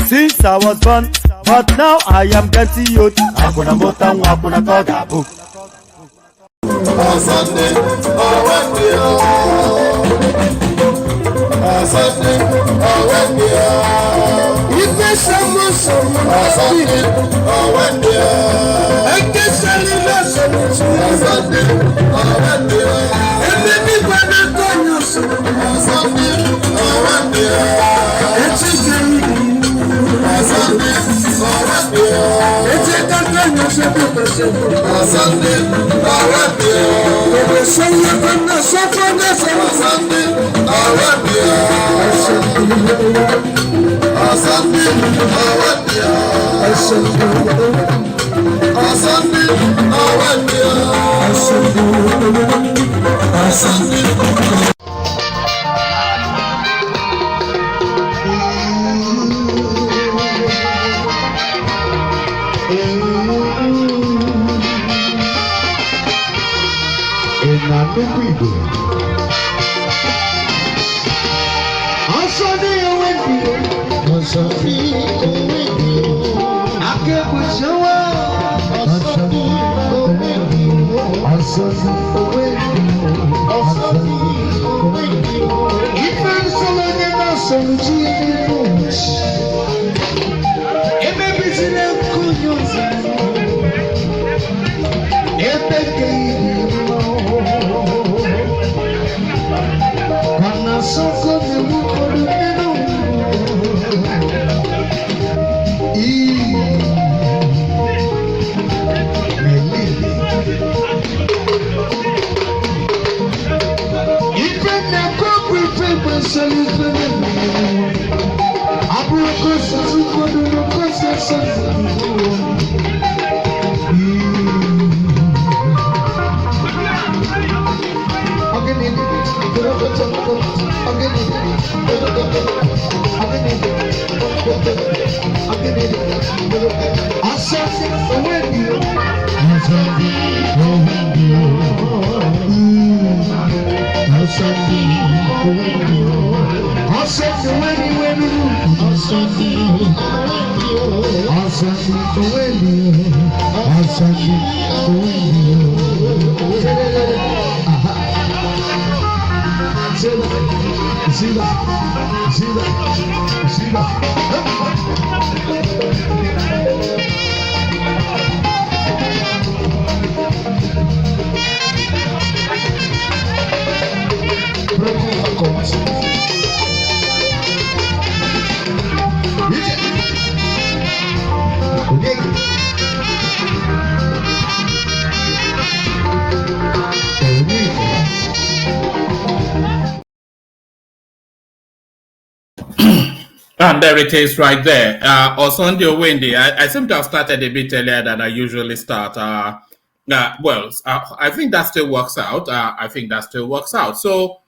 Since I was born, but now I am getting youth. I could have bought one, I could have got a book. Sunday, oh Wendy, oh Sunday, oh Wendy, if there's someone, Sunday, oh Wendy, I guess I live Sunday, oh Wendy, and then when I go, you Sunday, oh Wendy, it's a game, Sunday, oh Wendy, it's a Sunday, oh Wendy, Sunday, And there it is right there. On Sunday or Wendy, I seem to have started a bit earlier than I usually start. I think that still works out. So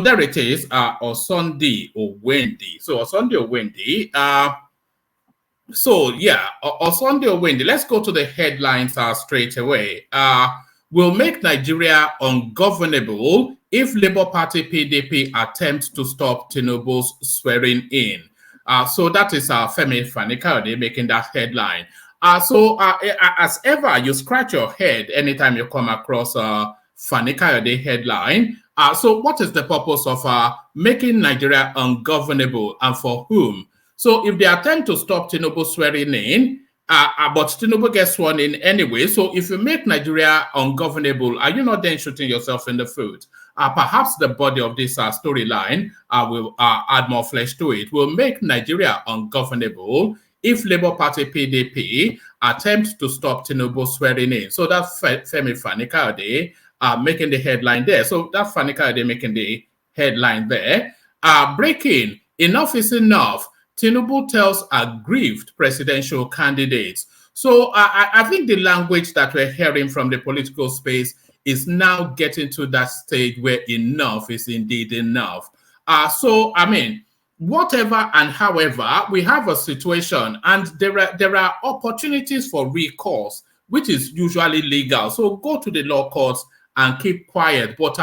there it is. On Sunday or Wendy. So on Sunday or Wendy. On Sunday or Wendy. Let's go to the headlines straight away. Will make Nigeria ungovernable if Labour Party PDP attempts to stop Tinubu's swearing in. So that is Femi Fani-Kayode making that headline. As ever, you scratch your head anytime you come across a Fani-Kayode headline. So what is the purpose of making Nigeria ungovernable, and for whom? So if they attempt to stop Tinubu swearing in, but Tinubu gets sworn in anyway, so if you make Nigeria ungovernable, are you not then shooting yourself in the foot? Perhaps the body of this storyline will add more flesh to it. Will make Nigeria ungovernable if Labour Party PDP attempts to stop Tinubu swearing in. So that's Femi Fani-Kayode making the headline there. So that's Fani-Kayode making the headline there. Breaking, enough is enough. Tinubu tells aggrieved presidential candidates. So I think the language that we're hearing from the political space is now getting to that stage where enough is indeed enough. Whatever and however, we have a situation, and there are opportunities for recourse, which is usually legal. So go to the law courts and keep quiet. But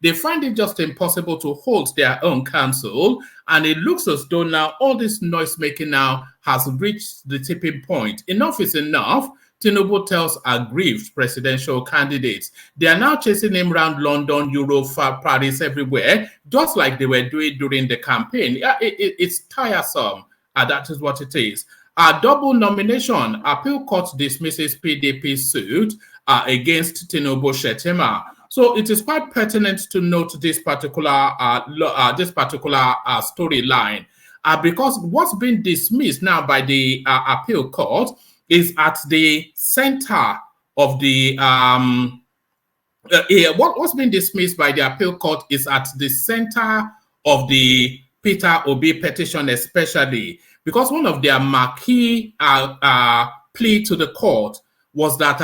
they find it just impossible to hold their own counsel. And it looks as though now all this noise making now has reached the tipping point. Enough is enough. Tinubu tells aggrieved presidential candidates. They are now chasing him around London, Europe, Paris, everywhere, just like they were doing during the campaign. It's tiresome. That is what it is. A double nomination. Appeal court dismisses PDP suit against Tinubu Shettima. So it is quite pertinent to note this particular storyline. Because what's been dismissed now by the appeal court is at the center of the what's been dismissed by the appeal court is at the center of the Peter Obi petition, especially because one of their marquee plea to the court was that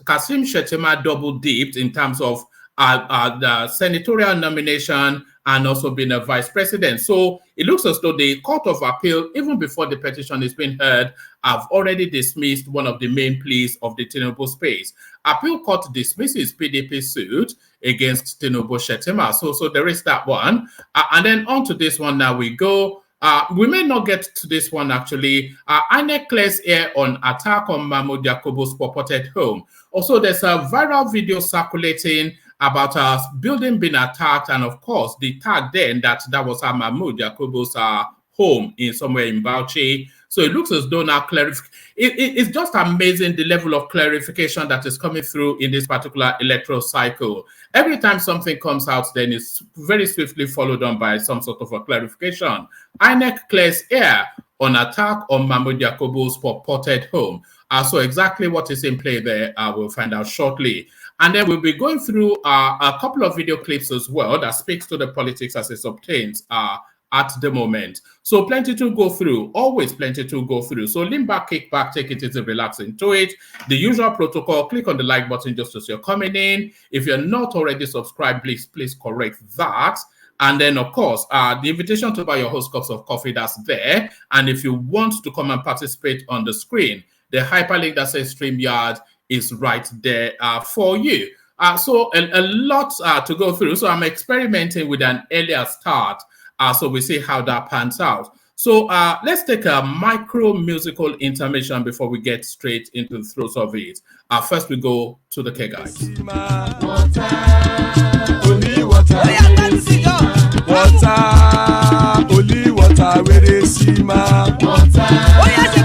Kasim Shettima double dipped in terms of the senatorial nomination and also being a vice president. So it looks as though the Court of Appeal, even before the petition is being heard, have already dismissed one of the main pleas of the Tinubu space. Appeal Court dismisses PDP suit against Tinubu Shettima. So there is that one. And then on to this one now we go. We may not get to this one actually. INEC clears air on attack on Mahmoud Yakubu's purported home. Also, there's a viral video circulating about a building being attacked, and of course, the tag then that was Mahmoud Yakubu's home in somewhere in Bauchi. So it looks as though now it's just amazing the level of clarification that is coming through in this particular electoral cycle. Every time something comes out, then it's very swiftly followed on by some sort of a clarification. INEC clears air on attack on Mahmoud Yakubu's purported home. So exactly what is in play there, we'll find out shortly. And then we'll be going through a couple of video clips as well that speaks to the politics as it obtains at the moment. So plenty to go through, always plenty to go through. So lean back, kick back, take it easy, relax into it. The usual protocol, click on the like button just as you're coming in. If you're not already subscribed, please correct that. And then, of course, the invitation to buy your host cups of coffee, that's there. And if you want to come and participate on the screen, the hyperlink that says StreamYard is right there for you. So a lot to go through. So I'm experimenting with an earlier start. So we see how that pans out. So let's take a micro musical intermission before we get straight into the throes of it. First, we go to the K guys. Only water, where they see my water. Oh yes,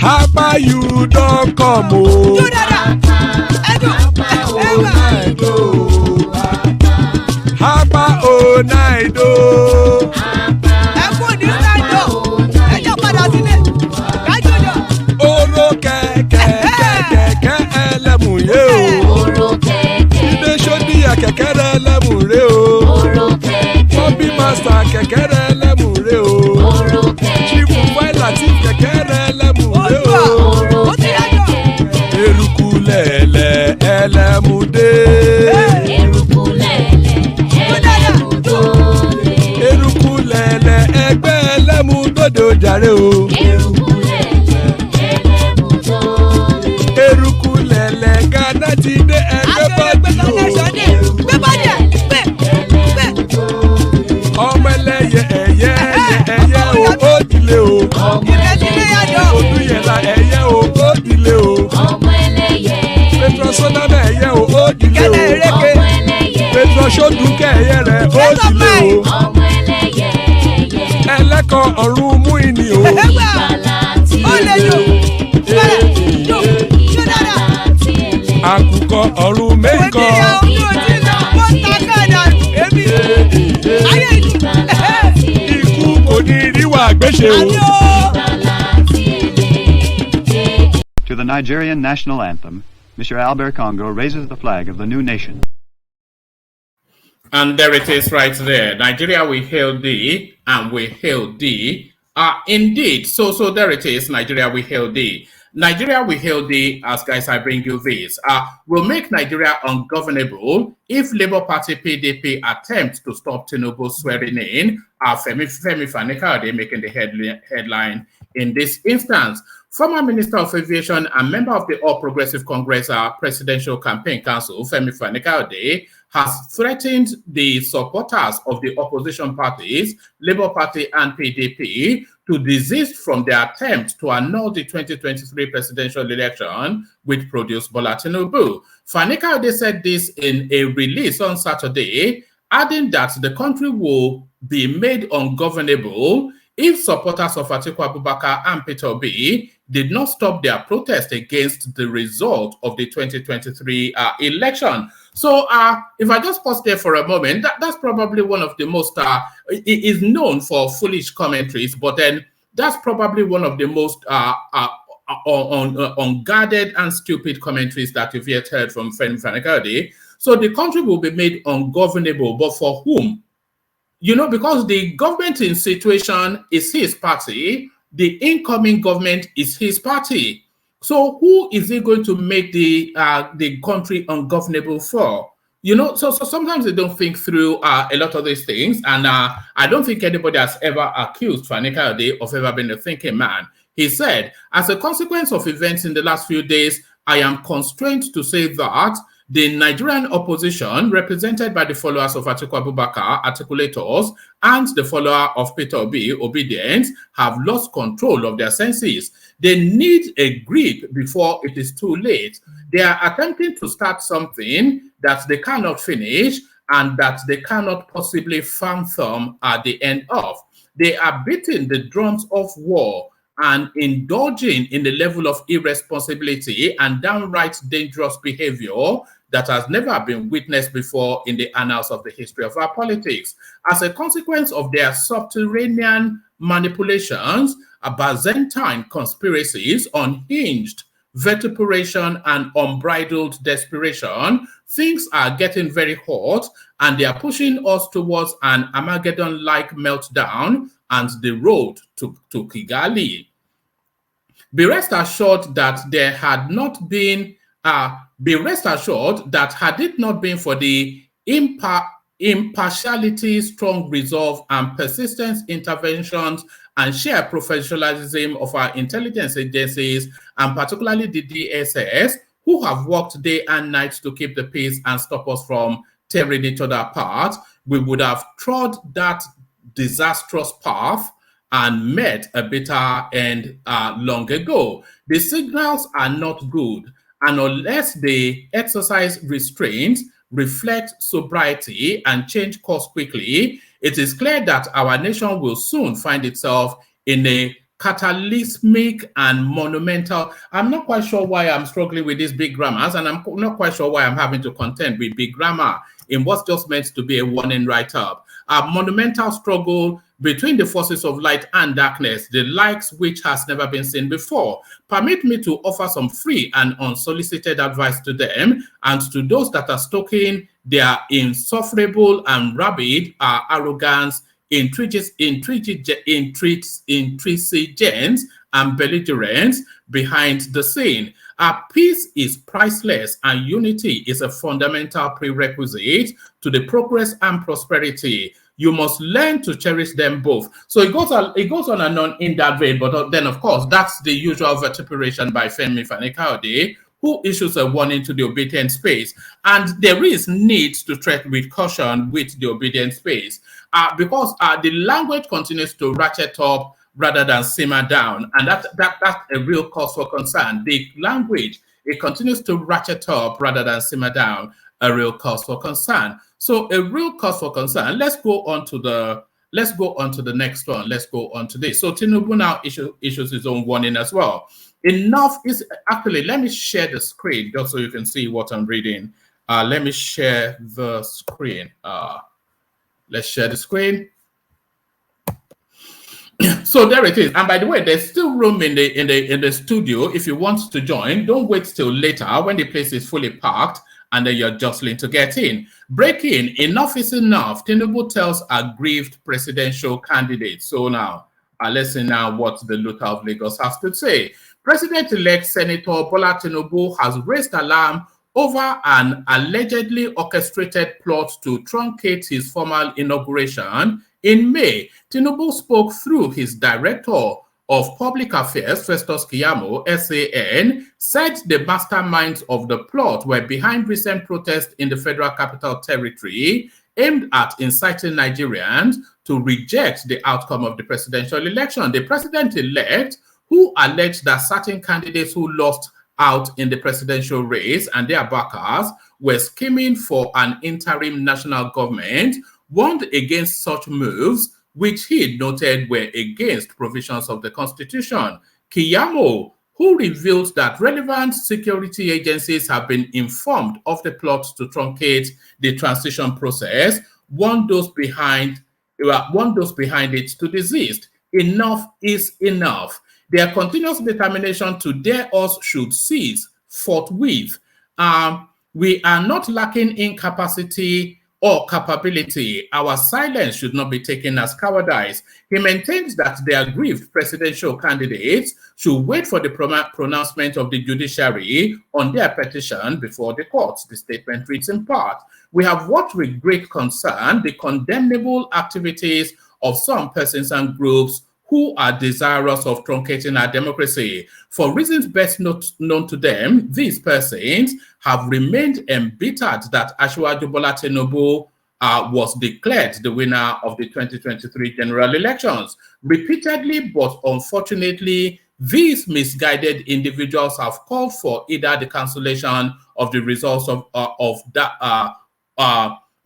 Hapa you don't come oh. Hapa oh night oh. Oro kẹ̀kẹ́ ẹlẹ́mù yé o. Ilé ṣọ́dí àkẹ́kẹ́ rẹ̀ ẹlẹ́mù rè o. Bobby master kẹ̀kẹ́ rẹ̀ ẹlẹ́mù rè o. Chief Wáìlà tí kẹ̀kẹ́ rẹ̀ ẹlẹ́mù rè o. Eruku lẹ̀lẹ̀ ẹlẹ́mù dé. Eruku lẹ̀lẹ̀ ẹgbẹ́ ẹlẹ́mù dòde ojàre o. Eruku lẹ̀lẹ̀ Ghana ti dé ẹgbẹ́ bọ́dì o. Ọmọ ẹlẹ́yẹ ẹyẹ o ó dilé o. Odúyẹ̀lá ẹyẹ o ó dilé o. Petrosoname ẹyẹ o ó dilé o. Petrosodunke ẹyẹ rẹ̀ ó dilé o. Ẹlẹ́kọ̀ ọ̀run mú ìní o. Àkùkọ ọ̀run mẹ́kọ̀. Ikú kò ní ríwà gbéṣe o. To the Nigerian national anthem, Mr. Albert Congo raises the flag of the new nation. And there it is right there. Nigeria, we hail thee, and we hail thee. Indeed. So there it is. Nigeria, we hail thee. Nigeria, we hail thee, as guys, I bring you this. Will make Nigeria ungovernable if Labour Party PDP attempts to stop Tinubu swearing in. Femi Fanikade making the headline in this instance. Former Minister of Aviation and member of the All Progressive Congress Presidential Campaign Council, Femi Fani-Kayode, has threatened the supporters of the opposition parties, Labour Party and PDP, to desist from their attempt to annul the 2023 presidential election, which produced Bola Tinubu. Fani-Kayode said this in a release on Saturday, adding that the country will be made ungovernable if supporters of Atiku Abubakar and Peter Obi did not stop their protest against the result of the 2023 election. So if I just pause there for a moment, that's probably one of the most, it is known for foolish commentaries, but then that's probably one of the most unguarded and stupid commentaries that you've yet heard from Femi Fani-Kayode. So the country will be made ungovernable, but for whom? You know, because the government in situation is his party, the incoming government is his party. So who is he going to make the country ungovernable for? You know, so sometimes they don't think through a lot of these things, and I don't think anybody has ever accused Fani-Kayode of ever being a thinking man. He said, as a consequence of events in the last few days, I am constrained to say that the Nigerian opposition, represented by the followers of Atiku Abubakar, articulators, and the follower of Peter Obi, obedience, have lost control of their senses. They need a grip before it is too late. They are attempting to start something that they cannot finish and that they cannot possibly fathom at the end of. They are beating the drums of war and indulging in the level of irresponsibility and downright dangerous behavior that has never been witnessed before in the annals of the history of our politics. As a consequence of their subterranean manipulations, Byzantine conspiracies, unhinged vituperation, and unbridled desperation, things are getting very hot and they are pushing us towards an Armageddon-like meltdown and the road to Kigali. Be rest assured that there had not been, had it not been for the impartiality, strong resolve, and persistent interventions and sheer professionalism of our intelligence agencies, and particularly the DSS, who have worked day and night to keep the peace and stop us from tearing each other apart, we would have trod that disastrous path and met a bitter end long ago. The signals are not good, and unless they exercise restraint, reflect sobriety, and change course quickly, it is clear that our nation will soon find itself in a cataclysmic and monumental. I'm not quite sure why I'm struggling with these big grammars, and I'm not quite sure why I'm having to contend with big grammar in what's just meant to be a warning write-up. A monumental struggle between the forces of light and darkness, the likes which has never been seen before. Permit me to offer some free and unsolicited advice to them and to those that are stoking their insufferable and rabid arrogance, intransigence, and belligerence behind the scene. Peace is priceless, and unity is a fundamental prerequisite to the progress and prosperity. You must learn to cherish them both. So it goes on and on in that vein, but then of course that's the usual vituperation by Femi Fani-Kayode, who issues a warning to the obedient space. And there is need to tread with caution with the obedient space because the language continues to ratchet up rather than simmer down. And that's a real cause for concern. The language, it continues to ratchet up rather than simmer down, a real cause for concern. So a real cause for concern. Let's go on to the next one. Let's go on to this. So Tinubu now issues his own warning as well. Enough is actually, let me share the screen just so you can see what I'm reading. Let me share the screen. Let's share the screen. So there it is. And by the way, there's still room in the studio. If you want to join, don't wait till later when the place is fully packed and then you're jostling to get in. Breaking, enough is enough. Tinubu tells aggrieved presidential candidate. So now, let's see now what the Luther of Lagos has to say. President-elect Senator Bola Tinubu has raised alarm over an allegedly orchestrated plot to truncate his formal inauguration in May. Tinubu spoke through his director of Public Affairs, Festus Keyamo, SAN, said the masterminds of the plot were behind recent protests in the Federal Capital Territory aimed at inciting Nigerians to reject the outcome of the presidential election. The president-elect, who alleged that certain candidates who lost out in the presidential race and their backers were scheming for an interim national government, warned against such moves, which he noted were against provisions of the Constitution. Keyamo, who revealed that relevant security agencies have been informed of the plot to truncate the transition process, warned those behind it to desist. Enough is enough. Their continuous determination to dare us should cease forthwith. We are not lacking in capacity or capability. Our silence should not be taken as cowardice. He maintains that the aggrieved presidential candidates should wait for the pronouncement of the judiciary on their petition before the courts. The statement reads in part, "We have watched with great concern the condemnable activities of some persons and groups who are desirous of truncating our democracy. For reasons best known to them, these persons have remained embittered that Asiwaju Bola Tinubu was declared the winner of the 2023 general elections. Repeatedly, but unfortunately, these misguided individuals have called for either the cancellation of the results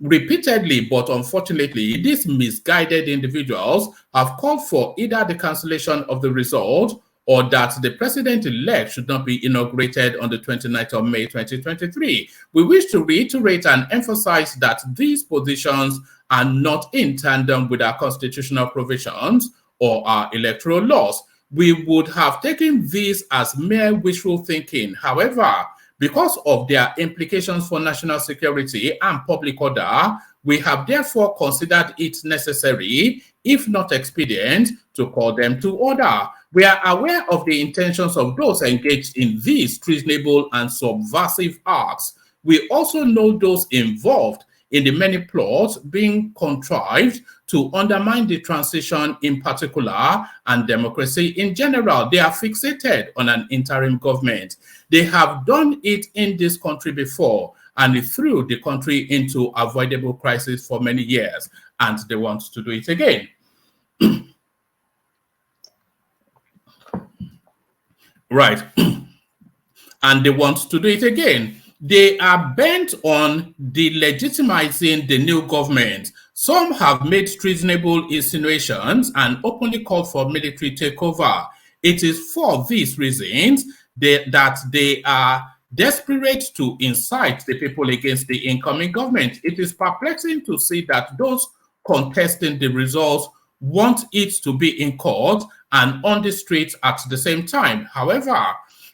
Repeatedly, but unfortunately, these misguided individuals have called for either the cancellation of the result or that the president-elect should not be inaugurated on the 29th of May 2023. We wish to reiterate and emphasize that these positions are not in tandem with our constitutional provisions or our electoral laws. We would have taken these as mere wishful thinking. However, because of their implications for national security and public order, we have therefore considered it necessary, if not expedient, to call them to order. We are aware of the intentions of those engaged in these treasonable and subversive acts. We also know those involved in the many plots being contrived to undermine the transition in particular and democracy in general. They are fixated on an interim government. They have done it in this country before, and it threw the country into avoidable crisis for many years, and they want to do it again. Right. And they want to do it again. They are bent on delegitimizing the new government. Some have made treasonable insinuations and openly called for military takeover. It is for these reasons that they are desperate to incite the people against the incoming government. It is perplexing to see that those contesting the results want it to be in court and on the streets at the same time. However,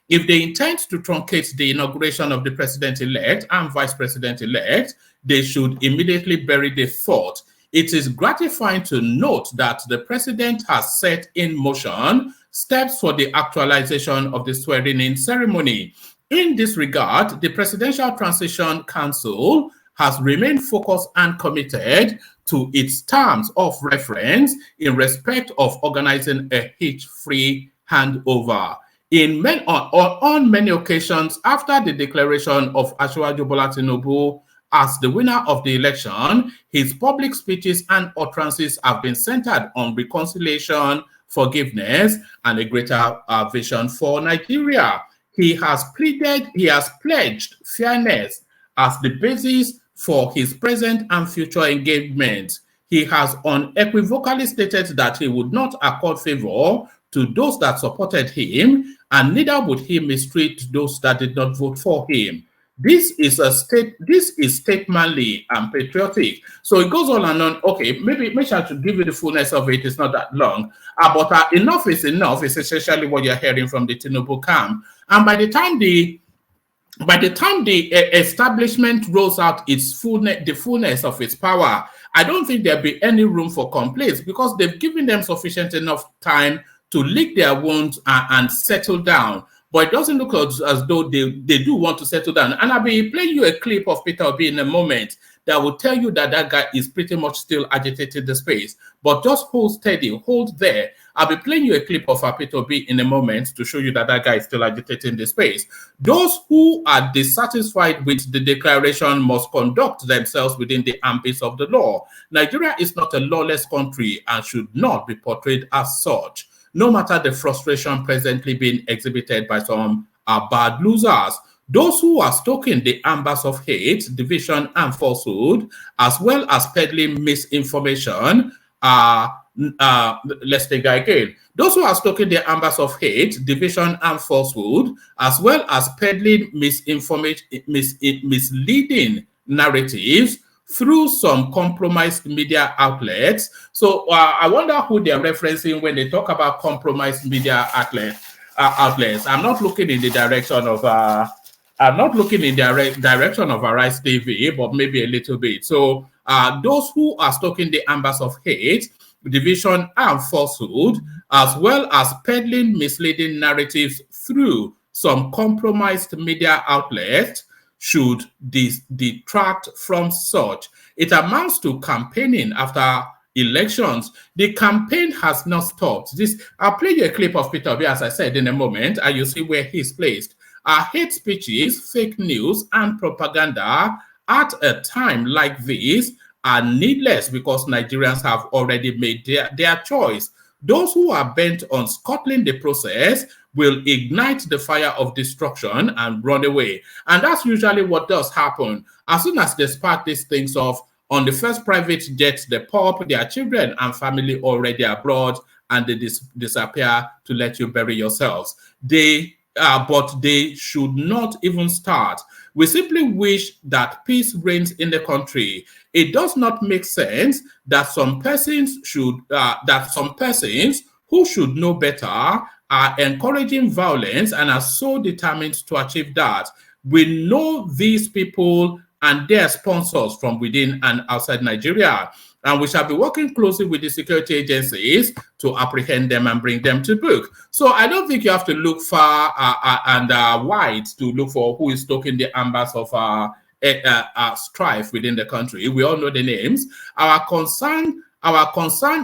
if they intend to truncate the inauguration of the president-elect and vice president-elect, they should immediately bury the thought. It is gratifying to note that the president has set in motion steps for the actualization of the swearing-in ceremony. In this regard, the Presidential Transition Council has remained focused and committed to its terms of reference in respect of organizing a hitch-free handover. On many occasions, after the declaration of Asiwaju Bola Tinubu as the winner of the election, his public speeches and utterances have been centered on reconciliation, forgiveness, and a greater vision for Nigeria. He has pledged fairness as the basis for his present and future engagement. He has unequivocally stated that he would not accord favor to those that supported him, and neither would he mistreat those that did not vote for him. This is statesmanly and patriotic. So it goes on and on. Okay, maybe I should give you the fullness of it. It's not that long. But enough is enough is essentially what you're hearing from the Tinubu camp. And by the time the establishment rolls out the fullness of its power, I don't think there'll be any room for complaints, because they've given them sufficient enough time to lick their wounds and settle down. But it doesn't look as though they do want to settle down. And I'll be playing you a clip of Peter Obi in a moment. that will tell you that that guy is pretty much still agitating the space. But just hold steady, hold there. I'll be playing you a clip of Peter B in a moment to show you that that guy is still agitating the space. Those who are dissatisfied with the declaration must conduct themselves within the ambits of the law. Nigeria is not a lawless country and should not be portrayed as such, no matter the frustration presently being exhibited by some bad losers. Those who are stoking the ambers of hate, division, and falsehood, as well as peddling misinformation, let's take that again. Those who are stoking the ambers of hate, division, and falsehood, as well as peddling misinformation, misleading narratives through some compromised media outlets. So I wonder who they're referencing when they talk about compromised media outlets. I'm not looking in the direction of Arise TV, but maybe a little bit. So those who are stoking the ambers of hate, division, and falsehood, as well as peddling misleading narratives through some compromised media outlets, should detract from such. It amounts to campaigning after elections. The campaign has not stopped. I'll play you a clip of Peter B, as I said, in a moment, and you see where he's placed. Hate speeches, fake news, and propaganda at a time like this are needless because Nigerians have already made their choice. Those who are bent on scuttling the process will ignite the fire of destruction and run away. And that's usually what does happen. As soon as they spark these things off, on the first private jet, they pop, their children and family already abroad, and they disappear to let you bury yourselves. But they should not even start. We simply wish that peace reigns in the country. It does not make sense that some persons who should know better are encouraging violence and are so determined to achieve that. We know these people and their sponsors from within and outside Nigeria, and we shall be working closely with the security agencies to apprehend them and bring them to book. So I don't think you have to look far and wide to look for who is stoking the ambers of strife within the country. We all know the names. Our concern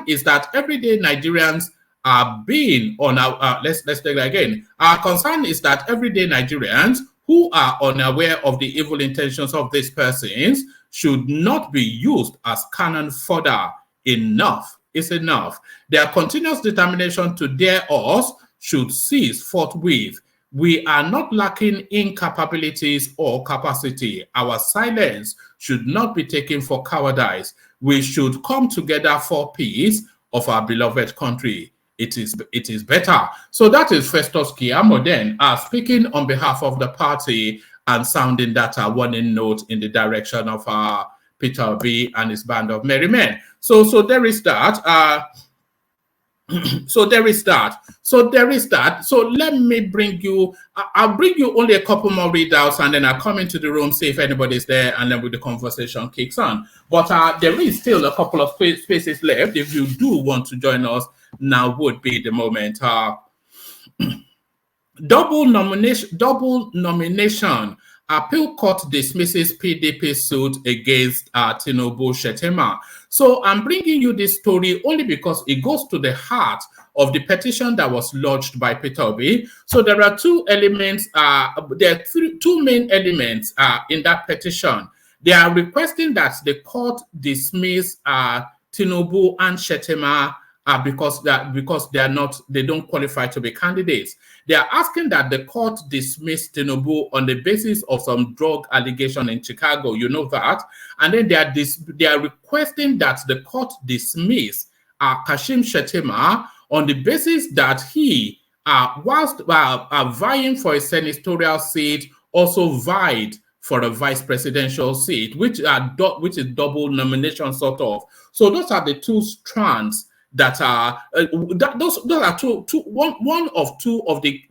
is that everyday Nigerians are being on our let's take that again. Our concern is that everyday Nigerians who are unaware of the evil intentions of these persons should not be used as cannon fodder. Enough is enough. Their continuous determination to dare us should cease forthwith. We are not lacking in capabilities or capacity. Our silence should not be taken for cowardice. We should come together for peace of our beloved country. It is better. So that is Festus Keyamo then speaking on behalf of the party and sounding that warning note in the direction of Peter B and his band of merry men. So there is that. So there is that. So let me bring you, I'll bring you only a couple more readouts and then I'll come into the room, see if anybody's there, and then with the conversation kicks on. But there is still a couple of spaces left. If you do want to join us, now would be the moment. Double nomination. Appeal court dismisses PDP suit against Tinubu Shettima. So I'm bringing you this story only because it goes to the heart of the petition that was lodged by Peter Obi. So there are two elements, there are two main elements in that petition. They are requesting that the court dismiss Tinubu and Shettima because they don't qualify to be candidates. They are asking that the court dismiss Tinubu on the basis of some drug allegation in Chicago. You know that. And then they are requesting that the court dismiss Kashim Shettima on the basis that he, whilst vying for a senatorial seat, also vied for a vice presidential seat, which is double nomination sort of. So those are the two strands that are those are one of the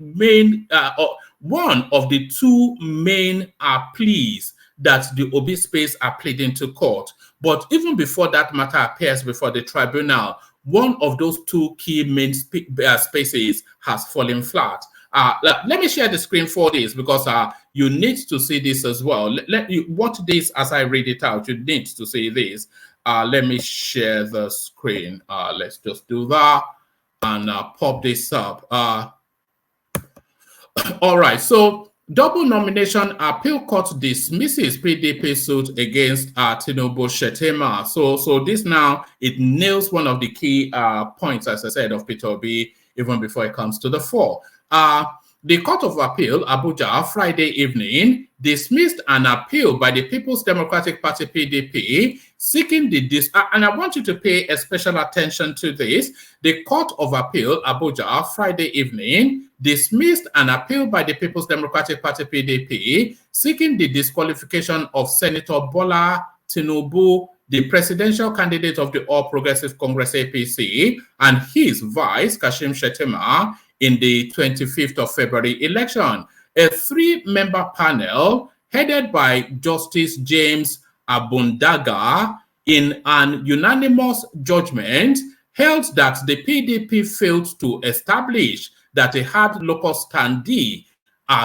two main pleas that the Obi space are pleading to court. But even before that matter appears before the tribunal, one of those two key main spaces has fallen flat. Let me share the screen for this because you need to see this as well. Let you watch this as I read it out. You need to see this. Let me share the screen. Let's just do that and pop this up. All right, so double nomination appeal court dismisses PDP suit against Tinubu Shettima. So this now, it nails one of the key points, as I said, of Peter Obi, even before it comes to the fore. The Court of Appeal, Abuja, Friday evening, dismissed an appeal by the People's Democratic Party, PDP, seeking the and I want you to pay a special attention to this. The Court of Appeal, Abuja, Friday evening, dismissed an appeal by the People's Democratic Party, PDP, seeking the disqualification of Senator Bola Tinubu, the presidential candidate of the All Progressive Congress, APC, and his vice, Kashim Shettima, in the 25th of February election. A three-member panel headed by Justice James Abundaga, in an unanimous judgment, held that the PDP failed to establish that it had local standee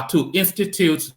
to institute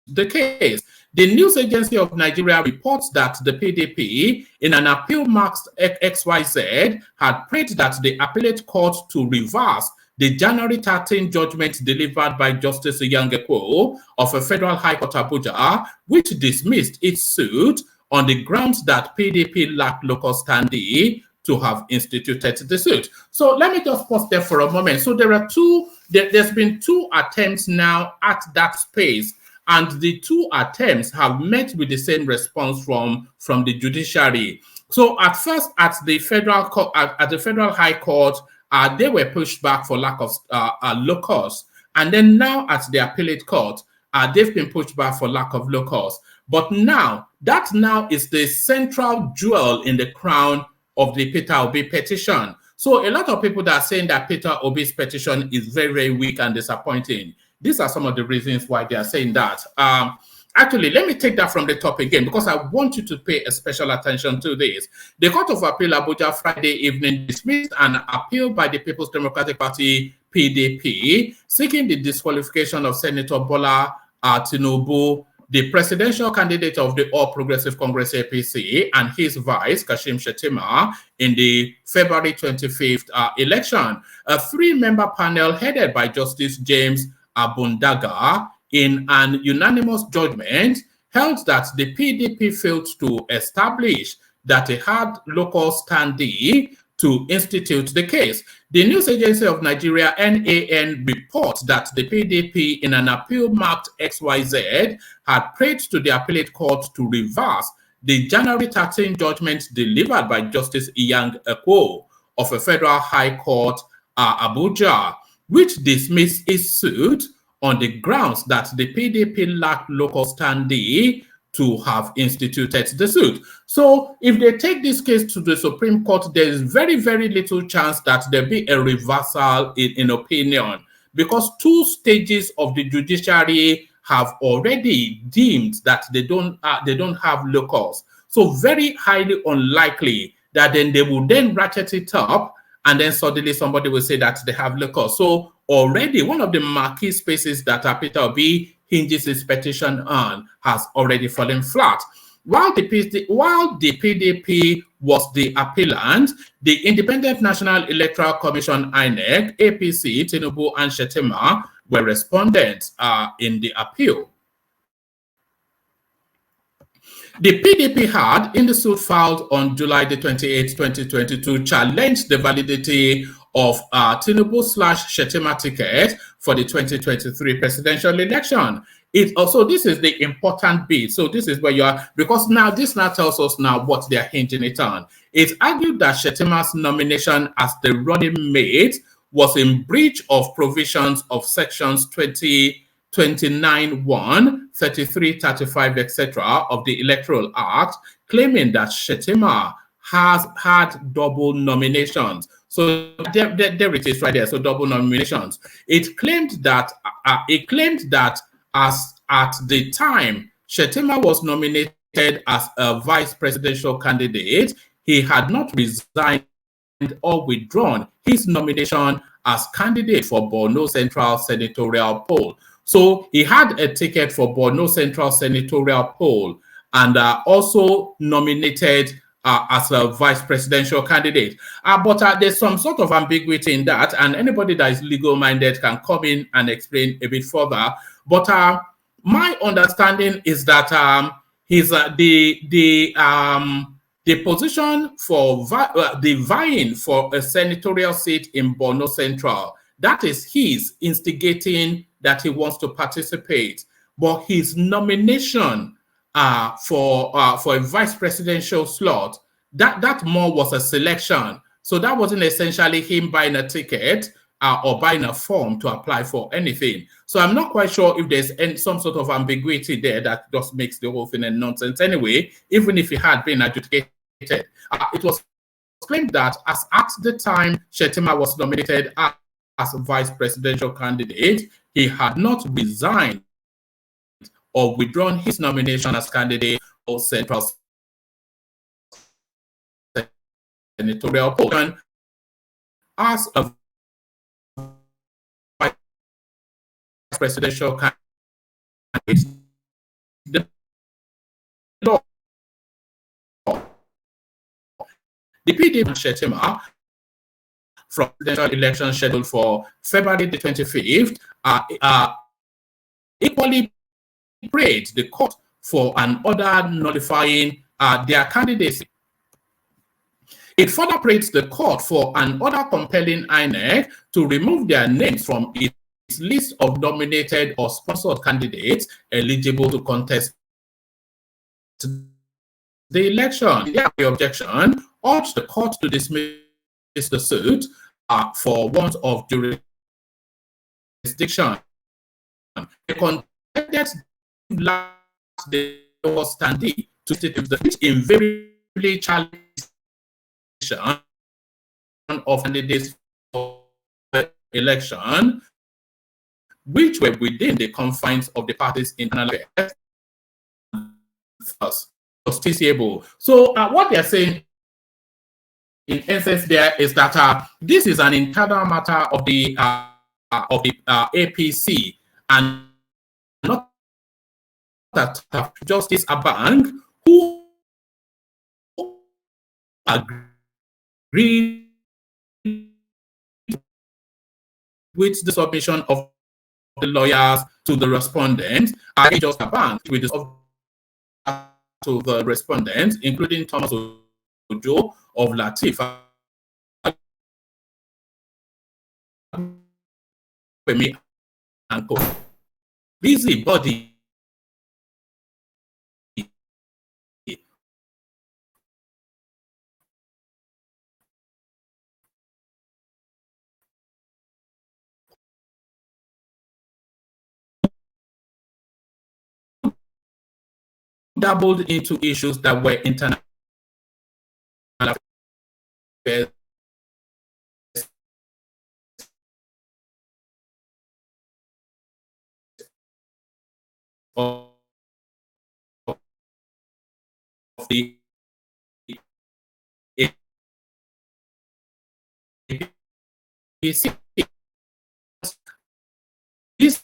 the case. The News Agency of Nigeria reports that the PDP, in an appeal marked XYZ, had prayed that the appellate court to reverse the January 13 judgment delivered by Justice Iwuanyanwu of a Federal High Court Abuja, which dismissed its suit on the grounds that PDP lacked local standing to have instituted the suit. So let me just pause there for a moment. So there's been two attempts now at that space, and the two attempts have met with the same response from the judiciary. So at first, at the Federal High Court, they were pushed back for lack of locus. And then now at the appellate court, they've been pushed back for lack of locus. But now, that now is the central jewel in the crown of the Peter Obi petition. So a lot of people that are saying that Peter Obi's petition is very, very weak and disappointing. These are some of the reasons why they are saying that. Actually, let me take that from the top again, because I want you to pay a special attention to this. The Court of Appeal Abuja Friday evening dismissed an appeal by the People's Democratic Party, PDP, seeking the disqualification of Senator Bola Tinubu, the presidential candidate of the All Progressive Congress, APC, and his vice, Kashim Shettima, in the February 25th election. A three-member panel headed by Justice James Abundaga, in an unanimous judgment, held that the PDP failed to establish that it had local standing to institute the case. The News Agency of Nigeria, NAN, reports that the PDP, in an appeal marked XYZ, had prayed to the appellate court to reverse the January 13 judgment delivered by Justice Iwuanyanwu of a Federal High Court, Abuja, which dismissed its suit on the grounds that the PDP lacked local standing to have instituted the suit. So if they take this case to the Supreme Court, there is very, very little chance that there be a reversal in opinion, because two stages of the judiciary have already deemed that they don't have locals. So very highly unlikely that then they will then ratchet it up, and then suddenly somebody will say that they have locals. So already one of the marquee spaces that Peter Obi hinges his petition on has already fallen flat. While the PDP was the appellant, the Independent National Electoral Commission, INEC, APC, Tinubu, and Shettima were respondents in the appeal. The PDP had, in the suit filed on July the 28th, 2022, challenged the validity of Tinubu/Shettima ticket for the 2023 presidential election. It also, this is the important bit. So this is where you are, because now this now tells us now what they are hinging it on. It argued that Shettima's nomination as the running mate was in breach of provisions of sections 29(1), 33, 35, etc. of the Electoral Act, claiming that Shettima has had double nominations. So there it is right there. So double nominations. It claimed that as at the time Shettima was nominated as a vice presidential candidate, he had not resigned or withdrawn his nomination as candidate for Borno Central senatorial poll. So he had a ticket for Borno Central Senatorial poll and also nominated as a vice presidential candidate. But there's some sort of ambiguity in that, and anybody that is legal-minded can come in and explain a bit further. But my understanding is that the position for the vying for a senatorial seat in Borno Central, that is his instigating that he wants to participate. But his nomination for a vice presidential slot, that more was a selection. So that wasn't essentially him buying a ticket or buying a form to apply for anything. So I'm not quite sure if there's some sort of ambiguity there that just makes the whole thing a nonsense anyway, even if he had been adjudicated. It was claimed that as at the time Shettima was nominated as a vice presidential candidate, he had not resigned or withdrawn his nomination as candidate for Central Senatorial position as a vice presidential candidate. The law, the PDP and Shettima from the presidential election scheduled for February the 25th equally prayed the court for an order nullifying their candidacy. It further praised the court for an order compelling INEC to remove their names from its list of nominated or sponsored candidates eligible to contest the election. In their objection, urged the court to dismiss the suit for want of jurisdiction. The contended last day was standing to the which invariably challenged of candidates for the election, which were within the confines of the party's internal affairs, justiciable. So what they're saying in essence there is that this is an internal matter of the APC and not that Justice Abang, who agreed with the submission of the lawyers to the respondent. I just Abang with the to the respondents, including Thomas Ojo of Latif, and co. Busybody dabbled into issues that were internal affairs of the APC. This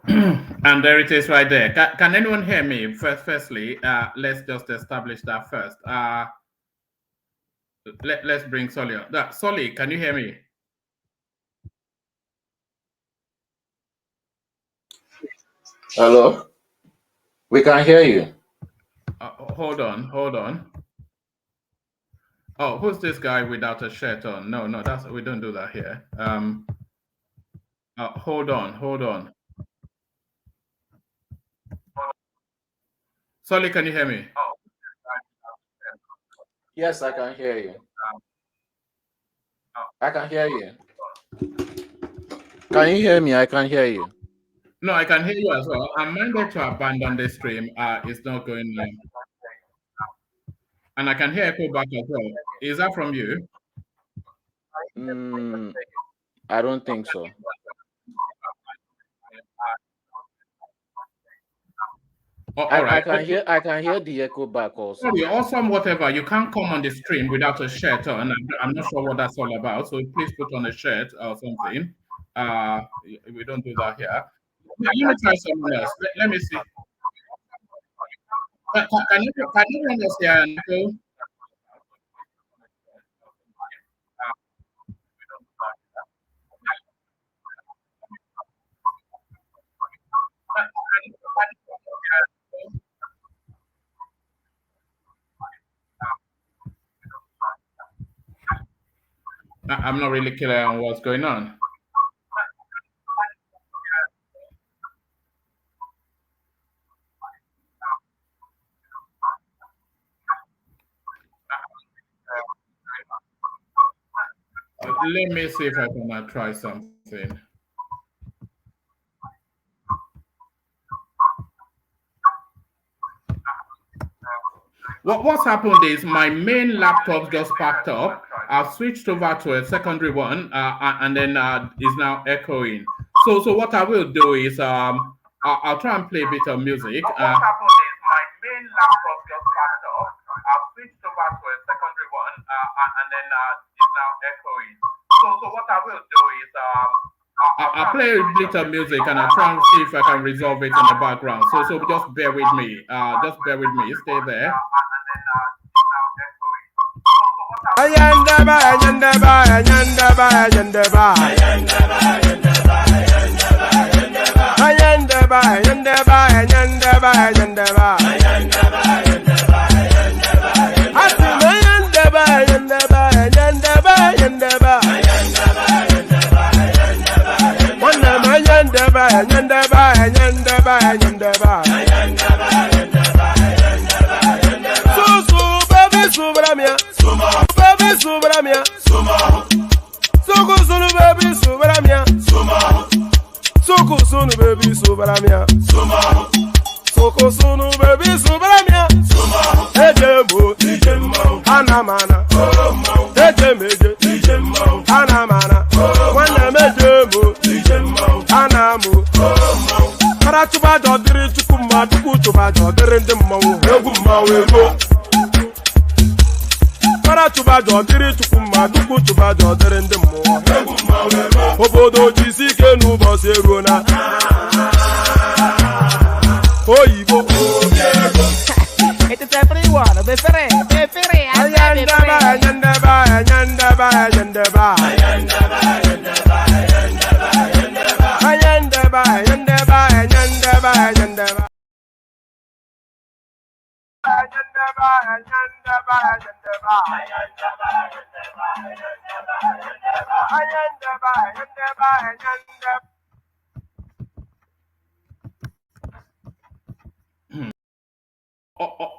And there it is right there. Can anyone hear me? Firstly, let's just establish that first. Let's bring Solly on. Solly, can you hear me? Hello? We can hear you. Hold on. Oh, who's this guy without a shirt on? No, we don't do that here. Hold on. Solly, can you hear me? Yes, I can hear you. I can hear you. Can you hear me? I can hear you. No, I can hear you as well. I'm minded to abandon the stream. It's not going on. And I can hear echo back as well. Is that from you? I don't think so. All right. I can hear the echo back also. Sorry, awesome, whatever. You can't come on the stream without a shirt on. I'm not sure what that's all about. So please put on a shirt or something. We don't do that here. Let me try someone else. Let me see. Can you understand? I'm not really clear on what's going on. Let me see if I can try something. What's happened is my main laptop just packed up. I've switched over to a secondary one, and then is now echoing. So what I will do is I'll try and play a bit of music. What's happened is my main laptop just packed up. I've switched over to a secondary one, and then is now echoing. So what I will do is I'll play a bit of music and I'll try and see if I can resolve it in the background. So just bear with me. Just bear with me. Stay there.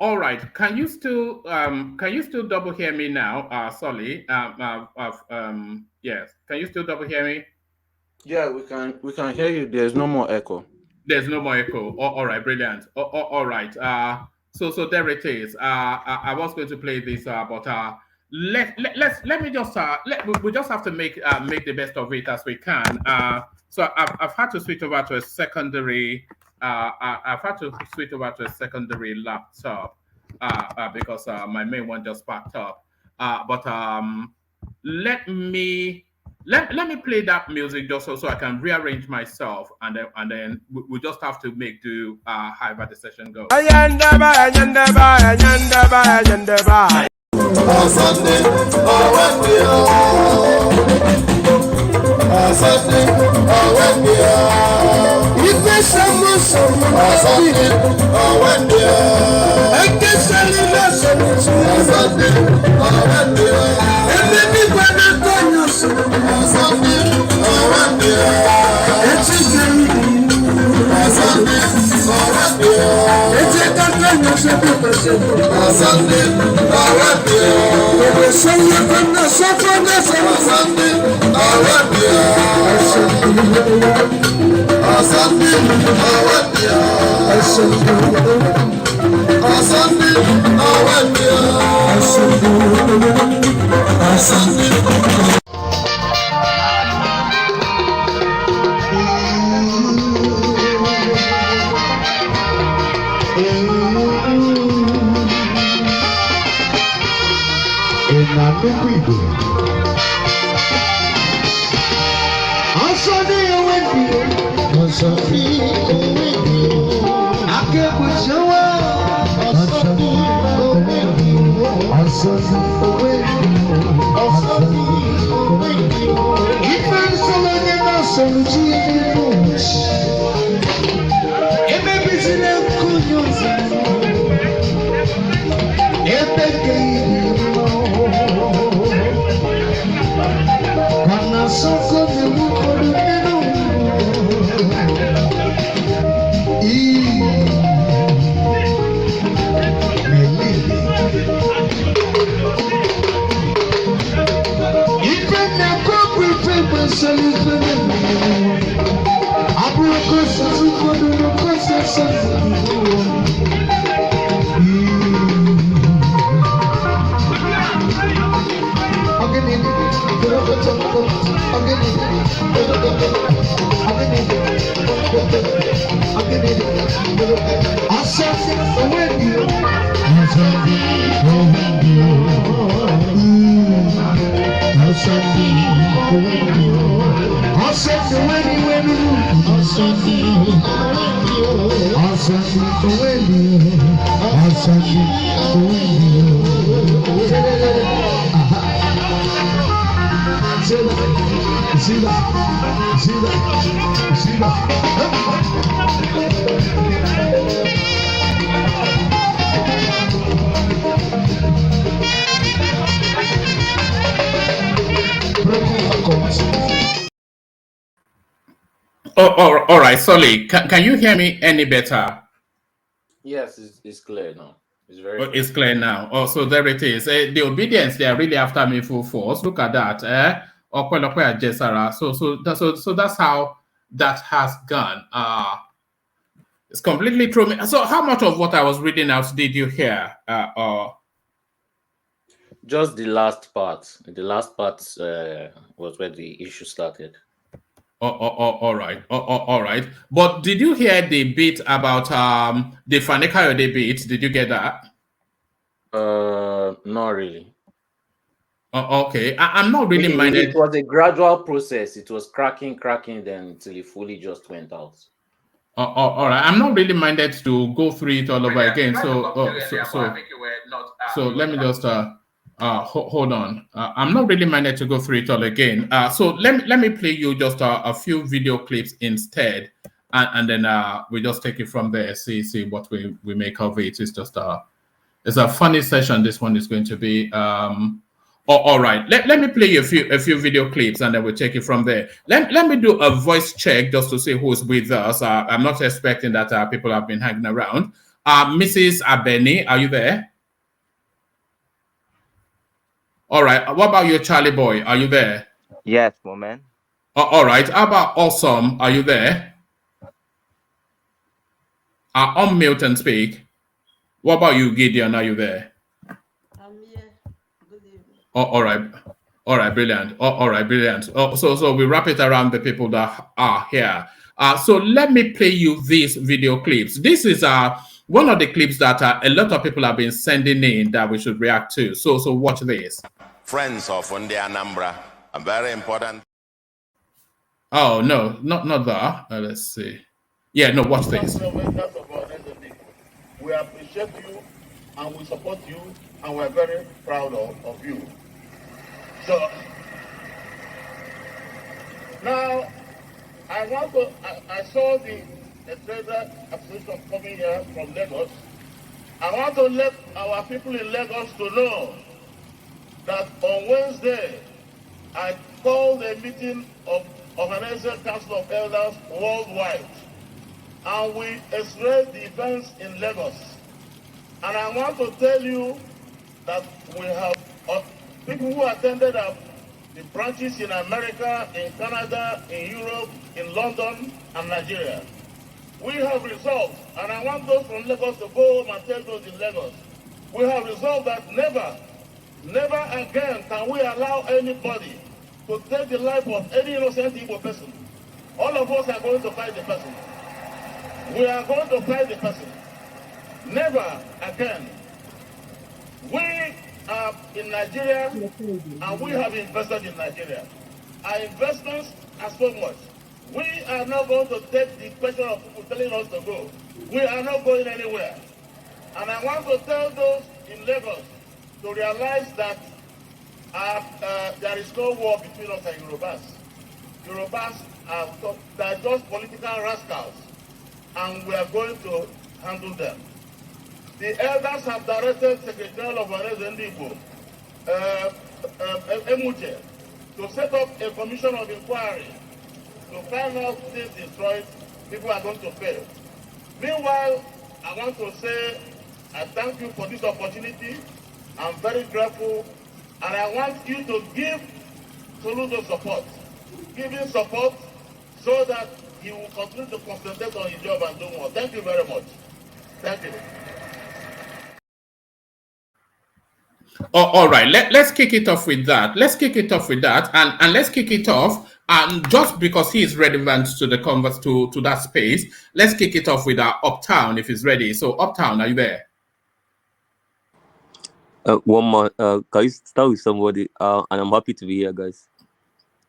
All right. Can you still double hear me now, Solly? Yes. Can you still double hear me? Yeah, we can hear you. There's no more echo. There's no more echo. All right, brilliant. All right. So there it is. I was going to play this, but let me just we just have to make the best of it as we can. So I've had to switch over to a secondary. I've had to switch over to a secondary laptop because my main one just packed up. But let me let me play that music just so I can rearrange myself, and then we just have to make do however the session goes. Oh, all right, Solly, can you hear me any better? Yes, it's clear now. It's very clear. It's clear now. Oh, so there it is. The obedience, they are really after me full force. Look at that. So that's how that has gone. It's completely through me. So how much of what I was reading out did you hear? Just the last part. The last part was where the issue started. All right. All right. But did you hear the bit about the Fanekayode bit? Did you get that? Not really. Okay. I'm not really minded. It was a gradual process. It was cracking, then until it fully just went out. All right. I'm not really minded to go through it all over again. So let me just hold on. I'm not really minded to go through it all again. So let me play you just a few video clips instead, and then we just take it from there. See what we make of it. It's just it's a funny session. This one is going to be. All right. Let me play you a few video clips, and then we'll take it from there. Let me do a voice check just to see who's with us. I'm not expecting that people have been hanging around. Mrs. Abeni, are you there? All right. What about you, Charlie Boy? Are you there? Yes, woman. All right. How about Awesome? Are you there? Unmute and speak. What about you, Gideon? Are you there? I'm here. Good evening. All right. All right. Brilliant. All right. Brilliant. So we wrap it around the people that are here. So let me play you these video clips. This is one of the clips that a lot of people have been sending in that we should react to. So watch this. Friends of Undi Anambra, a very important Oh no, not that. Let's see. Yeah, no, watch this. We appreciate you and we support you and we're very proud of you. So now I saw the trader association coming here from Lagos. I want to let our people in Lagos to know that on Wednesday I called a meeting of Organizing Council of Elders worldwide, and we expressed the events in Lagos. And I want to tell you that we have people who attended the branches in America, in Canada, in Europe, in London, and Nigeria. We have resolved, and I want those from Lagos to go home and tell those in Lagos, we have resolved that never again can we allow anybody to take the life of any innocent Igbo person. All of us are going to fight the person. We are going to fight the person. Never again. We are in Nigeria and we have invested in Nigeria. Our investments are so much. We are not going to take the question of people telling us to go. We are not going anywhere. And I want to tell those in Lagos to realize that there is no war between us and Yorubas. Yorubas are just political rascals, and we are going to handle them. The elders have directed Secretary of Igbo, Emuche, to set up a commission of inquiry to find out things destroyed, people are going to fail. Meanwhile, I want to say I thank you for this opportunity. I'm very grateful, and I want you to give Soludo support. Give him support so that he will continue to concentrate on his job and do more. Thank you very much. Thank you. Oh, all right, let's kick it off with that. Let's kick it off with that, and let's kick it off. And just because he is relevant to the converse to that space, let's kick it off with Uptown if he's ready. So, Uptown, are you there? One more. Can you start with somebody? And I'm happy to be here, guys.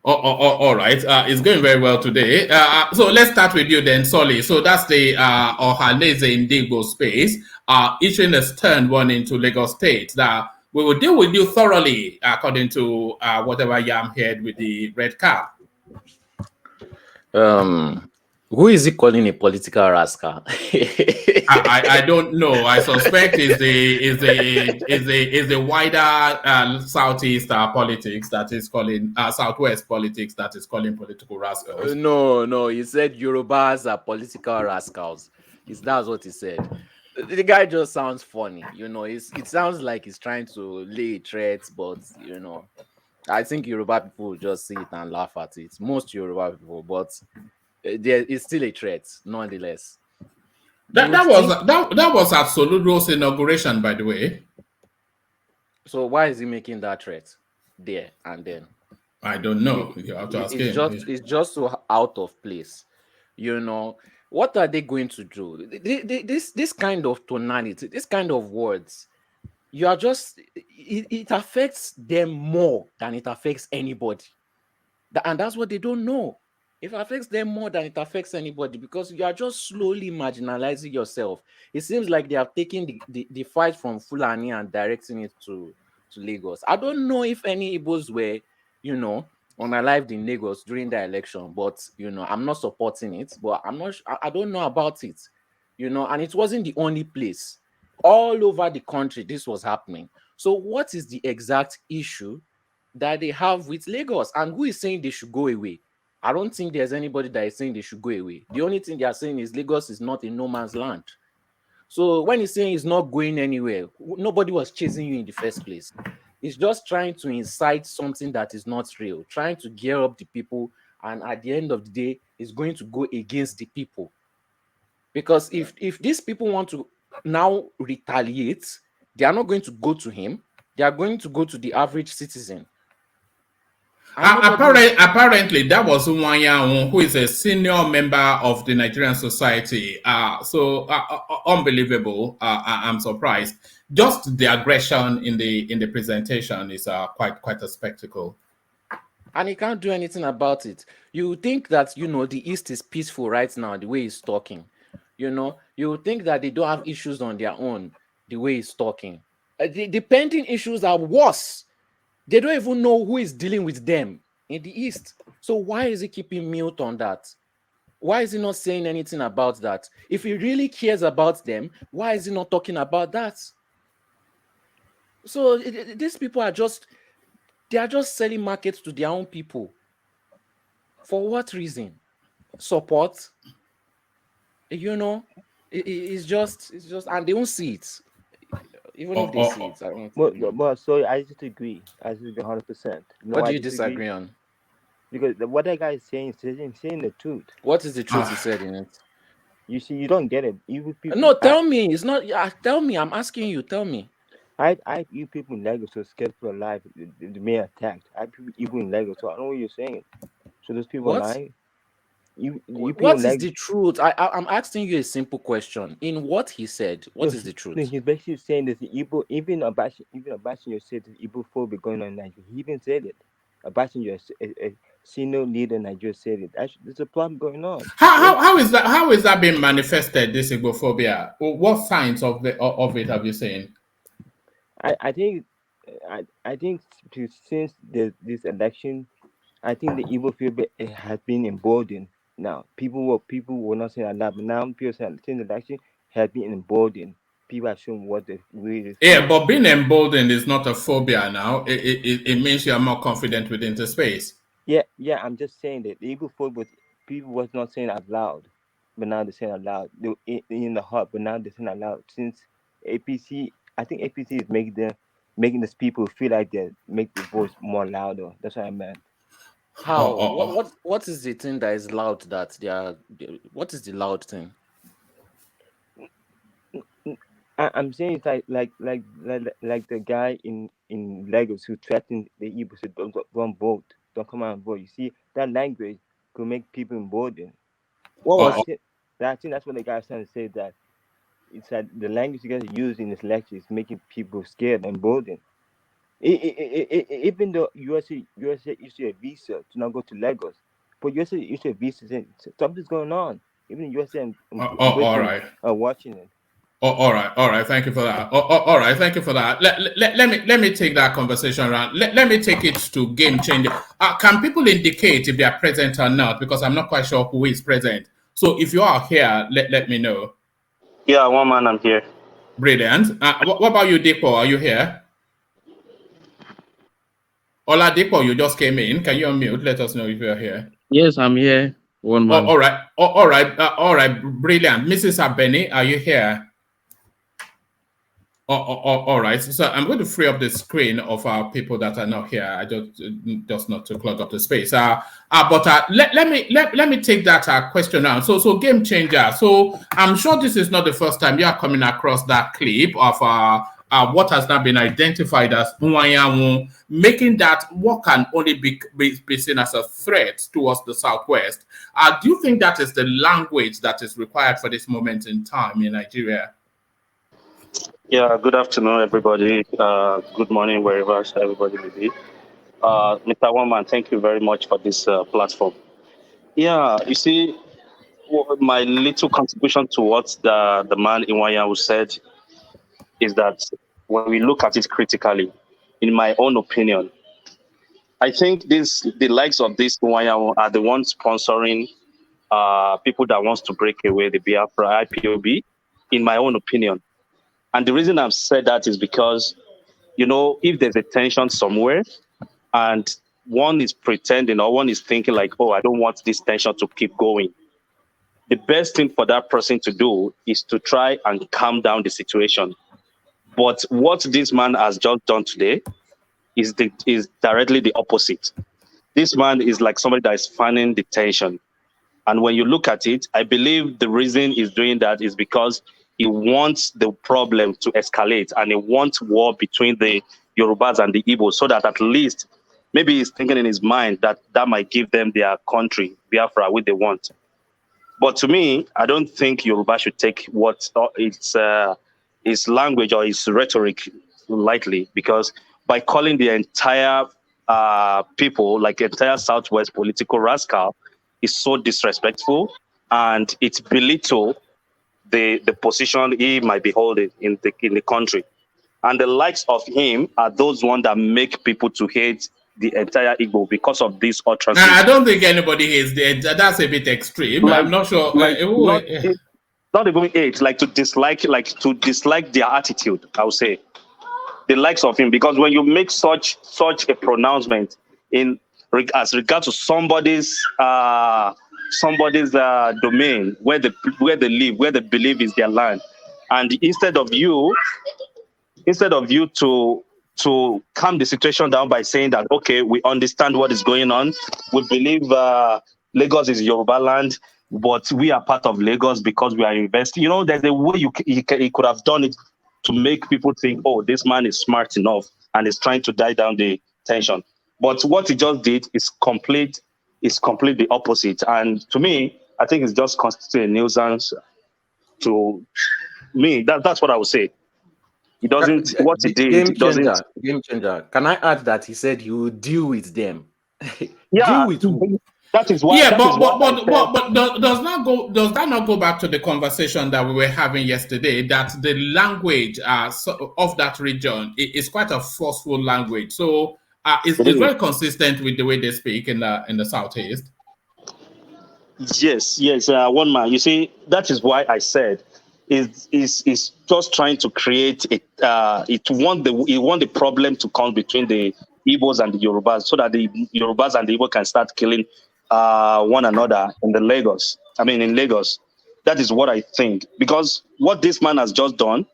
All right. It's going very well today. So let's start with you then, Solly. So that's the Ohaneze Indigbo space. Issuing a stern warning to Lagos State that we will deal with you thoroughly, according to whatever Yam heard with the red cap. Who is he calling a political rascal? I don't know. I suspect is the wider southeast politics that is calling southwest politics that is calling political rascals. No. He said Yorubas are political rascals. That's what he said. The guy just sounds funny. It sounds like he's trying to lay threats, but I think Yoruba people just see it and laugh at it. Most Yoruba people, but there is still a threat, nonetheless. That was at Soludo's inauguration, by the way. So why is he making that threat there and then? I don't know. You have to ask him. It's just so out of place. What are they going to do? This kind of tonality, this kind of words, you are just it affects them more than it affects anybody. And that's what they don't know. It affects them more than it affects anybody because you are just slowly marginalizing yourself. It seems like they have taken the fight from Fulani and directing it to Lagos. I don't know if any Igbos were, unalived in Lagos during the election, but I'm not supporting it. But I don't know about it, and it wasn't the only place. All over the country, this was happening. So, what is the exact issue that they have with Lagos, and who is saying they should go away? I don't think there's anybody that is saying they should go away. The only thing they are saying is Lagos is not a no man's land. So when he's saying he's not going anywhere, nobody was chasing you in the first place. It's just trying to incite something that is not real, trying to gear up the people, and at the end of the day, it's going to go against the people. Because if these people want to now retaliate, they are not going to go to him. They are going to go to the average citizen. Apparently, that was Iwuanyanwu, who is a senior member of the Nigerian Society. Unbelievable. I'm surprised. Just the aggression in the presentation is quite a spectacle. and he can't do anything about it. You think that, the East is peaceful right now, the way he's talking. You think that they don't have issues on their own, the way he's talking. The pending issues are worse. They don't even know who is dealing with them in the East. So why is he keeping mute on that? Why is he not saying anything about that? If he really cares about them, why is he not talking about that? So these people are just selling markets to their own people. For what reason? Support? It's just, and they don't see it. Even if they see it, I don't. Well, so I just agree. I just agree 100%. What do you disagree on? Because what that guy is saying the truth. What is the truth he said in it? You see, you don't get it. You people. No, tell me. It's not. Tell me. I'm asking you. Tell me. You people in Lagos are scared for their life. They may attacked. People in Lagos. So I know what you're saying. So those people are lying. What is the truth? I'm asking you a simple question. In what he said, what is the truth? He's basically saying that the Igbo, even Obasanjo said that Igbo phobia going on in Nigeria. He even said it. Obasanjo, a senior leader in Nigeria, said it. There's a problem going on. How is that? How is that being manifested? This Igbophobia. What signs of it have you seen? I think since this election, I think the Igbo phobia has been emboldened. Now, people were not saying a lot, but now people saying since the election has been emboldened. People are showing what the really. Yeah, but being emboldened is not a phobia now. It means you are more confident within the space. Yeah. I'm just saying that the Igbo phobia, people was not saying out loud, but now they're saying out loud. They were in the heart, but now they're saying out loud. Since APC, I think APC is making these people feel like they make the voice more louder. That's what I meant. How? What is the thing that is loud that they are? What is the loud thing? I'm saying it's like the guy in Lagos who threatened the Igbo to don't vote, don't come out and vote. You see, that language could make people emboldened. I think that's what the guy was trying to say, that it's that the language you guys use in this lecture is making people scared and emboldened. Even though USA issued a visa to not go to Lagos, but USA issued a visa saying something's going on. Even USA and Britain are watching it. All right. Thank you for that. All right, thank you for that. Let me take that conversation around. Let me take it to game changer. Can people indicate if they are present or not? Because I'm not quite sure who is present. So if you are here, let me know. Yeah, one man, I'm here. Brilliant. What about you, Dipo? Are you here? Ola Dipo, you just came in. Can you unmute? Let us know if you are here. Yes, I'm here. One man. All right. Brilliant. Mrs. Abeni, are you here? All right. So I'm going to free up the screen of our people that are not here. I just not to clog up the space. But let me take that question now. So game changer. So I'm sure this is not the first time you are coming across that clip of what has now been identified as Iwuanyanwu, making that what can only be seen as a threat towards the Southwest. Do you think that is the language that is required for this moment in time in Nigeria? Yeah, good afternoon, everybody. Good morning, wherever everybody may be. Mr. Woman, thank you very much for this platform. Yeah, you see, my little contribution to what the man Iwuanyanwu said is that when we look at it critically, in my own opinion, I think the likes of this Iwuanyanwu are the ones sponsoring people that wants to break away the Biafra IPOB, in my own opinion. And the reason I've said that is because, if there's a tension somewhere and one is pretending or one is thinking like, oh, I don't want this tension to keep going, the best thing for that person to do is to try and calm down the situation. But what this man has just done today is directly the opposite. This man is like somebody that is fanning the tension. And when you look at it, I believe the reason he's doing that is because he wants the problem to escalate and he wants war between the Yorubas and the Igbos, so that at least maybe he's thinking in his mind that might give them their country, Biafra, what they want. But to me, I don't think Yoruba should take what his language or his rhetoric lightly, because by calling the entire people, like entire Southwest political rascal, is so disrespectful, and it belittle the position he might be holding in the country. And the likes of him are those ones that make people to hate the entire Igbo because of these utterances. I don't think anybody hates the. That's a bit extreme. Like, I'm not sure. Not even hate, like to dislike their attitude. I would say the likes of him, because when you make such a pronouncement as regard to somebody's domain, where they live, where they believe is their land, and instead of you to calm the situation down by saying that, okay, we understand what is going on, we believe Lagos is Yoruba land, but we are part of Lagos because we are investing. There's a way he could have done it to make people think, oh, this man is smart enough and is trying to die down the tension. But what he just did is completely opposite. And to me, I think it's just constituting a nuisance. To me, that's what I would say. He doesn't. What he did, Game doesn't. Game changer. Can I add that he said he will deal with them? Yeah, deal with who? That is why. Yeah, but does that not go back to the conversation that we were having yesterday, that the language of that region is quite a forceful language. So it's very consistent with the way they speak in the southeast. Yes. One man. You see, that is why I said is just trying to create it. It want the problem to come between the Igbos and the Yorubas, so that the Yorubas and the Igbo can start killing one another in Lagos. That is what I think. Because what this man has just done,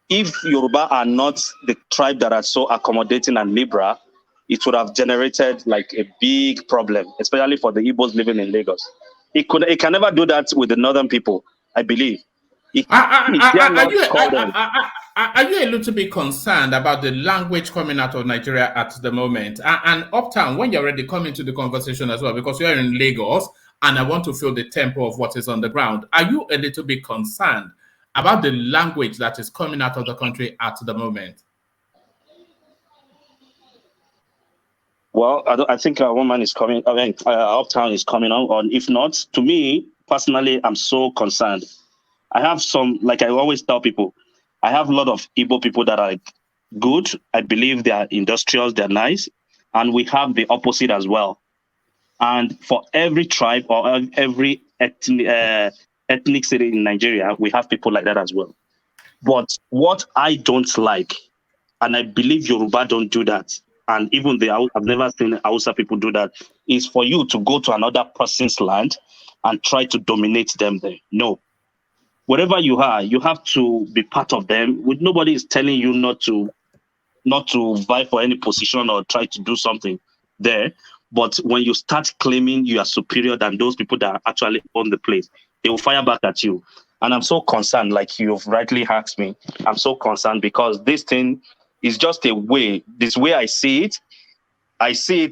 if Yoruba are not the tribe that are so accommodating and liberal, it would have generated like a big problem, especially for the Igbos living in Lagos. It can never do that with the northern people, I believe. Are you a little bit concerned about the language coming out of Nigeria at the moment? And Uptown, when you're ready, come into the conversation as well, because you're in Lagos and I want to feel the tempo of what is on the ground. Are you a little bit concerned about the language that is coming out of the country at the moment? Well, I think one man is coming. Uptown is coming on. If not, to me personally, I'm so concerned. I have some, like I always tell people, I have a lot of Igbo people that are good. I believe they are industrious, they're nice. And we have the opposite as well. And for every tribe or every ethnic city in Nigeria, we have people like that as well. But what I don't like, and I believe Yoruba don't do that, and even I've never seen Hausa people do that, is for you to go to another person's land and try to dominate them there. No. Wherever you are, you have to be part of them. Nobody is telling you not to vie for any position or try to do something there. But when you start claiming you are superior than those people that actually own the place, they will fire back at you. And I'm so concerned, like you've rightly asked me, I'm so concerned because this thing is just a way. This way I see it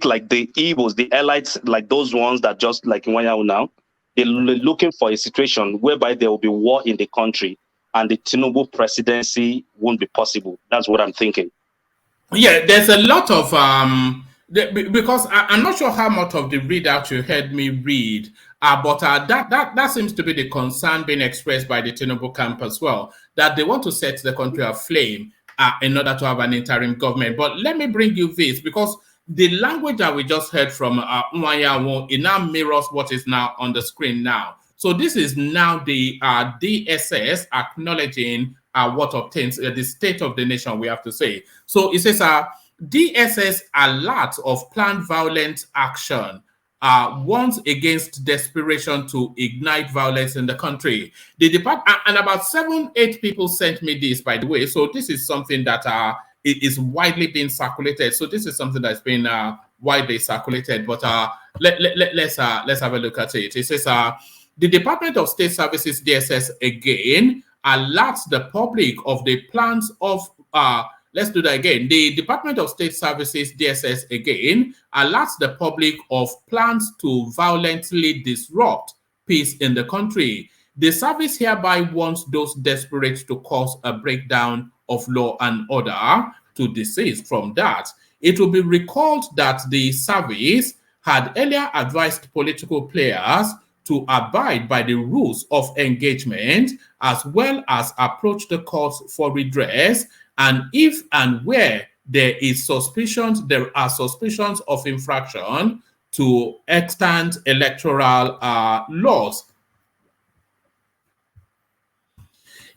like the Igbos, the elites, like those ones that just like Iwuanyanwu now, they're looking for a situation whereby there will be war in the country and the Tinubu presidency won't be possible. That's what I'm thinking. Yeah, there's a lot of because I'm not sure how much of the readout you heard me read, but that seems to be the concern being expressed by the Tinubu camp as well, that they want to set the country aflame in order to have an interim government. But let me bring you this, because the language that we just heard from Iwuanyanwu, it now mirrors what is now on the screen now. So this is now the DSS acknowledging what obtains the state of the nation, we have to say. So it says DSS alert of planned violent action warns against desperation to ignite violence in the country. The department, and about 7-8 people sent me this, by the way. So this is something that it is widely being circulated. So this is something that's been widely circulated. But let's have a look at it. It says the Department of State Services DSS again alerts the public of the plans of let's do that again. The Department of State Services DSS again alerts the public of plans to violently disrupt peace in the country. The service hereby wants those desperate to cause a breakdown of law and order to desist from that. It will be recalled that the service had earlier advised political players to abide by the rules of engagement as well as approach the courts for redress, and if and where there are suspicions of infraction to extant electoral laws.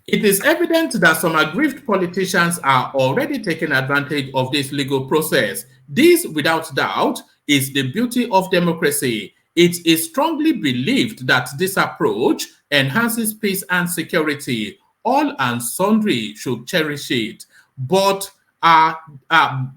It is evident that some aggrieved politicians are already taking advantage of this legal process. This, without doubt, is the beauty of democracy. It is strongly believed that this approach enhances peace and security. All and sundry should cherish it. But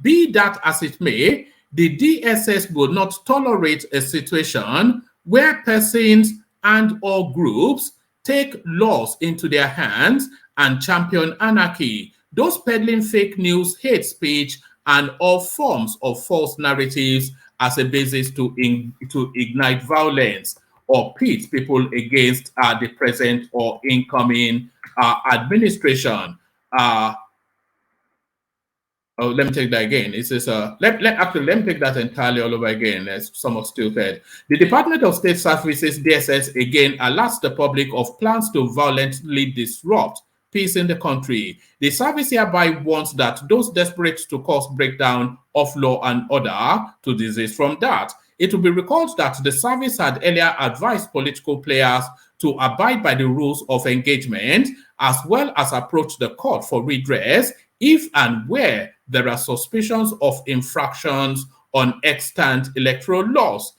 be that as it may, the DSS will not tolerate a situation where persons and or groups take laws into their hands and champion anarchy. Those peddling fake news, hate speech, and all forms of false narratives as a basis to ignite violence or pit people against the present or incoming administration. Oh, let me take that again. It says, let me take that entirely all over again. It's somewhat stupid. The Department of State Services, DSS, again alerts the public of plans to violently disrupt peace in the country. The service hereby warns that those desperate to cause breakdown of law and order to desist from that. It will be recalled that the service had earlier advised political players to abide by the rules of engagement as well as approach the court for redress if and where there are suspicions of infractions on extant electoral laws.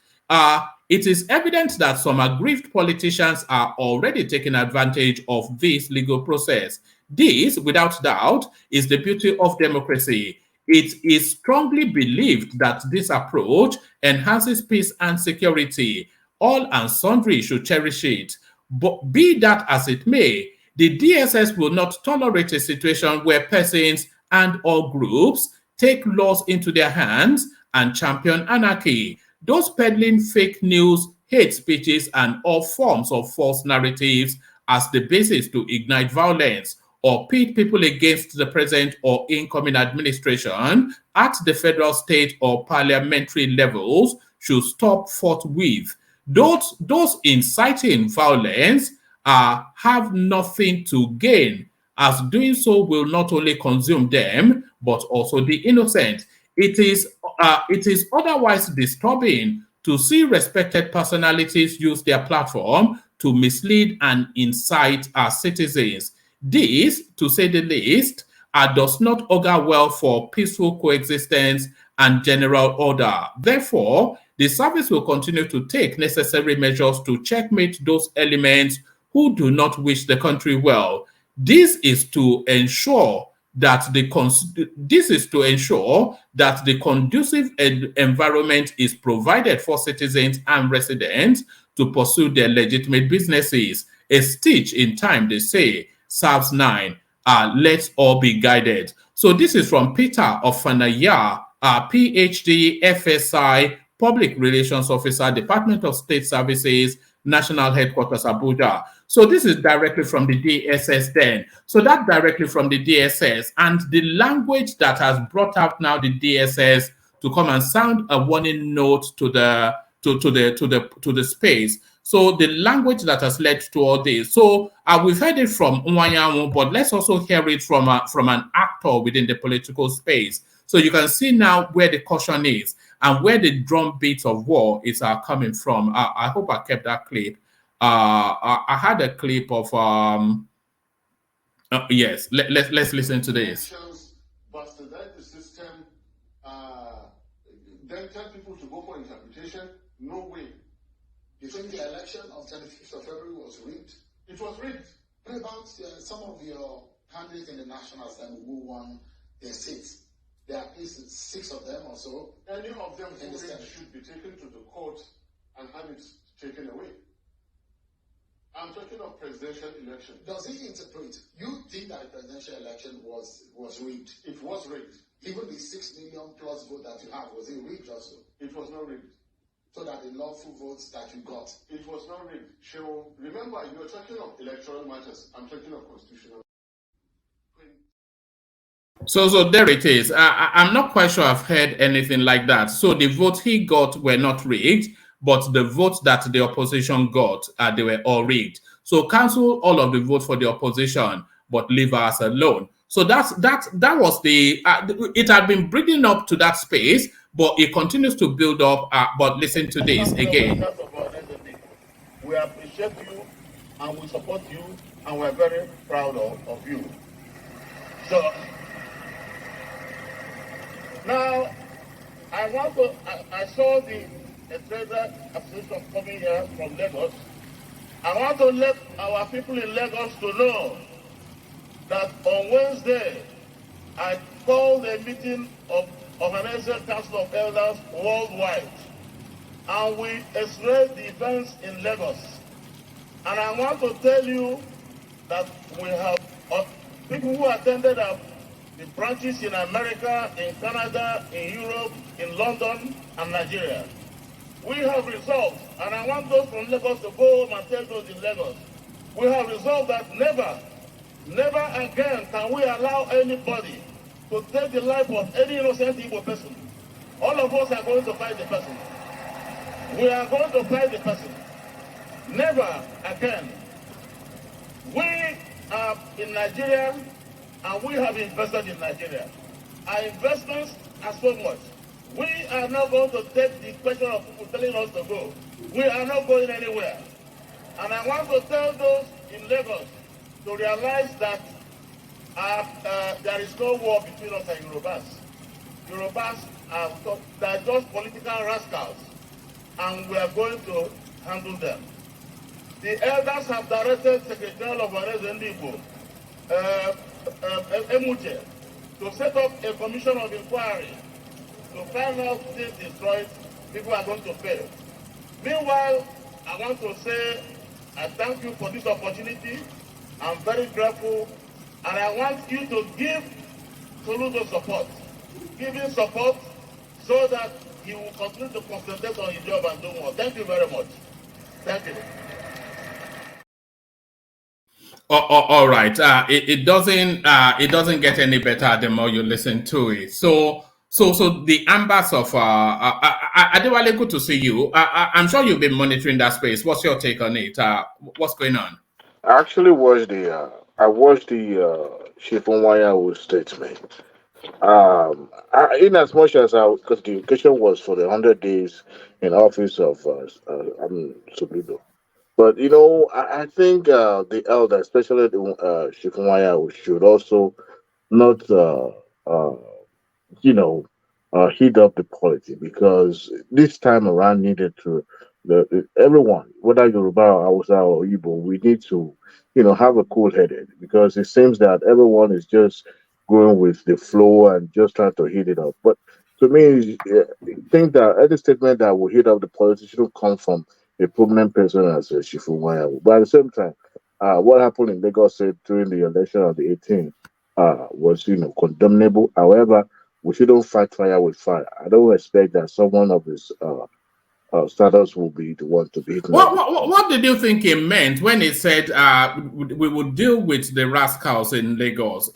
It is evident that some aggrieved politicians are already taking advantage of this legal process. This, without doubt, is the beauty of democracy. It is strongly believed that this approach enhances peace and security. All and sundry should cherish it. But be that as it may, the DSS will not tolerate a situation where persons and or groups take laws into their hands and champion anarchy. Those peddling fake news, hate speeches, and all forms of false narratives as the basis to ignite violence or pit people against the present or incoming administration at the federal, state, or parliamentary levels should stop forthwith. Those inciting violence have nothing to gain, as doing so will not only consume them, but also the innocent. It is otherwise disturbing to see respected personalities use their platform to mislead and incite our citizens. This, to say the least, does not augur well for peaceful coexistence and general order. Therefore, the service will continue to take necessary measures to checkmate those elements who do not wish the country well. This is to ensure that the conducive environment is provided for citizens and residents to pursue their legitimate businesses. A stitch in time, they say, serves nine. Let's all be guided. So this is from Peter Ofanaya, PhD, FSI, Public Relations Officer, Department of State Services, National Headquarters, Abuja. So this is directly from the DSS then. So that directly from the DSS, and the language that has brought out now the DSS to come and sound a warning note to the space. So the language that has led to all this. So we've heard it from Iwuanyanwu, but let's also hear it from an actor within the political space. So you can see now where the caution is and where the drum beats of war is coming from. I hope I kept that clip. I had a clip of yes. Let's listen to this. Bastardize the system, then tell people to go for interpretation. No way. You think the election of 25th of February was rigged? It was rigged. What about some of your candidates in the nationals who won their seats? There are at least 6 of them or so. Any of them who should be taken to the court and have it taken away. I'm talking of presidential election. Does he interpret? You think that the presidential election was rigged? It was rigged. Even the 6 million plus vote that you have, was it rigged also? It was not rigged. So that the lawful votes that you got. It was not rigged. Show. Remember, you're talking of electoral matters. I'm talking of constitutional. So there it is. I'm not quite sure I've heard anything like that. So the votes he got were not rigged, but the votes that the opposition got, they were all rigged. So cancel all of the votes for the opposition, but leave us alone. So that was the. It had been building up to that space, but it continues to build up. But listen to this again. We appreciate you and we support you and we're very proud of you. So now I saw the trader association coming here from Lagos. I want to let our people in Lagos to know that on Wednesday I called a meeting of Organization Council of Elders worldwide, and we expressed the events in Lagos. And I want to tell you that we have people who attended the branches in America, in Canada, in Europe, in London, and Nigeria. We have resolved, and I want those from Lagos to go home and tell those in Lagos, we have resolved that never again can we allow anybody to take the life of any innocent Igbo person. All of us are going to fight the person. We are going to fight the person. Never again. We are in Nigeria and we have invested in Nigeria. Our investments are so much. We are not going to take the question of people telling us to go. We are not going anywhere. And I want to tell those in Lagos to realize that there is no war between us and Yorubas. Yorubas are just political rascals, and we are going to handle them. The elders have directed Secretary of Igbo, Emuche, to set up a commission of inquiry to find out things destroyed, people are going to pay. Meanwhile, I want to say I thank you for this opportunity. I'm very grateful, and I want you to give Soludo support. Give him support so that he will continue to concentrate on his job and do more. Thank you very much. Thank you. All right. It doesn't get any better the more you listen to it. So the ambers of Adewale, good to see you. I'm sure you've been monitoring that space. What's your take on it? What's going on? I actually watched the Chief Iwuanyanwu statement. In as much as because the occasion was for the 100 days in office of Soludo. But I think the elder, especially the Chief Iwuanyanwu, should also not you know, heat up the polity because this time around needed to everyone, whether Yoruba or Hausa or Igbo, we need to, have a cool headed because it seems that everyone is just going with the flow and just trying to heat it up. But to me, I think that any statement that will heat up the polity shouldn't come from a prominent person as Shifu Maya. But at the same time, what happened in Lagos State during the election of the 18th was, condemnable. However, we shouldn't fight fire with fire. I don't expect that someone of his status will be the one to be hitting. What did you think he meant when he said we would deal with the rascals in Lagos?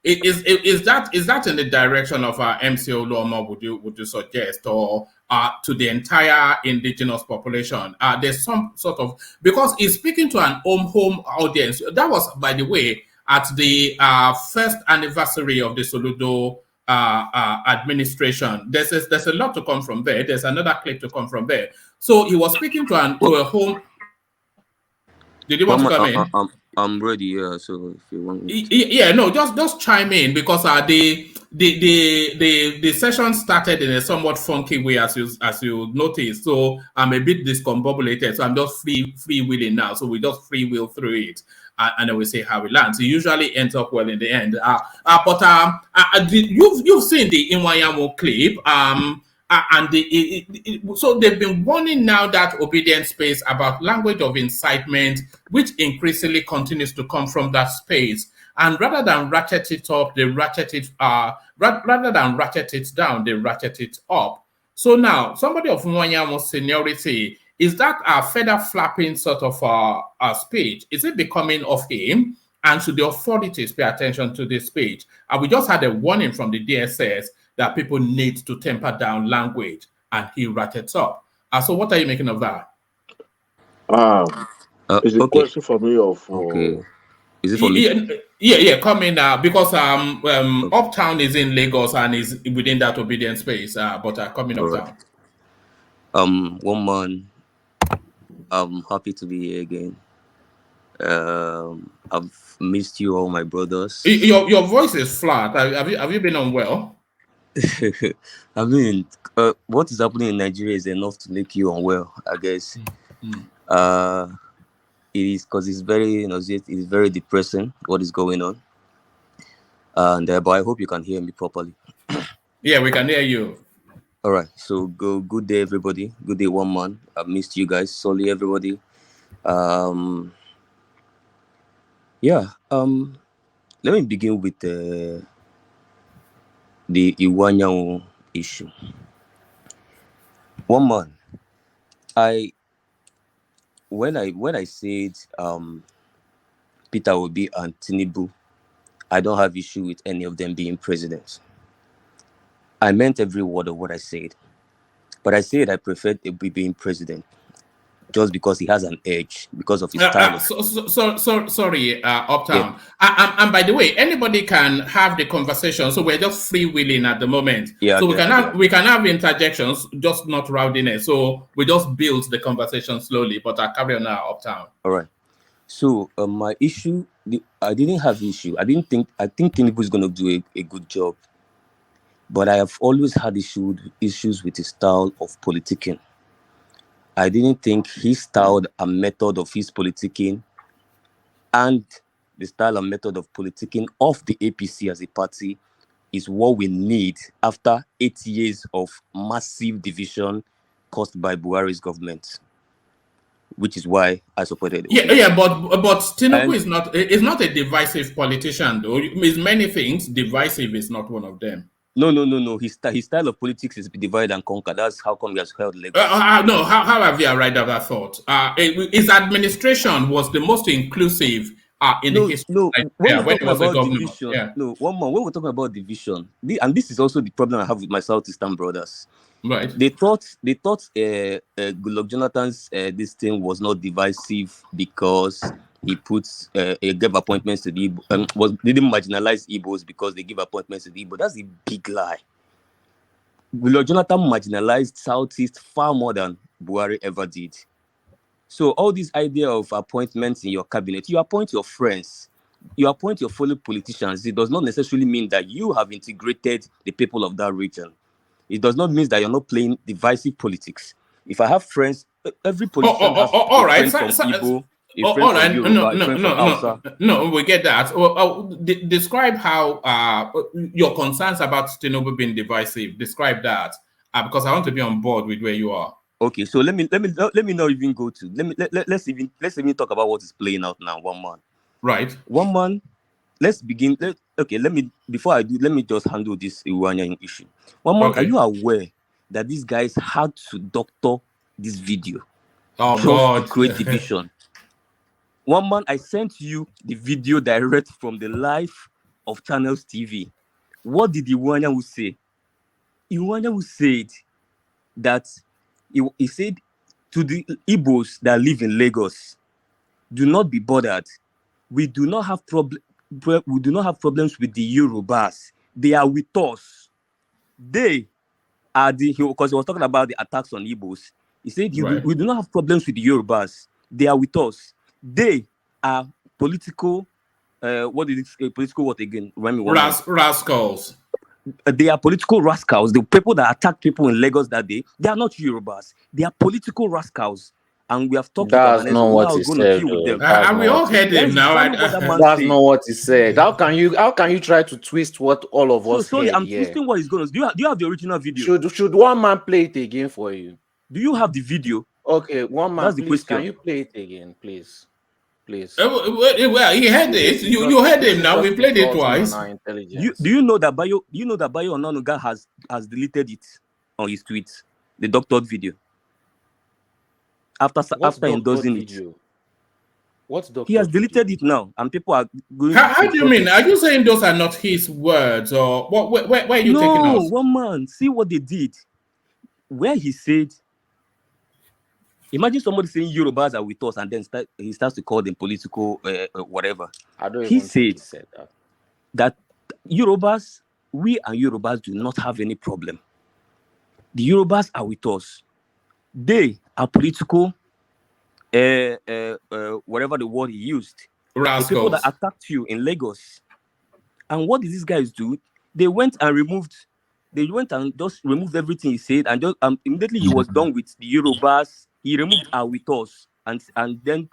Is that in the direction of MC Oluoma? Would you suggest, or to the entire indigenous population? There's some sort of, because he's speaking to an home audience. That was, by the way, at the first anniversary of the Soludo administration. There's a lot to come from there. There's another clip to come from there. So he was speaking to a home. Did you want to come in? I'm ready. Yeah. So if you want me yeah, no, just chime in because the session started in a somewhat funky way as you noticed. So I'm a bit discombobulated. So I'm just free wheeling now. So we just free wheel through it. And then we see how it lands. It usually ends up well in the end. You've seen the Iwuanyanwu clip, so they've been warning now that obedient space about language of incitement, which increasingly continues to come from that space. And rather than ratchet it up, they ratchet it. Rather than ratchet it down, they ratchet it up. So now, somebody of Iwuanyanwu's seniority, is that a feather flapping sort of speech? Is it becoming of him, And should the authorities pay attention to this speech? And we just had a warning from the DSS that people need to temper down language, and he ratchets up. So what are you making of that? It's a Okay. question for me of Okay. Is it for me? Yeah, come in because Uptown is in Lagos and is within that obedient space, but coming All right. Uptown. One man, I'm happy to be here again. I've missed you all, my brothers. Your voice is flat. Have you been unwell? I mean, what is happening in Nigeria is enough to make you unwell, I guess. It is because it's very, it's very depressing what is going on. And but I hope you can hear me properly. Yeah, we can hear you. All right. So good day, everybody. Good day, one man. I've missed you guys. Sorry, everybody. Yeah. Let me begin with the Iwuanyanwu issue. One man. When I said Peter Obi and Tinubu, I don't have issue with any of them being president. I meant every word of what I said. But I said I preferred Obi being president just because he has an edge, because of his style. Sorry, Uptown. Yeah. And by the way, anybody can have the conversation, so we're just freewheeling at the moment. Yeah, so we can have interjections, just not rowdiness. So we just build the conversation slowly, but I carry on now, Uptown. All right. So my issue, I didn't have issue. I think Tinubu is going to do a good job, but I have always had issues with his style of politicking. I didn't think his style and method of his politicking and the style and method of politicking of the APC as a party is what we need after 8 years of massive division caused by Buhari's government, which is why I supported it. Yeah, but Tinubu is not a divisive politician, though. It's many things. Divisive is not one of them. No. His style of politics is divide and conquer. That's how come he has held Lagos. No, how have you arrived at that thought? His administration was the most inclusive in the history. No, when we're talking about division, when we're talking about division, and this is also the problem I have with my Southeastern brothers. Right. They thought Goodluck Jonathan's this thing was not divisive because he gave appointments to the Igbo, didn't marginalize Igbos because they give appointments to the Igbo. That's a big lie. Goodluck Jonathan marginalized Southeast far more than Buhari ever did. So all this idea of appointments in your cabinet, you appoint your friends, you appoint your fellow politicians. It does not necessarily mean that you have integrated the people of that region. It does not mean that you're not playing divisive politics. If I have friends, every politician has a friend from Igbo, a friend from Yoruba, a friend from Hausa. No, we get that. Describe how your concerns about Tinubu being divisive. Describe that, because I want to be on board with where you are. Okay, so let me not even go to let's even talk about what is playing out now. One man, right? One man. Let's begin. Before I do, let me just handle this Iwuanyanwu issue. One man, Are you aware that these guys had to doctor this video? Oh God! To create division. One man, I sent you the video direct from the live of Channels TV. What did Iwuanyanwu say? Iwuanyanwu said that he said to the Igbos that live in Lagos, do not be bothered. We do not have problems with the Yorubas. They are with us. They are because he was talking about the attacks on Igbos. He said we do not have problems with the Yorubas. They are with us. They are political. What did it say? Political what again? Rascals. They are political rascals. The people that attack people in Lagos that day, they are not Yorubas. They are political rascals. And we have talked about it. Not what he said. And we all heard him now. That's not what he said. How can you try to twist what all of us sorry, heard? I'm twisting what he's going to do. Do you have the original video? Should one man play it again for you? Do you have the video? Okay, one man. That's the question. Can you play it again, please? Well, he heard it. You heard him now. We played it twice. Do you know that Bayo Onanuga has deleted it on his tweets, the doctored video. After endorsing it. What's Dr. He has deleted it now, and people are going. How do you mean? Are you saying those are not his words, or what? Where are you taking us? No, one man. See what they did. Where he said, imagine somebody saying Yorubas are with us, and then he starts to call them political whatever. I don't He even think he said said that. That Yorubas, we and Yorubas do not have any problem. The Yorubas are with us. They are political, whatever the word he used. Rascals. The people that attacked you in Lagos. And what did these guys do? They went and just removed everything he said, and just immediately he was done with the Yorubas. He removed our with us and then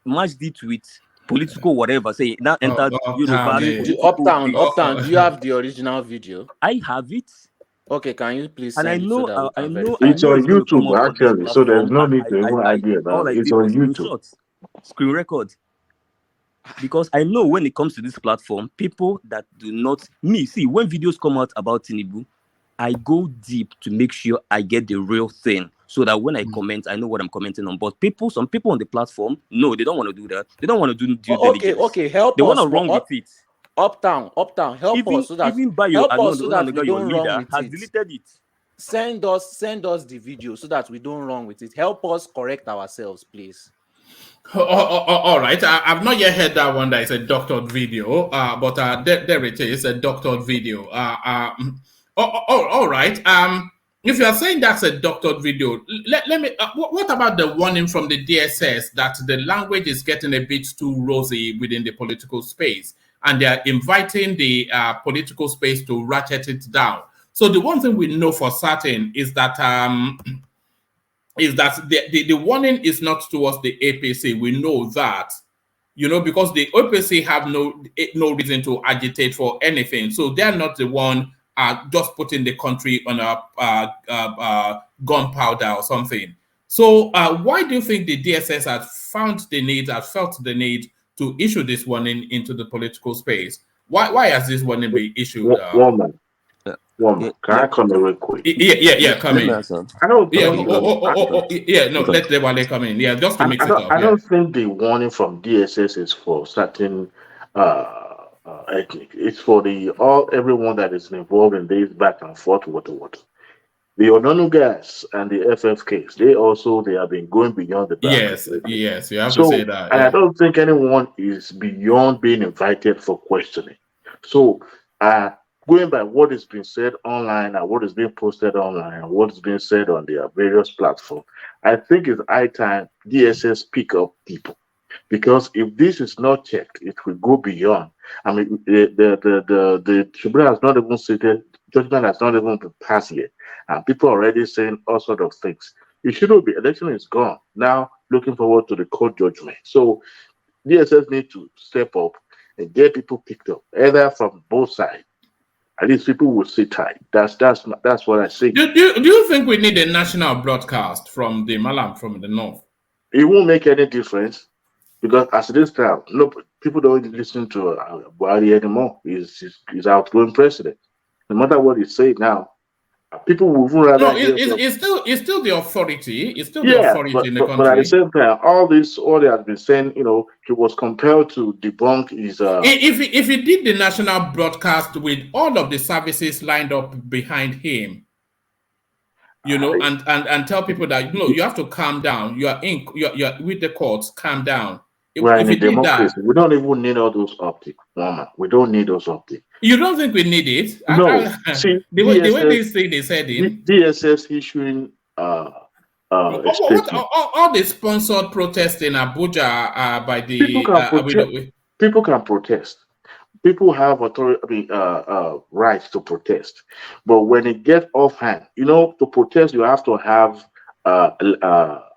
matched it with political whatever. Say now entered Yorubas. Uptown, do you have the original video? I have it. Okay, can you please And send I know, it so that we can verify? It's on YouTube actually, so there's no need to even argue about it. It's on YouTube. Screen record. Because I know when it comes to this platform, people that do not see when videos come out about Tinubu, I go deep to make sure I get the real thing, so that when I comment, I know what I'm commenting on. But some people on the platform, no, they don't want to do that. They don't want to do due diligence. Okay, help us. They want to run with it. Uptown, help us so that even by help your us so that we don't leader run with has it. deleted it. Send us the video so that we don't run with it. Help us correct ourselves, please. All right. I've not yet heard that one that is a doctored video, but there it is, a doctored video. All right. If you are saying that's a doctored video, let me. What about the warning from the DSS that the language is getting a bit too rosy within the political space, and they are inviting the political space to ratchet it down? So the one thing we know for certain is that the warning is not towards the APC. We know that, because the APC have no reason to agitate for anything. So they're not the one just putting the country on a gunpowder or something. So why do you think the DSS felt the need to issue this warning into the political space? Why has this warning been issued? Woman, can I come in real quick? Yeah, come in. I don't think. Let the Wale come in. Yeah, just to mix it up. I don't think the warning from DSS is for certain ethnic. It's for everyone that is involved in this back and forth with the water. The Ononu guys and the FFKs, they have been going beyond the boundaries. Yes, you have to say that. And I don't think anyone is beyond being invited for questioning. So, going by what is being said online and what is being posted online and what is being said on their various platforms, I think it's high time DSS pick up people. Because if this is not checked, it will go beyond. I mean, the tribunal has not even stated, judgment has not even been passed yet. And people are already saying all sorts of things. It shouldn't be. Election is gone. Now, looking forward to the court judgment. So, DSS need to step up and get people picked up, either from both sides. At least people will sit tight. That's what I say. Do you think we need a national broadcast from the Malam from the north? It won't make any difference, because as this time, people don't listen to Buhari anymore. He's outgoing president. No matter what he say now, people will rather. No, it's still the authority. It's still the authority in the country. But at the same time, all they have been saying, he was compelled to debunk his. If he did the national broadcast with all of the services lined up behind him, and tell people that you have to calm down. You're with the courts. Calm down. We're in a democracy. We don't even need all those optics, woman. We don't need those optics. You don't think we need it? No. See, the way they said it. DSS issuing all the sponsored protests in Abuja by the people can protest. People have authority, rights to protest. But when it gets offhand, to protest, you have to have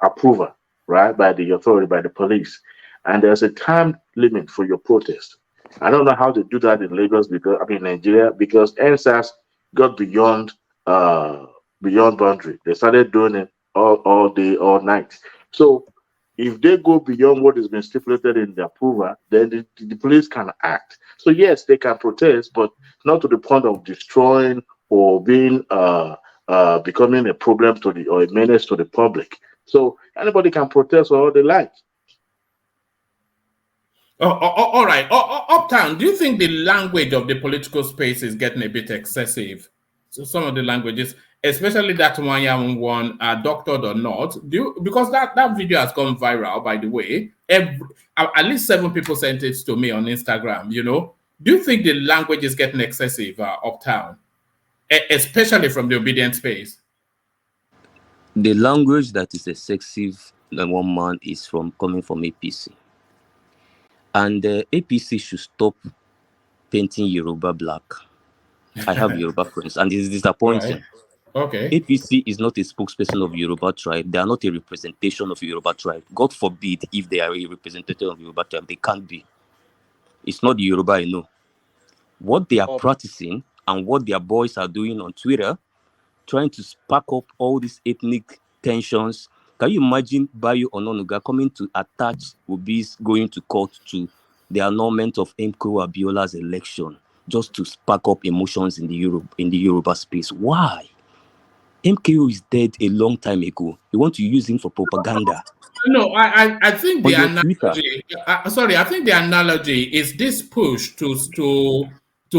approval, right, by the authority, by the police. And there's a time limit for your protest. I don't know how to do that in Lagos Nigeria, because NSAS got beyond boundary. They started doing it all day, all night. So if they go beyond what has been stipulated in the approval, then the police can act. So yes, they can protest, but not to the point of destroying or being becoming a problem or a menace to the public. So anybody can protest all they like. All right. Uptown, do you think the language of the political space is getting a bit excessive? So some of the languages, especially that one, doctored or not, because that video has gone viral, by the way. At least 7 people sent it to me on Instagram, Do you think the language is getting excessive, Uptown? Especially from the obedient space? The language that is excessive, one man, is coming from APC. And APC should stop painting Yoruba black. I have Yoruba friends, and it's disappointing. Right. Okay. APC is not a spokesperson of Yoruba tribe. They are not a representation of Yoruba tribe. God forbid if they are a representative of Yoruba tribe. They can't be. It's not the Yoruba I know. What they are practicing and what their boys are doing on Twitter, trying to spark up all these ethnic tensions. Can you imagine Bayo Ononuga coming to attach Obi's going to court to the annulment of MKO Abiola's election just to spark up emotions in the Yoruba space? Why? MKO is dead a long time ago. You want to use him for propaganda? No, I think the analogy. I think the analogy is this push to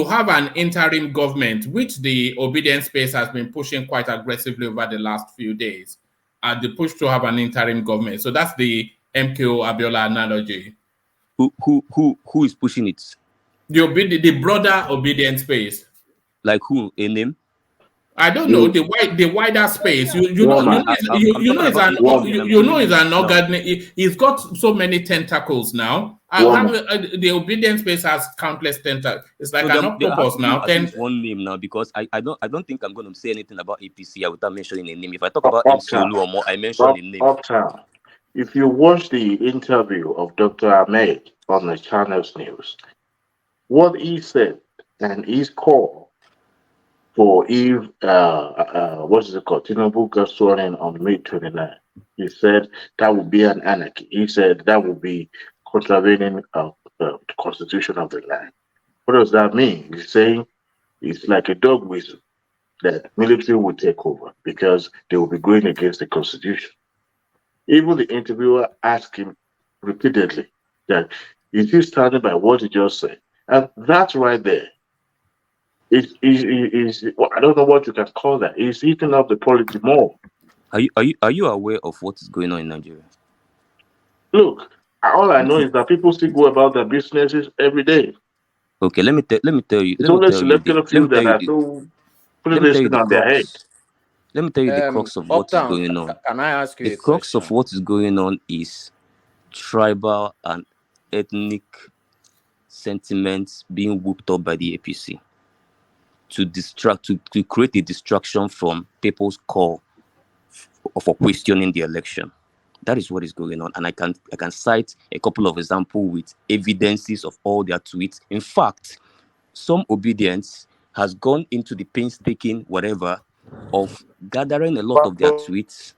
have an interim government, which the obedience space has been pushing quite aggressively over the last few days. The push to have an interim government. So that's the MKO Abiola analogy. Who is pushing it? The broader obedience space. Like who? A name? I don't know the wider space. You know it's an organ. He's got so many tentacles now. The obedience space has countless tentacles. It's like an octopus now. At least one name now, because I don't think I'm going to say anything about APC without mentioning a name. If I talk about Soludo or more, I mention a name. Uptown. If you watch the interview of Dr. Ahmed on the Channels News, what he said and his call for if what is it called? Tinubu got sworn in on May 29. He said that would be an anarchy. He said that would be contravening the constitution of the land. What does that mean? He's saying it's like a dog whistle that military will take over because they will be going against the constitution. Even the interviewer asked him repeatedly that is he standing by what he just said? And that's right there. Well, I don't know what you can call that. It's eating up the polity more. Are you aware of what is going on in Nigeria? Look, all I know is that people still go about their businesses every day. Okay, let me tell you. It's only selected few that are so putting this thing on their head. Let me tell you the crux of what is going on. Can I ask you the crux of what is going on is tribal and ethnic sentiments being whooped up by the APC to create a distraction from people's call for questioning the election. That is what is going on, and I can cite a couple of examples with evidences of all their tweets. In fact, some obedience has gone into the painstaking whatever of gathering a lot of their tweets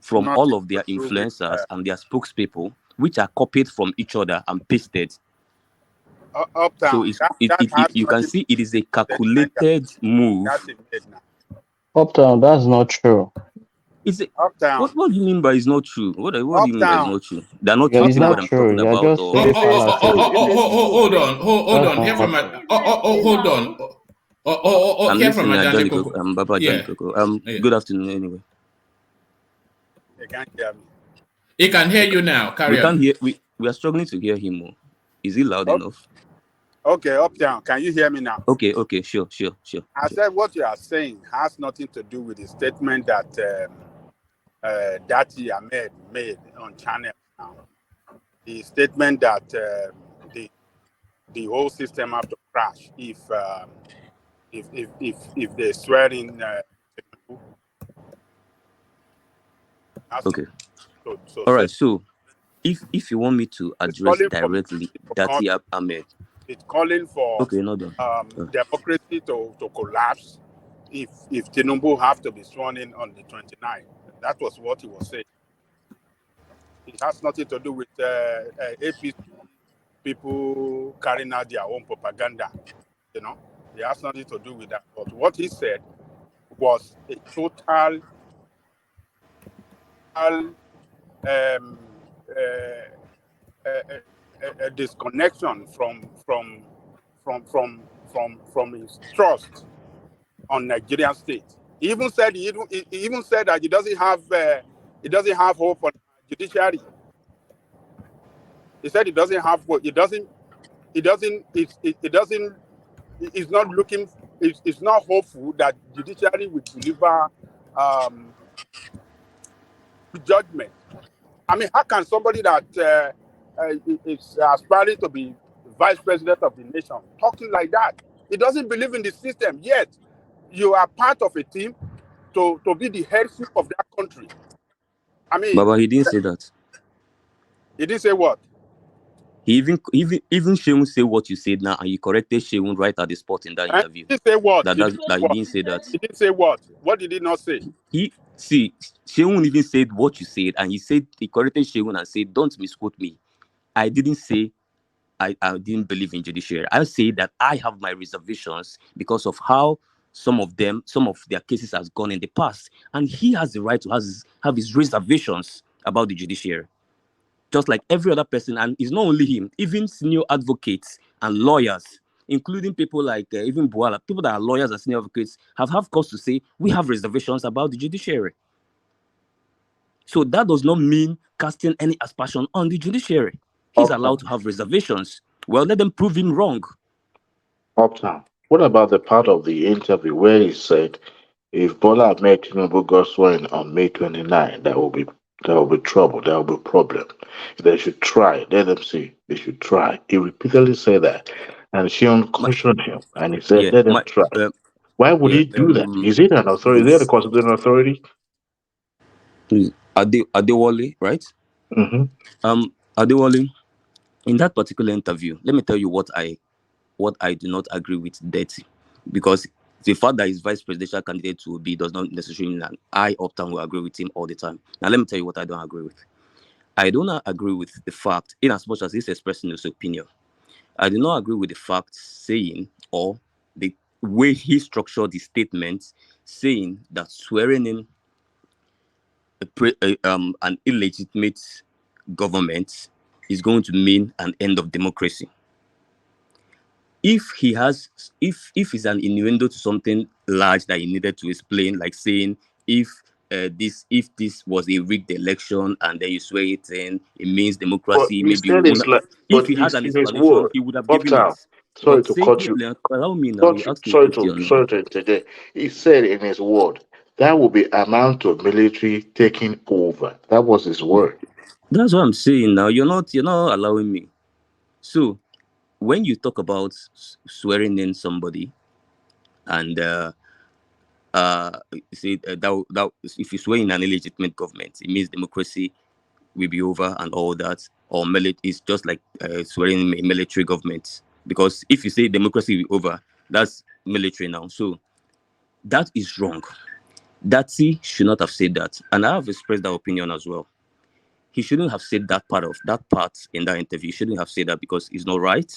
from all of their influencers and their spokespeople, which are copied from each other and pasted. So you can see it is a calculated move. Uptown, that's not true. Is it? What do you mean by it's not true? What do you mean by it's not true? They're not Yeah, it's tweeting not what I'm true. talking You're about. just saying Hold on. Hear from hold on. I'm Hear from listening. Majani Baba Yeah. Koko. Good afternoon, anyway. They can't hear me. He can hear you now. Carry on. We are struggling to hear him more. Is he loud enough? Okay, Uptown. Can you hear me now? Okay, sure. I said what you are saying has nothing to do with the statement that Dati Ahmed made on channel now. The statement that the whole system have to crash if they swear in. Okay. All right. So, if you want me to address directly Dati Ahmed, it's calling for no, democracy to collapse if Tinubu have to be sworn in on the 29th. That was what he was saying. It has nothing to do with APC people carrying out their own propaganda. It has nothing to do with that. But what he said was a total a disconnection from his trust on Nigerian state. He even said that he doesn't have hope on judiciary. He said he doesn't have hope. He's not looking. It's not hopeful that judiciary will deliver judgment. I mean, how can somebody that is aspiring to be vice president of the nation talking like that? He doesn't believe in the system. Yet, you are part of a team to be the headship of that country. I mean, Baba, he didn't say that. He didn't say what? He even Sheun say what you said now, and you corrected Sheun right at the spot in that interview. He didn't say what? That he didn't say that. He didn't say what? What did he not say? Sheun even said what you said, and he corrected Sheun and said, "Don't misquote me. I didn't say I didn't believe in judiciary. I say that I have my reservations because of how some of their cases has gone in the past, and he has the right to have his reservations about the judiciary, just like every other person. And it's not only him, even senior advocates and lawyers, including people like even Boala, people that are lawyers and senior advocates have cause to say we have reservations about the judiciary. So that does not mean casting any aspersion on the judiciary. He's allowed to have reservations. Well, let them prove him wrong. Uptown. What about the part of the interview where he said if Bola Ahmed Tinubu got sworn on May 29, there will be trouble, there will be problem. They should try. Let them see. They should try. He repeatedly said that. And Shion cautioned him and he said, let them try. Why would he do that? Is it an authority? Is it a constitutional authority? Adewale, right? Mm-hmm. Adewale, in that particular interview, let me tell you what I do not agree with Dirty, because the fact that he's vice presidential candidate to be does not necessarily mean that I often will agree with him all the time. Now, let me tell you what I don't agree with. I do not agree with the fact, in as much as he's expressing his opinion, I do not agree with the fact saying, or the way he structured the statement, saying that swearing in an illegitimate government is going to mean an end of democracy. If it's an innuendo to something large that he needed to explain, like saying if this was a rigged election and then you swear it in, it means democracy. Maybe if he had an explanation, he would have given it. Sorry to cut you. Allow me now. You asked me a question. Sorry to interject. He said in his word that will be amount to military taking over. That was his word. That's what I'm saying now. You're not allowing me. So when you talk about swearing in somebody, and say that if you swear in an illegitimate government, it means democracy will be over and all that, or it's just like swearing in a military government. Because if you say democracy will be over, that's military now. So that is wrong. Dati should not have said that, and I have expressed that opinion as well. He shouldn't have said that part in that interview. He shouldn't have said that because it's not right.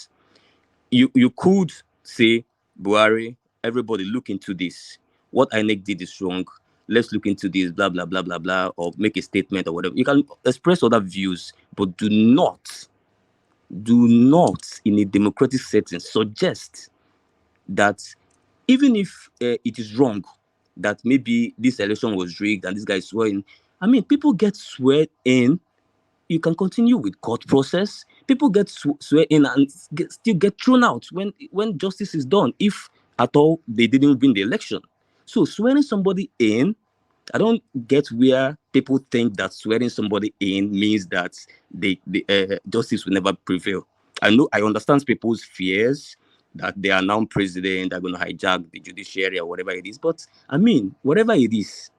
You could say, Buhari, everybody look into this. What INEC did is wrong. Let's look into this, blah, blah, blah, blah, blah, or make a statement or whatever. You can express other views, but do not, in a democratic setting, suggest that even if it is wrong, that maybe this election was rigged and this guy is swearing. I mean, people get swear in. You can continue with court process. People get swear in and still get thrown out when justice is done, if at all they didn't win the election. So swearing somebody in, I don't get where people think that swearing somebody in means that the justice will never prevail. I understand people's fears that they are now president, they're going to hijack the judiciary or whatever it is. But I mean, whatever it is,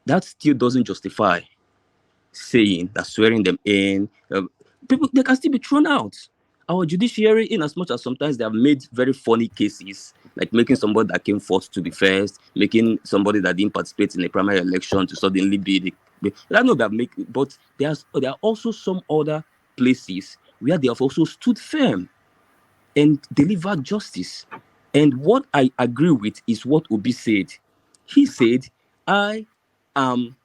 that still doesn't justify saying that swearing them in, people, they can still be thrown out. Our judiciary, in as much as sometimes they have made very funny cases, like making somebody that came fourth to be first, making somebody that didn't participate in a primary election to suddenly be I know that but there are also some other places where they have also stood firm and delivered justice. And what I agree with is what Obi said. He said, I am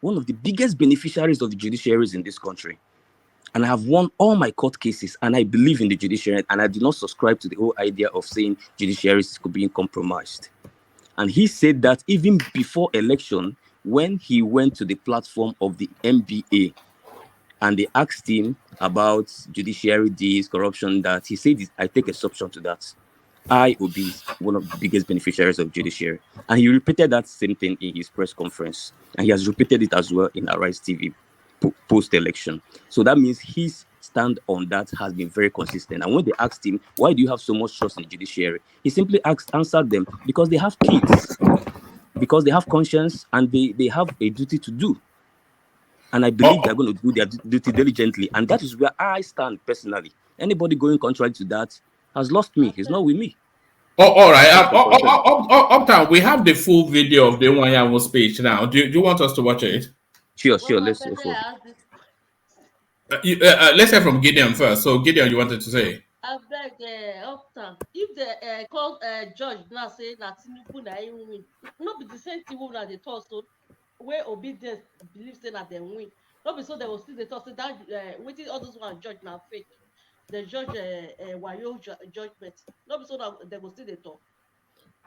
one of the biggest beneficiaries of the judiciaries in this country. And I have won all my court cases, and I believe in the judiciary, and I do not subscribe to the whole idea of saying judiciary is being compromised. And he said that even before election, when he went to the platform of the MBA, and they asked him about judiciary deals, corruption, that he said, I take exception to that. I will be one of the biggest beneficiaries of judiciary. And he repeated that same thing in his press conference. And he has repeated it as well in Arise TV post-election. So that means his stand on that has been very consistent. And when they asked him, why do you have so much trust in the judiciary? He simply answered them, because they have kids, because they have conscience, and they have a duty to do. And I believe they're going to do their duty diligently. And that is where I stand personally. Anybody going contrary to that has lost me. He's not with me. Oh, all right. Uptown, we have the full video of the Iwuanyanwu speech now. Do you want us to watch it? Sure. Let's go for it. Let's hear from Gideon first. So, Gideon, you wanted to say? I beg Uptown, if the call judge now say that Tinubu na him win, not be the same thing wey they talk so where obedience believe say that they win. Not be so they will still they talk say that waiting all those one judge now fake. The judge wayo judgment. Not be so that they will still they talk.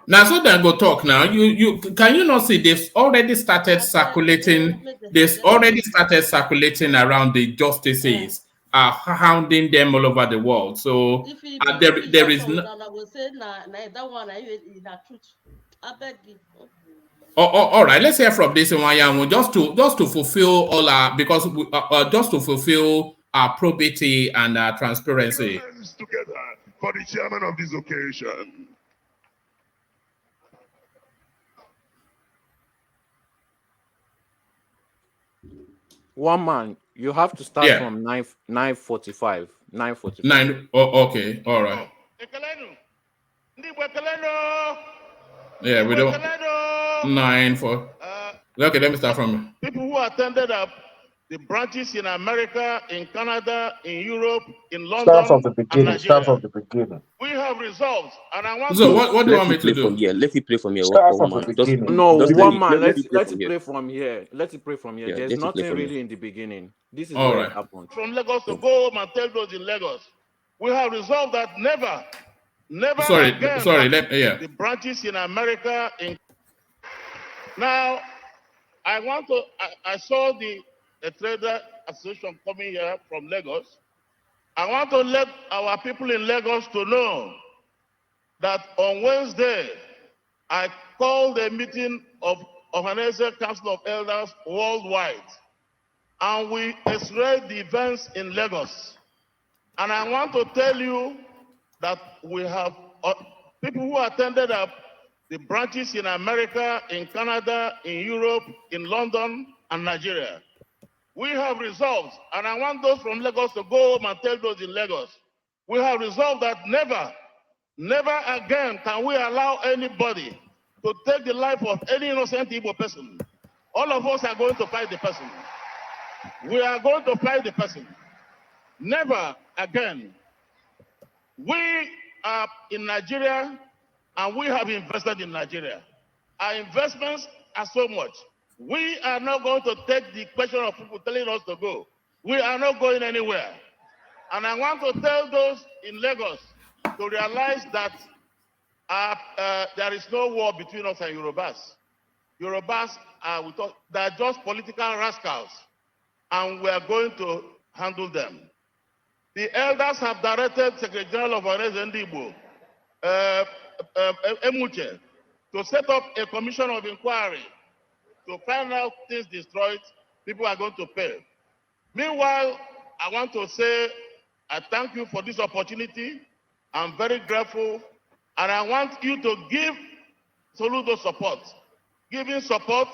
Now, so then go talk now. You can you not see they've already started circulating? They've already started circulating around the justices, hounding them all over the world. So there is no. I will say that one is the truth. I beg you. All right, let's hear from this Iwuanyanwu just to fulfill all our because just to fulfill our probity and our transparency. Together for the chairman of this occasion. One man, you have to start from 9:45. 9:45. 9. Oh, okay, all right. Yeah, we don't. 9 for. Okay, let me start from. People who attended the branches in America, in Canada, in Europe, in London. Start from the beginning. Start from the beginning. We have results, and I want. So what do you want me to do? Let it play from here. Start from the beginning. One man. Let's play from here. Let it play from here. There's nothing really in the beginning. This is where it happened. From Lagos to go home and tell those in Lagos, we have resolved that never again. Sorry. The branches in America. Now, I saw the trader association coming here from Lagos. I want to let our people in Lagos to know that on Wednesday, I called a meeting of Organization Council of Elders worldwide, and we x-rayed the events in Lagos. And I want to tell you that we have people who attended the branches in America, in Canada, in Europe, in London, and Nigeria. We have resolved, and I want those from Lagos to go home and tell those in Lagos, we have resolved that never again can we allow anybody to take the life of any innocent Igbo person. All of us are going to fight the person. We are going to fight the person. Never again. We are in Nigeria, and we have invested in Nigeria. Our investments are so much. We are not going to take the question of people telling us to go. We are not going anywhere. And I want to tell those in Lagos to realize that there is no war between us and Yorubas. Yorubas they're just political rascals, and we are going to handle them. The elders have directed Secretary General of Igbo, Emuche, to set up a commission of inquiry to find out things destroyed. People are going to pay. Meanwhile, I want to say I thank you for this opportunity. I'm very grateful, and I want you to give Soludo support. Give him support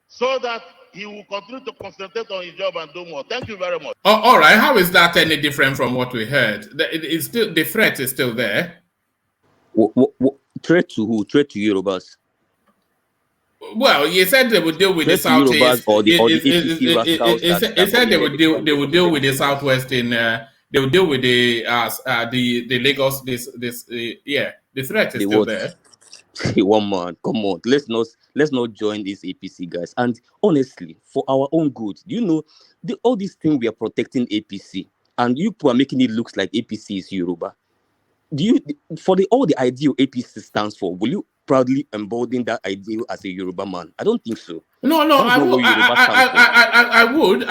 so that he will continue to concentrate on his job and do more. Thank you very much. All right. How is that any different from what we heard? It's still the threat is still there. Threat to who? Threat to Yorubas. Well, you said they would deal with the Southeast. He said they would deal with the Southwest they would deal with the Lagos. The threat is still there. One man, come on. Let's not join these APC guys. And honestly, for our own good, you know, all these things we are protecting APC. and you people are making it look like APC is Yoruba. Do you, for all the ideal APC stands for, will you proudly embolden that ideal as a Yoruba man? I don't think so. No, That's not what Yoruba stands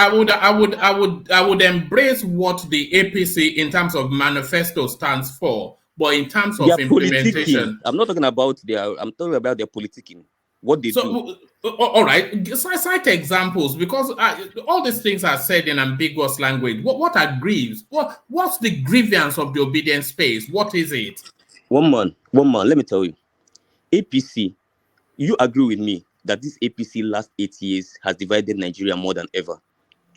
for. I would embrace what the APC in terms of manifesto stands for, but in terms They of are politicking. implementation, I'm not talking about I'm talking about their politicking. What they do. All right, cite examples, because all these things are said in ambiguous language. What are grieves? What's the grievance of the obedience space? What is it? One man. Let me tell you, APC. You agree with me that this APC last 8 years has divided Nigeria more than ever?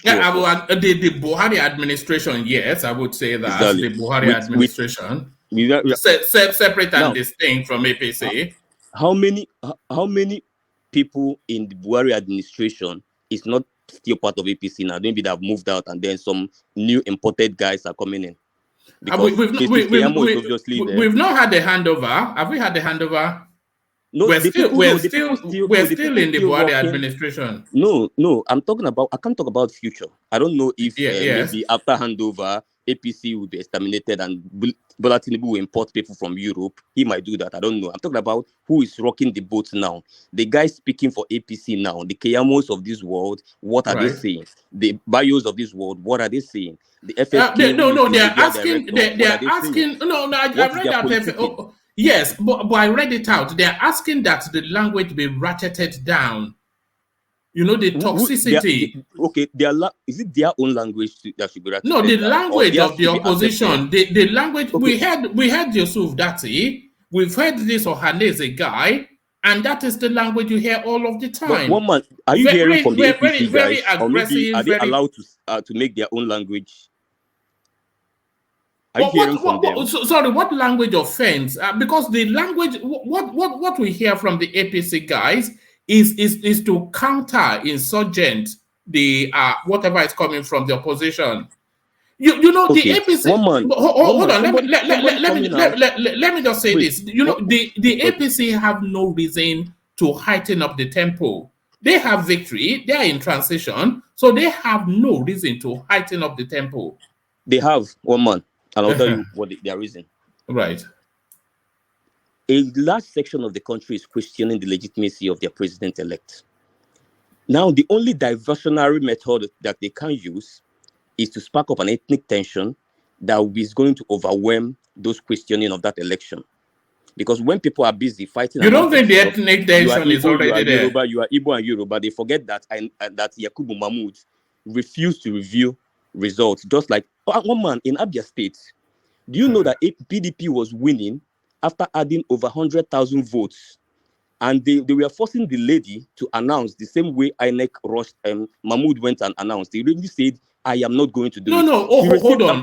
Yeah, the Buhari administration, yes, I would say that. Exactly. The Buhari administration, separate and now, distinct from APC. How many people in the Buhari administration is not still part of APC now? Maybe they have moved out and then some new imported guys are coming in. Because we've not had the handover. Have we had the handover? No, we're still in the Buhari administration. No, I can't talk about future. I don't know if maybe after handover, APC will be exterminated and Bola Tinubu will import people from Europe. He might do that. I don't know. I'm talking about who is rocking the boat now. The guys speaking for APC now, the Keyamos of this world, what are they saying? The Bayos of this world, what are they saying? The FFK. They're asking. I read out. Yes, but I read it out. They're asking that the language be ratcheted down. You know, the toxicity. Is it their own language that should be ratcheted down? No, the language of the opposition. The language. Okay. We heard Yusuf Dati. We've heard this Ohanese guy, and that is the language you hear all of the time. But one man, are you hearing from the APC guys, or maybe are they allowed to make their own language? Sorry, what language offends? Because the language, what we hear from the APC guys is to counter insurgent the whatever is coming from the opposition. You know, the APC. Hold on. Let me just say this. You know, the APC have no reason to heighten up the tempo. They have victory. They are in transition, so they have no reason to heighten up the tempo. They have, one man. And I'll tell you what their reason. Right. A large section of the country is questioning the legitimacy of their president-elect. Now, the only diversionary method that they can use is to spark up an ethnic tension that is going to overwhelm those questioning of that election. Because when people are busy fighting, you don't think the ethnic tension is already there? Yoruba, you are Igbo and Yoruba. They forget that that Yakubu Mahmoud refused to review results, just like one man in Abia State. Do you know that PDP was winning after adding over 100,000 votes, and they were forcing the lady to announce the same way INEC rushed Mahmoud went and announced. They really said, "I am not going to do it." Hold on.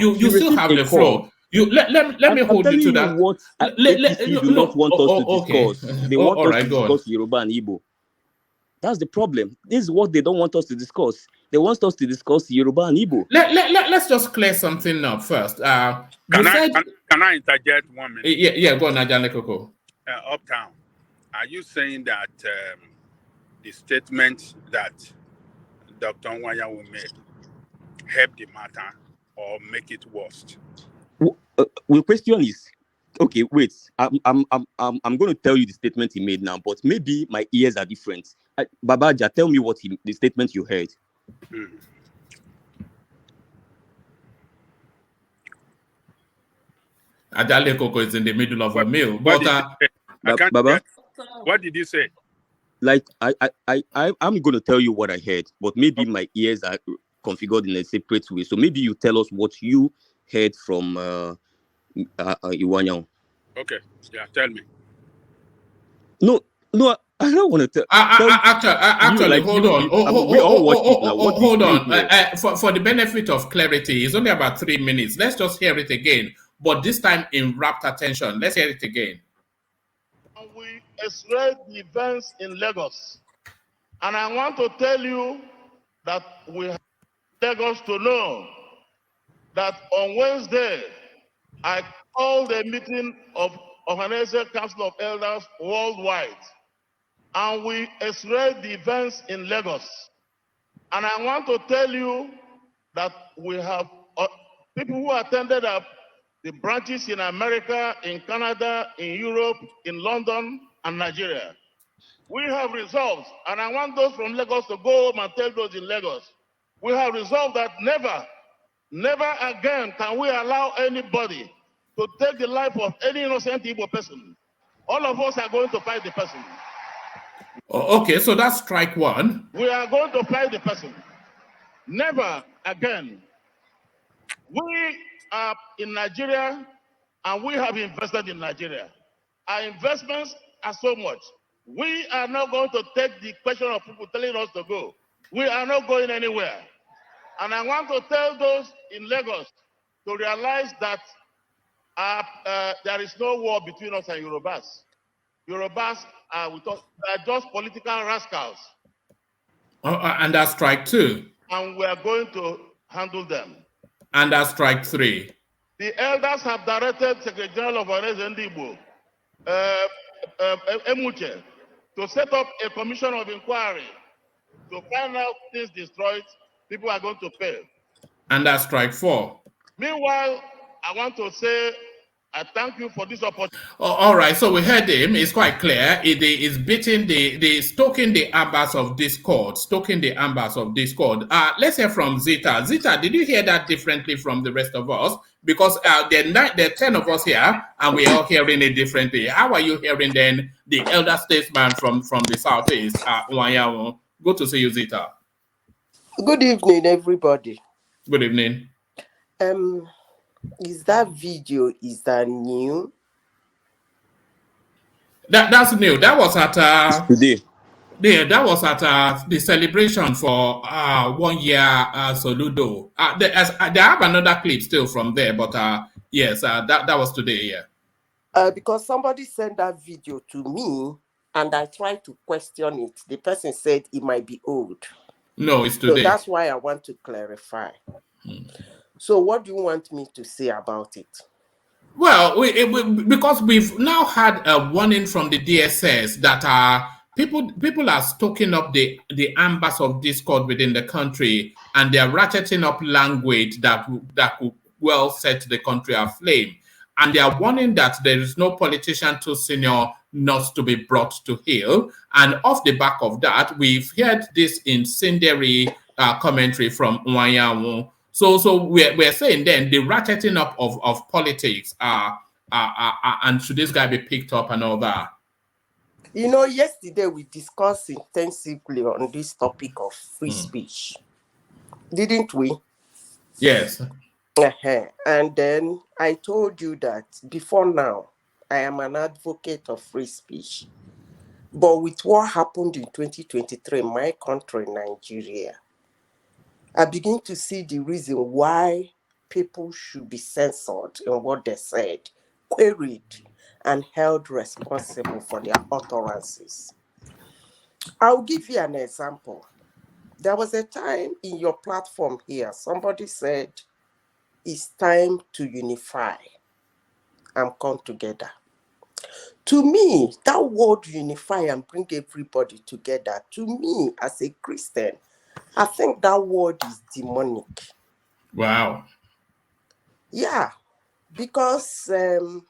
You still have the floor. Let me hold you to that. What APC do not want us to discuss. They want us to discuss Yoruba and Igbo. That's the problem. This is what they don't want us to discuss. They want us to discuss Yoruba and Igbo. Let's just clear something up first. Can I interject 1 minute? Yeah, go on, Najane Koko. Uptown, are you saying that the statement that Dr. Iwuanyanwu made help the matter or make it worse? The question is, okay, wait. I'm going to tell you the statement he made now, but maybe my ears are different. Babaja, tell me what the statement you heard. Adale Koko is in the middle of a meal. But Baba, what did you say? Like I'm going to tell you what I heard, but maybe my ears are configured in a separate way. So maybe you tell us what you heard from Iwuanyanwu. Okay, yeah, tell me. No, I don't want to tell. Actually, hold on. We all watched it now. Hold on. For the benefit of clarity, it's only about 3 minutes. Let's just hear it again, but this time in rapt attention. Let's hear it again. We express the events in Lagos, and I want to tell you that we have Lagos to know that on Wednesday, I called a meeting of Ohanese Council of Elders worldwide, and we expressed the events in Lagos. And I want to tell you that we have people who attended the branches in America, in Canada, in Europe, in London, and Nigeria. We have resolved, and I want those from Lagos to go home and tell those in Lagos, we have resolved that never again can we allow anybody to take the life of any innocent Igbo person. All of us are going to fight the person. Okay, so that's strike one. We are going to fight the person. Never again. We are in Nigeria and we have invested in Nigeria. Our investments are so much. We are not going to take the question of people telling us to go. We are not going anywhere. And I want to tell those in Lagos to realize that there is no war between us and Yorubas. Yorubas are just political rascals. And that's strike two. And we are going to handle them. And that's strike three. The elders have directed Secretary General of Ones Ndigbo, Emuche, to set up a commission of inquiry to find out things destroyed. People are going to pay. And that's strike four. Meanwhile, I want to say I thank you for this opportunity. All right, so we heard him. It's quite clear. It is beating stoking the embers of discord. Stoking the embers of discord. Let's hear from Zita. Zita, did you hear that differently from the rest of us? Because there are 10 of us here, and we're all hearing it differently. How are you hearing then the elder statesman from the southeast, Iwuanyanwu? Good to see you, Zita. Good evening, everybody. Good evening. Is that new? That's new. That was at today. Yeah, that was at the celebration for 1 year Soludo. They have another clip still from there, but yes, that was today. Yeah. Because somebody sent that video to me, and I tried to question it. The person said it might be old. No, it's today. So that's why I want to clarify. So what do you want me to say about it? Well, because we've now had a warning from the DSS that people are stoking up the embers of discord within the country, and they're ratcheting up language that could well set the country aflame. And they are warning that there is no politician too senior not to be brought to heel. And off the back of that, we've heard this incendiary commentary from Iwuanyanwu. So we're saying then the ratcheting up of politics and should this guy be picked up and all that? You know, yesterday we discussed intensively on this topic of free speech, didn't we? Yes. And then I told you that before now, I am an advocate of free speech. But with what happened in 2023 in my country, Nigeria, I begin to see the reason why people should be censored in what they said, queried, and held responsible for their utterances. I'll give you an example. There was a time in your platform here, somebody said, it's time to unify and come together. To me, that word unify and bring everybody together, to me as a Christian, I think that word is demonic. Wow. Yeah, because in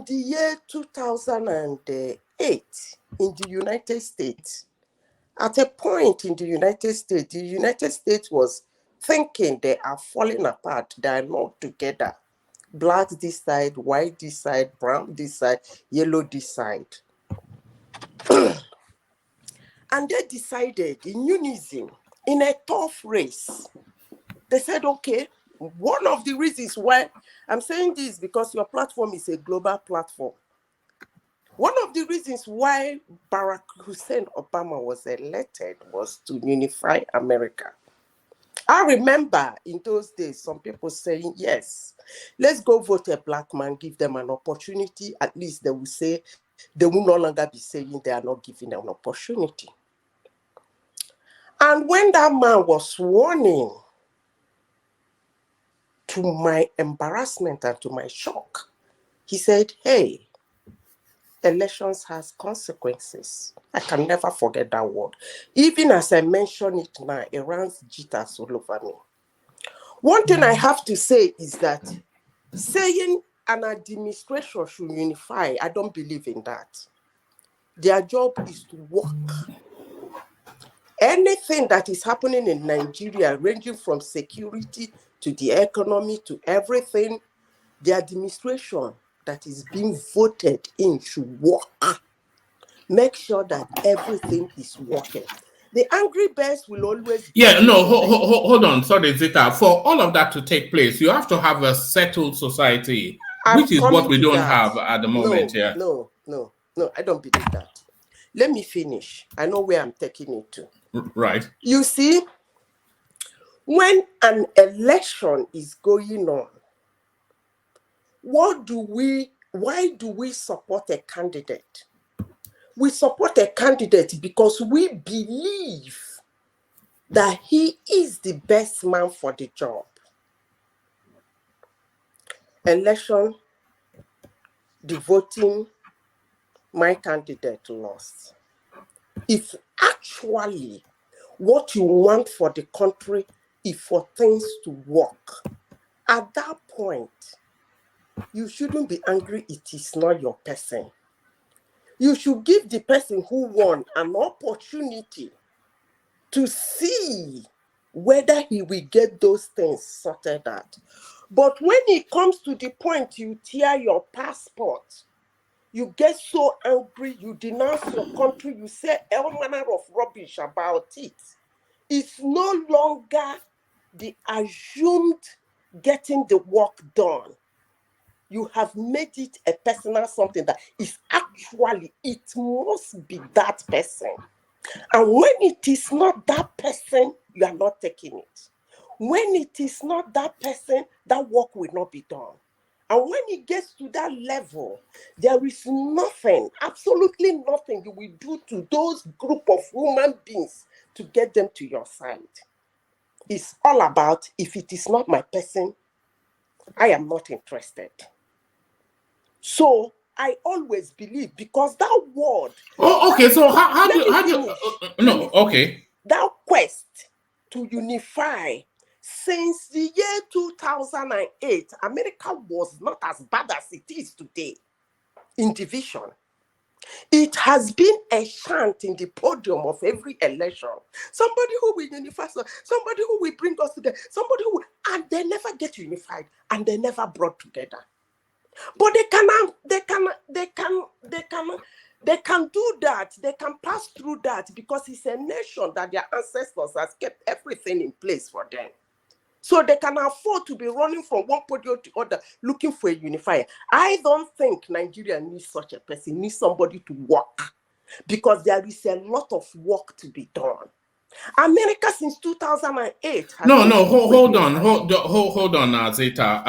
the year 2008, in the United States, at a point in the United States was thinking they are falling apart, they are not together. Black this side, white this side, brown this side, yellow this side. And they decided in unison, in a tough race, they said, okay, one of the reasons why I'm saying this because your platform is a global platform. One of the reasons why Barack Hussein Obama was elected was to unify America. I remember in those days, some people saying, yes, let's go vote a black man, give them an opportunity. At least they will say, they will no longer be saying they are not giving them an opportunity. And when that man was sworn in, to my embarrassment and to my shock, he said, hey, elections has consequences. I can never forget that word. Even as I mention it now, it runs jitters all over me. One thing I have to say is that saying an administration should unify, I don't believe in that. Their job is to work. Anything that is happening in Nigeria, ranging from security to the economy to everything, the administration that is being voted in should work. Make sure that everything is working. The angry birds will always be. Yeah, no, hold on. Sorry, Zita. For all of that to take place, you have to have a settled society, which is what we don't have at the moment. No, I don't believe that. Let me finish. I know where I'm taking it to. Right. You see, when an election is going on, why do we support a candidate? We support a candidate because we believe that he is the best man for the job. Election, the voting, my candidate lost. If actually what you want for the country is for things to work, at that point, you shouldn't be angry it is not your person. You should give the person who won an opportunity to see whether he will get those things sorted out. But when it comes to the point you tear your passport, you get so angry, you denounce your country, you say all manner of rubbish about it. It's no longer the assumed getting the work done. You have made it a personal something that is actually, it must be that person. And when it is not that person, you are not taking it. When it is not that person, that work will not be done. And when it gets to that level, there is nothing, absolutely nothing you will do to those group of human beings to get them to your side. It's all about, if it is not my person, I am not interested. So I always believe, because that word. Oh, okay. So how do no? Okay. That quest to unify, since the year 2008, America was not as bad as it is today in division. It has been a chant in the podium of every election. Somebody who will unify, somebody who will bring us together, somebody who will, and they never get unified, and they never brought together. But they can do that. They can pass through that because it's a nation that their ancestors has kept everything in place for them. So they can afford to be running from one podium to other, looking for a unifier. I don't think Nigeria needs such a person, needs somebody to work, because there is a lot of work to be done. America since 2008 has hold on, Zeta.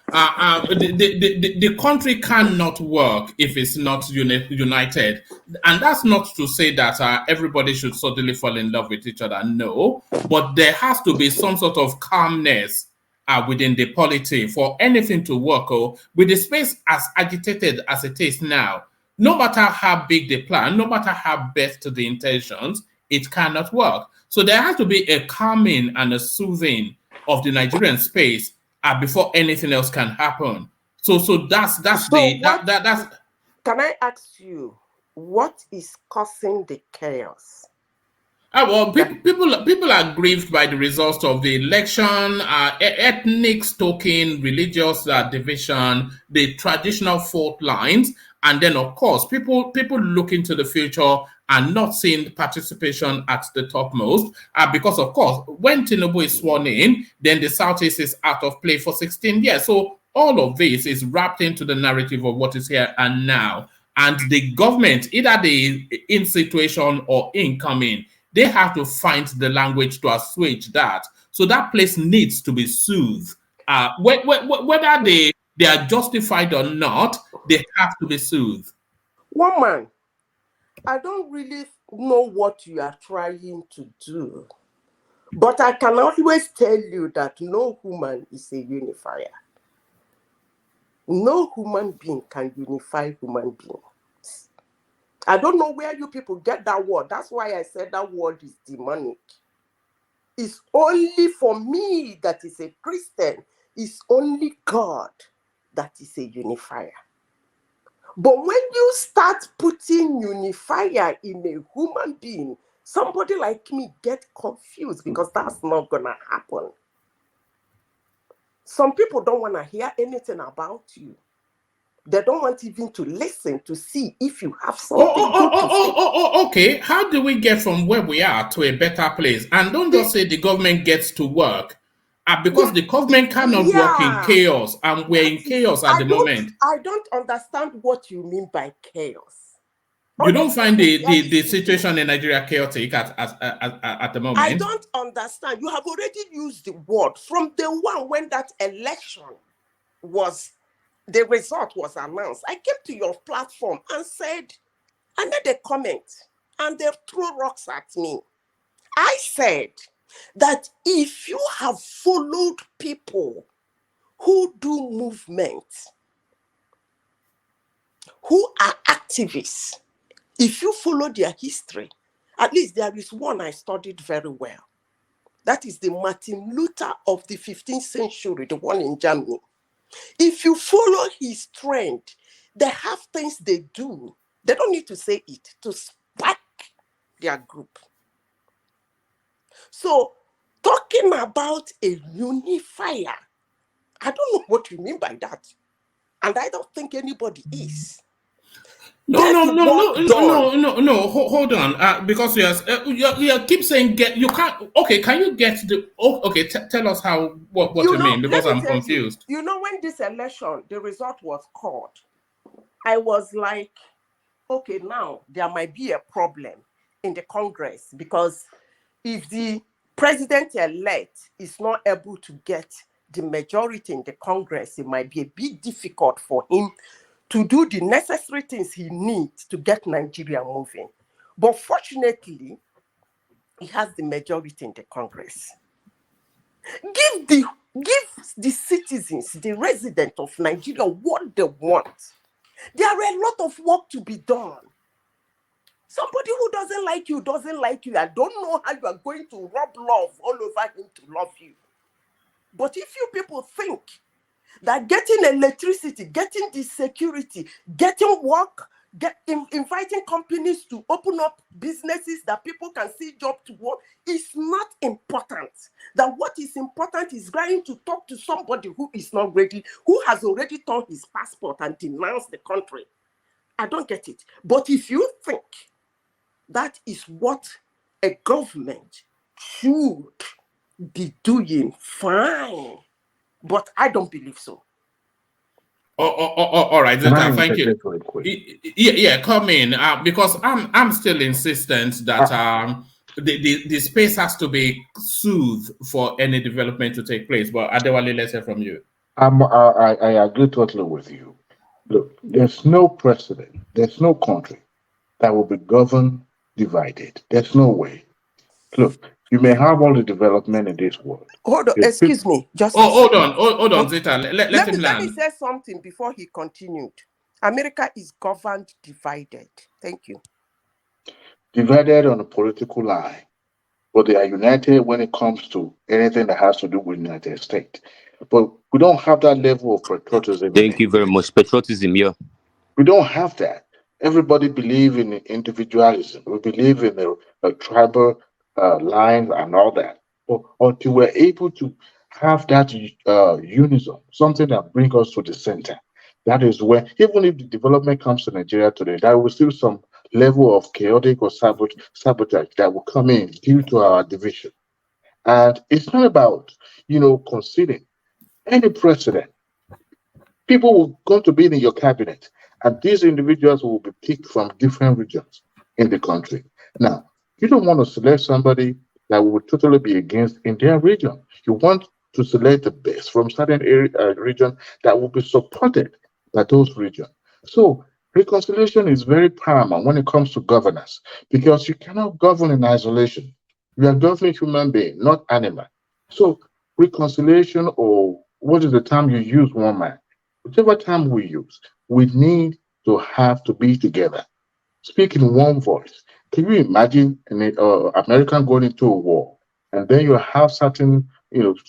The country cannot work if it's not united, and that's not to say that everybody should suddenly fall in love with each other. No, but there has to be some sort of calmness within the polity for anything to work. With the space as agitated as it is now, no matter how big the plan, no matter how best the intentions, it cannot work. So there has to be a calming and a soothing of the Nigerian space before anything else can happen. So that's Can I ask you, what is causing the chaos? Well, people are grieved by the results of the election, ethnic stoking, religious division, the traditional fault lines, and then of course people look into the future and not seeing participation at the topmost, because of course when Tinubu is sworn in, then the Southeast is out of play for 16 years. So all of this is wrapped into the narrative of what is here and now, and the government, either the in situation or incoming, they have to find the language to assuage that. So that place needs to be soothed. Whether they are justified or not, they have to be soothed. Woman, I don't really know what you are trying to do, but I can always tell you that no human is a unifier. No human being can unify human beings. I don't know where you people get that word. That's why I said that word is demonic. It's only for me that is a Christian. It's only God that is a unifier. But when you start putting unifier in a human being, somebody like me get confused because that's not gonna happen. Some people don't want to hear anything about you. They don't want even to listen to see if you have something good to say. Okay. How do we get from where we are to a better place? And don't just say the government gets to work. Because the government cannot work in chaos, and we're in chaos at the moment. I don't understand what you mean by chaos. You don't find the situation in Nigeria chaotic at the moment? I don't understand. You have already used the word from the one when that election was, the result was announced. I came to your platform and said, I made a comment, and they threw rocks at me. I said that if you have followed people who do movements, who are activists, if you follow their history, at least there is one I studied very well. That is the Martin Luther of the 15th century, the one in Germany. If you follow his trend, they have things they do. They don't need to say it to spark their group. So, talking about a unifier, I don't know what you mean by that. And I don't think anybody is. No. Hold on. Because you keep saying get. You can't. Okay, can you get the? Okay, tell us what you mean, because I'm confused. You know, when this election, the result was called, I was like, okay, now there might be a problem in the Congress, because if the president-elect is not able to get the majority in the Congress, it might be a bit difficult for him to do the necessary things he needs to get Nigeria moving. But fortunately, he has the majority in the Congress. Give the citizens, the residents of Nigeria, what they want. There are a lot of work to be done. Somebody who doesn't like you. I don't know how you are going to rub love all over him to love you. But if you people think that getting electricity, getting the security, getting work, inviting companies to open up businesses that people can see job to work is not important. That what is important is going to talk to somebody who is not ready, who has already turned his passport and denounced the country. I don't get it. But if you think that is what a government should be doing, fine. But I don't believe so. All right, Zeta, thank you. Yeah, come in, because I'm still insistent that the space has to be soothed for any development to take place. But Adewale, let's hear from you. I agree totally with you. Look, there's no precedent, there's no country that will be governed divided. There's no way. Look, you may have all the development in this world. Hold on, excuse me. Just hold on, Zeta. Let him land. Let me say something before he continued. America is governed divided. Thank you. Divided on a political line, but they are united when it comes to anything that has to do with the United States. But we don't have that level of patriotism. Thank you very much. Patriotism, yeah. We don't have that. Everybody believes in individualism. We believe in a tribal lines and all that. But until we're able to have that unison, something that brings us to the center, that is when, even if the development comes to Nigeria today, there will still some level of chaotic or sabotage that will come in due to our division. And it's not about, conceding any precedent. People will going to be in your cabinet, and these individuals will be picked from different regions in the country. Now, you don't want to select somebody that will totally be against in their region. You want to select the best from certain region that will be supported by those regions. So reconciliation is very paramount when it comes to governance, because you cannot govern in isolation. You are governing human being, not animal. So reconciliation, or what is the term you use, one man? Whichever term we use, we need to have to be together, speak in one voice. Can you imagine an American going into a war and then you have certain, what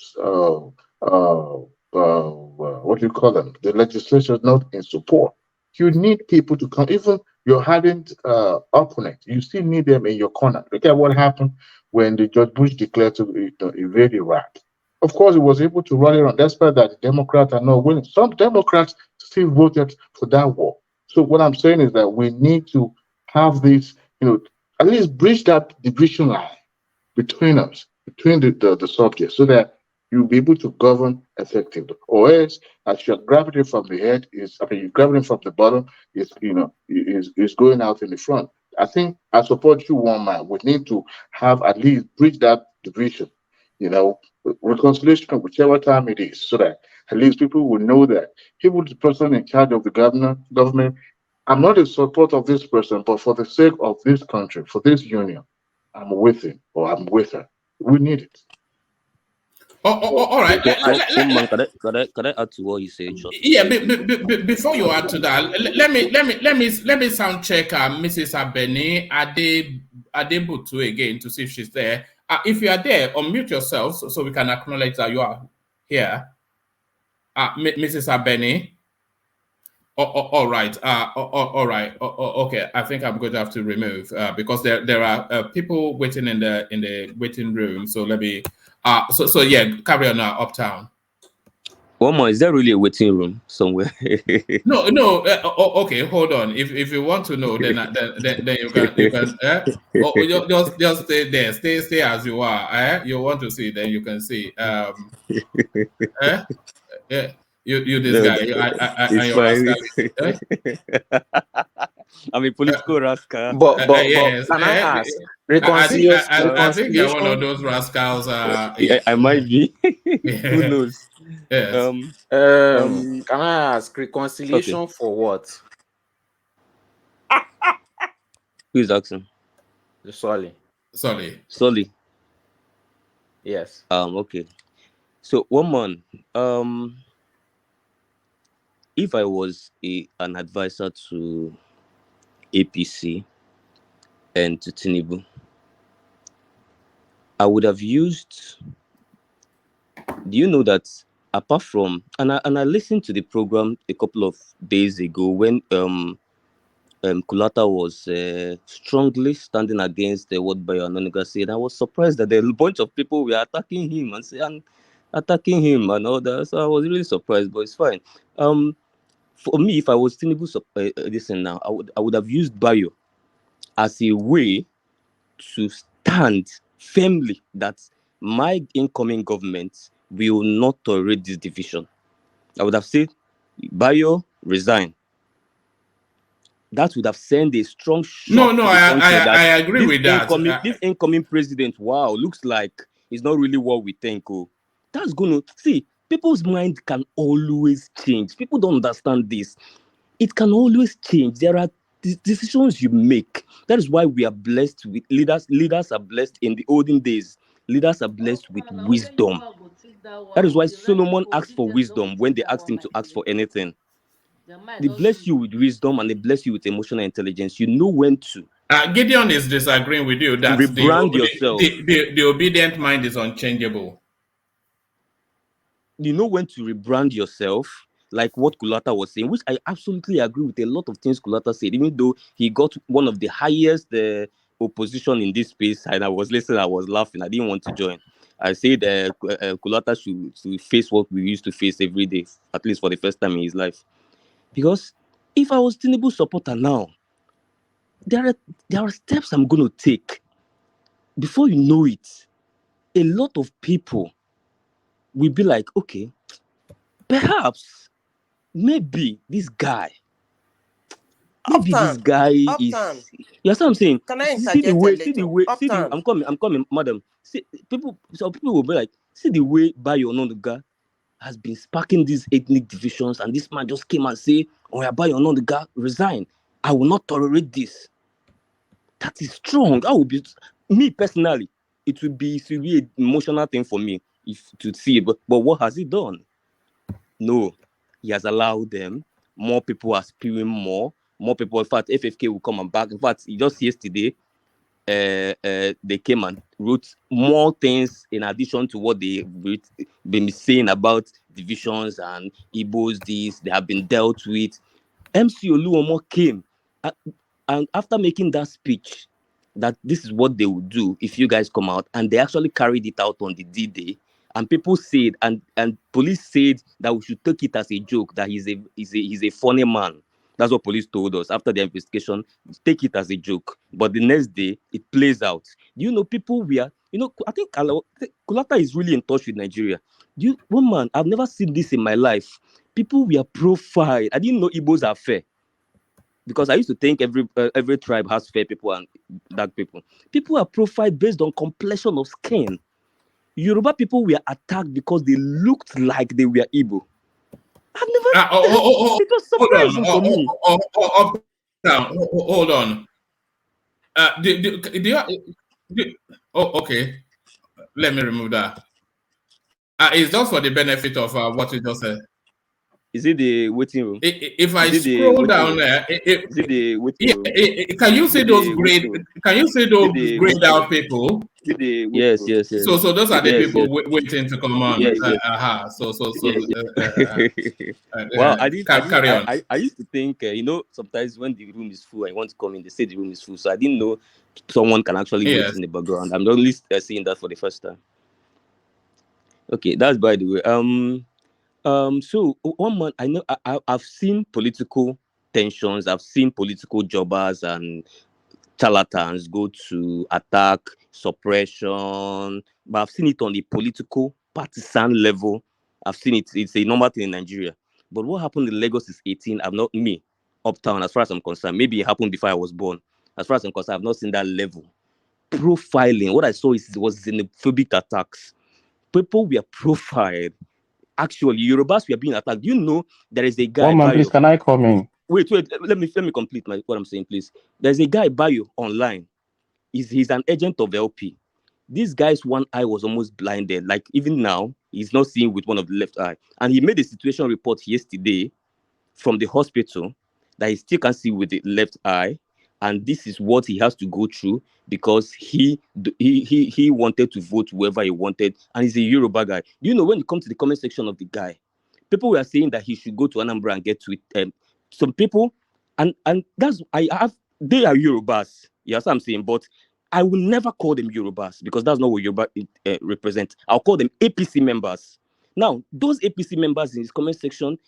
do you call them? The legislature is not in support. You need people to come. Even your hardened opponent, you still need them in your corner. Look at what happened when the George Bush declared to invade Iraq. Of course, he was able to rally around, despite that the Democrats are not winning. Some Democrats still voted for that war. So what I'm saying is that we need to have this, at least bridge that division line between us, between the subjects, so that you'll be able to govern effectively. Or else, as you're grabbing it from the head, you're grabbing it from the bottom, is going out in the front. I think I support you, one man. We need to have at least bridge that division, reconciliation, whichever time it is, so that at least people will know that even the person in charge of the government, I'm not in support of this person, but for the sake of this country, for this union, I'm with him or I'm with her. We need it. All right. Can I add to what you said? Yeah, before you add to that, let me sound check Mrs. Abeni Adebutu again to see if she's there. If you are there, unmute yourself so we can acknowledge that you are here. Mrs. Abeni. All right. All right. Okay. I think I'm going to have to remove because there are people waiting in the waiting room. So let me. So yeah, carry on now. Uptown. One more. Is there really a waiting room somewhere? No. Okay, hold on. If you want to know, then you can. Just stay there. Stay as you are. You want to see, then you can see. Yeah. You this No, guy. it's Your fine. I'm a political rascal. But yes. can I ask I think you're one of reconciliation? those rascals. Yeah, I might be. Who knows? Yes. Can I ask reconciliation Okay. for what? Who is asking? Sorry. Solly. Yes. Okay. So one man. If I was an advisor to APC and to Tinubu, I would have used. Do you know that apart from and I listened to the program a couple of days ago when Kulata was strongly standing against what Bayononega said. I was surprised that a bunch of people were attacking him and attacking him and all that. So I was really surprised, but it's fine. For me, if I was Tinubu, listen now, I would have used Bayo as a way to stand firmly that my incoming government will not tolerate this division. I would have said, Bayo, resign. That would have sent a strong shock No, to the country that I agree with that. this incoming president, wow, looks like it's not really what we think. Oh, that's going to see. People's mind can always change. People don't understand this. It can always change. There are decisions you make. That is why we are blessed with leaders. Leaders are blessed in the olden days. Leaders are blessed with wisdom. That is why Solomon asked for wisdom when they asked him to ask for anything. They bless you with wisdom and they bless you with emotional intelligence. You know when to. Gideon is disagreeing with you that rebrand yourself. The obedient mind is unchangeable. You know when to rebrand yourself, like what Kulata was saying, which I absolutely agree with a lot of things Kulata said, even though he got one of the highest opposition in this space. And I was listening, I was laughing, I didn't want to join. I said Kulata should face what we used to face every day, at least for the first time in his life. Because if I was Tinubu supporter now, there are steps I'm going to take. Before you know it, a lot of people will be like, okay, perhaps, maybe this guy is. You understand what I'm saying? Can I see the way, I'm coming, madam. Some people will be like, see the way Bayo Ononuga has been sparking these ethnic divisions, and this man just came and say, oh, Bayo Ononuga, resign. I will not tolerate this. That is strong. I will be, me personally, it will be an emotional thing for me if to see it. But what has he done? No, he has allowed them. More people are spewing more. More people. In fact, FFK will come and back. In fact, just yesterday, they came and wrote more things in addition to what they've been saying about divisions and Igbos. This they have been dealt with. MC Oluomo came and after making that speech that this is what they would do if you guys come out, and they actually carried it out on the D-Day, and people said and police said that we should take it as a joke, that he's a funny man. That's what police told us after the investigation. Take it as a joke. But the next day, it plays out. People I think Kulata is really in touch with Nigeria. One man, I've never seen this in my life. People were profiled. I didn't know Igbos are fair. Because I used to think every tribe has fair people and dark people. People are profiled based on complexion of skin. Yoruba people were attacked because they looked like they were Igbo. I've never. It was surprising for me. Hold on. Okay. Let me remove that. It's just for the benefit of what you just said. Is it the waiting room? If I scroll down there, is it the waiting room? Can you see those grayed? Can you see those grayed out people? Yes. So those are the people waiting to come on. Yes. Well, carry on. I used to think, sometimes when the room is full, I want to come in. They say the room is full, so I didn't know someone can actually wait in the background. I'm only seeing that for the first time. Okay, that's by the way. So one man, I know I've seen political tensions. I've seen political jobbers and charlatans go to attack, suppression, but I've seen it on the political partisan level. I've seen it. It's a normal thing in Nigeria. But what happened in Lagos is 18. I've not uptown, as far as I'm concerned. Maybe it happened before I was born. As far as I'm concerned, I've not seen that level. Profiling. What I saw was xenophobic attacks. People were profiled. Actually, Yorubas were being attacked. Do you know there is a guy? One man, please, can I come in? Wait. Let me complete what I'm saying, please. There's a guy Bayo online. He's an agent of LP. This guy's one eye was almost blinded. Like even now, he's not seeing with one of the left eye. And he made a situation report yesterday from the hospital that he still can't see with the left eye. And this is what he has to go through because he wanted to vote whoever he wanted, and he's a Yoruba guy. You know, when you come to the comment section of the guy, people were saying that he should go to Anambra and get to it. Some people, and that's they are Yorubas. Yeah, that's what I'm saying. But I will never call them Yorubas because that's not what Yoruba represent. I'll call them APC members. Now, those APC members in his comment section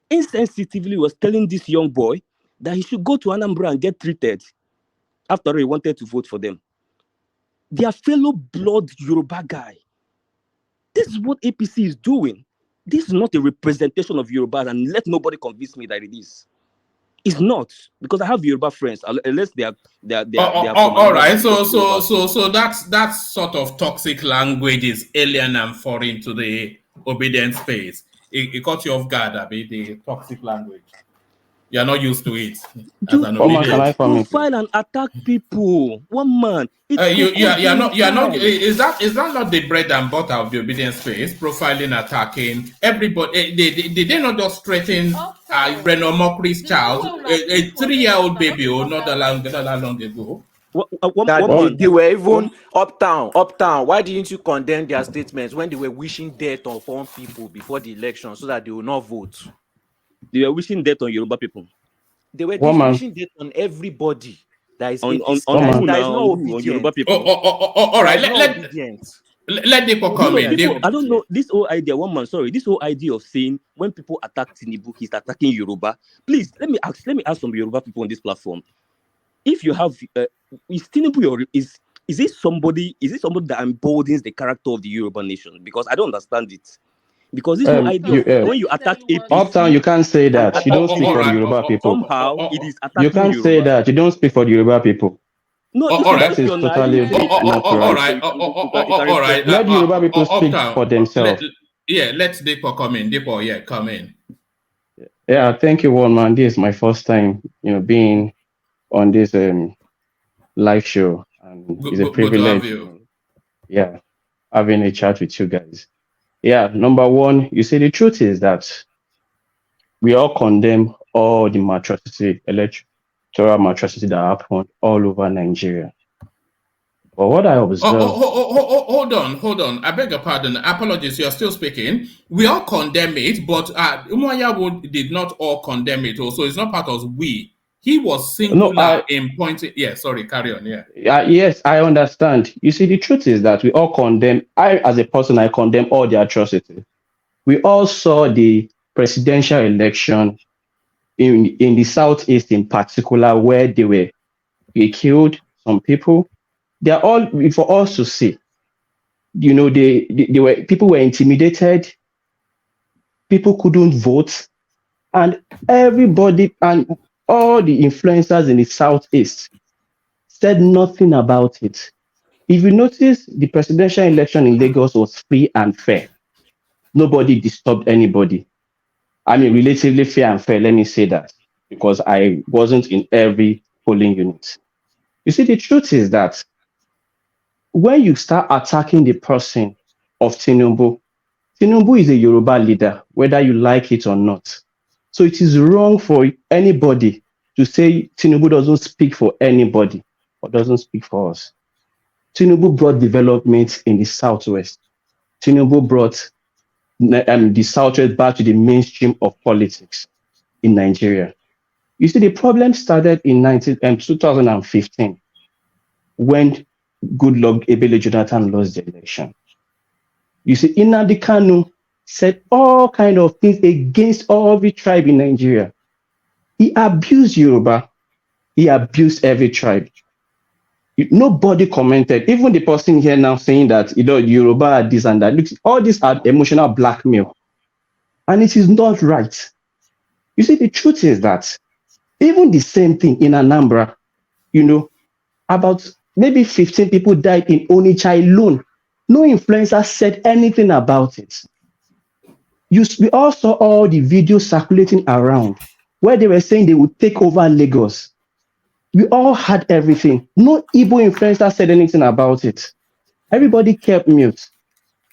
insensitively was telling this young boy that he should go to Anambra and get treated after all he wanted to vote for them. Their fellow blood Yoruba guy. This is what APC is doing. This is not a representation of Yorubas, and let nobody convince me that it is. It's not, because I have Yoruba friends, unless they are all right. So that sort of toxic language is alien and foreign to the obedient space. It caught you off guard, Abi, the toxic language. You're not used to it. Profile and attack people. One man. You're not. Is that not the bread and butter of the obedience space? Profiling, attacking everybody. Did they not just threaten Reno Mokri's child, a 3-year-old baby, or not that long ago? They were even uptown. Why didn't you condemn their statements when they were wishing death on 4 people before the election so that they will not vote? They were wishing death on Yoruba people. They were wishing death on everybody. That is on no obedience. Yoruba people. All right. Let people come in. I don't know this whole idea. This whole idea of saying when people attack Tinubu, he's attacking Yoruba. Please let me ask some Yoruba people on this platform. If you have, is Tinubu is it somebody that emboldens the character of the Yoruba nation? Because I don't understand it. Because this whole idea when you attack APC, uptown, you can't say that. You don't speak for the Yoruba people. Somehow it is attacking You can't say that. You don't speak for the Yoruba people. No, that is totally not right. All right. Let the Yoruba people speak for themselves. Let Depo come in. Depo, come in. Yeah, thank you, one man. This is my first time, being on this live show, and it's a privilege. Yeah, having a chat with you guys. Yeah, number one, you see, the truth is that we all condemn all the electoral atrocity that happened all over Nigeria. But what I observe... Hold on. I beg your pardon. Apologies, you're still speaking. We all condemn it, but Iwuanyanwu did not all condemn it. Also, it's not part of we. He was singular in pointing... Yeah, sorry, carry on, yeah. Yes, I understand. You see, the truth is that we all condemn... I, as a person, I condemn all the atrocities. We all saw the presidential election in the Southeast in particular, where they killed some people. They're all for us to see. You know, people were intimidated, people couldn't vote, and everybody and all the influencers in the Southeast said nothing about it. If you notice, the presidential election in Lagos was free and fair. Nobody disturbed anybody. I mean, relatively fair and fair, let me say that, because I wasn't in every polling unit. You see, the truth is that when you start attacking the person of Tinubu is a Yoruba leader, whether you like it or not. So it is wrong for anybody to say Tinubu doesn't speak for anybody or doesn't speak for us. Tinubu brought development in the Southwest. Tinubu brought the Southwest back to the mainstream of politics in Nigeria. You see, the problem started in 2015 when Goodluck Ebele Jonathan lost the election. You see, Nnamdi Kanu said all kind of things against every tribe in Nigeria. He abused Yoruba. He abused every tribe. Nobody commented. Even the person here now saying that, Yoruba are this and that. Look, all these are emotional blackmail. And it is not right. You see, the truth is that even the same thing in Anambra, about maybe 15 people died in Onitsha alone. No influencer said anything about it. We all saw all the videos circulating around where they were saying they would take over Lagos. We all had everything. No Igbo influencer said anything about it. Everybody kept mute.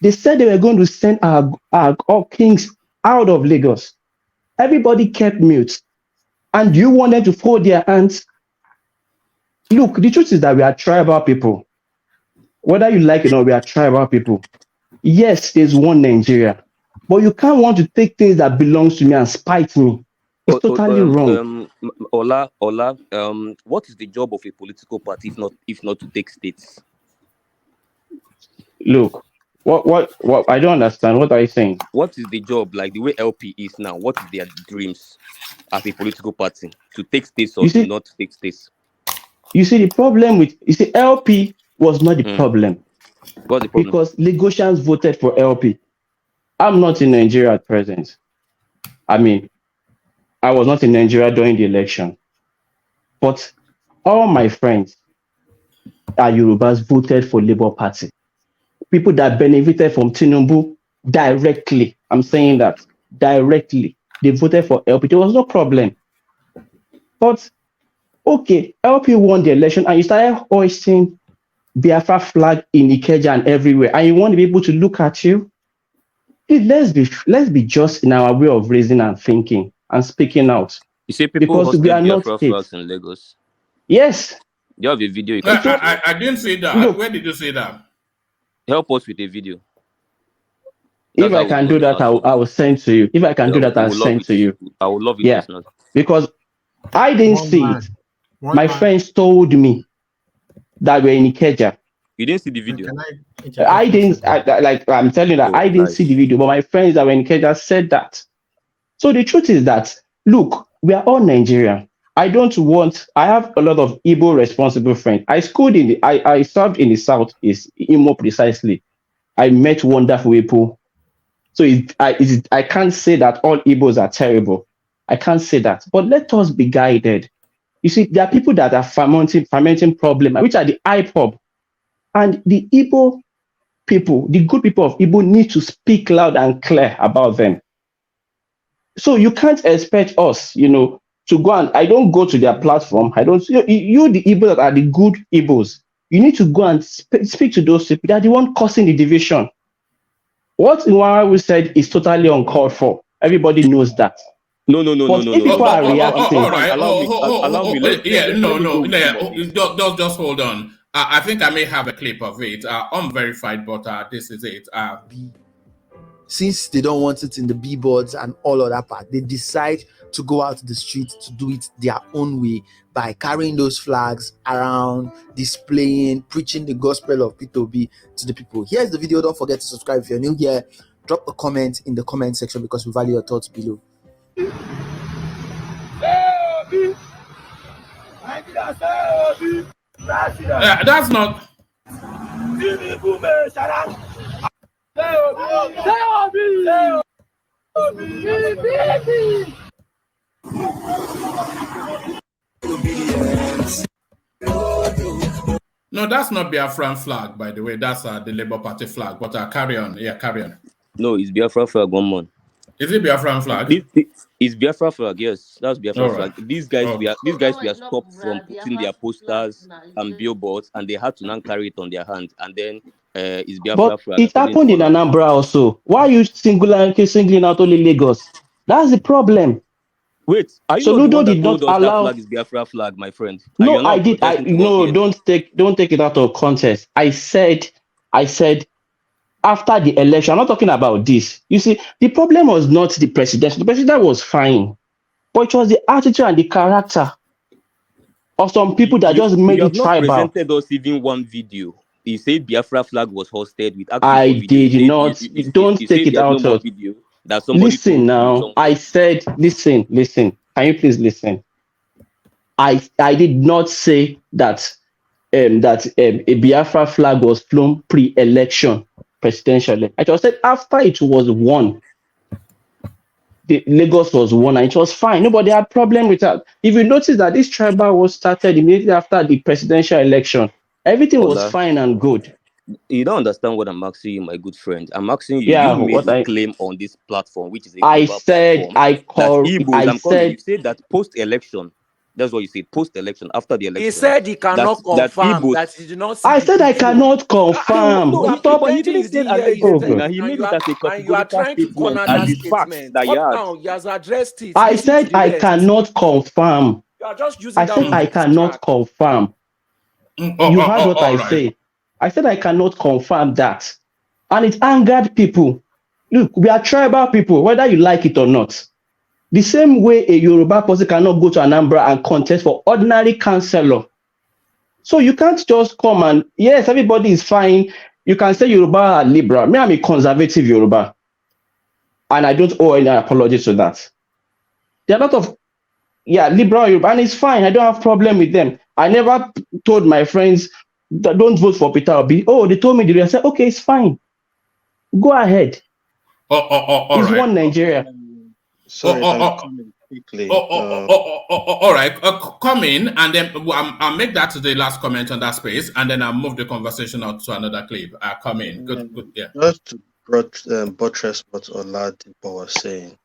They said they were going to send our kings out of Lagos. Everybody kept mute. And you wanted to fold their hands. Look, the truth is that we are tribal people. Whether you like it or not, we are tribal people. Yes, there's one Nigeria. But you can't want to take things that belongs to me and spite me. It's totally wrong. Ola, what is the job of a political party if not to take states? Look, what I don't understand. What are you saying? What is the job, like the way LP is now? What is their dreams as a political party? To take states or to not take states? You see, the problem with LP was not the problem. What's the problem? Because Lagosians voted for LP. I'm not in Nigeria at present. I mean, I was not in Nigeria during the election. But all my friends are Yorubas voted for Labour Party. People that benefited from Tinubu directly. I'm saying that directly. They voted for LP. There was no problem. But, okay, LP won the election and you started hoisting Biafra flag in Ikeja and everywhere. And you want people to look at you? Let's be just in our way of raising and thinking and speaking out. You say people because we are not flags in Lagos. Yes. You have a video. I didn't say that. No. Where did you say that? Help us with a video. If I can do that, I will send to you. If I can do that, I'll send to you. I would love it. Yeah, because I didn't see it. My friends told me that we're in Ikeja. You didn't see the video? I didn't. I'm telling you that I didn't see the video, but my friends that were in Ikeja said that. So the truth is that, look, we are all Nigerian. I have a lot of Igbo responsible friends. I served in the South, more precisely. I met wonderful people. So I can't say that all Igbos are terrible. I can't say that. But let us be guided. You see, there are people that are fermenting problem, which are the IPOB. And the Igbo people, the good people of Igbo, need to speak loud and clear about them. So you can't expect us, to go and I don't go to their platform. I don't. You the Igbos that are the good Igbos. You need to go and speak to those people. They are the one causing the division. What Iwuanyanwu said is totally uncalled for. Everybody knows that. No. If people are reacting, all right. Allow me. Just hold on. I think I may have a clip of it. Unverified, but this is it. Since they don't want it in the billboards and all of that part, they decide to go out to the street to do it their own way by carrying those flags around, displaying, preaching the gospel of P2B to the people. Here's the video. Don't forget to subscribe if you're new here. Drop a comment in the comment section because we value your thoughts below. That's not. No, that's not Biafran flag, by the way. That's the Labour Party flag. But carry on. Yeah, carry on. No, it's Biafra flag, one man. Is it Biafran flag? It's Biafra flag, yes. That's Biafra flag. These guys were stopped from putting their posters and billboards, and they had to now carry it on their hands. And then it's Biafra flag. It happened in Anambra also. Why are you singling out only Lagos? That's the problem. Wait, are you Soludo did not allow that flag is Biafra flag, my friend? No, I did. Don't take it out of context. I said after the election, I'm not talking about this. You see, the problem was not the president. The president was fine, but it was the attitude and the character of some people that just made it tribal. You have not presented us even one video. You said Biafra flag was hosted with. I did not. Don't take it out of video. Listen now. I said, listen. Can you please listen? I did not say that a Biafra flag was flown pre-election presidential. I just said after it was won, the Lagos was won and it was fine. Nobody had problem with that. If you notice that this tribal was started immediately after the presidential election, everything was fine and good. You don't understand what I'm asking you, my good friend. I'm asking you. You made a claim on this platform, which is a I said platform, you said that post-election. That's what you said. Post-election, after the election. He said he cannot confirm that he did not see. I said I cannot confirm. But he didn't say allegedly. He made it as a categorical statement and the facts that he had. Now he has addressed it. I said I cannot confirm. You are just using I said I cannot confirm. You heard what I said. I said I cannot confirm that. And it angered people. Look, we are tribal people, whether you like it or not. The same way a Yoruba person cannot go to Anambra and contest for ordinary councillor. So you can't just come and, yes, everybody is fine. You can say Yoruba are liberal. Me, I'm a conservative Yoruba. And I don't owe any apology to that. There are a lot of, liberal Yoruba, and it's fine. I don't have problem with them. I never told my friends, don't vote for Peter Obi. Oh, they told me the reason. I said, okay, it's fine. Go ahead. It's right. one Nigeria. Sorry, quickly. All right. Come in, and then I'll make that the last comment on that space, and then I'll move the conversation out to another clip. Come in. Good. Yeah. Just to buttress what Oladipo was saying,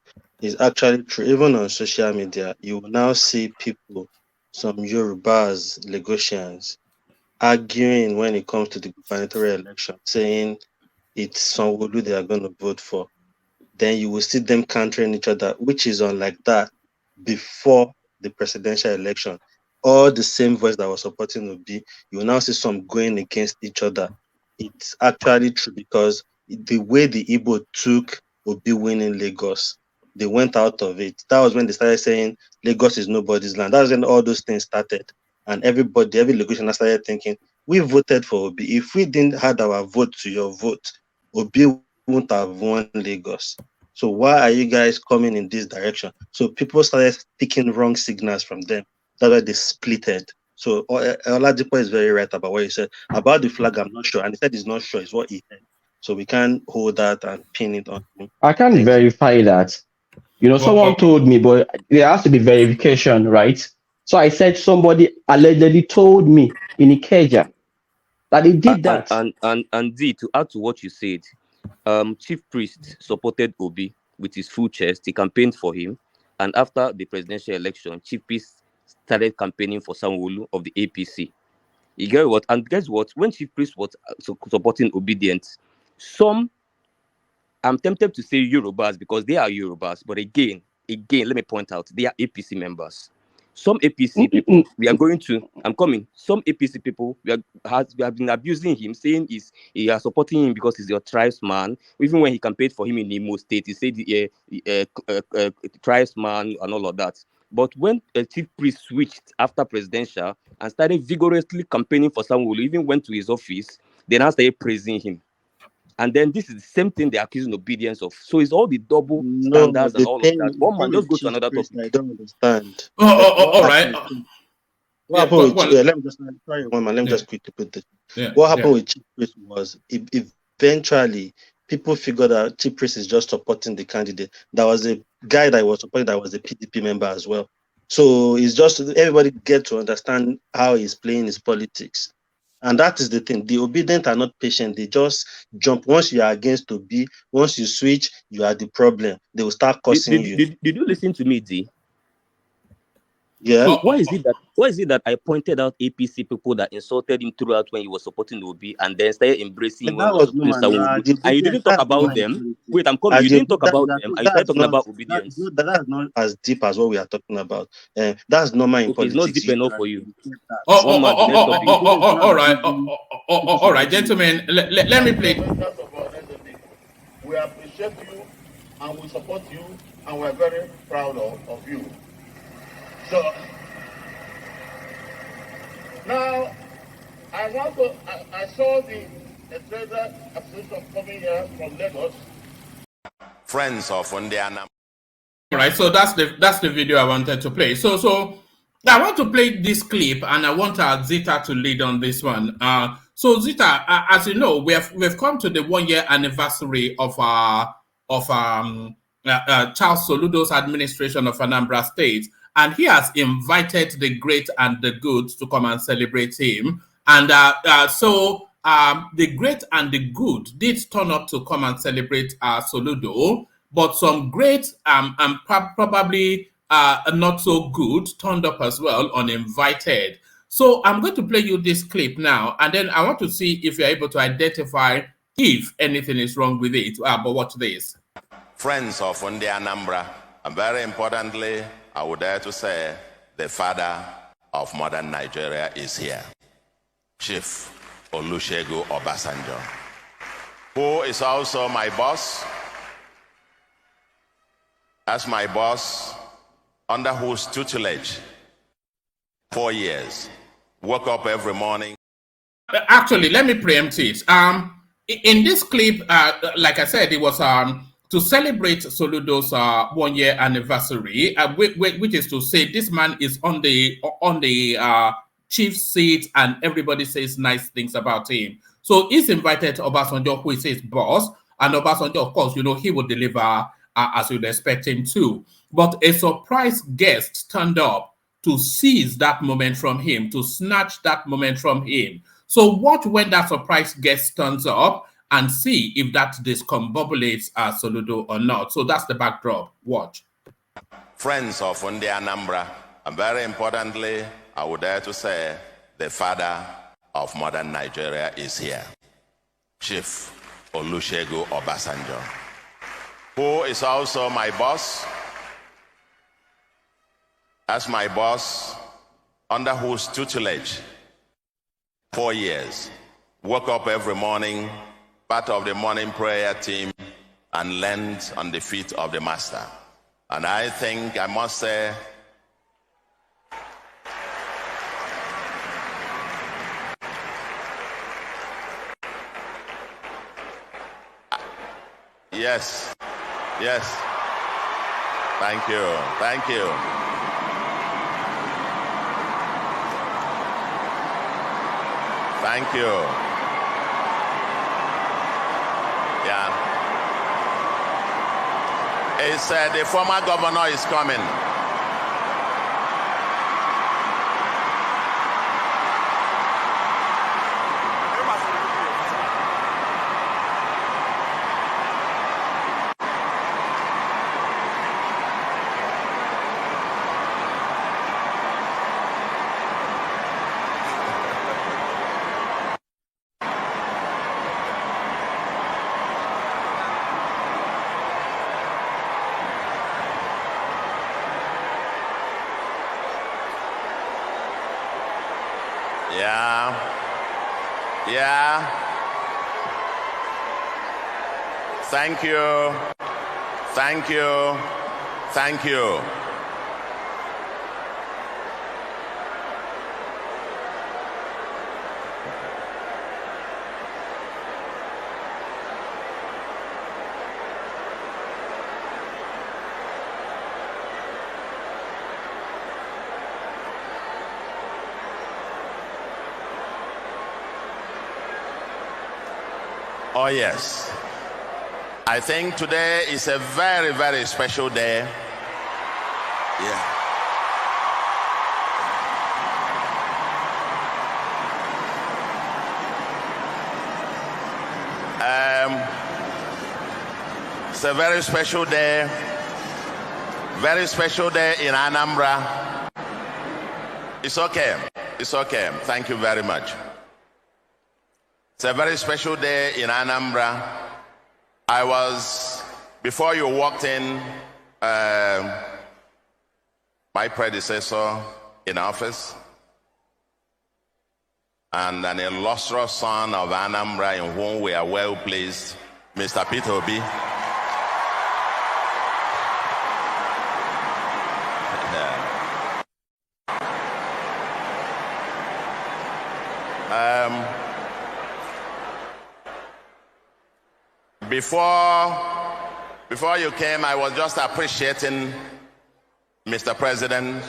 is actually true. Even on social media, you will now see people, some Yorubas, Lagosians, arguing when it comes to the gubernatorial election, saying it's Sanwo-Olu they are going to vote for. Then you will see them countering each other, which is unlike that before the presidential election. All the same voice that was supporting Obi, you will now see some going against each other. It's actually true because the way the Igbo took Obi winning Lagos, they went out of it. That was when they started saying Lagos is nobody's land. That was when all those things started. And every Lagosian started thinking, we voted for Obi. If we didn't have our vote to your vote, Obi wouldn't have won Lagos. So why are you guys coming in this direction? So people started picking wrong signals from them. That's why they splitted. So Oladipo is very right about what he said. About the flag, I'm not sure. And he said he's not sure, is what he said. So we can't hold that and pin it on him. I can't verify that. Someone told me, but there has to be verification, right? So I said somebody allegedly told me in Ikeja that he did that. And D, to add to what you said, Chief Priest supported Obi with his full chest. He campaigned for him. And after the presidential election, Chief Priest started campaigning for Sanwo-Olu of the APC. You get what? And guess what? When Chief Priest was supporting Obedience, some, I'm tempted to say Yorubas because they are Yorubas, but again, let me point out, they are APC members. some APC people, we are going to, I'm coming. Some APC people, we have been abusing him, saying he are supporting him because he's your tribesman. Even when he campaigned for him in Imo State, he said tribesman and all of that. But when a chief priest switched after presidential and started vigorously campaigning for someone who even went to his office, they now started praising him. And then this is the same thing they're accusing obedience of. So it's all the double standards and all of that. One man, just go to another topic. I don't understand. All right. What happened with let me just sorry, one man. Let me just quickly put this. What happened with Chief Priest was eventually people figured out Chief Priest is just supporting the candidate. There was a guy that was supporting that was a PDP member as well. So it's just everybody get to understand how he's playing his politics. And that is the thing. The obedient are not patient. They just jump. Once you are against Obi, once you switch, you are the problem. They will start cursing you. Did you listen to me, D? Yeah. So why is it that I pointed out APC people that insulted him throughout when he was supporting Obi and then started embracing him when he was supporting Sanwo-Olu? And you didn't talk about them. Wait, I'm coming. You didn't talk about them and you started talking about obedience. That's not as deep as what we are talking about. That's normal in politics. It's not deep enough for you. All right, gentlemen. Let me play. We appreciate you and we support you and we're very proud of you. So now I saw the trader association coming here from Lagos. Friends of Undiana. All right, so that's the video I wanted to play. So I want to play this clip and I want Zita to lead on this one. So Zita, as you know, we've come to the 1-year anniversary of Charles Soludo's administration of Anambra State. And he has invited the great and the good to come and celebrate him. And so the great and the good did turn up to come and celebrate Soludo, but some great and probably not so good turned up as well, uninvited. So I'm going to play you this clip now, and then I want to see if you're able to identify if anything is wrong with it. But watch this. Friends of Anambra, and very importantly, I would dare to say the father of modern Nigeria is here, Chief Olusegun Obasanjo, who is also my boss. As my boss, under whose tutelage 4 years, woke up every morning. Actually, let me preempt it. In this clip, like I said, it was to celebrate Soludo's 1-year anniversary, which is to say this man is on the chief seat and everybody says nice things about him. So he's invited Obasanjo, who is his boss, and Obasanjo, of course, you know, he will deliver as you'd expect him to. But a surprise guest turned up to seize that moment from him, to snatch that moment from him. So watch when that surprise guest turns up and see if that discombobulates Soludo or not. So that's the backdrop. Watch. Friends of Anambra, and very importantly, I would dare to say the father of modern Nigeria is here, Chief Olusegun Obasanjo, who is also my boss. As my boss, under whose tutelage 4 years, woke up every morning, part of the morning prayer team, and learned on the feet of the master. And I think I must say, yes, thank you. Thank you. Yeah. It's the former governor is coming. Yeah. Thank you. Thank you. Thank you. Oh, yes. I think today is a very, very special day. Yeah. It's a very special day. Very special day in Anambra. It's okay. It's okay. Thank you very much. It's a very special day in Anambra. I was, before you walked in, my predecessor in office and an illustrious son of Anambra in whom we are well pleased, Mr. Peter Obi. Before you came, I was just appreciating Mr. President,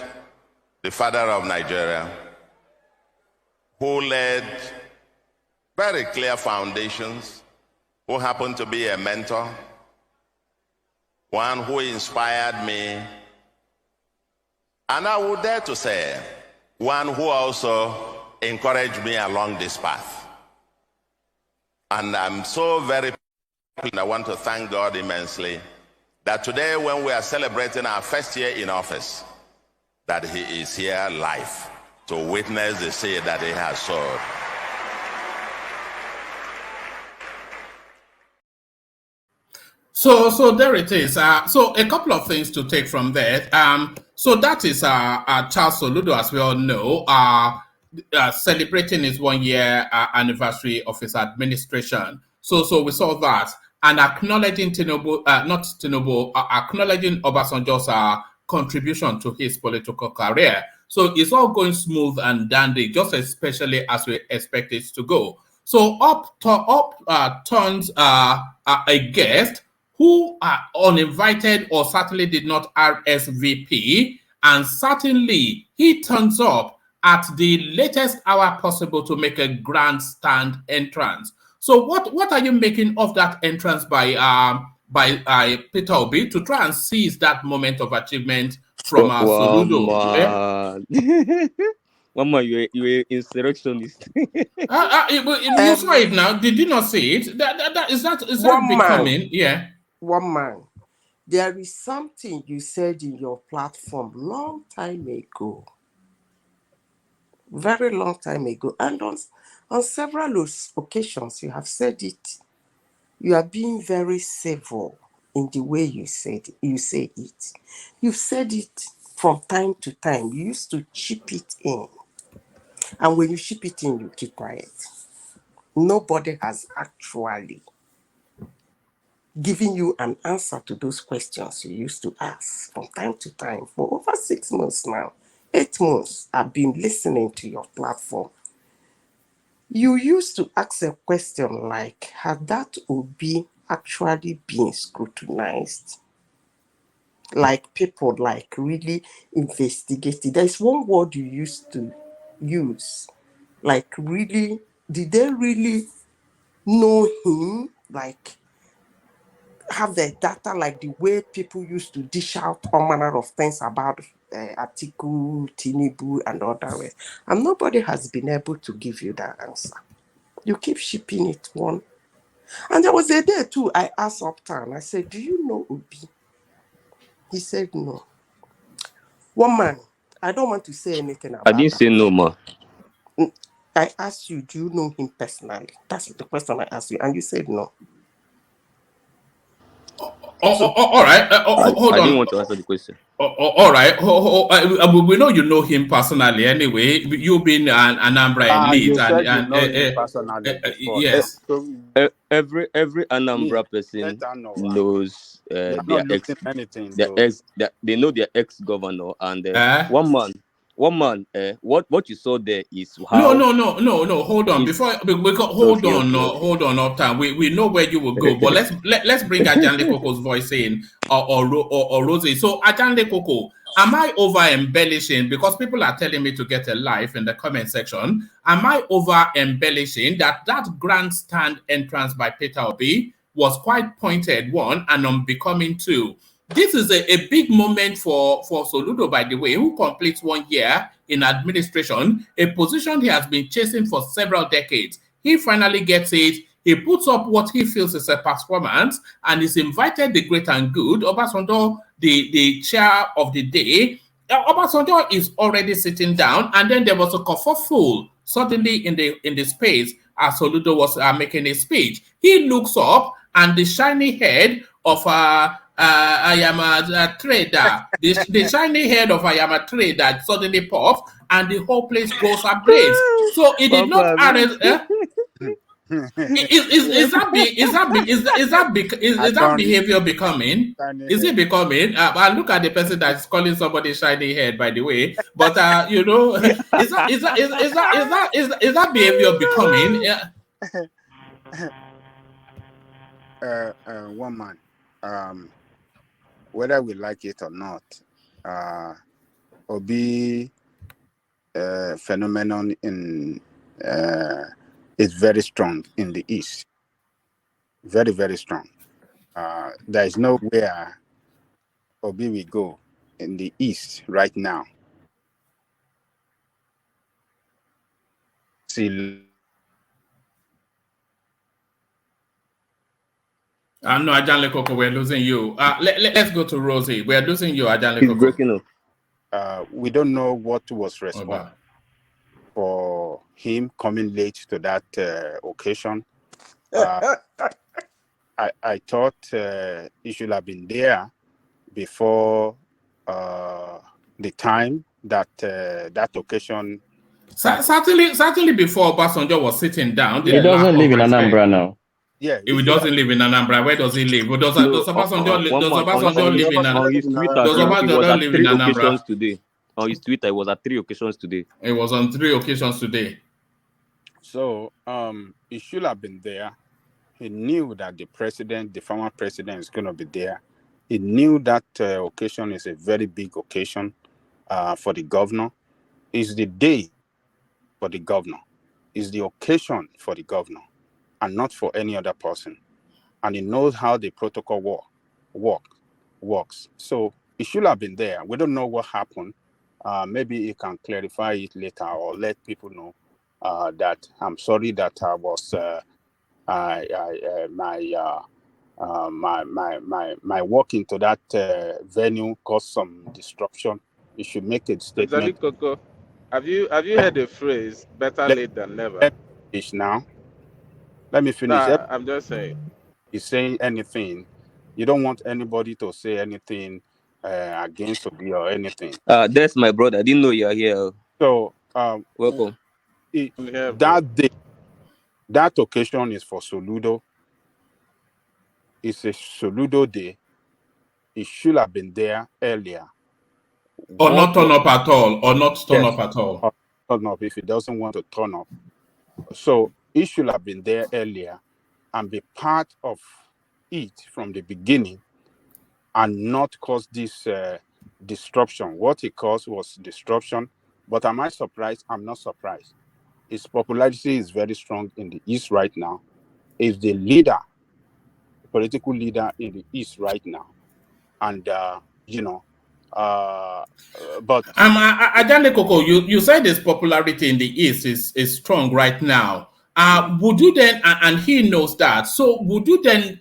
the father of Nigeria, who laid very clear foundations, who happened to be a mentor, one who inspired me, and I would dare to say, one who also encouraged me along this path. And I'm so very and I want to thank God immensely that today, when we are celebrating our first year in office, that he is here live to witness the seed that he has sowed. So there it is. So a couple of things to take from there. So that is Charles Soludo, as we all know, celebrating his 1 year anniversary of his administration. So we saw that. And acknowledging acknowledging Obasanjo's contribution to his political career. So it's all going smooth and dandy, just especially as we expect it to go. So turns a guest who are uninvited or certainly did not RSVP, and certainly he turns up at the latest hour possible to make a grandstand entrance. So what are you making of that entrance by Peter Obi to try and seize that moment of achievement from Soludo? Mama, you were insurrectionist. You saw it now. Did you not see it? Is that becoming? Yeah. One man. There is something you said in your platform long time ago. Very long time ago. And on several occasions you have said it. You are being very civil in the way you say it. You've said it from time to time. You used to chip it in. And when you chip it in, you keep quiet. Nobody has actually given you an answer to those questions you used to ask from time to time. For over 6 months now, 8 months, I've been listening to your platform. You used to ask a question like, had that Obi actually been scrutinized? Like people like really investigated. There's one word you used to use, like really, did they really know him? Like have the data like the way people used to dish out all manner of things about Atiku, Tinubu, and other. And nobody has been able to give you that answer. You keep shipping it one. And there was a day too, I asked Uptown, I said, do you know Obi? He said no. One man, I don't want to say anything about I didn't say no, ma. I asked you, do you know him personally? That's the question I asked you, and you said no. All right. Hold I didn't on. want to answer the question. All right. We know you know him personally anyway. You've been an Anambra elite. You said you And know him personally before. yes. So Every me, Anambra let person her know. knows You are their not ex, losing anything, though. they know their ex-governor, and Eh? one man. What you saw there is No. how Hold on. it's Hold okay, on. okay, Hold on. Up time. We know where you will go, but let's bring Ajanle Coco's voice in, or Rosie. So Ajanle Coco, am I over embellishing? Because people are telling me to get a life in the comment section. Am I over embellishing that grandstand entrance by Peter Obi was quite pointed, one, and unbecoming, two? This is a big moment for Soludo, by the way, who completes 1 year in administration, a position he has been chasing for several decades. He finally gets it. He puts up what he feels is a performance, and he's invited the great and good, Obasanjo, the chair of the day. Obasanjo is already sitting down, and then there was a kerfuffle suddenly in the space as Soludo was making a speech. He looks up, and the shiny head of I am a trader. The shiny head of I am a trader suddenly pops, and the whole place goes ablaze. So it did not arrest. Is that behavior becoming? Is it becoming? I look at the person that's calling somebody shiny head, by the way. But is that behavior becoming? One man. Whether we like it or not, Obi phenomenon is very strong in the East. Very, very strong. There is nowhere Obi will go in the East right now. See. No, Ajanle Coco, we're losing you. Let's go to Rosie. We're losing you, Ajanle He's Coco. breaking up. We don't know what was responsible for him coming late to that occasion. I thought he should have been there before the time that that occasion. Certainly before Obasanjo was sitting down. He doesn't live in Anambra now. Yeah, he doesn't live in Anambra. Where does he live? Does Obasanjo live in on his Twitter account, it was at 3 occasions today. On his Twitter, it was at 3 occasions today. It was on 3 occasions today. So he should have been there. He knew that the former president, is going to be there. He knew that occasion is a very big occasion for the governor. It's the day for the governor. It's the occasion for the governor, and not for any other person. And he knows how the protocol works. So he should have been there. We don't know what happened. Maybe he can clarify it later or let people know that I'm sorry that I was my walk into that venue caused some disruption. You should make a statement. Coco, have you heard the phrase "better late than never"? Let me finish now. Let me finish. Nah, I'm just saying. He's saying anything. You don't want anybody to say anything against Obi or anything. That's my brother. I didn't know you're here. So welcome. That day, that occasion is for Soludo. It's a Soludo day. He should have been there earlier. Or not turn up at all. Or not turn up at all. Or turn up if he doesn't want to turn up. So he should have been there earlier and be part of it from the beginning and not cause this disruption. What he caused was disruption. But am I surprised? I'm not surprised. His popularity is very strong in the East right now. He's the political leader in the East right now. And, but... Ajanle Coco, you said his popularity in the East is strong right now. Would you then, and he knows that, so would you then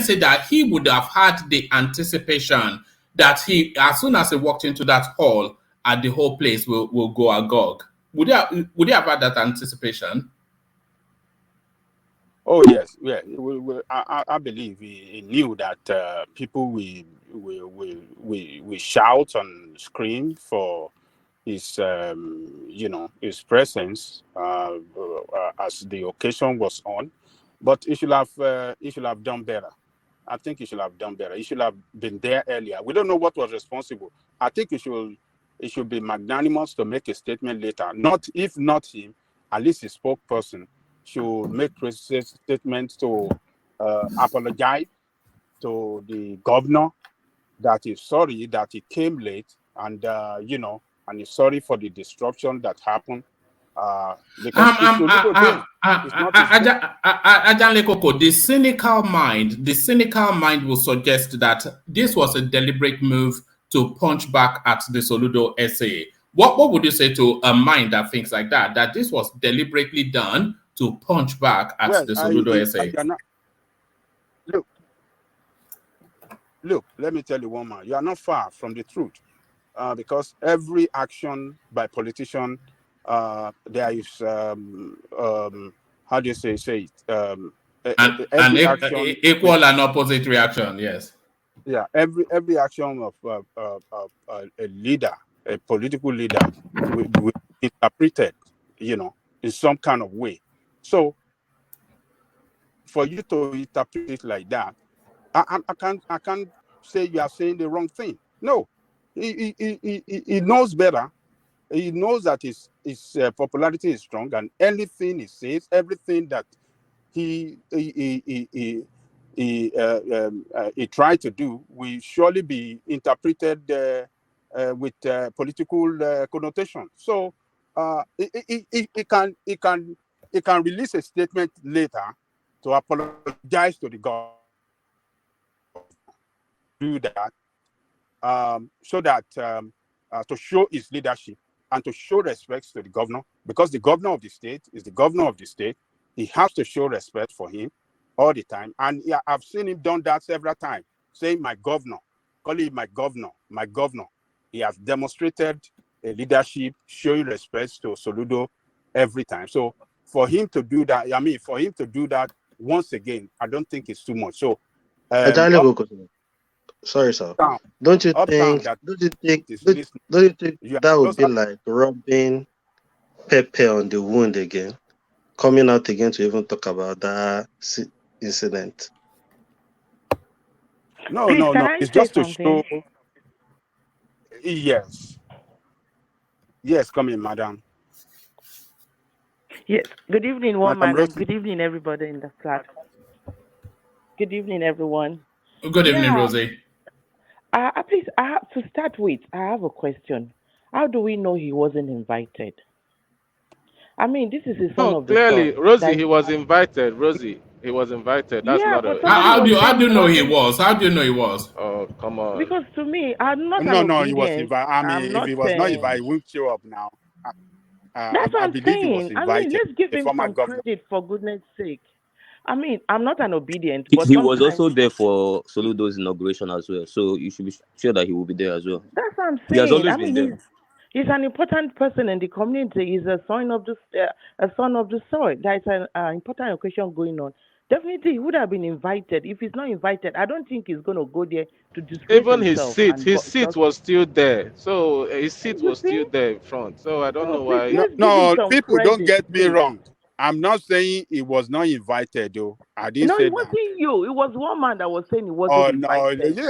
say that he would have had the anticipation that he, as soon as he walked into that hall, the whole place will go agog? Would he have had that anticipation? Oh yes, yeah. I believe he knew that people will shout and scream for his his presence as the occasion was on, but he should have done better. I think he should have done better. He should have been there earlier. We don't know what was responsible. I think he should be magnanimous to make a statement later. Not if not him, at least his spokesperson should make statements to apologize to the governor that he's sorry that he came late and and he's sorry for the disruption that happened because it's Soludo day. It's not his day. Ajanle Koko, the cynical mind will suggest that this was a deliberate move to punch back at the Soludo essay. What would you say to a mind that thinks like that? That this was deliberately done to punch back at Well, the Soludo essay? Look, let me tell you one man. You are not far from the truth. Because every action by politician, there is how do you say it? Every action equal and opposite reaction. Yes. Yeah, every action of a leader, a political leader, will be interpreted, in some kind of way. So, for you to interpret it like that, I can't say you are saying the wrong thing. No, he knows better. He knows that his popularity is strong, and anything he says, everything that he tried to do will surely be interpreted with political connotation. So he can release a statement later to apologize to the government. Do that so that to show his leadership and to show respect to the governor, because the governor of the state is the governor of the state. He has to show respect for him all the time. And yeah, I've seen him done that several times, saying my governor, call him my governor, my governor. He has demonstrated a leadership, showing respect to Soludo every time. So for him to do that, once again, I don't think it's too much. So sorry, sir. Don't you think that would be like rubbing pepper on the wound again, coming out again to even talk about that incident? No, Please, no, can no. I It's say just to something? show. Yes, come in, madam. Yes. Good evening, Madam woman, and Rosie. good evening, everybody in the flat. Good evening, everyone. Good evening, Rosie. Please, to start with, I have a question. How do we know he wasn't invited? I mean, this is the son No, of the clearly, soil. Rosie, he was invited. Rosie, he was invited. That's Yeah, not but a. somebody How was saying do he you know he wasn't. was? How do you know he was? Oh, come on. Because to me, I'm not an No, he was obedient. invited. I mean, I'm if not he was not invited, he wouldn't show up now. That's what I I'm believe he was saying. I mean, invited. let's give The him former some governor. credit for goodness sake. I mean, I'm not an obedient, but He was sometimes also there for Soludo's inauguration as well, so you should be sure that he will be there as well. that's what I'm He has saying. always I been mean, there. he's an important person in the community. He's a son of the soil. There is an important occasion going on. Definitely, he would have been invited. If he's not invited, I don't think he's going to go there to disgrace Even himself. his seat Just was still there. So his seat you was see. still there in front. So I don't So know please, why. let's give him No, some people don't credit, get me please. wrong. I'm not saying he was not invited, though. I didn't No, it say that. wasn't you. It was one man that was saying he wasn't Oh no, invited. you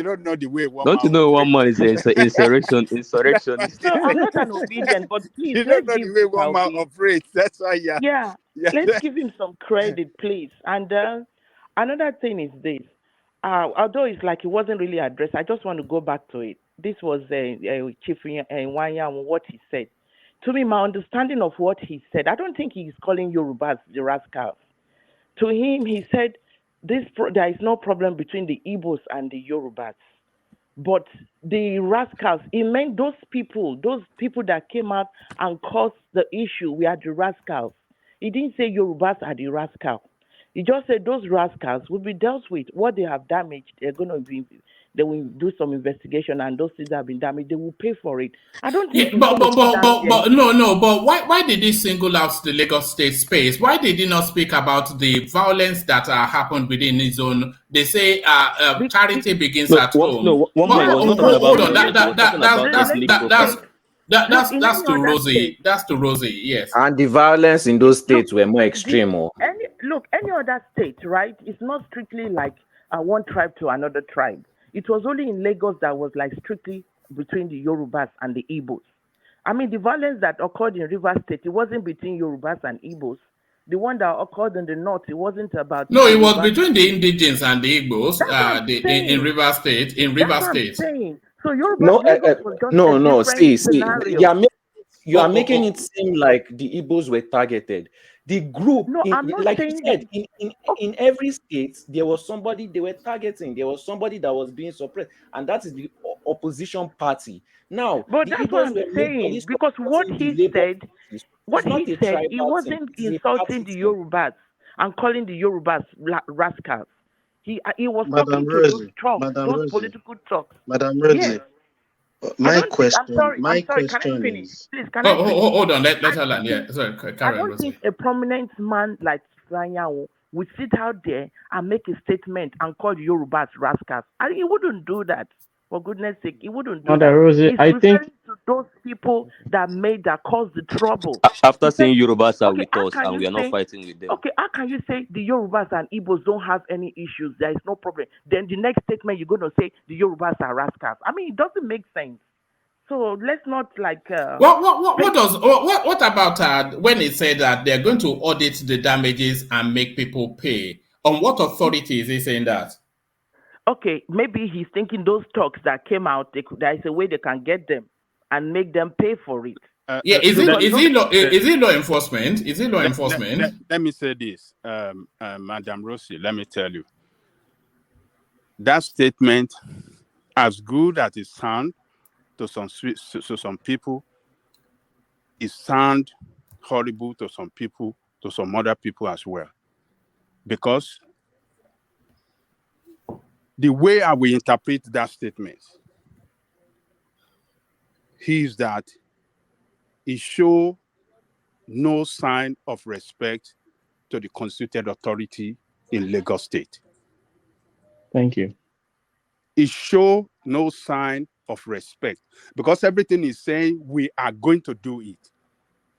don't know the way one Don't you man know one man is operates. an insurrectionist? No, I'm not an obedient, but please, You don't let's know give the way one Mr. man Obi. operates. That's why, Yeah, yeah. let's give him some credit, please. And another thing is this. Although it's like it wasn't really addressed, I just want to go back to it. This was Chief Iwuanyanwu, what he said. To me, my understanding of what he said, I don't think he's calling Yorubas the rascals. To him, he said there is no problem between the Igbos and the Yorubas. But the rascals, he meant those people that came out and caused the issue, we are the rascals. He didn't say Yorubas are the rascal. He just said those rascals will be dealt with. What they have damaged, they're going to be they will do some investigation and those things that have been damaged, they will pay for it. I don't think Yeah, but why did he single out the Lagos State space? Why did he not speak about the violence that happened within his own? They say charity begins at home. One man was not talking about Hold on, violence. He was talking about ethnic profile. that's to Rosie. That's to Rosie. Yes. And the violence in those states were more extreme. Any other state, right? It's not strictly like one tribe to another tribe. It was only in Lagos that was like strictly between the Yorubas and the Igbos. I mean, the violence that occurred in Rivers State, it wasn't between Yorubas and Igbos. The one that occurred in the north, it wasn't about. No, it was between the indigenes and the Igbos. In Rivers State. Saying. So Yorubas was just a different scenario. You are making it seem like the Igbos were targeted. The group, like you said, in every state, there was somebody they were targeting. There was somebody that was being suppressed, and that is the opposition party. Now, but that's what I'm saying, because what he said, he wasn't insulting the Yorubas and calling the Yorubas rascals. He was talking to those talks, those political talks. Madam Rosie. Yes. My question. I'm sorry. Can I finish? Please, can I finish? Hold on. Let her land. Yeah, sorry. I don't think a prominent man like Iwuanyanwu would sit out there and make a statement and call the Yorubas rascals. I think he wouldn't do that. For goodness sake, he wouldn't do that. Rosie, He's I think to those people that caused the trouble. After saying Yorubas are with us and we are not fighting with them. Okay, how can you say the Yorubas and Igbos don't have any issues? There is no problem. Then the next statement you're going to say the Yorubas are rascals. I mean, it doesn't make sense. So let's not like. What about when it said that they're going to audit the damages and make people pay? On what authority is he saying that? Okay, maybe he's thinking those talks that came out, there is a way they can get them and make them pay for it. Is it law enforcement? Is it law enforcement? Let me say this, Madam Rosie. Let me tell you, that statement, as good as it sounds to some people, it sounds horrible to some people, to some other people as well, because the way I will interpret that statement is that it shows no sign of respect to the constituted authority in Lagos State. Thank you. It shows no sign of respect because everything is saying we are going to do it.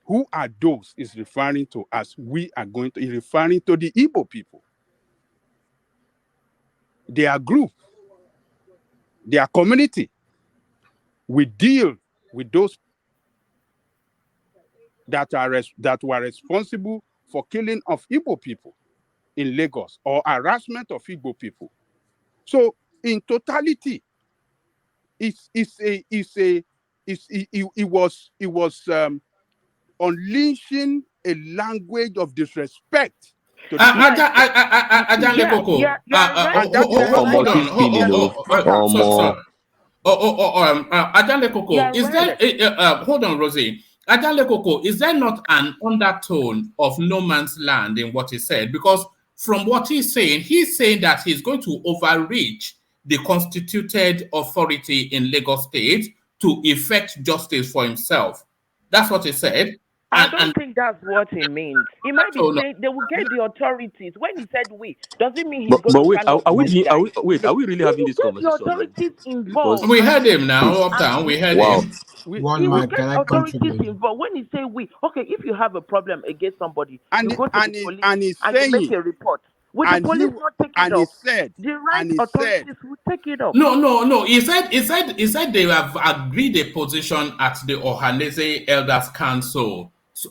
Who are those is referring to as we are going to, is referring to the Igbo people. Their group, their community. We deal with those that were responsible for killing of Igbo people in Lagos or harassment of Igbo people. So in totality, it was unleashing a language of disrespect. Hold on. Hold on, Rosie. Ajanlekoko, is there not an undertone of no man's land in what he said? Because from what he's saying that he's going to overreach the constituted authority in Lagos State to effect justice for himself. That's what he said. I don't think that's what he means. He might be saying they will get the authorities. When he said we, doesn't mean he's going to stand up. Are we really having this conversation? The authorities involved. We heard him now, uptown. We heard him. He will get authorities involved. When he say we, okay, if you have a problem against somebody, you go to the police and you make a report. Will the police not take it up? The right authorities will take it up. No. He said they have agreed a position at the Ohanese Elders Council. To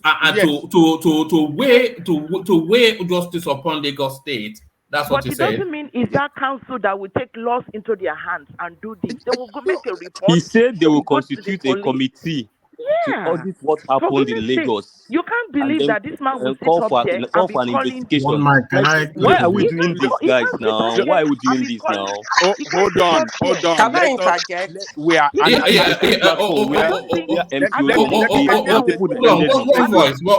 weigh justice upon Lagos State. That's what he said. But it doesn't mean it's that council that will take laws into their hands and do this. They will go make a report. He said they will constitute a committee to audit what happened in Lagos. You can't believe that this man will sit up there and be calling. Why are we doing this, guys? Now, why are we doing this now? Hold on. Can I interject? We are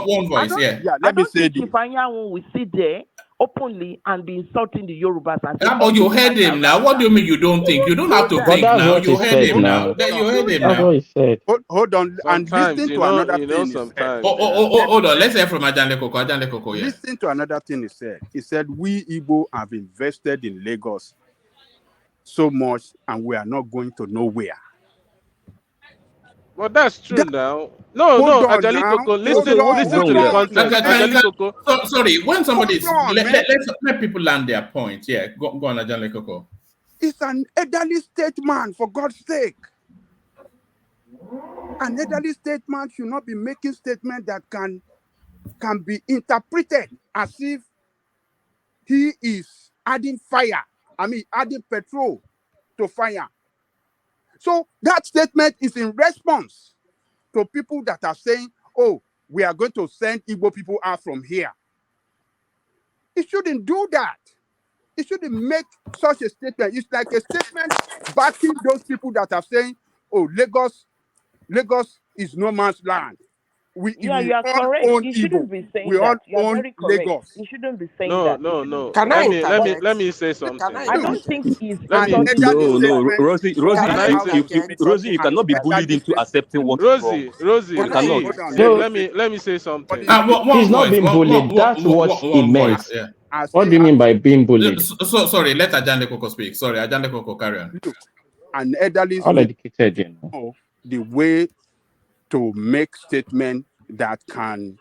one voice. Yeah. Let me say this. Iwuanyanwu will sit there openly and be insulting the Yorubas and say, But you heard him now. What do you mean you don't think? You don't have to But think that's now. what he You heard said him now. now. You heard him That's now. what he said. Hold on, and Sometimes, listen to another thing he said. sometimes. Hold on. Let's hear from Ajanle Koko. Ajanle Koko, yeah. Listen to another thing he said. He said, we Igbo have invested in Lagos so much and we are not going to nowhere. Well, that's true now. No, Hold on Ajali now. Koko, Hold listen on. to the context. Ajali Koko. Sorry, when somebody Hold on, man. let people land their point. Yeah, go on, Ajanle Koko. It's an elderly statesman, for God's sake. An elderly statesman should not be making statements that can be interpreted as if he is adding adding petrol to fire. So that statement is in response to people that are saying, oh, we are going to send Igbo people out from here. It shouldn't do that. It shouldn't make such a statement. It's like a statement backing those people that are saying, oh, Lagos is no man's land. We you are all correct. own You Igbo. shouldn't be saying We all that. You are own very correct. Lagos. You shouldn't be saying No, that. no. Can I interject? Let me say something. Can I I don't interject? think he's Let me- insulting No, the Yorubas. Rosie, Can I interject? Rosie, you cannot be bullied into accepting what's wrong. Rosie, You cannot. see, let me say something. He's not being bullied. That's what he meant. Yeah. What do you mean by being bullied? So sorry, let Ajanle Koko speak. Sorry, Ajanle Koko, carry on. Look, an elderly All educated, you know. the way to make statement that can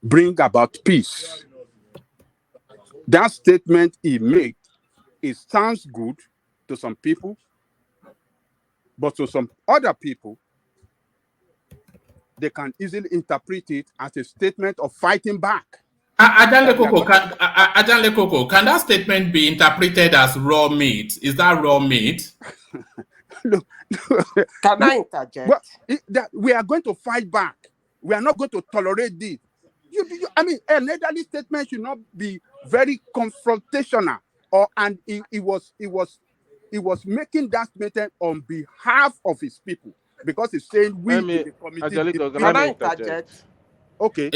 bring about peace. That statement he made, it sounds good to some people, but to some other people, they can easily interpret it as a statement of fighting back. Ajanle Koko, can that statement be interpreted as raw meat? Is that raw meat? Can I interject? Well, we are going to fight back. We are not going to tolerate this. An elderly statement should not be very confrontational, and he was making that statement on behalf of his people because he's saying we in the committee. Can I interject? Okay.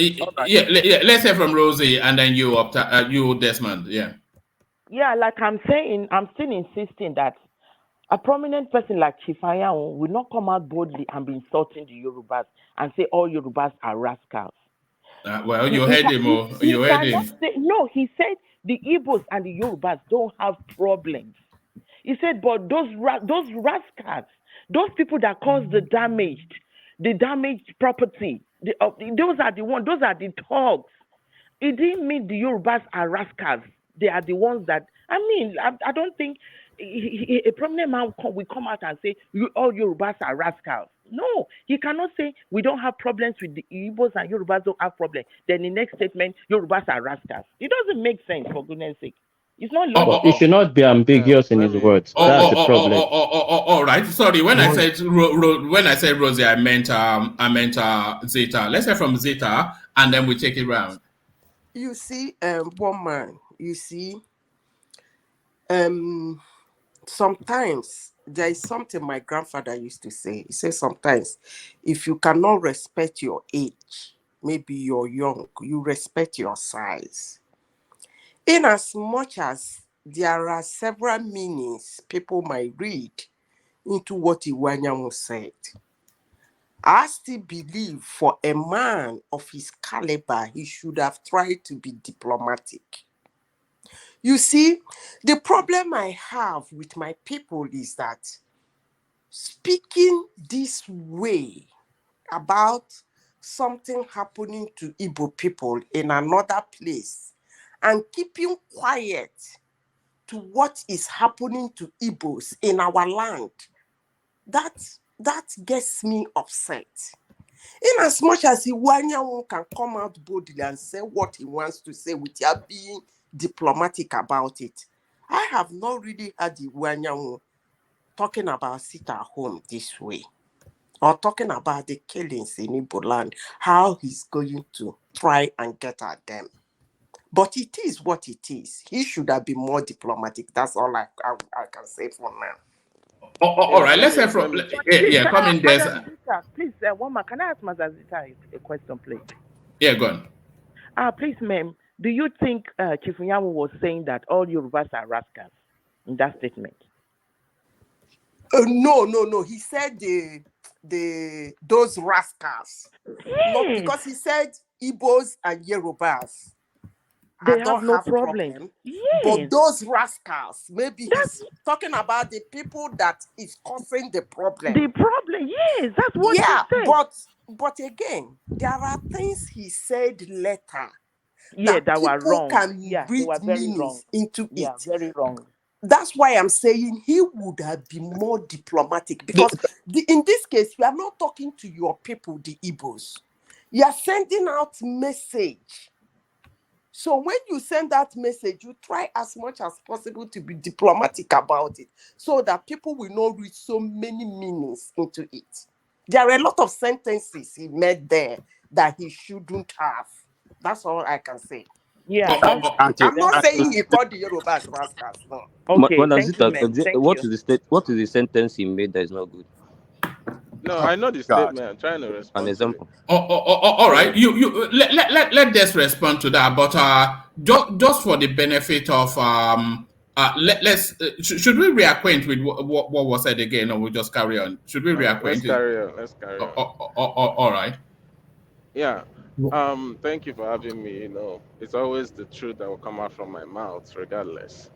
Yeah. Let's hear from Rosie and then you Desmond. Yeah. Yeah, like I'm saying, I'm still insisting that a prominent person like Chief Iwuanyanwu will not come out boldly and be insulting the Yorubas and say all Yorubas are rascals. Well, you heard him. You heard him. No, he said the Igbos and the Yorubas don't have problems. He said, but those rascals, those people that cause the damaged property, those are the ones, those are the thugs. It didn't mean the Yorubas are rascals. They are the ones that, I don't think a prominent man will come out and say, all Yorubas are rascals. No, he cannot say we don't have problems with the Igbos and Yorubas don't have problems. Then the next statement, Yorubas are rascals. It doesn't make sense, for goodness sake. It's not logical. He should not be ambiguous in his words. That's the problem. All right. Sorry. When I said Rosie, I meant Zeta. Let's hear from Zeta, and then we take it round. You see, one man. You see, sometimes there is something my grandfather used to say. He says sometimes, if you cannot respect your age, maybe you're young, you respect your size. In as much as there are several meanings people might read into what Iwuanyanwu said, I still believe for a man of his caliber, he should have tried to be diplomatic. You see, the problem I have with my people is that speaking this way about something happening to Igbo people in another place and keeping quiet to what is happening to Igbos in our land, that gets me upset. In as much as Iwuanyanwu can come out boldly and say what he wants to say without being diplomatic about it, I have not really heard Iwuanyanwu talking about sit at home this way, or talking about the killings in Igbo land, how he's going to try and get at them. But it is what it is. He should have been more diplomatic. That's all I can say for now. All right, let's hear from come in there. Please, woman, can I ask Mazazita a question, please? Yeah, go on. Please, ma'am, do you think Chief Iwuanyanwu was saying that all Yorubas are rascals in that statement? No. He said those rascals. Yes. Not because he said Igbos and Yorubas. They don't have no have problem. Yes. But those rascals, maybe he's talking about the people that is causing the problem. The problem, yes, that's what he said. But again, there are things he said later that were wrong. Can they were very wrong. Into it. Very wrong. That's why I'm saying he would have been more diplomatic, because in this case, you are not talking to your people, the Igbos. You are sending out message. So when you send that message, you try as much as possible to be diplomatic about it, so that people will not read so many meanings into it. There are a lot of sentences he made there that he shouldn't have. That's all I can say. Yeah, I'm not saying he called the Yorubas rascals. No. Okay, thank you, man. What is the sentence he made that is not good? No, I know the statement. I'm trying to respond. An example. All right. You let us respond to that. But just for the benefit of should we reacquaint with what was said again, or we just carry on? Should we reacquaint? Let's carry on. All right. Yeah. Thank you for having me. You know, it's always the truth that will come out from my mouth, regardless.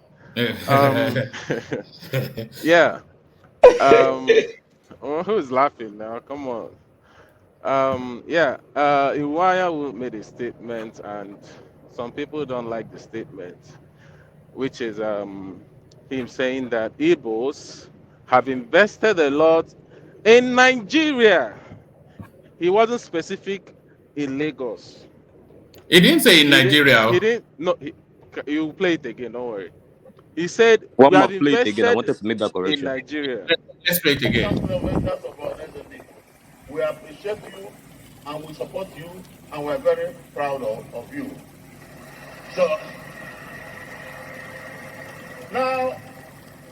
Yeah. Who's laughing now? Come on. Iwuanyanwu made a statement, and some people don't like the statement, which is him saying that Igbos have invested a lot in Nigeria. He wasn't specific in Lagos. He didn't say in Nigeria. He didn't. No, you play it again. Don't worry. He said One we more, have play it again. I invested wanted to make that correction. in Nigeria. Let's play it again. We appreciate you and we support you and we're very proud of you. So now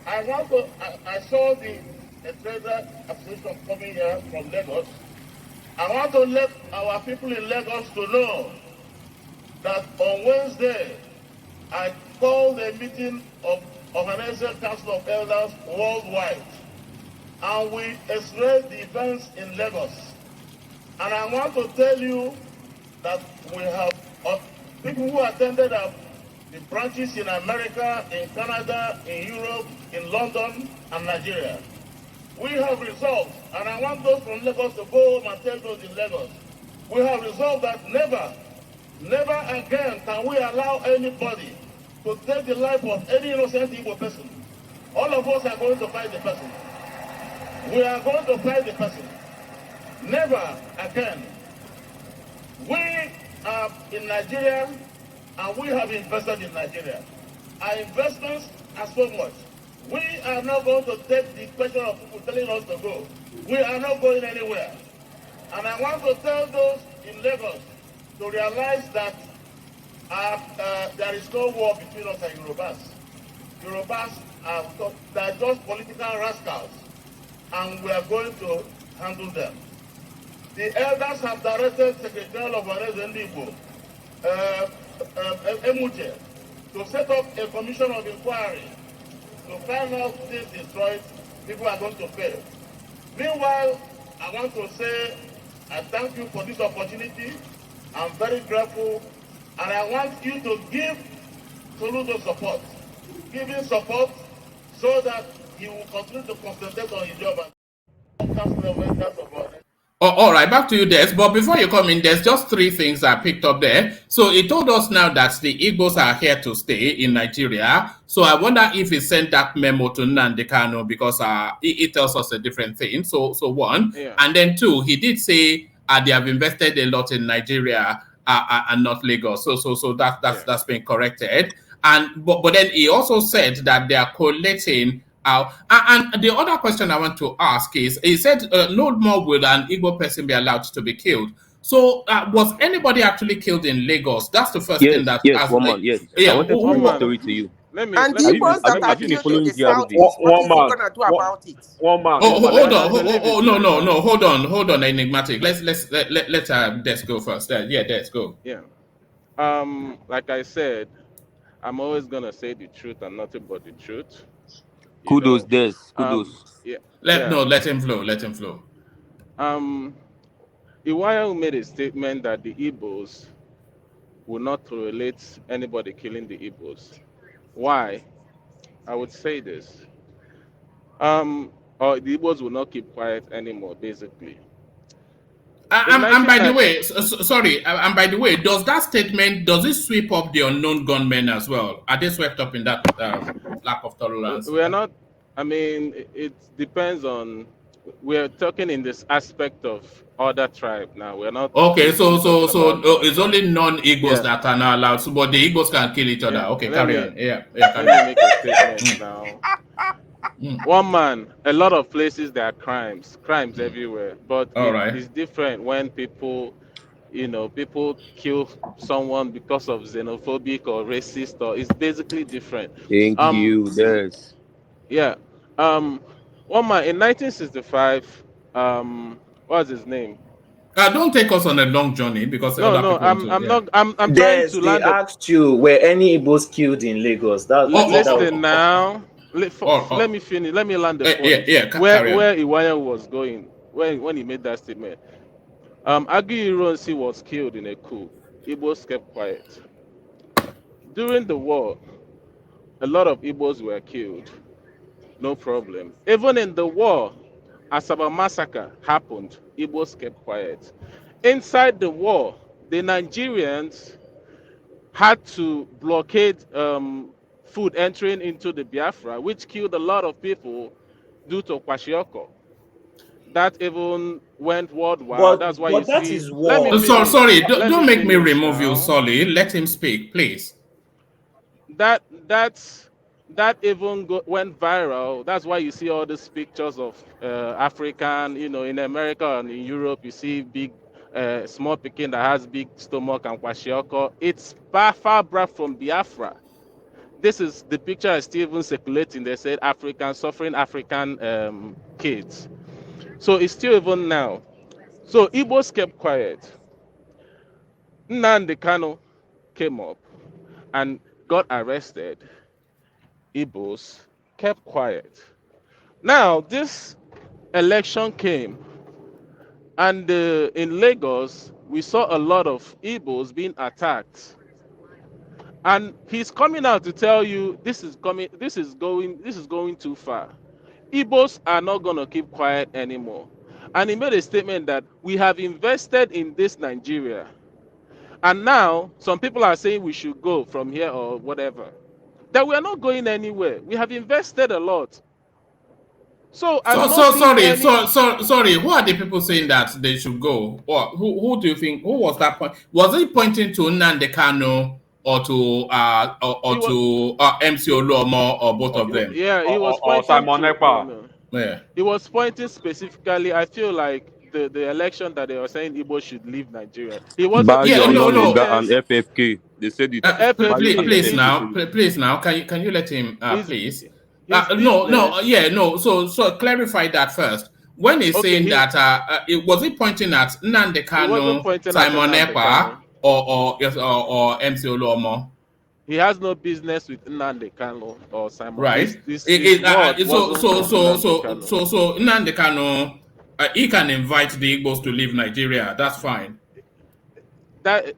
I saw the Electoral Association coming here from Lagos. I want to let our people in Lagos to know that on Wednesday I called a meeting of Organizing Council of Elders worldwide, and we expressed the events in Lagos. And I want to tell you that we have people who attended the branches in America, in Canada, in Europe, in London, and Nigeria. We have resolved, and I want those from Lagos to go home and tell those in Lagos, we have resolved that never again can we allow anybody to take the life of any innocent Igbo person. All of us are going to fight the person. We are going to fight the person. Never again. We are in Nigeria and we have invested in Nigeria. Our investments are so much. We are not going to take the question of people telling us to go. We are not going anywhere. And I want to tell those in Lagos to realize that there is no war between us and Yorubas. Yorubas are just political rascals, and we are going to handle them. The elders have directed Secretary of Igbo, Emuche, to set up a commission of inquiry to find out who is destroyed. People are going to pay. Meanwhile, I want to say I thank you for this opportunity. I'm very grateful, and I want you to give Soludo support. Give him support so that he will continue to concentrate on his job. All right, back to you, Des. But before you come in, there's just three things I picked up there. So it told us now that the Igbos are here to stay in Nigeria. So I wonder if he sent that memo to Nnamdi Kanu, because it tells us a different thing. So one. Yeah. And then two, he did say they have invested a lot in Nigeria and not Lagos. So that's been corrected. And but then he also said that they are collating. And the other question I want to ask is, he said no more will an Igbo person be allowed to be killed. So was anybody actually killed in Lagos? That's the first thing that... Yes, woman, yes. Yeah, I wanted to bring the story to you. And the Igbos that are killed in the south, what is he going to do about it? Hold on, enigmatic. Let's let Des go first. Yeah, Des, go. Yeah. Like I said, I'm always gonna say the truth and nothing but the truth. Kudos, Des. Kudos. Yeah, Let him flow. Let him flow. Iwuanyanwu made a statement that the Igbos will not tolerate anybody killing the Igbos. Why? I would say this. Or the Igbos will not keep quiet anymore, basically. And by the way, sorry, and by the way, does it sweep up the unknown gunmen as well? Are they swept up in that lack of tolerance? We are not. I mean, it depends on. We are talking in this aspect of other tribe now. We're not. Okay, so about it's only non-Igbos yeah. that are not allowed. So, but the Igbos can kill each other. Yeah. Okay, Let carry me on. Yeah, let carry me on. make a statement now. One man, a lot of places there are crimes everywhere, but All it right. is different when people, people kill someone because of xenophobic or racist, or it's basically different. Thank you, Des. Yeah. One man in 1965. What's his name? Don't take us on a long journey because No, other no. people want to. I'm Yeah. not. I'm trying Des, to they land up. asked you, were any Igbos killed in Lagos? That Listen now. Let me finish. Let me land the point. Where carry on. Iwuanyanwu was going when he made that statement. Aguiyi was killed in a coup. Igbos kept quiet. During the war, a lot of Igbos were killed. No problem. Even in the war, Asaba massacre happened. Igbos kept quiet. Inside the war, the Nigerians had to blockade food entering into the Biafra, which killed a lot of people due to Kwashiorkor. That even went worldwide. That's why you but that see. is Let me war. finish. Sorry, Let don't me make me finish remove you, now. Solly. Let him speak, please. That even went viral. That's why you see all these pictures of African, in America and in Europe, you see big, small Peking that has big stomach and kwashiorkor. It's far back from Biafra. This is the picture is still even circulating. They said suffering African kids. So it's still even now. So Igbos kept quiet. Nnamdi Kanu came up and got arrested. Igbos kept quiet. Now, this election came, and in Lagos, we saw a lot of Igbos being attacked. And he's coming out to tell you this is going too far. Igbos are not going to keep quiet anymore. And he made a statement that we have invested in this Nigeria. And now some people are saying we should go from here or whatever. That we are not going anywhere. We have invested a lot. So I'm not seeing any. Sorry. Who are the people saying that they should go? Or who do you think? Who was that point? Was he pointing to Nnamdi Kanu or to MC Oluomo or both of them? Yeah, he was or pointing Simon to. Ekpa. Yeah. He was pointing specifically. I feel like the election that they were saying Igbo should leave Nigeria. He wasn't. Bayo, There is Onanuga, and evidence. FFK. They said it. Bayo and Please FFK now, said it. please now, can you let him please? His No. So clarify that first. When he's saying that, was he pointing at Nnamdi He wasn't Kanu, pointing at Simon Nnamdi Ekpa, Kanu. or MC Oluomo? He has no business with Nnamdi Kanu or Simon. Right. His word wasn't for Nnamdi Kanu. So Nnamdi Kanu, he can invite the Igbos to leave Nigeria. That's fine. That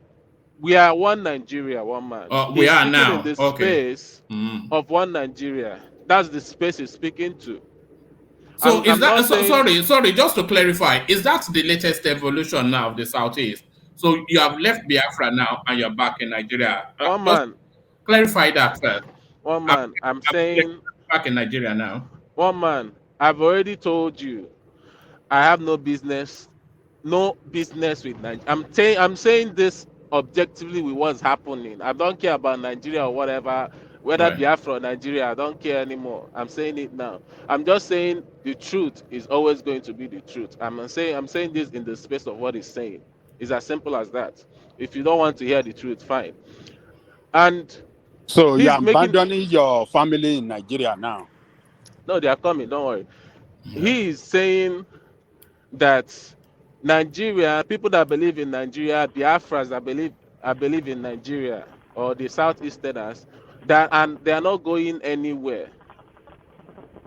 we are one Nigeria, one man. We He's are speaking now. in the Okay. space of one Nigeria. That's the space he's speaking to. So I'm not saying. Sorry, just to clarify, is that the latest evolution now of the Southeast? So you have left Biafra now and you're back in Nigeria. One Just man. clarify that first. One man. I'm saying. Back in Nigeria now. One man. I've already told you. I have no business with Nigeria. I'm saying this objectively with what's happening. I don't care about Nigeria or whatever, whether Right. Biafra or Nigeria. I don't care anymore. I'm saying it now. I'm just saying the truth is always going to be the truth. I'm saying this in the space of what he's saying. It's as simple as that. If you don't want to hear the truth, fine. And so you're he's making. abandoning your family in Nigeria now. No, they are coming. Don't worry. He is saying that Nigeria, people that believe in Nigeria, Biafras that believe I believe in Nigeria or the Southeasterners, that and they are not going anywhere.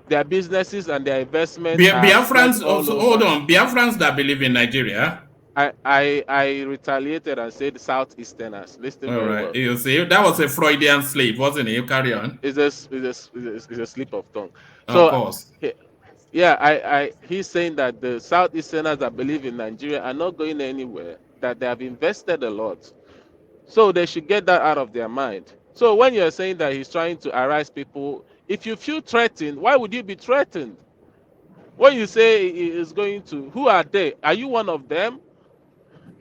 Their businesses and their investments are spread Biafrans, all so hold over. on, Biafrans that believe in Nigeria. I retaliated and said Southeasterners. Listen All very right, well. you see, that was a Freudian slip, wasn't it? You carry on. It's a slip of tongue. Of So, course. yeah, he's saying that the Southeasterners that believe in Nigeria are not going anywhere, that they have invested a lot. So they should get that out of their mind. So when you're saying that he's trying to arise people, if you feel threatened, why would you be threatened? When you say he is going to, who are they? Are you one of them?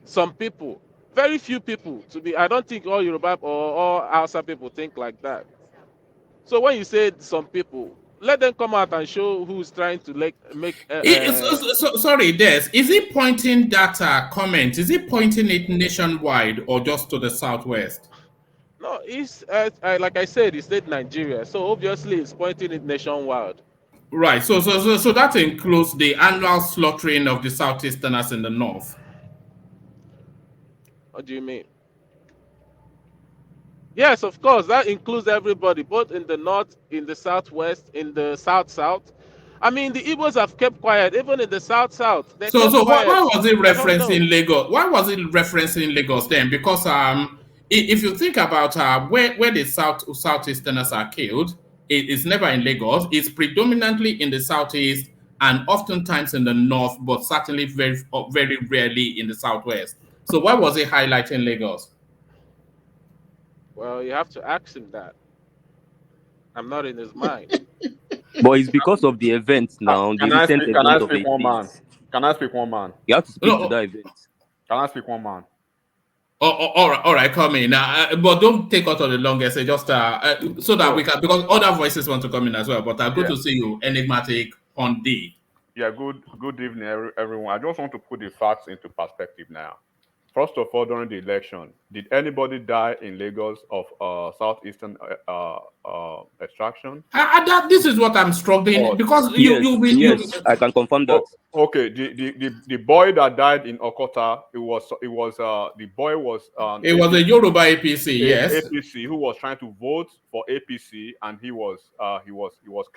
Some people, very few people, to be, I don't think all Yoruba or all Hausa people think like that. So when you say some people, let them come out and show who's trying to make. Sorry, Des. Is he pointing that comment? Is he pointing it nationwide or just to the southwest? No, it's like I said, he said Nigeria, so obviously it's pointing it nationwide. Right. So that includes the annual slaughtering of the Southeasterners in the north. What do you mean? Yes, of course, that includes everybody, both in the north, in the southwest, in the south. I mean, the Igbos have kept quiet, even in the south. They So kept why quiet. was it I don't know. referencing Lagos? Why was it referencing Lagos then? Because if you think about where the Southeasterners are killed, it's never in Lagos. It's predominantly in the southeast and oftentimes in the north, but certainly very rarely in the southwest. So why was it highlighting Lagos? Well, you have to ask him that. I'm not in his mind. But it's because of the event now, the Can I recent speak? Can I event of speak, 8 one man? days. Can I speak, one man? You have to speak to No. that event. Can I speak, one man? All right, come in. But don't take out on the longest. Just so that we can, because other voices want to come in as well. But good to see you, enigmatic on D. Yeah, good evening, everyone. I just want to put the facts into perspective now. First of all, during the election, did anybody die in Lagos of southeastern extraction? This is what I'm struggling because yes, I can confirm that. Okay, the boy that died in Okota, the boy was it was a Yoruba APC, yes, APC who was trying to vote for APC, and he was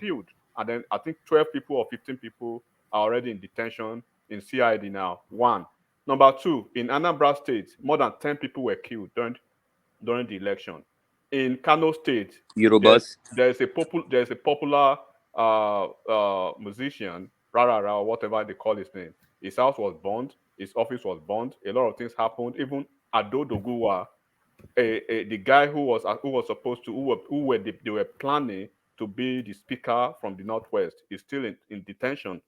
killed. And then I think 12 people or 15 people are already in detention in CID now. One. Number two, in Anambra State, more than 10 people were killed during the election. In Kano State, Yorubas, there's a popular musician, Rarara, or whatever they call his name. His house was burned. His office was burned. A lot of things happened. Even Ado Doguwa, the guy who was supposed to they were planning to be the speaker from the Northwest, is still in detention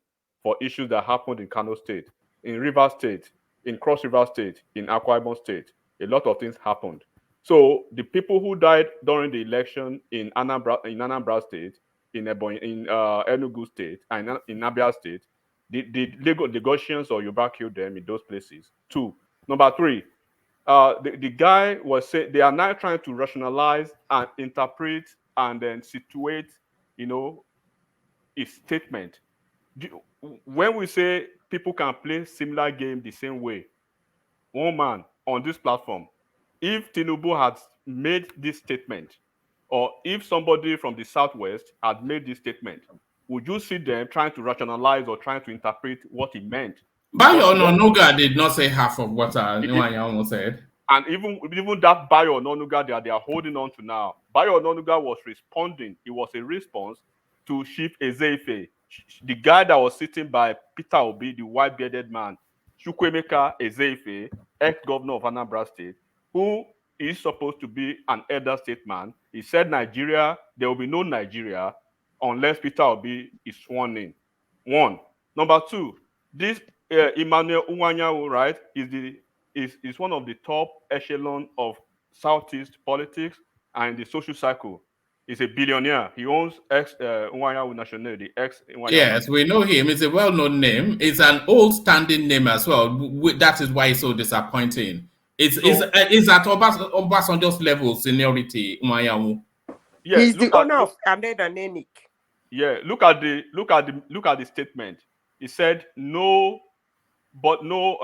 for issues that happened in Kano State, in Rivers State, in Cross River State, in Akwa Ibom State. A lot of things happened. So the people who died during the election in Anambra State, in Enugu State, and in Abia State, the Lagosians or Yoruba killed them in those places. Two. Number three, the guy was saying they are now trying to rationalize and interpret and then situate, his statement. When we say people can play similar game the same way, one man on this platform, if Tinubu had made this statement, or if somebody from the Southwest had made this statement, would you see them trying to rationalize or trying to interpret what he meant? Bayo Ononuga did not say half of what Iwuanyanwu said. And even that Bayo Ononuga they are holding on to now. Bayo Ononuga was responding. It was a response to Chief Ezeife, the guy that was sitting by Peter Obi, the white-bearded man, Chukwemeka Ezeife, ex-governor of Anambra State, who is supposed to be an elder statesman. He said there will be no Nigeria unless Peter Obi is sworn in. One. Number two, this Emmanuel Iwuanyanwu, right, is one of the top echelon of Southeast politics and the social cycle. He's a billionaire. He owns Iwuanyanwu nationality, Iwuanyanwu. Yes, we know him. It's a well-known name. It's an old-standing name as well. That is why it's so disappointing. It's at Obasanjo's level seniority, Iwuanyanwu. Yeah, he's the owner of Anenic. Yeah, look at the statement. He said no, but no,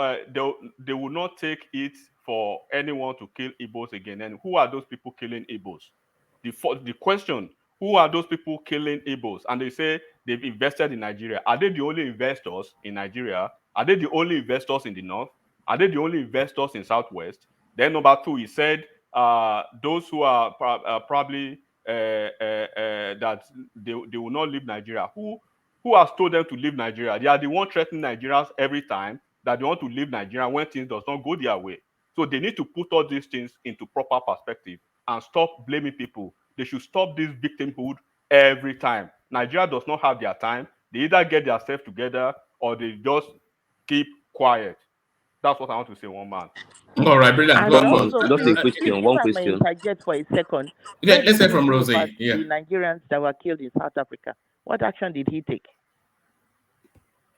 they will not take it for anyone to kill Igbos again. And who are those people killing Igbos? The question, who are those people killing Igbos? And they say they've invested in Nigeria. Are they the only investors in Nigeria? Are they the only investors in the north? Are they the only investors in southwest? Then number two, he said those who are probably that they will not leave Nigeria. Who has told them to leave Nigeria? They are the one threatening Nigerians every time that they want to leave Nigeria when things does not go their way. So they need to put all these things into proper perspective and stop blaming people. They should stop this victimhood every time. Nigeria does not have their time. They either get themselves together or they just keep quiet. That's what I want to say, one man. All right, brilliant. And Go. also, Just a please, question, if one I may question. interject for a second, Yeah, where let's did hear from Yorubas, Rosie. Yeah. the Nigerians that were killed in South Africa, what action did he take?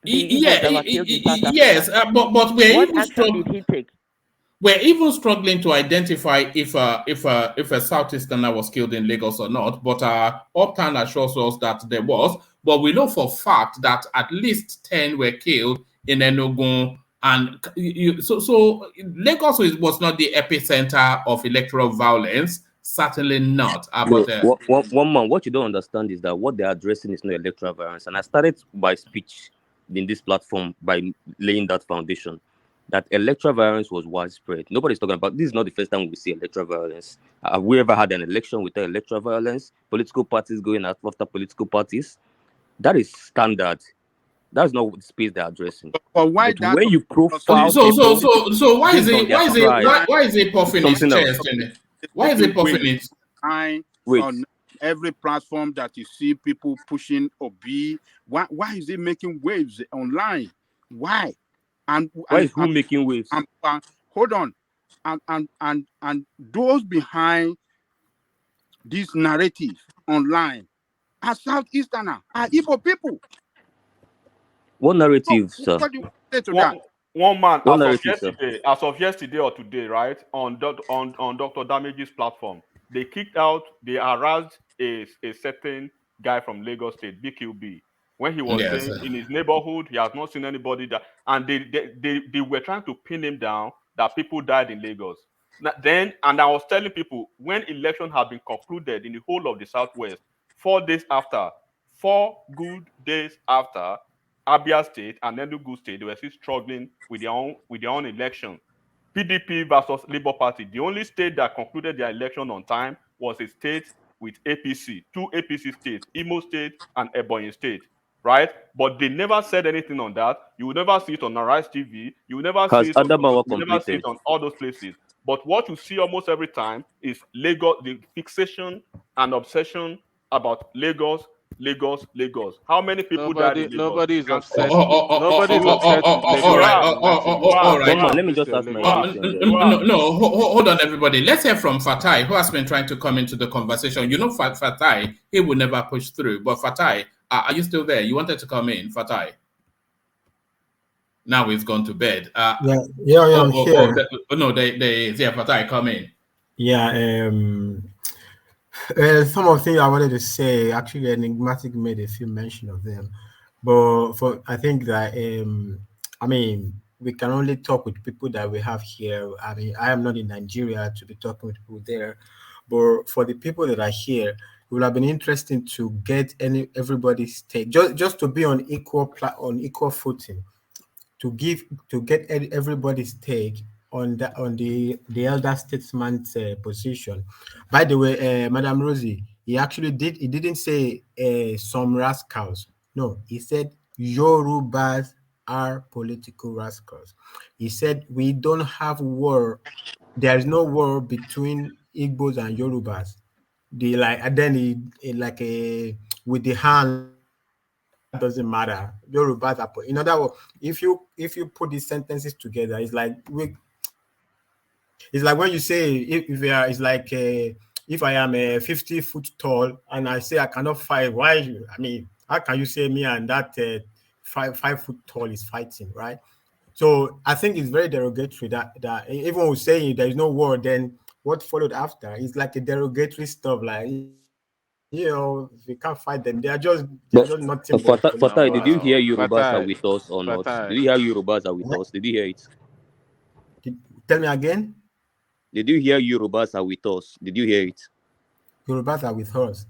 The Yeah, Igbos that were killed in South Africa. yes, but we're What even action did he take? We're even struggling to identify if a Southeasterner was killed in Lagos or not. But Uptown assures us that there was. But we know for fact that at least 10 were killed in Enugu. And so Lagos was not the epicenter of electoral violence. Certainly not. No, one man, what you don't understand is that what they're addressing is not electoral violence. And I started my speech in this platform by laying that foundation, that electoral violence was widespread. Nobody's talking about this. Is not the first time we see electoral violence. Have we ever had an election without electoral violence? Political parties going after political parties? That is standard. That's not the space they're addressing. But why But that? when you profile so why is based on it their tribe, why is it puffing his something else. chest in it? Why is it puffing it? Wait. On every platform that you see people pushing Obi, why is he making waves online? Why? And why is who making waves? Hold on, and those behind this narrative online are Southeasterner, are Igbo people. What narrative, sir? What do you say to that? One man, What as narrative, of yesterday or today, right, on Dr. Damage's platform, they kicked out, they harassed a certain guy from Lagos State, BQB, when he was saying in his neighborhood he has not seen anybody that, and they were trying to pin him down that people died in Lagos. And I was telling people, when election had been concluded in the whole of the Southwest, 4 good days after, Abia State and Enugu State, they were still struggling with their own election. PDP versus Labour Party. The only state that concluded their election on time was a state with APC, 2 APC states, Imo State and Ebonyi State, right? But they never said anything on that. You will never see it on Arise TV. You will never see it. Adamawa You will never see it on all those places. But what you see almost every time is Lagos, the fixation and obsession about Lagos. How many people died in Lagos? Nobody's upset. Nobody's upset with Lagos. All right. Let me just ask my question. Hold on, everybody. Let's hear from Fatai, who has been trying to come into the conversation. You know, Fatai, he will never push through. But Fatai, are you still there? You wanted to come in, Fatai? Now he's gone to bed. I'm here. Fatai, come in. Yeah, some of the things I wanted to say, actually, Enigmatic made a few mention of them, but I think that we can only talk with people that we have here. I mean, I am not in Nigeria to be talking with people there, but for the people that are here, it would have been interesting to get everybody's take, just to be on equal footing, to get everybody's take on the elder statesman's position. By the way, Madam Rosie, he didn't say some rascals. No, he said Yorubas are political rascals. He said we don't have war. There is no war between Igbos and Yorubas. With the hand, that doesn't matter. Yorubas are, in other words, if you put these sentences together, it's like when you say if I am a 50 foot tall and I say I cannot fight, why? I mean, how can you say me and that 5 foot tall is fighting, right? So I think it's very derogatory that even when saying there is no war, then what followed after is like a derogatory stuff, like, we can't fight them. They are just nothing but Fatai, did you hear Yorubas are with us or not? Did you hear Yorubas are with us? Did you hear it? Tell me again. Did you hear Yorubas are with us? Did you hear it? Yorubas are with us.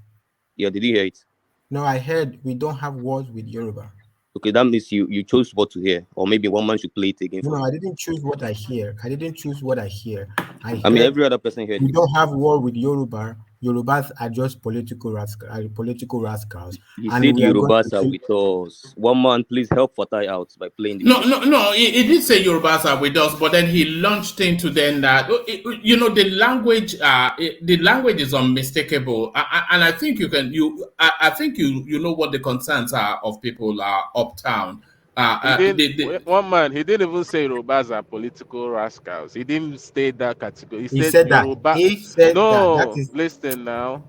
Yeah, did you hear it? No, I heard we don't have wars with Yoruba. Okay, that means you chose what to hear, or maybe one man should play it again. No, I didn't choose what I hear. I didn't choose what I hear. I mean, heard every other person heard we it. don't have war with Yoruba. Yorubas are just political rascals. He And said we are going Yorubas to are with us. One man, please help Fatai out by playing the No. He did say Yorubas are with us, but then he launched into then that the language is unmistakable, and I think I think you know what the concerns are of people uptown. One man, he didn't even say Yorubas are political rascals. He didn't state that category. He said that. Yoruba. He said that. That No, is listen now.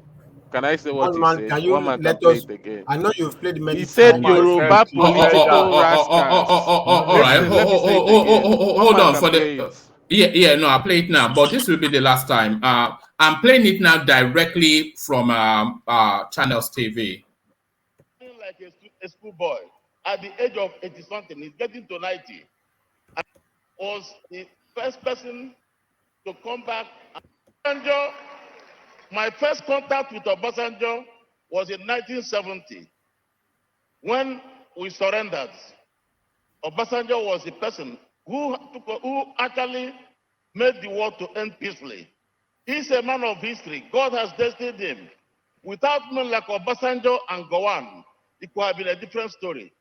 Can I say what one he man. said? Can One you man can let play us? it again. I know you've played He many said times. Yoruba play that. political rascals. Listen, let me say it again. Hold on for the. Yeah, no, I'll play it now, but this will be the last time. I'm playing it now directly from Channels TV. Like a schoolboy at the age of 80 something, he's getting to 90. I was the first person to come back. Obasanjo, my first contact with Obasanjo was in 1970 when we surrendered. Obasanjo was the person who actually made the war to end peacefully. He's a man of history. God has destined him. Without men like Obasanjo and Gowon, it could have been a different story.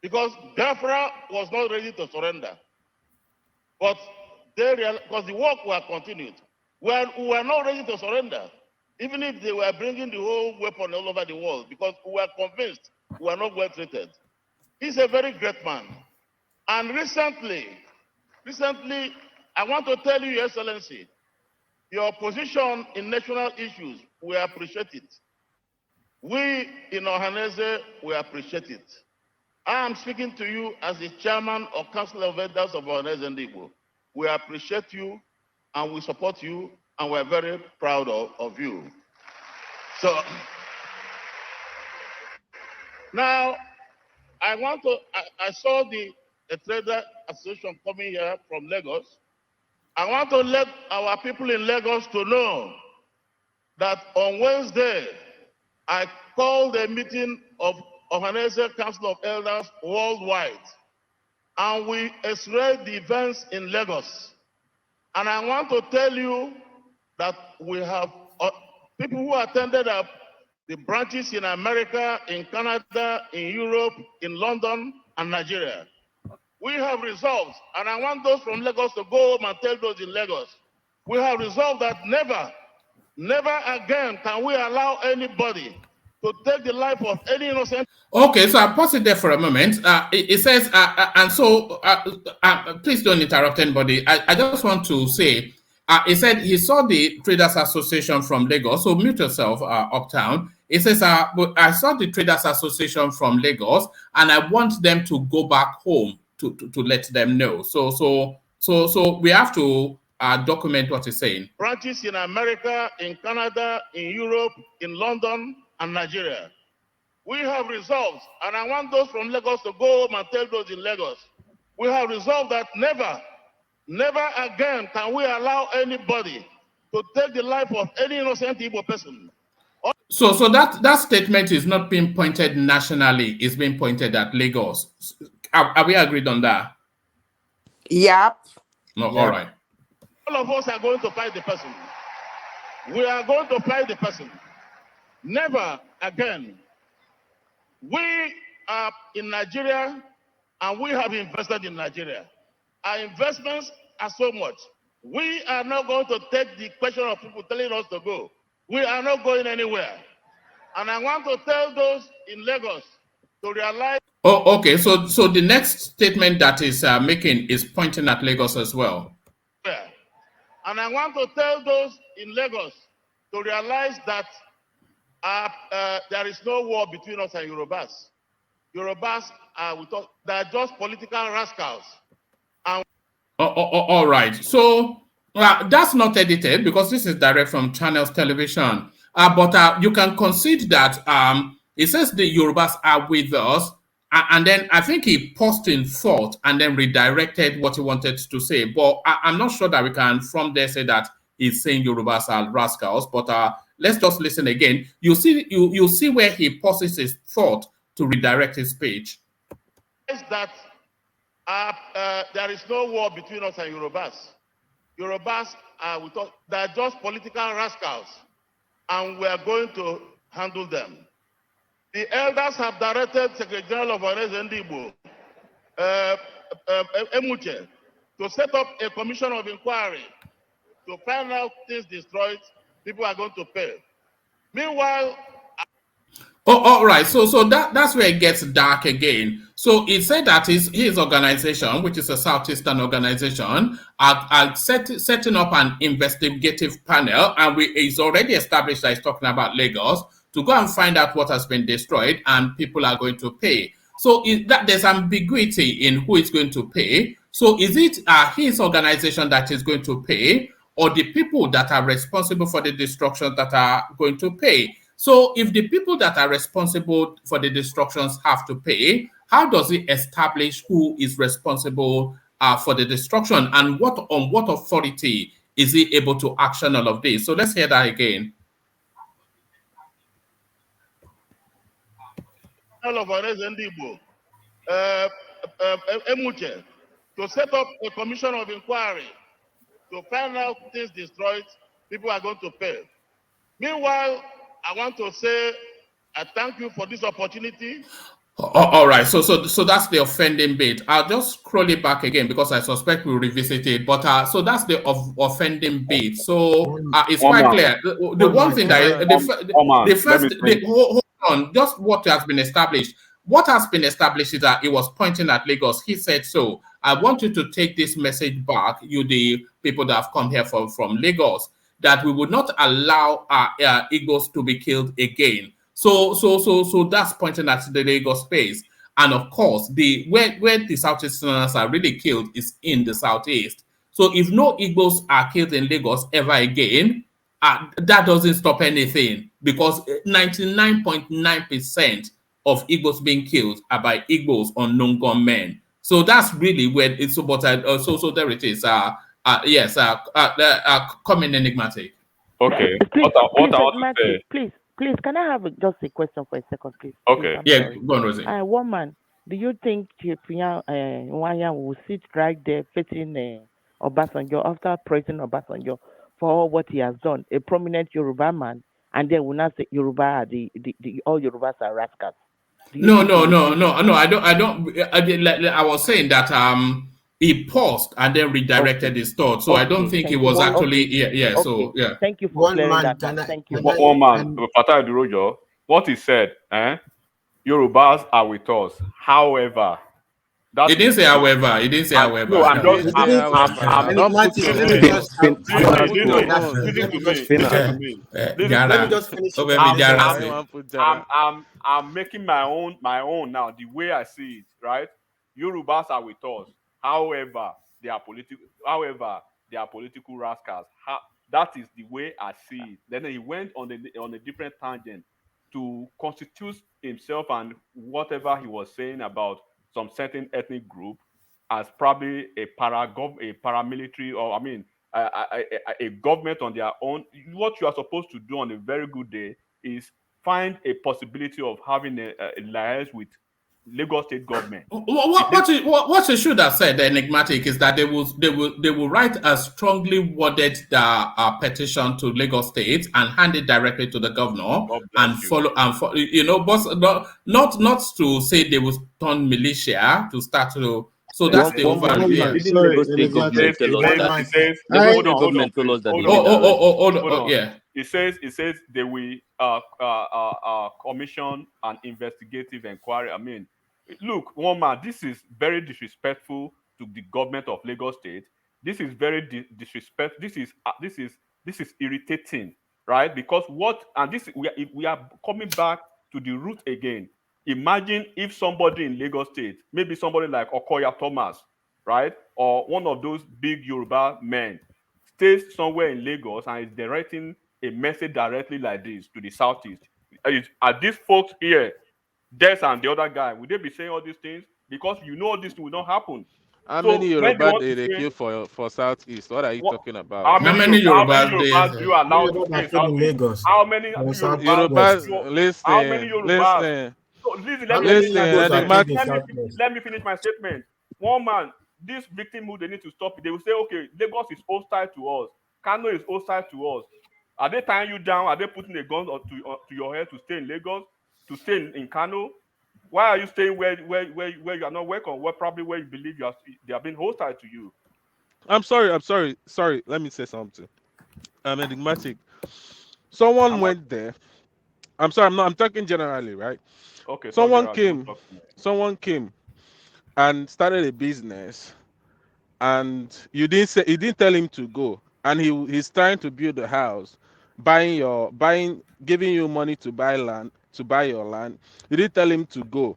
Because Biafra was not ready to surrender. But they realized, because the war was continued. We were not ready to surrender, even if they were bringing the whole weapon all over the world, because we were convinced we were not well treated. He's a very great man. And recently, I want to tell you, Your Excellency, your position in national issues, we appreciate it. We in Ohanese, we appreciate it. I am speaking to you as the chairman of Council of Elders of Ohanese and Igbo. We appreciate you and we support you and we're very proud of you. So now I saw the Trader Association coming here from Lagos. I want to let our people in Lagos to know that on Wednesday, I called a meeting of Ohanese Council of Elders worldwide, and we x-rayed the events in Lagos. And I want to tell you that we have people who attended the branches in America, in Canada, in Europe, in London, and Nigeria. We have resolved, and I want those from Lagos to go home and tell those in Lagos, we have resolved that never again can we allow anybody to take the life of any innocent. Okay, so I'll pause it there for a moment. It says, please don't interrupt anybody. I just want to say, it said he saw the Traders Association from Lagos, so mute yourself, Uptown. It says, I saw the Traders Association from Lagos, and I want them to go back home to let them know. So we have to document what he's saying. Branches in America, in Canada, in Europe, in London, and Nigeria. We have resolved, and I want those from Lagos to go home and tell those in Lagos, we have resolved that never again can we allow anybody to take the life of any innocent Igbo person. So that statement is not being pointed nationally, it's being pointed at Lagos. Are we agreed on that? Yep. No, Yep. All right. All of us are going to fight the person. We are going to fight the person. Never again. We are in Nigeria and we have invested in Nigeria. Our investments are so much. We are not going to take the question of people telling us to go. We are not going anywhere. And I want to tell those in Lagos to realize. Oh, okay. So the next statement that is making is pointing at Lagos as well. And I want to tell those in Lagos to realize that there is no war between us and Yorubas. Yorubas they're just political rascals. And all right. So that's not edited because this is direct from Channels Television. But you can concede that it says the Yorubas are with us, And then I think he paused in thought and then redirected what he wanted to say. But I'm not sure that we can from there say that he's saying Yorubas are rascals. But let's just listen again. You'll see where he pauses his thought to redirect his speech. Is that there is no war between us and Yorubas. Yorubas are with us. They are just political rascals, and we are going to handle them. The elders have directed Secretary General of Ones Ndigbo, Emuche, to set up a commission of inquiry to find out things destroyed. People are going to pay. Meanwhile, all right. So that's where it gets dark again. So it said that his organization, which is a Southeastern organization, are setting up an investigative panel, and it's already established that it's talking about Lagos to go and find out what has been destroyed, and people are going to pay. So that there's ambiguity in who is going to pay. So is it his organization that is going to pay, or the people that are responsible for the destruction that are going to pay? So if the people that are responsible for the destructions have to pay, how does it establish who is responsible for the destruction, and on what authority is he able to action all of this? So let's hear that again. of Ones Ndigbo, Emuche, to set up a commission of inquiry to find out things destroyed, people are going to pay. Meanwhile, I want to say I thank you for this opportunity. All right, so that's the offending bit. I'll just scroll it back again because I suspect we'll revisit it. But so that's the offending bit. So it's quite clear. The one thing that hold on, just what has been established. What has been established is that it was pointing at Lagos. He said so. I want you to take this message back, you the people that have come here from Lagos, that we would not allow Igbos to be killed again. So that's pointing at the Lagos space. And of course, where the Southeasterners are really killed is in the Southeast. So if no Igbos are killed in Lagos ever again, that doesn't stop anything, because 99.9% of Igbos being killed are by Igbos unknown gunmen. So that's really where it's about. So there it is. Yes, coming enigmatic. Okay. Please, what I want to Matthew, say. please, can I have just a question for a second, please? Okay. Please, I'm sorry. Go on, Rosie. One man, do you think Iwuanyanwu will sit right there facing Obasanjo after praising Obasanjo for all what he has done, a prominent Yoruba man, and then will not say Yoruba, the all Yorubas are rascals? No. I was saying that he paused and then redirected his thought. So I don't think he was actually So yeah. Thank you for clearing that. Thank you. One man, Fatai Durojo, what he said, Yorubas are with us. However, he didn't say however. He didn't say however. No, I'm just. Let me just finish. I'm making my own now. The way I see it, right? Yorubas are with us. However, they are political. However, they are political rascals. That is the way I see it. Then he went on a different tangent to constitute himself and whatever he was saying about some certain ethnic group as probably a paramilitary, or a government on their own. What you are supposed to do on a very good day is find a possibility of having a alliance with Lagos state government. What you should have said, the enigmatic, is that they will write a strongly worded petition to Lagos State and hand it directly to the governor and follow. But not to say they will turn militia to start to. So that's the overview. Didn't Lagos State government tell us that? It says they will commission an investigative inquiry. I mean, look, one man, this is very disrespectful to the government of Lagos State. This is very disrespectful. This is irritating, right? Because we are coming back to the root again. Imagine if somebody in Lagos State, maybe somebody like Okoya Thomas, right, or one of those big Yoruba men, stays somewhere in Lagos and is directing a message directly like this to the Southeast. Are these folks here Des and the other guy, would they be saying all these things? Because you know this will not happen. How So many when they Yoruba want to they say, kill for Southeast? What are you what, talking about? how many Yorubas Yorubas do you allow to Yorubas stay are in still in Southeast? Lagos, How many in Yorubas Southwest. do you, Yoruba, how many listen, Yorubas? listen, So listen, How let me many finish my listen, Igbos are statement. killed in enigmatic. Let me finish my statement. One man, this victimhood, they need to stop it. They will say, okay, Lagos is hostile to us. Kano is hostile to us. Are they tying you down? Are they putting a gun to your head to stay in Lagos? To stay in Kano? Why are you staying where you are not welcome? Probably where you believe they are being hostile to you. I'm sorry. Let me say something. I'm enigmatic. Someone I'm not went there. I'm sorry. I'm talking generally, right? okay. Talk Someone generally. Don't came. talk to me. Someone came and started a business, and you didn't tell him to go, and he's trying to build a house, giving you money to buy land, to buy your land. You didn't tell him to go.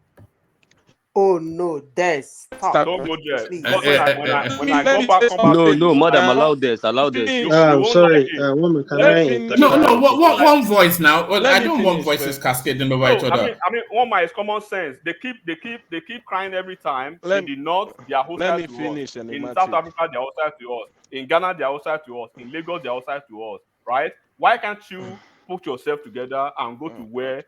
Oh no, Des, stop, Don't go there please. because when I Let go me back say come back No, home, no, something madam, now. allow this. Finish. you won't like Sorry, it. woman, can Let me I finish No, interject no, now. for a second? one voice now. Well, Let I me don't want finish voices first. cascading over each No, other. one my is common sense. They keep crying every time. In Let, the north, they are let hostile me to us. finish, In South enigmatic. Africa, they are hostile to us. In Ghana, they are hostile to us. In Lagos, they are hostile to us. Right? Why can't you put yourself together and go to where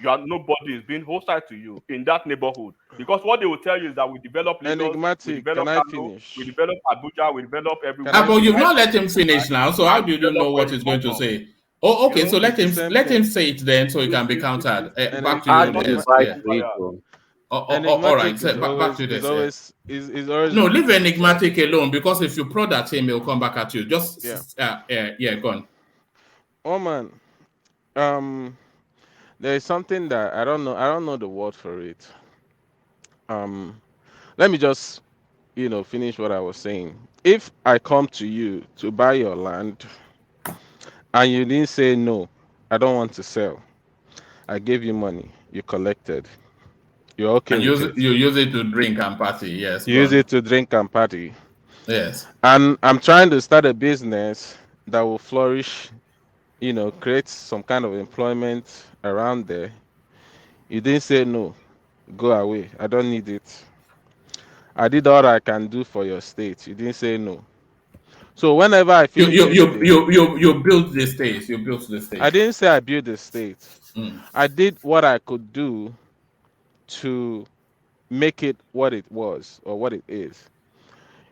nobody is being hostile to you in that neighborhood? Because what they will tell you is that we develop Lagos, we Enigmatic, can develop I Kano, we finish? develop Abuja, we develop Can I everywhere. But you've Right? not let finish? him finish now. So how And do you develop know where what you he's come going to from. say? Oh, okay. So It's the same let him thing. say it then, so he can be countered. Back to I'm you, Add not Des. vibe a Yeah. to it, fire. bro. All right. Enigmatic So back to is this. Yeah. always is always No, leave repeating himself. enigmatic alone because if you prod at him, he'll come back at you. Yeah. Yeah, go on. Oh man. Um there is something that I don't know the word for it. Um let me just finish what I was saying. If I come to you to buy your land and you didn't say no, I don't want to sell. I gave you money, you collected. You're okay And with it. you use it to drink and party. Yes, You go use on. it to drink and party. Yes. And I'm trying to start a business that will flourish, create some kind of employment around there. You didn't say no, go away. I don't need it. I did all I can do for your state. You didn't say no. So whenever I You finish you a you state, you you, you built the stage. You built the I stage. didn't say I built the state. Mm. I did what I could do to make it what it was or what it is.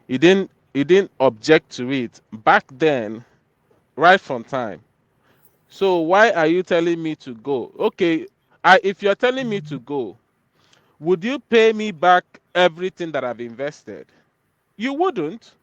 He didn't object to it back then, right from time. So why are you telling me to go? Okay, if you're telling me to go, would you pay me back everything that I've invested? You wouldn't.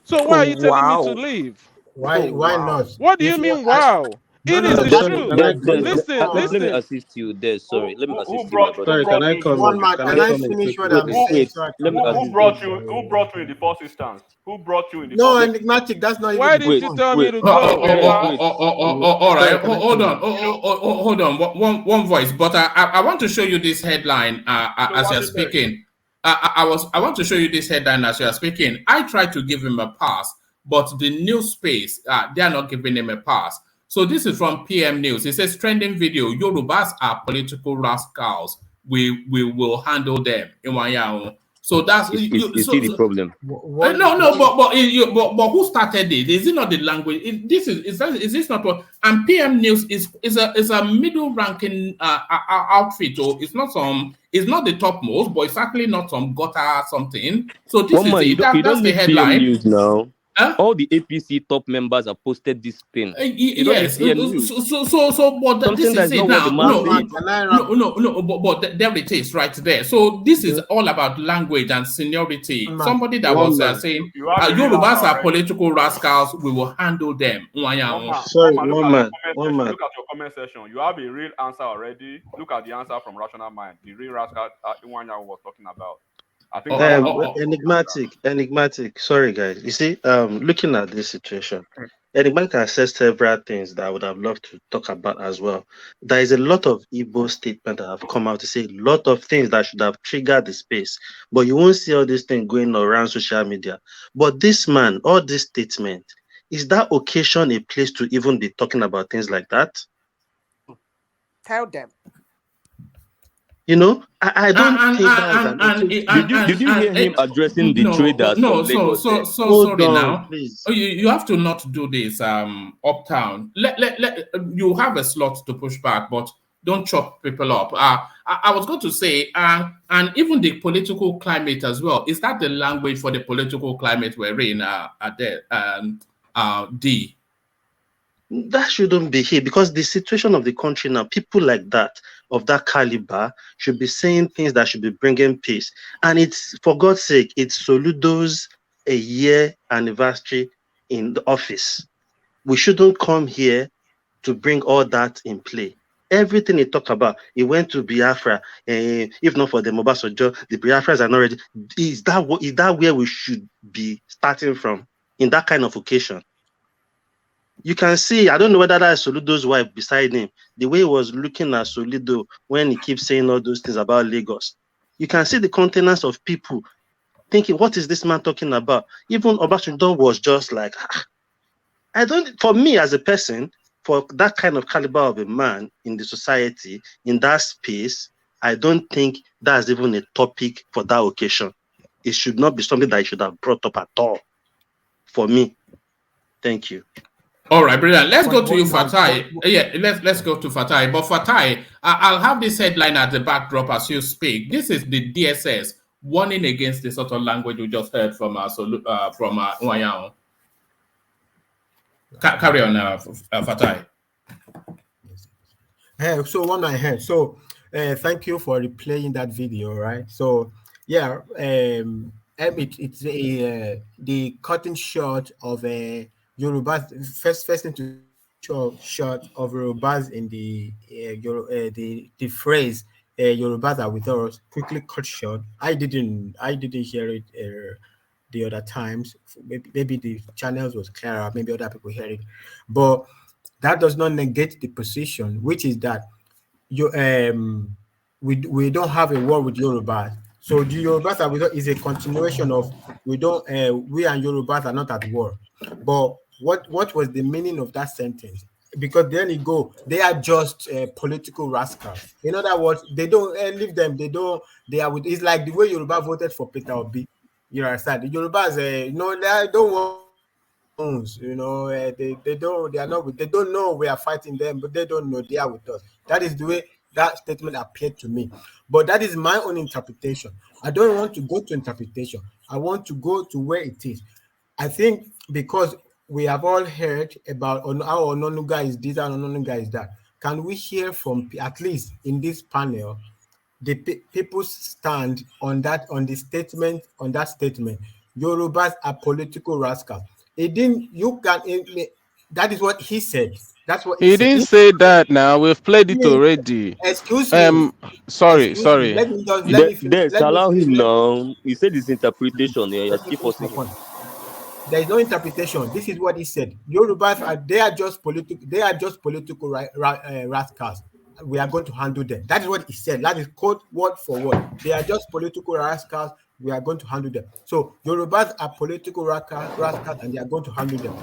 So why are you telling me to Wow. leave? Oh Why wow. not? What do you If you mean, wow? no It no is no the that Sorry, truth. can I come in? Listen, Let me listen. assist you there. Sorry, let me assist you, my brother. Who Sorry, can brought I you into the come one in? first man, Can can I instance? I come in finish what quickly, I'm Wait, please? saying wait. so I Let can me Who assist brought this. you? Who brought you in the first instance? Who brought you in the no first Wait, instance? enigmatic, that's not even Why the did wait, you point. tell me wait, to go? wait, Bema, wait. All right. Sorry, can I Hold finish? on. Hold on. One voice. But I want to show you this headline so as what you're is it? speaking. I want to show you this headline as you're speaking. I tried to give him a pass, but the news space they are not giving him a pass. So this is from PM News. It says trending video: Yorubas are political rascals. We will handle them. Iwuanyanwu. So that's You see the problem. What no, but who started it? Is it not the language? Is this not what? And PM News is a middle ranking outfit, or it's not the topmost, but it's actually not some gutter something. So this One is man, it. you That's don't the need PM headline. News now. Huh? All the APC top members have posted this thing. You don't need Yes. PM News. But this Something that is is it not what the now. mass one man, said. can I wrap But there it is right there. So this is the all about language and seniority. one man? Somebody that One was man. saying, You have a real answer Yorubas are already. political rascals. We will handle them. Sorry, Look one at your man. comment One section. man. Look at your comment section. You have a real answer already. Look at the answer from Rational Mind. The real rascal Iwuanyanwu was talking about. I think Rational Mind is looking at that. Enigmatic. Sorry, guys. You see, looking at this situation, Enigmatic has said several things that I would have loved to talk about as well. There is a lot of Igbo statements that have come out to say a lot of things that should have triggered the space, but you won't see all this thing going around social media. But this man, all this statement, is that occasion a place to even be talking about things like that? Tell them. You know, I don't think that's an Did you hear him addressing the traders from Lagos there? Hold Sorry on, now. please. Oh, you have to not do this. Uptown. You have a slot to push back, but don't chop people up. I was going to say, and even the political climate as well. Is that the language for the political climate we're in? D. That shouldn't be here because the situation of the country now, people like that, of that caliber, should be saying things that should be bringing peace. And it's, for God's sake, it's Soludo's a year anniversary in the office. We shouldn't come here to bring all that in play. Everything he talked about, he went to Biafra. If not for the Mobasojo, the Biafras are not ready. Is that where we should be starting from in that kind of occasion? You can see, I don't know whether that is Soludo's wife beside him, the way he was looking at Soludo when he keeps saying all those things about Lagos. You can see the countenance of people thinking, what is this man talking about? Even Obasanjo was just like, for me as a person, for that kind of caliber of a man in the society, in that space, I don't think that's even a topic for that occasion. It should not be something that I should have brought up at all for me. Thank you. All right, brilliant. Let's go to you, Fatai. Yeah, let's go to Fatai. But Fatai, I'll have this headline at the backdrop as you speak. This is the DSS warning against the sort of language we just heard from Iwuanyanwu. Carry on, Fatai. So one I heard. So thank you for replaying that video, right? So yeah, it's the cutting shot of a Yorubas first into shot of Yorubas in the phrase Yorubas are with us quickly cut short. I didn't hear it the other times. Maybe the channels was clearer. Maybe other people hear it, but that does not negate the position, which is that we don't have a war with Yorubas. So the Yorubas are with us is a continuation of we and Yorubas are not at war. But what was the meaning of that sentence? Because then you go, they are just political rascals. In other words, they don't leave them. They are with. It's like the way Yoruba voted for Peter Obi. You understand? The Yorubas, they don't want. They don't know we are fighting them, but they don't know they are with us. That is the way that statement appeared to me. But that is my own interpretation. I don't want to go to interpretation. I want to go to where it is. I think because we have all heard about how Ononuga is this and Ononuga is that. Can we hear from, at least in this panel, the people stand on that statement? Yorubas are political rascals. That is what he said. That's what He said. didn't say that now. We've played it already. Excuse me. Sorry. Let me finish. Des, allow him now. He said his interpretation. Yeah, you're Let me still finish my forcing him. point. There is no interpretation. This is what he said. Yorubas are just political rascals. We are going to handle them. That is what he said. That is quote word for word. They are just political rascals. We are going to handle them. So Yorubas are political rascals, and they are going to handle them.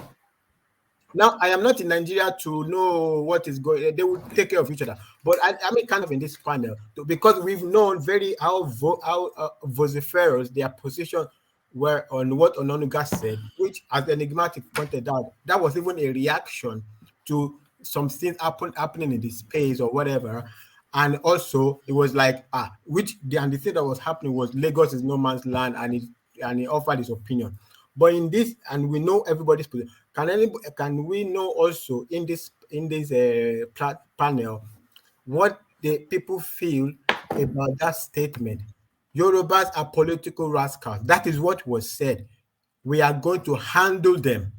Now, I am not in Nigeria to know what is going. They will take care of each other. But I'm kind of in this panel because we've known how vociferous their position were on what Ononuga said, which, as Enigmatic pointed out, that was even a reaction to some things happening in the space or whatever. And also, it was like, the thing that was happening was Lagos is no man's land, and he offered his opinion. But in this, and we know everybody's position. Can we know also in this panel what the people feel about that statement? Yorubas are political rascals. That is what was said. We are going to handle them.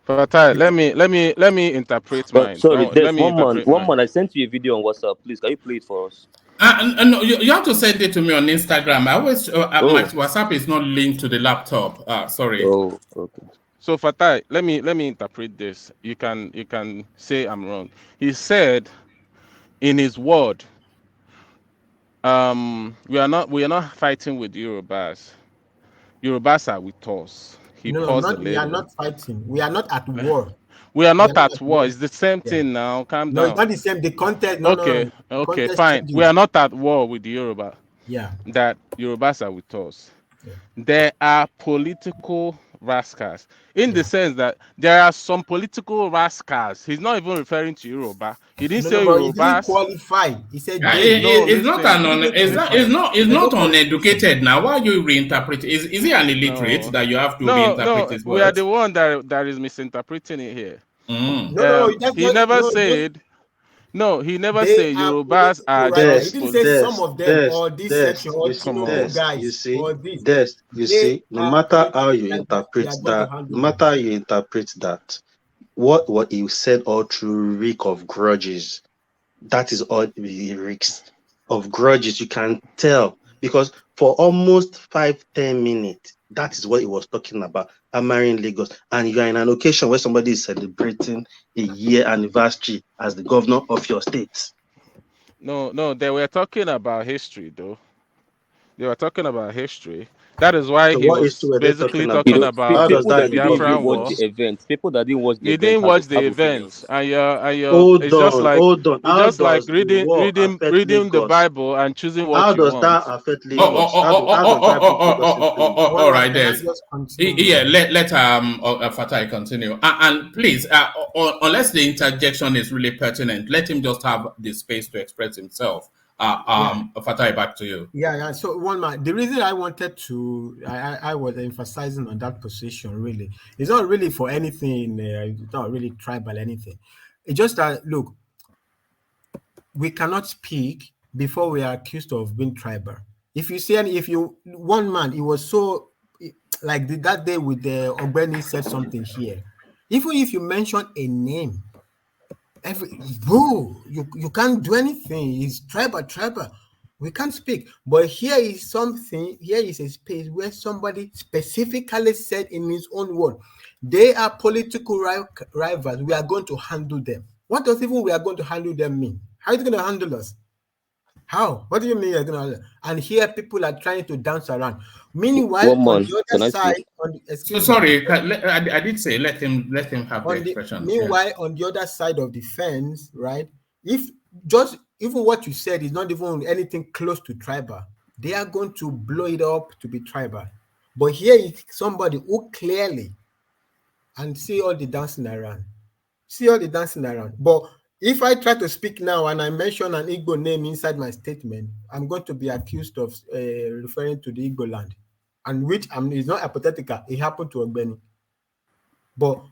Fatai, let me interpret mine. Sorry, Let there's me interpret one mine. man. I sent you a video on WhatsApp. Please, can you play it for us? No, you have to send it to me on Instagram. I always my WhatsApp is not linked to the laptop. Sorry. Oh, okay. So Fatai, let me interpret this. You can say I'm wrong. He said in his word, we are not fighting with Yorubas. Yorubas are with us. He No, paused a we are little. not fighting. We are not at war. We are We are not not at at war. war. It's the same Yeah. thing now. Calm No, it's down. not the same. The context, no, no, Okay, no. okay, Context fine. We changes. are not at war with the Yoruba. Yeah. That Yorubas are with us. Yeah. There are political rascals in the Yeah. sense that there are some political rascals. He's not even referring to Yoruba. He didn't No, no, say but he didn't Yorubas. qualify. He said No, It's not listen, listen. it's There's no not qualification. uneducated now. Why you reinterpret? Is he an illiterate No, that you have to reinterpret no. his We are words? the one that is misinterpreting it here. Mm. No, no, that's He just never no. Just said. No, he never they said are Yorubas political are writers. He just didn't pol. say some of them or this section or You see, Come Tinubu on. you guys see, or this. you They see, no are matter how political you writers. We interpret are going to that, handle no them. matter how you interpret that, what he said all through reek of grudges. That is all the reeks of grudges. You can tell because for almost 5-10 minutes, that is what he was talking about. Amarin Lagos, and you are in an occasion where somebody is celebrating a year anniversary as the governor of your state. No, they were talking about history, though. They were talking about history. That is why So he what was history were they basically talking You talking about? know, about How does people that that the didn't involve even Biafran watch War. the Lagos? event, people that didn't watch the You event didn't watch have the event, opinions. and Hold it's just on, like hold on. How does the war affect reading the Lagos? Bible and choosing How what you does that want. affect No, Lagos? How does that bring Lagos into it? All One man, right, can I there's just continue? yeah. Let Fatai continue, and please, unless the interjection is really pertinent, let him just have the space to express himself. Yeah. Fatai, back to you. Yeah. So one man, the reason I wanted to, I was emphasizing on that position. Really, it's not really for anything. It's not really tribal anything. It's just that look, we cannot speak before we are accused of being tribal. If you say, if you one man, it was so like that day with the Ogbeni said something here. Even if you mention a name, you can't do anything. It's tribal. We can't speak. But here is something, here is a space where somebody specifically said in his own word, they are political rivals. We are going to handle them. What does even we are going to handle them mean? How is it going to handle us? How? What do you mean you're going to handle? And here people are trying to dance around. Meanwhile, One on man, the other can I side, speak? So excuse me, sorry, I did say let him have the expression. Yeah. meanwhile, on the other side of the fence, right? If just even what you said is not even anything close to tribal, they are going to blow it up to be tribal. But here is somebody who clearly and see all the dancing around. But if I try to speak now and I mention an Igbo name inside my statement, I'm going to be accused of referring to the Igbo land, and which is not hypothetical. It happened to Ogbeni. But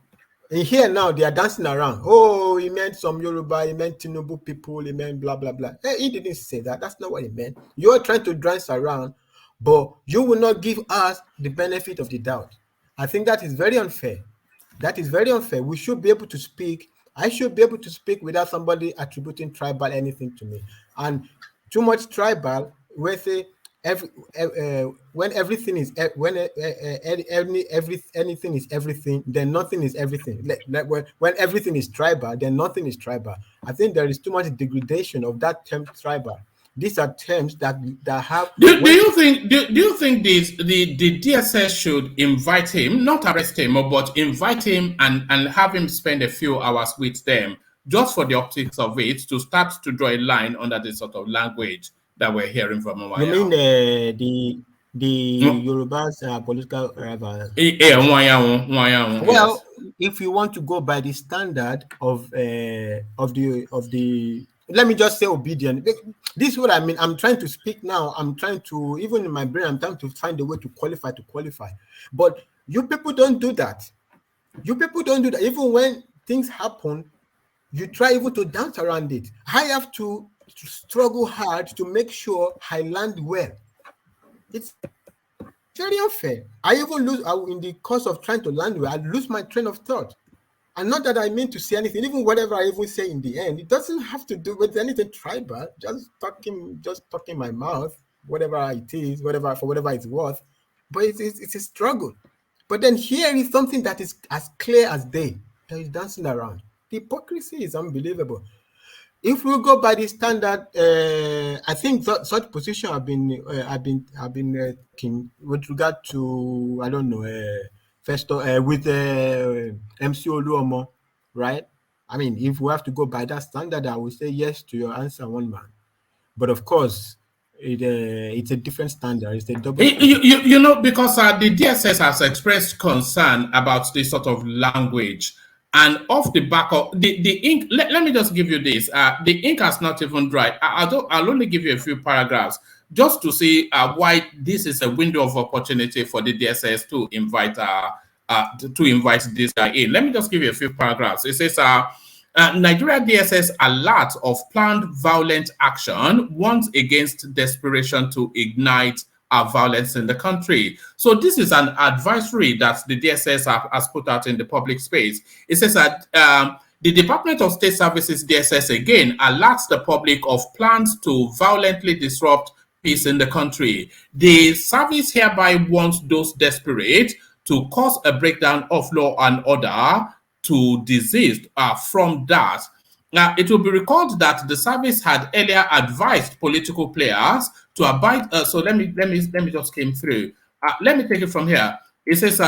in here now, they are dancing around. Oh, he meant some Yoruba, he meant Tinubu people, he meant blah, blah, blah. Hey, he didn't say that. That's not what he meant. You're trying to dance around, but you will not give us the benefit of the doubt. I think that is very unfair. That is very unfair. We should be able to speak. I should be able to speak without somebody attributing tribal anything to me. And too much tribal, we say when everything is anything is everything, then nothing is everything. When everything is tribal, then nothing is tribal. I think there is too much degradation of that term tribal. These are terms that have. Do you think the DSS should invite him, not arrest him, but invite him and have him spend a few hours with them, just for the optics of it, to start to draw a line under the sort of language that we're hearing from Iwuanyanwu? You mean the Yorubas political rival? Well, if you want to go by the standard of the let me just say obedient. This is what I mean. I'm trying to speak now. I'm trying to, even in my brain, I'm trying to find a way to qualify. But you people don't do that. Even when things happen, you try even to dance around it. I have to struggle hard to make sure I land well. It's very unfair. I even lose in the course of trying to land well. I lose my train of thought. And not that I mean to say anything, even whatever I even say in the end, it doesn't have to do with anything tribal. Just talking my mouth, whatever it is, for whatever it's worth. But it's a struggle. But then here is something that is as clear as day. There is dancing around. The hypocrisy is unbelievable. If we go by the standard, I think such position have been with regard to, I don't know, first with MC Oluomo, right? I mean, if we have to go by that standard, I would say yes to your answer, one man. But of course, it's a different standard. It's a double standard. You know, because the DSS has expressed concern about this sort of language. And off the back of the ink, let me just give you this. The ink has not even dried. I'll only give you a few paragraphs just to see why this is a window of opportunity for the DSS to invite to invite this guy in. Let me just give you a few paragraphs. It says, Nigeria DSS alert of planned violent action warns against desperation to ignite violence in the country. So this is an advisory that the DSS has put out in the public space. It says that the Department of State Services DSS again alerts the public of plans to violently disrupt peace in the country. The service hereby warns those desperate to cause a breakdown of law and order to desist from that. Now, it will be recalled that the service had earlier advised political players to abide. So let me just came through. Let me take it from here. It says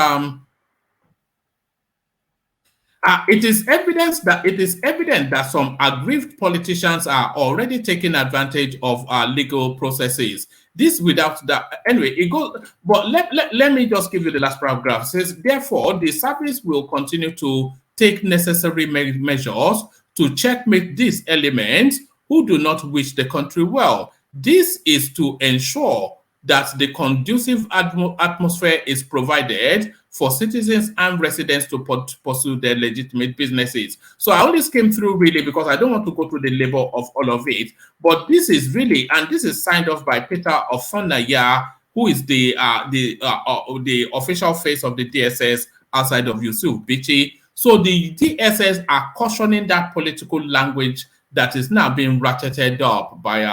it is evident that some aggrieved politicians are already taking advantage of legal processes. This without that. Anyway, it goes. But let me just give you the last paragraph. It says, therefore, the service will continue to take necessary measures to checkmate these elements who do not wish the country well. This is to ensure that the conducive atmosphere is provided for citizens and residents to pursue their legitimate businesses. So I only came through really because I don't want to go through the labor of all of it. But this is really, and this is signed off by Peter Ofonaya, who is the official face of the DSS outside of Yusuf Bichi. So the DSS are cautioning that political language that is now being ratcheted up by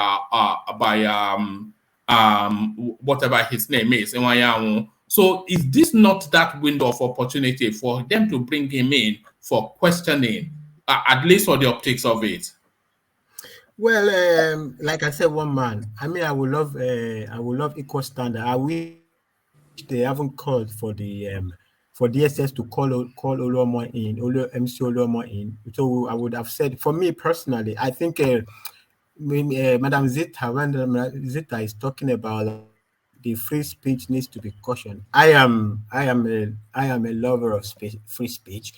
whatever his name is, Iwuanyanwu. So is this not that window of opportunity for them to bring him in for questioning, at least for the optics of it? Well, like I said, one man. I mean, I would love equal standard. I wish they haven't called for the for DSS to call Oluomo in, MC Oluomo in. So I would have said, for me personally, I think Madam Zita, when Zita is talking about the free speech needs to be cautioned. I am a lover of free speech.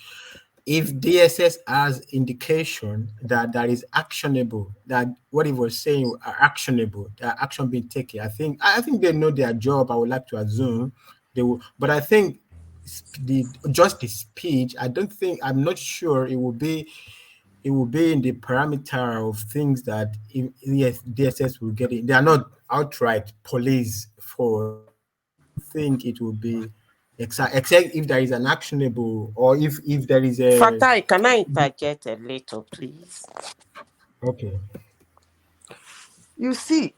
If DSS has indication that that is actionable, that what he was saying are actionable, that action being taken, I think they know their job. I would like to assume they will, but I think just the speech, I'm not sure it will be in the parameter of things that DSS will get in. They are not outright police for. I think it will be except if there is an actionable, or if there is a. Fatai, can I interject a little, please? Okay. You see,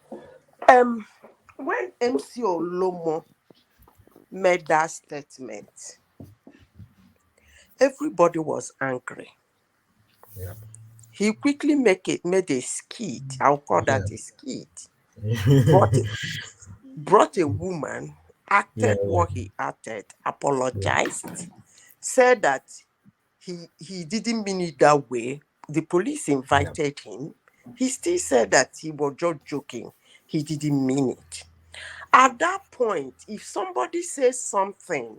when MC Olomo made that statement, everybody was angry. Yeah. He quickly made a skit. I'll call that a skit. Brought a woman, acted what he acted, apologized, said that he didn't mean it that way. The police invited him. He still said that he was just joking. He didn't mean it. At that point, if somebody says something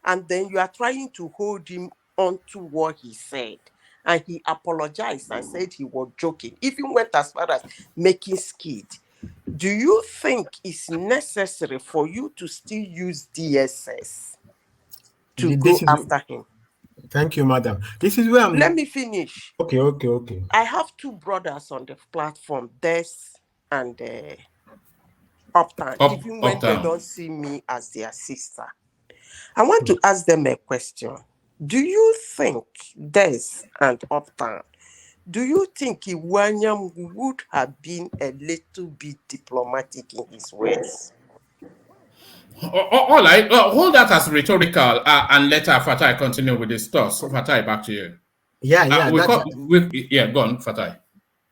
and then you are trying to hold him onto what he said, and he apologized and said he was joking, even went as far as making skit, do you think it's necessary for you to still use DSS to go after him? Thank you, madam. This is where Let me finish. Okay. I have two brothers on the platform, Des and Uptown, even when they don't see me as their sister. I want to ask them a question. Do you think, Des and Uptown, do you think Iwuanyanwu would have been a little bit diplomatic in his words? All right, hold that as rhetorical, and let Fatai continue with his thoughts. So Fatai, back to you. Yeah. Go on, Fatai.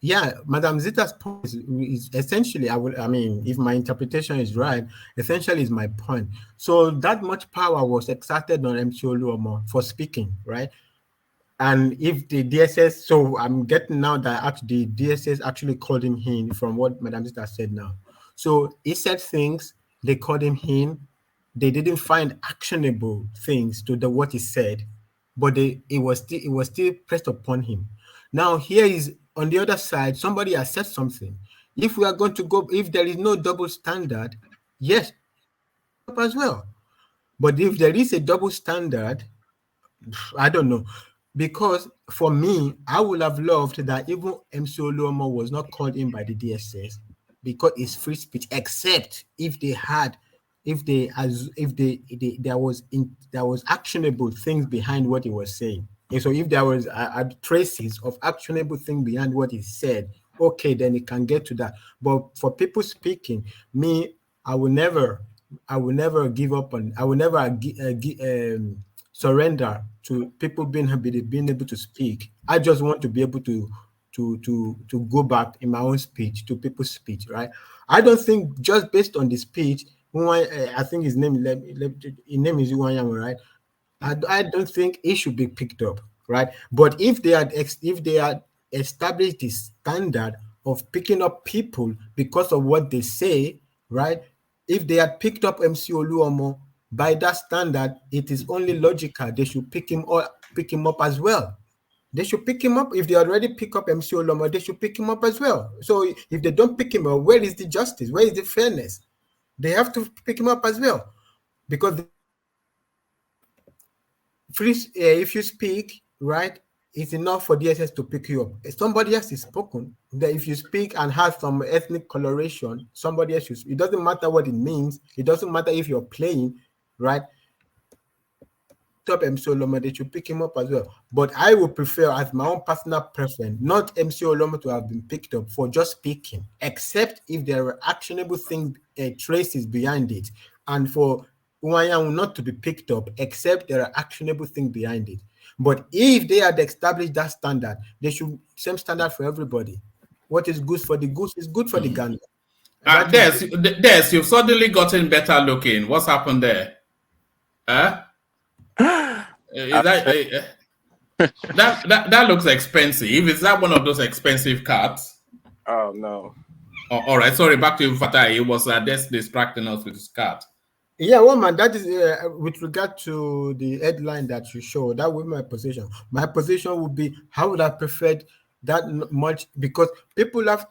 Yeah, Madam Zita's point is essentially, if my interpretation is right, essentially is my point. So that much power was exerted on MC Oluomo for speaking, right? And if the DSS, so I'm getting now that actually the DSS actually called him in from what Madam Sister said now. So he said things, they called him in, they didn't find actionable things to the what he said, but it was still pressed upon him. Now here is on the other side, somebody has said something. If we are going to go, if there is no double standard, yes, as well. But if there is a double standard, I don't know. Because for me, I would have loved that even MC Oluomo was not called in by the DSS because it's free speech, except if they had, there was actionable things behind what he was saying. And so if there was traces of actionable thing behind what he said, okay, then it can get to that. But for people speaking, me, I will never give up on. I will never surrender to people being able to speak. I just want to be able to go back in my own speech to people's speech, right? I don't think just based on the speech, I think his name is Iwuanyanwu, right? I don't think it should be picked up, right? But if they had established the standard of picking up people because of what they say, right? If they had picked up MC Oluomo by that standard, it is only logical they should pick him up as well. They should pick him up. If they already pick up MC Oluomo, they should pick him up as well. So if they don't pick him up, where is the justice? Where is the fairness? They have to pick him up as well, because if you speak, right, it's enough for DSS to pick you up. If somebody else is spoken, that if you speak and have some ethnic coloration, somebody else it doesn't matter what it means. It doesn't matter if you're playing, right? Top MC Oluomo, they should pick him up as well. But I would prefer, as my own personal preference, not MC Oluomo to have been picked up for just speaking, except if there are actionable things, traces behind it, and for Iwuanyanwu not to be picked up, except there are actionable things behind it. But if they had established that standard, they should same standard for everybody. What is good for the goose is good for the gander. Des, you've suddenly gotten better looking. What's happened there? Is that looks expensive? Is that one of those expensive cards? Oh no. Oh, all right, sorry. Back to you, Fatai. It was Des distracting us with his card. Yeah, well, man, that is with regard to the headline that you showed. That would be my position. My position would be, how would I prefer that much? Because people have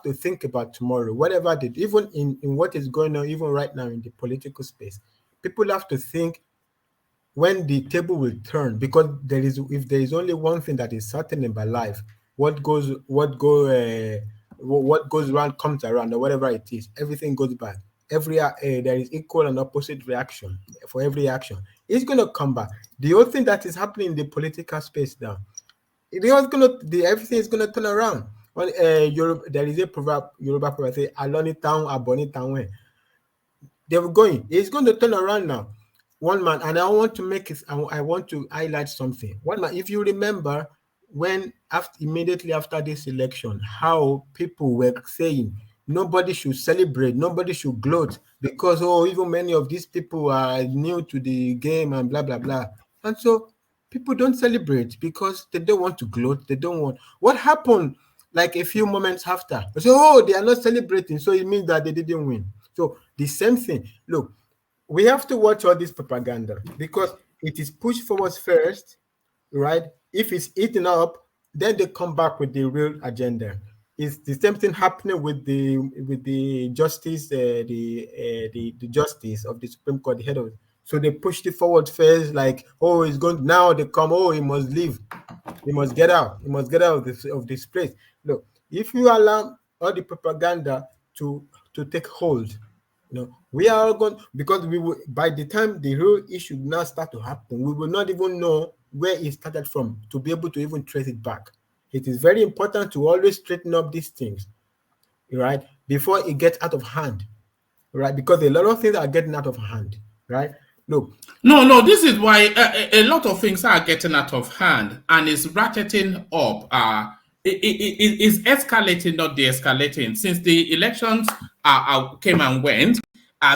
to think about tomorrow, whatever they do, even in what is going on, even right now in the political space. People have to think when the table will turn, because if there is only one thing that is certain in my life, what goes around comes around, or whatever it is, everything goes back. There is equal and opposite reaction for every action. It's going to come back. The whole thing that is happening in the political space now, everything is going to turn around. There is a proverb, Yoruba proverb, say, "Aloni town, aboni town." They were going. It's going to turn around now. One man, and I want to highlight something. One man, if you remember, when immediately after this election, how people were saying nobody should celebrate, nobody should gloat, because even many of these people are new to the game and blah blah blah. And so people don't celebrate because they don't want to gloat. They don't want. What happened? Like a few moments after, so they are not celebrating, so it means that they didn't win. So the same thing. Look, we have to watch all this propaganda because it is pushed forward first, right? If it's eaten up, then they come back with the real agenda. It's the same thing happening with the justice, the justice of the Supreme Court, the head of it. So they pushed it forward first, like, it's going now. They come, he must leave, he must get out, of this place. Look, if you allow all the propaganda to take hold, we are all going, because we will, by the time the real issue now start to happen, we will not even know where it started from to be able to even trace it back. It is very important to always straighten up these things, right, before it gets out of hand, right? Because a lot of things are getting out of hand, right? No, this is why a lot of things are getting out of hand and it's ratcheting up. It is escalating, not de-escalating. Since the elections came and went,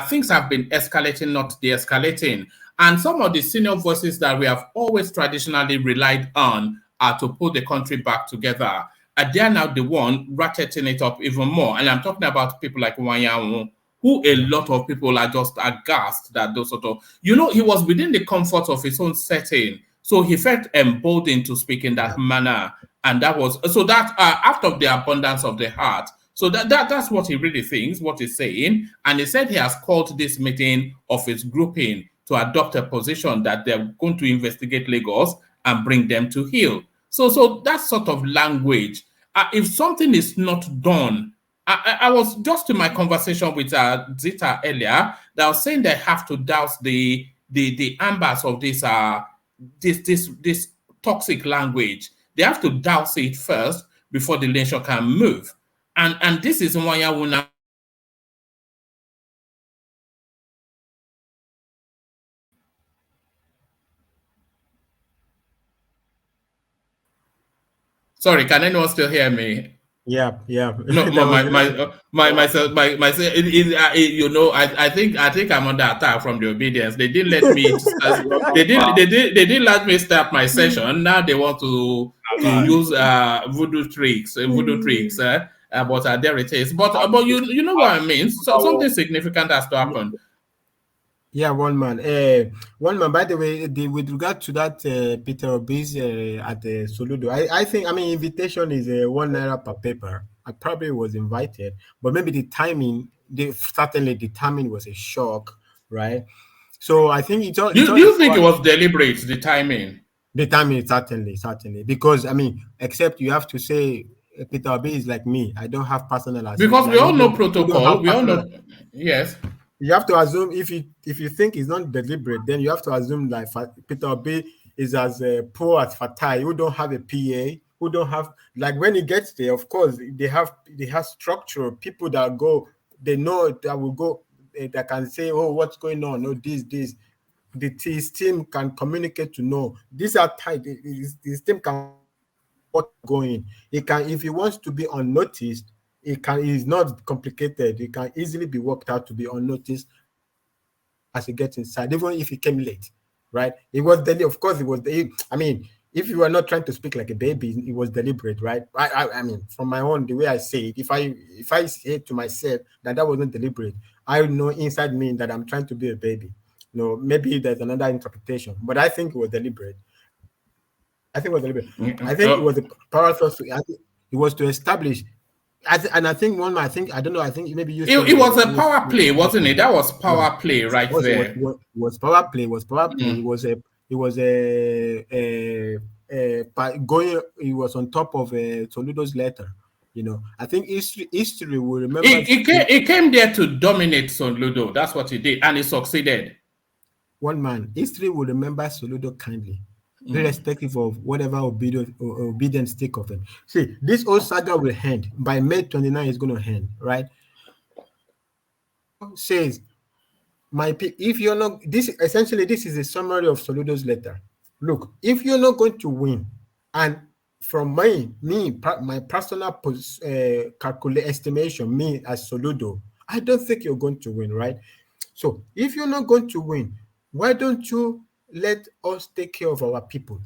things have been escalating, not de-escalating. And some of the senior voices that we have always traditionally relied on to put the country back together. And they are now the one ratcheting it up even more. And I'm talking about people like Iwuanyanwu, who a lot of people are just aghast that those sort of, he was within the comfort of his own setting. So he felt emboldened to speak in that manner. And that was, so that out of the abundance of the heart. So that's what he really thinks, what he's saying. And he said he has called this meeting of his grouping to adopt a position that they're going to investigate Lagos and bring them to heel. So that sort of language, if something is not done, I was just in my conversation with Zita earlier that I was saying they have to douse the ambers of this toxic language. They have to douse it first before the nation can move. And this is Iwuanyanwu now. Sorry, can anyone still hear me? Yeah. No, I think I'm under attack from the obedience. They didn't let me. They didn't let me start my session. Now they want to use voodoo tricks. But there it is. But you know what I mean. So something significant has to happen. Yeah, one man. By the way, with regard to that Peter Obi's at the Soludo, I think, invitation is ₦1 per paper. I probably was invited, but maybe the timing, certainly the timing was a shock, right? So I think it's all. Do you think it was deliberate, the timing? The timing, certainly, because except you have to say Peter Obi is like me. I don't have personal assistance. Because we all know protocol. We all know. Yes. You have to assume if you think it's not deliberate, then you have to assume like Peter Obi is as poor as Fatai, who don't have a PA, who don't have, like, when he gets there, of course they have structure, people that go, they know that will go, that can say, oh, what's going on? No, this. His team can communicate to know. These are tight. His team can what's going. It can, if he wants to be unnoticed, it's not complicated. It can easily be worked out to be unnoticed as he gets inside, even if he came late, right? It was of course it was. If you are not trying to speak like a baby, it was deliberate, right? From my own, the way I say it, if I say to myself that wasn't deliberate, I know inside me that I'm trying to be a baby. Maybe there's another interpretation, but I think it was deliberate. I think it was a power source. It was to establish. I think maybe you. It was a power play, wasn't it? That was power play right there. It was power play. It was going. It was on top of Soludo's letter. I think history will remember. It came there to dominate Soludo. That's what he did, and he succeeded. One man, history will remember Soludo kindly, irrespective of whatever obedience take of him. See, this whole saga will end by May 29. Is going to end, right? Says, if you're not, this is a summary of Soludo's letter. Look, if you're not going to win, and from my personal estimation, me as Soludo, I don't think you're going to win, right? So if you're not going to win, why don't you let us take care of our people?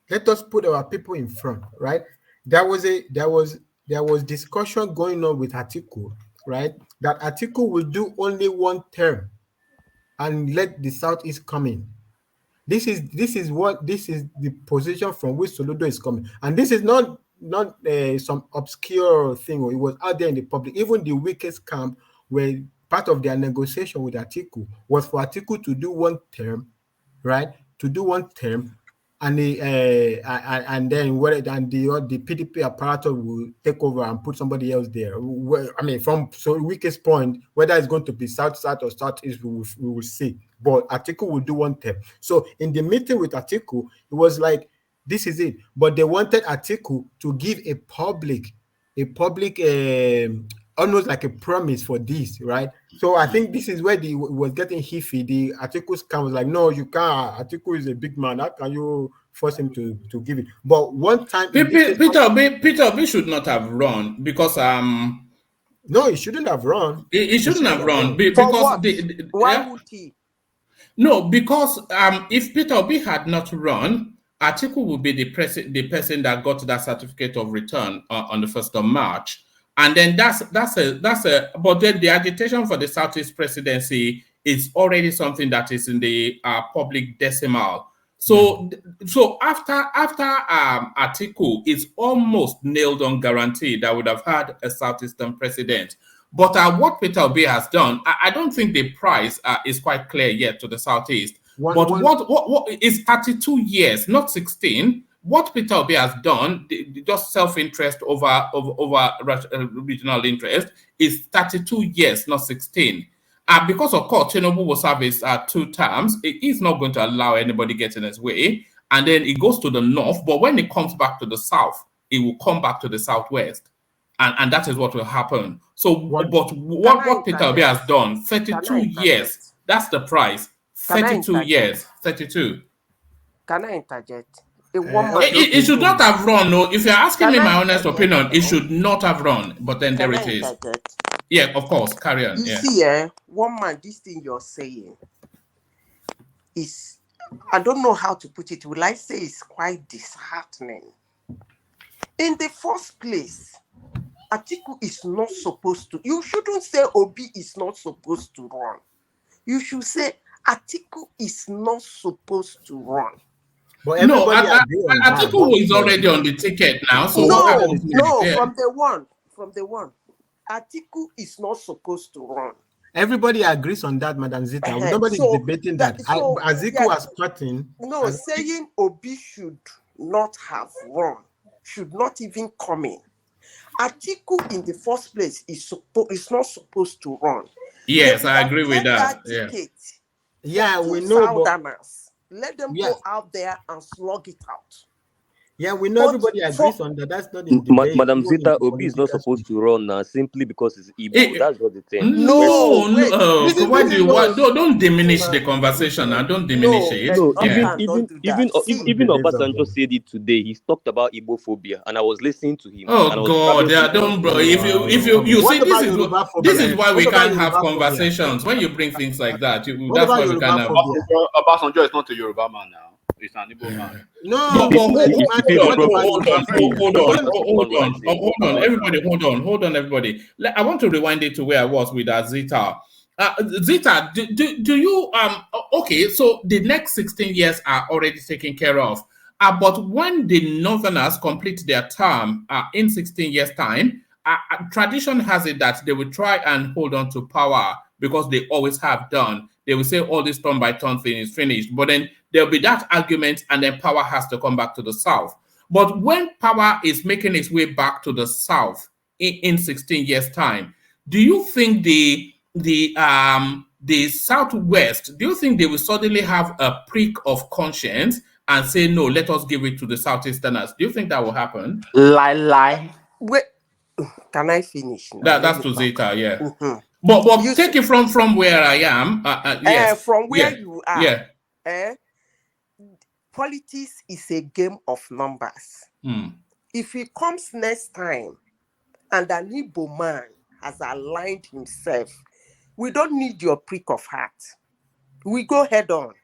Let us put our people in front, right? There was discussion going on with Atiku, right? That Atiku will do only one term and let the Southeast come in. This is the position from which Soludo is coming, and this is not some obscure thing. Or it was out there in the public. Even the weakest camp, where part of their negotiation with Atiku was for Atiku to do one term, right? To do one term, and then the PDP apparatus will take over and put somebody else there. From weakest point, whether it's going to be South or Southeast, we will see. But Atiku will do one term. So in the meeting with Atiku, it was like, this is it. But they wanted Atiku to give a public, almost like a promise for this, right? So I think this is where it was getting iffy. The Atiku's camp was like, no, you can't. Atiku is a big man. How can you force him to give it? But one time, Peter Obi should not have run because no, he shouldn't have run. He shouldn't have run because why would he? No, because if Peter Obi had not run, Atiku would be the person that got that certificate of return on the 1st of March. And then that's but then the agitation for the Southeast presidency is already something that is in the public decimal. So after Atiku, it's almost nailed on guaranteed that would have had a Southeastern president. But what Peter Obi has done, I don't think the price is quite clear yet to the Southeast. What is 32 years, not 16. What Peter Obi has done, just self-interest over regional interest, is 32 years, not 16. Because of course, Tinubu will serve his 2 terms. He's not going to allow anybody get in his way. And then it goes to the north. But when it comes back to the south, it will come back to the southwest. And that is what will happen. So, but what Peter Obi has done, 32 years, that's the price. 32 years, 32. Can I interject? It should not have run. No, if you're asking me my honest opinion, it should not have run. But then there it is. Yeah, of course. Carry on. You see, one man, this thing you're saying is, I don't know how to put it. Will I say it's quite disheartening? In the first place, Atiku is not supposed to. You shouldn't say Obi is not supposed to run. You should say Atiku is not supposed to run. But no, Atiku is already on the ticket now. So from the one, Atiku is not supposed to run. Everybody agrees on that, Madam Zita. Nobody is debating that. Atiku has gotten. No, saying Obi should not have run, should not even come in. Atiku in the first place is not supposed to run. Yes, I agree with that. Yeah, we know. Let them go out there and slug it out. Yeah, we know everybody agrees on that. That's not in debate. Madam Zita, Obi is not supposed to run now simply because it's Igbo. That's what the thing. No. Don't diminish the conversation and don't diminish it. No, even Obasanjo said it today. He talked about Igbo phobia, and I was listening to him. Oh God, don't, bro. If you see, this is why we can't have conversations when you bring things like that. That's why we can't have. Obasanjo is not a Yoruba man now. It's an Igbo man. No, hold on, everybody. I want to rewind it to where I was with Zita. Zita, do you okay? So the next 16 years are already taken care of. But when the Northerners complete their term in 16 years' time, tradition has it that they will try and hold on to power because they always have done. They will say all this turn by turn thing is finished, but then there'll be that argument, and then power has to come back to the south. But when power is making its way back to the south in 16 years' time, do you think the southwest, do you think they will suddenly have a prick of conscience and say, no, let us give it to the southeasterners? Do you think that will happen? Lie. Wait, can I finish now? That's to Zeta, yeah. Mm-hmm. But you take it from where I am. Yes. From where you are. Yeah. Politics is a game of numbers. If it comes next time and an Igbo man has aligned himself, we don't need your prick of heart. We go head on.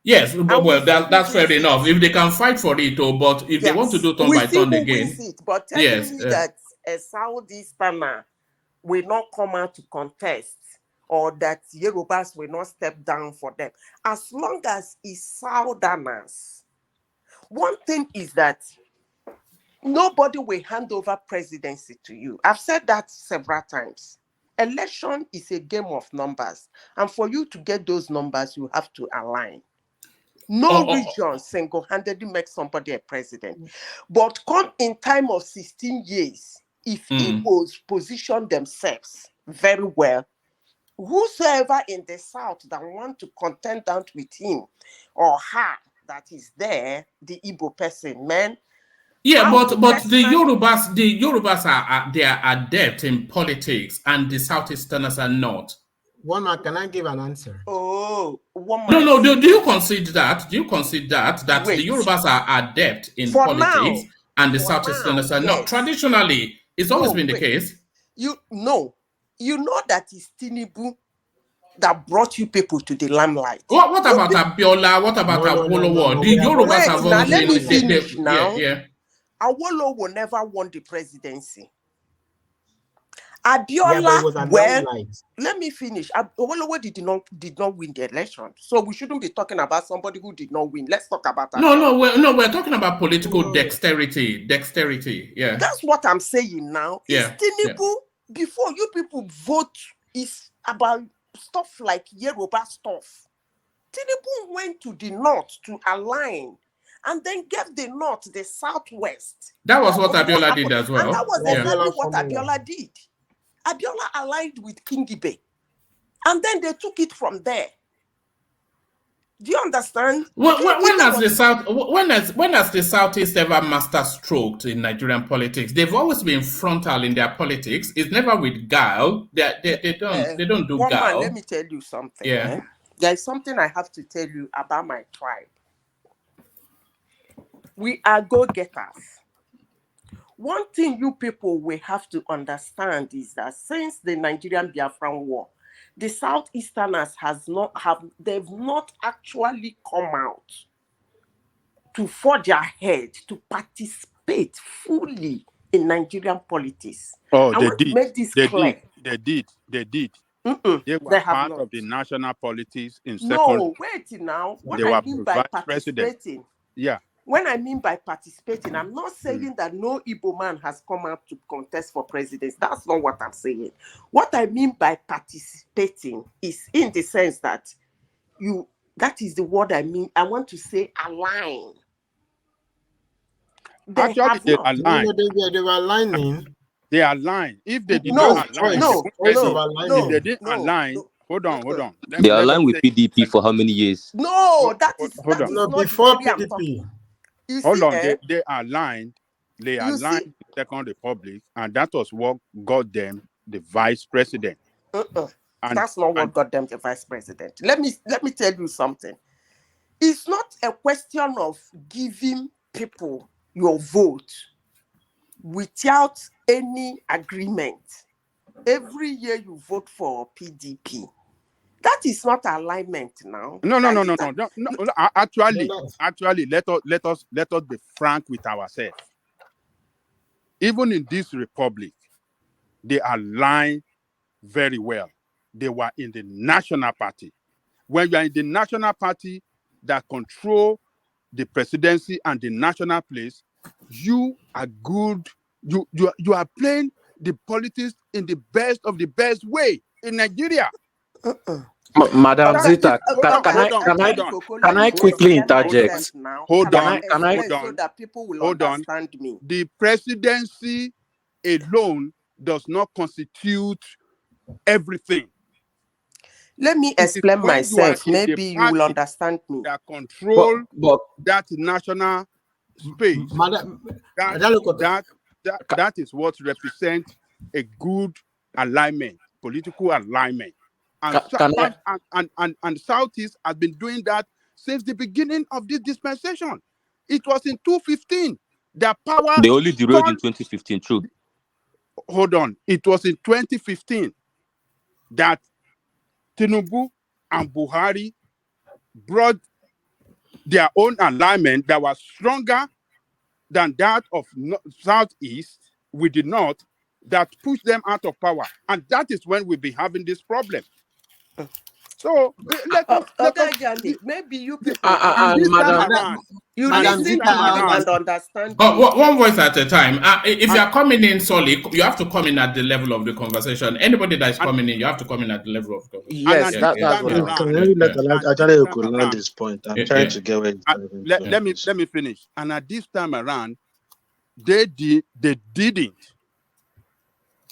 Yes, well, that's fair enough. If they can fight for it, but if they want to do turn by turn again. But telling me that a Southeasterner will not come out to contest, or that Yorubas will not step down for them. As long as it's Southerners, one thing is that nobody will hand over presidency to you. I've said that several times. Election is a game of numbers. And for you to get those numbers, you have to align. No region single-handedly makes somebody a president. But come in time of 16 years, if Igbos position themselves very well, whosoever in the south that want to contend out with him or her that is there, the Igbo person, man. Yeah, but the Yorubas are adept in politics, and the Southeasterners are not. One man, can I give an answer? No. Do you concede that? Do you concede that the Yorubas are adept in politics, and the Southeasterners are not? Traditionally, it's always been the case. You know that is Tinubu that brought you people to the limelight. What about Abiola? What about Awolowo? The Yorubas have now always let me been finish now. Yeah. Awolowo never won the presidency. Yeah, but it Abiola, was a well, limelight. let me finish. Awolowo did not win the election, so we shouldn't be talking about somebody who did not win. Let's talk about Abiola. No, we're talking about political dexterity. Yeah. That's what I'm saying now. Yeah. Tinubu, before you people vote, is about stuff like Yoruba stuff. Tinubu went to the north to align and then gave the north the southwest. That was what Abiola did as well. And that was exactly what Abiola did. Abiola aligned with Kingibe. And then they took it from there. Do you understand? When has the Southeast ever master stroked in Nigerian politics? They've always been frontal in their politics. It's never with guile. They don't do one guile. Man, let me tell you something. Yeah. There is something I have to tell you about my tribe. We are go-getters. One thing you people will have to understand is that since the Nigerian Biafran War, the Southeasterners they've not actually come out to forge ahead to participate fully in Nigerian politics. Oh, I want to make this clear. They did. Mm-mm, they were part of the national politics in second. No, wait now. What I mean by participating. Yeah. When I mean by participating, I'm not saying that no Igbo man has come out to contest for president. That's not what I'm saying. What I mean by participating is in the sense that that is the word I mean. I want to say align. Actually, they align. They were aligning. They align. If they did not align, if they didn't align, hold on. They align with PDP for how many years? No, that is not before PDP. Hold on, they aligned. They aligned the Second Republic, and that was what got them the vice president. That's not what got them the vice president. Let me tell you something. It's not a question of giving people your vote without any agreement. Every year you vote for PDP. That is not alignment now. No. Actually, let us be frank with ourselves. Even in this republic, they align very well. They were in the national party. When you are in the national party that control the presidency and the national place, you are good. You are playing the politics in the best of the best way in Nigeria. Madam Zita, can I quickly interject? Hold on. So that people will understand me. The presidency alone does not constitute everything. Let me explain myself. Maybe you will understand me. That control that national space. That is what represents a good alignment, political alignment. And Southeast has been doing that since the beginning of this dispensation. It was in 2015. Their power. They only derailed in 2015, true. Hold on. It was in 2015 that Tinubu and Buhari brought their own alignment that was stronger than that of Southeast with the North, that pushed them out of power. And that is when we'll be having this problem. So let us maybe you people you listen to and understand. One voice at a time. If you are coming in solely, you have to come in at the level of the conversation. Anybody that is coming in, you have to come in at the level of the conversation. Yes, that's what I could learn this point. I'm trying to get where let me finish. And at this time around, they didn't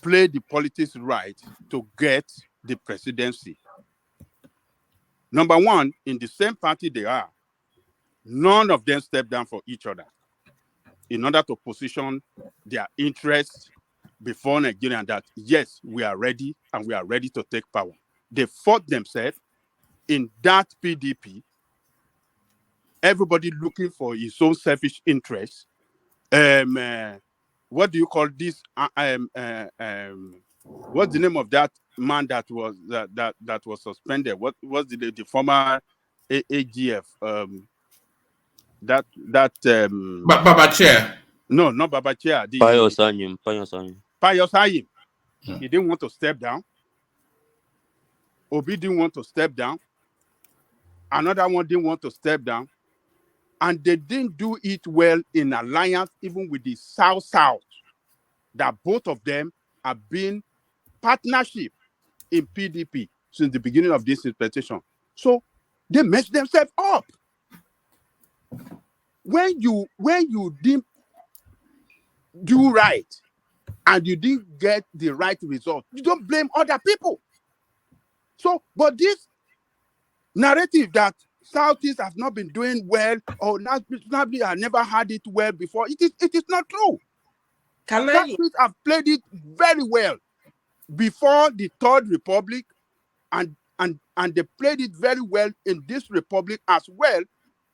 play the politics right to get the presidency. Number one, in the same party they are, none of them step down for each other in order to position their interests before Nigeria that, yes, we are ready and we are ready to take power. They fought themselves in that PDP, everybody looking for his own selfish interests. What do you call this? What's the name of that man that was suspended? What was the former AGF? Baba Chair. No, not Baba Chair. Pius Anyim. Pius Ayim. He didn't want to step down. Obi didn't want to step down. Another one didn't want to step down. And they didn't do it well in alliance, even with the South, that both of them have been partnership in PDP since the beginning of this dispensation. So they messed themselves up. When you didn't do right and you didn't get the right result, you don't blame other people. So, but this narrative that Southeast have not been doing well, or Nabli have never had it well before, it is not true. Southeast have played it very well before the Third Republic, and they played it very well in this republic as well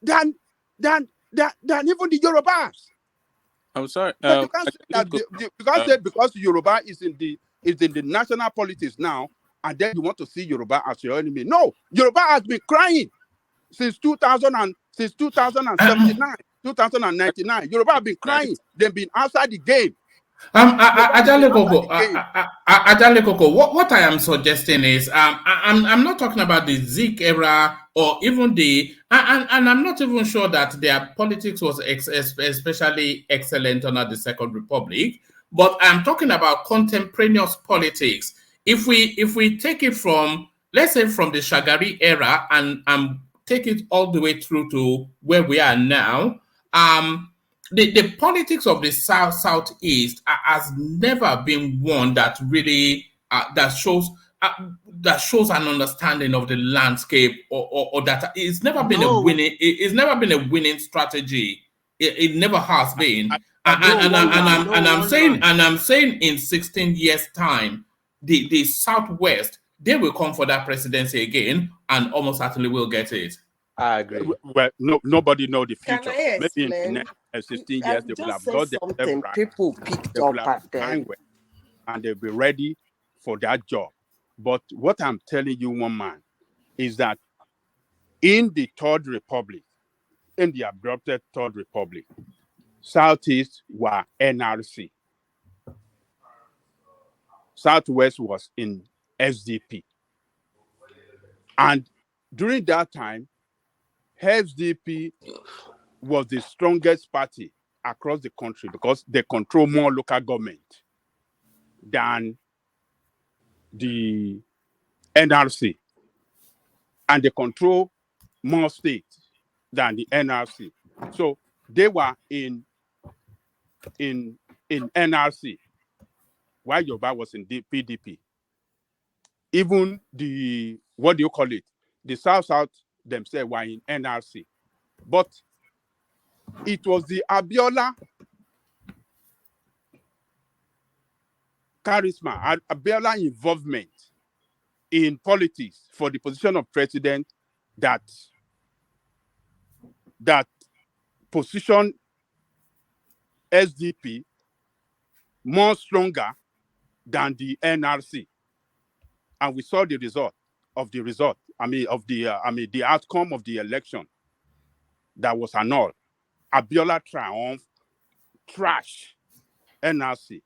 than even the Yorubas. I'm sorry. But you can't say that because Yoruba is in the national politics now, and then you want to see Yoruba as your enemy. No, Yoruba has been crying since 2079, 2099. Yoruba have been crying. They've been outside the game. Ajale Koko, what I am suggesting is I'm not talking about the Zik era or even and I'm not even sure that their politics was especially excellent under the Second Republic, but I'm talking about contemporaneous politics. If we take it from, let's say, from the Shagari era and take it all the way through to where we are now, the politics of the Southeast has never been one that really that shows an understanding of the landscape, or that it's never been a winning. It's never been a winning strategy. It never has been. I'm saying in 16 years' time, the Southwest, they will come for that presidency again, and almost certainly will get it. I agree. Well, nobody knows the future. Maybe in the next 16 years, they will have got themselves right. People picked up at them. And they'll be ready for that job. But what I'm telling you, one man, is that in the Third Republic, in the adopted Third Republic, Southeast were NRC. Southwest was in SDP. And during that time, SDP was the strongest party across the country because they control more local government than the NRC. And they control more states than the NRC. So they were in NRC while Yoruba was in the PDP. Even the, what do you call it? The South themselves were in NRC. But it was the Abiola charisma, Abiola involvement in politics for the position of president that positioned SDP more stronger than the NRC. And we saw the outcome of the election that was annulled. Abiola triumph, trash NRC.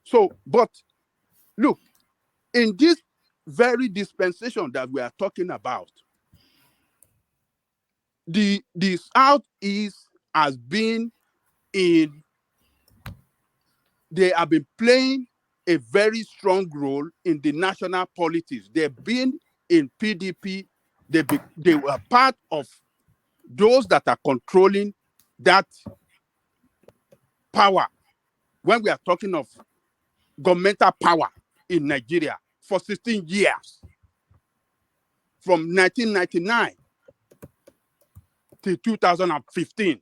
So, but look, in this very dispensation that we are talking about, the Southeast has been they have been playing a very strong role in the national politics. They've been in PDP. They were part of those that are controlling that power. When we are talking of governmental power in Nigeria for 16 years, from 1999 to 2015,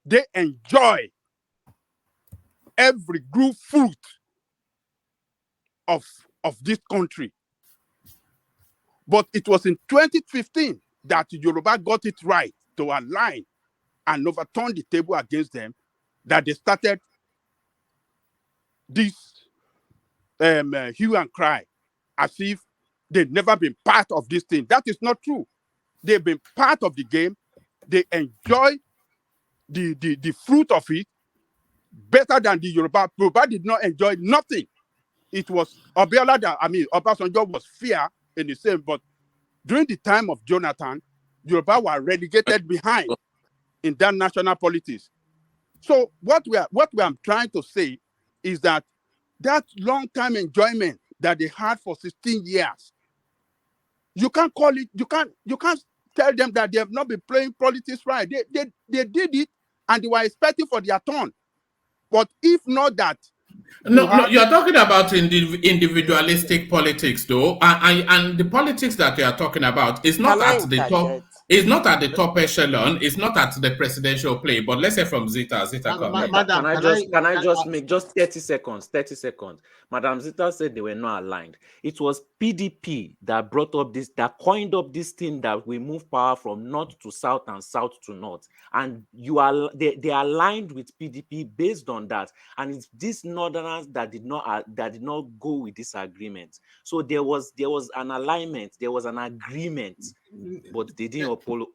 they enjoy every good fruit of this country. But it was in 2015 that Yoruba got it right to align and overturn the table against them, that they started this hue and cry as if they've never been part of this thing. That is not true. They've been part of the game. They enjoy the fruit of it better than the Yoruba. Yoruba did not enjoy nothing. It was Obiola that, Obasanjo was fair in the same, but during the time of Jonathan, Yoruba were relegated behind in that national politics. So what we are trying to say is that long-time enjoyment that they had for 16 years, you can't call it, you can't tell them that they have not been playing politics right. They did it and they were expecting for their turn. But if not that, No, you're talking about individualistic politics, though, and the politics that you are talking about is not Can I at the top. interject? It's not at the top echelon. It's not at the presidential play. But let's say from Zita, come. Can I just make just 30 seconds? 30 seconds. Madam Zita said they were not aligned. It was PDP that brought up this, that coined up this thing that we move power from north to south and south to north. And they aligned with PDP based on that. And it's these northerners that did not go with this agreement. So there was an alignment, there was an agreement, but they didn't uphold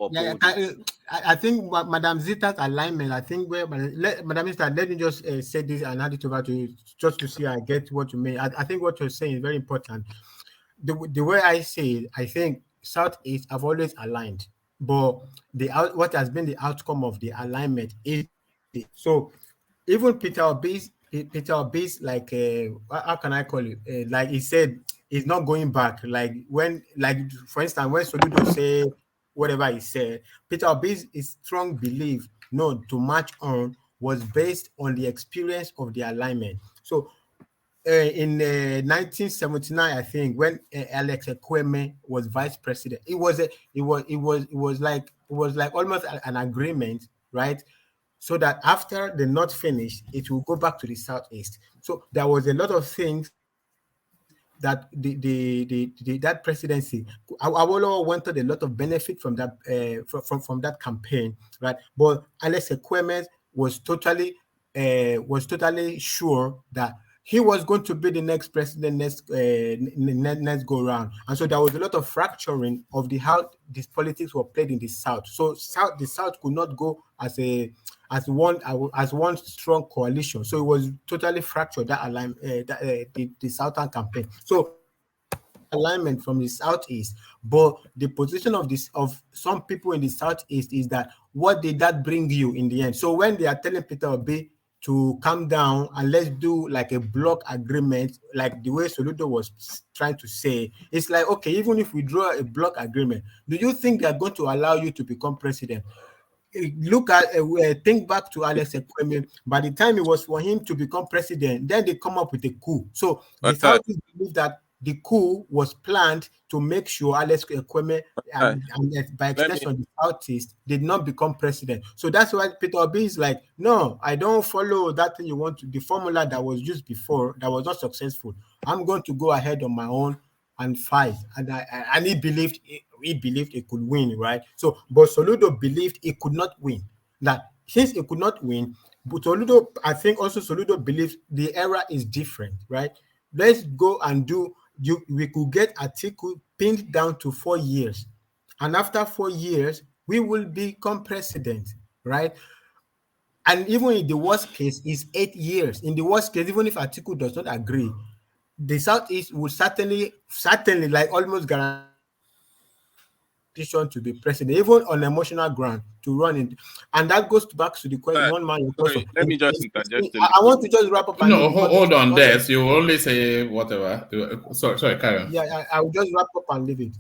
I think Madam Zita's alignment, I think where Madam Zita, let me just say this and hand it over to you just to see I get what you mean. I think what you're saying is very important. The way I say it, I think Southeast have always aligned, but what has been the outcome of the alignment is so even Peter Obi's like how can I call it? Like he said, he's not going back. Like for instance, when Soludo say whatever he said, Peter Obi's strong belief to march on was based on the experience of the alignment. So in 1979, I think, when Alex Ekweme was vice president, it was like almost an agreement, right? So that after the North finished, it will go back to the Southeast. So there was a lot of things that that presidency, Awolowo wanted a lot of benefit from that from that campaign, right? But Alex Ekweme was totally sure that he was going to be the next president next go round, and so there was a lot of fracturing of how these politics were played in the South. So the South could not go as one strong coalition. So it was totally fractured, that alignment, the Southern campaign. So alignment from the Southeast, but the position of some people in the Southeast is that what did that bring you in the end? So when they are telling Peter Obi to calm down and let's do like a block agreement, like the way Soludo was trying to say, it's like, okay, even if we draw a block agreement, do you think they're going to allow you to become president? Look at think back to Alex Ekweme. By the time it was for him to become president, then they come up with a coup. So the Southeast believe that the coup was planned to make sure Alex Ekweme and by extension the Southeast did not become president. So that's why Peter Obi is like, no, I don't follow that thing you want to, the formula that was used before that was not successful. I'm going to go ahead on my own and fight. And he believed he could win, right? So, but Soludo believed he could not win. That since he could not win, but Soludo, I think also Soludo believes the era is different, right? Let's go and we could get Atiku pinned down to 4 years. And after 4 years, we will become president, right? And even in the worst case, is 8 years. In the worst case, even if Atiku does not agree, the Southeast would certainly like almost guarantee to be president, even on emotional ground, to run it. And that goes back to the question, one man question. Let me just interject. I want to just wrap up. No, hold on there. So you only say whatever. Sorry, carry on. Yeah, I will just wrap up and leave it.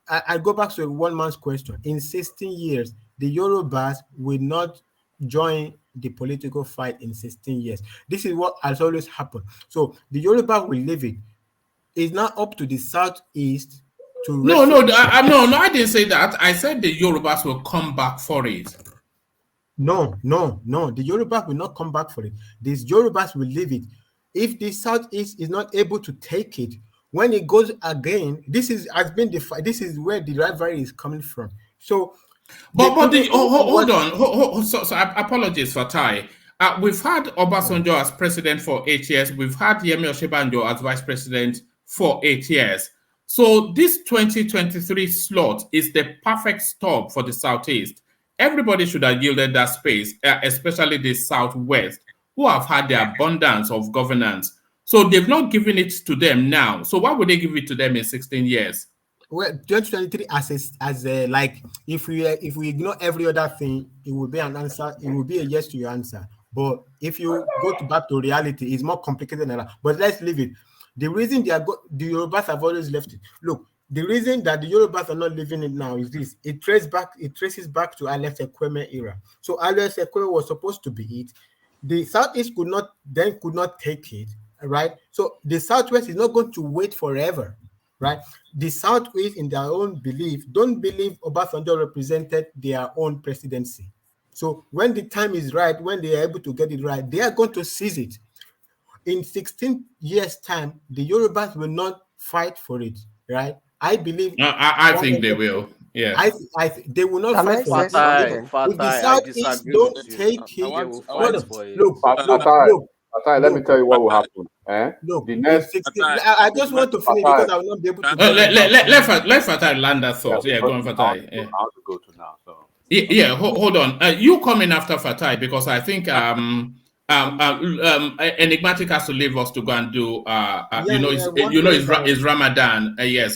I go back to one man's question. In 16 years, the Yorubas will not join the political fight in 16 years. This is what has always happened. So the Yorubas will leave it. It's not up to the Southeast to... No, I didn't say that. I said the Yorubas will come back for it. No. The Yorubas will not come back for it. These Yorubas will leave it. If the Southeast is not able to take it, when it goes again, this is where the rivalry is coming from. So, hold on. So apologies for Tai. We've had Obasanjo as president for 8 years. We've had Yemi Osinbajo as vice president for 8 years. So this 2023 slot is the perfect stop for the Southeast. Everybody should have yielded that space, especially the Southwest, who have had the abundance of governance. So they've not given it to them now. So why would they give it to them in 16 years? Well, 2023 as a like if we ignore every other thing, it will be an answer. It will be a yes to your answer. But if you go back to reality, it's more complicated than that. But let's leave it. The reason the Yorubas have always left it. Look, the reason that the Yorubas are not living it now is this. It traces back to Alex Ekweme era. So Alex Ekweme was supposed to be it. The Southeast could not take it, right? So the Southwest is not going to wait forever, right? The Southwest, in their own belief, don't believe Obasanjo represented their own presidency. So when the time is right, when they are able to get it right, they are going to seize it. In 16 years' time, the Yorubas will not fight for it, right? I believe. I think they will. Yeah. They will not fight for it. If the I Southeast disagree don't with you. take They it, will no, fight no, for it. look, let me tell you what will happen. Look, The next, 16, I just want to finish because I will not be able to. Let Fatai land that thought. Yeah, go on, Fatai. I want to go to now. So hold on. You come in after Fatai because I think Enigmatic has to leave us to go and do it's Ramadan. Yes.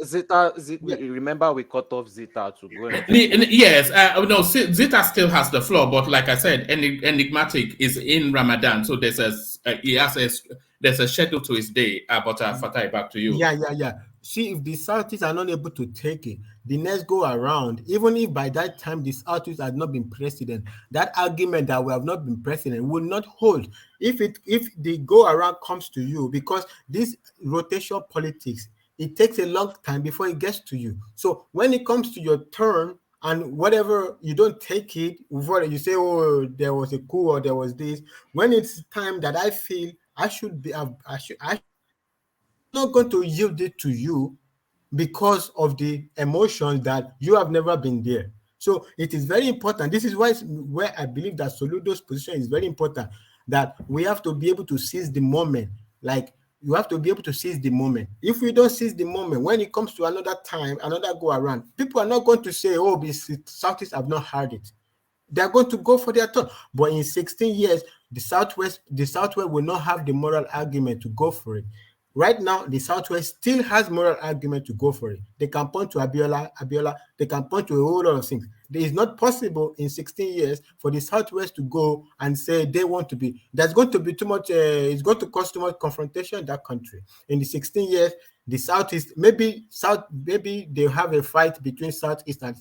Zita, remember we cut off Zita to go and yes. No, Zita still has the floor, but like I said, Enigmatic is in Ramadan, so there's a schedule to his day. But Fatai, back to you. Yeah. See, if the Southeast are not able to take it, the next go around, even if by that time the Southeast had not been president, that argument that we have not been president will not hold. If the go around comes to you, because this rotation politics, it takes a long time before it gets to you. So when it comes to your turn and whatever you don't take it, before you say, oh, there was a coup or there was this, when it's time that I feel I should be, I'm not going to yield it to you because of the emotions that you have never been there. So it is very important. This is where I believe that Soludo's position is very important, that we have to be able to seize the moment. Like, you have to be able to seize the moment. If we don't seize the moment, when it comes to another time, another go around, people are not going to say, oh, the Southeast have not heard it. They're going to go for their turn. But in 16 years, the Southwest will not have the moral argument to go for it. Right now, the Southwest still has moral argument to go for it. They can point to Abiola, they can point to a whole lot of things. It is not possible in 16 years for the Southwest to go and say they want to be. There's going to be too much, it's going to cause too much confrontation in that country. In the 16 years, the Southeast, maybe they have a fight between Southeast and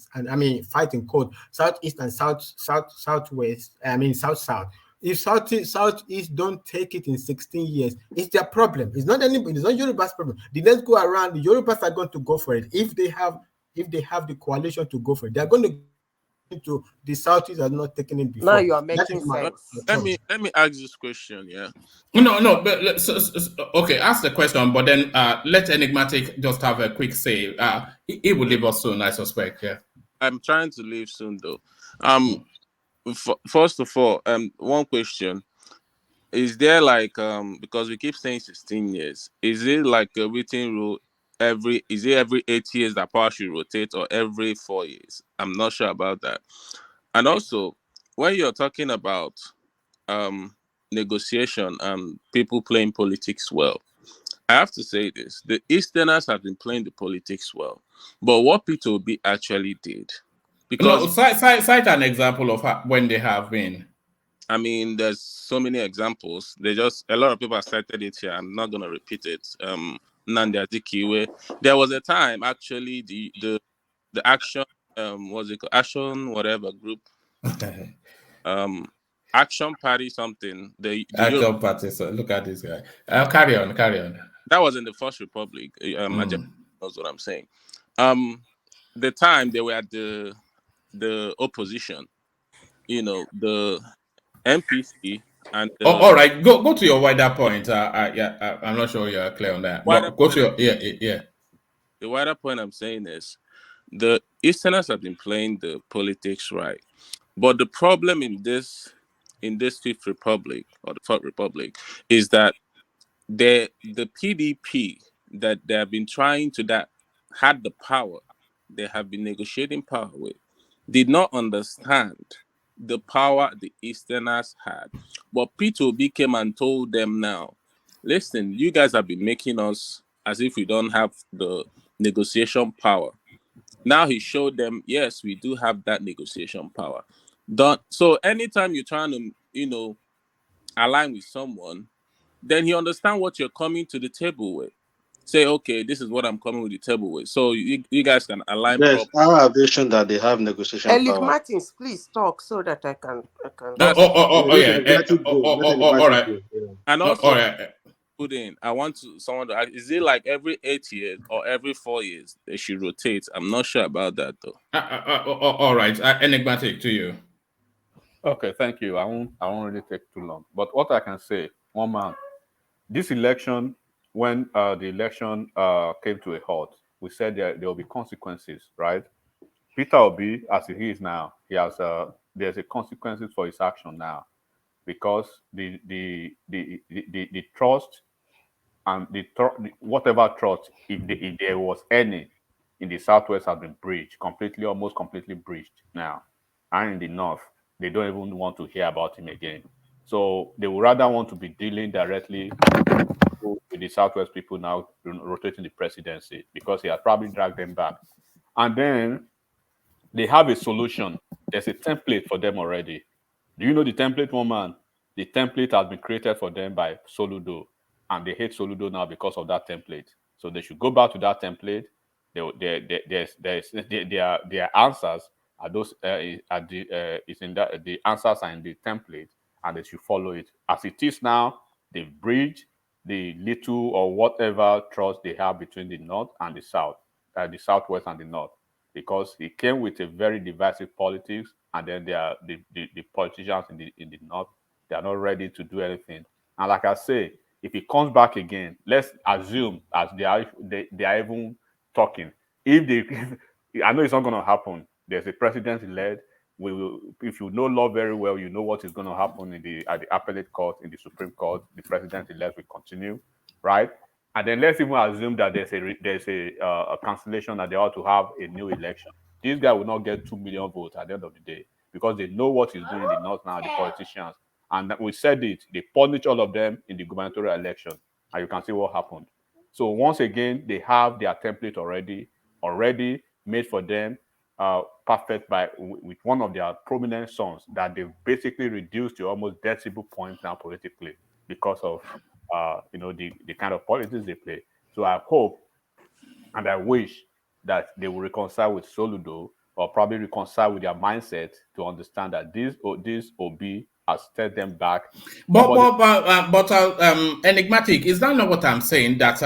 fight in code, Southeast and Southwest, South. If Southeast don't take it in 16 years, it's their problem. It's not Yoruba's problem. The next go around, the Yorubas are going to go for it. If they have the coalition to go for it, they're going to into the Southeast are not taking it before. Now you are making sense. Let me ask this question, yeah. No, but okay, ask the question, but then let Enigmatic just have a quick say. He will leave us soon, I suspect. Yeah, I'm trying to leave soon, though. First of all, one question: is there because we keep saying 16 years, is it like a written rule? Every 8 years that power should rotate, or every 4 years? I'm not sure about that. And also, when you're talking about negotiation and people playing politics well, I have to say this: the Easterners have been playing the politics well, but what Peter Obi actually did, because cite an example of when they have been. I mean, there's so many examples. A lot of people have cited it here. I'm not going to repeat it. Nandi Azikiwe. There was a time, actually, the action, what's it called? Action, whatever group. Action Party something. The Action Party. So look at this guy. Carry on. That was in the First Republic. Knows what I'm saying. The time they were at the opposition, the MPC and all right, go to your wider point. I'm not sure you're clear on that. Go to your yeah. The wider point I'm saying is the Easterners have been playing the politics right, but the problem in this Fifth Republic or the Fourth Republic is that the PDP that they have been trying to that had the power, they have been negotiating power with, did not understand the power the Easterners had. But P2B came and told them now, listen, you guys have been making us as if we don't have the negotiation power. Now he showed them, yes, we do have that negotiation power. Don't, so anytime you're trying to, align with someone, then he understand what you're coming to the table with. Say, okay, this is what I'm coming with the table with. So you guys can align Yes, properly. our aviation that they have negotiation Elick power. Martins, please talk so that I can. That's Let enigmatic go. Let all enigmatic right. go. Yeah. and All also right. put in. I want someone to ask, is it like every 8 years or every 4 years they should rotate? I'm not sure about that though. All right. Enigmatic to you. Okay, thank you. I won't really take too long. But what I can say, one man, this election, when the election came to a halt, we said there will be consequences, right? Peter Obi, as he is now, he has there's a consequences for his action now, because the trust and whatever trust, if there was any in the southwest, has been breached completely, almost completely breached now, and in the north they don't even want to hear about him again. So they would rather want to be dealing directly with the southwest people now, rotating the presidency, because he has probably dragged them back. And then they have a solution. There's a template for them already. Do you know the template, one man? The template has been created for them by Soludo, and they hate Soludo now because of that template. So they should go back to that template. Their answers are those are the is in that the answers are in the template, and they should follow it. As it is now, they've bridged the little or whatever trust they have between the north and the south, the southwest and the north, because he came with a very divisive politics, and then they are the politicians in the north, they are not ready to do anything. And like I say, if he comes back again, let's assume as they are even talking. If they, I know it's not going to happen. There's a president elect. We will, if you know law very well, you know what is going to happen in the at the appellate court, in the Supreme Court. The president elect will continue, right? And then let's even assume that there's a cancellation, that they ought to have a new election. This guy will not get 2 million votes at the end of the day, because they know what he's doing in the north now, the politicians. And we said it, they punish all of them in the gubernatorial election, and you can see what happened. So once again, they have their template already made for them, perfect with one of their prominent sons that they've basically reduced to almost decibel point now politically, because of the kind of politics they play. So I hope and I wish that they will reconcile with Soludo, or probably reconcile with their mindset, to understand that this OB has set them back. Enigmatic, is that not what I'm saying? That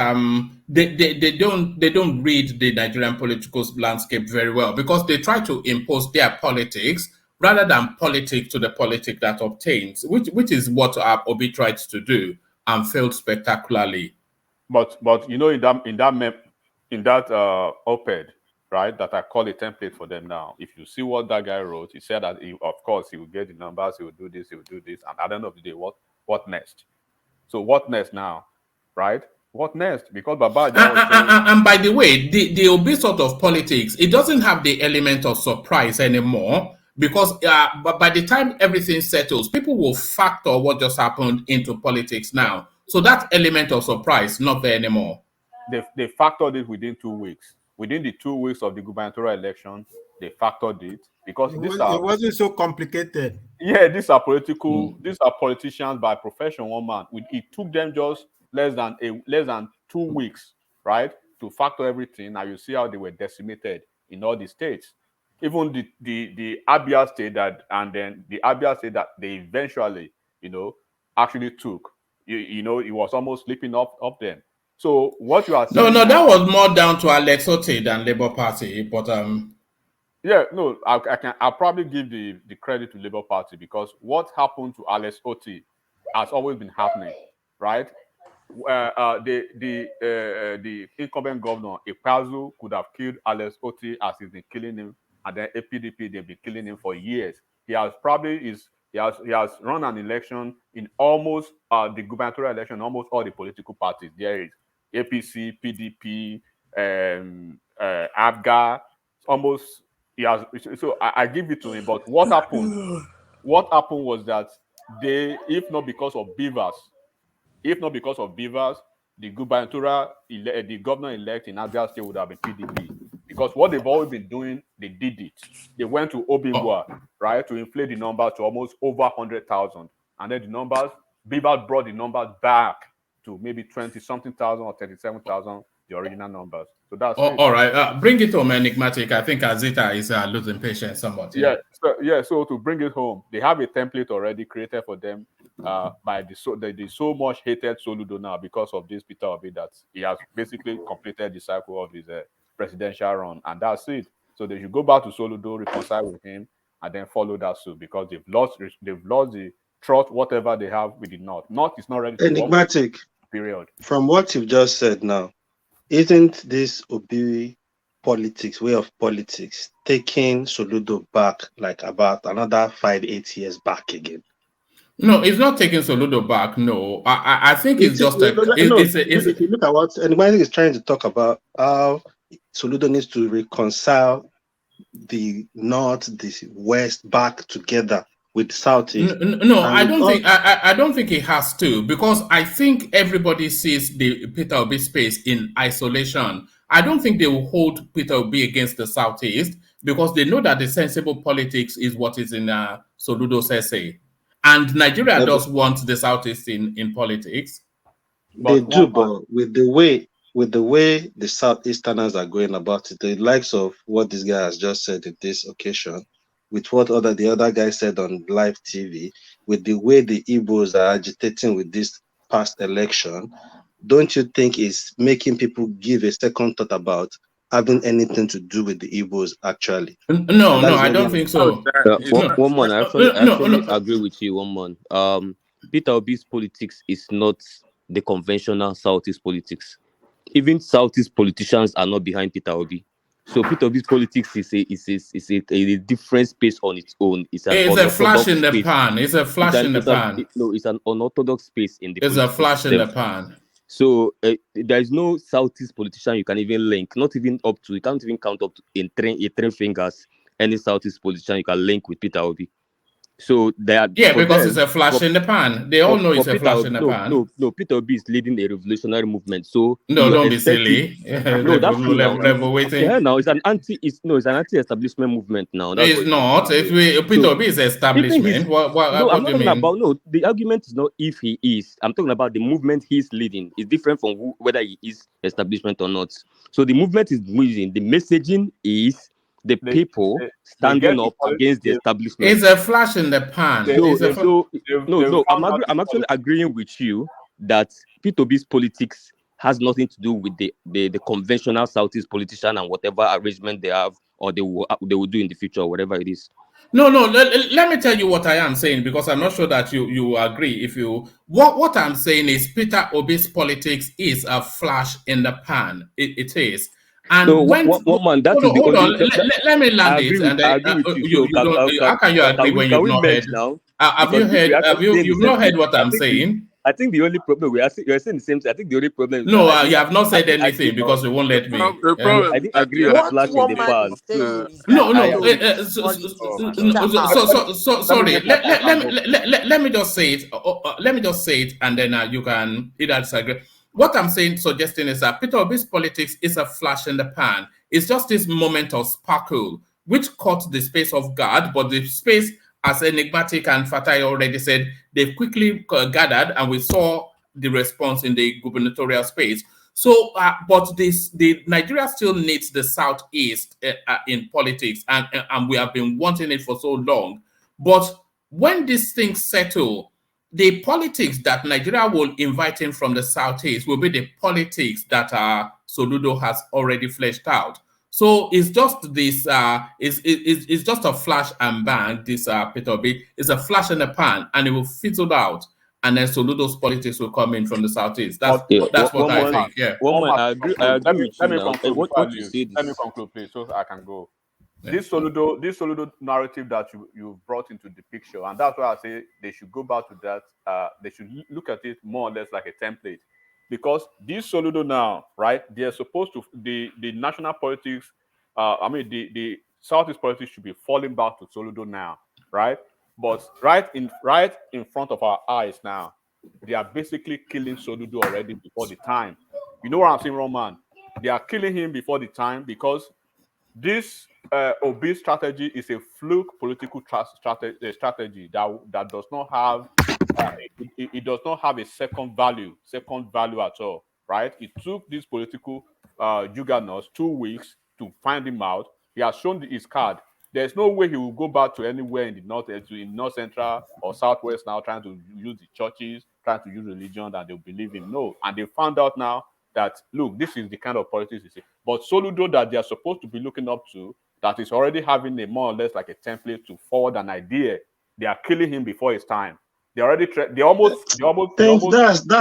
they don't read the Nigerian political landscape very well, because they try to impose their politics rather than politics to the politic that obtains, which is what Obi tried to do and failed spectacularly. But in that op-ed, right, that I call a template for them now. If you see what that guy wrote, he said that of course he will get the numbers, he will do this, and at the end of the day, what next? So what next now, right? What next? Because Baba was saying, and by the way, the Obi sort of politics, it doesn't have the element of surprise anymore, because but by the time everything settles, people will factor what just happened into politics now. So that element of surprise not there anymore. They factored it within 2 weeks. Within the 2 weeks of the gubernatorial election, they factored it, because It wasn't so complicated. yeah, these are politicians by profession, one man. It took them just less than 2 weeks, right, to factor everything. Now you see how they were decimated in all the states. Even the Abia state, that they eventually, actually took. It was almost slipping up them. So what you are No, saying that now, was more down to Alex Otte than Labour Party, but yeah, no, I'll probably give the credit to Labour Party, because what happened to Alex Otti has always been happening, right? The incumbent governor Ikpeazu could have killed Alex Otti, as he's been killing him, and then APDP, they've been killing him for years. He has run an election in almost the gubernatorial election, almost all the political parties there is. APC, PDP, ABGA, almost he has. So I give it to him. But what happened? What happened was that they, if not because of Beavers, the gubernatorial, the governor-elect in Abia State would have been PDP. Because what they've always been doing, they did it. They went to Obingwa, right, to inflate the numbers to almost over 100,000. And then Beavers brought the numbers back to maybe 20-something thousand or 37,000, the original numbers. So that's it. All right. Bring it home, enigmatic. I think Azita is losing patience somewhat. Yeah. So to bring it home, they have a template already created for them by the so much hated Soludo now because of this Peter Obi, that he has basically completed the cycle of his presidential run, and that's it. So they should go back to Soludo, reconcile with him, and then follow that suit, because they've lost the trust, whatever they have with the North. North is not ready to work. Enigmatic. Period. From what you've just said now, isn't this Obiri way of politics taking Soludo back like about another 5-8 years back again? No, it's not taking Soludo back. No, I think it's just a. If you look at what anybody is trying to talk about, how Soludo needs to reconcile the North, the West back together with Southeast. No, I don't think it has to, because I think everybody sees the Peter Obi space in isolation. I don't think they will hold Peter Obi against the Southeast, because they know that the sensible politics is what is in Soludo's essay. And Nigeria does want the Southeast in politics. They do, but with the way the Southeasterners are going about it, the likes of what this guy has just said in this occasion, with what the other guy said on live TV, with the way the Igbos are agitating with this past election, don't you think it's making people give a second thought about having anything to do with the Igbos actually? No, I don't think so. One man, I actually agree with you. One man. Peter Obi's politics is not the conventional Southeast politics. Even Southeast politicians are not behind Peter Obi. So Peter Obi's politics is a different space on its own. It's a flash in the pan. It's a flash in the pan. No, it's an unorthodox space in the. It's a flash in the pan. So there is no Southeast politician you can even link. Not even up to. You can't even count up to in three fingers any Southeast politician you can link with Peter Obi. So they are because it's a flash in the pan. They all know it's a flash in the pan. No, Peter Obi is leading a revolutionary movement. So no, don't be silly. No, that's true now. Yeah, now it's an anti-establishment movement now. It's not. Peter Obi is establishment. What do you mean? The argument is not if he is. I'm talking about the movement he's leading. It's different from whether he is establishment or not. So the movement is moving. The messaging is the people standing up against the establishment. It's a flash in the pan. I'm actually agreeing with you that Peter Obi's politics has nothing to do with the conventional Southeast politician and whatever arrangement they have or they will do in the future or whatever it is. No. Let me tell you what I am saying, because I'm not sure that you agree. What I'm saying is Peter Obi's politics is a flash in the pan. It is. And so one man, that is hold on. Let me land it. And I agree with you. How can you agree when you've not heard? Have you heard? You've not heard what I'm saying? I think the only problem you're saying the same thing. I think the only problem. No, you have not said anything because you won't let me. I think I agree on flash in the past. Sorry. Let me just say it. Let me just say it, and then you can either disagree. What I'm suggesting is that Peter Obi's politics is a flash in the pan. It's just this moment of sparkle, which caught the space of guard, but the space, as Enigmatic and Fatai already said, they've quickly gathered, and we saw the response in the gubernatorial space. So, but the Nigeria still needs the Southeast in politics, and we have been wanting it for so long. But when these things settle, the politics that Nigeria will invite in from the Southeast will be the politics that Soludo has already fleshed out. So it's just this, it's just a flash and bang, this Peter Obi. It's a flash in the pan, and it will fizzle out, and then Soludo's politics will come in from the Southeast. That's what I think. Yeah. I agree with you. Let me conclude, please, so I can go. This Soludo narrative that you brought into the picture, and that's why I say they should go back to that. They should look at it more or less like a template. because this Soludo now, right? They're supposed to the national politics. The Southeast politics should be falling back to Soludo now, right? But right in front of our eyes now, they are basically killing Soludo already before the time. You know what I'm saying, Roman? They are killing him before the time because this obese strategy is a fluke political strategy that does not have it does not have a second value at all, right? It took these political juggernauts 2 weeks to find him out. He has shown his card. There's no way he will go back to anywhere in the north, in north central or southwest now, trying to use the churches, trying to use religion that they believe in. No, and they found out now that look, this is the kind of politics you see. But Soludo that they are supposed to be looking up to, that is already having a more or less like a template to forward an idea, they are killing him before his time. They already That's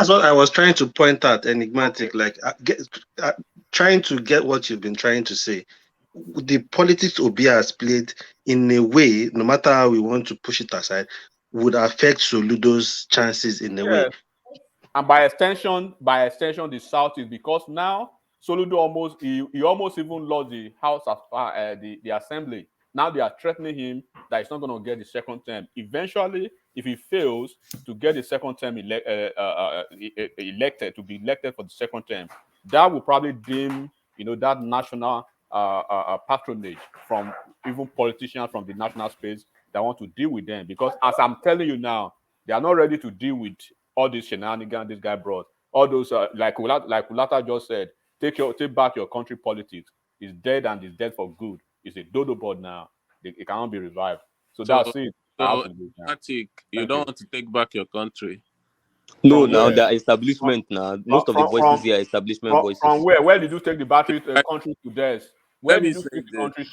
what I was trying to point out. Enigmatic, like trying to get what you've been trying to say. The politics Obi has played in a way, no matter how we want to push it aside, would affect Soludo's chances in a way. And by extension, the South is because now Soludo almost even lost the House of the Assembly. Now they are threatening him that he's not going to get the second term. Eventually, if he fails to get the second term elected, to be elected for the second term, that will probably dim that national patronage from even politicians from the national space that want to deal with them. Because as I'm telling you now, they are not ready to deal with all these shenanigans this guy brought. All those like Ulata just said, take back your country politics. It's dead and it's dead for good. It's a dodo board now. It cannot be revived. So that's it. I have to do now. You don't want to take back your country. No, now the establishment now. Most of the voices here are establishment voices. From where? Where did you take the battery country to theirs? Where did you take the country to?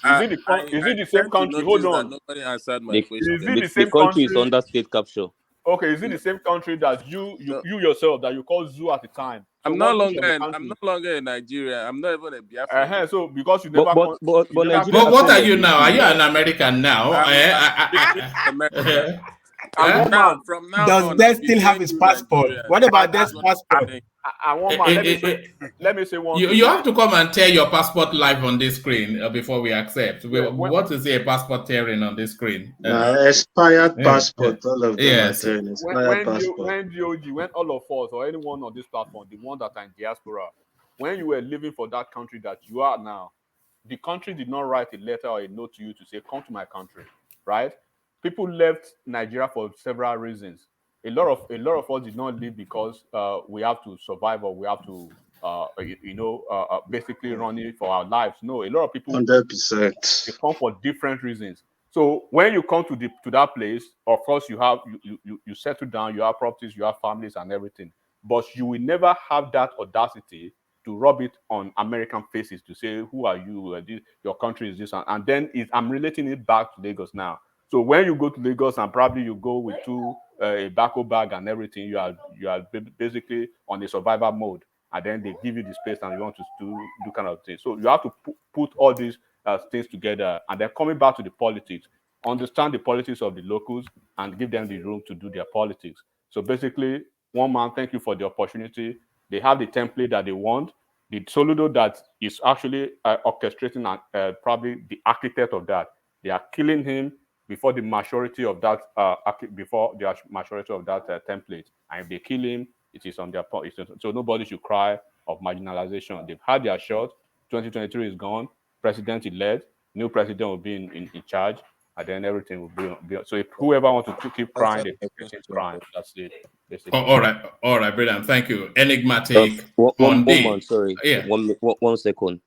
Is it the same country? Hold on. Nobody answered my question. Is it the same country is under state capture. Okay, is it the same country that you yourself that you called zoo at the time? So I'm no longer in Nigeria. I'm not even a Biafran. So because you never. But what are you now? Are you an American now? From now does on, Des still have his passport? Nigeria. What about Des' passport? Let me say one. You have to come and tear your passport live on this screen before we accept. What is a passport tearing on this screen? Expired passport. All of them yes. are tearing expired passport. When all of us or anyone on this platform, the one that are in diaspora, when you were living for that country that you are now, the country did not write a letter or a note to you to say, come to my country, right? People left Nigeria for several reasons. A lot of us did not leave because we have to survive or we have to, basically running for our lives. No, a lot of people 100%. They come for different reasons. So when you come to that place, of course you settle down, you have properties, you have families and everything, but you will never have that audacity to rub it on American faces to say, who are you? Your country is this, and then I'm relating it back to Lagos now. So when you go to Lagos and probably you go with a backpack bag and everything, you are basically on a survival mode, and then they give you the space and you want to do kind of thing. So you have to put all these things together, and then coming back to the politics, understand the politics of the locals and give them the room to do their politics. So basically, one man, thank you for the opportunity. They have the template that they want. The Soludo that is actually orchestrating probably the architect of that. They are killing him before the majority of that template. And if they kill him, it is on their point. So nobody should cry of marginalization. They've had their shot. 2023 is gone. President elect. New president will be in charge, and then everything will be. So if whoever wants to keep crying, they keep crying. That's it. Basically. All right, brilliant. Thank you. Enigmatic. One moment, sorry. Yeah. 1 second.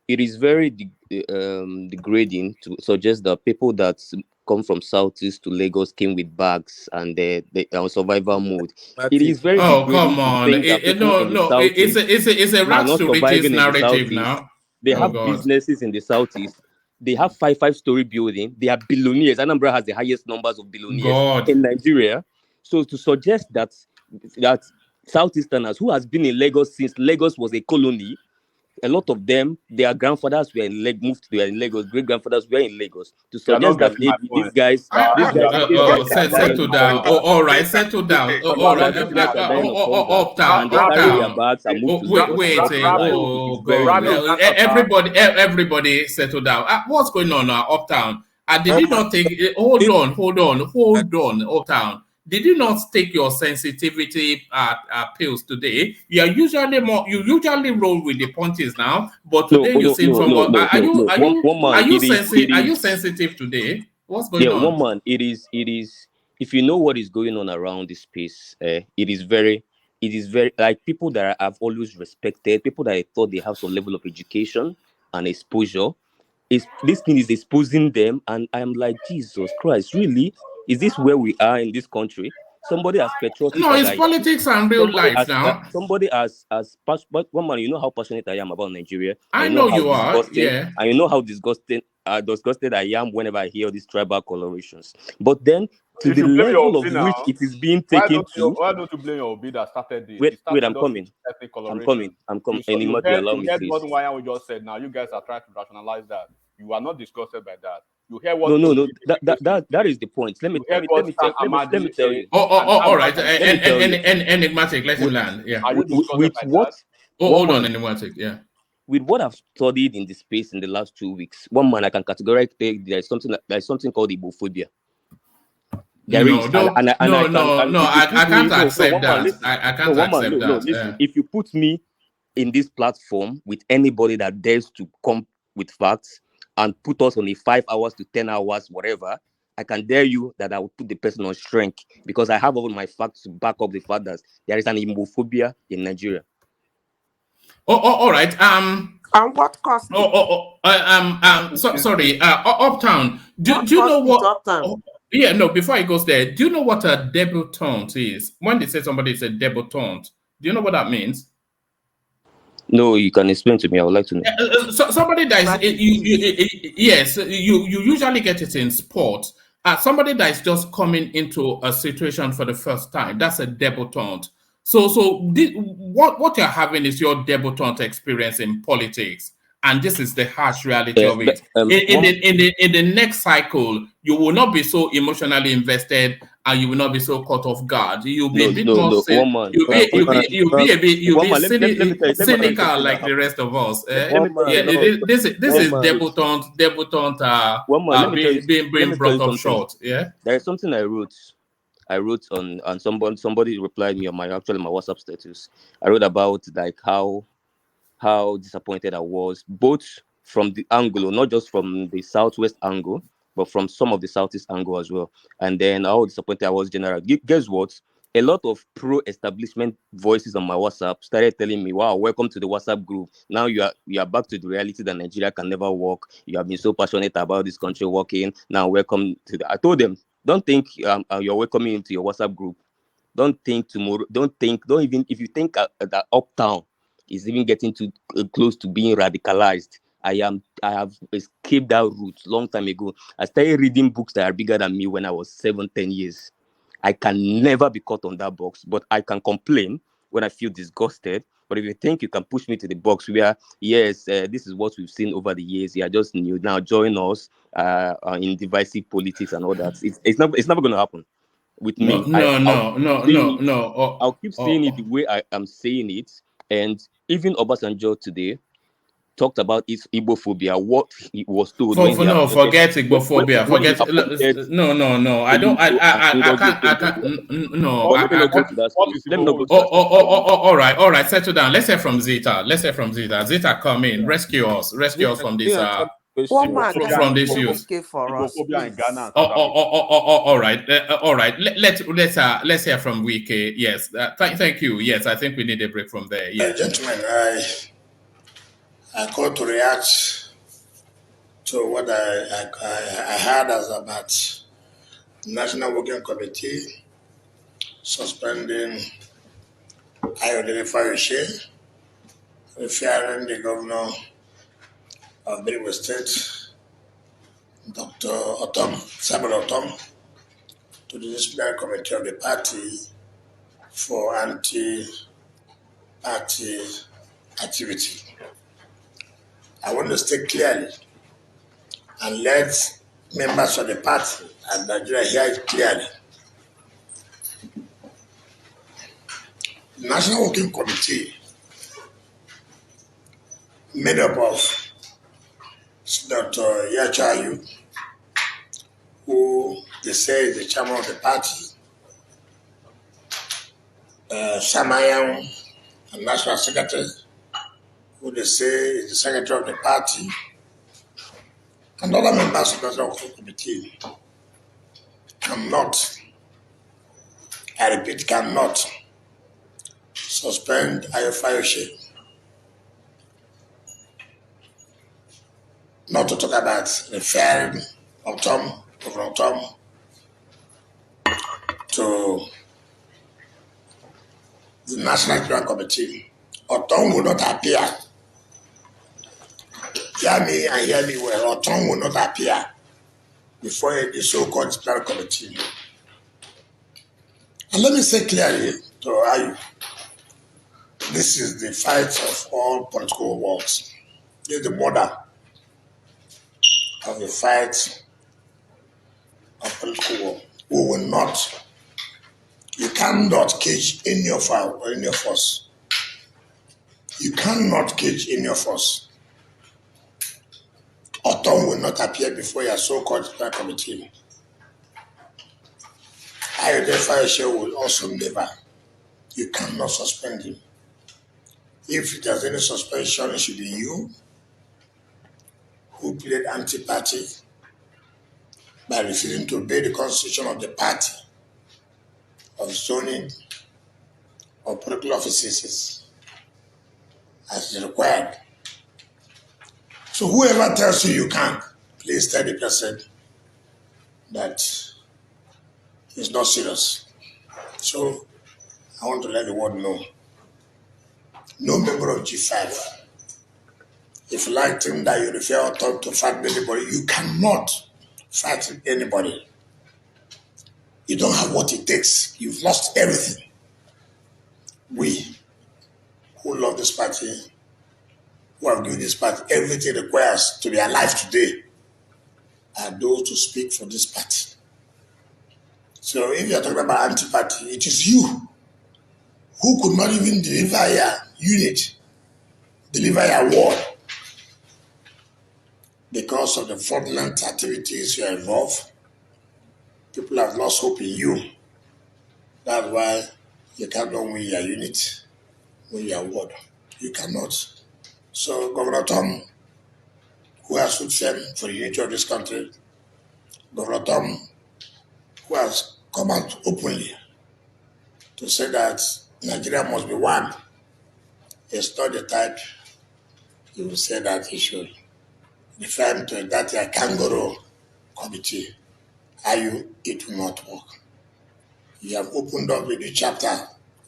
It is very degrading to suggest that people that come from Southeast to Lagos came with bags and they are on survival mode. It is very degrading. Come on. It's a rags to riches narrative now. They have businesses in the Southeast. They have five-story building. They are billionaires. Anambra has the highest numbers of billionaires in Nigeria. So to suggest that Southeasterners who has been in Lagos since Lagos was a colony, a lot of them, their grandfathers were in Lagos, great grandfathers were in Lagos. To You are not suggest that getting my maybe these point. guys, Settle down. Oh, all right, settle down. all right, these guys are dying of hunger, and they carry their bags and move to Lagos. Oh, God. Everybody settle down. What's going on now, Uptown? Did you not take, hold on, Uptown. Did you not take your sensitivity pills today? You usually roll with the punches now, but today you seem somewhat. Are you sensitive today? What's going on? One man, it is. If you know what is going on around this space, it is very like people that I've always respected, people that I thought they have some level of education and exposure. This thing is exposing them, and I'm like, Jesus Christ, really? Is this where we are in this country? Somebody as patriotic No, as it's I am, politics and real life now. somebody but one man, you know how passionate I am about Nigeria. I know how you are, disgusting, yeah. and you know how disgusted I am whenever I hear these tribal colorations. But then, to the level of which it is being taken to. Why don't you blame your Obi that started this? Wait, I'm coming. I'm coming. You allow me, heard please. what Iwuanyanwu just said. Now you guys are trying to rationalize that. You are not disgusted by that. You hear what? No. That is the point. Let me tell you. All right. Enigmatic, let him land. Yeah. Are you disgusted by that? Hold on, Enigmatic. Yeah. With what I've studied in the space in the last 2 weeks, one man I can categorize there's something called Ibophobia. I can't accept that. I can't accept that. Listen, if you put me in this platform with anybody that dares to come with facts and put us on a 5 hours to 10 hours, whatever, I can dare you that I will put the person on shrink because I have all my facts to back up the fact that there is an homophobia in Nigeria. All right. And what cost? Sorry. Uptown. Do you know what? Uptown? Yeah, no. Before he goes there, do you know what a debutante is? When they say somebody is a debutante, do you know what that means? No, you can explain to me. I would like to know. Somebody that is, yes, you usually get it in sport. Somebody that is just coming into a situation for the first time. That's a debutante. So what you're having is your debutante experience in politics, and this is the harsh reality of it. In the next cycle, you will not be so emotionally invested, and you will not be so caught off guard. You'll be a bit more cynical, like the rest of us. This is debutante being brought up short. Yeah, there is something I wrote on, and somebody replied me on my WhatsApp status. I wrote about like how disappointed I was, both from the angle, not just from the southwest angle, but from some of the southeast angle as well. And then how disappointed I was generally. Guess what? A lot of pro-establishment voices on my WhatsApp started telling me, "Wow, welcome to the WhatsApp group. Now you are back to the reality that Nigeria can never work. You have been so passionate about this country working. Now welcome to the." I told them, don't think you're welcoming into your WhatsApp group. Don't think tomorrow. Don't even if you think that Uptown is even getting too close to being radicalized. I have escaped that route long time ago. I started reading books that are bigger than me when I was 7-10 years. I can never be caught on that box, but I can complain when I feel disgusted. But if you think you can push me to the box where, yes, this is what we've seen over the years, you are just new, now join us in divisive politics and all that. It's never going to happen with me. I'll keep saying it the way I am saying it. And even Obasanjo today talked about his Igbophobia, what he was told. Forget Igbophobia. No. I don't. I can't. No. All right. Settle down. Let's hear from Zeta. Zeta, come in. Rescue us from this. From this use. All right. Let's hear from Wike. Yes. Thank you. Yes, I think we need a break from there. Yes. Gentlemen, I called to react to what I heard as about National Working Committee suspending Ayodele Fayose, referring the governor of Benue State, Dr. Samuel Otom, to the disciplinary committee of the party for anti-party activity. I want to state clearly and let members of the party and Nigeria hear it clearly. The National Working Committee, made up of Dr. Yachayu, who they say is the chairman of the party, Samayan, a national secretary, who they say is the secretary of the party, and other members of the National Working Committee cannot, I repeat, cannot suspend Ayofayoshe. Not to talk about referring Governor Tom, to the National Electoral Committee. Otom will not appear. Hear me and hear me well. Otom will not appear before the so-called Electoral Committee. And let me say clearly to you, this is the fight of all political wars. This is the border of the fight of political war. We will not, you cannot cage any of us. You cannot cage any of us. Otom will not appear before your so-called Electoral Committee. Ayodele will also never. You cannot suspend him. If there's any suspension, it should be you who played anti-party by refusing to obey the constitution of the party, of zoning, or political offices as required. So whoever tells you you can't, please tell the person that he's not serious. So I want to let the world know. No member of G5. If you like him that you refer or talk to fight anybody, you cannot fight anybody. You don't have what it takes. You've lost everything. We who love this party, who have given this party everything it requires to be alive today, are those to speak for this party. So if you're talking about anti-party, it is you who could not even deliver your unit, deliver your word, because of the fraudulent activities you are involved. People have lost hope in you. That's why you cannot win your unit, win your word. You cannot. So Governor Tom, who has stood firm for the unity of this country, Governor Tom, who has come out openly to say that Nigeria must be one, is not the type he will say that he should refer to that a kangaroo committee. It will not work. You have opened up a new chapter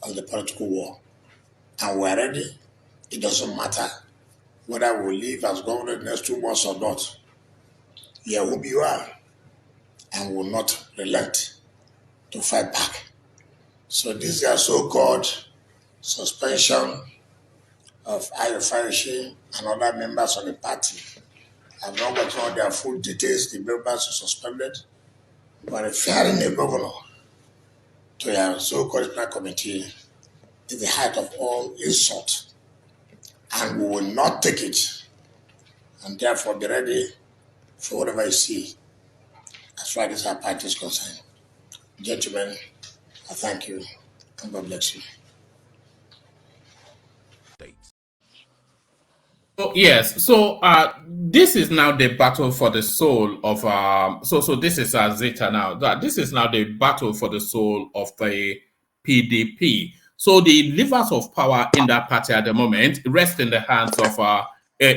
of the political war, and we're ready. It doesn't matter whether we live as governor the next 2 months or not. Here will be one, and will not relent to fight back. So this is so-called suspension of Ayofayoshe and other members of the party. I've not gotten all their full details. The members are suspended, but referring the governor to a so-called committee is the height of all insult, and we will not take it, and therefore be ready for whatever you see as far as our party is concerned. Gentlemen, I thank you, and God bless you. Oh, yes. So this is now the battle for the soul of so this is Zeta now. This is now the battle for the soul of the PDP. So the levers of power in that party at the moment rest in the hands of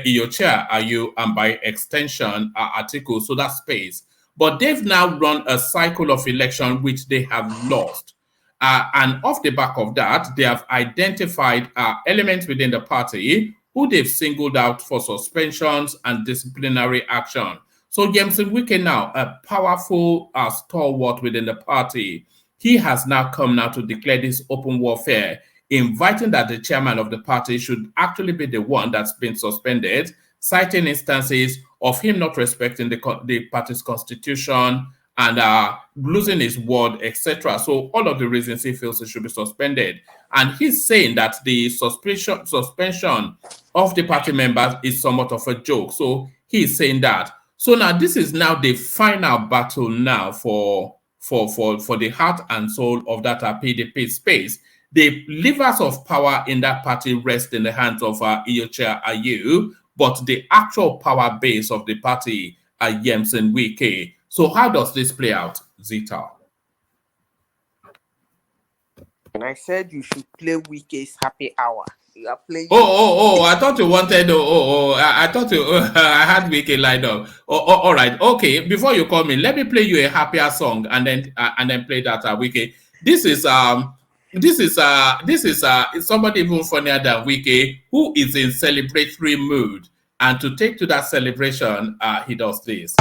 your chair, Ayu, and by extension, Atiku, so that space. But they've now run a cycle of election which they have lost. And off the back of that, they have identified elements within the party who they've singled out for suspensions and disciplinary action. So James Wike now, a powerful stalwart within the party, he has now come now to declare this open warfare, inviting that the chairman of the party should actually be the one that's been suspended, citing instances of him not respecting the party's constitution and losing his word, etc. So all of the reasons he feels it should be suspended. And he's saying that the suspension of the party members is somewhat of a joke. So he's saying that. So now this is now the final battle now for the heart and soul of that PDP space. The levers of power in that party rest in the hands of Iyochia Ayu, but the actual power base of the party are Yems and Wike. So how does this play out, Zita? And I said you should play Wike's Happy Hour. You are playing. I thought you wanted. I thought you. I had Wike lined up. All right. Okay. Before you call me, let me play you a happier song and then play that Wike. This is somebody even funnier than Wike, who is in celebratory mood, and to take to that celebration, he does this.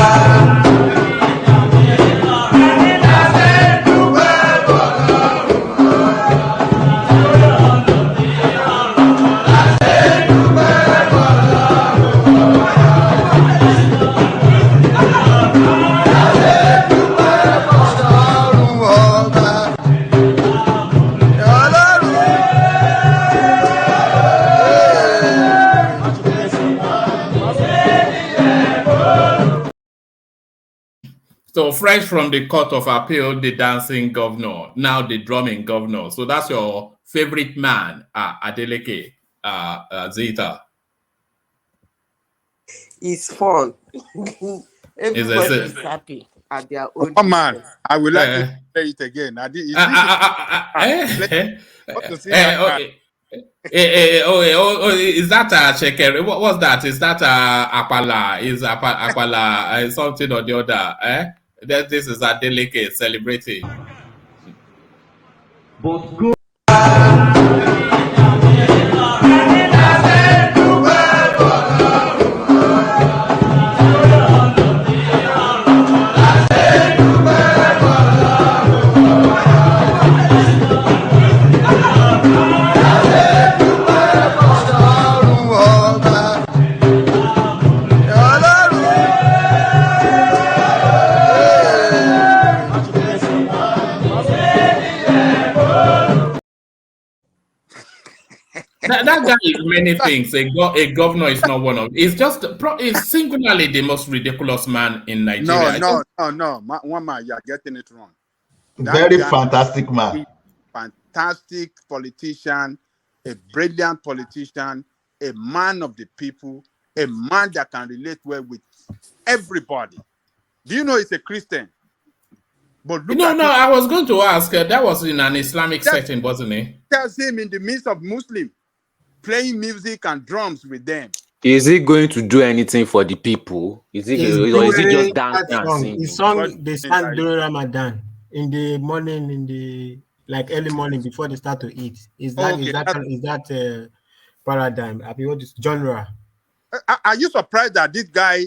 So fresh from the Court of Appeal, the dancing governor, now the drumming governor. So that's your favorite man, Adeleke, Zita. It's fun. Everybody is happy at their own. Come on, I would like to play it again. Is that a checker? What's that? Is that a Apala? Is Apala something or the other? This is a delicate celebrating. But go. That guy is many things. A governor is not one of. It's just it's singularly the most ridiculous man in Nigeria. No. One man, you're getting it wrong. Very fantastic man. Fantastic politician, a brilliant politician, a man of the people, a man that can relate well with everybody. Do you know he's a Christian? But look I was going to ask. That was in an Islamic setting, wasn't it? Tells him in the midst of Muslims, playing music and drums with them. Is he going to do anything for the people? Is he just dancing and singing? The song they sang during Ramadan in the morning, early morning before they start to eat. Is that paradigm? I mean, what is genre? Are you surprised that this guy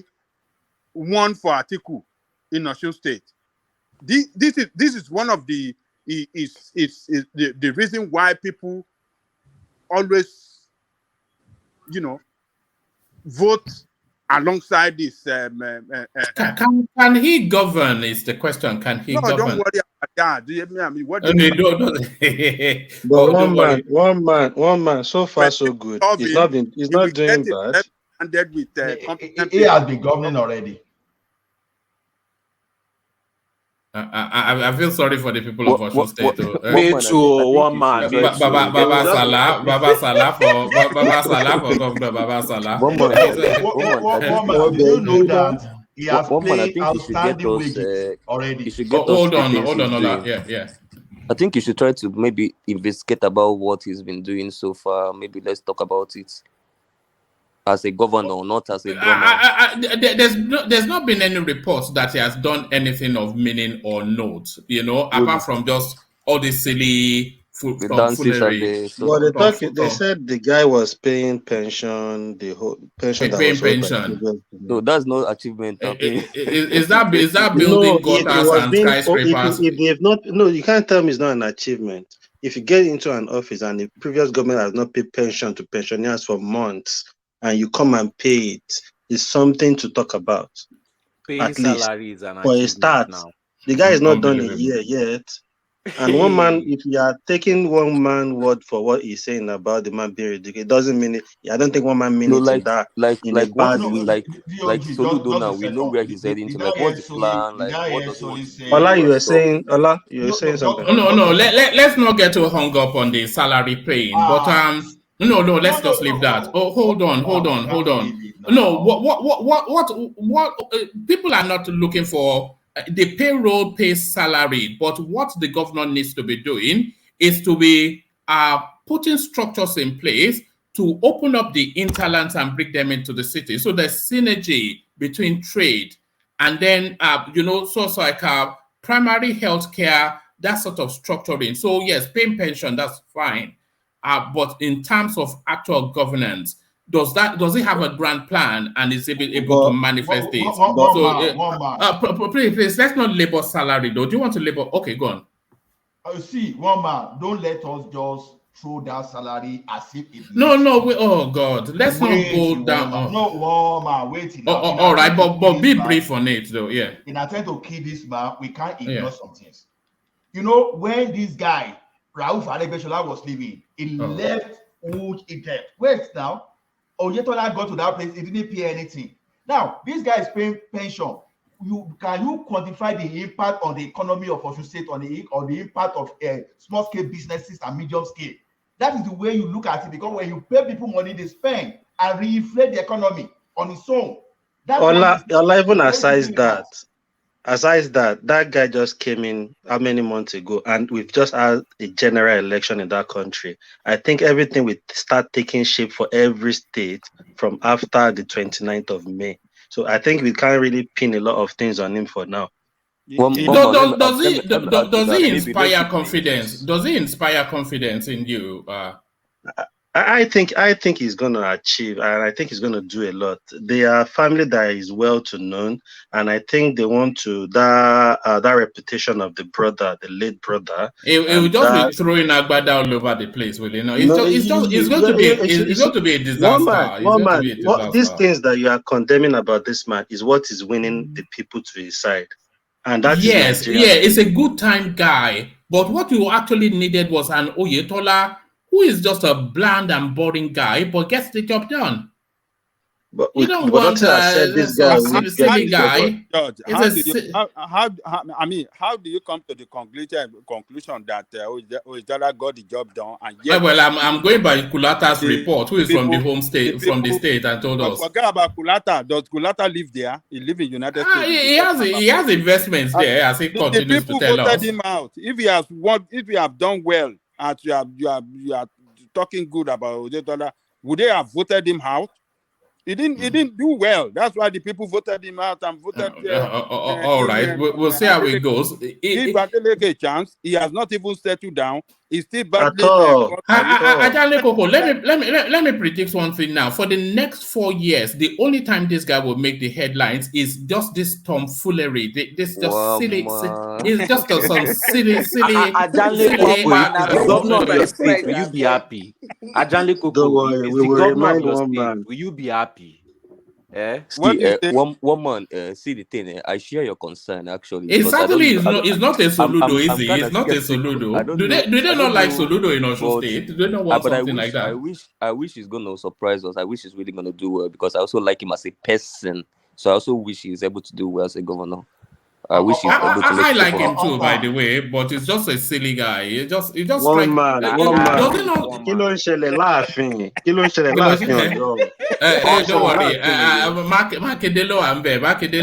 won for Atiku in Osun State? This is one of the reason why people always, vote alongside this. Can he govern? Is the question? Can he govern? Don't worry about that. I mean, what? But one man. So far, so good. He's not doing bad. He has been governing already. I feel sorry for the people of Osun State. Me too, one man. Baba Salah for Governor Baba Salah. One man, do you know that he has played outstanding wages already? Hold on. Yeah. I think you should try to maybe investigate about what he's been doing so far. Maybe let's talk about it as a governor, not as a drummer. There's not been any reports that he has done anything of meaning or note, apart from just all this silly foolery. Well, they said the guy was paying pension, the whole pension. No, that's no achievement. Is that building gutters and skyscrapers? If they have not, you can't tell me it's not an achievement. If you get into an office and the previous government has not paid pension to pensioners for months, and you come and pay it, is something to talk about. Paying At least salary is an for a achievement start. now. The guy is not done a Unbelievable. year yet. And one man, if you are taking one man word for what he's saying about the man being ridiculous, it doesn't mean it. I don't think one man mean No, it in a what's bad the way. like DOG, Soludo just now? a We know second. where he's heading to. Did Like, I what's hear the Soli? plan? Did Like, I what hear does he want Soli to say? Ola, do you and were stuff? saying, Ola, you were saying something. No. Let's not get too hung up on the salary paying. But no. Let's just leave that. Oh, hold on. I can't believe it No, now. what? People are not looking for the payroll pays salary, but what the governor needs to be doing is to be putting structures in place to open up the interlands and bring them into the city. So there's synergy between trade and then, so it's like primary healthcare, that sort of structuring. So yes, paying pension, that's fine. But in terms of actual governance, does it have a grand plan and is able to But manifest this? One man. Please, let's not labor salary though. Do you want to labor? Okay, go on. See, one man, don't let us just throw that salary as if it No, leaves. oh God, let's not go down. No, one man, wait till now. All right, but be brief on it though, yeah. In attempt to kill this man, we can't ignore Yeah. some things. You know, when this guy, Rauf Aregbesola, was leaving, he left huge debt. Wait now, Oyetola got to that place, he didn't pay anything. Now, this guy is paying pension. Can you quantify the impact on the economy of Osun State on the impact of small scale businesses and medium scale? That is the way you look at it, because when you pay people money, they spend and reinflate the economy on its own. Ola, even aside that guy just came in how many months ago, and we've just had a general election in that country. I think everything will start taking shape for every state from after the 29th of May. So I think we can't really pin a lot of things on him for now. Does he Maybe let's inspire keep confidence? Does he inspire confidence in you? I think he's gonna achieve, and I think he's gonna do a lot. They are a family that is well to known, and I think they want to that reputation of the brother, the late brother. It will just be throwing Agbada all over the place, will it? No, it's going to be a disaster. One man. These things that you are condemning about this man is what is winning the people to his side, and that is Nigeria. It's a good time guy, but what you actually needed was an Oyetola who is just a bland and boring guy, but gets the job done. But you don't want this guy silly guy. Judge, how do you come to the conclusion that Oyetola got the job done? And yet, well, I'm going by Kulata's report, who is from the home state, from the state, and told us. Forget about Kulata. Does Kulata live there? He lives in United States. He has investments there, as he continues to tell us. The people voted him out. If he have done well, as you are talking good about Oyetola, would they have voted him out? He didn't do well. That's why the people voted him out and voted. All right, we'll see how it goes. Give Adeleke a chance. He has not even settled down. He's still battling. Let me predict one thing now. For the next 4 years, the only time this guy will make the headlines is just this tomfoolery. This just silly. It's just some silly. Governor of your state, will you be happy? Ajanle Koko, don't worry, we will remind one man. Will you be happy? See, one man, see the thing. I share your concern actually. It's actually it's not a Soludo, is it? It's not a Soludo. Do they not like Soludo in Osun State? Do they not want something like that? I wish he's gonna surprise us. I wish he's really gonna do well because I also like him as a person. So I also wish he's able to do well as a governor. I wish he's able to make I like him too, by the way, but it's just a silly guy. It just one man. Kí ló ń ṣẹlẹ̀ láàfin? Don't worry. Mákindé ló wà ń bẹ̀. Mákindé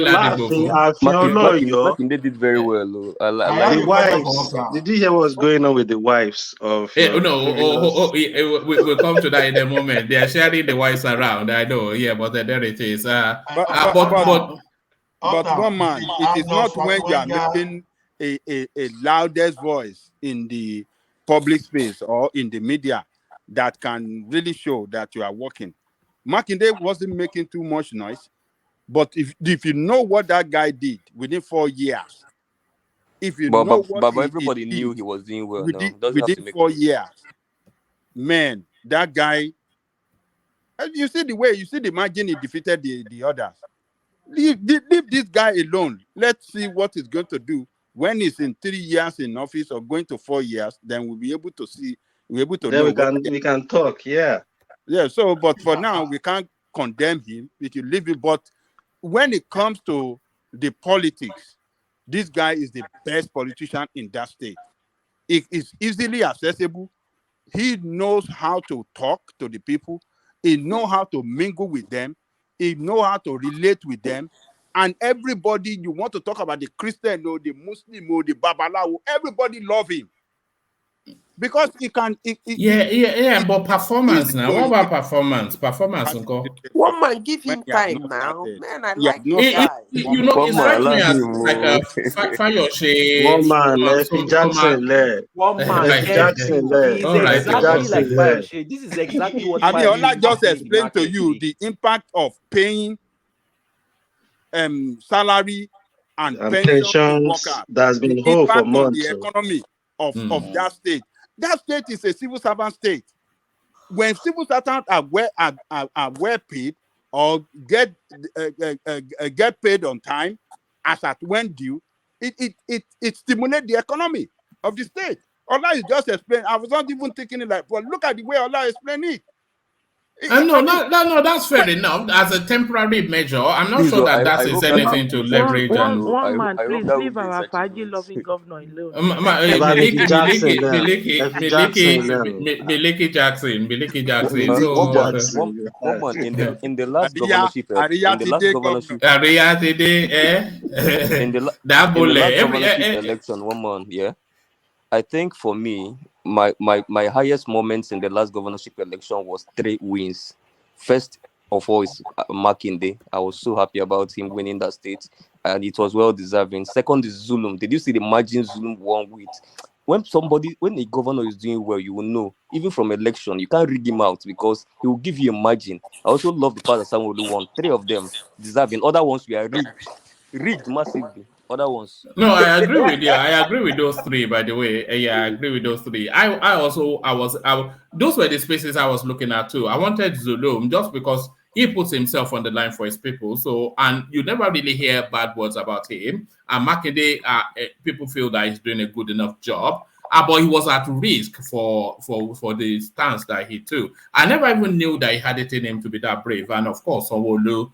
láàfin àfin Ọlọ́yọ̀. Mákindé did very well. The wives. Did you hear what's going on with the wives of? We'll come to that in a moment. They are sharing the wives around. I know, yeah, but there it is. But one man, it is not when you are making a loudest voice in the public space or in the media that can really show that you are working. Makinde wasn't making too much noise, but if you know what that guy did within 4 years, but everybody knew he was doing well. Within 4 years, man, that guy And you see the margin he defeated the others. Leave this guy alone. Let's see what he's going to do when he's in 3 years in office or going to 4 years. Then we'll be able to Then know. we can talk. Yeah. Yeah. So, but for now, we can't condemn him. We can leave it. But when it comes to the politics, this guy is the best politician in that state. It is easily accessible. He knows how to talk to the people. He knows how to mingle with them. He knows how to relate with them. And everybody, you want to talk about the Christian or the Muslim or the Babalawo, everybody love him. Because he can... But performance now. What about performance? Performance, uncle. One man, give him time now. Man, I like the guy. It strikes me as like a Fayoshe. One man, Effie Jackson led. One man, Effie Jackson led. He's exactly like Fayoshe. This is exactly what I mean, Fayoshe Ola just is explained to you the impact of paying salary and pensions to workers. That's been The whole for impact on months. the economy of that state. That state is a civil servant state. When civil servants are well paid or get paid on time, as at when due, it stimulates the economy of the state. Ola is just explained. I was not even thinking it like, but look at the way Ola explained it. No, that's fair enough. As a temporary measure, I'm not sure that is anything to leverage. One man, please leave our Faji loving governor alone. Miliki Jackson. One man in the last governorship, election, one man, yeah. I think for me, my highest moments in the last governorship election was 3 wins. First of all is Makinde. I was so happy about him winning that state, and it was well deserving. Second is Zulum. Did you see the margin Zulum won with? When a governor is doing well, you will know. Even from election, you can't read him out because he will give you a margin. I also love the part that Sanwo-Olu won. 3 of them deserving. Other ones were rigged massively. Other ones. No, I agree with you. I agree with those 3, by the way. Yeah, I agree with those 3. Those were the spaces I was looking at too. I wanted Zulum just because he puts himself on the line for his people. So, and you never really hear bad words about him. And Makinde, people feel that he's doing a good enough job. But he was at risk for the stance that he took. I never even knew that he had it in him to be that brave. And of course, Sanwo-Olu,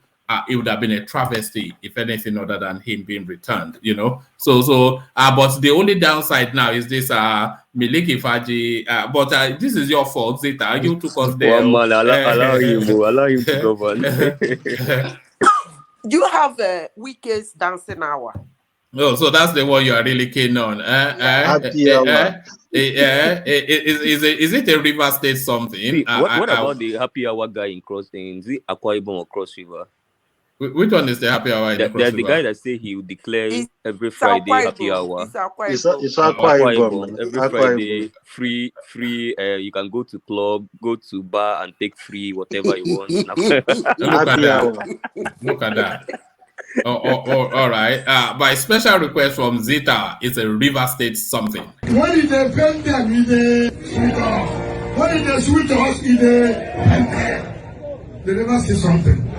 it would have been a travesty if anything other than him being returned, you know. But the only downside now is this Miliki Faji. But this is your fault, Zeta. You took us there. One man, allow him to govern. Do you have a weekend's dancing hour? No, so that's the one you are really keen on. Is it a River State something? See, what about the happy hour guy in Is it Akwa Ibom or Cross River? Which one is the happy hour? There's the guy that say he will declare every Friday happy hour. It's Akwa Ibom. Every Friday, free. You can go to club, go to bar, and take free whatever you want. Look at that. All right. By special request from Zeta, it's a River State something. When it offend them, when it sweet us, they never say something.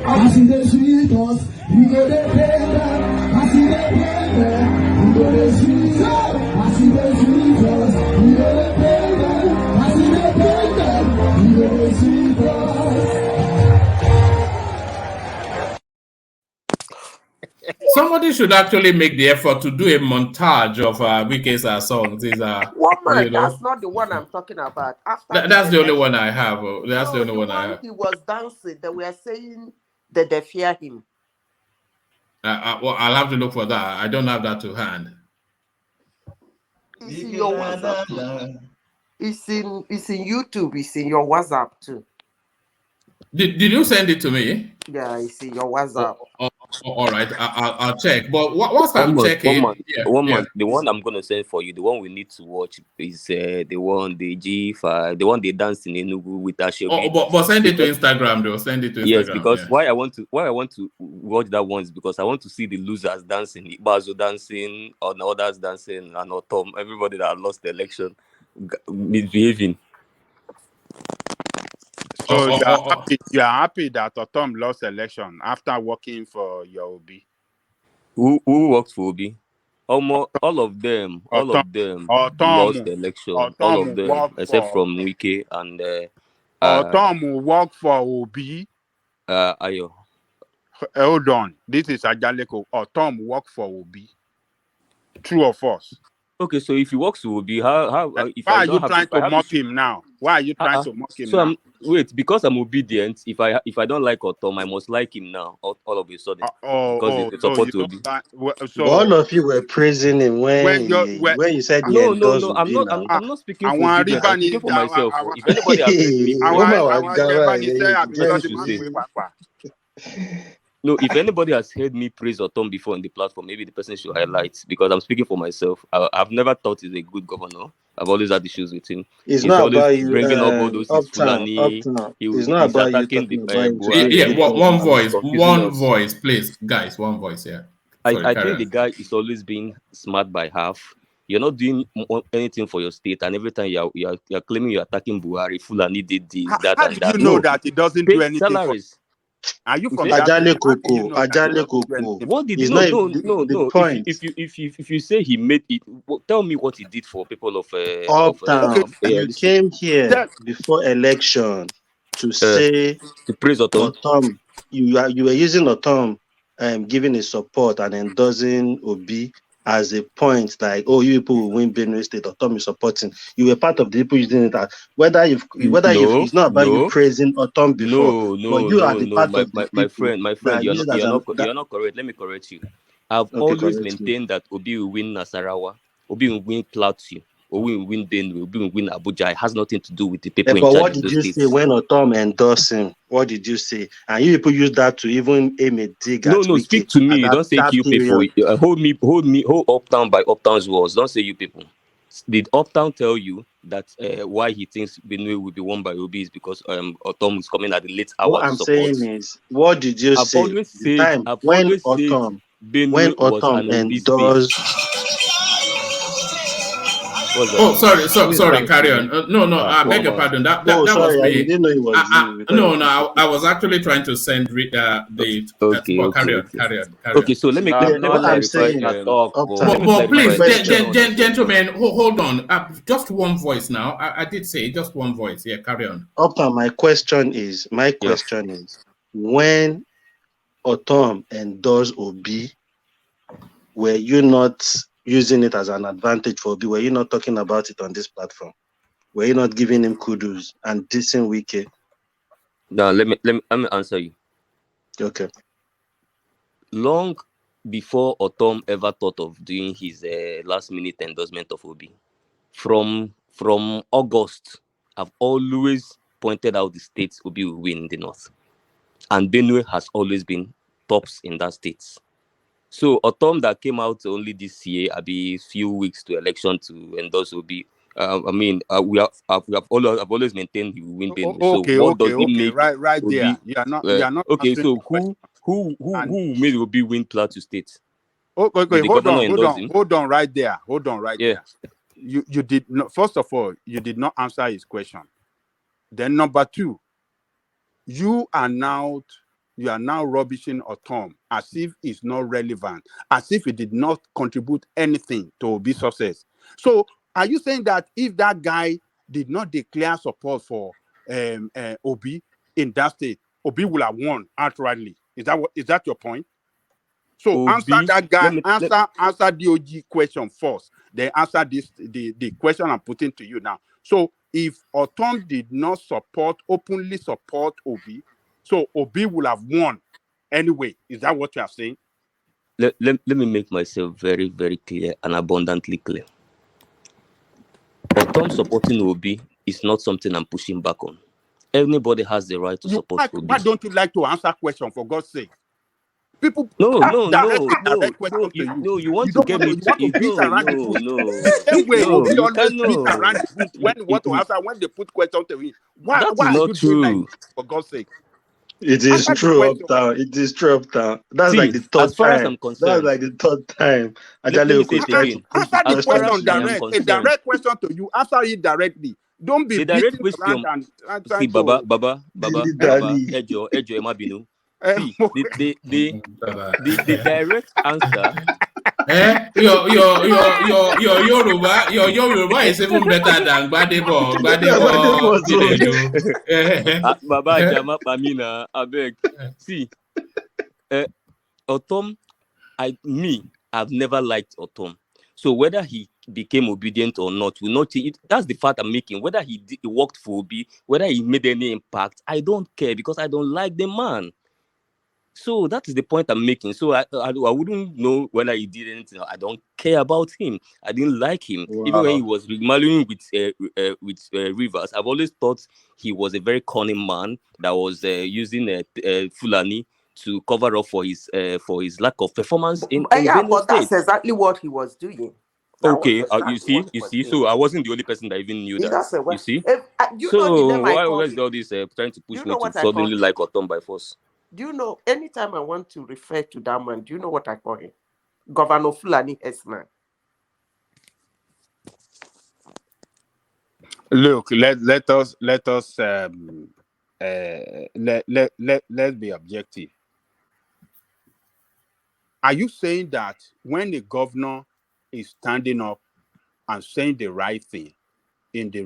As in the sweet us, you go to pay them. As in the pay them, you go to sweet us. As in the sweet us, you go to pay them. As in the pay them, you go to sweet us. Somebody should actually make the effort to do a montage of Wike's songs. That's not the one I'm talking about. That's the only one I have. That's the only one I have. He was dancing. They were saying that they fear him. Well, I'll have to look for that. I don't have that to hand. It's in your WhatsApp. It's in YouTube. It's in your WhatsApp too. Did you send it to me? Yeah, it's in your WhatsApp. All right, I'll check. But what's I'm checking? The one I'm gonna send for you, the one we need to watch is the G5, the one they danced in Enugu with Ashobi. But send it to Instagram though. Send it to Instagram. Yes, because why I want to watch that one is because I want to see the losers dancing, Ibazo dancing, or the others dancing, and Tom, everybody that lost the election misbehaving. So you are happy that Otom lost election after working for your Obi. Who works for Obi? Almost all of them lost the election. All of them, except from Wike and Otom work for Obi. Ayo. Hold on. This is Ajaleko. Otom work for Obi. True or false? Okay, so if he works for Obi, how if why I are don't you have trying if I to have mock him now? Why are you trying to mock him so now? because I'm obedient. If I don't like Otom, I must like him now. All of a sudden, because it's support you to Obi. so all of you were praising him when you said he endorsed I'm Obi not. now. I'm not speaking for obedience. I'm speaking for myself. If anybody has heard me praise, no, if anybody has heard me praise Otom before on the platform, maybe the person should highlight, because I'm speaking for myself. I've never thought he's a good governor. I've always had issues with him. It's He's not always about you, bringing up all those his uptown. Fulani. It's not He's about you attacking the talking about him Buhari. today. Yeah, one and voice, confusing us. please, guys, one voice. Yeah. Sorry, I think the guy is always being smart by half. You're not doing anything for your state, and every time you're claiming you're attacking Buhari, Fulani did this, that, how and do that. you know No, that he doesn't pay do anything salaries. Are you from that state? How do you know that he Ajale doesn't do Koko. anything? What did It's no not no? point. If you say he made it, tell me what he did for people of Uptown, you came here before election to say to praise Otom. Otom. You were using Otom, giving his support and endorsing Obi as a point, like, oh, you people will win Benue State. Otom is supporting. You were part of the people using it as it's not about you praising Otom before, but you are the part of the my people friend, that use it as you're not correct. Let me correct you. I've okay, always correct me. maintained that Obi will win Nasarawa, Obi will win Plateau, Obi will win Benue, Obi will win Abuja. It has nothing to do with the people in But charge what in did those you states. say when Otom endorsed him? What did you say? And you people use that to even aim a dig at No, Wiki speak to me. at Don't say that you people. period. Hold Uptown by Uptown's words. Don't say you people. Did Uptown tell you that why he thinks Benue will be won by Obi is because Otom is coming at the late hour What to I'm support? saying is, what did you I've say always the said time when Benue was Otom an Obi state. endorsed? What's that? Oh, sorry. Carry on. I beg your pardon. That was sorry, me. I didn't know it was you. I was actually trying to send the. Okay. Carry on. Okay, so let me clarify. But please, gentlemen, hold on. Just one voice now. I did say just one voice. Yeah, carry on. Uptown, my question is, when Otom endorsed Obi, were you not using it as an advantage for Obi? Were you not talking about it on this platform? Were you not giving him kudos and dissing Wiki? Now let me answer you. Okay. Long before Otom ever thought of doing his last minute endorsement of Obi, from August, I've always pointed out the states Obi will win in the north, and Benue has always been tops in that state. So Otom that came out only this year, a few weeks to election to endorse Obi. I've always maintained he will win Benue. So what does it make? Right Obi, there. You are not okay, answering so the question. who made Obi win Plateau State? Okay, Did the governor endorse him? hold on right there. There. You did not, first of all, you did not answer his question. Then number two, you are now rubbishing Otom as if it's not relevant, as if it did not contribute anything to Obi's success. So are you saying that if that guy did not declare support for Obi in that state, Obi will have won outrightly? Is that your point? So Obi, answer that guy. Answer DOG question first. Then answer the question I'm putting to you now. So if Otom did not openly support Obi, so Obi will have won anyway. Is that what you are saying? Let me make myself very, very clear and abundantly clear. Otom supporting Obi is not something I'm pushing back on. Everybody has the right to support Obi. Why don't you like to answer questions, for God's sake? People No. direct question to you. No, you want You to don't get want me to beat around the bush. The same way Obi always beat around the bush when they put question to him. Why are you doing like this, for God's sake? It is true, Uptown. It is true, Uptown. That's like the third as far time. as I'm concerned, That's like the third time. Let me say it again. Answer the question I am direct. A direct question to you. Answer it directly. Don't be The direct beating around question. and See, trying Baba, to. Baba, Baba, Baba, Ejo, Emabinu. See, the direct answer. Your Yoruba is even better than Gbadebo Chinedu. Baba Jama Pamina, I beg. See, Otom, I've never liked Otom. So whether he became obedient or not, will not. That's the fact I'm making. Whether he worked for Obi, whether he made any impact, I don't care because I don't like the man. So that is the point I'm making. So I wouldn't know whether he did anything. I don't care about him. I didn't like him. Wow. Even when he was marrying with Rivers, I've always thought he was a very cunning man that was using Fulani to cover up for his lack of performance in Yeah, Benue but State. that's exactly what he was doing. Okay, you see. So I wasn't the only person that even knew that. You see. You know the So name I why call was him? all this trying to push You me know to what I call suddenly him? like Otom by force? Do you know, anytime I want to refer to that man, do you know what I call him? Governor Fulani Esman. Look, let us let's be objective. Are you saying that when the governor is standing up and saying the right thing in the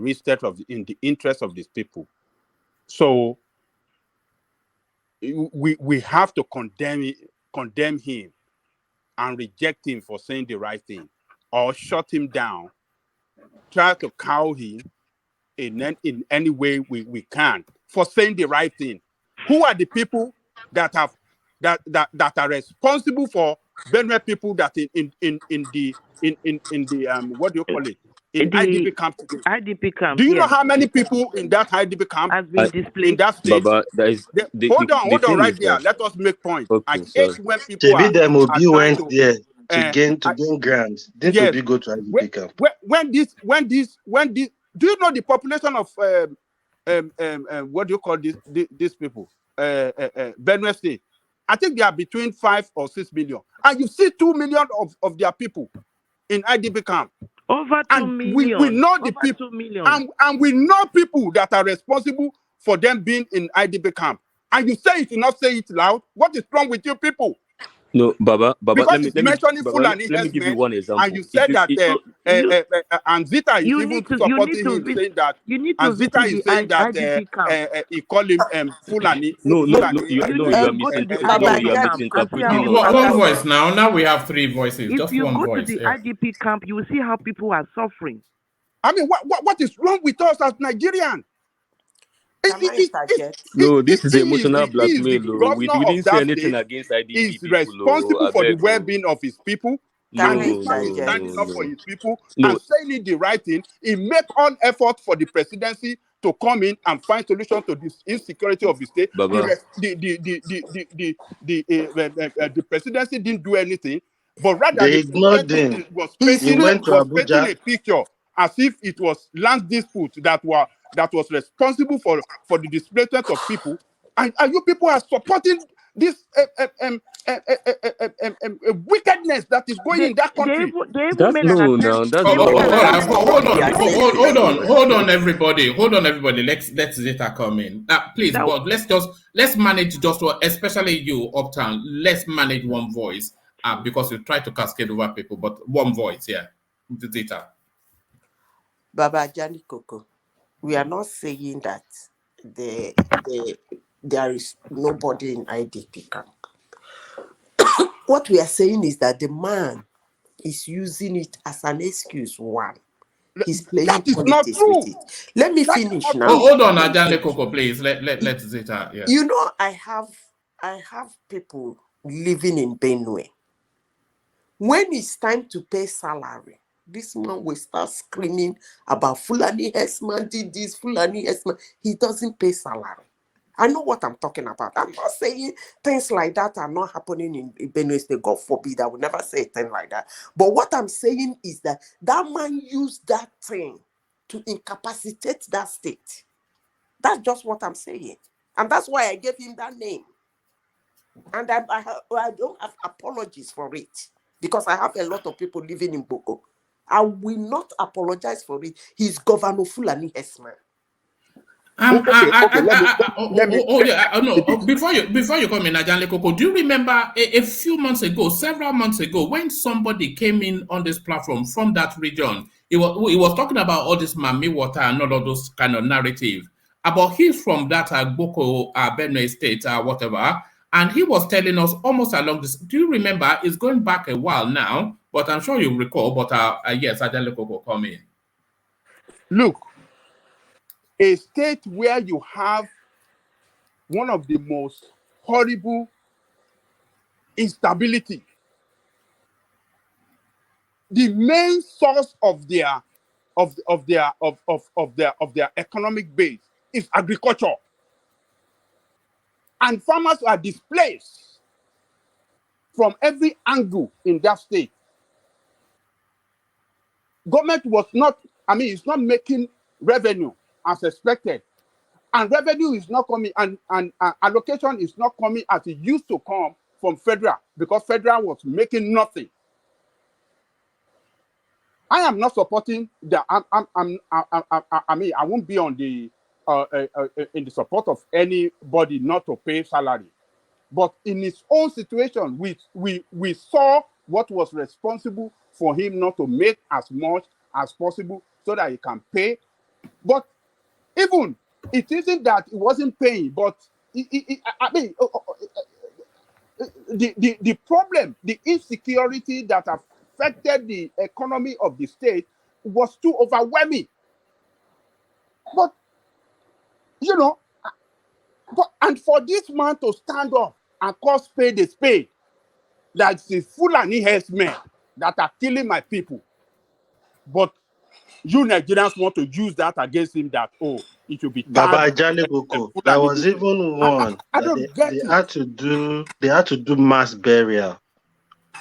interest of these people, so we have to condemn him and reject him for saying the right thing, or shut him down, try to cow him in any way we can for saying the right thing? Who are the people that are responsible for Benue people that in the what do you call it, in The IDP camp today? IDP camp, Do you know yes, how many people in that IDP camp has been in displaced. that state? Baba, that is Hold the on thing right is there. that Let us make point. I okay, hate sorry. when people Maybe them are Obi trying went to there to uh, gain grants. Didn't yes. Obi go to IDP camp? When this, do you know the population of what do you call these people? Benue State. I think they are between 5 or 6 million, and you see 2 million of their people in IDP camp. Over 2 And we million. know the Over people, 2 million. and we know people that are responsible for them being in IDP camp. And you say it, you not say it loud. What is wrong with you people? No, Baba, Because it's let me, mentioning Baba, Fulani let me give you herdsmen, one and example. you said that Anzita is You even need to supporting him, visit. saying that You need to Anzita visit is the saying that IDP camp. he called him Fulani. No, Fulani. you are Go to the Baba you are IDP camp Jani, and see how misinterpreting No, us. people are one understand. voice suffering. now. Now we have three voices. If Just you one go to voice. the Yes. IDP camp, you will see how people are suffering. I mean, what is wrong with us as Nigerians? Can I interject? No, this is He is emotional the blackmail. Oh. We governor of didn't say that anything state. against IDP Is people. Oh, responsible I for the beg. Oh. well-being of his people. Can And I this man is interject? standing up for his people and No. saying the right thing. He make all effort for the presidency to come in and find solution to this insecurity of the state. Baba. The presidency didn't do anything, but rather They the ignored presidency him. He's He still went to was painting Abuja. a picture as if it was land dispute that was responsible for the displacement of people, and you people are supporting this wickedness that is going in that country. They even That's made an no, attempt. no, that's They not made what an I'm attempt. saying. what they are saying. Hold on, everybody. Let's Zeta come in. Please, That but let's manage just one, especially you, Uptown. Let's manage one voice, because you try to cascade over people, but one voice, yeah. Zeta. Baba Jani Koko, we are not saying that there is nobody in IDP camp. What we are saying is that the man is using it as an excuse. One, he's playing That is not politics with true. it. Let me That is finish not now. true. Hold on, Let me Ajane finish. Coco, please. Let Zeta, yeah. You know, I have people living in Benue. When it's time to pay salary, this man will start screaming about Fulani Hesman did this, Fulani Hesman. He doesn't pay salary. I know what I'm talking about. I'm not saying things like that are not happening in Benue State. God forbid, I would never say a thing like that. But what I'm saying is that man used that thing to incapacitate that state. That's just what I'm saying. And that's why I gave him that name. And I don't have apologies for it, because I have a lot of people living in Boko. I will not apologize for it. He's Governor Fulani Esman. Before you come in, Ajanle Koko, do you remember a few months ago, several months ago, when somebody came in on this platform from that region? He was talking about all this Mami water and all of those kind of narrative about he's from that Boko Benue State whatever, and he was telling us almost along this. Do you remember? It's going back a while now, but I'm sure you recall. But yes, Ajanle Koko, come in. Look, a state where you have one of the most horrible instability. The main source of their economic base is agriculture, and farmers are displaced from every angle in that state. Government was not, it's not making revenue as expected, and revenue is not coming, and allocation is not coming as it used to come from federal, because federal was making nothing. I am not supporting the. I won't be on the in the support of anybody not to pay salary, but in his own situation, we saw what was responsible for him not to make as much as possible so that he can pay. But even it isn't that he wasn't paying, but the problem, the insecurity that affected the economy of the state was too overwhelming. But and for this man to stand up and call spade a spade, that's the Fulani herdsmen that are killing my people. But you Nigerians want to use that against him, that it should be Baba Ajanle Koko. There was even one. I don't get it. They had to do mass burial.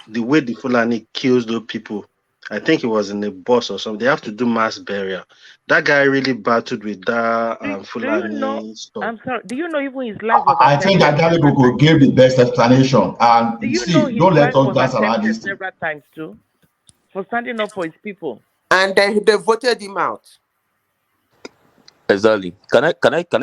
The way the Fulani kills those people, I think it was in a bus or something. They have to do mass burial. That guy really battled with that Fulani stuff. I'm sorry. Do you know even his life was I think Ajanle Koko gave the best explanation. And do you know his don't let life us was dance around attempted this thing. several times too for standing up for his people? And then they voted him out. Exactly. Can I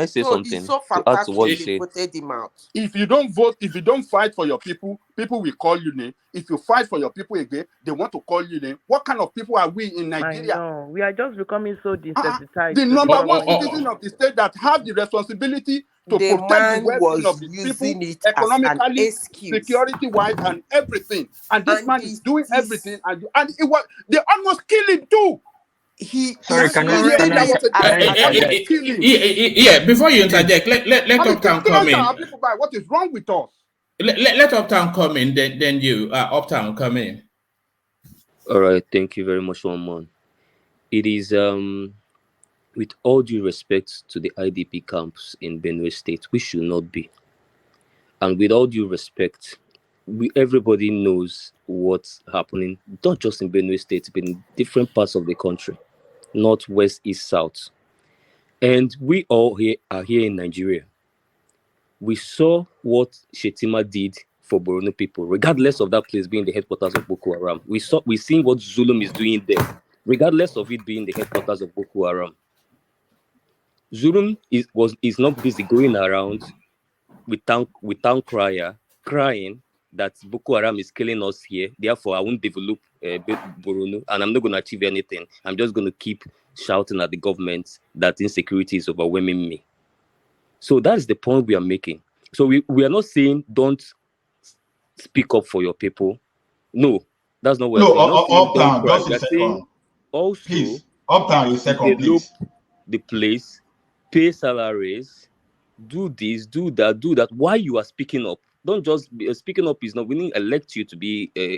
say something? It's so to add to what you fantastic said? they voted him out. If you don't vote, if you don't fight for your people, people will call you name. If you fight for your people again, they want to call you name. What kind of people are we in Nigeria? I know. We are just becoming so desensitized. The number one citizen of the state that have the responsibility to protect the well-being of the people, economically, security-wise, and everything. And this man is doing everything, and they almost killed him too. Before you interject, let Uptown come in. What is wrong with us? Let Uptown come in, then you, Uptown, come in. All right, thank you very much, One. It is with all due respect to the IDP camps in Benue State, we should not be. And with all due respect, everybody knows what's happening, not just in Benue State, but in different parts of the country, north, west, east, south. And we all are here in Nigeria. We saw what Shetima did for Borno people, regardless of that place being the headquarters of Boko Haram. We've seen what Zulum is doing there, regardless of it being the headquarters of Boko Haram. Zulum is not busy going around with town crier crying that Boko Haram is killing us here. Therefore, I won't develop Borno, and I'm not going to achieve anything. I'm just going to keep shouting at the government that insecurity is overwhelming me. So that's the point we are making. So we are not saying don't speak up for your people. No, that's not what we're saying. We're saying also please, Uptown, develop the place, pay salaries, do this, do that. Why you are speaking up? Don't just be speaking up. Is not we didn't elect you to be a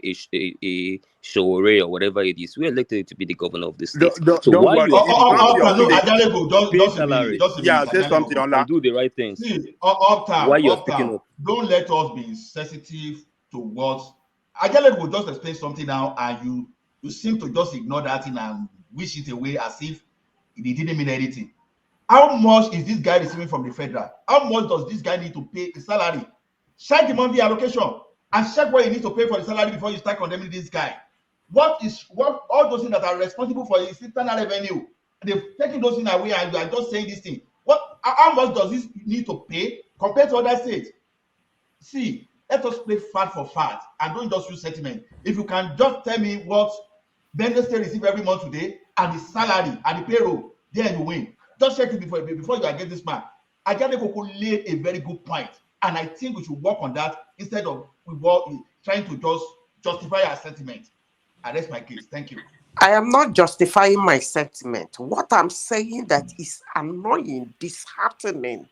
Shore or whatever it is. We elected you to be the governor of the state. Don't worry. Say something on that. And do the right things. See, Uptown, why you're speaking up? Don't let us be sensitive to what Ajanle will just explain something now, and you seem to just ignore that thing and wish it away as if it didn't mean anything. How much is this guy receiving from the federal? How much does this guy need to pay his salary? Check the monthly allocation and check what you need to pay for the salary before you start condemning this guy. what all those things that are responsible for his internal revenue, they've taken those things away, and you are just saying this thing. How much does this need to pay compared to other states? See, let us play fact for fact and don't just use sentiment. If you can just tell me what Benue State receive every month today and the salary and the payroll, then you win. Just check it before you are against this man. Ajane Koko laid a very good point, and I think we should work on that instead of trying to just justify our sentiment. I rest my case. Thank you. I am not justifying my sentiment. What I'm saying that is annoying, disheartening,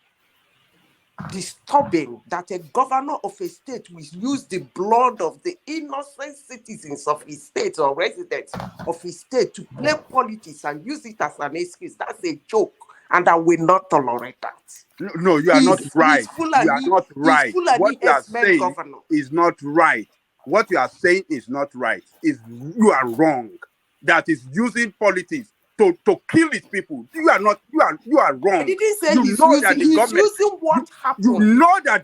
disturbing that a governor of a state will use the blood of the innocent citizens of his state or residents of his state to play politics and use it as an excuse. That's a joke, and I will not tolerate that. No, you are not right. Fulani, you are not right. What you are saying governor. is not right. What you are saying is not right. You are wrong. That is using politics to kill his people. You are wrong. I didn't say you he's know using, that the he's government, using what happened. You know that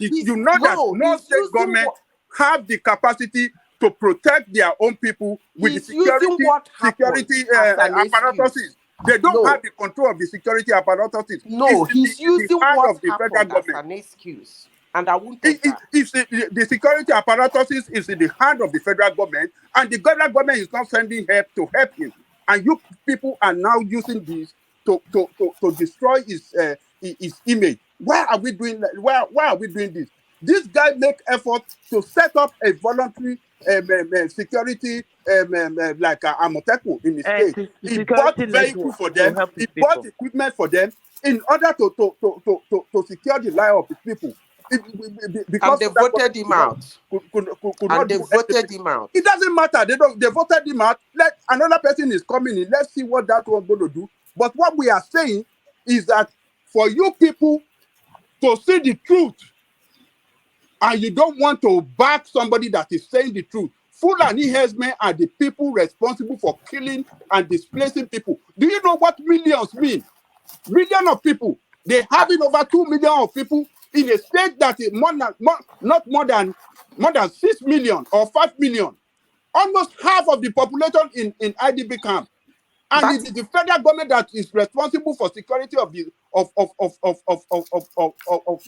no state government have the capacity to protect their own people with the security apparatuses. They don't have the control of the security apparatuses. No, he's using what happened as an excuse. And I won't take that. The security apparatuses is in the hand of the federal government, and the federal government is not sending help to help him. And you people are now using this to destroy his image. Why are we doing that? Why are we doing this? This guy make effort to set up a voluntary security like Amoteco in the state. He bought vehicles for them. He bought equipment for them in order to secure the life of the people. Because they voted him out. And they voted him out. It doesn't matter. They voted him out. Let another person is coming in. Let's see what that one's going to do. But what we are saying is that for you people to see the truth, and you don't want to back somebody that is saying the truth. Fulani herdsmen are the people responsible for killing and displacing people. Do you know what millions mean? Millions of people. They having over 2 million of people in a state that is not more than 6 million or 5 million. Almost half of the population in IDP camp. And it is the federal government that is responsible for security of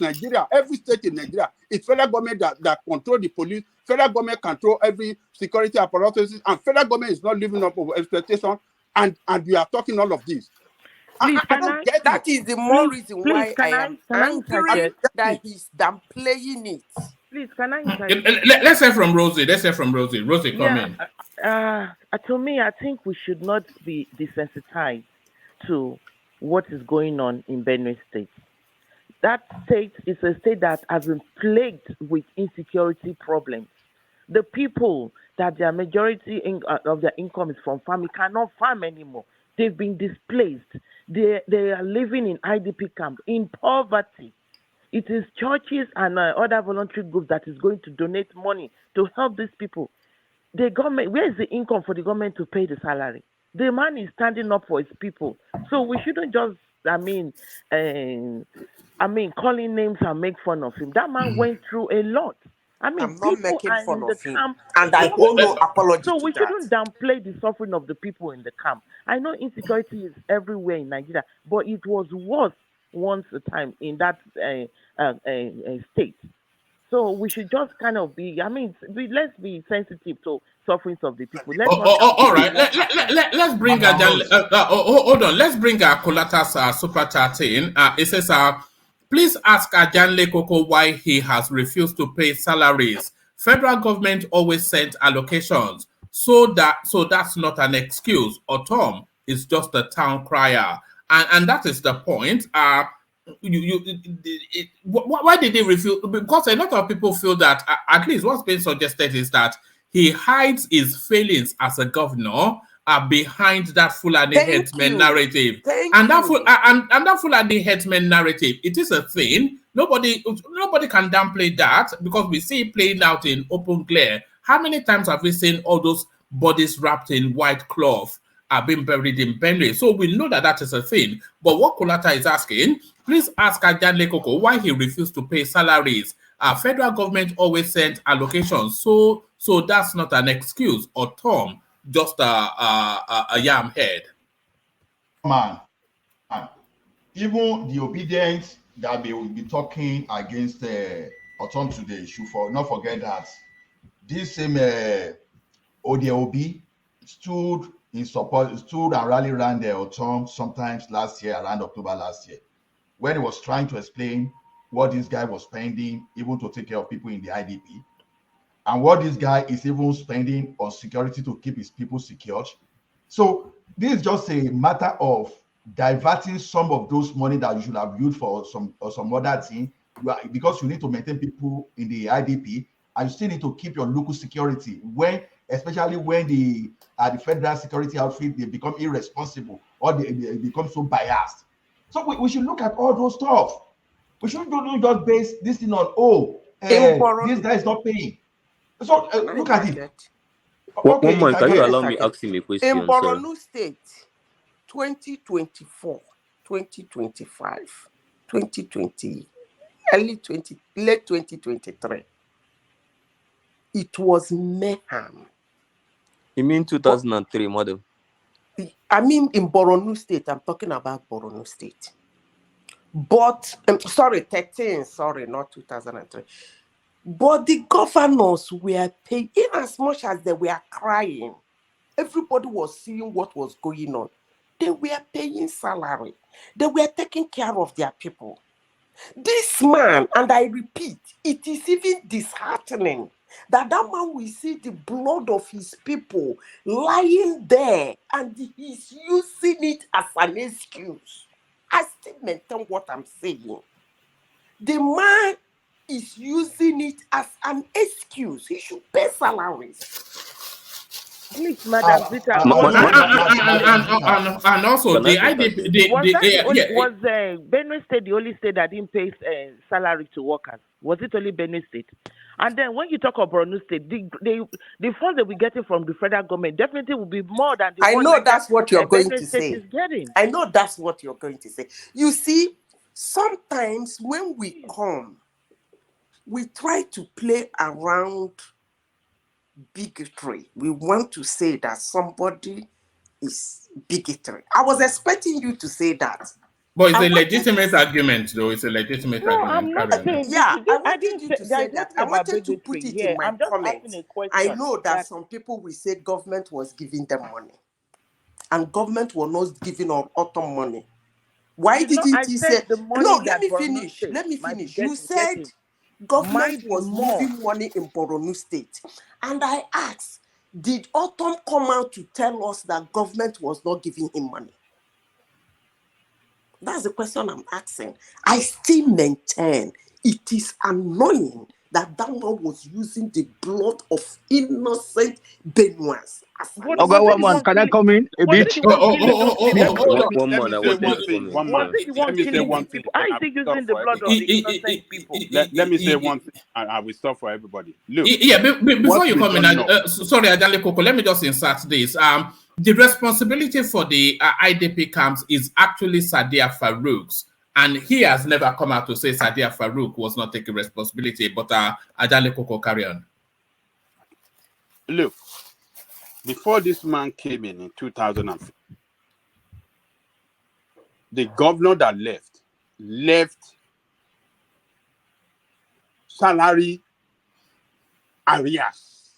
Nigeria. Every state in Nigeria, it's federal government that control the police. Federal government control every security apparatus, and federal government is not living up to expectation. And we are talking all of this. Please, that is the more reason why I am angry that he's downplaying it. Please, can I? Let's hear from Rosie. Rosie, come in. To me, I think we should not be desensitized to what is going on in Benue State. That state is a state that has been plagued with insecurity problems. The people that their majority of their income is from farming cannot farm anymore. They've been displaced. They are living in IDP camp in poverty. It is churches and other voluntary groups that is going to donate money to help these people. The government, where is the income for the government to pay the salary? The man is standing up for his people. So we shouldn't just, calling names and make fun of him. That man went through a lot. I'm not making fun of him. And I owe no apology. So we shouldn't downplay the suffering of the people in the camp. I know insecurity is everywhere in Nigeria, but it was worse once a time in that state. So we should just kind of let's be sensitive to sufferings of the people. All right. Let's bring hold on. Let's bring Kolata's super chat in. It says, please ask Ajanle Koko why he has refused to pay salaries. Federal government always sent allocations, so that's not an excuse. Autumn is just a town crier, and that is the point. Why did he refuse? Because a lot of people feel that at least what's being suggested is that he hides his failings as a governor behind that Fulani headsman narrative. That Fulani headsman narrative, it is a thing. Nobody can downplay that because we see it playing out in open glare. How many times have we seen all those bodies wrapped in white cloth are being buried in Benue? So we know that is a thing. But what Kolata is asking, please ask Ajanle Koko why he refused to pay salaries. Federal government always sent allocations, so that's not an excuse. Or Tom, just a yam head. Man, even the obedience that they will be talking against Oton today should not forget that this same ODOB stood in support, stood and rallied around the Oton sometimes last year, around October last year, when he was trying to explain what this guy was spending even to take care of people in the IDP, and what this guy is even spending on security to keep his people secured. So this is just a matter of diverting some of those money that you should have used for some other thing, because you need to maintain people in the IDP, and you still need to keep your local security, especially when the federal security outfit, they become irresponsible or they become so biased. So we should look at all those stuff. We shouldn't just base this thing on this guy is not paying. So look at it. Okay, one more, can you allow me ask him a question? In Borno State, 2024, 2025, 2020, late 2023, it was mayhem. You mean 2003, madam? I mean in Borno State. I'm talking about Borno State. But, sorry, 13, sorry, not 2003. But the governors were paying, in as much as they were crying, everybody was seeing what was going on. They were paying salary. They were taking care of their people. This man, and I repeat, it is even disheartening that man will see the blood of his people lying there and he's using it as an excuse. I still maintain what I'm saying. The man is using it as an excuse. He should pay salaries. Please, Madam Zita. And also the IDP. Was Benue State the only state that didn't pay salary to workers? Was it only Benue State? And then when you talk about Borno State, the funds that we're getting from the federal government definitely will be more than the I one know that's what you're going to State say. is getting. I know that's what you're going to say. You see, sometimes when we come, we try to play around bigotry. We want to say that somebody is bigotry. I was expecting you to say that. But it's a legitimate argument, though. It's a legitimate argument. I'm not saying. Yeah, I wanted you to say that. I wanted to put it in my comments. I know that some people will say government was giving them money, and government was not giving autumn money. Why didn't he say? No, let me finish. Let me finish. You said government was moving money in Borno State, and I asked, did Autumn come out to tell us that government was not giving him money? That's the question I'm asking. I still maintain it is annoying that man was using the blood of innocent Benuans. One, can I come in a bit? One more. Let me say one thing. I think using the blood of the innocent people. Let me say one thing, and I will stop for everybody. Look, before you come in, sorry, Adale Koko, let me just insert this. The responsibility for the IDP camps is actually Sadiya Farouk's, and he has never come out to say Sadiya Farouk was not taking responsibility. But Adale Koko, carry on. Look, before this man came in 2004, the governor that left salary arrears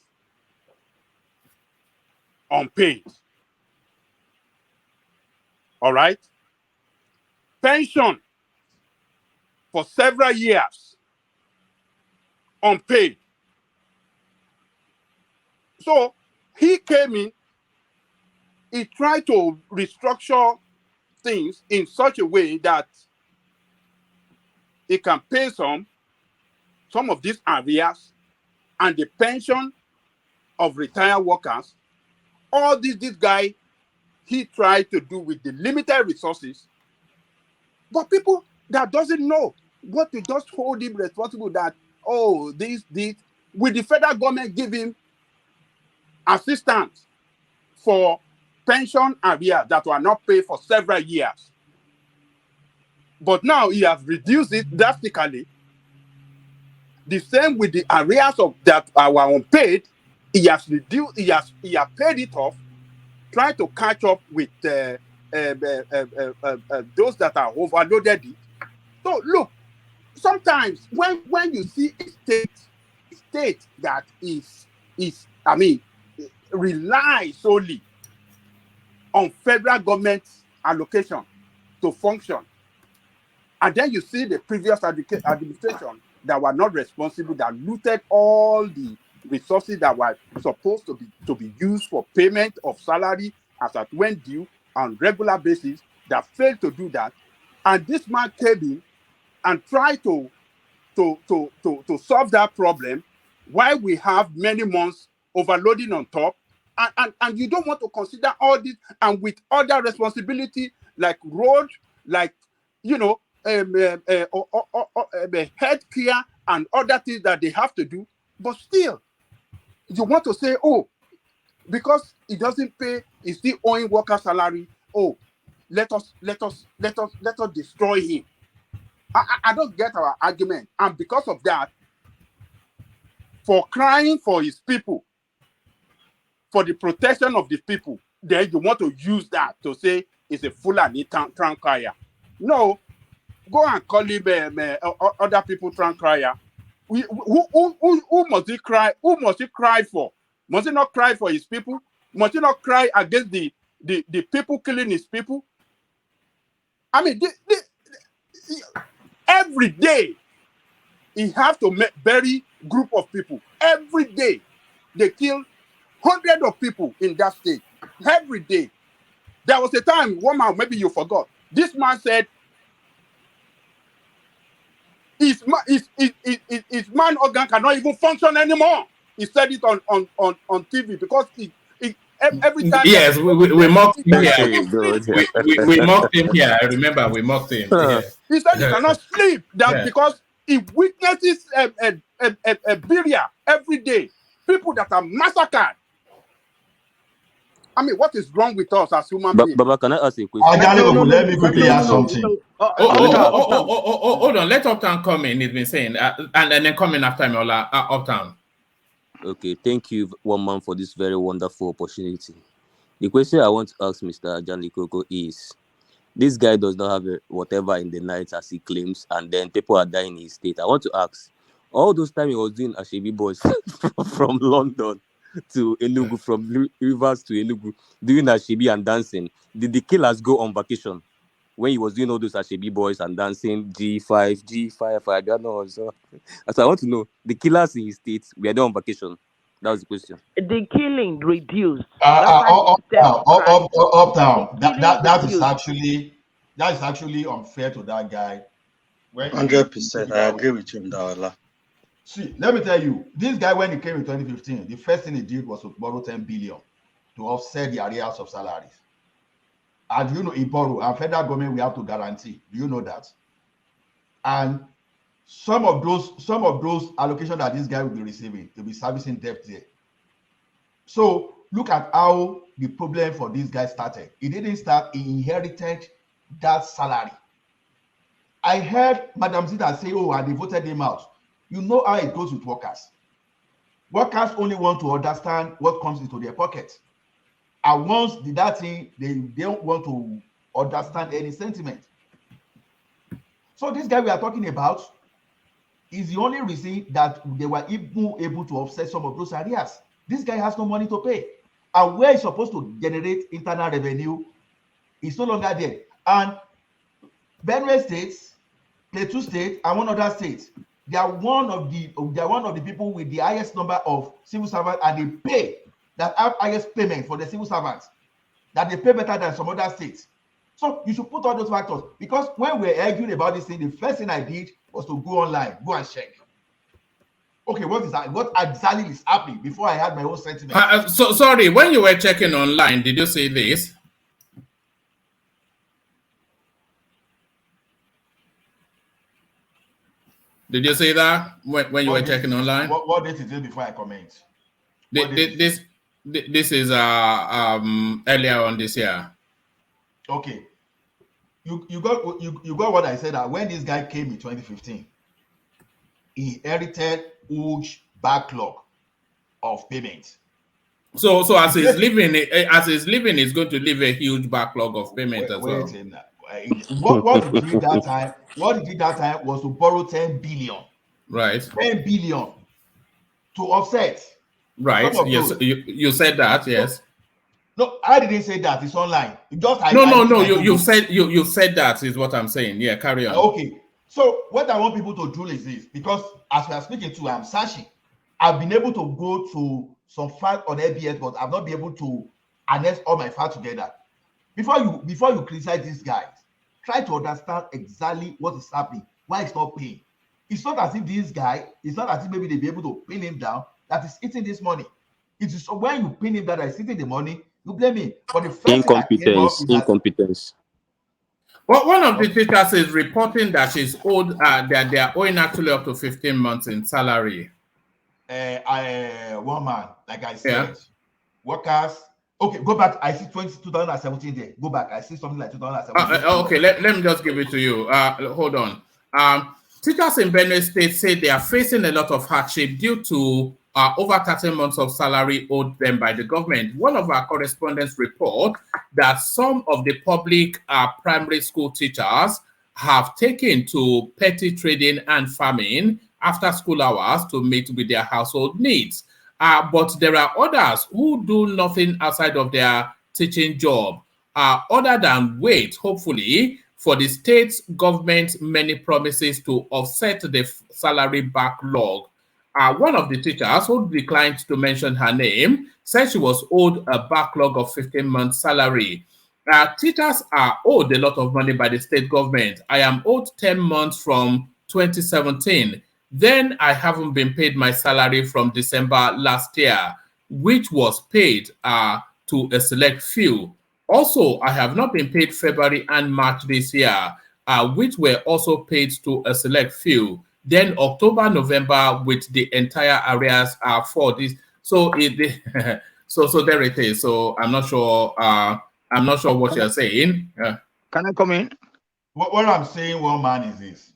unpaid. All right? Pension for several years unpaid. So he came in, he tried to restructure things in such a way that he can pay some of these arrears and the pension of retired workers. All this guy, he tried to do with the limited resources. But people that doesn't know what to just hold him responsible that, this, will the federal government give him assistance for pension arrears that were not paid for several years? But now he has reduced it drastically. The same with the arrears that were unpaid. he has reduced, he has paid it off, trying to catch up with those that are overloaded it. So look, sometimes when you see a state that is I mean relies solely on federal government allocation to function, and then you see the previous administration that were not responsible, that looted all the resources that were supposed to be used for payment of salary as it went due on regular basis, that failed to do that. And this man came in and tried to solve that problem while we have many months overloading on top. And you don't want to consider all this, and with other responsibility like road, like, you know, healthcare and other things that they have to do. But still, you want to say, oh, because it doesn't pay, it's still owing worker salary. Oh, let us destroy him. I don't get our argument. And because of that, for crying for his people, for the protection of the people, then you want to use that to say it's a Fulani town crier. No, go and call him other people town crier. Who must he cry? Who must he cry for? Must he not cry for his people? Must he not cry against the people killing his people? I mean, every day he have to bury group of people. Every day they kill hundreds of people in that state. Every day. There was a time, one man, maybe you forgot. This man said his man organ cannot even function anymore. He said it on TV because every time. Yes, we mocked him here. Good. We mocked him here. I remember we mocked him. Yeah. He said he cannot sleep because he witnesses a burial every day. People that are massacred. I mean, what is wrong with us as human beings? Baba, can I ask a question? Let me quickly ask something. Hold on. Let Uptown come in. He's been saying, and then come in after me, Uptown. Okay, thank you, one man, for this very wonderful opportunity. The question I want to ask Mr. Janli Koko is, this guy does not have whatever in the night as he claims, and then people are dying in his state. I want to ask, all those time he was doing Ashebi Boys from London to Enugu, from Rivers to Enugu, doing Ashebi and dancing, did the killers go on vacation when he was doing all those Ashebi Boys and dancing G5, I don't know. So I want to know, the killers in his state, were they on vacation? That was the question. The killing reduced. Uptown. That is actually unfair to that guy. 100%, I agree with you, Ndawala. See, let me tell you, this guy, when he came in 2015, the first thing he did was to borrow 10 billion to offset the arrears of salaries. And you know, he borrowed, and federal government we have to guarantee. Do you know that? And some of those allocations that this guy will be receiving, he'll be servicing debt there. So look at how the problem for this guy started. He didn't start, he inherited that salary. I heard Madam Zita say, oh, and they voted him out. You know how it goes with workers. Workers only want to understand what comes into their pocket. And once that thing, they don't want to understand any sentiment. So this guy we are talking about is the only reason that they were even able to offset some of those arrears. This guy has no money to pay. And where he's supposed to generate internal revenue, is no longer there. And Benue State, Plateau State, and one other state, they are one of the people with the highest number of civil servants, and they pay that have highest payment for the civil servants, that they pay better than some other states. So you should put all those factors, because when we're arguing about this thing, the first thing I did was to go online, go and check. Okay, what exactly is happening before I had my own sentiment. So sorry, when you were checking online, did you see this? Did you see that when you were checking online? What date is it before I comment? This is earlier on this year. Okay, you got what I said, that when this guy came in 2015, he inherited huge backlog of payments. So as he's living, he's going to leave a huge backlog of payment as well. What he did that time? What he did that time was to borrow 10 billion. Right. 10 billion to offset. Right. Yes. You said that. Yes. No, I didn't say that. It's online. You said that is what I'm saying. Yeah. Carry on. Okay. So what I want people to do is this, because as we are speaking to, I'm searching. I've been able to go to some facts on ABS, but I've not been able to annex all my facts together. Before you criticize these guys, try to understand exactly what is happening, why it's not paying. It's not as if this guy, it's not as if maybe they'll be able to pin him down that is eating this money. It is when you pin him down that is eating the money, you blame him. But the first thing that came up is incompetence. Well, one of the teachers is reporting that she's owed that they are owing actually up to 15 months in salary. One man, like I said, workers. Okay, go back. I see 2017 there. Go back. I see something like 2017. Okay, let me just give it to you. Hold on. Teachers in Benue State say they are facing a lot of hardship due to over 30 months of salary owed them by the government. One of our correspondents report that some of the public primary school teachers have taken to petty trading and farming after school hours to meet with their household needs. But there are others who do nothing outside of their teaching job, other than wait, hopefully, for the state government's many promises to offset the salary backlog. One of the teachers, who declined to mention her name, said she was owed a backlog of 15 months' salary. Teachers are owed a lot of money by the state government. I am owed 10 months from 2017. Then I haven't been paid my salary from December last year, which was paid to a select few. Also, I have not been paid February and March this year, which were also paid to a select few. Then October, November, with the entire arrears for this. So so there it is. So I'm not sure. I'm not sure what you're saying. Can I come in? What I'm saying, one man, is this.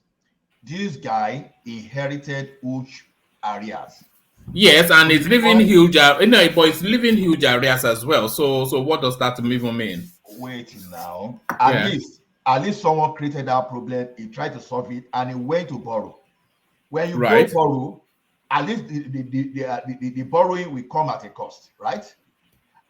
This guy inherited huge areas. Yes, and it's living huge. But it's living huge areas as well. So what does that even mean? Wait now. At least someone created that problem. He tried to solve it, and he went to borrow. When you go borrow, at least the borrowing will come at a cost, right?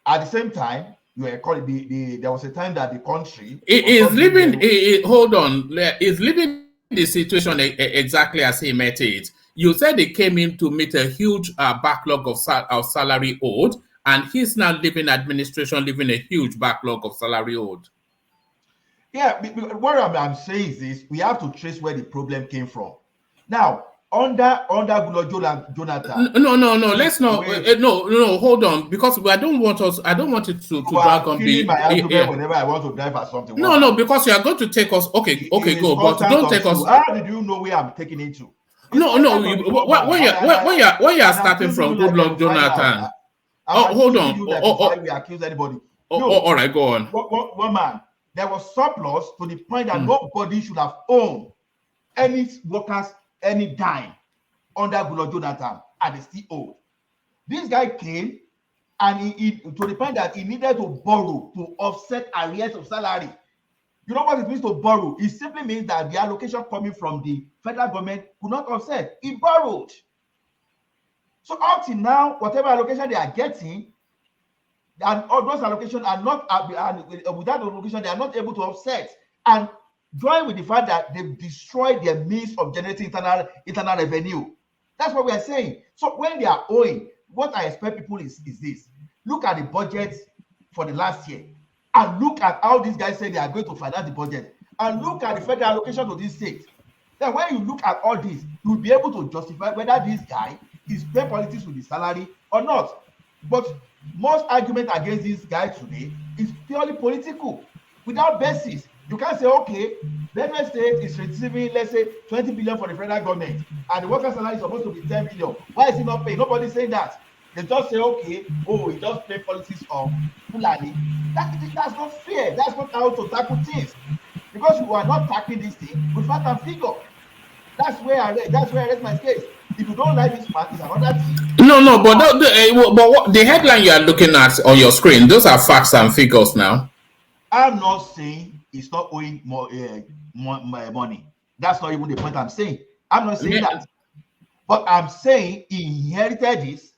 At the same time, there was a time that the country is living. Hold on, is living the situation exactly as he met it. You said he came in to meet a huge backlog of salary owed, and he's now leaving a huge backlog of salary owed. Yeah, what I'm saying is this: we have to trace where the problem came from. Now, under Jonathan. No. Let's not. No. Hold on, because I don't want it to drag on. My argument whenever I want to drive at something. No, because you are going to take us. Okay, go, but don't take us. How did you know where I'm taking into? No. When you are starting from good luck, Jonathan. Hold on. We accuse anybody. All right, go on. One man, there was surplus to the point that nobody should have owned any workers, any dime under Goodluck Jonathan, and they still owed. This guy came and he to the point that he needed to borrow to offset arrears of salary. You know what it means to borrow? It simply means that the allocation coming from the federal government could not offset. He borrowed. So up till now, whatever allocation they are getting, and all those allocations are not, and without allocation, they are not able to offset. And join with the fact that they've destroyed their means of generating internal revenue. That's what we are saying. So when they are owing, what I expect people is this. Look at the budget for the last year, and look at how these guys say they are going to finance the budget, and look at the federal allocation to this state. Then when you look at all this, you'll be able to justify whether this guy is playing politics with his salary or not. But most argument against this guy today is purely political, without basis. You can't say, okay, Benue State is receiving, let's say, 20 billion for the federal government, and the worker salary is supposed to be 10 billion. Why is he not paying? Nobody's saying that. They just say, okay, he just play politics of Fulani. That's not fair. That's not how to tackle things. Because you are not tackling this thing with fact and figure. That's where I rest my case. If you don't like this man, it's another thing. No, but the headline you are looking at on your screen, those are facts and figures now. I'm not saying he's not owing more money. That's not even the point I'm saying. I'm not saying that. But I'm saying he inherited this.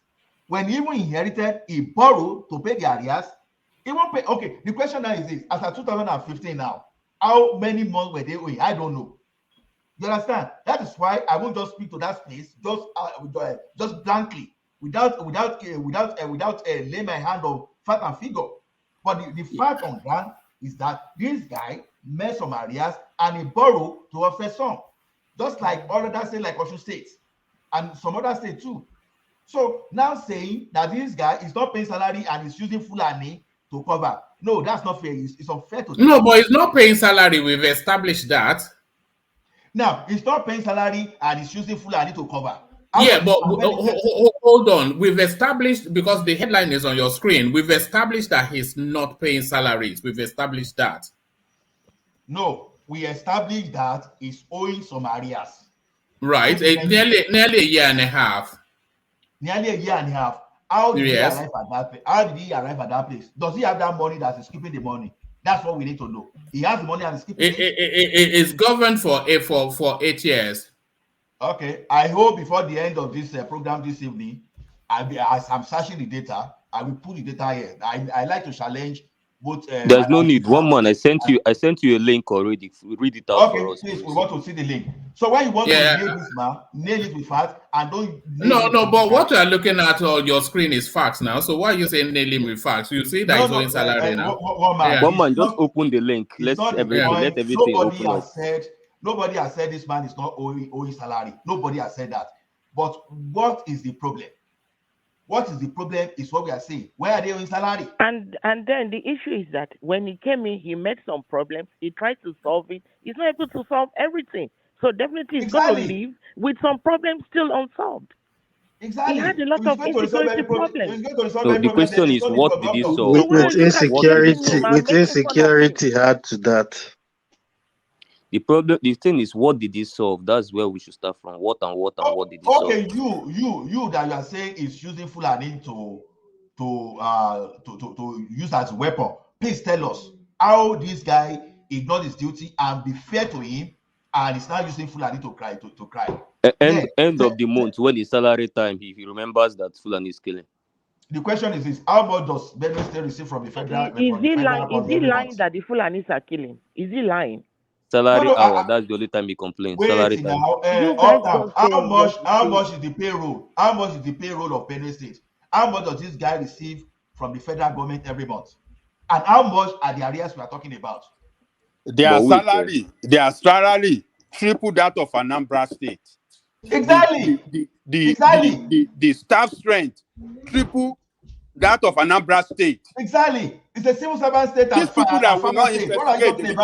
When he even inherited, he borrowed to pay the arrears. He won't pay. Okay, the question now is this: as of 2015 now, how many months were they owing? I don't know. You understand? That is why I won't just speak to that space just blankly, without laying my hand on fact and figure. But the fact on ground is that this guy made some arrears and he borrowed to offset some, just like all other states like Osun State and some other states too. So now saying that this guy is not paying salary and is using Fulani to cover, no, that's not fair. It's unfair to. No, but he's not paying salary. We've established that. Now he's not paying salary and he's using Fulani to cover. Yeah, but hold on. We've established, because the headline is on your screen, we've established that he's not paying salaries. We've established that. No, we established that he's owing some arrears. Right, nearly a year and a half. Nearly a year and a half. How did he arrive at that place? How did he arrive at that place? Does he have that money that is keeping the money? That's what we need to know. He has the money and is keeping it. It's governed for 8 years. Okay, I hope before the end of this program this evening, as I'm searching the data, I will put the data here. I like to challenge both. There's no need. One man, I sent you a link already. Read it out for us. Please, we want to see the link. So when you want to nail this man, nail it with facts and don't. But what you are looking at on your screen is facts now. So why are you saying nail him with facts? You see that he's owing salary now. One man, just open the link. Let everything open up. Nobody has said this man is not owing salary. Nobody has said that. But what is the problem? What is the problem is what we are saying. Where are they owing salary? And then the issue is that when he came in, he met some problems. He tried to solve it. He's not able to solve everything. So definitely he's going to leave with some problems still unsolved. Exactly. He had a lot of insecurity problems. So the question is, what did he solve? With insecurity, add to that. The thing is, what did he solve? That's where we should start from. What did he solve? Okay, you that you are saying is using Fulani to use as a weapon. Please tell us how this guy ignored his duty and be fair to him, and he's now using Fulani to cry. End of the month, when it's salary time, he remembers that Fulani is killing. The question is this: how much does Benue State receive from the federal? Is he lying that the Fulanis are killing? Is he lying? Salary hour, that's the only time he complains. Salary time. How much is the payroll? How much is the payroll of Benue State? How much does this guy receive from the federal government every month? And how much are the arrears we are talking about? Their salary triple that of Anambra State. Exactly. The staff strength triple that of Anambra State. Exactly. It's a civil servant state. These people that will not investigate.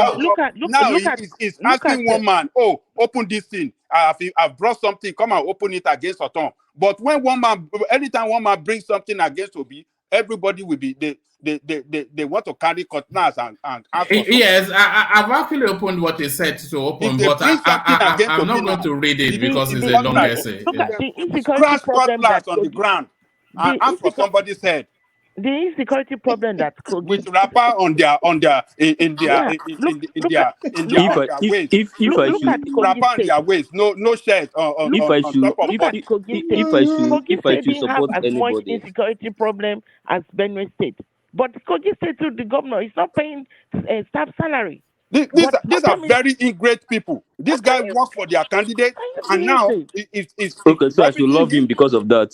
Now he's asking one man, open this thing. I've brought something, come and open it against Oton. But when anytime one man brings something against Obi, everybody will be they want to carry cutlass and ask for yes, I've actually opened what he said to open, but I'm not going to read it because it's a long essay. Look at the insecurity problem that's on the ground and ask for somebody's head. The insecurity problem that with rapper in their waist, no shirt on if I should support anybody, insecurity problem as Benue State, but Kogi State to the governor is not paying staff salary. These are very ingrate people. This guy works for their candidate, and now it's okay. So I should love him because of that.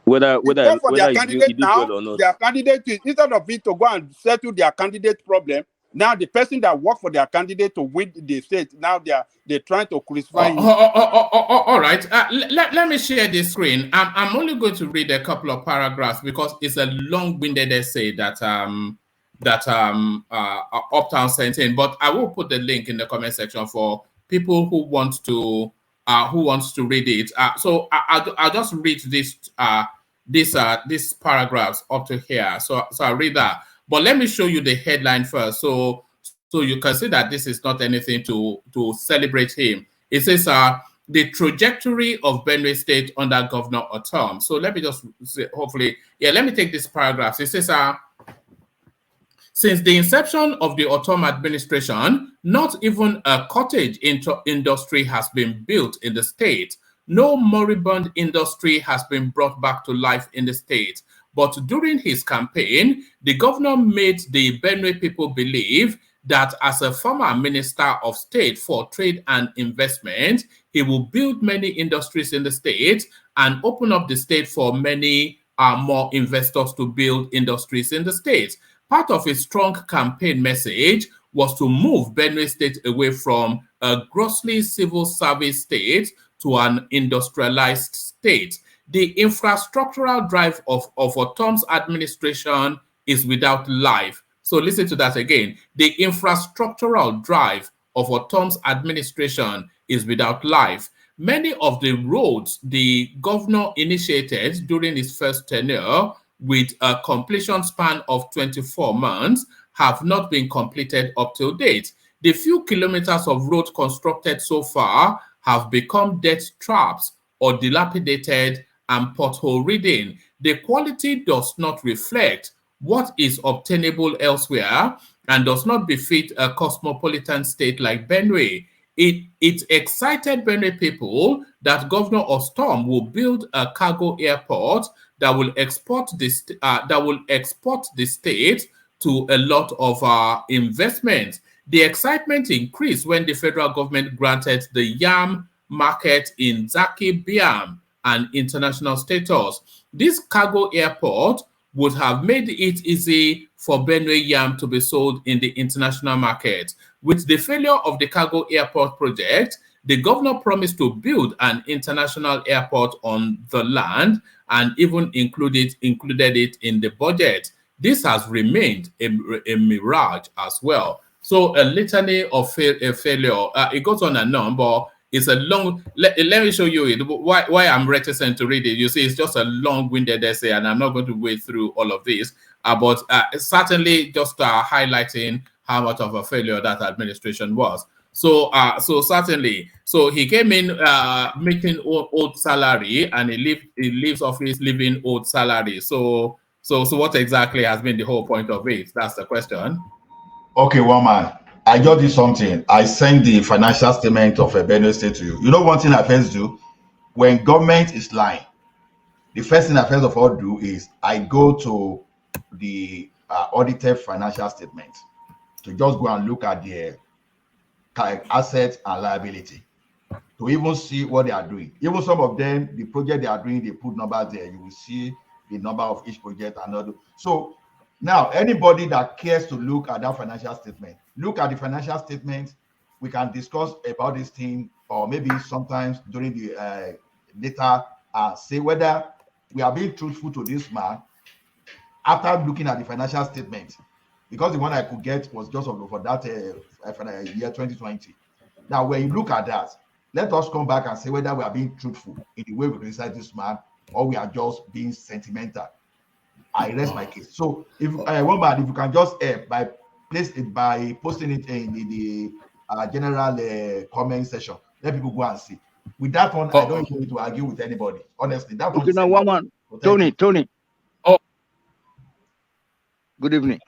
Whether he did well or not. Their candidate is, instead of it to go and settle their candidate problem, now the person that worked for their candidate to win the state, now they're trying to crucify him. All right. Let me share the screen. I'm only going to read a couple of paragraphs because it's a long-winded essay that Uptown sent in. But I will put the link in the comment section for people who want to read it. So I'll just read these paragraphs up to here. So I'll read that. But let me show you the headline first, so you can see that this is not anything to celebrate him. It says the trajectory of Benue State under Governor Otom. So let me just say, hopefully, let me take this paragraph. It says, since the inception of the Otom administration, not even a cottage industry has been built in the state. No moribund industry has been brought back to life in the state. But during his campaign, the governor made the Benue people believe that as a former minister of state for trade and investment, he will build many industries in the state and open up the state for many more investors to build industries in the state. Part of his strong campaign message was to move Benue State away from a grossly civil service state to an industrialized state. The infrastructural drive of Otom's administration is without life. So listen to that again. The infrastructural drive of Otom's administration is without life. Many of the roads the governor initiated during his first tenure with a completion span of 24 months have not been completed up to date. The few kilometers of road constructed so far have become death traps or dilapidated and pothole-ridden. The quality does not reflect what is obtainable elsewhere and does not befit a cosmopolitan state like Benue. It excited Benue people that Governor Ostom will build a cargo airport that will export the state to a lot of investment. The excitement increased when the federal government granted the yam market in Zaki Biam an international status. This cargo airport would have made it easy for Benue yam to be sold in the international market. With the failure of the cargo airport project, the governor promised to build an international airport on the land and even included it in the budget. This has remained a mirage as well. So a litany of failure. It goes on and on, but it's a long. Let me show you it. Why I'm reticent to read it. You see, it's just a long-winded essay, and I'm not going to wade through all of this. But certainly, just highlighting how much of a failure that administration was. So certainly, so he came in making old salary, and he leaves office leaving old salary. So what exactly has been the whole point of it? That's the question. Okay, one man. I just did something. I sent the financial statement of a Benue State to you. You know one thing I first do? When government is lying, the first thing I first of all do is I go to the audited financial statement to just go and look at their assets and liability to even see what they are doing. Even some of them, the project they are doing, they put numbers there. You will see the number of each project and all. So now, anybody that cares to look at that financial statement, look at the financial statement. We can discuss about this thing, or maybe sometimes during the later, say whether we are being truthful to this man after looking at the financial statement, because the one I could get was just for that year 2020. Now, when you look at that, let us come back and say whether we are being truthful in the way we criticize this man, or we are just being sentimental. I rest my case. So if if you can just by posting it in the general comment section, let people go and see. With that one, I don't even need to argue with anybody. Honestly, that one. Okay, now one. Tony. Oh, good evening.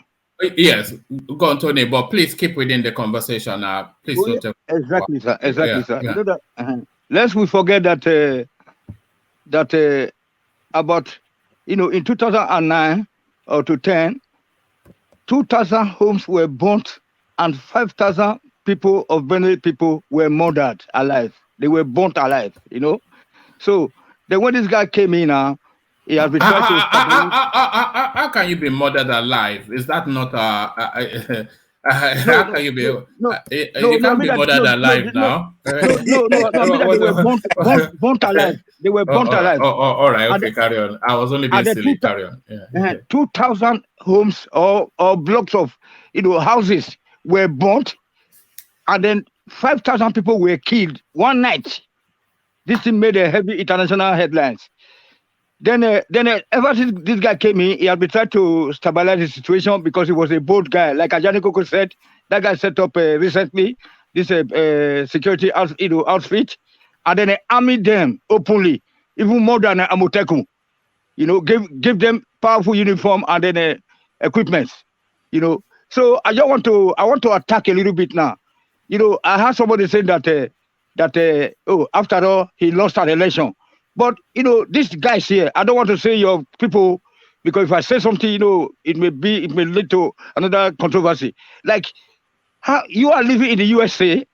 Yes, go on, Tony, but please keep within the conversation. Please don't. Exactly, sir. Exactly, sir. You know that. Lest we forget that about in 2009 or to 10, 2,000 homes were burnt and 5,000 people of Benue people were murdered alive. They were burnt alive. So then when this guy came in, he has been trying to. How can you be murdered alive? Is that not how can you be? You can't be murdered alive now. No. They were burnt alive. They were burnt alive. All right. Okay, carry on. I was only being silly. Carry on. Yeah. 2,000 homes or blocks of houses were burnt, and then 5,000 people were killed one night. This thing made a heavy international headlines. Then ever since this guy came in, he had been trying to stabilize the situation because he was a bold guy. Like Ajani Koko said, that guy set up recently this security outfit, and then army them openly, even more than Amoteku. You know, give them powerful uniform and then equipments. You know, so I want to attack a little bit now. You know, I heard somebody saying that oh, after all, he lost an election. But you know, these guys here, I don't want to say your people, because if I say something, you know, it may lead to another controversy. Like, how you are living in the USA,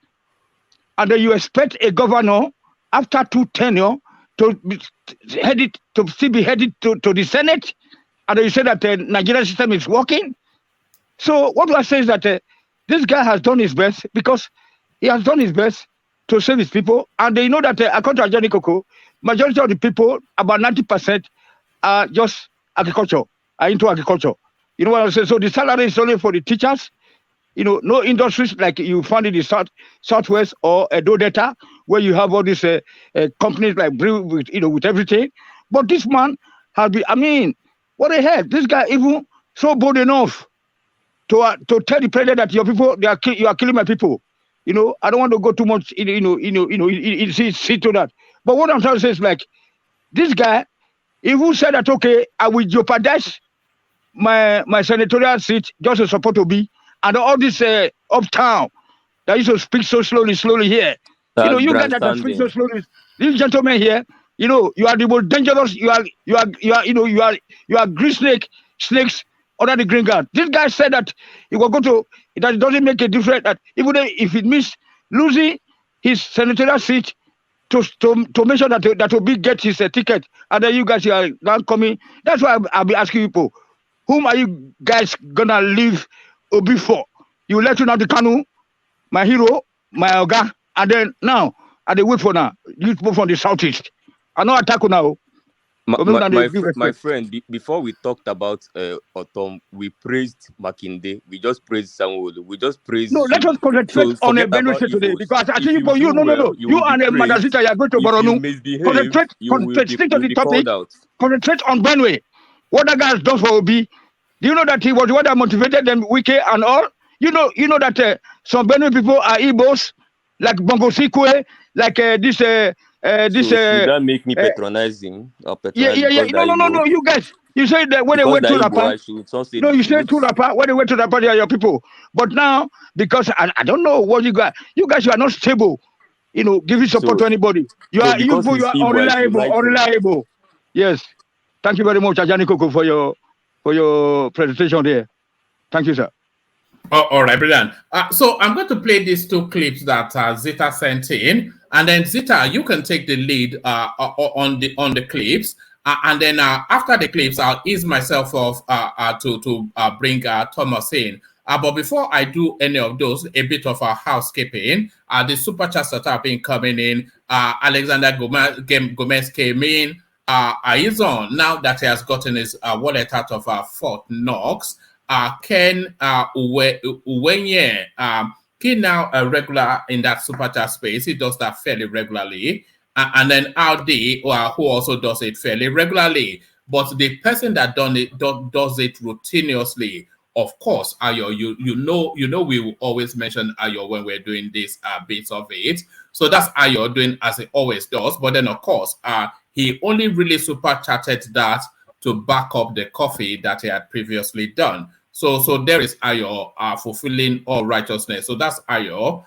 and then you expect a governor after 2 tenure to be headed to still be headed to the Senate, and then you say that the Nigerian system is working. So what do I say is that this guy has done his best, because he has done his best to save his people, and they know that according to Ajani Koko, majority of the people, about 90%, are just agriculture, are into agriculture. You know what I'm saying? So the salary is only for the teachers. You know, no industries like you find in the southwest or Edo Delta, where you have all these companies like brew with, you know, with everything. But this man has been, I mean, what the hell? This guy even so bold enough to tell the president that your people, you are killing my people. You know, I don't want to go too much see to that. But what I'm trying to say is, like, this guy even said that, okay, I will jeopardize my senatorial seat just to support Obi, and all this uptown that used to speak so slowly here. You know, you guys that speak so slowly, these gentlemen here, you know, you are the most dangerous. You are grease snakes under the green guard. This guy said that he was going to, that it doesn't make a difference, that even if it means losing his senatorial seat to make sure that Obi gets his ticket, and then you guys are now coming. That's why I'll be asking people, whom are you guys gonna leave Obi for? You let him out the Kanu, my hero, my Oga, and then now, and they wait for now. You people from the southeast. I know attack now. My friend, before we talked about Otom, we praised Makinde, we just praised Sanwo-Olu, we just praised No, let us concentrate on a Benue State today, because I think for you, no. You and Madazita, you are going to Boronu. Concentrate, stick to the topic. Concentrate on Benue. What that guy has done for Obi. Do you know that he was the one that motivated them, Wike and all? You know that some Benue people are Igbos, like Bongo Sikwe, like this. So should that make me patronizing? Yeah. No. You guys, you say that when they went to Rapa. No, you said to Rapa. When they went to Rapa, they are your people. But now, because I don't know what you got. You guys, you are not stable. You know, giving support to anybody. You are unreliable. Yes. Thank you very much, Ajani Koko, for your presentation there. Thank you, sir. All right, brilliant. So I'm going to play these 2 clips that Zita sent in, and then Zita, you can take the lead on the clips, and then after the clips, I'll ease myself off to bring Thomas in. But before I do any of those, a bit of housekeeping. The super chats that have been coming in. Alexander Gomez came in. He's on now that he has gotten his wallet out of Fort Knox. Ken Uwenye, he now a regular in that super chat space. He does that fairly regularly. And then Aldi, who also does it fairly regularly. But the person that does it routinely, of course, Ayo, you know we will always mention Ayo when we're doing this bits of it. So that's Ayo doing as he always does. But then, of course, he only really super chatted that to back up the coffee that he had previously done. So there is Ayo fulfilling all righteousness. So that's Ayo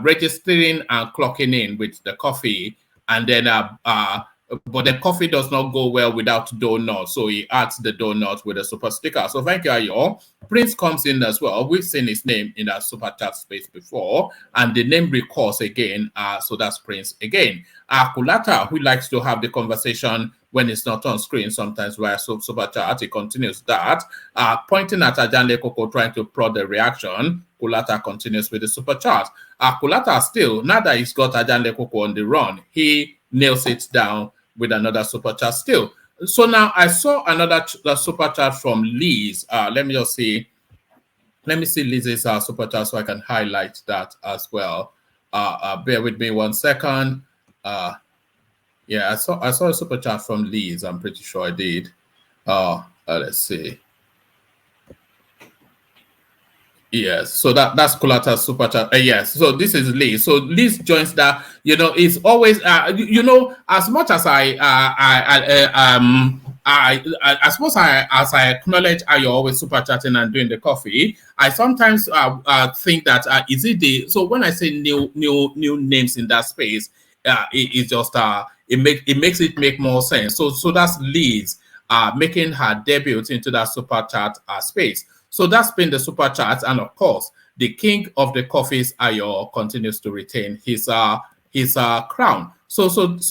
registering and clocking in with the coffee, and then but the coffee does not go well without donut, so he adds the donut with a super sticker. So thank you, Ayo. Prince comes in as well. We've seen his name in that super chat space before, and the name recalls again. So that's Prince again. Kulata, who likes to have the conversation when it's not on screen, sometimes via super chat, he continues that. Pointing at Ajanle Koko, trying to prod the reaction. Kulata continues with the super chat. Kulata still, now that he's got Ajanle Koko on the run, he nails it down with another super chat still. So now I saw another super chat from Liz. Let me just see. Let me see Liz's super chat so I can highlight that as well. Bear with me 1 second. Yeah, I saw a super chat from Liz. I'm pretty sure I did. Let's see. Yes, so that's Kulata super chat. Yes, so this is Liz. So Liz joins that. It's always as much as I suppose as I acknowledge how you're always super chatting and doing the coffee. I sometimes think that is it the so when I say new names in that space, it just it makes it make more sense. So that's Liz making her debut into that super chat space. So that's been the super chat, and of course, the king of the coffees, Ayo, continues to retain his crown. So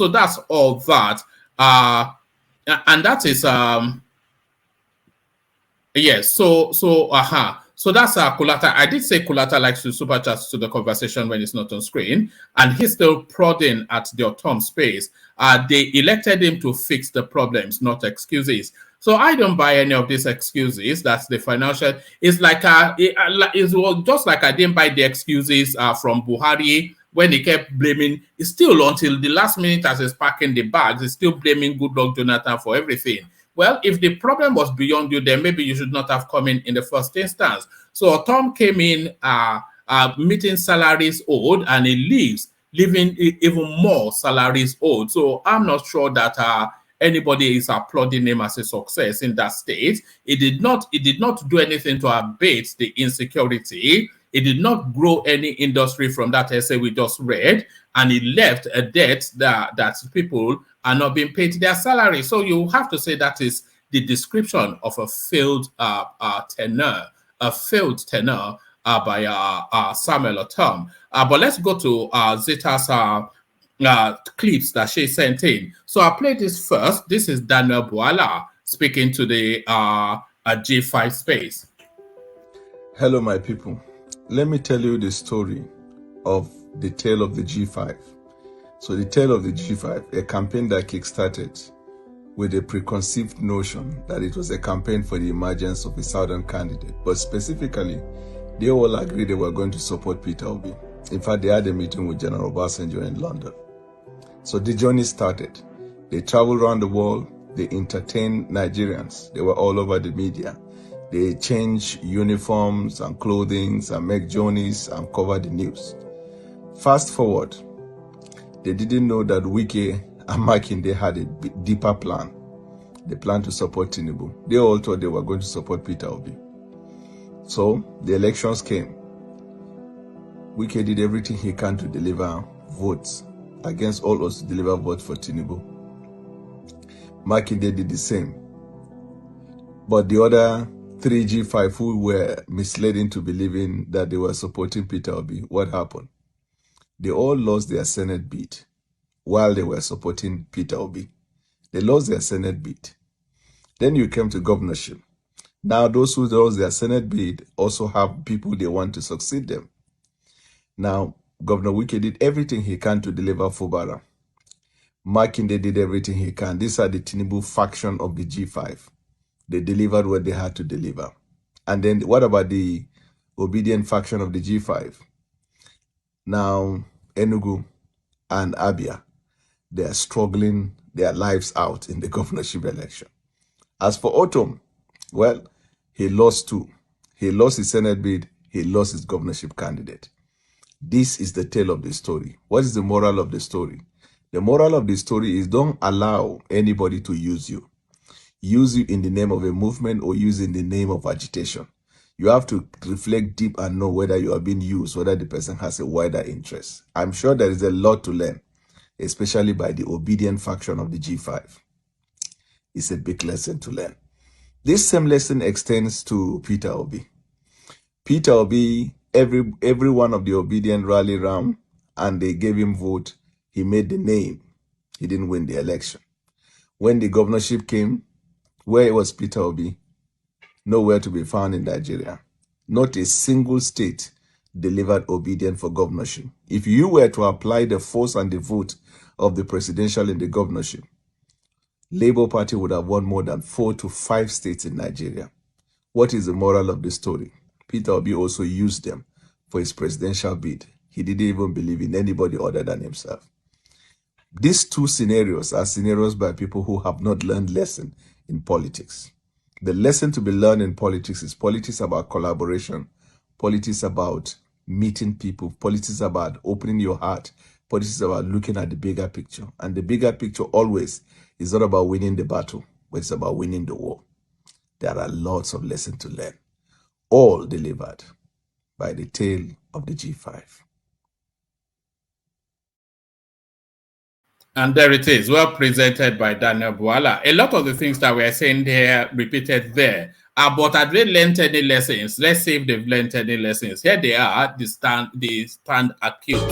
that's all that, and that is yes. So that's Kulata. I did say Kulata likes to super chat to the conversation when it's not on screen, and he's still prodding at the autumn space. They elected him to fix the problems, not excuses. So I don't buy any of these excuses. That's the financial. It's like it's just like I didn't buy the excuses from Buhari when he kept blaming. It's still until the last minute as he's packing the bags, he's still blaming Goodluck Jonathan for everything. Well, if the problem was beyond you, then maybe you should not have come in the first instance. So Tom came in meeting salaries owed, and he leaves, leaving even more salaries owed. So I'm not sure that anybody is applauding him as a success in that state. It did not do anything to abate the insecurity. It did not grow any industry from that essay we just read, and it left a debt that people are not being paid their salary. So you have to say that is the description of a failed tenure by Samuel Otom. But let's go to Zeta's clips that she sent in. So I'll play this first. This is Daniel Bwala speaking to the G5 space. Hello, my people. Let me tell you the story of the tale of the G5. So the tale of the G5, a campaign that kickstarted with a preconceived notion that it was a campaign for the emergence of a southern candidate. But specifically, they all agreed they were going to support Peter Obi. In fact, they had a meeting with General Obasanjo in London. So the journey started. They traveled around the world. They entertained Nigerians. They were all over the media. They changed uniforms and clothing and make journeys and cover the news. Fast forward, they didn't know that Wike and Makinde had a deeper plan. They planned to support Tinubu. They all thought they were going to support Peter Obi. So the elections came. Wike did everything he can to deliver votes against all odds to deliver votes for Tinubu. Makinde did the same. But the other 3G5 who were misled into believing that they were supporting Peter Obi, what happened? They all lost their Senate beat while they were supporting Peter Obi. They lost their Senate beat. Then you came to governorship. Now those who lost their Senate beat also have people they want to succeed them. Now, Governor Wike did everything he can to deliver Fubara. Makinde did everything he can. These are the Tinubu faction of the G5. They delivered what they had to deliver. And then what about the obedient faction of the G5? Now, Enugu and Abia, they are struggling their lives out in the governorship election. As for Otom, well, he lost too. He lost his Senate bid. He lost his governorship candidate. This is the tale of the story. What is the moral of the story? The moral of the story is don't allow anybody to use you. Use you in the name of a movement or use in the name of agitation. You have to reflect deep and know whether you are being used, whether the person has a wider interest. I'm sure there is a lot to learn, especially by the obedient faction of the G5. It's a big lesson to learn. This same lesson extends to Peter Obi. Peter Obi, every one of the obedient rallied around and they gave him vote. He made the name. He didn't win the election. When the governorship came, where was Peter Obi? Nowhere to be found in Nigeria. Not a single state delivered obedient for governorship. If you were to apply the force and the vote of the presidential in the governorship, Labour Party would have won more than 4 to 5 states in Nigeria. What is the moral of the story? Peter Obi also used them for his presidential bid. He didn't even believe in anybody other than himself. These two scenarios are scenarios by people who have not learned lesson in politics. The lesson to be learned in politics is politics about collaboration, Politics about meeting people. Politics about opening your heart. Politics about looking at the bigger picture. And the bigger picture always is not about winning the battle, but it's about winning the war. There are lots of lessons to learn, all delivered by the tale of the G5. And there it is, well presented by Daniel Buala. A lot of the things that we are saying there, repeated there. But have they learned any lessons? Let's see if they've learned any lessons. Here they are, they stand accused.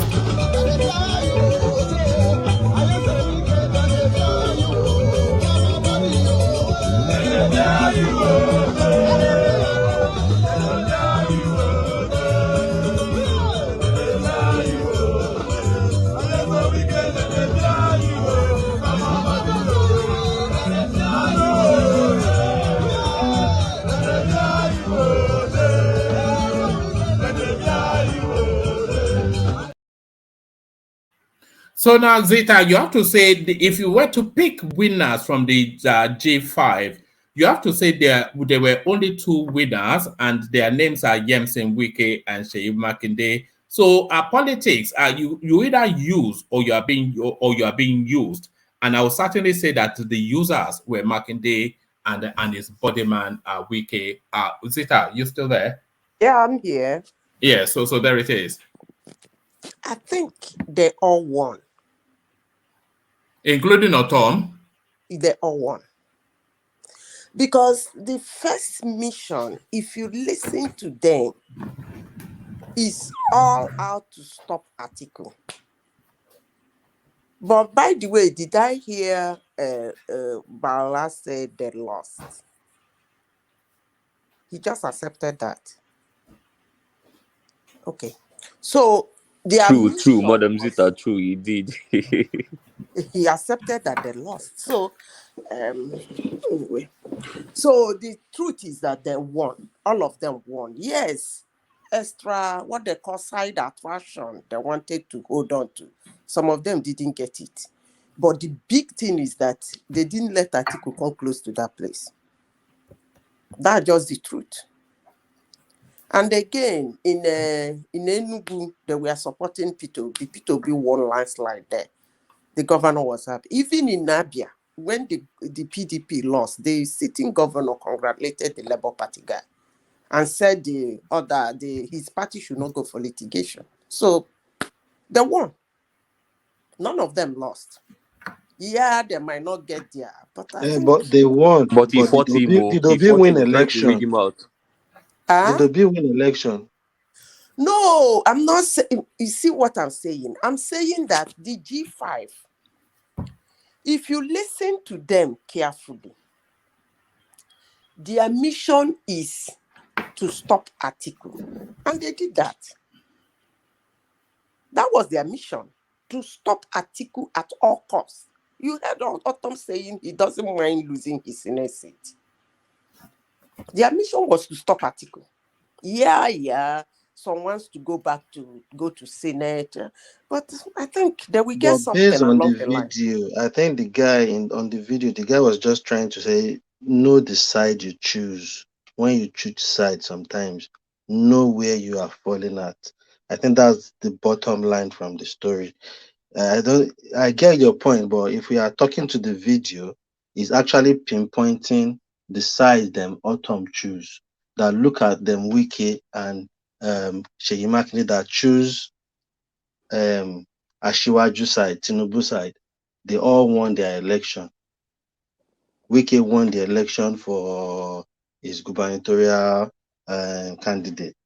So now, Zita, you have to say, if you were to pick winners from the G5, you have to say there were only two winners, and their names are Yemsen Wike and Seyi Makinde. So politics, you either use or you are being used. And I will certainly say that the users were Makinde and his bodyman Wike. Zita, you still there? Yeah, I'm here. Yeah, so there it is. I think they all won. Including Otom? They all won. Because the first mission, if you listen to them, is all out to stop Atiku. But by the way, did I hear Bala say they lost? He just accepted that. Okay. So True, Madam Zita, true, he did. He accepted that they lost. So anyway. So the truth is that they won. All of them won. Yes. Extra, what they call side attraction, they wanted to hold on to. Some of them didn't get it. But the big thing is that they didn't let Atiku come close to that place. That's just the truth. And again, in Enugu, they were supporting P2B. P2B won landslide there. The governor was happy. Even in Abia, when the PDP lost, the sitting governor congratulated the Labour Party guy and said his party should not go for litigation. So they won. None of them lost. Yeah, they might not get there, but I think. But they won. But he fought did him. Obi win election? Read him out. Did Obi win election? No, I'm not saying. You see what I'm saying? I'm saying that the G5, if you listen to them carefully, their mission is to stop Atiku. And they did that. That was their mission, to stop Atiku at all costs. You heard Autumn saying he doesn't mind losing his Senate seat. Their mission was to stop Atiku. Yeah. Some wants to go to Senate, but I think that we get something based on along the the line. video, I think the guy on the video, the guy was just trying to say, know the side you choose. When you choose side, sometimes know where you are falling at. I think that's the bottom line from the story. I get your point, but if we are talking to the video, it's actually pinpointing the side them Autumn choose. That look at them Wiki and Seyi Makinde that choose Ashiwaju side, Tinubu side. They all won their election. Wiki won the election for his gubernatorial candidate.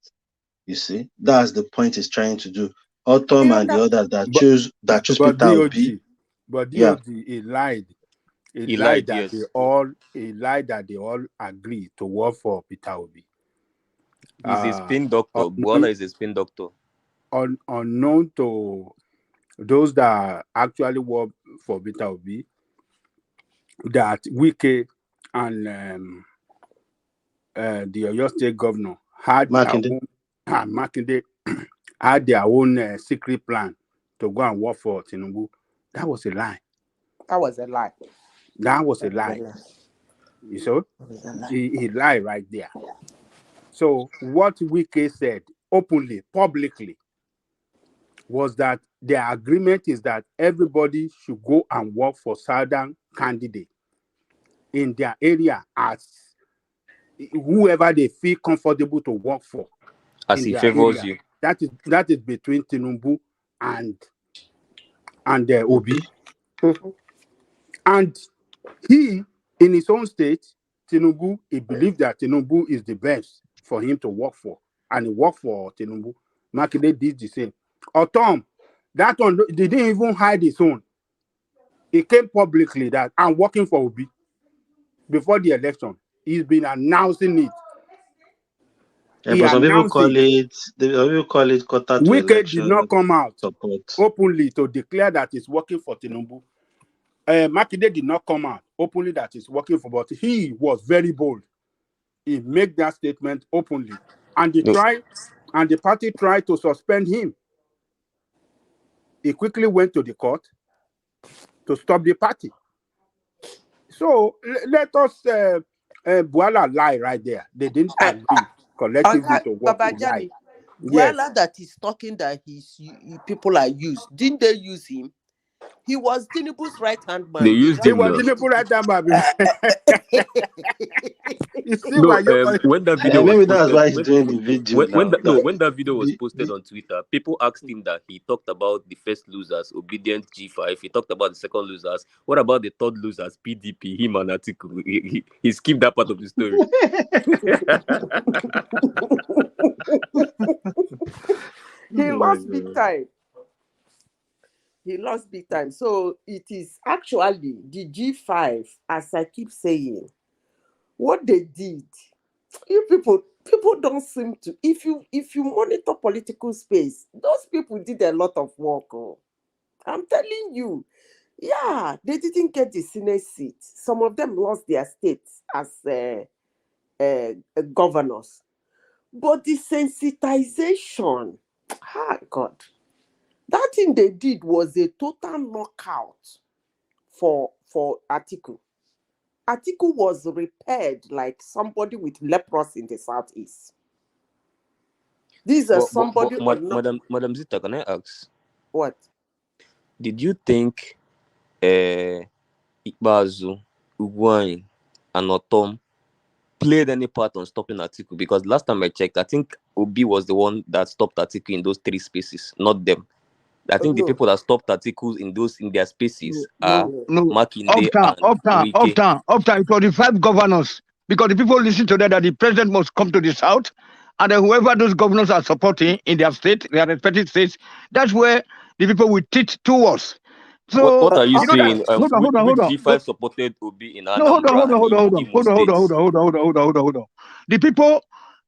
You see, that's the point he's trying to do. Autumn and the others that choose Peter Obi. But Yeah. DOG, he lied. He lied, yes. He lied that they all agreed to work for Peter Obi. He's a spin doctor. Buala is a spin doctor. Unknown to those that actually work for Peter Obi, that Wike and the Oyo State governor had Makinde had their own secret plan to go and work for Tinubu. That was a lie. That was a lie. That was a lie. You saw? He lied right there. So what Wike said openly, publicly, was that their agreement is that everybody should go and work for Southern candidate in their area as whoever they feel comfortable to work for as in he their favors area. you. That is between Tinubu and Obi. And he, in his own state, Tinubu, he believed that Tinubu is the best for him to work for, and he worked for Tinubu. Makinde did the same. Otom, that one they didn't even hide his own. He came publicly that I'm working for Obi before the election. He's been announcing it. Yeah, He but some people announced call it. it quarter to Wike did not election come out support. openly to declare that he's working for Tinubu. Makinde did not come out openly that he's working for, but he was very bold. He made that statement openly, and No. the party tried to suspend him. He quickly went to the court to stop the party. So let us Buala lie right there. They didn't agree collectively to work Baba with lie. Jani, Yes. Buala that is talking that people are used. Didn't they use him? He was Tinubu's right hand They man. used He him was now. in the right time, baby. You see No, why you're when that video was Maybe that's posted, why he's doing the video now. when that video was posted on Twitter, people asked him that he talked about the first losers, obedient G5. He talked about the second losers. What about the third losers, PDP, him and Atiku? He skipped that part of the story. He Oh my lost big God. time. He lost big time. So it is actually the G5, as I keep saying, what they did. You people don't seem to. If you monitor political space, those people did a lot of work. Oh. I'm telling you, yeah, they didn't get the Senate seat. Some of them lost their states as governors. But the sensitization, God, that thing they did was a total knockout for Atiku. Atiku was repaired like somebody with leprosy in the southeast. These are somebody. Madam Zita, can I ask? What? Did you think Ikbazu, Iwuanyanwu, and Otom played any part on stopping Atiku? Because last time I checked, I think Obi was the one that stopped Atiku in those three spaces, not them. I think the No. people that stopped Atiku in their spaces are Makinde and Uptown. Wike. It was the 5 governors, because the people listen to that the president must come to the south, and then whoever those governors are supporting in their state, their respective states, that's where the people will teach towards. So What are you saying? Hold on. Which G5 supported Obi in No, hold Anambra and Imo states? on. The people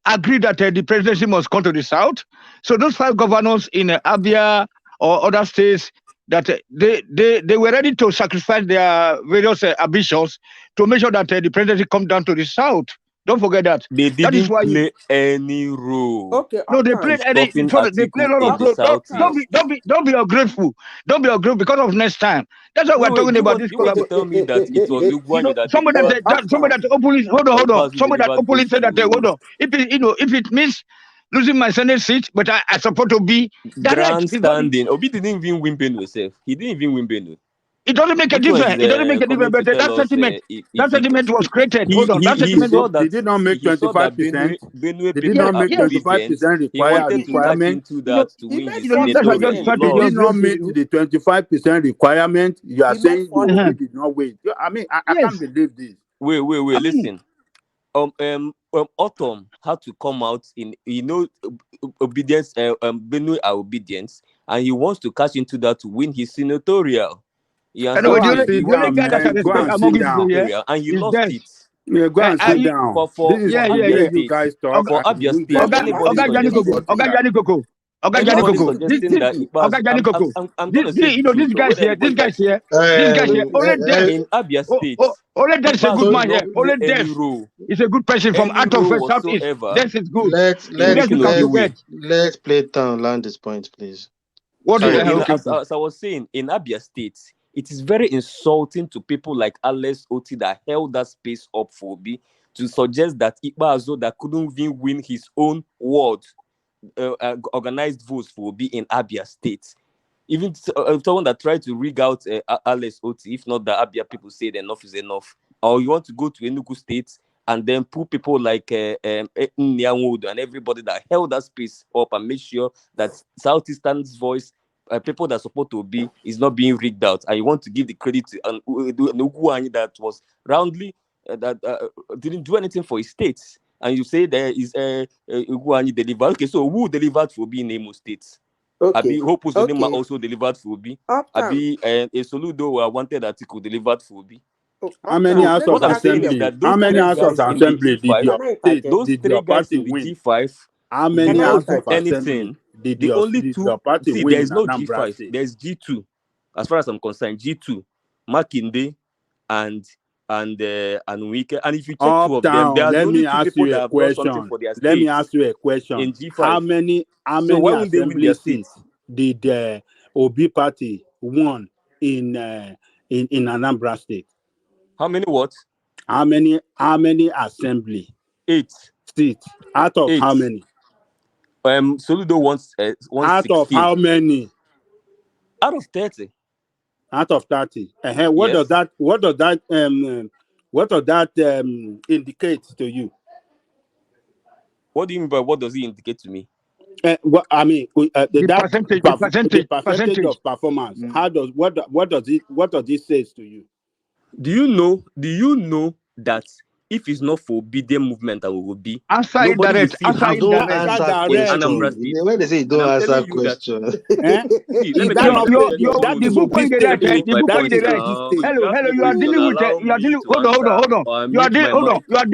agree that the presidency must come to the south. So those 5 governors in Abia or other states, that they were ready to sacrifice their various ambitions to make sure that the presidency come down to the south. Don't forget that. They That is didn't why play any role. Okay. no, they played any. Stopping They play a Atiku lot in of the role. southeast. Don't be ungrateful. Don't be ungrateful because of next time. That's why we're Wait, talking do about this you want to tell me that it was Ugwuanyi that somebody delivered? that openly hold on. Ikbazu Somebody that delivered openly goods said that hold to on. If it means losing my Senate seat, but I support to be direct. grandstanding. Obi didn't even win Benue himself. He didn't even win Benue. It doesn't make a Which one difference. is It doesn't make a difference. coming to But tell us if that sentiment was created. Hold on. That he sentiment saw was. that Did it not make he saw that 25%? Benue They did people not are make Yes. 25% obedient. He wanted to cash requirement. into that to He win made his That's why I senatorial. just He 40%. tried to They did lost. not just meet the 25% requirement. You are He made saying 40. Obi did not wait. I mean, I yes. can't believe this. Wait. I mean, Listen. Autumn had to come out in obedience. Benue are obedience, and he wants to cash into that to win his senatorial. You anyway, Go understand the and me? only, sit He the only wanted down, to guy that cash I man. into Go respect that and to among sit win you his people down. here senatorial, and he is lost Des. it. Yeah, go and Are sit you? down. For This is Yeah. Abia where you State, guys talk for and Abia you State, guys Oga are anybody doing Jani this Koko. suggesting sorting out. Oga Jani anybody Koko. suggesting that Oga Ikbazu, Jani Koko. I'm gonna say the This truth. guys Whether here, anybody likes it. only Des. In Abia State, Only Des is a good Ikbazu did man not here. play Only any Des role, is a good person from out of Southeast. whatsoever Des is good. in Des you making can Obi forget. win. Let's play down land this point, please. What? So, Okay. as I was saying, in Abia State, it is very insulting to people like Alex Oti that held that space up for Obi to suggest that Ikpa Azo that couldn't even win his own ward organized votes for Obi in Abia State. Even someone that tried to rig out Alex Oti, if not that Abia people said enough is enough, or you want to go to Enugu State and then put people like Iwuanyanwu and everybody that held that space up and make sure that Southeastern's voice, people that support Obi, is not being rigged out. And you want to give the credit to Iwuanyanwu that was roundly, that didn't do anything for his state. And you say there is Iwuanyanwu delivered. Okay, so who delivered for Obi in Imo State? Okay. Abi Hope Uzodinma Okay. also delivered for Obi. Uptown. Abi a Soludo wanted article delivered for Obi. How many Uptown. House Let of What me I'm ask you saying is Assembly? that How those many three House of guys in the Assembly did G5, your Can I state, interject? those did three your guys party in the win? G5 How did many Can I not House do of interject? Assembly anything. did The only your two, party see, win there in is no Anambra G5, State? there's G2. As far as I'm concerned, G2, Makinde and Wike. And if you check two of them, they Uptown, are the let only me two ask people you that a have done something question. for their Let me states ask you a question. in G5. How So many why won't they win their assembly states? seats did the Obi party won in Anambra State? How many what? How many assembly 8. seats out of 8. how many? Soludo wants Out of 16 how many? out of 30. Out of 30. What Yes. does that indicate to you? What do you mean by what does it indicate to me? I mean, The percentage of performance. What does it say to you? Do you know that if it's not for obedient movement that will be, answer it nobody will direct. see Answer half it the Don't direct. votes answer in question. Anambra State. When they say you And don't I'm answer telling you that, question. see, let me Your tell you, your let me your tell you, your no, the no, book no. when they Let me write, finish the my book when point they write. now. If you Hello, ask hello. me You are question, dealing with allow you are me dealing. to Hold on, hold on, answer, hold on. or I You are mute dealing. my Hold on. mic. You are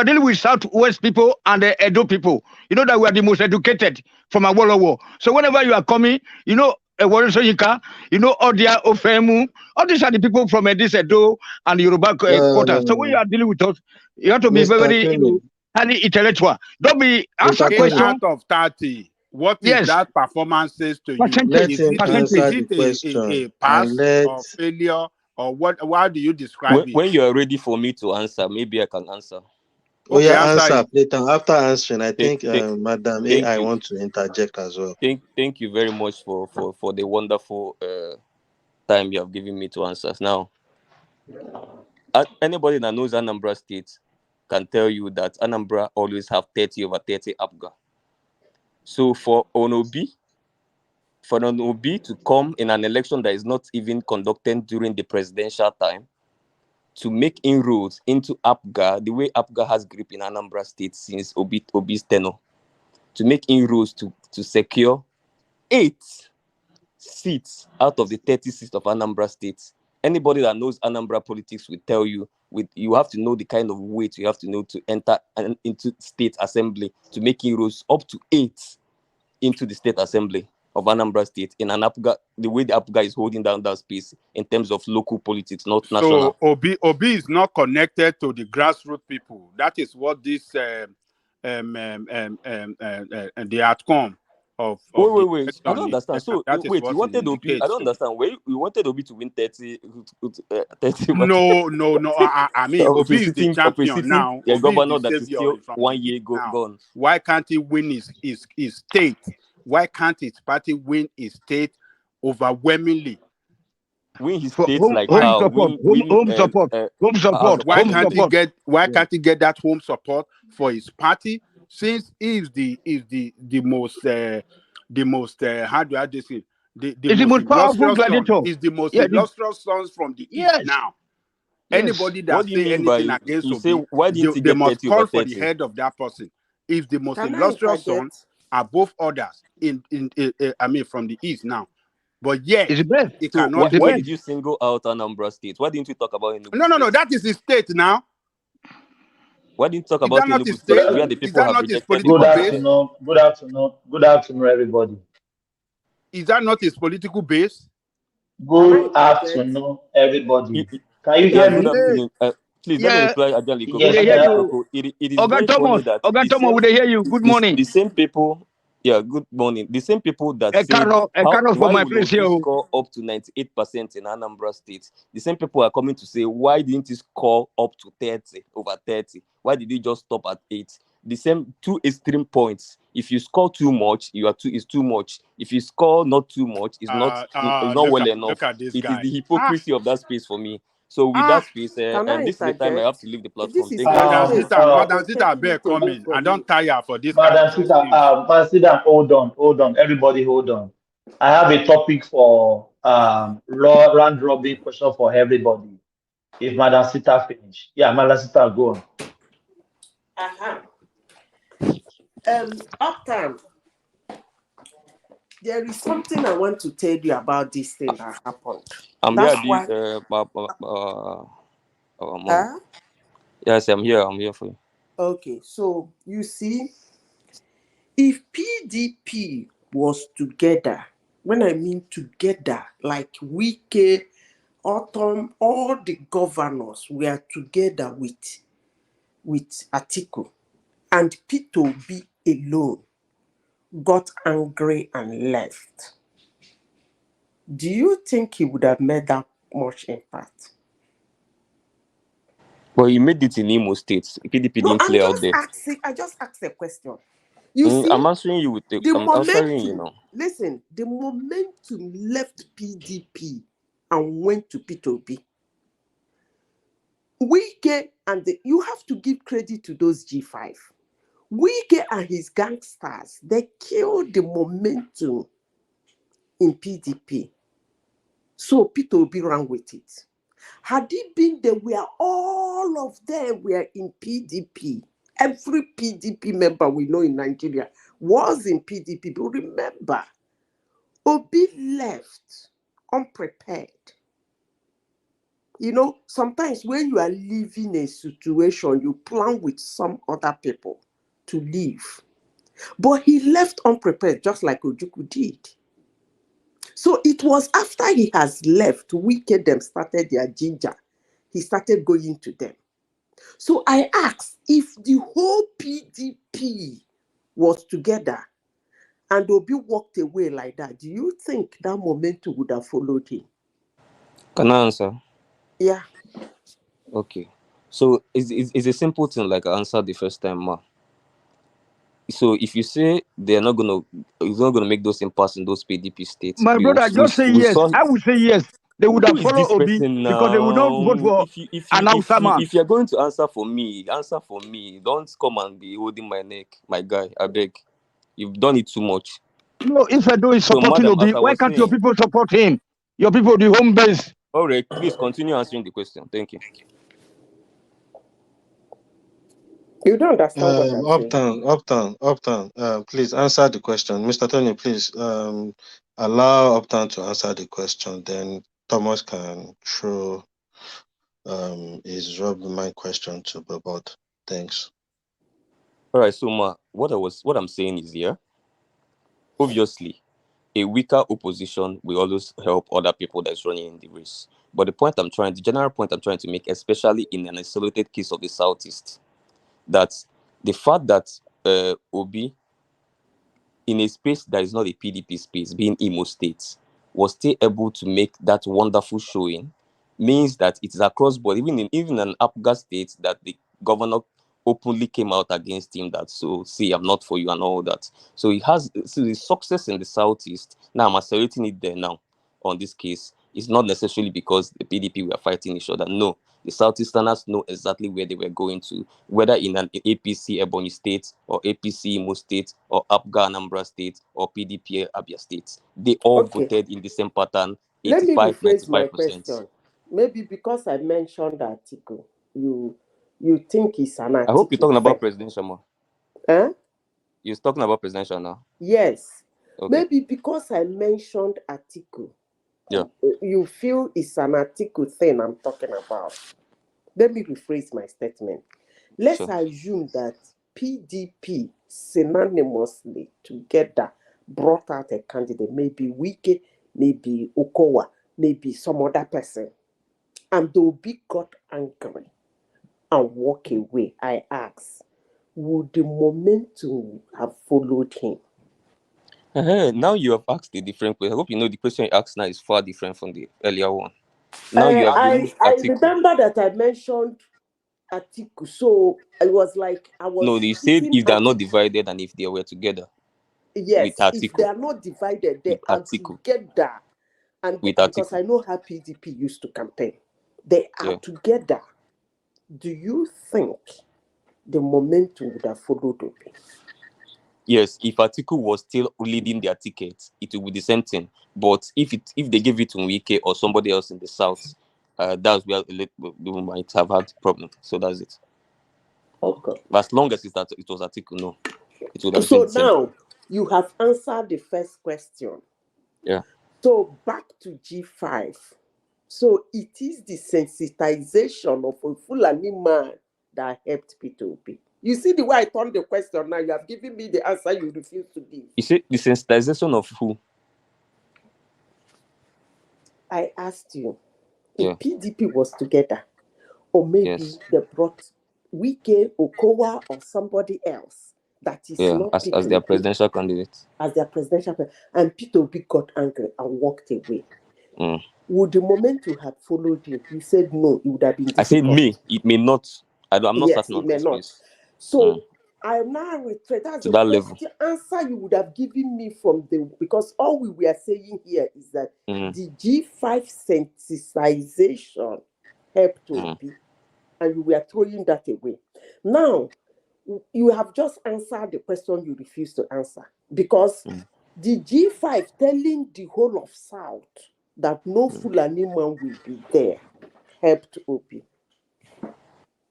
dealing with Southwest people and the Edo people. You know that we are the most educated from a world war. So whenever you are coming, you know. Soyinka, you know, Odia Ofemu, all these are the people from this Edo and the Yoruba quarters. So when you No, are dealing with us, you have to be Mr. very, Kenny. highly intellectual. Don't be answer Mr. 8 Kenny, question. out of 30. What is Yes, that performance says to you? percentage, let Is him it answer the percentage. question a and pass let or failure or what? How do you describe it? When you are ready for me to answer, maybe I can answer. Okay, Oya answer answer it. later. After answering, I Thank, think thank, Madam thank AI you. want to interject as well. Thank you very much for the wonderful time you have given me to answer. Now, anybody that knows Anambra State can tell you that Anambra always have 30 over 30 APGA. So for an Obi to come in an election that is not even conducted during the presidential time, to make inroads into APGA, the way APGA has grip in Anambra State since Obi's tenure, to make inroads to secure 8 seats out of the 30 seats of Anambra State. Anybody that knows Anambra politics will tell you, you have to know the kind of weight you have to know to enter into state assembly to make inroads up to 8 into the state assembly of Anambra State in an APGA, the way the APGA is holding down that space in terms of local politics, not So national. Obi is not connected to the grassroots people. That is what this the outcome of the Wait. I don't election understand. is. So That is wait, you what it wanted Obi. I indicates don't to me. understand. Where you wanted Obi to win 30 over No. I mean, of a Obi is the champion sitting now. Obi is the governor that is savior still from the 1 east year now. gone. Why can't he win his state? Why can't his party win his state overwhelmingly? Win his For states home, like home how? support, home support, home House support, of Why home can't he Assembly. support. get Yeah. that home support for his party since he is the most how do I just say the It's the most most powerful illustrious son gladiator. is the most Yeah, illustrious sons from the east yes, now. yes. Anybody What that do you say mean anything by against you say Obi, why didn't he they get must 30 over call for the 30? head of that person. If the most Can I illustrious son interject? above others I mean from the east now, but yet It's the best. he So cannot It's the why best. did win. you single out Anambra State? Why didn't you talk about Enugu No. State? That is his state now. Why didn't you talk Is about that not his Enugu state? State, Good, where the Is people that have not his rejected good political him? base? afternoon. Good afternoon. Good afternoon, everybody. Is that not his political base? Can I Good interject? afternoon, everybody. It, Can you Good hear good me? afternoon. Hey, afternoon. Please let me yeah, reply Ajahn we Likoko. Yes, dey hear Ajahn sir. you. Likoko, it is Oga very funny Thomas, that Oga Thomas, we dey hear you. Good morning. the same people Yeah, good morning. The same people that A said, cannot for why my will place here. Obi score up to 98% in Anambra State? The same people are coming to say, why didn't he score up to 30, over 30? Why did he just stop at 8? The same two extreme points. If you score too much, it's too much. If you score not too much, it's not well Look enough. at this It is guy. the hypocrisy of that space for me. So with that Ah, space, Can I this is the time I have interject? to leave the This platform. is Thank you. your space. You Madam are Sita, taking bear it away coming. I from don't me. tire for this kind Madam of Sita, nonsense. Madam Sita, hold on, everybody, hold on. I have a topic for round robin question for everybody. If Madam Sita finish, yeah, Madam Sita, go on. Uh-huh. Uptown, there is something I want to tell you about this thing that happened. I'm here, That's why. Mom. Huh? Yes, I'm here. I'm here for you. Okay, so you see, if PDP was together, when I mean together, like Wike, Autumn, all the governors were together with Atiku, and Peter Obi alone got angry and left, do you think he would have made that much impact? Well, he made it in Imo State. PDP No, didn't play out there. I just asked a question. You see, I'm answering you I'm answering you now. listen, the momentum left PDP and went to Peter Obi. Wike you have to give credit to those G5. Wike and his gangsters, they killed the momentum in PDP. So Peter Obi ran with it. Had it been there were all of them were in PDP. Every PDP member we know in Nigeria was in PDP. But remember, Obi left unprepared. You know, sometimes when you are leaving a situation, you plan with some other people to leave. But he left unprepared, just like Ojukwu did. So it was after he has left, Wike them started their ginger. He started going to them. So I asked, if the whole PDP was together and Obi walked away like that, do you think that momentum would have followed him? Can I answer? Yeah. Okay. So it's a simple thing like I answered the first time, ma. So if you say it's not gonna make those impacts in those PDP states, My brother, just say we yes. saw. I would say yes. They would Who have is followed this Obi person because they would not vote now? for an outer man. If you're going to answer for me, answer for me. Don't come and be holding my neck, my guy. I beg. You've done it too much. No, if Edo is So, supporting madam, Obi, as I why was can't your saying, people support him? Your people, the home base. all right, please continue answering the question. Thank you. You don't understand what I'm saying. Uptown. Please answer the question, Mr. Tony. Please allow Uptown to answer the question. Then Thomas can throw his rub mind question to Bobot. Thanks. All right, so ma, what I'm saying is here. Obviously, a weaker opposition will always help other people that's running in the race. But the general point I'm trying to make, especially in an isolated case of the Southeast, that the fact that Obi, in a space that is not a PDP space, being Imo State, was still able to make that wonderful showing, means that it is across board, even an Apga state, that the governor openly came out against him, that so see, I'm not for you and all that. So the success in the Southeast. Now I'm accelerating it there now on this case. It's not necessarily because the PDP were fighting each other. No, the Southeasterners know exactly where they were going to, whether in an APC Ebonyi State or APC Imo State or APGA Anambra State or PDP Abia State. They all Okay. voted in the same pattern, Let me 85, rephrase my 95%. question. Maybe because I mentioned the article, you think it's an I hope you're article talking about fair. presidential more. Huh? You're talking about presidential now. Yes. Okay. Maybe because I mentioned article, Yeah. you feel it's an article thing I'm talking about. Let me rephrase my statement. Let's Sure. assume that PDP synonymously together brought out a candidate, maybe Wike, maybe Okowa, maybe some other person, and Obi got angry and walk away. I ask, would the momentum have followed him? Now you have asked a different question. I hope you know the question you asked now is far different from the earlier one. Now you have removed I article. remember that I mentioned Atiku, so I was like, I No, was they said putting if they are not Atiku. divided and if they were together with Yes, if they article, are not divided, they with are article, together. And with because article. I know how PDP used to campaign, they are Yeah. together. Do you think the momentum would have followed Obi? Yes, if article was still leading their ticket, it would be the same thing. But if they give it to Wike or somebody else in the south, that's where they might have had problem. So that's it. Okay. But as long as it was article, no, it would have been So the same thing. now you have answered the first question. Yeah. So back to G5. So it is the sensitization of a Fulani man that helped P2P. You see the way I turned the question now, you have given me the answer you refuse to give. You say the sensitization of who? I asked you Yeah. if PDP was together, or maybe Yes. they brought Wike, Okowa, or somebody else that is Yeah. not As their P2P presidential candidate. as their and P2P got angry and walked away. Mm. Would the momentum have followed him? You said no, it would have been I say difficult. may. It may not. I'm not Yes, certain it of may this not. space. So I now retrace. That's To the that level. question answer you would have given me from the because all we were saying here is that the G5 sensitization helped to be, and you were throwing that away. Now you have just answered the question you refused to answer because the G5 telling the whole of South that no Fulani man will be there helped Obi.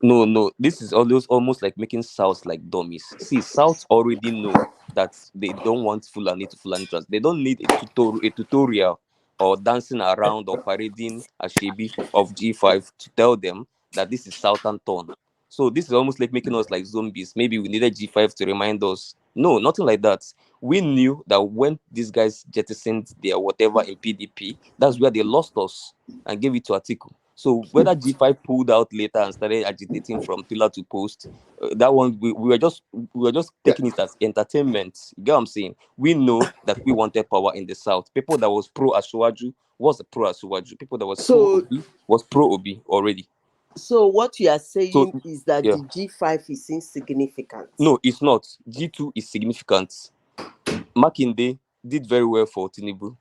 No. This is almost like making South like dummies. See, South already know that they don't want Fulani to Fulani trans. They don't need a tutorial or dancing around or parading a shebi of G5 to tell them that this is Southern tone. So this is almost like making us like zombies. Maybe we needed G5 to remind us. No, nothing like that. We knew that when these guys jettisoned their whatever in PDP, that's where they lost us and gave it to Atiku. So whether G5 pulled out later and started agitating from pillar to post, that one we were just taking it as entertainment. You get what I'm saying? We know that we wanted power in the south. People that was pro Ashwaju was pro Ashwaju. People that was pro So Obi was pro Obi already. So what you are So saying is that yeah, the G5 is insignificant. no, it's not. G2 is significant. Makinde did very well for Tinubu.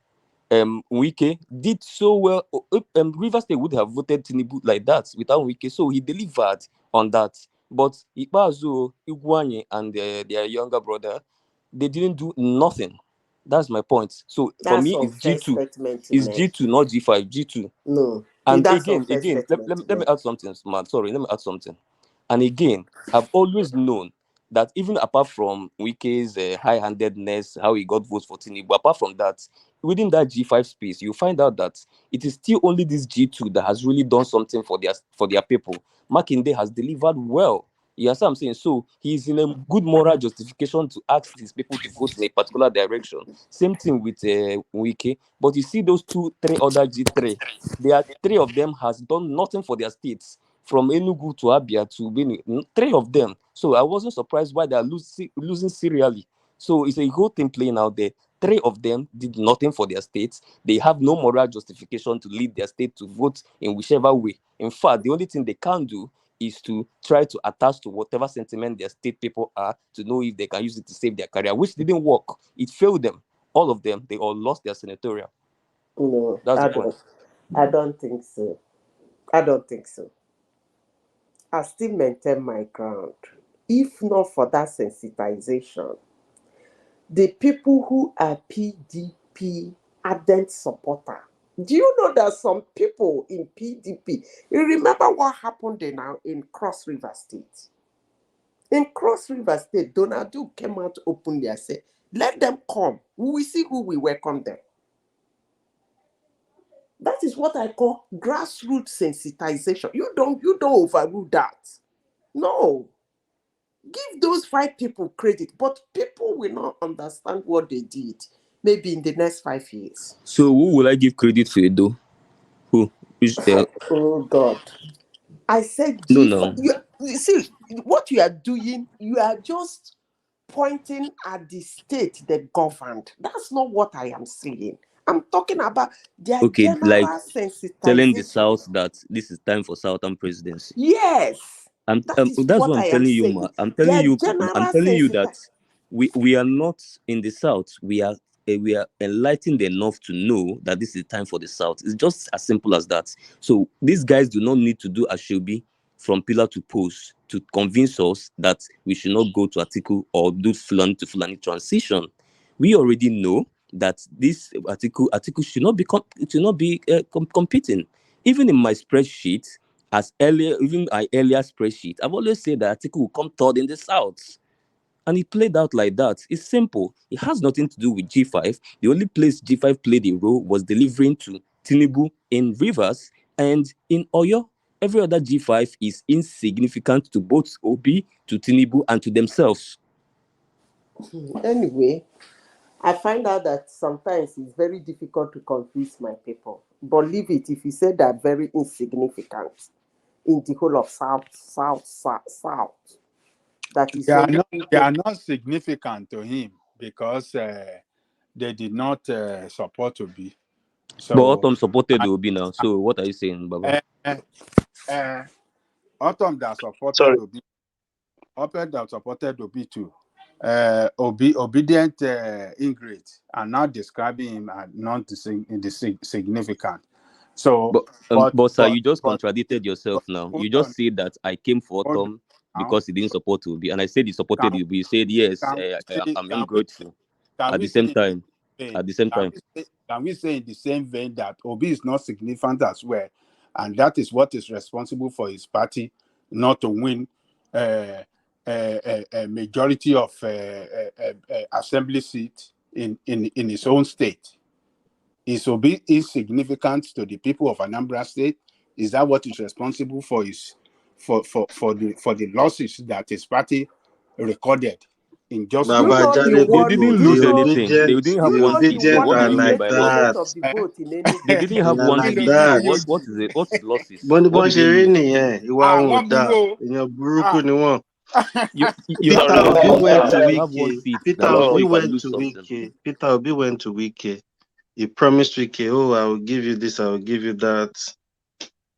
Wike did so well. Rivers State would have voted Tinubu like that without Wike, so he delivered on that. But Ipazu, Iwuanyanwu, and their younger brother, they didn't do nothing. That's my point. So for That's me, it's unfair G2. statement to It's make. G2, not G5. G2. No, And that's again, unfair let, statement let, to let me make. add something, smart. Sorry, let me add something. And again, I've always known that even apart from Wike's high-handedness, how he got votes for Tinubu, apart from that, within that G5 space, you find out that it is still only this G2 that has really done something for their people. Makinde has delivered well. You understand what I'm saying? So he's in a good moral justification to ask his people to vote in a particular direction. Same thing with Wike. But you see those three other G3, there are three of them has done nothing for their states from Enugu to Abia to Benue, three of them. So I wasn't surprised why they are losing serially. So it's a whole thing playing out there. Three of them did nothing for their states. They have no moral justification to lead their state to vote in whichever way. In fact, the only thing they can do is to try to attach to whatever sentiment their state people are to know if they can use it to save their career, which didn't work. It failed them. All of them, they all lost their senatorial. No, That's the point. I don't think so. I don't think so. I still maintain my ground. If not for that sensitization, the people who are PDP ardent supporter. Do you know that some people in PDP, you remember what happened in Cross River State? In Cross River State, Donald Duke came out openly and said, let them come. We will see who will welcome them. That is what I call grassroots sensitization. You don't overrule that. No. Give those 5 people credit, but people will not understand what they did maybe in the next 5 years. So who will I give credit for Edo? Who? Which, Oh God. I said no, G5. no. You see, what you are doing, you are just pointing at the state they governed. That's not what I am saying. I'm talking about their Okay, like general telling the sensitization. South that this is time for Southern presidency. Yes, that is That's what what I'm I am telling you, saying. ma. Their I'm general telling you that sensitization. we are not in the South. We are enlightened enough to know that this is time for the South. It's just as simple as that. So these guys do not need to do Ashobi from pillar to post to convince us that we should not go to article or do Fulani to Fulani transition. We already know that this article should not be competing. Even in my spreadsheet, even my earlier spreadsheet, I've always said that article will come third in the South. And it played out like that. It's simple. It has nothing to do with G5. The only place G5 played a role was delivering to Tinubu in Rivers and in Oyo. Every other G5 is insignificant to both Obi, to Tinubu, and to themselves. Anyway, I find out that sometimes it's very difficult to convince my people. But leave it if you say they're very insignificant in the whole of South. That is only They people. are not significant to him because they did not support Obi. But So, Autumn supported and, Obi now. So what are you saying, Baba? uh, uh, Autumn that supported Sorry. Obi, Autumn that supported Obi too. Obedient ingrate are now describing him as significant. So, But sir, you just but contradicted yourself now. hold You on, just said that I came for hold on Autumn now. because he didn't support Obi, and I said he supported Can Obi. You said yes, can we say I'm ungrateful. can At we the say same in the time, vein, at the same time. can we say in the same vein that Obi is not significant as well, and that is what is responsible for his party not to win a majority of assembly seat in his own state. Is Obi insignificant to the people of Anambra State? Is that what is responsible for his for the losses that his party recorded in just Do you Baba know the They word? Jaleboko, didn't Do you lose the know? anything. They obedient, didn't Do have you the one know the seat. So obedient word what do are is you mean like by 30% that. of losses? the vote in any They state? didn't have Na one like seat. So that. what is losses? Bọ́n What bọ́n did ṣe they rí lose? nìyẹn, ìwà wọn ò wọ́n dáa, burú o. èèyàn burúkú ni wọ́n. You have Peter Sorry, one Obi seat. went to You sorry. have one Wike. seat. Peter Now before Obi you can went lose to something. Wike. Peter Obi went to Wike. He promised Wike, oh, I will give you this, I will give you that.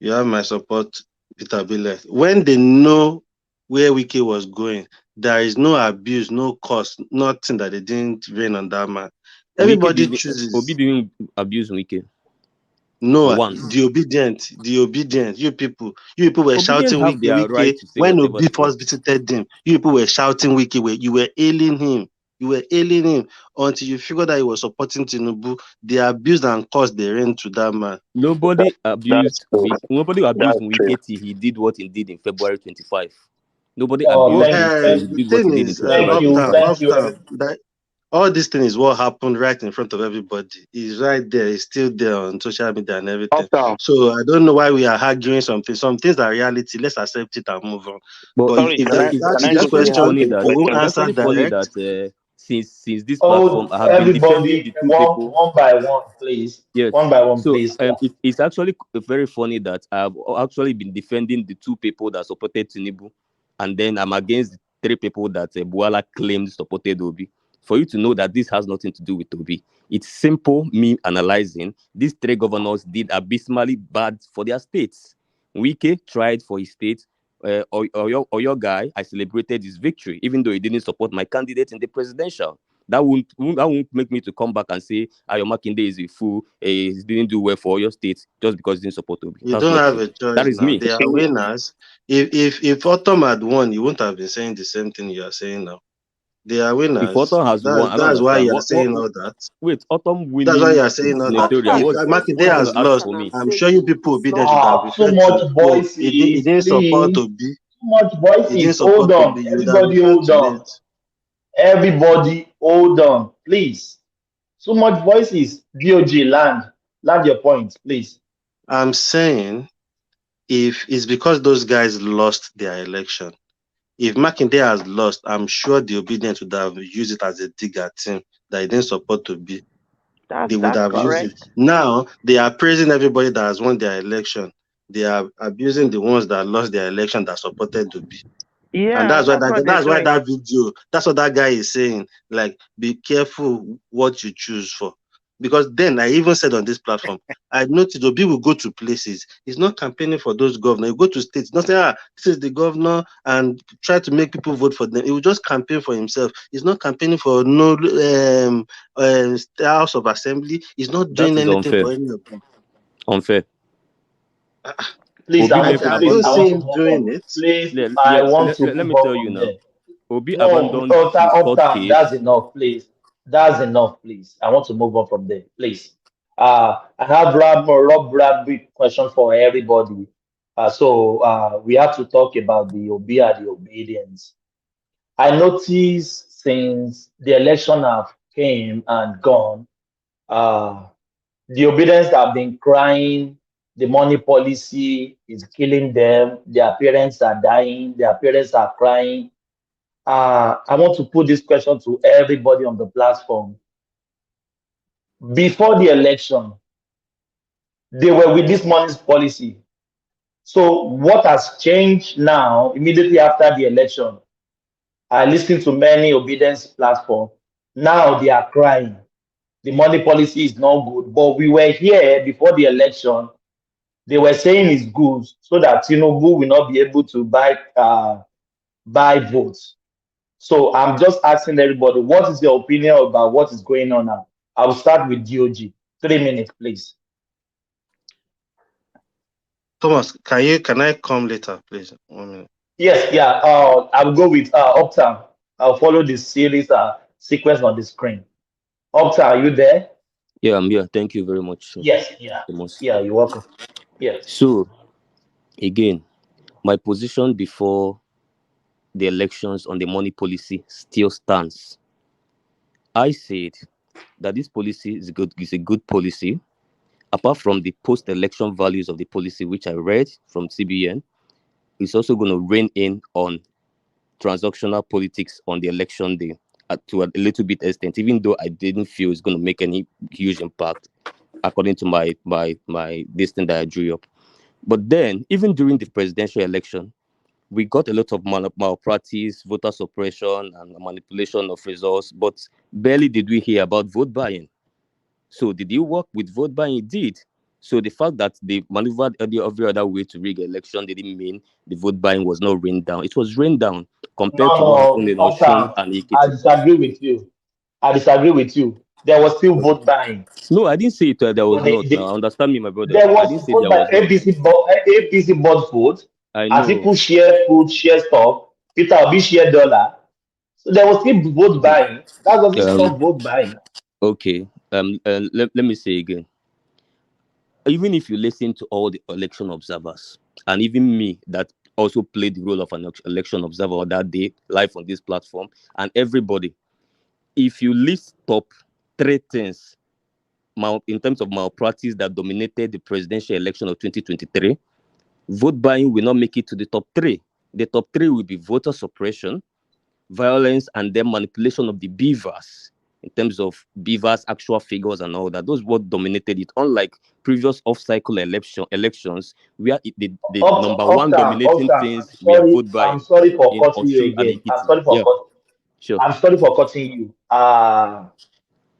You have my support. Peter Obi left. When they know where Wike was going, there is no abuse, no cost, nothing that they didn't rain on that man. Everybody Obi chooses. didn't abuse Wike for No, once. the obedient. You people were Obedient shouting have their right Wike to say when whatever Obi they want. first visited them. You people were shouting Wike. You were ailing him. You were ailing him until you figured that he was supporting Tinubu. They abused and caused the rain to that man. Nobody abused True. Wike till he did what he did in February 25. Nobody Oh, abused him till he The did what he thing did in is, February uptown, 25. that all this thing is what happened right in front of everybody. He's right there. He's still there on social media and everything. Uptown. So I don't know why we are arguing something. Some things are reality. Let's accept it and move on. But But Sorry, if can they I should can ask I you it's this quickly actually have question, funny a that you won't question? answer direct. since this platform, Oh, I have been defending everybody, the two people. one by one, please. Yes. One by one, So please. Yeah. it's actually very funny that I've actually been defending the two people that supported Tinubu, and then I'm against the three people that Buala claimed supported Obi. For you to know that this has nothing to do with Obi, it's simple me analyzing. These three governors did abysmally bad for their states. Wike tried for his state. Your guy, I celebrated his victory, even though he didn't support my candidate in the presidential. That won't make me to come back and say Ayo Makinde is a fool. He didn't do well for your state just because he didn't support Obi. You That's don't not have true. a That choice is now. me. They are winners. If Autumn had won, you wouldn't have been saying the same thing you are saying now. They are If winners. Autumn has won, I don't That's why understand. you are saying all that. Wait, Autumn That's why you winning are saying all that. senatorial. Uptown, If he says Makinde What's it one going has to add vote, lost, for and I'm me? I'm sure you saying people it's obedient not would have fair. Too referred much to, oh, he voices, didn't support please. Obi. Too much He didn't voices. support Hold on. Obi. You would have Everybody, referred hold to on. it. Everybody, hold on, please. Too much voices. DOJ, land your point, please. I'm saying if it's because those guys lost their election. If Makinde has lost, I'm sure the obedient would have used it as a dig at him that he didn't support Obi. They would That's have used it. correct. Now they are praising everybody that has won their election. They are abusing the ones that lost their election that supported Obi. Yeah, And that's and why that's what they're that's why doing. that video, that's what that guy is saying. Like, be careful what you choose for. Because then I even said on this platform, I noticed Obi will go to places. He's not campaigning for those governors. He go to states, not say, this is the governor, and try to make people vote for them. He will just campaign for himself. He's not campaigning for no House of Assembly. He's not That doing is anything unfair. for any of them. Unfair. Please, Obi I, left I please, don't I abandon. want see to him move doing on. it. Please, Yeah, I yeah. want to Let move me on tell you from now. there. Obi No, abandoned his court Uptown, that's case. enough, please. That's enough, please. I want to move on from there, please. I have Rob Bradbury question for everybody. We have to talk about the Obi and the obedience. I noticed since the election have came and gone, uh, the obedience have been crying. The money policy is killing them. Their parents are dying. Their parents are crying. I want to put this question to everybody on the platform. Before the election, they were with this money policy. So what has changed now, immediately after the election? I listened to many obedience platforms. Now they are crying. The money policy is not good. But we were here before the election. They were saying it's good so that Tinubu will not be able to buy votes. So I'm just asking everybody, what is your opinion about what is going on now? I will start with GOG. 3 minutes, please. Thomas, can I come later, please? 1 minute. Yes, yeah. I'll go with Uptown. I'll follow the series sequence on the screen. Uptown, are you there? Yeah, I'm here. Thank you very much, Yes, yeah. Thomas. Yeah, you're welcome. Yes. So again, my position before the elections on the money policy still stands. I said that this policy is a good policy. Apart from the post-election values of the policy, which I read from CBN, it's also going to rein in on transactional politics on the election day to a little bit extent, even though I didn't feel it's going to make any huge impact according to my this thing that I drew up. But then, even during the presidential election, we got a lot of malpractice, voter suppression, and manipulation of results, but barely did we hear about vote buying. So did it work with vote buying? It did. So the fact that they maneuvered every other way to rig election didn't mean the vote buying was not rained down. It was rained down compared to what happened No, in Oshun Uptown. and I Ekiti. disagree with you. I disagree with you. There was still vote buying. No, I didn't say there was But not. Now understand me, my brother. there I was didn't say vote there by was not. APC bought food. I As know. people share food, share stuff. Peter Obi share dollar. So there was still vote buying. That doesn't Um. stop vote buying. Okay. Let me say again. Even if you listen to all the election observers, and even me that also played the role of an election observer that day live on this platform, and everybody, if you list top three things in terms of malpractice that dominated the presidential election of 2023, vote buying will not make it to the top three. The top three will be voter suppression, violence, and then manipulation of the beavers in terms of beavers' actual figures and all that. Those what dominated it, unlike previous off-cycle elections, where the number one dominating Uptown. things were vote I'm buying sorry for in cutting you Oshun and again. Ekiti. Yeah, sure. I'm sorry for cutting you.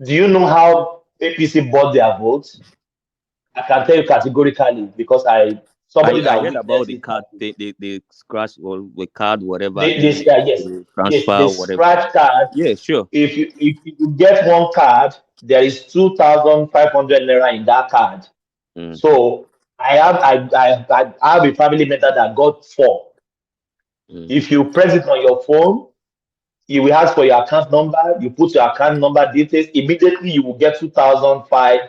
Do you know how APC bought their votes? I can tell you categorically because somebody I that heard about witnessed the it card, happened. they scratch or the card, whatever They they yes, yes, transfer, they whatever. scratch card. Yeah, sure. If you get one card, there is 2,500 naira in that card. Mm, So I have a family member that got four. mm. If you press it on your phone, it will ask for your account number. You put your account number details. Immediately, you will get 2,005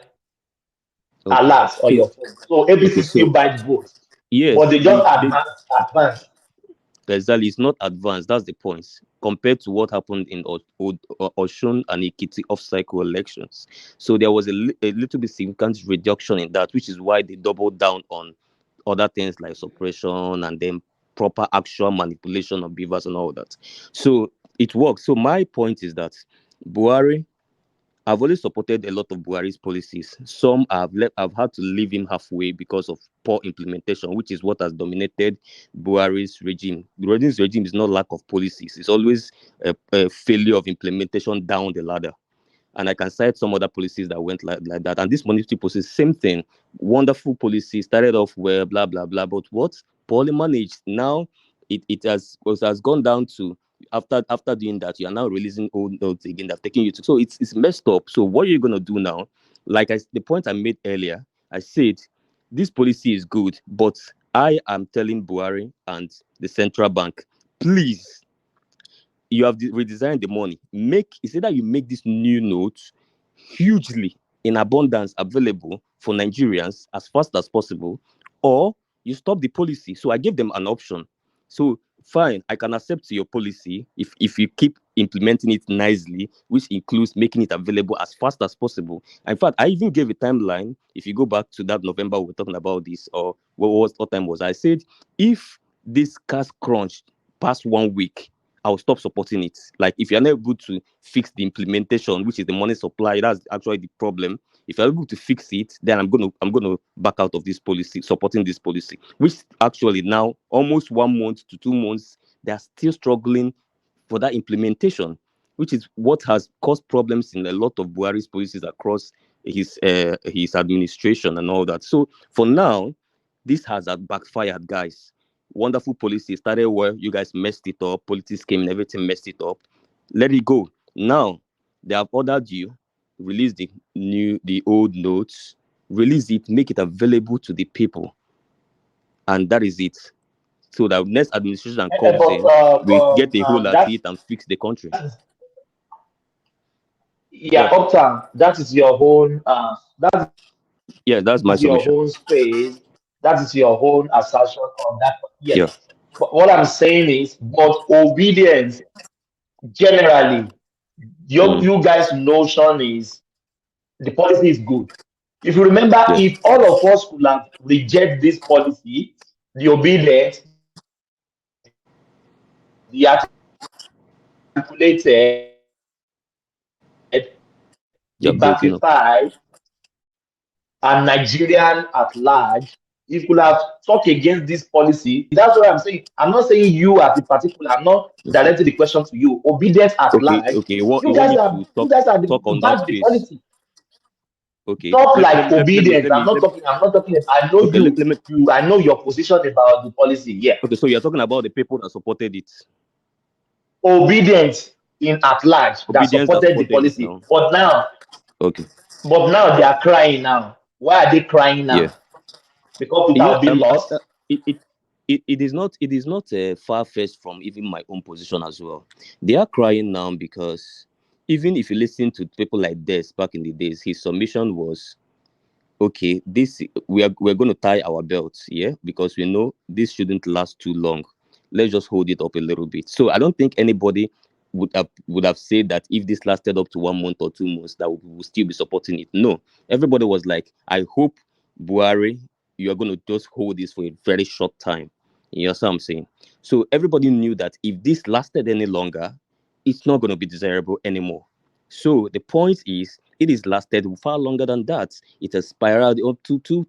Okay. alerts on So your phone. So ABC okay, still so buys votes, but yes, they just advance. exactly. It's not advanced. That's the point. Compared to what happened in Oshun and Ikiti off-cycle elections. So there was a little bit significant reduction in that, which is why they doubled down on other things like suppression and then proper actual manipulation of beavers and all that. So it works. So my point is that Buhari I've always supported a lot of Buhari's policies. Some I've had to leave him halfway because of poor implementation, which is what has dominated Buhari's regime. Buhari's regime is not lack of policies; it's always a failure of implementation down the ladder. And I can cite some other policies that went like that. And this monetary policy, same thing. Wonderful policy, started off where blah blah blah, but what poorly managed. Now it has gone down to after doing that, you are now releasing old notes again. They've taken you to, so it's messed up. So what are you gonna do now? The point I made earlier, I said this policy is good, but I am telling Buhari and the central bank, please, you have redesigned the money. It's either you make this new notes hugely in abundance available for Nigerians as fast as possible, or you stop the policy. So I gave them an option. So fine, I can accept your policy if you keep implementing it nicely, which includes making it available as fast as possible. In fact, I even gave a timeline. If you go back to that November we were talking about this, or what time was I said if this cash crunch past 1 week, I'll stop supporting it. Like if you're not able to fix the implementation, which is the money supply, that's actually the problem. If you're able to fix it, then I'm gonna back out of this policy, supporting this policy. Which actually now, almost 1 month to 2 months, they are still struggling for that implementation, which is what has caused problems in a lot of Buhari's policies across his administration and all that. So for now, this has backfired, guys. Wonderful policy started where you guys messed it up. Politics came and everything messed it up. Let it go. Now they have ordered you release the old notes, release it, make it available to the people, and that is it. So that next administration comes But in, we get a hold at that's it and fix the country. yeah, Yeah, Uptown. That is your own. That yeah, that's my is your submission. own space. That is your own assertion on that. Yeah. Yes. But what I'm saying is, but obedience generally, Mm, you guys' notion is the policy is good. If you remember, yeah. if all of us could have reject this policy, the obedience, the articulated, the You're breaking up. batified, and Nigerian at large, if you could have talked against this policy, that's what I'm saying. I'm not saying you as a particular, I'm not Okay. directing the question to you. Obedience at Okay. large, Okay. You you want guys me are to you guys are the talk people on who that back the space? policy. Okay. Not Let, let, like let, let me obedience. let me let me I'm not talking, I know okay, I know your position about the policy. Yeah. okay, so you're talking about the people that supported it. Obedience in at large that Obedience that supported the supported it policy. now. Okay. But now they are crying now. Why are they crying Yeah. now? Because it Yeah. have been lost. It is not far-fetched from even my own position as well. They are crying now because even if you listen to people like Des back in the days, his submission was okay, this we're going to tie our belts, yeah, because we know this shouldn't last too long. Let's just hold it up a little bit. So I don't think anybody would have said that if this lasted up to 1 month or 2 months, that we will still be supporting it. No, everybody was like, I hope Buhari, you are going to just hold this for a very short time. You know what I'm saying? So everybody knew that if this lasted any longer, it's not going to be desirable anymore. So the point is, it is lasted far longer than that. It has spiraled up to 2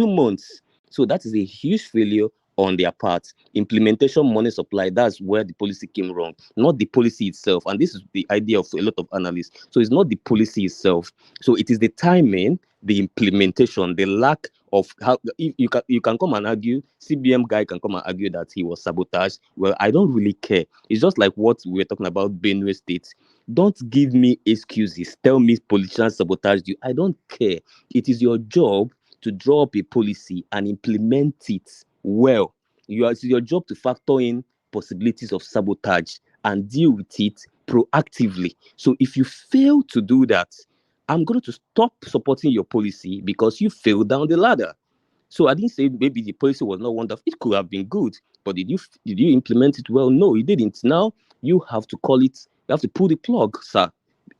months. So that is a huge failure on their part. Implementation, money supply, that's where the policy came wrong, not the policy itself. And this is the idea of a lot of analysts. So it's not the policy itself. So it is the timing, the implementation, the lack of how if you can come and argue, CBM guy can come and argue that he was sabotaged. Well, I don't really care. It's just like what we were talking about Benue State. Don't give me excuses. Tell me politicians sabotaged you. I don't care. It is your job to draw up a policy and implement it well. It's your job to factor in possibilities of sabotage and deal with it proactively. So if you fail to do that, I'm going to stop supporting your policy because you failed down the ladder. So I didn't say maybe the policy was not wonderful. It could have been good, but did you implement it well? No, you didn't. Now you have to call it. You have to pull the plug, sir.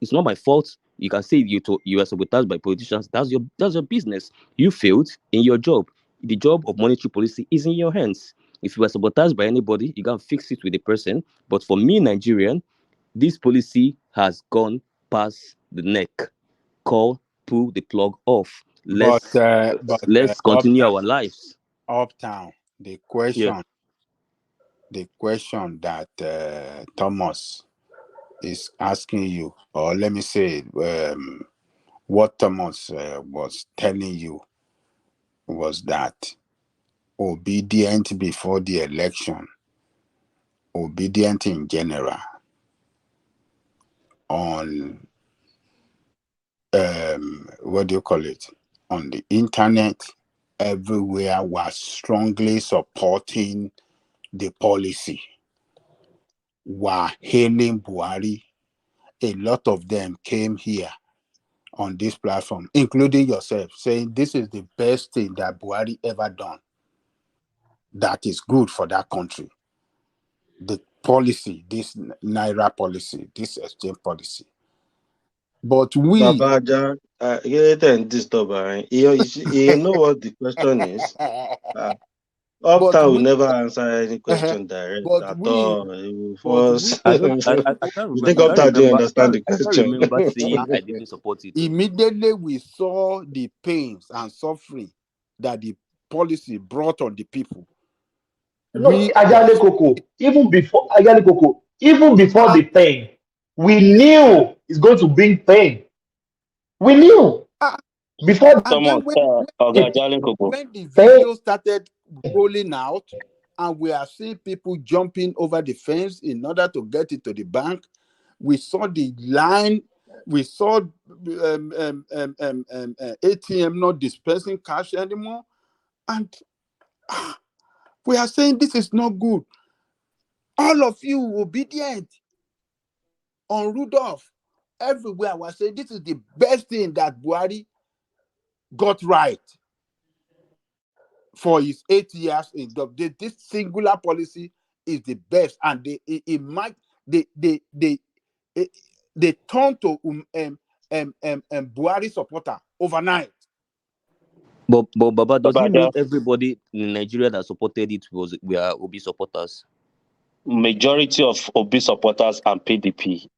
It's not my fault. You can say you are sabotaged by politicians. That's your business. You failed in your job. The job of monetary policy is in your hands. If you are sabotaged by anybody, you can fix it with the person. But for me, Nigerian, this policy has gone past the neck. Call, pull the plug off. But Let's continue our lives. Uptown, the question that Thomas is asking you, or let me say, what Thomas was telling you was that obedient before the election, obedient in general, on what do you call it, on the internet, everywhere was strongly supporting the policy, were hailing Buhari. A lot of them came here on this platform, including yourself, saying this is the best thing that Buhari ever done. That is good for that country. The policy, this Naira policy, this exchange policy. But we... Babaja, you didn't disturb her. You know what the question is? Uptown will never answer any question direct at all. It will force. I can't You remember. think Uptown didn't understand the I can't question? remember saying I didn't support it. Immediately we saw the pains and suffering that the policy brought on the people. No, Ajale Koko, even before Ajale Koko, even before the pain, we knew it's going to bring pain. We knew before. And then when the video started rolling out, and we are seeing people jumping over the fence in order to get into the bank, we saw the line. We saw ATM not dispensing cash anymore, and we are saying this is not good. All of you obedient on Rudolph. Everywhere was saying this is the best thing that Buhari got right for his 8 years in government. This singular policy is the best, and they turn to Buhari supporter overnight. But Baba, does it mean everybody in Nigeria that supported it were Obi supporters? Majority of Obi supporters and PDP,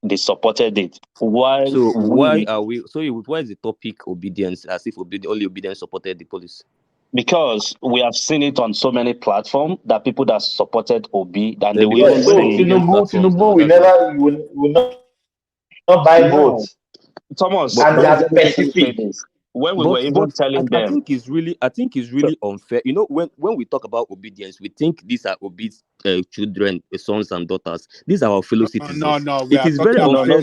they supported it. Why is the topic obedience, as if only obedience supported the police? Because we have seen it on so many platforms that people that supported Obi, and they will Yes, so Tinubu will not buy votes. Thomas, and they are let me say specific. this. When we were even telling them, I think it's really unfair. You know, when we talk about obedience, we think these are Obi's children, sons and daughters. These are our fellow citizens. No, it is very unfair.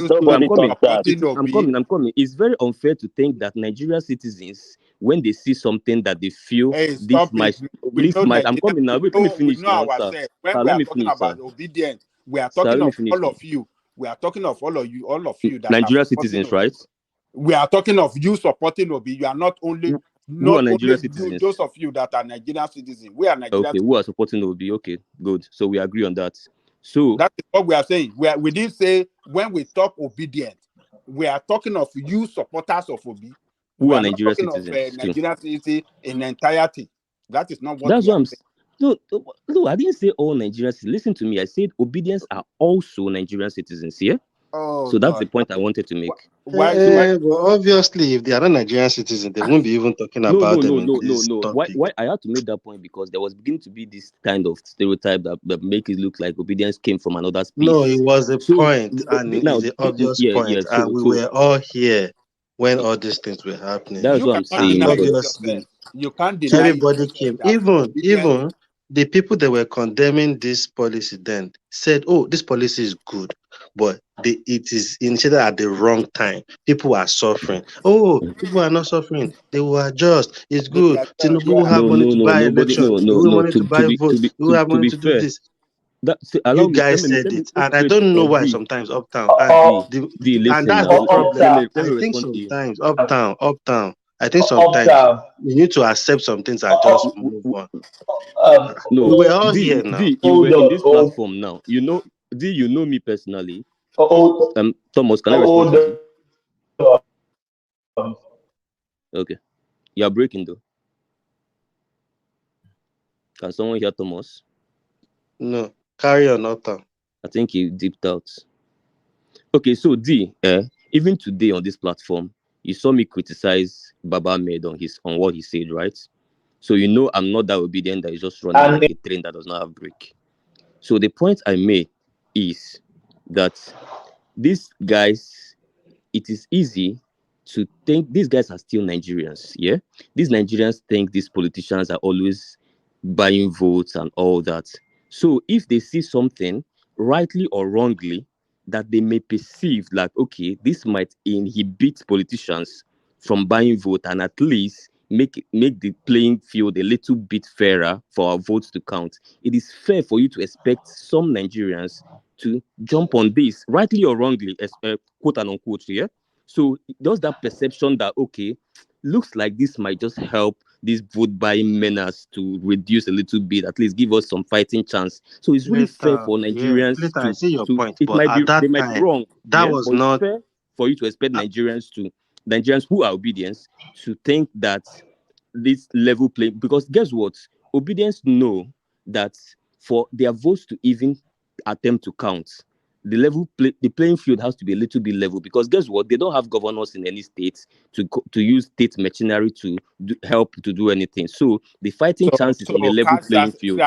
I'm coming. It's very unfair to think that Nigerian citizens, when they see something that they feel I'm coming now. Let me finish now, sir. When we are talking about obedience, we are talking of all of you. We are talking of all of you that Nigerian citizens, right? We are talking of you supporting Obi. You are not only Nigerian citizens. Those of you that are Nigerian citizens. We are Nigerian. Okay, who are supporting Obi? Okay, good. So we agree on that. So that is what we are saying. We didn't say when we talk obedient, we are talking of you supporters of Obi. Who we are not Nigerian talking citizens? of Nigerian citizens in entirety. That is not what that's we what are I'm saying. No, I didn't say all Nigerians. Listen to me. I said obedience are also Nigerian citizens here. Oh, so that's the point I wanted to make. Well, obviously, if they are not Nigerian citizens, they won't be even talking about them in this topic. Why I had to make that point because there was beginning to be this kind of stereotype that make it look like obedience came from another space. No, it was a point, and it's an obvious point, and we were all here when all these things were happening. That's what I'm saying. Obviously, you can't deny everybody came, even the people that were condemning this policy then said, "Oh, this policy is good, but it is initiated at the wrong time. People are suffering. Oh, people are not suffering. They will adjust. It's good. Tinubu will have money to buy election. He will have money to buy votes. He will have money to do this." You guys said it, and I don't know why sometimes Uptown and that's the problem. I think sometimes Uptown. I think sometimes you need to accept some things and just move on. No, we were all here now. You were in this platform now. You know me personally. Thomas, can I respond to you? Okay. You are breaking though. Can someone hear Thomas? No. Carry on, Uptown. I think he dipped out. Okay, so D, Even today on this platform, you saw me criticize Baba Ahmed on what he said, right? So you know I'm not that obedient that is just running And like a train that does not have brake. So the point I made is that these guys, it is easy to think these guys are still Nigerians. Yeah, these Nigerians think these politicians are always buying votes and all that. So if they see something, rightly or wrongly, that they may perceive like, okay, this might inhibit politicians from buying vote and at least make the playing field a little bit fairer for our votes to count. It is fair for you to expect some Nigerians to jump on this, rightly or wrongly, as quote and unquote, yeah. So there's that perception that okay, looks like this might just help these vote buying menace to reduce a little bit, at least give us some fighting chance. So it's really fair Later, for yeah, Nigerians later I see your to point, it but might at be that they might be time, wrong, that yeah, was but it's not. fair for you to expect Nigerians who are obedience to think that this level play because guess what? Obedience know that for their votes to even attempt to count, the playing field has to be a little bit level because guess what? They don't have governors in any state to use state machinery to help to do anything. So the fighting chance is on a level playing field.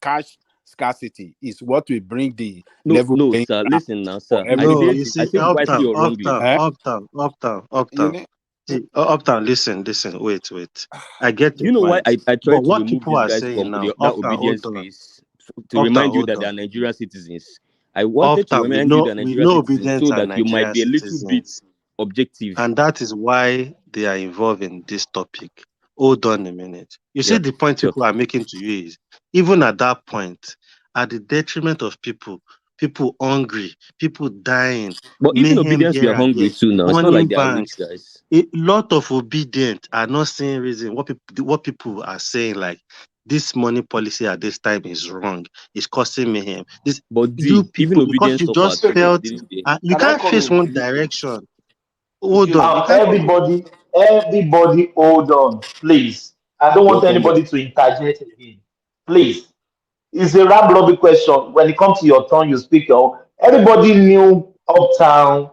Cash scarcity is what will bring the No, level no, playing sir. ground Listen now, for sir. No, you I see, said rightly uptown, or wrongly. uptown, Eh? uptown, uptown, You uptown. know, See, uptown, listen, wait. I get Do your you know why point. I But tried to what remove people these are guys saying from now, that uptown, hold obedience on, space to uptown, remind you hold that they on. are Nigerian citizens? I wanted to Uptown, remind you that we Nigerian know citizens obedience so are that you might Nigerian be a little bit citizens. objective. And that is why they are involved in this topic. Hold on a minute. You see, Yeah, the point sure. people are making to you is even at that point, at the detriment of people hungry, people dying, But even mayhem obedience, we here are and hungry there, too now. It's not like burning they are rich banks. guys. A lot of obedient are not saying reason what people are saying like this money policy at this time is wrong. It's causing mayhem. This But you even people because obedience you suffered, just though, felt didn't they? you Can I can't come face in, one please? direction. Hold on, you can't. everybody, hold on, please. I don't want Welcome. anybody to interject again. Please. It's a round robin question. When it comes to your turn, you speak your own. Everybody knew uptown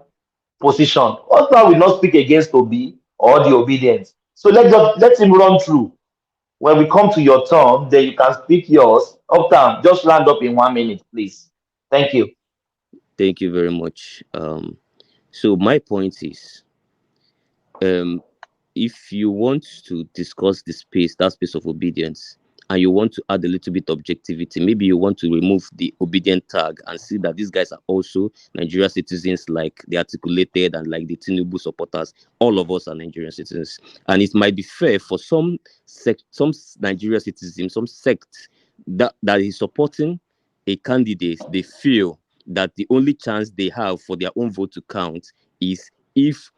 position. Uptown will not speak against Obi or the obedience. So let him run through. When we come to your turn, then you can speak yours. Uptown, just round up in 1 minute, please. Thank you. Thank you very much. So my point is, um, if you want to discuss the space, that space of obedience, and you want to add a little bit objectivity, maybe you want to remove the obedient tag and see that these guys are also Nigerian citizens, like the articulated and like the Tinubu supporters. All of us are Nigerian citizens, and it might be fair for some Nigerian citizens, some sect that is supporting a candidate. They feel that the only chance they have for their own vote to count is if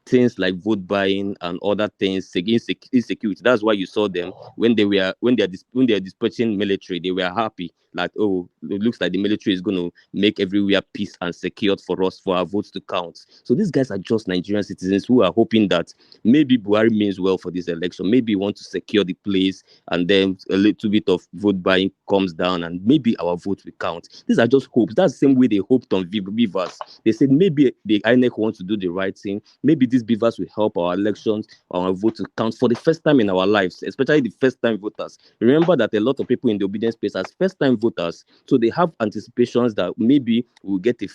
things like vote buying and other things insecurity. That's why you saw them when they are dispatching military. They were happy, like, oh, it looks like the military is going to make everywhere peace and secured for us for our votes to count. So these guys are just Nigerian citizens who are hoping that maybe Buhari means well for this election. Maybe we want to secure the place, and then a little bit of vote buying comes down, and maybe our vote will count. These are just hopes. That's the same way they hoped on Vivas. They said maybe the INEC wants to do the right thing. Maybe these beavers will help our elections, our vote to count for the first time in our lives, especially the first time voters. Remember that a lot of people in the obedience space as first time voters, so they have anticipations that maybe we'll get a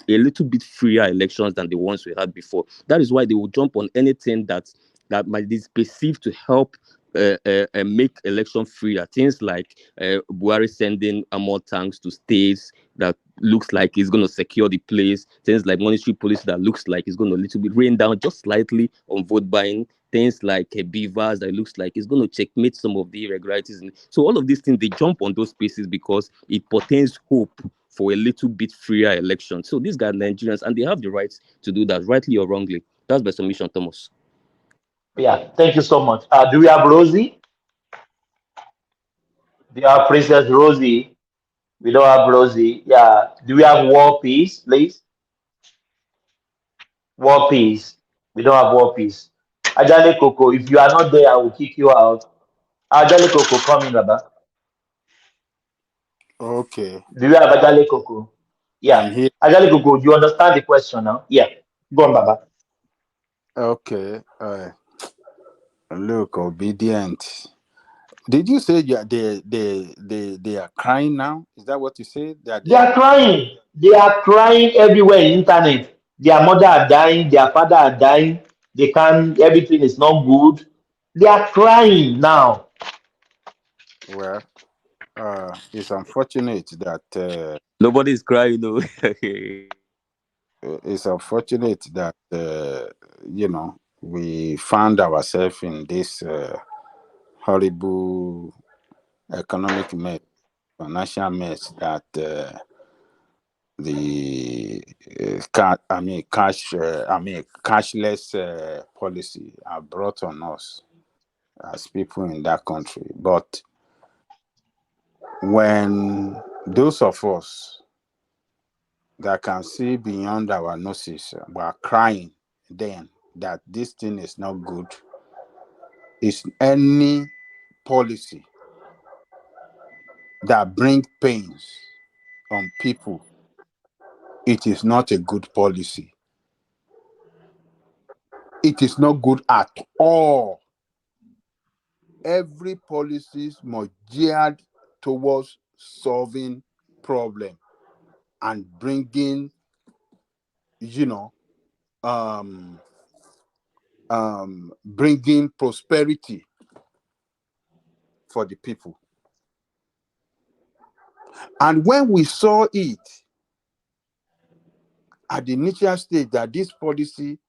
little bit freer elections than the ones we had before. That is why they will jump on anything that might be perceived to help make election freer. Things like Buhari sending more tanks to states that looks like it's going to secure the place. Things like monetary policy that looks like it's going to little bit rain down just slightly on vote buying. Things like beavers that looks like it's going to checkmate some of the irregularities. So all of these things, they jump on those spaces because it portends hope for a little bit freer election. So these guys are Nigerians and they have the right to do that, rightly or wrongly. That's my submission, Thomas. Yeah, thank you so much. Do we have Rosie? Do you have Princess Rosie? We don't have Rosie. Yeah. Do we have War Peace, please? War Peace. We don't have War Peace. Ajale Coco, if you are not there, I will kick you out. Ajale Coco, come in, Baba. okay. Do you have Ajale Coco? Yeah. I'm here. Ajali Gogo, you understand the question now? Yeah. Go on, Baba. Okay. Look, obedient. Did you say they are crying now? Is that what you said? That They they are are crying. They are crying everywhere in internet. Their mother are dying. Their father are dying. They can't. Everything is not good. They are crying now. well? It's unfortunate that Nobody's crying, no. it's unfortunate that we found ourselves in this horrible economic mess, financial mess that the cashless policy are brought on us as people in that country. But when those of us that can see beyond our noses were crying then that this thing is not good, is any policy that bring pains on people, it is not a good policy. It is not good at all. Every policy must geared towards solving problem and bringing, you know, bringing prosperity for the people. And when we saw it at the initial stage that this policy,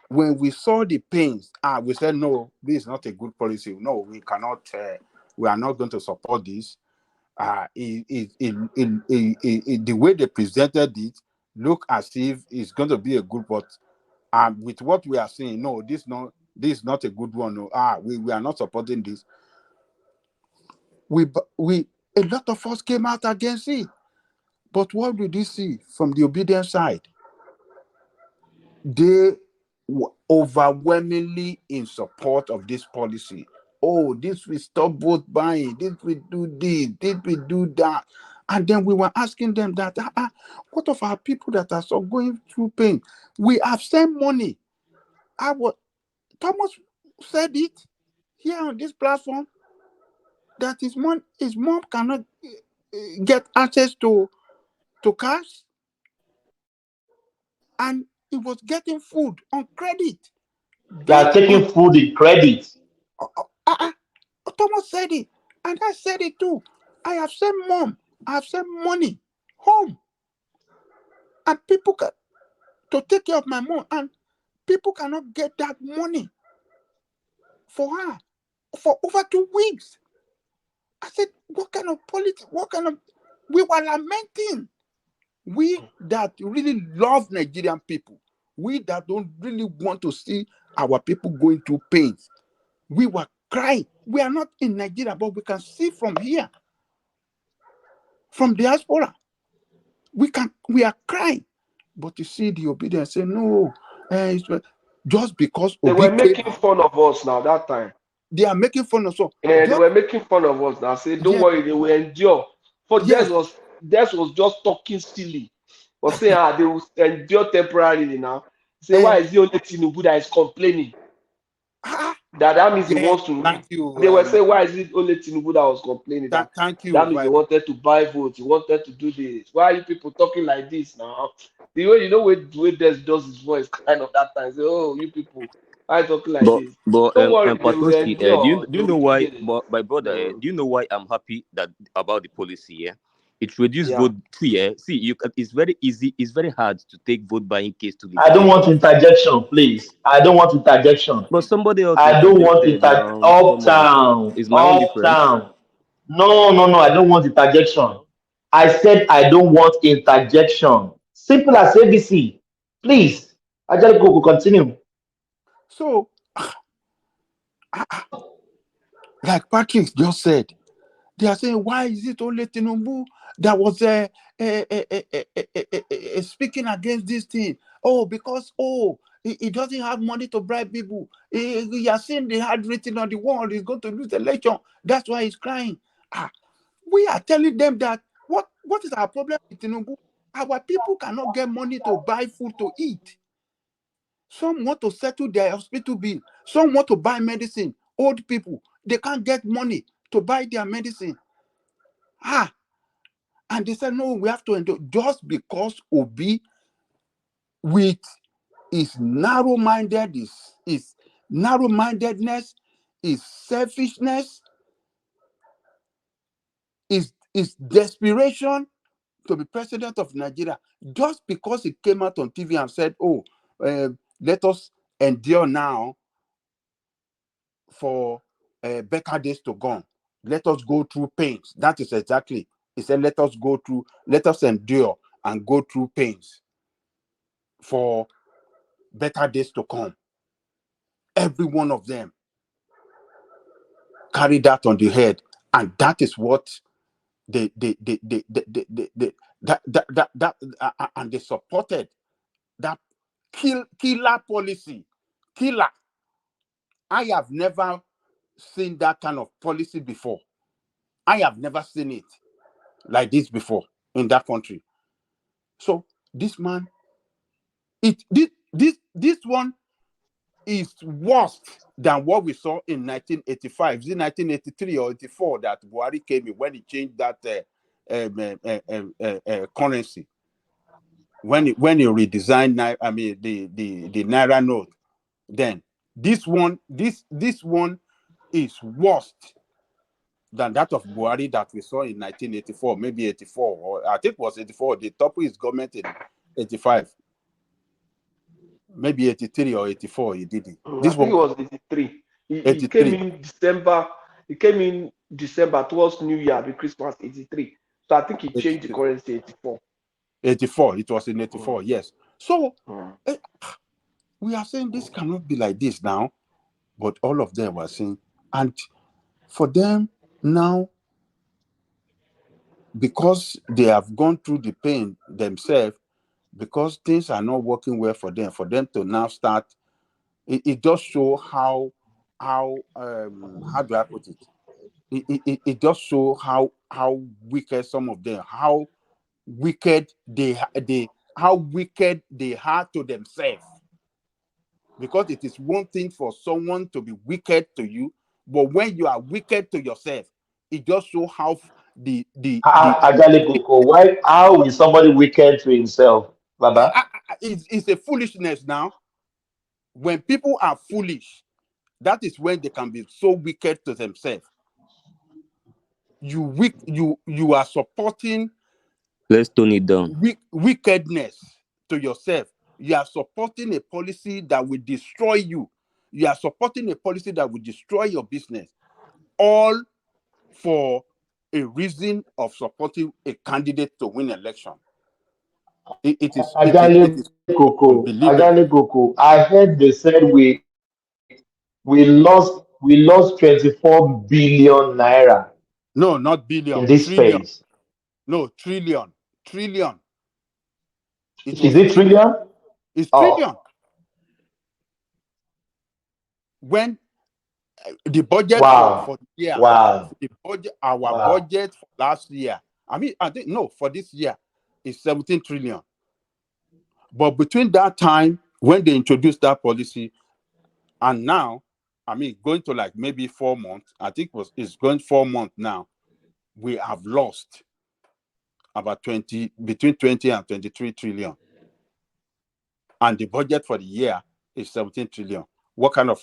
when we saw the pains, we said, no, this is not a good policy. No, we cannot, we are not going to support this. The way they presented it, look as if it's going to be a good, but with what we are seeing, no, this is not a good one. No, we are not supporting this. A lot of us came out against it. But what did you see from the obedient side? They were overwhelmingly in support of this policy. Oh, this will stop vote buying. This will do this. This will do that. And then we were asking them that, what of our people that are so going through pain? We have sent money. Thomas said it here on this platform that his mom cannot get access to cash, and he was getting food on credit. They are taking food in credit. Thomas said it, and I said it too. I have sent money home, and people to take care of my mom, and people cannot get that money for her for over 2 weeks. I said, what kind of politics? We were lamenting. We that really love Nigerian people, we that don't really want to see our people going through pains, we were crying. We are not in Nigeria, but we can see from here, from diaspora, we are crying. But you see the obedience say no, just because they Obi were making fun of us now that time. They are making fun of us. Yeah, they were making fun of us now. Say, don't worry, they will endure. For Des was just talking silly. But say, they will endure temporarily now. Say, why is the only Tinubu that is complaining? That means he wants to. Thank you. They were saying, why is it only Tinubu that was complaining? Thank you. That means he wanted to buy votes. He wanted to do this. Why are you people talking like this now? The way Des does his voice kind of that time. Say, oh, you people, why talking like this? But Don't worry, they will Patoski, endure. do you know why? But my brother, do you know why I'm happy about the policy? Yeah, it reduced vote. See, it's very easy. It's very hard to take vote buying case to the I don't state. want interjection, please. I don't want interjection. But somebody else I don't want interjected now. Come on, uptown. is my own different? No. I don't want interjection. I said I don't want interjection. Simple as ABC. Please, Ajay Gogo, continue. So, like Patrick just said, they are saying, why is it only Tinubu that was speaking against this thing? Oh, because he doesn't have money to bribe people. He has seen the had written on the wall, he's going to lose the election. That's why he's crying. We are telling them that What is our problem with Tinubu? Our people cannot get money to buy food to eat. Some want to settle their hospital bill. Some want to buy medicine. Old people, they can't get money to buy their medicine. And they said, no, we have to endure. Just because Obi, with his narrow-mindedness, his selfishness, his desperation to be president of Nigeria, just because he came out on TV and said, oh, let us endure now for better days to come. Let us go through pains. That is exactly. He said, let us endure and go through pains for better days to come. Every one of them carry that on the head. And that is what and they supported that killer policy. Killer. I have never seen that kind of policy before. I have never seen it like this before in that country. So this man, this one is worse than what we saw in 1985. Is it 1983 or 84 that Buhari came in when he changed that currency? When he redesigned, the naira note. Then this one is worse than that of Buhari that we saw in 1984, maybe 84, or I think it was 84. The topple his government in 85, maybe 83 or 84. He did it. I think it was 83. He came in December. He came in December towards New Year, the Christmas 83. So I think he changed the currency 84. 84. It was in 84. Yes. So we are saying this cannot be like this now, but all of them were saying, and for them now, because they have gone through the pain themselves, because things are not working well for them to now start, it does show how do I put it? It does show how wicked some of them, how wicked they are to themselves. Because it is one thing for someone to be wicked to you, but when you are wicked to yourself, it just shows how how is somebody wicked to himself, Baba? It's a foolishness now. When people are foolish, that is when they can be so wicked to themselves. You are supporting. Let's tone it down. Wickedness to yourself. You are supporting a policy that will destroy you. You are supporting a policy that will destroy your business. All for a reason of supporting a candidate to win election. It is unbelievable. Koko. I heard they said we lost 24 billion naira. No, not billion. In this trillion. phase. No, trillion. Trillion. Is it trillion? It's trillion. When the budget for the year, our budget for last year, I think for this year is 17 trillion. But between that time when they introduced that policy and now, going to like maybe 4 months, I think it's going 4 months now, we have lost about between 20 and 23 trillion. And the budget for the year is 17 trillion. What kind of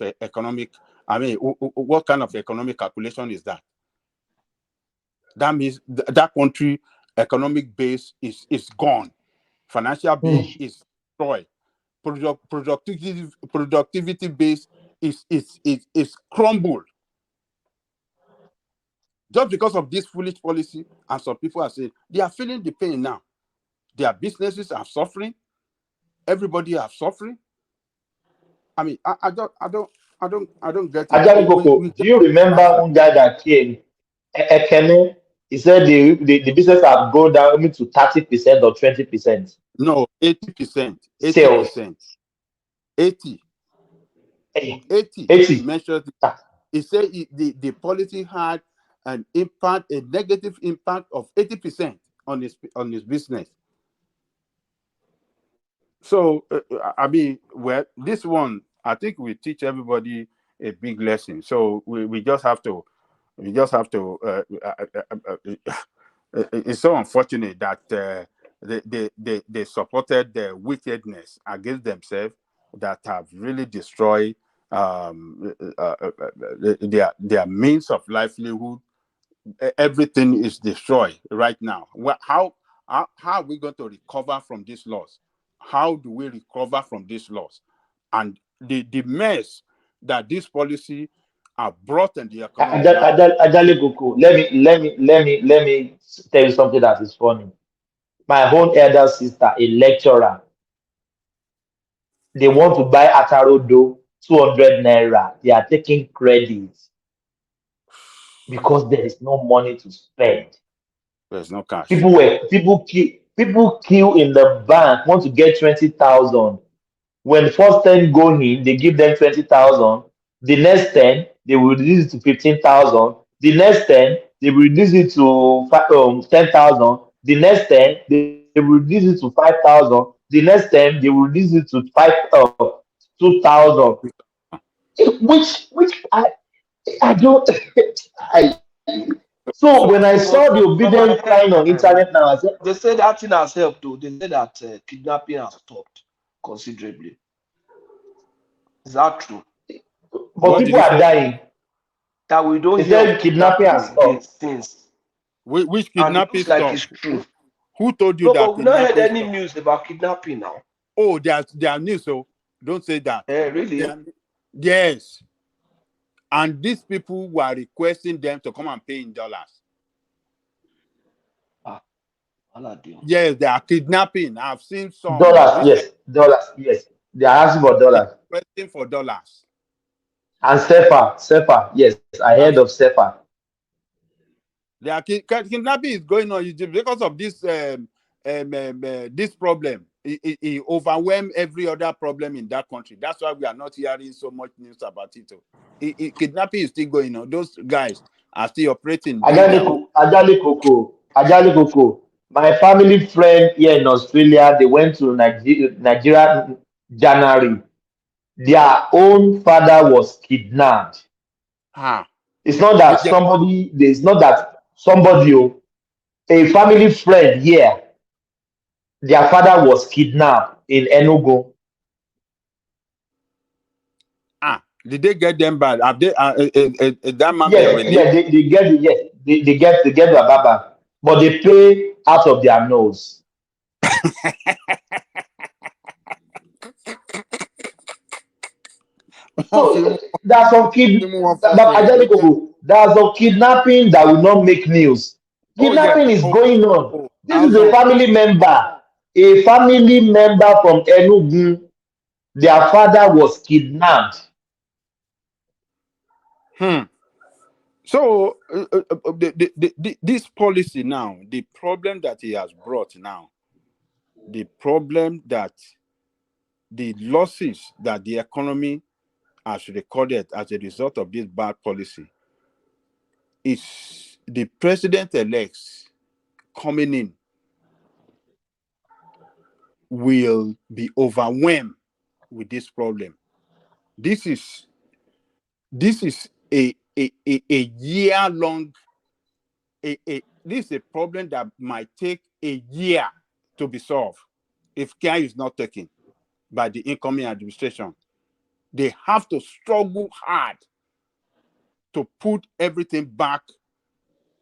what kind of economic calculation is that? That means that country economic base is gone. Financial base is destroyed. Productivity base is crumbled. Just because of this foolish policy, and some people are saying they are feeling the pain now. Their businesses are suffering. Everybody are suffering. I don't get it. Do you remember one guy that came, Ekene? He said the business have gone down to 30% or 20%. No, 80%. Sales. 80. 80. He mentioned. He said the policy had a negative impact of 80%. on his business. So I mean, well, this one I think we teach everybody a big lesson. So we just have to it's so unfortunate that they supported the wickedness against themselves that have really destroyed their means of livelihood. Everything is destroyed right now. How are we going to recover from this loss? How do we recover from this loss? And the mess that this policy have brought in the economy now. Ajale Goku, let me tell you something that is funny. My own elder sister, a lecturer, they want to buy Atarodo 200 naira. They are taking credit because there is no money to spend. There's no cash. People queue in the bank, want to get 20,000. When first 10 go in, they give them 20,000. The next 10, they will reduce it to 15,000. The next 10, they will reduce it to 10,000. The next 10, they will reduce it to 5,000. The next 10, they will reduce it to 2,000. Which I don't I so when I So, saw the from my obedient head, sign on internet now, I said, they say that thing has helped too. They say that kidnapping has stopped considerably. Is that true? but What did people you are say? dying. That we don't They hear of said kidnapping kidnapping has again stopped. since, Which and it kidnapping looks like stuff? it's true. Who told you No, that but we not heard kidnapping any stuff? news about kidnapping now. Oh, they are news, so don't say that. Really? Yes. And these people were requesting them to come and pay in dollars. Yes, they are kidnapping. I've seen some Dollars, yes. They are asking for dollars. requesting for dollars. And SEPA, yes, I heard of SEPA. They are kidnapping is going on because of this this problem. It overwhelmed every other problem in that country. That's why we are not hearing so much news about it. Kidnapping is still going on. Those guys are still operating, doing their own. Ajali Koko. My family friend here in Australia, they went to Nigeria January. Their own father was kidnapped. It's not that somebody, a family friend here, their father was kidnapped in Enugu. Did they get them back? Have they? That man Yes, they get their baba, but they pay out of their nose. So there's some there's some kidnapping that will not make news. Kidnapping is going on. This is a family member from Enugu. Their father was kidnapped. So this policy now, the problem that he has brought now, the problem that the losses that the economy has recorded as a result of this bad policy is the president-elects coming in will be overwhelmed with this problem. This is a year long. This is a problem that might take a year to be solved if care is not taken by the incoming administration. They have to struggle hard to put everything back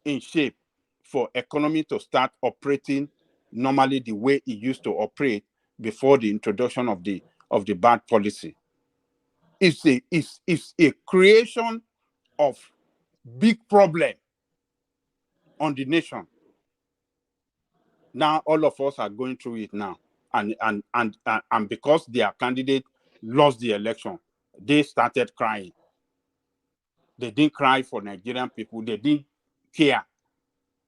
in shape for economy to start operating normally the way it used to operate before the introduction of the bad policy. It's a creation of big problem on the nation. Now all of us are going through it now, and because their candidate lost the election, they started crying. They didn't cry for Nigerian people. They didn't care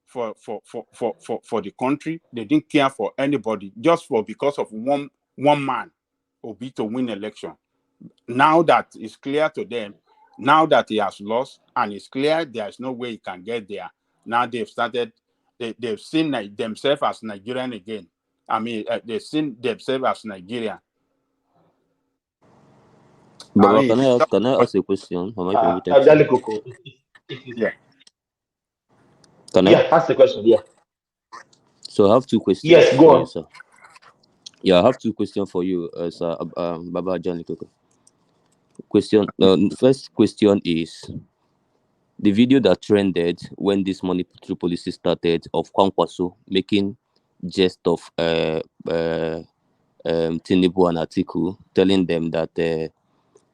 for the country. They didn't care for anybody, just because of one man Obi to win election. Now that it's clear to them, now that he has lost and it's clear there's no way he can get there, now they've started they've seen themselves as Nigerian again. I mean, they've seen themselves as Nigerian. Baba, I mean, can I ask a question? Am I permitted to? Ajali Coco. yeah. Can I? Yeah, ask the question. Yeah. So I have two questions Yes, go for you, on. sir. Yeah, I have two questions for you, sir. Baba Johnny Coco. Question. First question is the video that trended when this monetary policy started of Kwankwaso making jest of Tinubu and Atiku, telling them that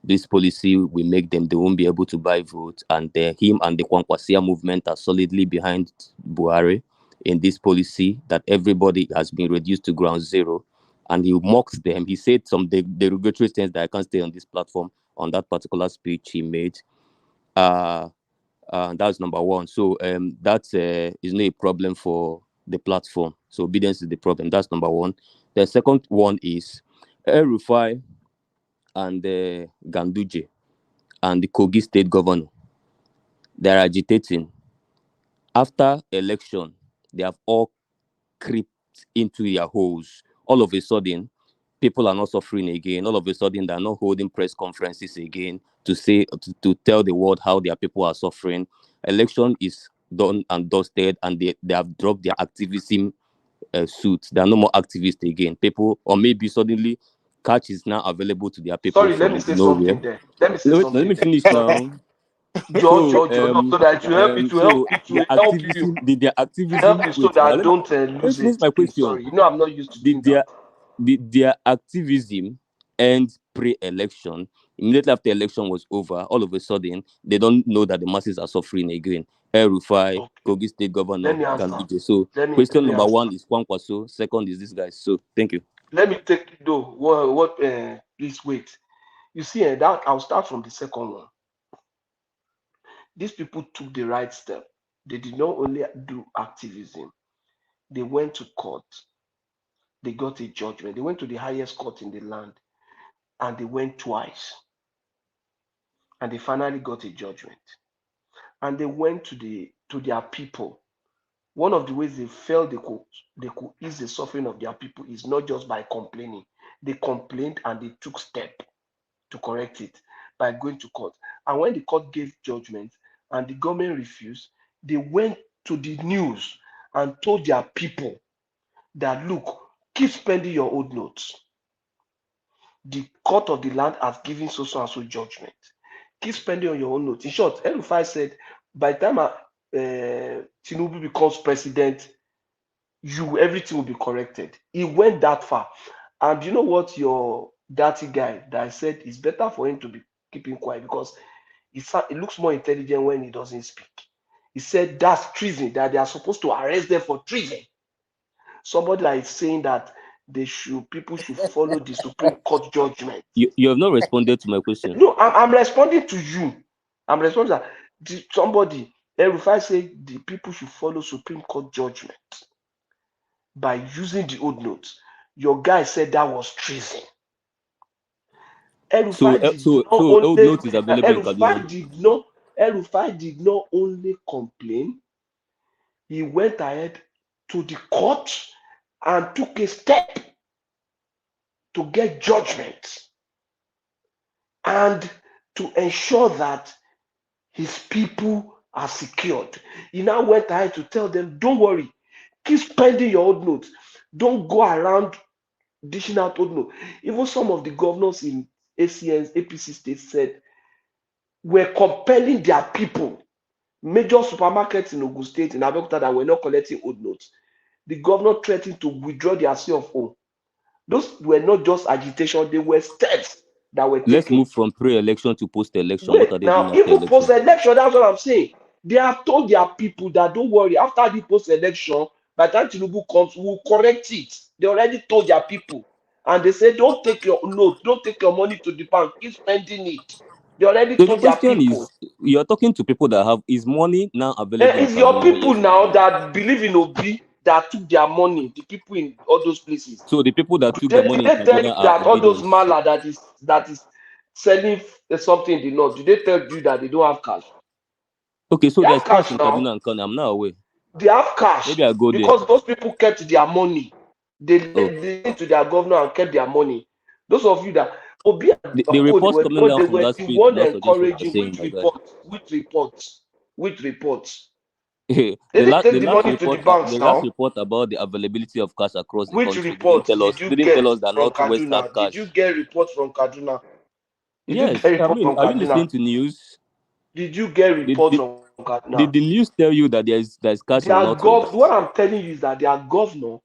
this policy will make them, they won't be able to buy votes, and him and the Kwankwasia movement are solidly behind Buhari in this policy, that everybody has been reduced to ground zero. And he mocked them. He said some derogatory things that I can't stay on this platform on that particular speech he made. That's number one. So that is not a problem for the platform. So obedience is the problem. That's number one. The second one is El-Rufai and Ganduje and the Kogi state governor. They're agitating. After election, they have all crept into their holes. All of a sudden, people are not suffering again. All of a sudden, they're not holding press conferences again to say to tell the world how their people are suffering. Election is done and dusted, and they have dropped their activism suits. There are no more activists again. People, or maybe suddenly, catch is now available to their people Sorry, let me from say nowhere. something there. Let me say Wait, let something me there. finish now. George, So, no, so that so it their will help you. activism, did their Help activism, you so wait, now that I let me don't lose finish it, my please. question. Sorry, you know I'm not used to doing Did that. their activism end pre-election? Immediately after election was over, all of a sudden, they don't know that the masses are suffering again. El-Rufai, Okay. Kogi State Governor, Let me answer. Ganduje. So, Let question me number answer. one is Kwankwaso. Second is this guy. So, thank you. Let me take though please wait. You see, that I'll start from the second one. These people took the right step. They did not only do activism, they went to court. They got a judgment. They went to the highest court in the land, and they went twice, and they finally got a judgment. And they went to their people. One of the ways they felt they could ease the suffering of their people is not just by complaining. They complained and they took step to correct it by going to court. And when the court gave judgment and the government refused, they went to the news and told their people that, look, keep spending your old notes. The court of the land has given so and so judgment. Keep spending on your own notes. In short, El-Rufai said, by the time Tinubu becomes president, everything will be corrected. He went that far. And you know what, your dirty guy that said it's better for him to be keeping quiet because it looks more intelligent when he doesn't speak. He said that's treason, that they are supposed to arrest them for treason. Somebody that is saying that people should follow the Supreme Court judgment. You have not responded to my question. No, I'm responding to you. I'm responding to somebody. El-Rufai said the people should follow Supreme Court judgment by using the old notes. Your guy said that was treason. So, old note is available in Kaduna. El-Rufai did not only complain, he went ahead to the court and took a step to get judgment and to ensure that his people are secured. He now went ahead to tell them, don't worry, keep spending your old notes. Don't go around dishing out old notes. Even some of the governors in APC states said, we're compelling their people, major supermarkets in Ogun State, in Abeokuta, that were not collecting old notes. The governor threatened to withdraw their CFO. Those were not just agitation, they were steps that were taken. Let's move from pre-election to post-election. What are they doing Now, after even election? post-election, that's what I'm saying. They have told their people that don't worry, after the post-election, by the time Tinubu comes, we'll correct it. They already told their people. And they say, don't take your note, don't take your money to the bank, keep spending it. They already So the told their question people. is, you're talking to people that have, is money now available in It's your Kaduna? people Yes or now no? that believe in Obi that took their money, the people in all those places. So the people that took the Did money in they tell you Kaduna are that all those obedient. mala that is selling something in the north, do they tell you that they don't have cash? Okay, so They there's have cash cash in now. Kaduna and Kano. I'm not aware. They have cash Maybe I go there. because those people kept their money. They Oh, listened to their governor and kept their money. Those of you that Obi and the Oko, reports coming down they from were that the street do one not suggest what you're encouraging. saying, my guy. Which reports? the They didn't take the the last money to the report banks the last now. report about the availability of cash across the Which country report did you didn't tell get us that from Northwest had Kaduna? Did you cash. get report from Kaduna? Did you get Yes, I report mean, from are you Kaduna? listening to news? Did you get Did report did, from Kaduna? did the news tell you that there's cash in What Northwest, I'm telling you is that their governor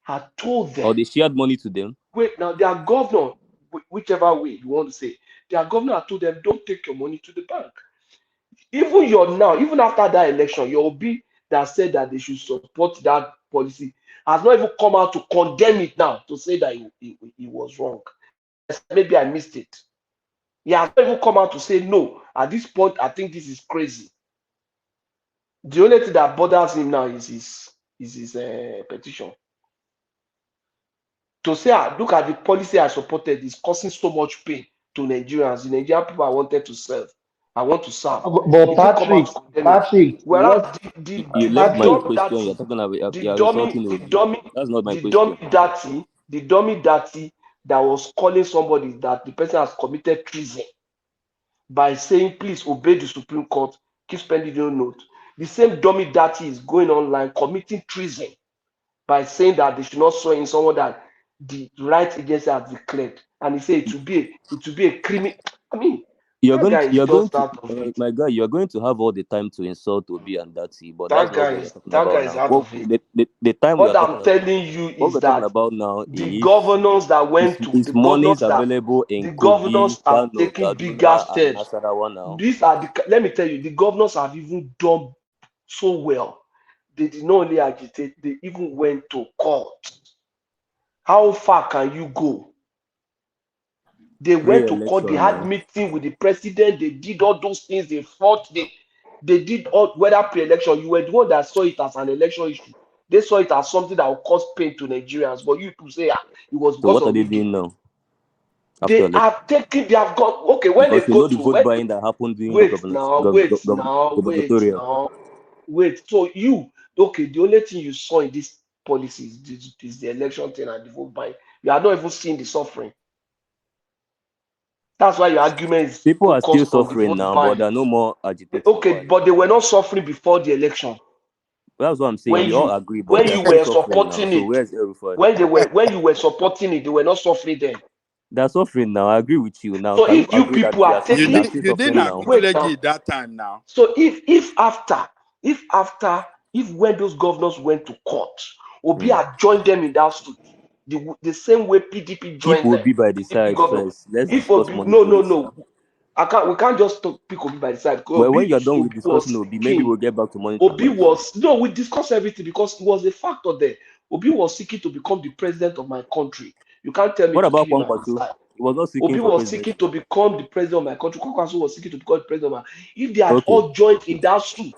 had told or them, they shared money to them? wait, now their governor, whichever way you want to say, their governor had told them, don't take your money to the bank. Even after that election, your Obi that said that they should support that policy has not even come out to condemn it now, to say that he was wrong. Maybe I missed it. He has not even come out to say no. At this point, I think this is crazy. The only thing that bothers him now is his petition. To say, look at the policy I supported is causing so much pain to Nigerians. The Nigerian people I wanted to serve. I want to serve. But He didn't come out Patrick, to condemn it. Patrick, Whereas what You left my Patrick? question. You're talking about you're insulting Obi. That's not my question. the dummy dirty that was calling somebody that the person has committed treason by saying, please obey the Supreme Court, keep spending your note. The same dummy dirty is going online committing treason by saying that they should not swear in someone that the right agency has declared. And he said it will be a criminal. I mean, that guy is just out of it. My guy, you're going to have all the time to insult Obi and Dati, but that's not what you're talking That about guy is now. out of it. The time we are What I'm talking about, telling you what is we're talking that about now the governors that went to is monies available in the Kogi, governors are Kano, taking bigger Kaduna, and steps. Nasarawa now. Let me tell you, the governors have even done so well. They did not only agitate, they even went to court. How far can you go? They went to court, they Pre-election had now. meeting with the president, they did all those things, they fought, they did all, whether pre-election, you were the one that saw it as an election issue. They saw it as something that would cause pain to Nigerians, but you people say it was So because what are of they Ige. doing now? After election? They have gone, okay, when Because they you know go the to, vote buying that happened during the gubernatorial. wait. So okay, the only thing you saw in this policy is the election thing and the vote buying. You are not even seeing the suffering. That's why your argument is People are still focused on the suffering vote now, but buying. they're no more agitating. Okay, Why? but they were not suffering before the election. That's what I'm saying. When We all you agree, but they're still were suffering now. supporting So it, where's everybody? when you were supporting it, they were not suffering then. They're suffering now. I agree with you. Now, So can we if you agree that people are they are taking, still You didn't suffering now? wait acknowledge now. it that time now. So if when those governors went to court, Obi had joined them in that suit, the same way PDP Keep joined them. Obi by the PDP side governor. first. Let's If discuss Obi, money no, policy. we can't just pick Obi by the side because Well, when you're done with Obi discussing was Obi, maybe seeking. we'll get back to monetary Obi policy. was no, we discussed everything because it was a factor there. Obi was seeking to become the president of my country. You can't tell me What to about keep him at the Kwankwaso? side. He was not seeking Obi for was seeking presidency. to become the president of my country. Kwakwanso was seeking to become the president of my. If they had Okay. all joined in that suit,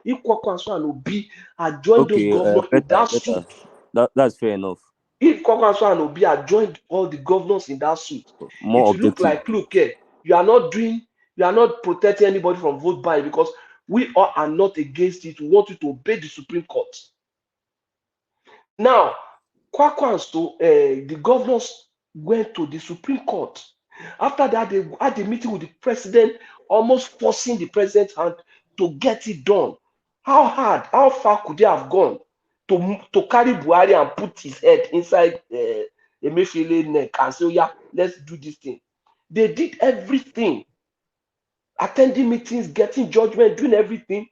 if Kwakwanso and Obi had joined those Okay, governors in that better. suit, That's fair enough. if Kwakwanso and Obi had joined all the governors in that suit, it More will look objective. like, look here, you are not protecting anybody from vote buying because we all are not against it. We want you to obey the Supreme Court. Now, Kwakwanso, the governors went to the Supreme Court. After that, they had a meeting with the president, almost forcing the president's hand to get it done. How far could they have gone to carry Buhari and put his head inside Emefiele neck and say, oh, yeah, let's do this thing. They did everything, attending meetings, getting judgment, doing everything.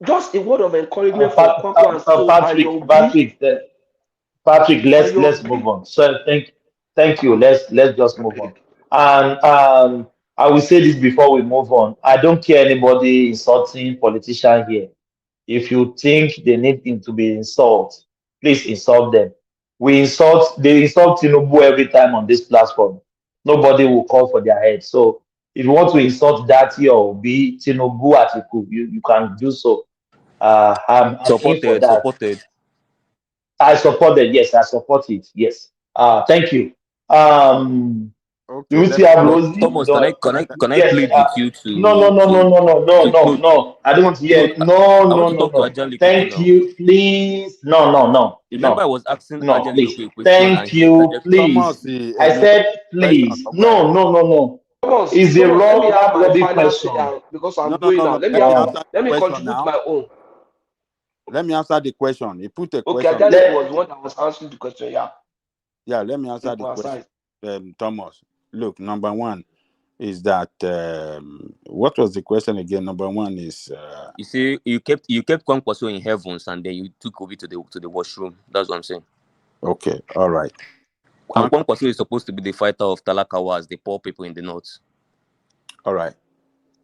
Just a word of encouragement for Kwakwanso and Patrick, Yobi. Patrick, And let's move Yobi. on. So thank you. Let's just move on. And I will say this before we move on. I don't care anybody insulting politician here. If you think they need him to be insulted, please insult them. They insult Tinubu every time on this platform. Nobody will call for their head. So if you want to insult that or be Tinubu Atiku, you can do so. I'm in for that. Supported. I support it. Yes, I support it. Yes. Thank you. Okay, Do we let still me have let But Rosie? Thomas, No. can I Yes. plead with you No, no, to no, no, no, no, no, no, no no. I don't want to no hear. No, I want no, to no, talk to no. Ajali quickly Thank now. you, please. No, no, no, Remember, I no, was asking no, Ajali please. Lope a question and Thank he you, decided please. Thomas I said, question. please. No, no, no, no. Thomas, It's a Thomas, let me wrong have my rubbish final question. say because No, I'm no, going no, now. no. Let me Let have me my, Oh, answer the let me question contribute now. my own. Let me answer the question. He put a Okay, question. Ajalik let was the one that was answering the question. Yeah, Yeah, let me answer take the my question. side. Thomas, look, number one is that what was the question again? Number one is you see you kept Kwankwaso in heavens and then you took Obi to the washroom. That's what I'm saying. okay, all right. And Kwankwaso is supposed to be the fighter of Talakawas, the poor people in the north. All right.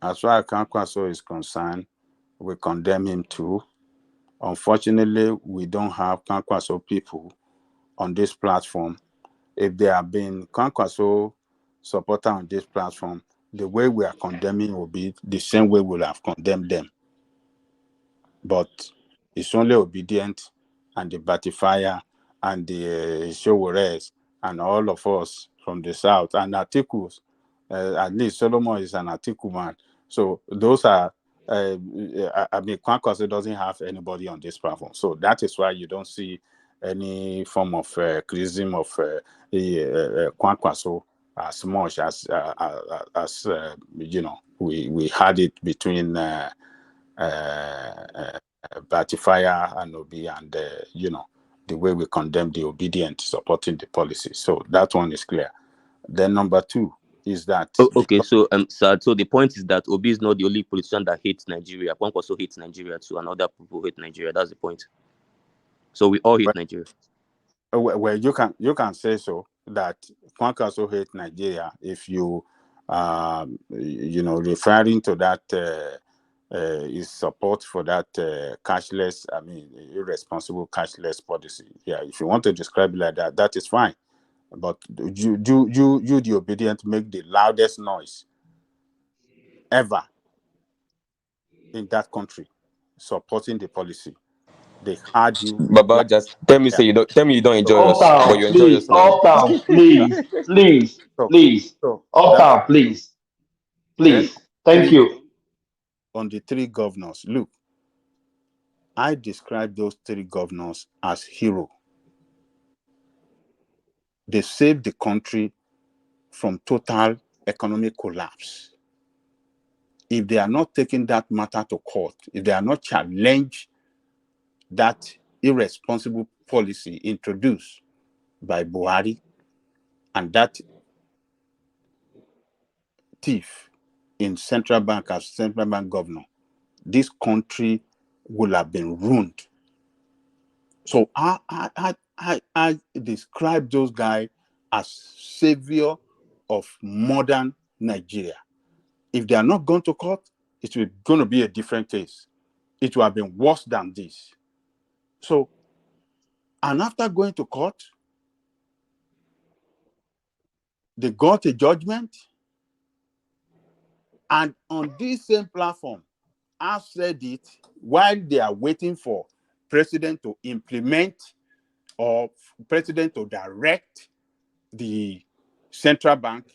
As far as Kwankwaso is concerned, we condemn him too. Unfortunately, we don't have Kwankwaso people on this platform. If there have been Kwankwaso supporter on this platform, the way we are condemning will be the same way we'll have condemned them. But it's only obedient and the Batifier and the Showores and all of us from the south and articles. At least Solomon is an article man. So those are, I mean, Kwankwaso doesn't have anybody on this platform. So that is why you don't see any form of criticism of Kwankwaso as much as you know, we had it between Batifier and Obi, and you know, the way we condemn the obedient supporting the policy. So that one is clear. Then number two is that Okay, so so the point is that Obi is not the only politician that hates Nigeria. Kwankwaso hates Nigeria too, and other people hate Nigeria. That's the point. So we all hate Nigeria. well, you can say so that Kwankwaso hate Nigeria if you you know, referring to that is support for that cashless, I mean, irresponsible cashless policy. Yeah, if you want to describe it like that, that is fine. But you, the obedient, make the loudest noise ever in that country supporting the policy. They had you Baba, like, just tell me you don't enjoy us, but you enjoy us now. Uptown, please, please, so, please. so that Uptown, please, then please. Thank you. on the three governors. Look, I describe those three governors as heroes. They saved the country from total economic collapse. If they are not taking that matter to court, if they are not challenged that irresponsible policy introduced by Buhari and that thief in central bank as central bank governor, this country will have been ruined. So I describe those guys as savior of modern Nigeria. If they are not going to court, it will going to be a different case. It will have been worse than this. So, and after going to court, they got a judgment. And on this same platform, I've said it while they are waiting for president to implement or president to direct the central bank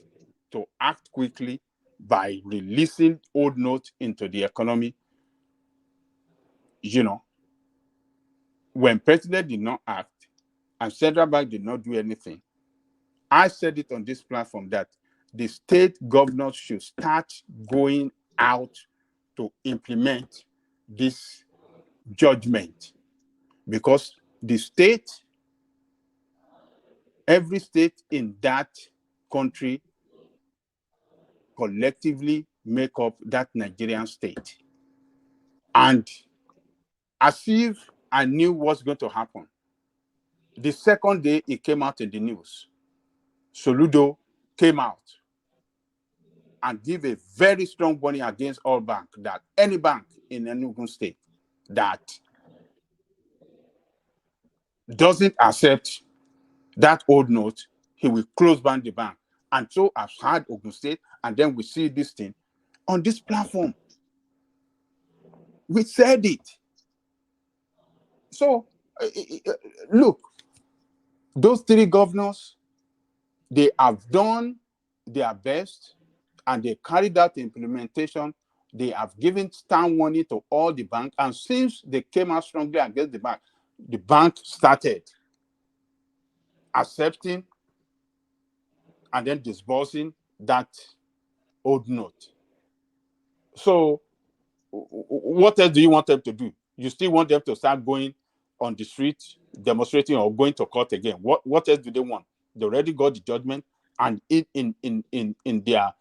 to act quickly by releasing old notes into the economy. You know, when president did not act and central bank did not do anything, I said it on this platform that the state governors should start going out to implement this judgment, because the state, every state in that country collectively make up that Nigerian state. And as if I knew what's going to happen, the second day it came out in the news, Soludo came out and give a very strong warning against all banks, that any bank in Enugu state that doesn't accept that old note, he will close down the bank. And so I've had Ogun State, and then we see this thing on this platform. We said it. So look, those three governors, they have done their best and they carried out the implementation. They have given stern warning to all the banks, and since they came out strongly against the bank started accepting and then disbursing that old note. So what else do you want them to do? You still want them to start going on the street, demonstrating, or going to court again? What else do they want? They already got the judgment, and in their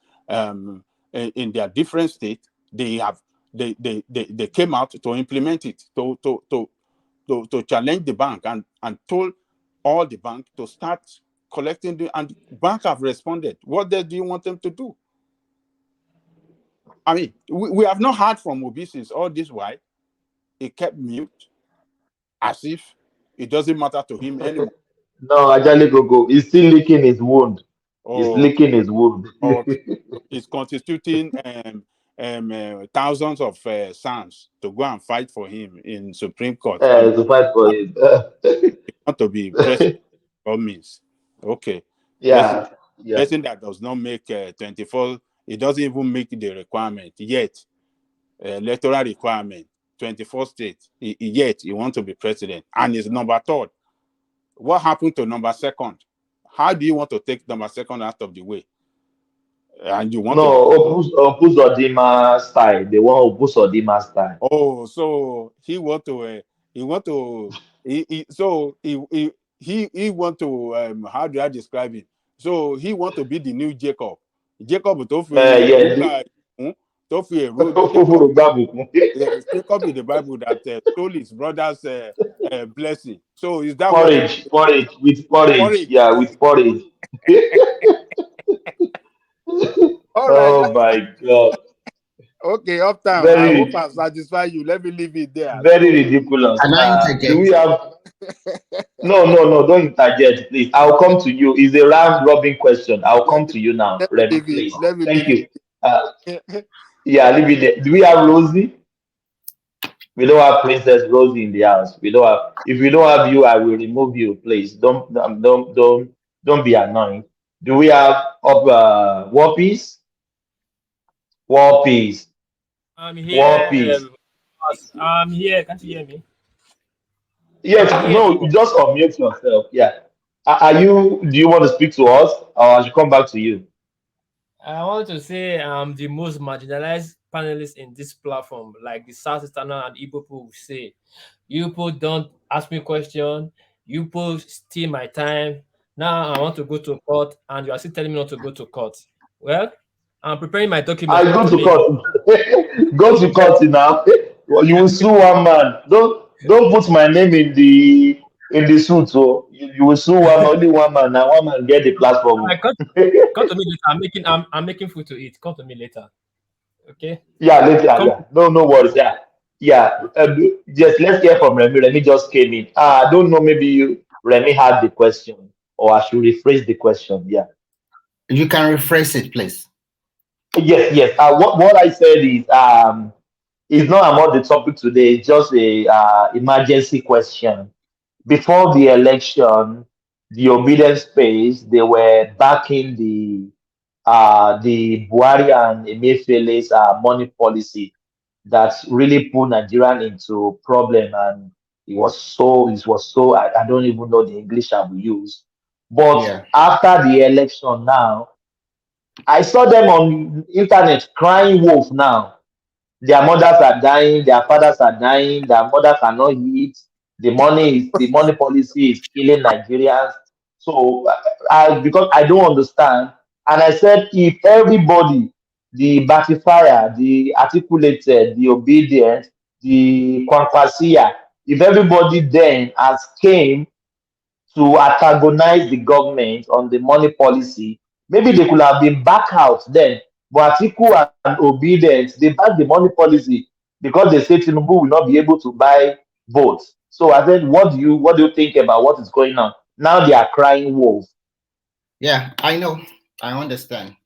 different states, they came out to implement it, to challenge the bank, and told all the bank to start collecting and bank have responded. What else do you want them to do? I mean, we have not heard from Obi since all this while. He kept mute, as if it doesn't matter to him anymore. No, Ajali Gogo, he's still licking his wound. He's Oh, licking his wound. okay. He's constituting thousands of sons to go and fight for him in Supreme Court. And To fight for him. he want to be president of means. Okay. Person, Yeah, yeah. person that does not make 24, it doesn't even make the requirement yet. Electoral requirement, 24 states, yet he wants to be president, and is number third. What happened to number second? How do you want to take number second out of the way? And you want to? No, Opus Odima style. They want Opus Odima style. Oh, so he want to. He want to. How do I describe it? So he want to be the new Jacob. Jacob to Yeah. Jacob in the Bible that stole his brother's blessing. So is that what? Porridge with porridge. Porridge. Yeah, with porridge. All right. Oh my God. Okay, uptown. I Very, hope I satisfy you. Let me leave it there. very ridiculous. And I Do we interject. have? No, don't interject, please. I'll come to you. It's a round robin question. I'll come to you now, Let me Remy, leave it. please. Let me Thank leave you. it. Yeah, leave it there. Do we have Rosie? We don't have Princess Rosie in the house. We don't have. If we don't have you, I will remove you. Please don't be annoying. Do we have War Peace? War Peace. I'm War here. Peace. I'm here. Can't you hear me? Yes. I'm here. No. Just unmute yourself. Yeah. Are you? Do you want to speak to us, or I should come back to you? I want to say I'm the most marginalized panelist in this platform, like the South Easterner and Igbo people will say. You people don't ask me question. You people steal my time. Now I want to go to court, and you are still telling me not to go to court. Well, I'm preparing my document. I Come go to to me. court. Go to court now. You will sue one man. Don't put my name in the suit. So you will sue only one man. Now one man get the platform. Like, come to me later. I'm making food to eat. Come to me later. Okay. Yeah, later. Come. Yeah. No worries. Yeah. Yeah. Just let's hear from Remy. Remy just came in. I don't know. Maybe Remy had the question, or I should rephrase the question. Yeah. You can rephrase it, please. Yes. What I said is it's not about the topic today. It's just a emergency question. Before the election, the obedience space they were backing the Buhari and Emefiele's money policy that really put Nigerian into problem, and it was so I don't even know the English I will use. But Yeah. after the election now, I saw them on internet crying wolf now. Their mothers are dying, their fathers are dying, their mother cannot eat. The money policy is killing Nigerians. So because I don't understand, and I said if everybody, the batifier, the articulated, the obedient, the kwankwasia, if everybody then has came to antagonize the government on the money policy, maybe they could have been back out then. But Atiku and Obedience, they back the money policy because they say Tinubu will not be able to buy votes. So I said, what do you think about what is going on? Now they are crying wolf. Yeah, I know. I understand.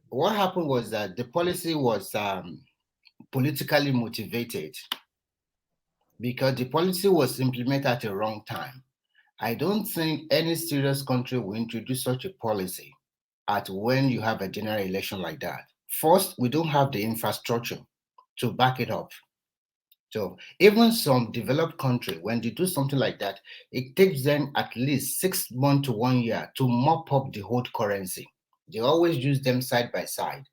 What happened was that the policy was politically motivated because the policy was implemented at the wrong time. I don't think any serious country will introduce such a policy at when you have a general election like that. First, we don't have the infrastructure to back it up. So even some developed country, when they do something like that, it takes them at least 6 months to 1 year to mop up the whole currency. They always use them side by side.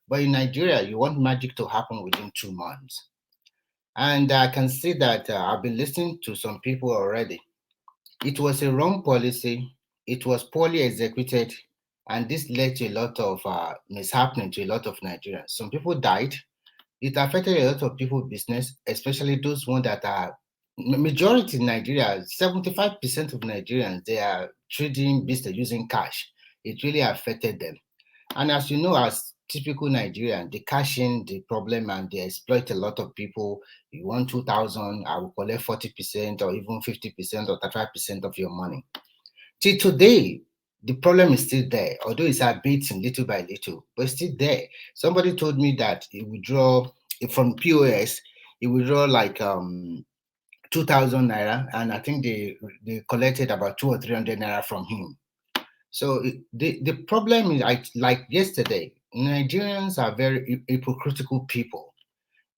But in Nigeria, you want magic to happen within 2 months. And I can see that I've been listening to some people already. It was a wrong policy. It was poorly executed. And this led to a lot of mishappening to a lot of Nigerians. Some people died. It affected a lot of people's business, especially those ones that are majority in Nigeria. 75% of Nigerians, they are trading business using cash. It really affected them. And as you know, as typical Nigerian, they cash in the problem and they exploit a lot of people. You want 2,000, I will collect 40% or even 50% or 35% of your money. Till today, the problem is still there, although it's abating little by little, but it's still there. Somebody told me that he withdraw from POS, he withdraw like 2,000 naira, and I think they collected about 200 or 300 naira from him. So the problem is, like yesterday, Nigerians are very hypocritical people.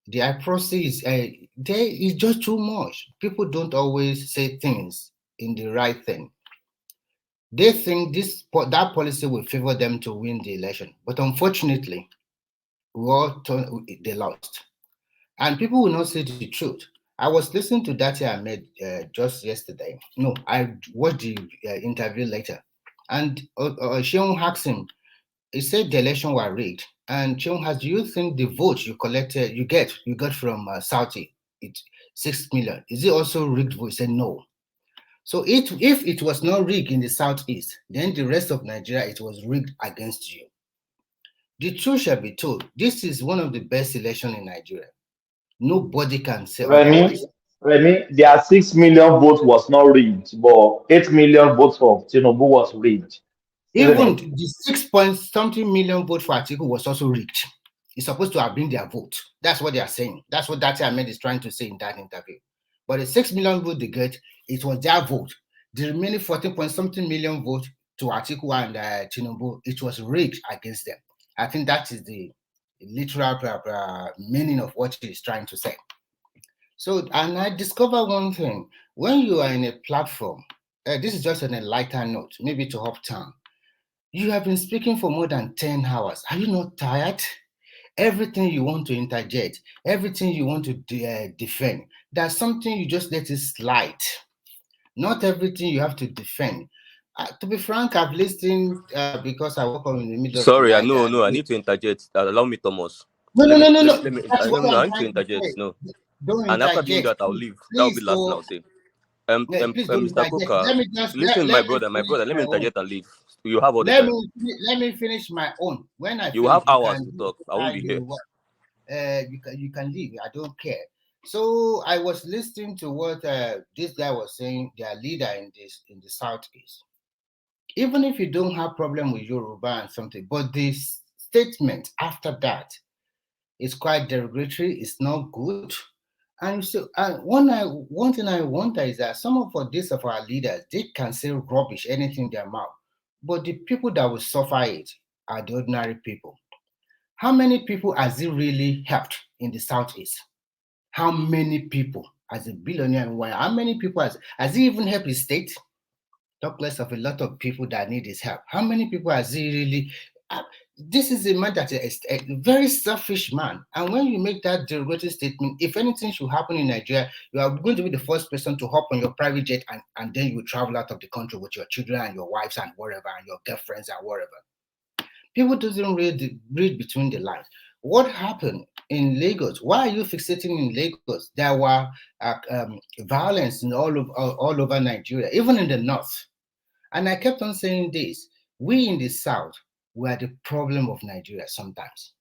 The hypocrisy is there is just too much. People don't always say things in the right thing. They think that policy will favor them to win the election, but unfortunately, they lost, and people will not say the truth. I was listening to that I made just yesterday. No, I watched the interview later, and Sheung asked him. He said the election were rigged, and Sheung asked, "Do you think the votes you collected, you got from Saudi, it's 6 million? Is it also rigged vote?" He said no. So if it was not rigged in the southeast, then the rest of Nigeria, it was rigged against you. The truth shall be told. This is one of the best elections in Nigeria. Nobody can say otherwise. Remy, their 6 million votes was not rigged, but 8 million votes for Tinubu was rigged. Even the 6 point something million vote for Atiku was also rigged. It's supposed to have been their vote. That's what they are saying. That's what Dati Ahmed is trying to say in that interview. But the 6 million vote they get, it was their vote. The remaining 14 point something million vote to Atiku and Tinubu, it was rigged against them. I think that is the literal meaning of what he is trying to say. So, and I discovered one thing. When you are in a platform, this is just on a lighter note, maybe to Uptown, you have been speaking for more than 10 hours. Are you not tired? Everything you want to interject, everything you want to defend, there's something you just let it slide. Not everything you have to defend. To be frank, I've listened because I woke up in the middle of the Sorry, night. no, I need to interject. Allow me, Thomas. No. That's what I I'm need to trying to interject. say. No. Don't And after doing interject. that, I'll leave. That will be Please, last thing I'll say. please don't Mr. interject. Coker, Let me just listen, let me my finish brother, let my me own. interject and leave. You have all the Let time. me finish my own. When I You finish, have you hours can to talk. I won't be here. you can leave. I don't care. So I was listening to what this guy was saying. Their leader in the southeast. Even if you don't have problem with Yoruba and something, but this statement after that is quite derogatory. It's not good. And so, one thing I wonder is that some of our leaders, they can say rubbish, anything in their mouth, but the people that will suffer it are the ordinary people. How many people has it really helped in the southeast? How many people, as a billionaire, how many people has he even helped his state? Talk less of a lot of people that need his help. How many people has he really? This is a man that is a very selfish man. And when you make that derogatory statement, if anything should happen in Nigeria, you are going to be the first person to hop on your private jet and then you travel out of the country with your children and your wives and whatever, and your girlfriends and whatever. People doesn't read between the lines. What happened in Lagos? Why are you fixating in Lagos? There were violence in all over Nigeria, even in the north. And I kept on saying this: we in the south, we are the problem of Nigeria sometimes.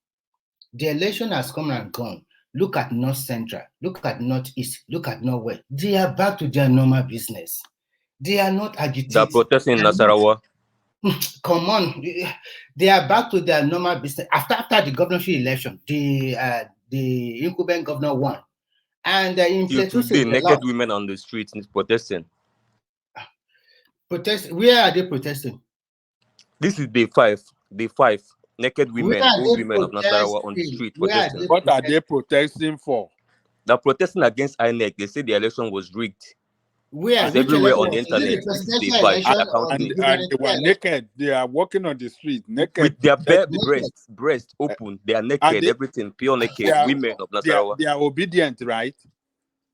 The election has come and gone. Look at North Central, look at Northeast, look at Northwest. They are back to their normal business. They are not agitating. They're protesting in Nasarawa. Come on, they are back to their normal business. After the governorship election, the incumbent governor won, and in Plateau Today, State, naked women on the streets protesting. Protest? Where are they protesting? This is day 5. Day 5. Naked Where women, are old they women of Nasarawa on the protesting? street Where are protesting. they What are protesting? they protesting for? They're protesting against INEC. They say the election was rigged. Where? It's Which everywhere election on the was? Is it internet. the This is day presidential 5. election They're or counting the it. And they gubernatorial were election? naked. They are walking on the street naked. With their bare Naked. breast open. They are And naked, everything pure naked. Women of Nasarawa. they are obedient, right?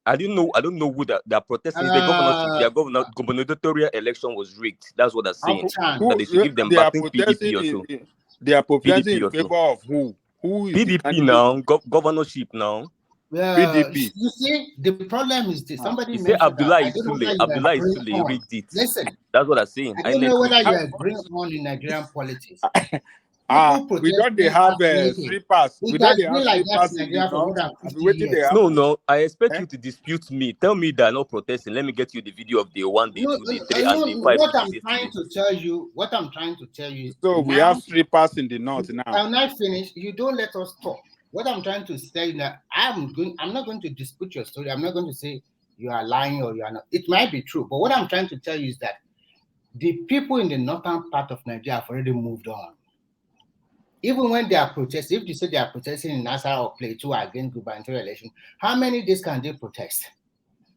I don't know who they're protesting. Their gubernatorial election was rigged. That's what they're saying. That they should give them They back. are I think protesting PDP or so. they are protesting PDP in or so. favor of who? Who is the PDP candidate? now, governorship now. PDP. You see, the problem is this. Somebody You say mentioned that. Abdullah I don't know whether you Abdullah agree Isule on. rigged it. Listen, That's what I'm saying. I don't know whether rigged you it. agree on in Nigerian politics. We don't they Protesting have naked. strippers. We It don't has they been have like that strippers in in the Nigeria for more north. than I mean, 50 waiting they years. happen. No, I expect you to dispute me. Tell me that I'm not protesting. Let me get you the video of day 1, day 2, day 3, and day 5. What I'm trying to tell you, is So we have strippers in the north now. When I finish, you don't let us talk. What I'm trying to say is that I'm not going to dispute your story. I'm not going to say you are lying or you are not. It might be true, but what I'm trying to tell you is that the people in the northern part of Nigeria have already moved on. Even when they are protesting, if you say they are protesting in Nassau or Plateau against gubernatorial election, how many days can they protest?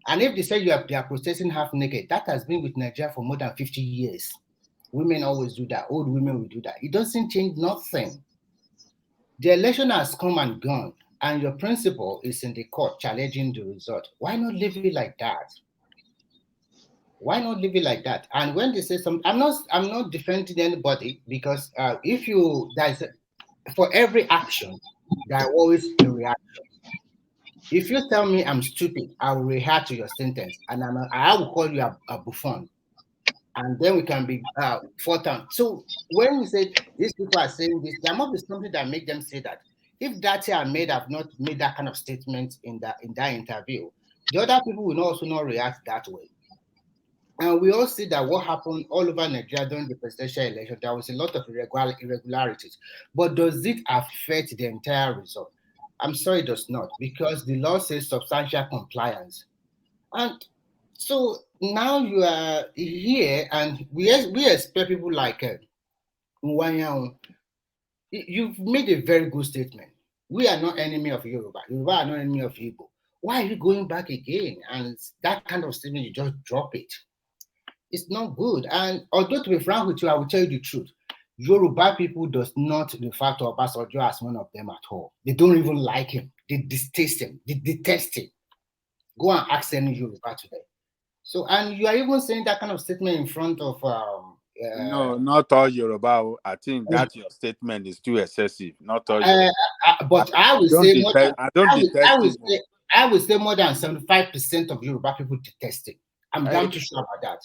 And if they say they are protesting half naked, that has been with Nigeria for more than 50 years. Women always do that. Old women will do that. It doesn't change nothing. The election has come and gone, and your principal is in the court challenging the result. Why not leave it like that? Why not leave it like that? And when they say something, I'm not defending anybody, because for every action, there always a reaction. If you tell me I'm stupid, I will react to your sentence, and I will call you a buffon, and then we can be fought on. So when we say these people are saying this, there must be something that make them say that. If that Ahmed have not made that kind of statement in that interview, the other people will also not react that way. And we all see that what happened all over Nigeria during the presidential election, there was a lot of irregularities. But does it affect the entire result? I'm sorry, it does not, because the law says substantial compliance. And so now you are here, and we expect people like Iwuanyanwu. You've made a very good statement. We are not enemy of Yoruba. Yoruba are not enemy of Igbo. Why are you going back again? And that kind of statement, you just drop it. It's not good. And although, to be frank with you, I will tell you the truth. Yoruba people does not refer to Obasanjo as one of them at all. They don't even like him. They distaste him. They detest him. Go and ask any Yoruba today. So, and you are even saying that kind of statement in front of no, not all Yoruba. I think that your statement is too excessive. Not all Yoruba. But I would say more than I would say more than 75% of Yoruba people detest it. I'm damn too sure about that.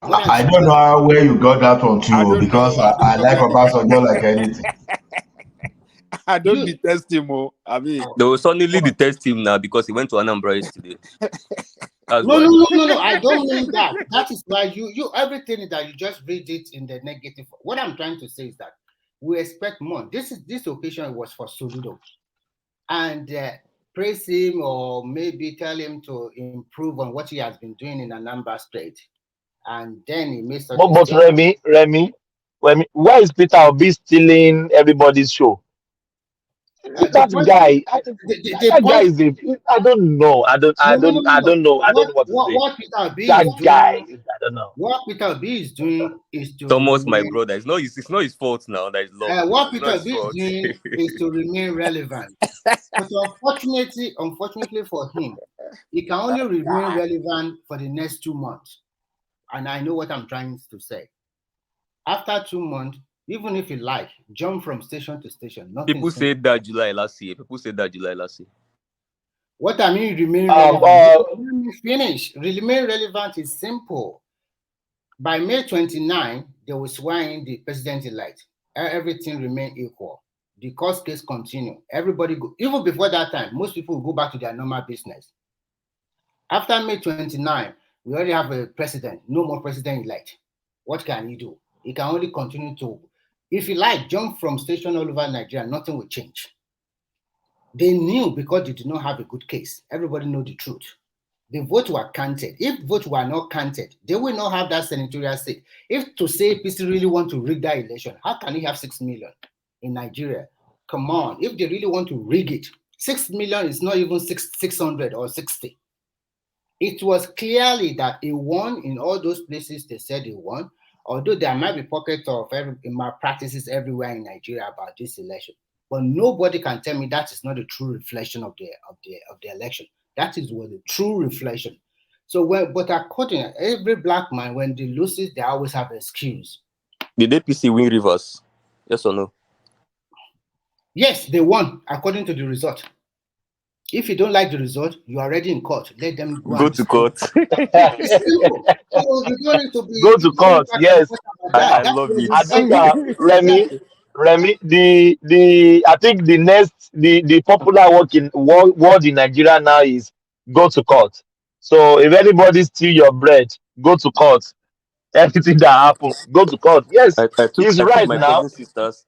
I don't know where you got that one too, because I like Obasanjo like anything. I don't detest him. I mean, they will suddenly detest him now because he went to Anambra yesterday. No. I don't mean that. That is why you everything that you just read it in the negative. What I'm trying to say is that we expect more. This occasion was for Soludo, and praise him or maybe tell him to improve on what he has been doing in Anambra State, and then he made such. But Remy, why is Peter Obi stealing everybody's show? That guy, that guy is I don't know. I don't know. I don't know what to say. What Peter Obi that is guy, doing, I don't know. What Peter Obi is doing is to Thomas, my brother. It's not his fault now. That is law. What Peter Obi is doing is to remain relevant. But unfortunately for him, he can only remain relevant for the next 2 months. And I know what I'm trying to say. After 2 months, even if you like, jump from station to station. People said that July last year. What I mean, remain relevant. Finish. Remain relevant is simple. By May 29, they will swear in the president-elect. Everything remain equal. The court case continue. Everybody go. Even before that time, most people will go back to their normal business. After May 29, we already have a president. No more president-elect. What can he do? He can only continue to. If you like, jump from station all over Nigeria, nothing will change. They knew because they did not have a good case. Everybody know the truth. The votes were counted. If votes were not counted, they will not have that senatorial seat. If to say PC really want to rig that election, how can he have 6 million in Nigeria? Come on, if they really want to rig it, 6 million is not even 600 or 60. It was clearly that he won in all those places they said he won, although there might be pockets of malpractices everywhere in Nigeria about this election. But nobody can tell me that is not a true reflection of the election. That is what the true reflection. So but according to every black man, when they loses, they always have an excuse. Did APC win Rivers? Yes or no? Yes, they won according to the result. If you don't like the result, you are already in court. Let them go to court. It's simple. So you don't need to be Go to court. Yes, I love it. I think Remy, I think the popular word in Nigeria now is go to court. So if anybody steal your bread, go to court. Anything that happen, go to court. Yes, he's right now.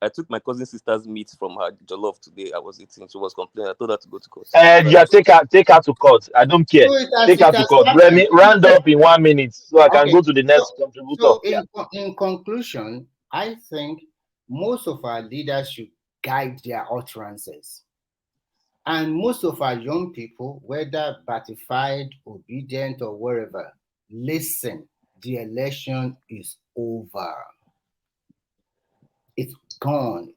I took my cousin sister's meat from her jollof today. I was eating. She was complaining. I told her to go to court. Yeah, take her to court. I don't care. Take her to court. Remy, round up in 1 minute so I can go to the next contributor. So in conclusion, I think most of our leaders should guide their utterances. And most of our young people, whether batified, obedient, or wherever, listen, the election is over. It's gone.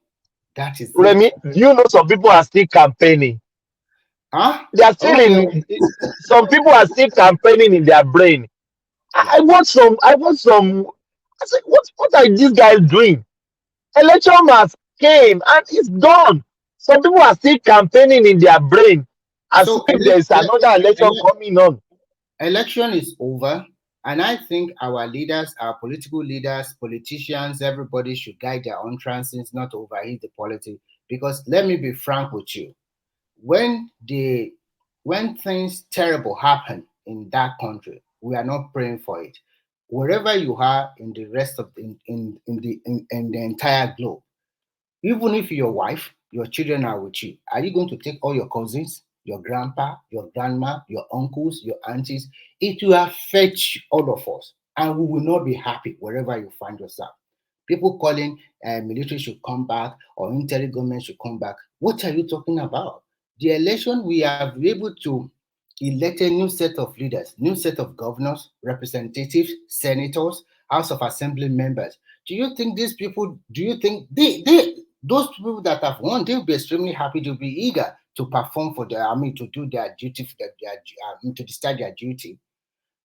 That is Remy, do you know some people are still campaigning? Huh? They are still some people are still campaigning in their brain. I want some. I said, what are these guys doing? Election mass came and it's gone. Some people are still campaigning in their brain as if there is another election coming on. Election is over. And I think our leaders, our political leaders, politicians, everybody should guide their own transitions, not overheat the politics. Because let me be frank with you, when things terrible happen in that country, we are not praying for it. Wherever you are in the rest of in the entire globe, even if your wife, your children are with you, are you going to take all your cousins, your grandpa, your grandma, your uncles, your aunties? It will affect all of us, and we will not be happy wherever you find yourself. People calling military should come back or interim government should come back. What are you talking about? The election, we have been able to elect a new set of leaders, new set of governors, representatives, senators, House of Assembly members. Do you think these people, those people that have won, they'll be extremely happy, they'll be eager to perform for their army, to do their duty, to discharge their duty.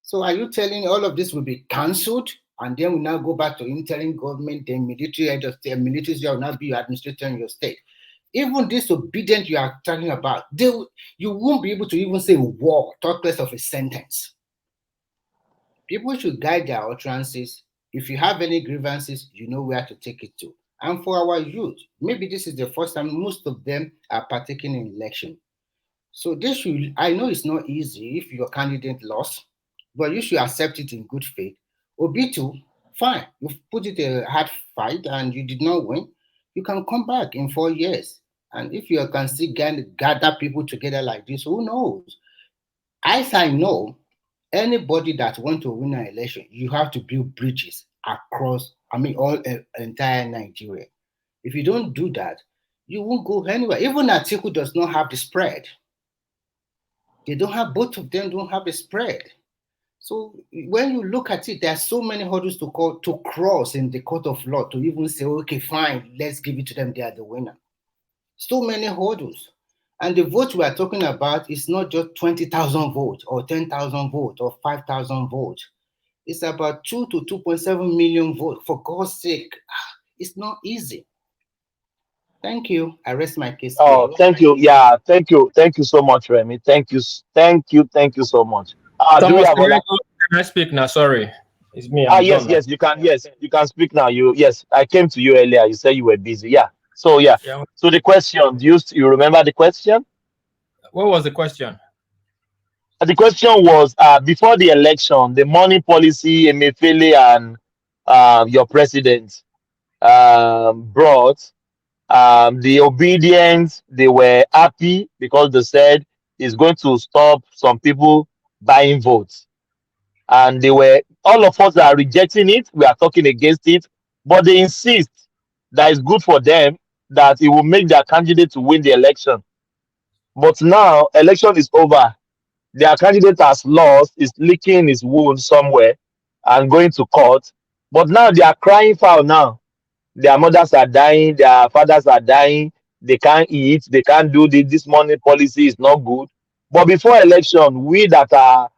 So are you telling all of this will be cancelled and then we now go back to interim government, then military will now be your administrator in your state? Even this obedience you are talking about, you won't be able to even say war, talk less of a sentence. People should guide their utterances. If you have any grievances, you know where to take it to. And for our youth, maybe this is the first time most of them are partaking in election. So I know it's not easy if your candidate lost, but you should accept it in good faith. Obitu, fine, you've put it a hard fight and you did not win. You can come back in 4 years. And if you can still gather people together like this, who knows? As I know, anybody that wants to win an election, you have to build bridges across, entire Nigeria. If you don't do that, you won't go anywhere. Even Atiku does not have the spread. Both of them don't have a spread. So when you look at it, there are so many hurdles to cross in the court of law to even say, okay, fine, let's give it to them, they are the winner. So many hurdles. And the vote we are talking about is not just 20,000 votes or 10,000 votes or 5,000 votes. It's about 2 to 2.7 million votes. For God's sake, it's not easy. Thank you. I rest my case. Oh, thank you. Yeah, thank you. Thank you so much, Remy. Thank you so much. Do we Thomas, have other? can I speak now? Sorry. It's me. Yes, you can. Yes, you can speak now. Yes, I came to you earlier. You said you were busy. Yeah. So yeah. So the question, do you remember the question? What was the question? The question was before the election, the money policy Emefiele and your president brought, the obedience, they were happy because they said it's going to stop some people buying votes. And they were, all of us are rejecting it, we are talking against it, but they insist that it's good for them, that it will make their candidate to win the election. But now election is over, their candidate has lost, is licking his wound somewhere and going to court. But now they are crying foul now. Their mothers are dying, their fathers are dying, they can't eat, they can't do this money policy is not good. But before election, we are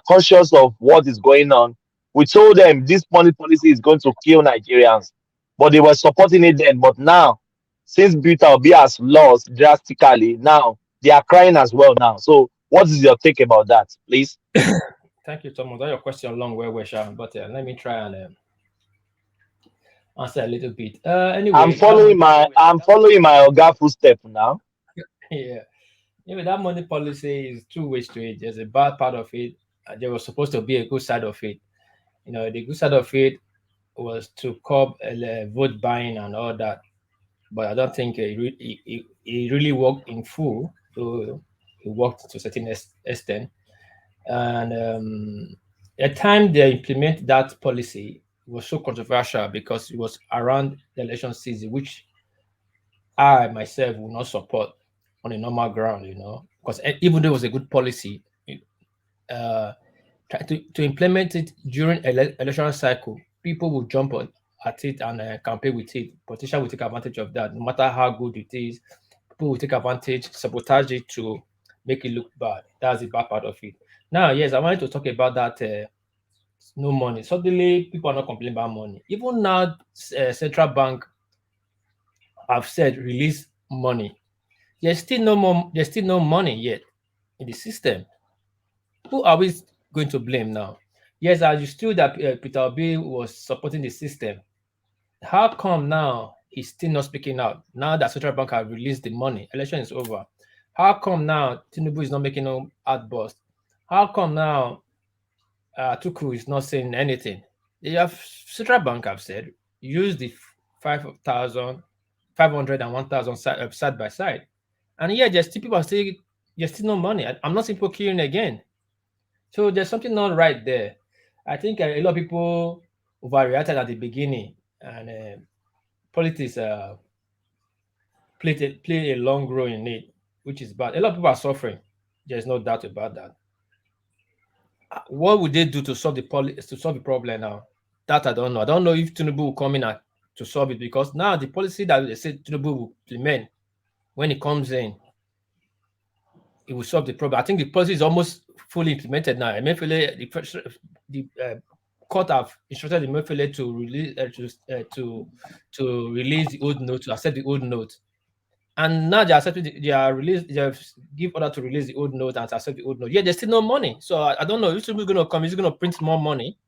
conscious of what is going on. We told them this money policy is going to kill Nigerians, but they were supporting it then. But now, since Peter Obi has lost drastically, now they are crying as well now. So, what is your take about that, please? Thank you, Thomas. That your question long, well, Sean, but let me try and answer a little bit. Anyway, that money, I'm following my Oga footstep now. yeah, anyway, that money policy is two ways to it. There's a bad part of it, and there was supposed to be a good side of it. You know, the good side of it was to curb vote buying and all that, but I don't think it really worked in full. So it worked to a certain extent. And the time they implement that policy was so controversial because it was around the election season, which I myself will not support on a normal ground, you know, because even though it was a good policy, uh, to implement it during election cycle, people will jump on at it and campaign with it. Politicians will take advantage of that, no matter how good it is. People will take advantage, sabotage it to make it look bad. That's the bad part of it. Now, yes, I wanted to talk about that. No money. Suddenly, people are not complaining about money. Even now, central bank have said release money. There's still no more. There's still no money yet in the system. Who are we going to blame now? Yes, I understood that Peter Obi was supporting the system. How come now he's still not speaking out? Now that central bank have released the money, election is over. How come now Tinubu is not making no outburst? How come now Tuku is not saying anything? They have central bank have said use the 5,000, 500 and 1,000 side by side, and yet there's still people are still there's still no money. I'm not seeing people queuing again. So there's something not right there. I think a lot of people overreacted at the beginning, and politics play a long role in it, which is bad. A lot of people are suffering. There's no doubt about that. What would they do to solve to solve the problem now? That I don't know. I don't know if Tinubu will come in to solve it, because now the policy that they say Tinubu will implement when it comes in, it will solve the problem. I think the policy is almost fully implemented now. Emefiele, the court have instructed Emefiele to release to release the old note, to accept the old note, and now they accepted. They are released. They have give order to release the old note and to accept the old note. Yeah, there's still no money, so I don't know if Tinubu is going to come. Is going to print more money?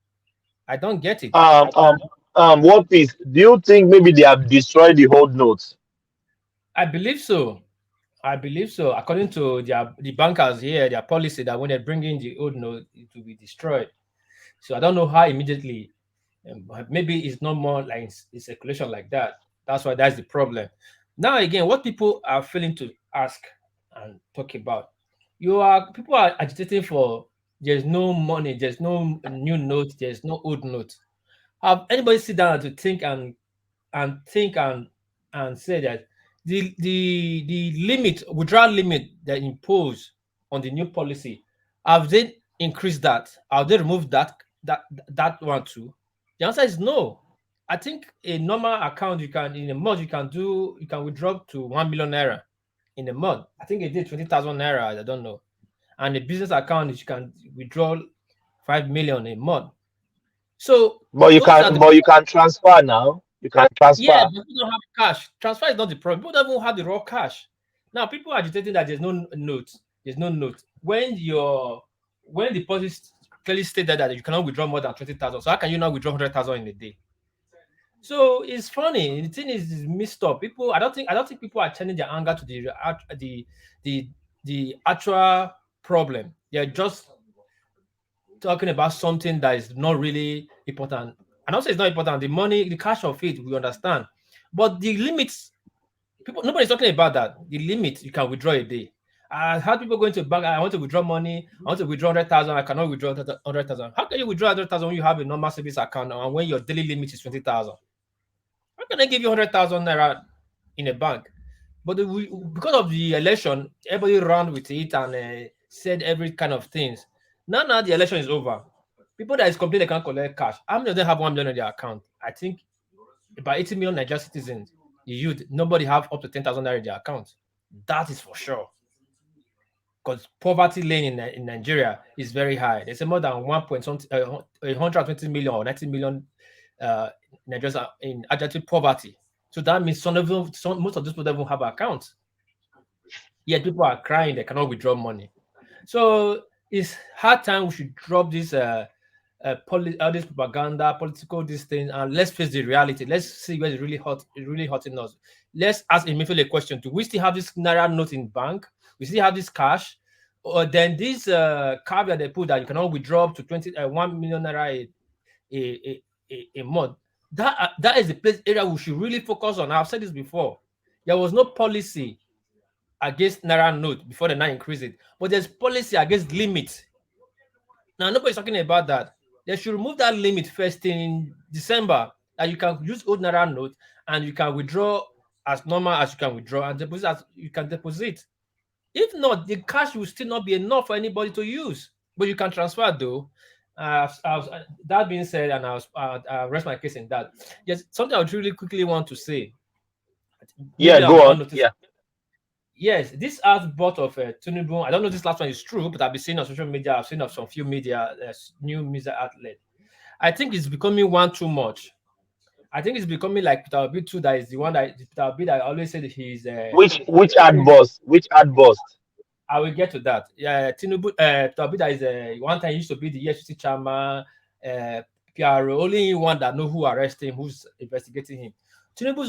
I don't get it. What is? Do you think maybe they have destroyed the old notes? I believe so. I believe so. According to the bankers here, their policy that when they bring in the old note, it will be destroyed. So I don't know how immediately. Maybe it's not more like in circulation like that. That's why that's the problem. Now again, what people are failing to ask and talk about, people are agitating for there's no money, there's no new note, there's no old note. Have anybody sit down to think and think and say that the limit withdrawal limit they impose on the new policy, have they increased that? Have they removed that one too? The answer is no. I think a normal account you can in a month you can withdraw to 1 million naira in a month. I think it did 20,000 naira. I don't know. And a business account you can withdraw 5 million a month. So those are the But you can transfer now. You can yeah, transfer. but people don't have cash. Transfer is not the problem. People don't even have the raw cash. Now people are agitating that there's no note. There's no note. When the policy clearly stated that you cannot withdraw more than 20,000. So how can you not withdraw 100,000 in a day? So it's funny. The thing is mixed up. I don't think people are turning their anger to the the actual problem. They're just talking about something that is not really important. And also, it's not important. The money, the cash of it, we understand. But the limits, nobody's talking about that. The limit you can withdraw a day. I had people going to bank. I want to withdraw money. I want to withdraw 100,000. I cannot withdraw 100,000. How can you withdraw 100,000 when you have a normal savings account and when your daily limit is 20,000? How can I give you 100,000 naira in a bank? But because of the election, everybody ran with it and said every kind of things. Now the election is over. People that is complaining they can't collect cash. How many of them have 1 million in their account? I think about 80 million Nigerian citizens, the youth, nobody have up to 10,000 naira in their account. That is for sure. Because poverty lane in Nigeria is very high. There's more than 120 million or 90 million Nigerians are in adjective poverty. So that means most of these people don't have accounts. Yet people are crying they cannot withdraw money. So it's hard time we should drop this all this propaganda, political this thing, and let's face the reality. Let's see where it's really hurting us. Let's ask immediately a question: do we still have this naira note in bank? We still have this cash, or then this caveat they put that you cannot withdraw up to 1 million naira a month. That is the place area we should really focus on. I've said this before. There was no policy against naira note before they now increase it, but there's policy against limit. Now nobody's talking about that. They should remove that limit first in December, that you can use old naira note and you can withdraw as normal as you can withdraw and deposit as you can deposit. If not, the cash will still not be enough for anybody to use, but you can transfer though. That being said, and I'll rest my case in that. Yes, something I would really quickly want to say. Yeah, Maybe go I'm not on. noticing. Yeah. Yes, this outburst of Tinubu, I don't know if this last one is true, but I've been seeing on social media, I've seen of some few media, new media outlet. I think it's becoming one too much. I think it's becoming like Peter Obi too, that is the one that Peter Obi that I always said he's Which ad bust? Which ad bust? I will get to that. Yeah, Tinubu, Peter Obi that is one time he used to be the EFCC chairman, PRO, only one that know who arrested him, who's investigating him. Tinubu's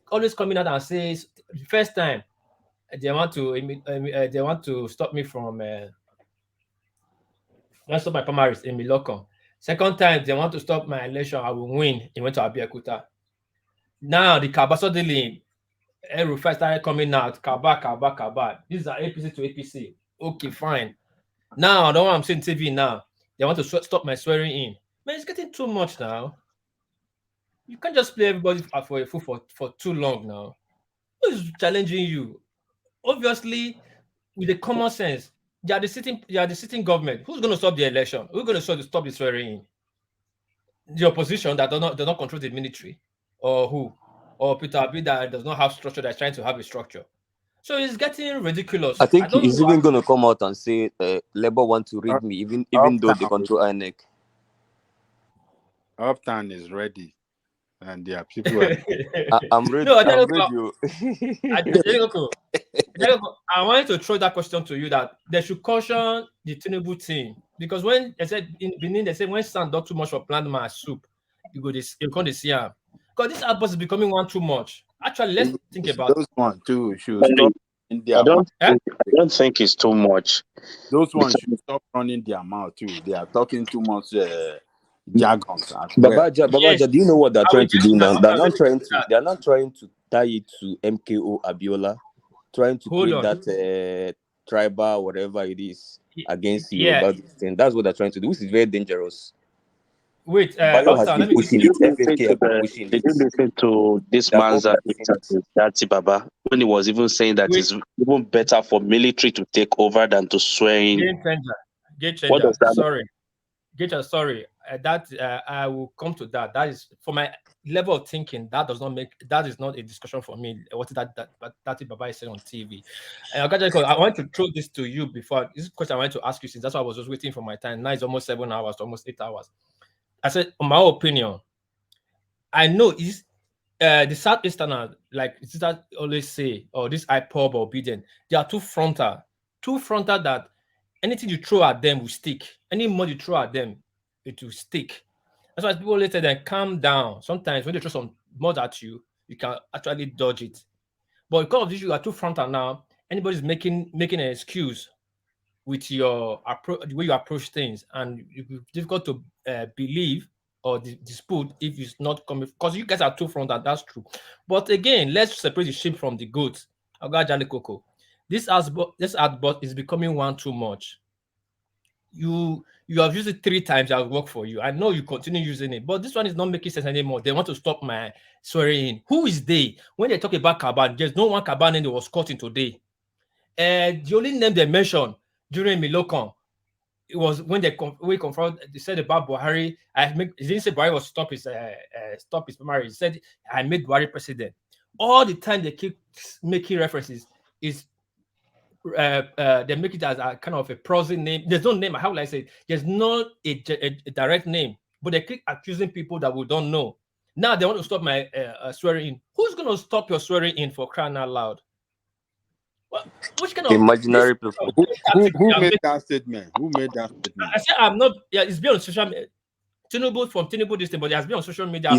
always coming out and says the first time they want to stop me from not stop my primaries in Miloko. Second time they want to stop my election, I will win. He went to Abiyakuta. Now the Kaba suddenly Rufai started coming out, Kaba. These are APC to APC. Okay, fine. Now the one I'm seeing TV now, they want to stop my swearing in. Man, it's getting too much now. You can't just play everybody for a fool for too long now. Who is challenging you? Obviously, with the common sense, they are the sitting government. Who's going to stop the election? Who's going to stop the swearing in? The opposition that does not control the military, or who? Or Peter Obi that does not have structure, that's trying to have a structure. So it's getting ridiculous. I think I don't he's know. even going to come out and say Labour want to read me, even though they control INEC. Uptown is ready, and there are people. I'm ready. No, I'm ready. I wanted to throw that question to you, that they should caution the Tinubu team, because when they said in Benin, they said when sand not too much for plant my soup, you come to see him. Because this outburst is becoming one too much. Actually, let's think about those one too should stop in their mouth. I don't think it's too much. Those ones should stop running their mouth too. They are talking too much jargons as well. Babaja, do you know what they're trying to do now? They're not trying to tie it to MKO Abiola, trying to create that tribal whatever it is against you. Yeah. That's what they're trying to do, which is very dangerous. Did you listen to this man's interview, Dati Baba, when he was even saying that it's even better for military to take over than to swear in? Game changer. Sorry. Sorry. I will come to that. That is for my level of thinking. That is not a discussion for me. What is that Baba is saying on TV? I want to throw this to you before. This question I want to ask you, since that's why I was just waiting for my time. Now it's almost 7 hours, almost 8 hours. I said, in my opinion, I know is the Southeasterners, like that always say, or this IPOB or obedient, they are too frontal that anything you throw at them will stick. Any money you throw at them, it will stick. That's why people later then calm down. Sometimes when they throw some mud at you, you can actually dodge it. But because of this, you are too frontal now. Anybody's making an excuse with your approach, the way you approach things, and it's difficult to believe or dispute if it's not coming, because you guys are too frontal. That's true. But again, let's separate the sheep from the goats. Coco. This adbot is becoming one too much. You have used it 3 times. I'll work for you. I know you continue using it, but this one is not making sense anymore. They want to stop my swearing in. Who is they? When they talk about Kaban, there's no one Kaban name that was caught in today. The only name they mentioned during Milocon, it was when we confront. They said about Buhari. He didn't say Buhari was stop his marriage. He said I made Buhari president. All the time they keep making references is they make it as a kind of a prosy name. There's no name. How will I say it? There's not a direct name, but they keep accusing people that we don't know. Now they want to stop my swearing in. Who's going to stop your swearing in, for crying out loud? Which kind of Imaginary people. Who made that statement? Who made that statement? I said I'm not. Yeah, it's been on social media. Tinubu this thing, but it has been on social media.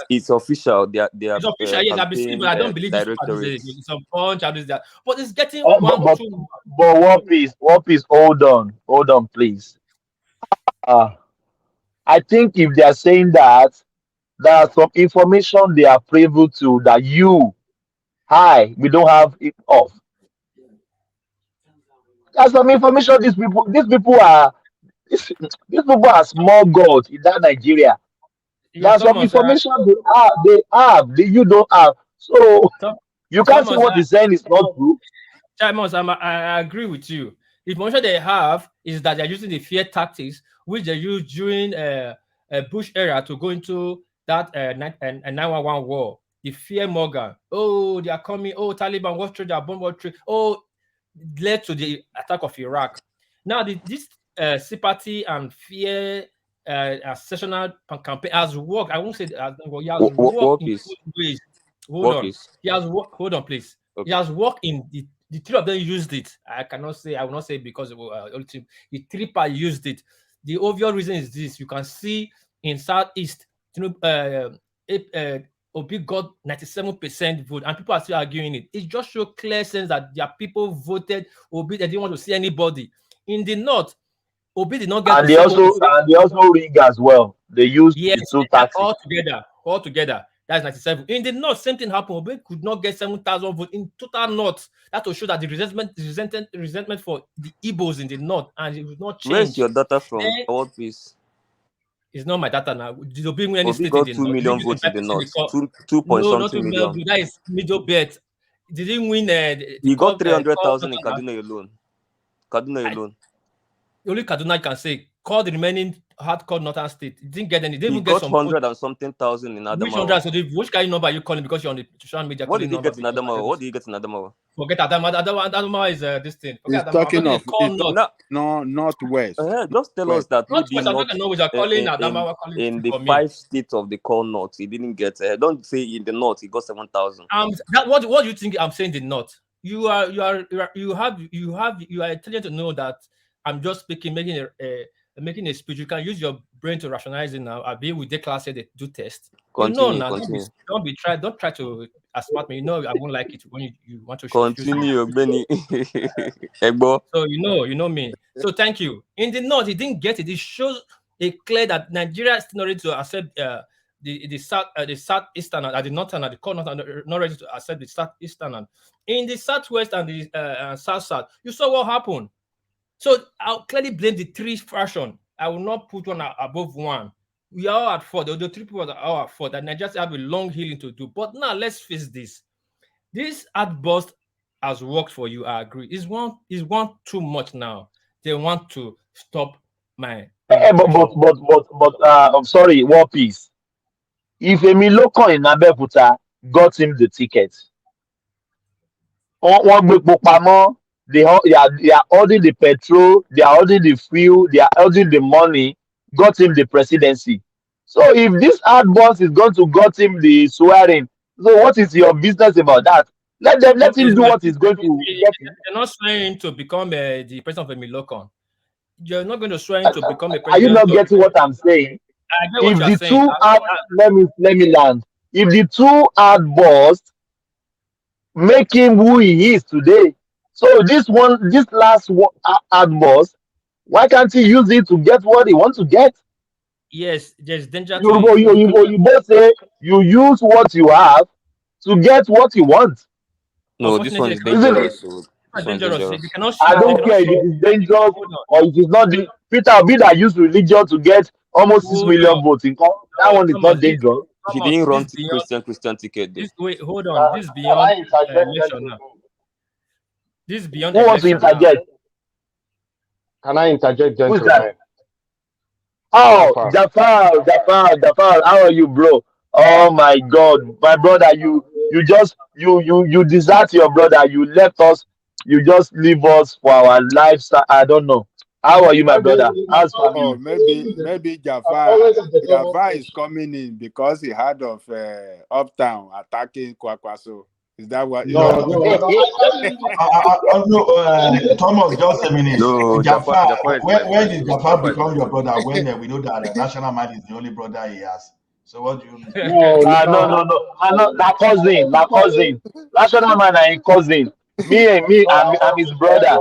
It's official. They are it's official. Yes, I've been seeing, but I don't believe it's directorates. some punch. That, but it's getting but, one but, too. but what piece? Hold on, please. I think if they are saying that, there are some information they are privy to that we don't have it off. There's some information these people are small gods in that Nigeria. Yeah, There's some Thomas. information that you don't have. So you can't say Thomas, what he's saying is not true. Thomas, I agree with you. The information they have is that they're using the fear tactics, which they used during Bush era to go into that 911 war. The fear Morgan. Oh, they are coming. Oh, Taliban, what trade? They are bomb what trade? Oh, led to the attack of Iraq. Now, this sympathy and fear sessional campaign has worked. I won't say that he has worked in good ways. Hold on, please. Okay. He has worked in the three of them used it. I will not say because the three part used it. The obvious reason is this: you can see in Southeast, Obi got 97% vote, and people are still arguing it. It just shows clear sense that their people voted Obi. They didn't want to see anybody. In the North, Obi did not get And they also ring as well. They used the two tactics. All together. That's 97. In the North, same thing happened. Obi could not get 7,000 votes in total North. That will show that the resentment for the Igbos in the North, and it will not change. Where's your data from? What piece? It's not my data now. Did Obi win any Obi state got in 2 million votes in the North. 2 point no, something million. That is middle bet. Did he win? He got 300,000 in Kaduna alone. Only Kaduna can say. Call the remaining hardcore northern state. He didn't get any. He got 100 and something thousand in Adamawa. Which 100? So which kind of number are you calling because you're on the social media? What did he get in Adamawa? Forget Adamawa. Adamawa is this thing. He's talking of northwest. Just tell us that in the 5 states of the core north, he didn't get. Don't say in the north he got 7,000. What do you think I'm saying? The north. You are intelligent to know that I'm just speaking, making a speech. You can use your brain to rationalize it now. I'll be with the class they do test. Continue. Don't try to smart me. I won't like it when you want to continue, Benny. So you know me. So thank you. In the north, he didn't get it. It shows clear that Nigeria is not ready to accept the southeastern and the northern and the core northern not ready to accept the southeastern. In the southwest and the south, you saw what happened. So I'll clearly blame the three faction. I will not put one above one. We are all at fault. The three people that are at fault. That Nigeria have a long healing to do. But now let's face this. This outburst has worked for you. I agree. It's one too much now. They want to stop my. I'm sorry. War Peace. If Emiloko in Abeokuta got him the ticket, they are holding the petrol, they are holding the fuel, they are holding the money, got him the presidency. So if this hard boss is going to got him the swearing, so what is your business about that? Let him do what he's going to get. You're not swearing to become the president of Emilokon. You're not going to swear to become a president. Are you not getting what I'm saying? I get what you're saying. Let me land. If the two hard boss make him who he is today, so this last hard boss, why can't he use it to get what he wants to get? Yes, there's danger to you both say you use what you have to get what you want. No, this one is dangerous. This one's dangerous. They dangerous. cannot I shoot. They don't cannot care if shoot. it is dangerous Hold on. or it is not. Peter Obi that used religion to get almost 6 million Hold on. votes in that No, one is not Thomas. This dangerous. He Thomas. didn't run This beyond. Christian ticket though. This wait. Hold on. This Can beyond I interject, election now. gentlemen? This is beyond Who wants to election now. interject? Can I interject, Who's that? gentlemen? Oh, Jafar. Jafar, how are you, bro? Oh my God, my brother, you desert your brother. You left us. You just leave us for our lives. I don't know. How are you, my brother? How's Oh, family? maybe I'm always in the double Jafar is edge. coming in because he heard of Uptown attacking Kwakwaso. Is No, that no, what? no. No, Thomas, just a minute. No, Jafar, Jafar is my when friend did too. Jafar Jafar is my become your friend. brother? When we know that National Man is the only brother he has. So what do you mean? No, no. No. I'm not that cousin. That cousin. National man and his cousin. No, I'm his brother.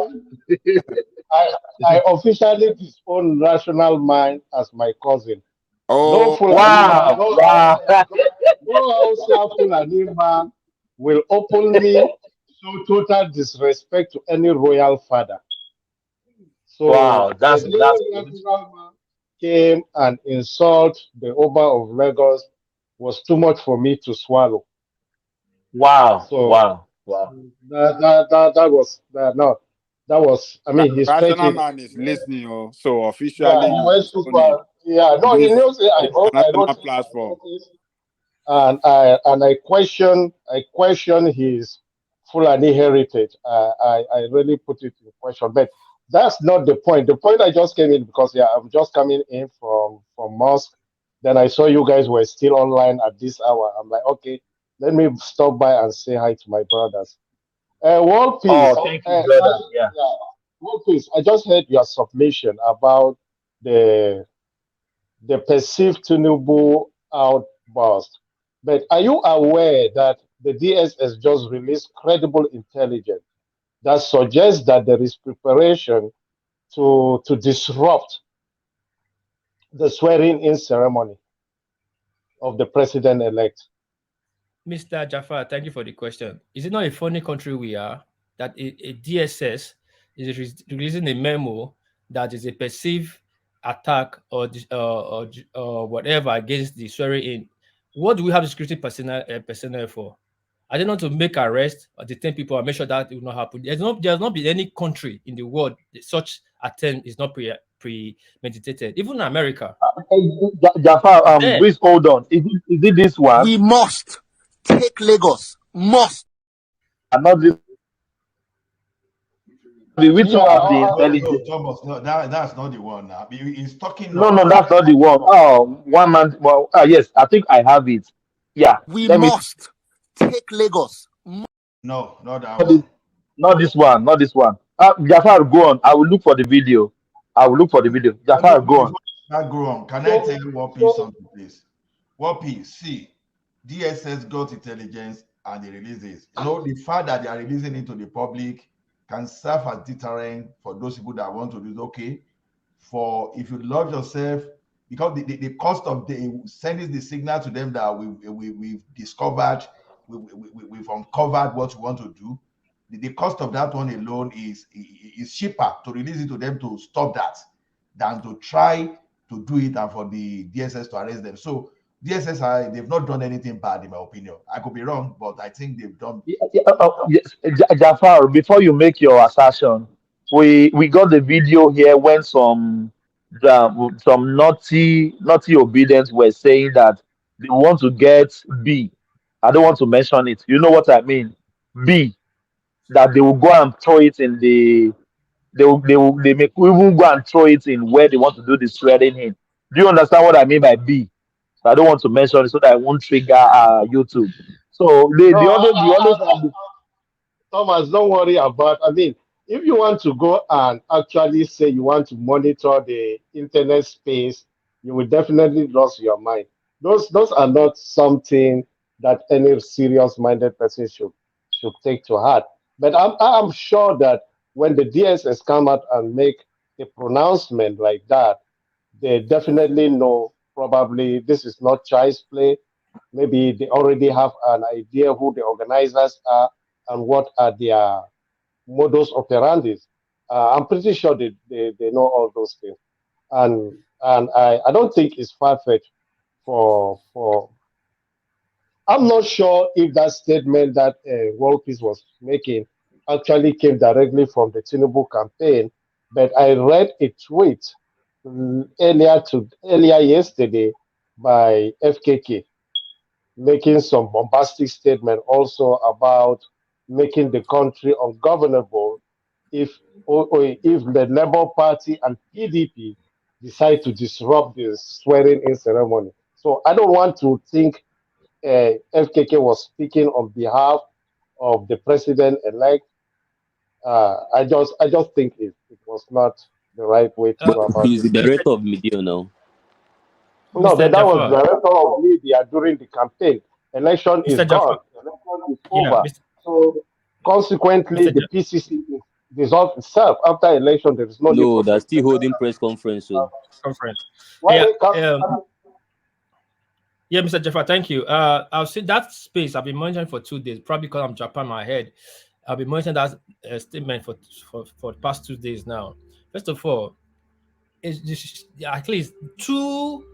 I officially disown Rational Man as my cousin. No Oh, Fulani man, Wow, wow. no Hausa Fulani man will openly show total disrespect to any royal father. So Wow, the that's day good. National Man came and insult the Oba of Lagos was too much for me to swallow. Wow, So wow. that was no, that was. I mean, he stretched Rational it. Man is listening. Oh, so Yeah, officially he you went too disown him far. Yeah, on no, he this knows it. I wrote international it in my platform. notice, and I question his Fulani heritage. I really put it in question, but that's not the point. The point I just came in because yeah, I'm just coming in from mosque. Then I saw you guys were still online at this hour. I'm like, okay, let me stop by and say hi to my brothers. World Peace. Oh, thank you, brother. Yeah. Yeah, World Peace. I just heard your submission about the the perceived Tinubu outburst. But are you aware that the DSS just released credible intelligence that suggests that there is preparation to disrupt the swearing-in ceremony of the president-elect? Mr. Jafar, thank you for the question. Is it not a funny country we are that a DSS is releasing a memo that is a perceived attack or whatever against the swearing in? What do we have the security personnel for? I don't know to make arrest or detain people and make sure that it will not happen. There's not been any country in the world that such attempt is not premeditated. Even in America, Jafar, there please hold on. Is it this one? We must take Lagos. Must. Not this. Which Yeah, one have the No, intelligence? Thomas, no, that's not the one now. He's talking No, of. that's not the one. Oh, one man. Well, yes, I think I have it. Yeah, We let me. must take Lagos. No, not that Not this, one. not this one. Not this one. Jafar, go on. I will look for the video. I will look for the video. No, Jafar, go before on. that go on, can I tell War Peace something, please? War Peace, see, DSS got intelligence and they release this. You know, the fact that they are releasing it to the public can serve as deterrent for those people that want to do it. Okay, for if you love yourself, because the cost of the sending the signal to them that we've discovered, we've uncovered what we want to do. The cost of that one alone is cheaper to release it to them to stop that than to try to do it and for the DSS to arrest them. So DSS, they've not done anything bad in my opinion. I could be wrong, but I think they've done. Yes, Jafar, before you make your assertion, we got the video here when some naughty obedience were saying that they want to get B. I don't want to mention it. You know what I mean? B. That they will go and throw it in the they may even go and throw it in where they want to do the swearing in. Do you understand what I mean by B? So I don't want to mention it so that I won't trigger YouTube. So No, they always have the Thomas, don't worry about. I mean, if you want to go and actually say you want to monitor the internet space, you will definitely lose your mind. Those are not something that any serious-minded person should take to heart. But I'm sure that when the DSS come out and make a pronouncement like that, they definitely know probably this is not child's play. Maybe they already have an idea who the organizers are and what are their modus operandi. I'm pretty sure they know all those things. And I don't think it's far-fetched for I'm not sure if that statement that World Peace was making actually came directly from the Tinubu campaign, but I read a tweet earlier yesterday by FKK making some bombastic statement also about making the country ungovernable if if the Labour Party and PDP decide to disrupt the swearing-in ceremony. So I don't want to think FKK was speaking on behalf of the president-elect. I just think it was not the right way to go about He's it. the director of media now. No, Mr. but that was Jafar, director of media during the campaign. Election is Mr. Jafar, gone. Election is yeah, over. So consequently, Mr. the PCC is dissolved itself. After election, there is no need No, for they're still presidential holding press conference. So Conference. why Yeah, they can't. yeah, Mr. Jaffa, thank you. I've seen that space. I've been monitoring for 2 days, probably because I'm Japan my head. I've been monitoring that statement for the past 2 days now. First of all, it's just, at least two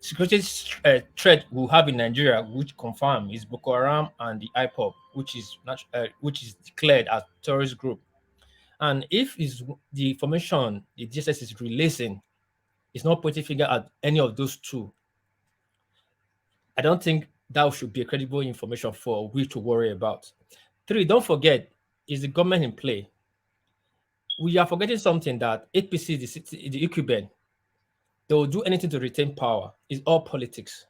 security threat we have in Nigeria, which confirm is Boko Haram and the IPOB, which is declared as terrorist group. And if is the information the DSS is releasing is not pointing finger at any of those two, I don't think that should be a credible information for we to worry about. Three, don't forget, is the government in play? We are forgetting something that APC, the incumbent, they will do anything to retain power. It's all politics.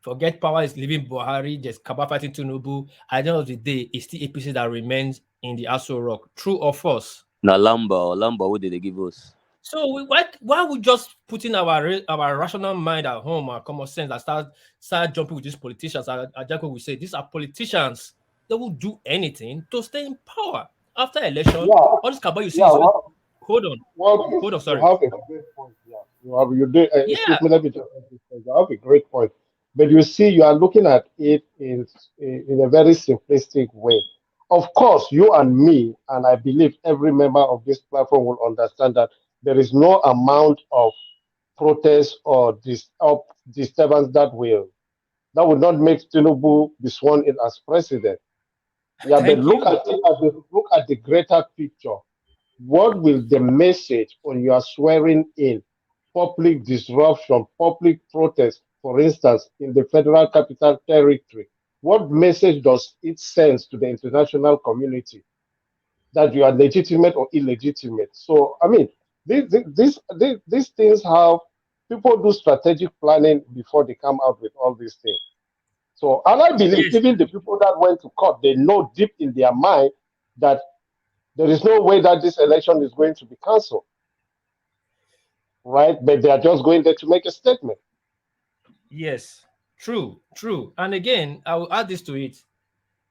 Forget power is leaving Buhari, there's Kaba fighting Tinubu. At the end of the day, it's the APC that remains in the Aso Rock. True or false? now Lamba, what did they give us? So why we just putting our rational mind at home, our common sense, and start jumping with these politicians? Ajako will say these are politicians. They will do anything to stay in power after election. Yeah, All this cabal you see yeah. is hold Well, on, you sorry. have a great point. Yeah, you do. Yeah, Excuse me, let me just make this point. You have a great point, but you see, you are looking at it in a very simplistic way. Of course, you and me, and I believe every member of this platform will understand that there is no amount of protest or disturbance that will not make Tinubu be sworn in as president. Yeah, but thank look you. at it look at the greater picture. What will the message on your swearing in, public disruption, public protest, for instance, in the Federal Capital Territory, what message does it send to the international community that you are legitimate or illegitimate? So, I mean, these things have people do strategic planning before they come out with all these things. So, and I believe Yes, even the people that went to court, they know deep in their mind that there is no way that this election is going to be cancelled, right? But they are just going there to make a statement. yes, true. And again, I will add this to it.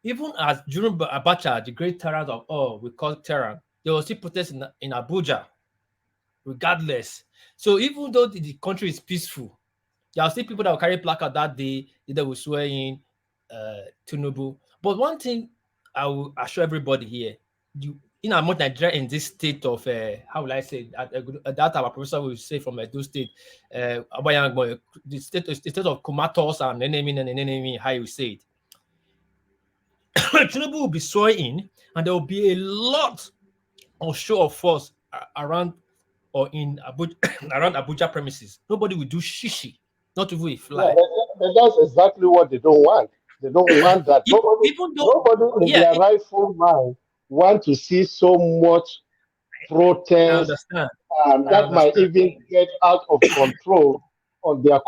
Even as during Abacha, the great tyrant of all, we call tyrant, there was still protests in Abuja, regardless. So even though the country is peaceful, there are still people that will carry placard that day that will swear in Tinubu. But one thing I will assure everybody here, in our Nigeria in this state of how will I say that our professor will say from those state, Iwuanyanwu, the state of comatose and enemy, how you say it. Tinubu will be swearing in, and there will be a lot of show of force around or in Abuja, around Abuja premises. Nobody will do shishi, not even a Yeah, fly. but that's exactly what they don't want. They don't want that. Even though, Nobody in yeah, their rightful mind want to see so much I protest understand. I that might understand. even get out of control on their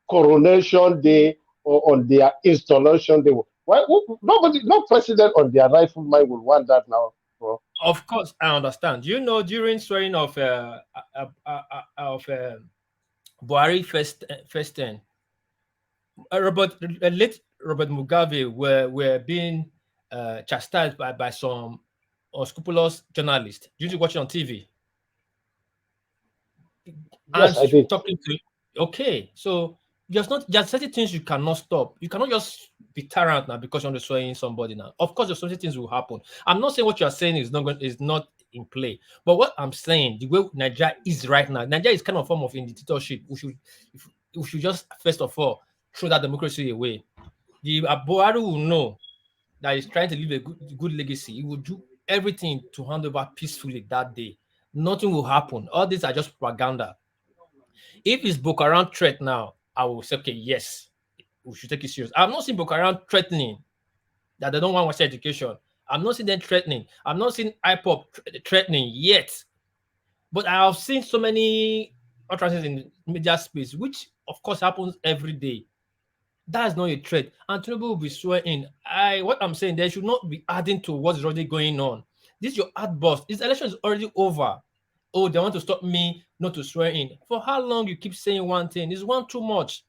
coronation day or on their installation day. No president on their rightful mind will want that now, bro. Of course, I understand. You know, during swearing of Buhari first ten, late Robert Mugabe were being chastised by some unscrupulous journalists. Did you watch it on TV? And Yes, I did. talking to, okay, so there's certain things you cannot stop. You cannot just be tyrant now because you're destroying somebody now. Of course, there's certain things will happen. I'm not saying what you're saying is not in play, but what I'm saying, the way Nigeria is right now, Nigeria is kind of a form of a dictatorship. We should just first of all throw that democracy away. The Buhari will know that he's trying to leave a good legacy. He will do everything to hand over peacefully that day. Nothing will happen. All these are just propaganda. If it's Boko Haram threat now, I will say, okay, yes, we should take it serious. I've not seen Boko Haram threatening that they don't want Western education. I'm not seeing them threatening. I'm not seeing IPOP threatening yet. But I have seen so many utterances in media space, which of course happens every day. That is not a threat. And Tinubu will be swearing in. What I'm saying, they should not be adding to what's already going on. This is your outburst. This election is already over. Oh, they want to stop me not to swear in. For how long you keep saying one thing? Is one too much?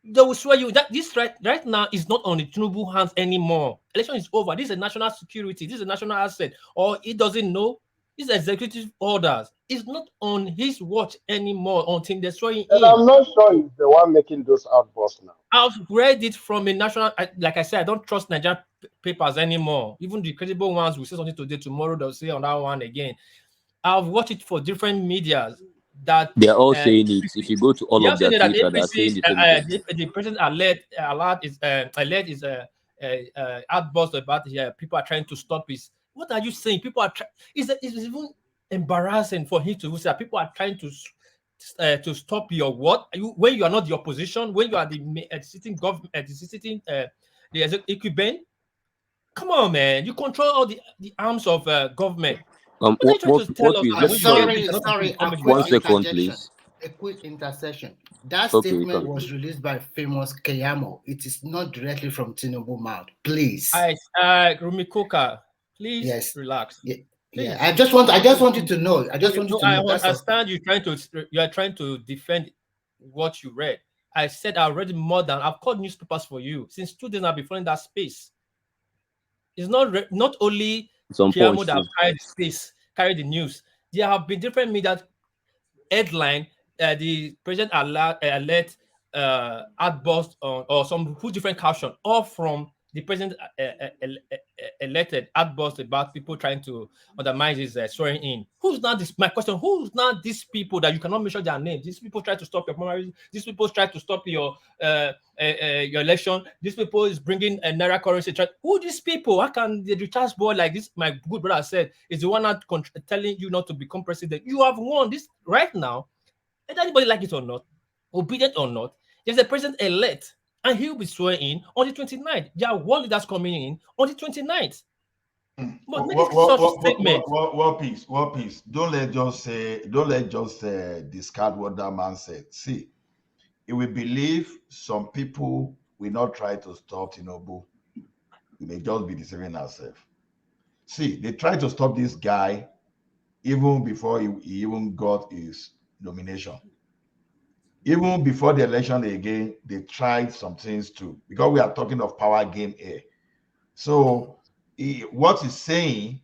They will swear you that this right now is not on the Tinubu hands anymore. Election is over. This is a national security. This is a national asset. Or he doesn't know. These executive orders. It's not on his watch anymore until they swear And in. I'm not sure he's the one making those outbursts now. I've read it from a national, like I said, I don't trust Nigerian papers anymore. Even the credible ones will say something today, tomorrow they'll say on that one again. I've watched it for different medias that They are all saying it. If you go to all they of have their said that Twitter, they are saying APC's the same thing. the president alert is outburst about people are trying to stop his. What are you saying? People are it's even embarrassing for him to say that people are trying to stop your what? When you are not the opposition, when you are the sitting government, the incumbent. Come on, man! You control all the arms of government. What are you trying to tell us What is now? let When you get sorry, this, you're not going to Sorry, be a coming with quick one that. second, interjection. please. A quick intercession. That Okay, you statement can. was released by famous Keyamo. It is not directly from Tinubu mouth. Please. Rumi Koka, please Yes. relax. Yeah. Yeah. Please. I just want you to know. I just want you No, to I know. That's all. understand you are trying to defend what you read. I said I read more than I've called newspapers for you since 2 days. I've been following that space. It's not only Some Kiamo punch that have too. carried the space, carried the news. There have been different media headline. The president alert outburst or some put different caption, all from the president elected outburst about people trying to undermine his swearing in. Who's not this? My question: who's not these people that you cannot mention their name? These people try to stop your primaries. These people try to stop your election. These people is bringing a naira currency. Who are these people? How can the recharge board like this? My good brother said is the one not telling you not to become president. You have won this right now. Whether anybody like it or not, obedient or not, there's a president elect, and he'll be swearing in on the 29th. There are world leaders coming in on the 29th. But make it such statement. Peace. Don't let just discard what that man said. See, if we believe some people will not try to stop Tinubu, we may just be deceiving ourselves. See, they tried to stop this guy even before he even got his nomination. Even before the election again, they tried some things too, because we are talking of power game here. So what he's saying,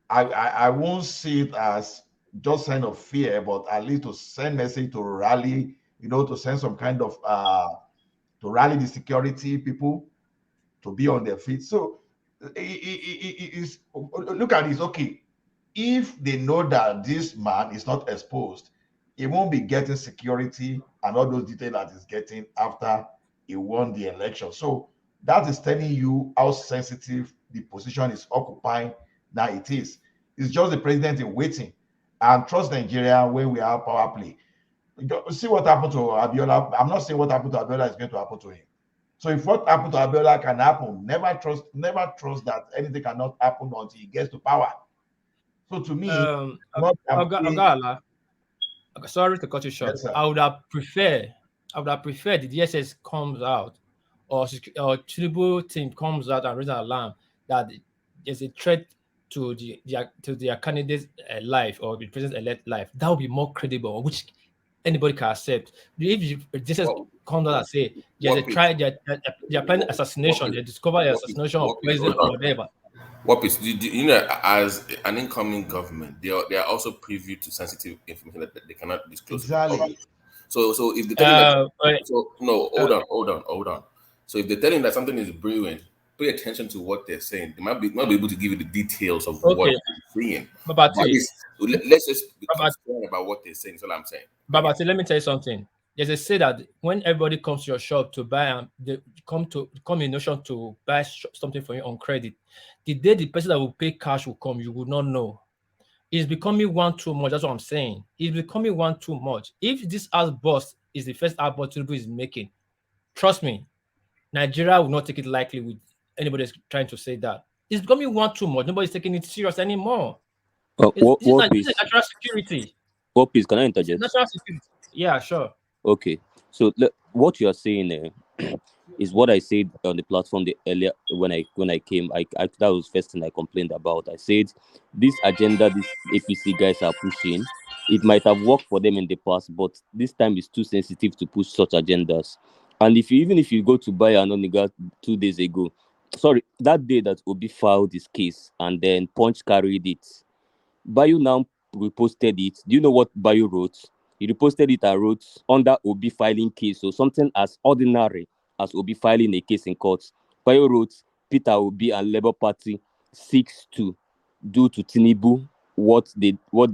I won't see it as just sign of fear, but at least to send message to rally, to send some kind of to rally the security people to be on their feet. So look at this. Okay, if they know that this man is not exposed, he won't be getting security and all those details that he's getting after he won the election. So that is telling you how sensitive the position is occupying now it is. It's just the president in waiting. And trust Nigeria when we have power play. See what happened to Abiola. I'm not saying what happened to Abiola is going to happen to him. So if what happened to Abiola can happen, never trust that anything cannot happen until he gets to power. So to me, Ogala, sorry to cut you short. Yes, sir. I would have preferred the DSS comes out or Tinubu team comes out and raises an alarm that there's a threat to their candidate's life or the president's elect life. That would be more credible, which anybody can accept. If DSS comes out and say there's a try, they're planning assassination, they discover the assassination of president or whatever. What is as an incoming government, they are also privy to sensitive information that they cannot disclose to the Exactly. public. So if they're telling that, uh, so no, uh, hold on. So if they're telling that something is brewing, pay attention to what they're saying. They might be able to give you the details of what okay, they're saying. But at Babati, least let's just be Babati, concerned about what they're saying. That's all I'm saying. Maybe. Babati, let me tell you something. There's a say that when everybody comes to your shop to buy, they come in notion to buy something for you on credit. The day the person that will pay cash will come, you will not know. It's becoming one too much. That's what I'm saying. It's becoming one too much. If this outburst is the first outburst Tinubu is making, trust me, Nigeria will not take it lightly with anybody that's trying to say that. It's becoming one too much. Nobody's taking it serious anymore. This is Peace? natural security. What peace? Can I This is interject? natural security. Yeah, sure. Okay, so what you are saying is what I said on the platform earlier when I came. That was the first thing I complained about. I said this agenda these APC guys are pushing, it might have worked for them in the past, but this time is too sensitive to push such agendas. And even if you go to buy Anoniga 2 days ago, sorry, that day that Obi filed his case and then Punch carried it, Bayo now reposted it. Do you know what Bayo wrote? He reposted it and wrote under Obi filing case. So something as ordinary as Obi filing a case in court. Bayo wrote Peter Obi and Labour Party seeks to do to Tinubu what they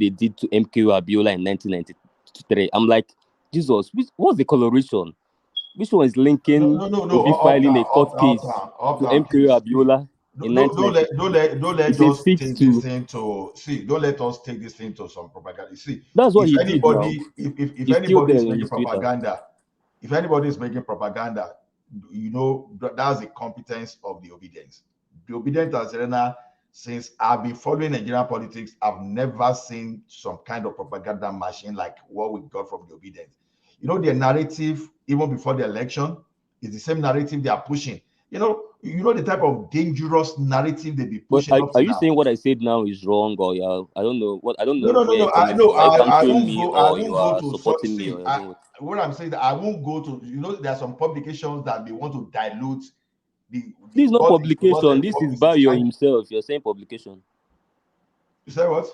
did to MKO Abiola in 1993. I'm like, Jesus, what's the coloration? Which one is linking No. Obi filing a court case to Uptown, please. MKO See, Abiola in 1993? don't let It's a us seeks take this to. thing to see. Don't let us take this thing to some propaganda. See, That's what if he did now. anybody, if He's still anybody there is on making his Twitter. propaganda, if anybody is making propaganda, that's the competence of the obedience. The obedient as Serena, since I've been following Nigerian politics, I've never seen some kind of propaganda machine like what we got from the obedient. Their narrative, even before the election, is the same narrative they are pushing. The type of dangerous narrative they be But pushing up are to you now. saying what I said now is wrong, or yeah, I don't know what I don't No, know no, no, where you're no. I coming no, from? Are you I countering won't me go. I or you won't go are to supporting me, see. or I don't know? What I'm saying that I won't go to. There are some publications that they want to dilute This is not what publication. the This is office is Bayo trying. himself. You're saying publication. You say what?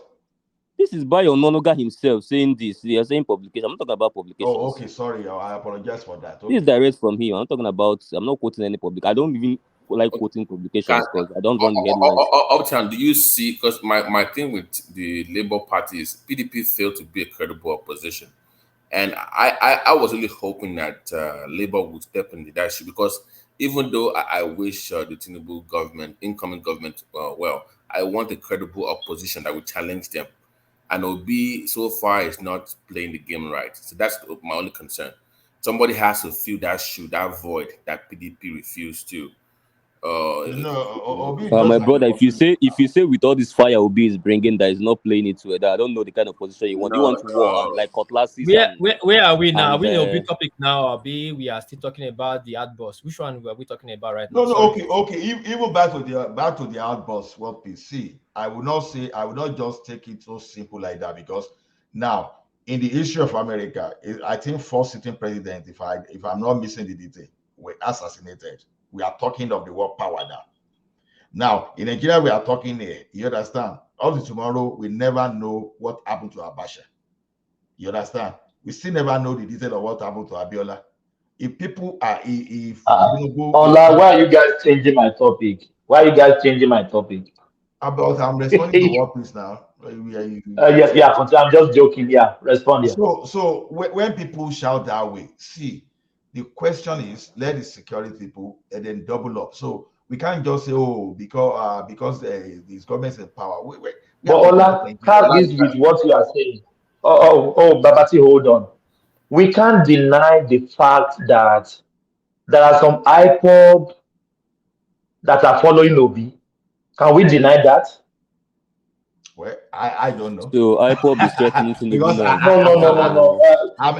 This is Bayo Nonoga himself saying this. You're saying publication. I'm not talking about Oh, publications. okay. Sorry, I apologize for that. This is Okay. direct from him. I'm talking about. I'm not quoting any public. I don't even like quoting Can, publications because I don't run the headlines. Uptown, do you see? Because my thing with the Labour Party is PDP failed to be a credible opposition, and I was really hoping that Labour would step in the leadership because even though I wish the Tinubu government, incoming government, well, I want a credible opposition that would challenge them, and Obi so far is not playing the game right. So that's my only concern. Somebody has to fill that shoe, that void that PDP refused to. No, Obi is My just like brother, Obi. if you say with all this fire Obi is bringing that is not playing it together, I don't know the kind of position you want. Do you No, want war and like cutlasses Where are we now? Are and we in a big topic now, or we are still talking about the outburst? Which one are we talking about right now? No, Sorry. okay. Even back to the outburst. What we see, I will not just take it so simple like that because now in the issue of America, I think 4 sitting presidents, if I'm not missing the detail, were assassinated. We are talking of the world power now. Now in Nigeria, we are talking here. You understand? Up to tomorrow, we never know what happened to Abacha. You understand? We still never know the detail of what happened to Abiola. If people are if Tinubu Ola, why are you guys changing my topic? Why are you guys changing my topic? about I'm responding to what please now. Yes, yeah, I'm just joking. Yeah, respond here. So when people shout that way, see, the question is let the security people and then double up. So we can't just say because these governments in power. We But are talking of Ola, Nigeria. have this with what you are saying. Babati, hold on. We can't deny the fact that there are some IPOB that are following Obi. Can we deny that? Well, I don't know. so IPOB is threatening Tinubu Because now. No, no, no, no, no.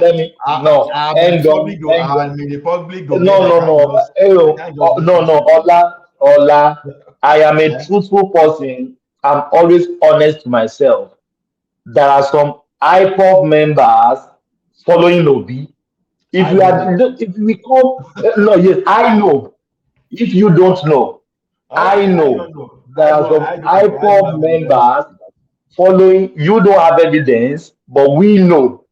Let me no. I'm in the Hang on, public hang on. I'm in the public domain. No, no, no. I can't just do No, such no, thing. Ola. I am a Yeah, truthful person. I'm always honest to myself. There are some IPOB members following Obi. I don't know. If we come, no, yes, I know. If you don't know, I Okay, I know don't know. there are some I don't know. I don't IPOB have any evidence members to that. following. You don't have evidence, but we know.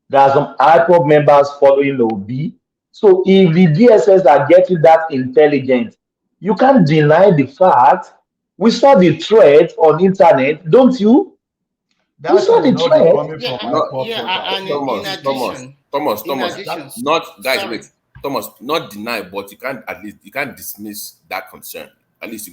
There are some IPOB members following Obi. So if the DSS are getting that intelligent, you can't deny the fact. We saw the threat on internet, don't you? We That saw thing will the not be threat. coming Yeah, from my pop yeah, quarters. and Don't in worry. addition, That, not guys, sorry. wait, Thomas, not deny, but you can't dismiss that concern. At least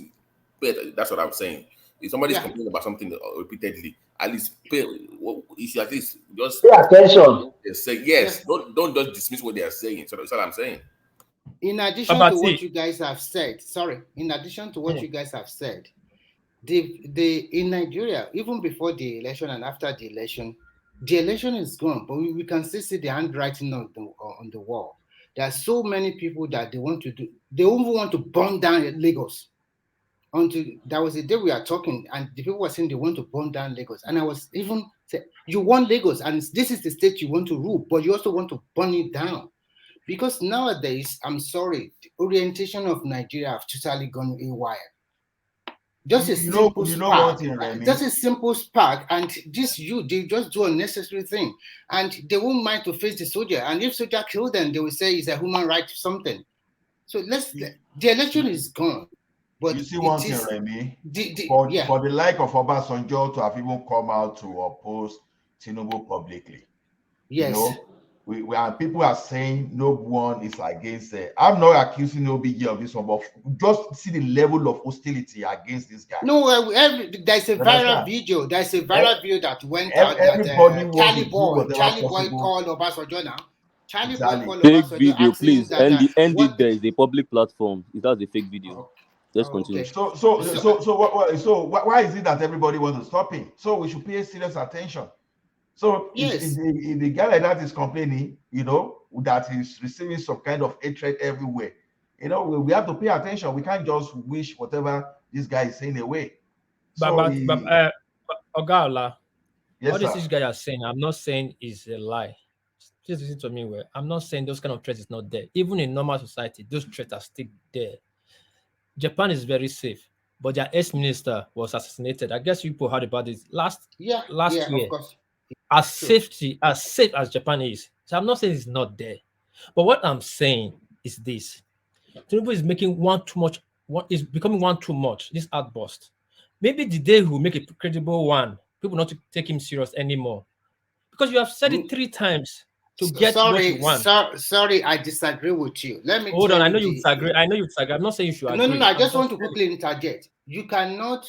that's what I'm saying. If somebody's Yeah. complaining about something repeatedly, at least you should at least just Pay attention. say yes. Don't just dismiss what they are saying. So that's what I'm saying. In addition to what Babati. you guys have said, in addition to what Hmm. you guys have said, the in Nigeria, even before the election and after the election is gone, but we can still see the handwriting on the wall. There are so many people that they even want to burn down Lagos. Until there was a day we are talking, and the people were saying they want to burn down Lagos, and I was even saying, you want Lagos, and this is the state you want to rule, but you also want to burn it down. Because nowadays, I'm sorry, the orientation of Nigeria have totally gone haywire. Just a simple spark. Just a simple spark, and they just do unnecessary thing, and they won't mind to face the soldier. And if soldier kill them, they will say it's a human right or something. So the election is gone. But you see one thing, Remy, for the like of Obasanjo to have even come out to oppose Tinubu publicly. Yes. You know, and people are saying no one is against it. I'm not accusing OBG of this one, but just see the level of hostility against this guy. No, there's a viral video. There's a viral video that went out that everybody Charlie wants Boy called Obasanjo now. Charlie Boy called Fake Obasanjo video, asking him please. that End it there. It's a public platform. It has a fake video. Let's continue. Okay. So why is it that everybody wants to stop him? So we should pay serious attention. So if the guy like that is complaining, that he's receiving some kind of hatred everywhere, we have to pay attention. We can't just wish whatever this guy is saying away. Ogala, yes, all sir. this guy are saying, I'm not saying is a lie. Please listen to me well. I'm not saying those kind of threats is not there. Even in normal society, those threats are still there. Japan is very safe, but their ex-minister was assassinated. I guess you people heard about this last year. Of course. As safe as Japan is, so I'm not saying it's not there. But what I'm saying is this: Tinubu is making one too much. What is becoming one too much? This outburst. Maybe the day he'll make a credible one, people not to take him serious anymore, because you have said it 3 times to get what you want. Sorry, I disagree with you. Let me hold tell on. you I know you disagree. I'm not saying you should agree. No. I just want to quickly interject. You cannot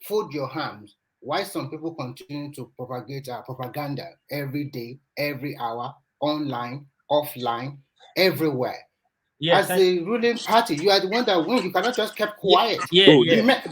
fold your hands while some people continue to propagate propaganda every day, every hour, online, offline, everywhere. As the ruling party, you are the one that wins. You cannot just keep quiet.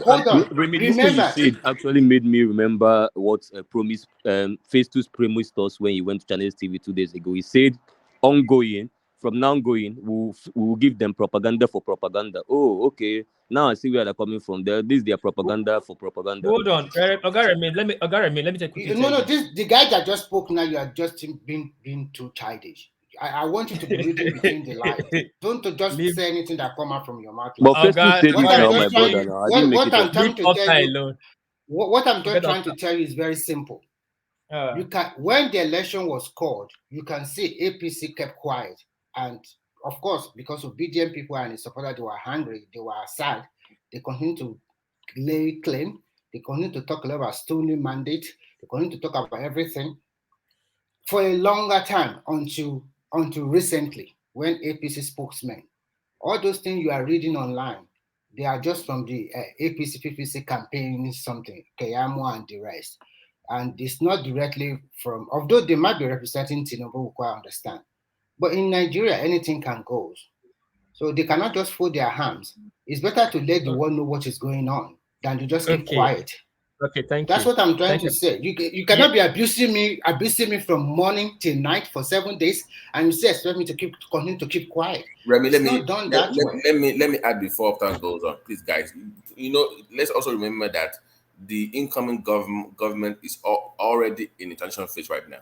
Hold on. This thing you said actually made me remember what Phase 2's promised us when he went to Channels TV 2 days ago. He said, from now ongoing, we'll give them propaganda for propaganda. Oh, okay. Now I see where they're coming from. This is their propaganda for propaganda. Hold on, let me take quickly. No, the guy that just spoke now, you are just being too childish. I want you to be reading between the lines. Don't just say anything that come out from your mouth. But first you said it now, my brother. Now I didn't make it up. What I'm just trying to tell you is very simple. When the election was called, you can see APC kept quiet, and of course, because of BDM people and his supporters, they were hungry, they were sad. They continue to lay claim. They continue to talk a lot about stolen mandate. They continue to talk about everything for a longer time until recently, when APC spokesmen, all those things you are reading online, they are just from the APC PPC campaign, something, Keyamo and the rest. And it's not directly from, although they might be representing Tinubu, we quite understand. But in Nigeria, anything can go. So they cannot just fold their hands. It's better to let the world know what is going on than to just keep quiet. Okay, thank you. That's what I'm trying to say. You cannot be abusing me from morning till night for 7 days, and you still expect me to continue to keep quiet. Remy, let me add before time goes on, please, guys. Let's also remember that the incoming government is already in the transition phase right now.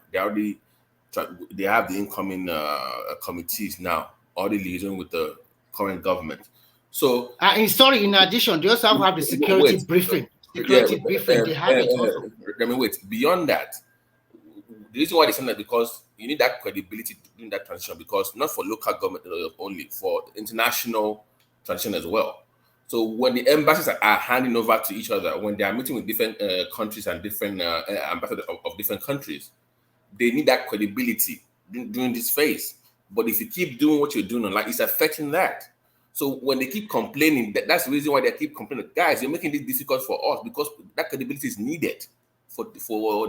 They have the incoming committees now already liaising with the current government. So, in addition, they also have the security briefing. They have it also. Wait. Beyond that, the reason why they send that because you need that credibility during that transition, because not for local government only, for international transition as well. So when the embassies are handing over to each other, when they are meeting with different countries and different ambassadors of different countries, they need that credibility during this phase. But if you keep doing what you're doing online, it's affecting that. So when they keep complaining, that's the reason why they keep complaining. Guys, you're making this difficult for us because that credibility is needed for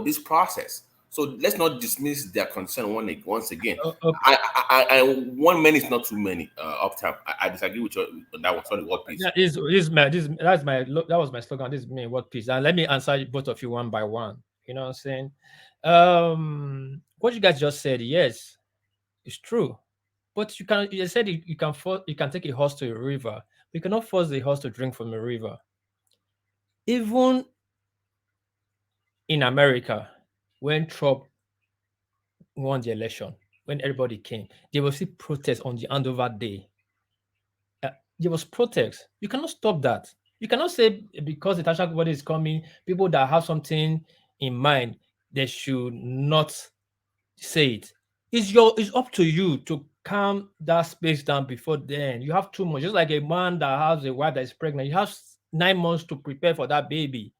this process. So let's not dismiss their concern once again. I 1 minute is not too many. Uptime. I disagree with you on that one. Sorry, what piece? That was my slogan. This is me, what piece? And let me answer both of you one by one. You know what I'm saying? What you guys just said, yes, it's true. But you said you can take a horse to a river, but you cannot force the horse to drink from a river. Even in America, when Trump won the election, when everybody came, there was still protests on the handover day. There was protest. You cannot stop that. You cannot say because the international body is coming, people that have something in mind, they should not say it. It's up to you to calm that space down before then. You have too much. Just like a man that has a wife that is pregnant, you have 9 months to prepare for that baby.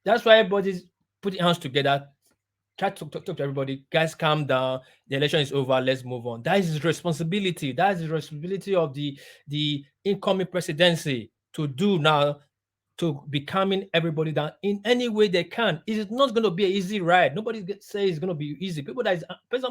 That's why everybody's putting hands together. Try to talk to everybody. Guys, calm down. The election is over. Let's move on. That is his responsibility. That is the responsibility of the incoming presidency to do now, to be calming everybody down in any way they can. It's not going to be an easy ride. Nobody says it's going to be easy. Somebody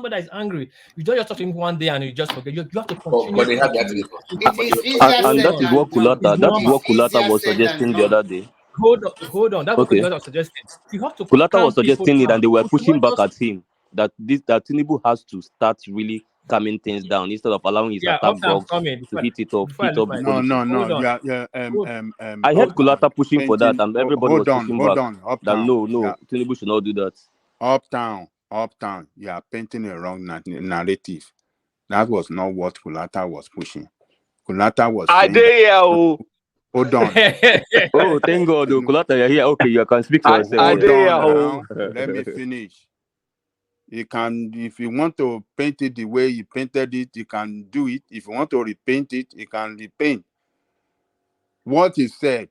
that is angry, you don't just talk to him one day and you just forget. You have to continue. But they have that. It is easier And said that is than what done. It's Kulata easier was said than suggesting the done. other day. Hold on. That's what Okay. Kulata was suggesting. You have to Kulata was calm people suggesting it, down. and they were You pushing cannot back just at him that Tinubu has to start really calming things down instead of allowing his attack I'm dogs coming to before I hit lose up my. the No, policy. no, no. Hold on. Yeah. Hold, I heard hold, Uptown Kulata pushing for that, painting. and everybody was pushing back. Hold on. That Uptown. no, Yeah, Tinubu should not do that. uptown. You are painting a wrong narrative. That was not what Kulata was pushing. Kulata was I saying that. dare you. Hold on. Oh, thank God, Kulata, you're here. Okay, you can speak for yourself. I Hold dare on you. now. Let me finish. You can, if you want to paint it the way you painted it, you can do it. If you want to repaint it, you can repaint. What he said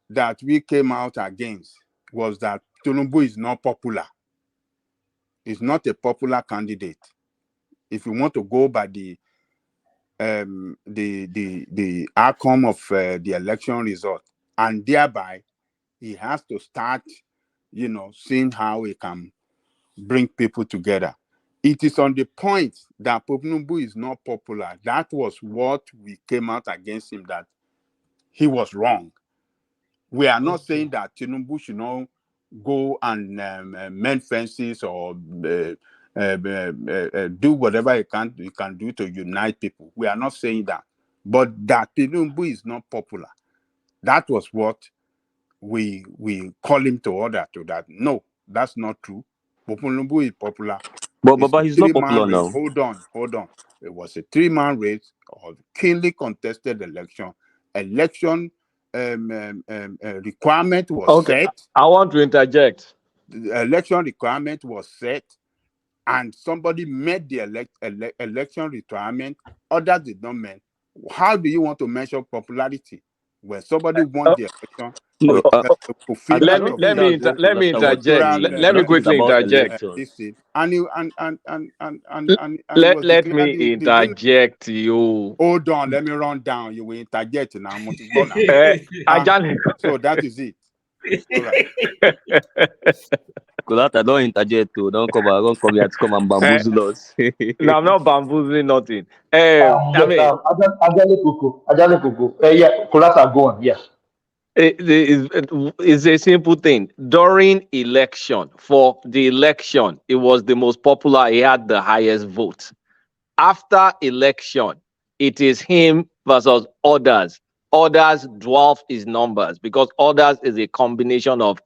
that we came out against was that Tinubu is not popular. He's not a popular candidate. If you want to go by the outcome of the election result, and thereby he has to start, seeing how he can bring people together. It is on the point that Tinubu is not popular. That was what we came out against him, that he was wrong. We are not saying that Tinubu should not go and mend fences or do whatever he can do to unite people. We are not saying that. But that Tinubu is not popular. That was what we call him to order to that. No, that's not true. Tinubu is popular. But It's a he's not three-man popular race. now. Hold on. It was a three-man race of keenly contested election. Election requirement was Okay, set. I want to interject. The election requirement was set, and somebody met the election requirement. Others did not meet. How do you want to measure popularity when somebody won the election No, with the Let fulfillment me of let me inter- let me interject. electoral Let me this is quickly about interject. election. this thing, and he was Let declared me the winner. interject you. Hold on, let me run down. You will interject now. So that is it. All right. Kulata, don't interject too. Don't come here to come and bamboozle us. No, I'm not bamboozling nothing. I Yes, mean, Ajale Kuku. Yeah, Kulasa, go on. Yeah. it's a simple thing. During election, for the election, it was the most popular. He had the highest vote. After election, it is him versus others. Others dwarf his numbers because others is a combination of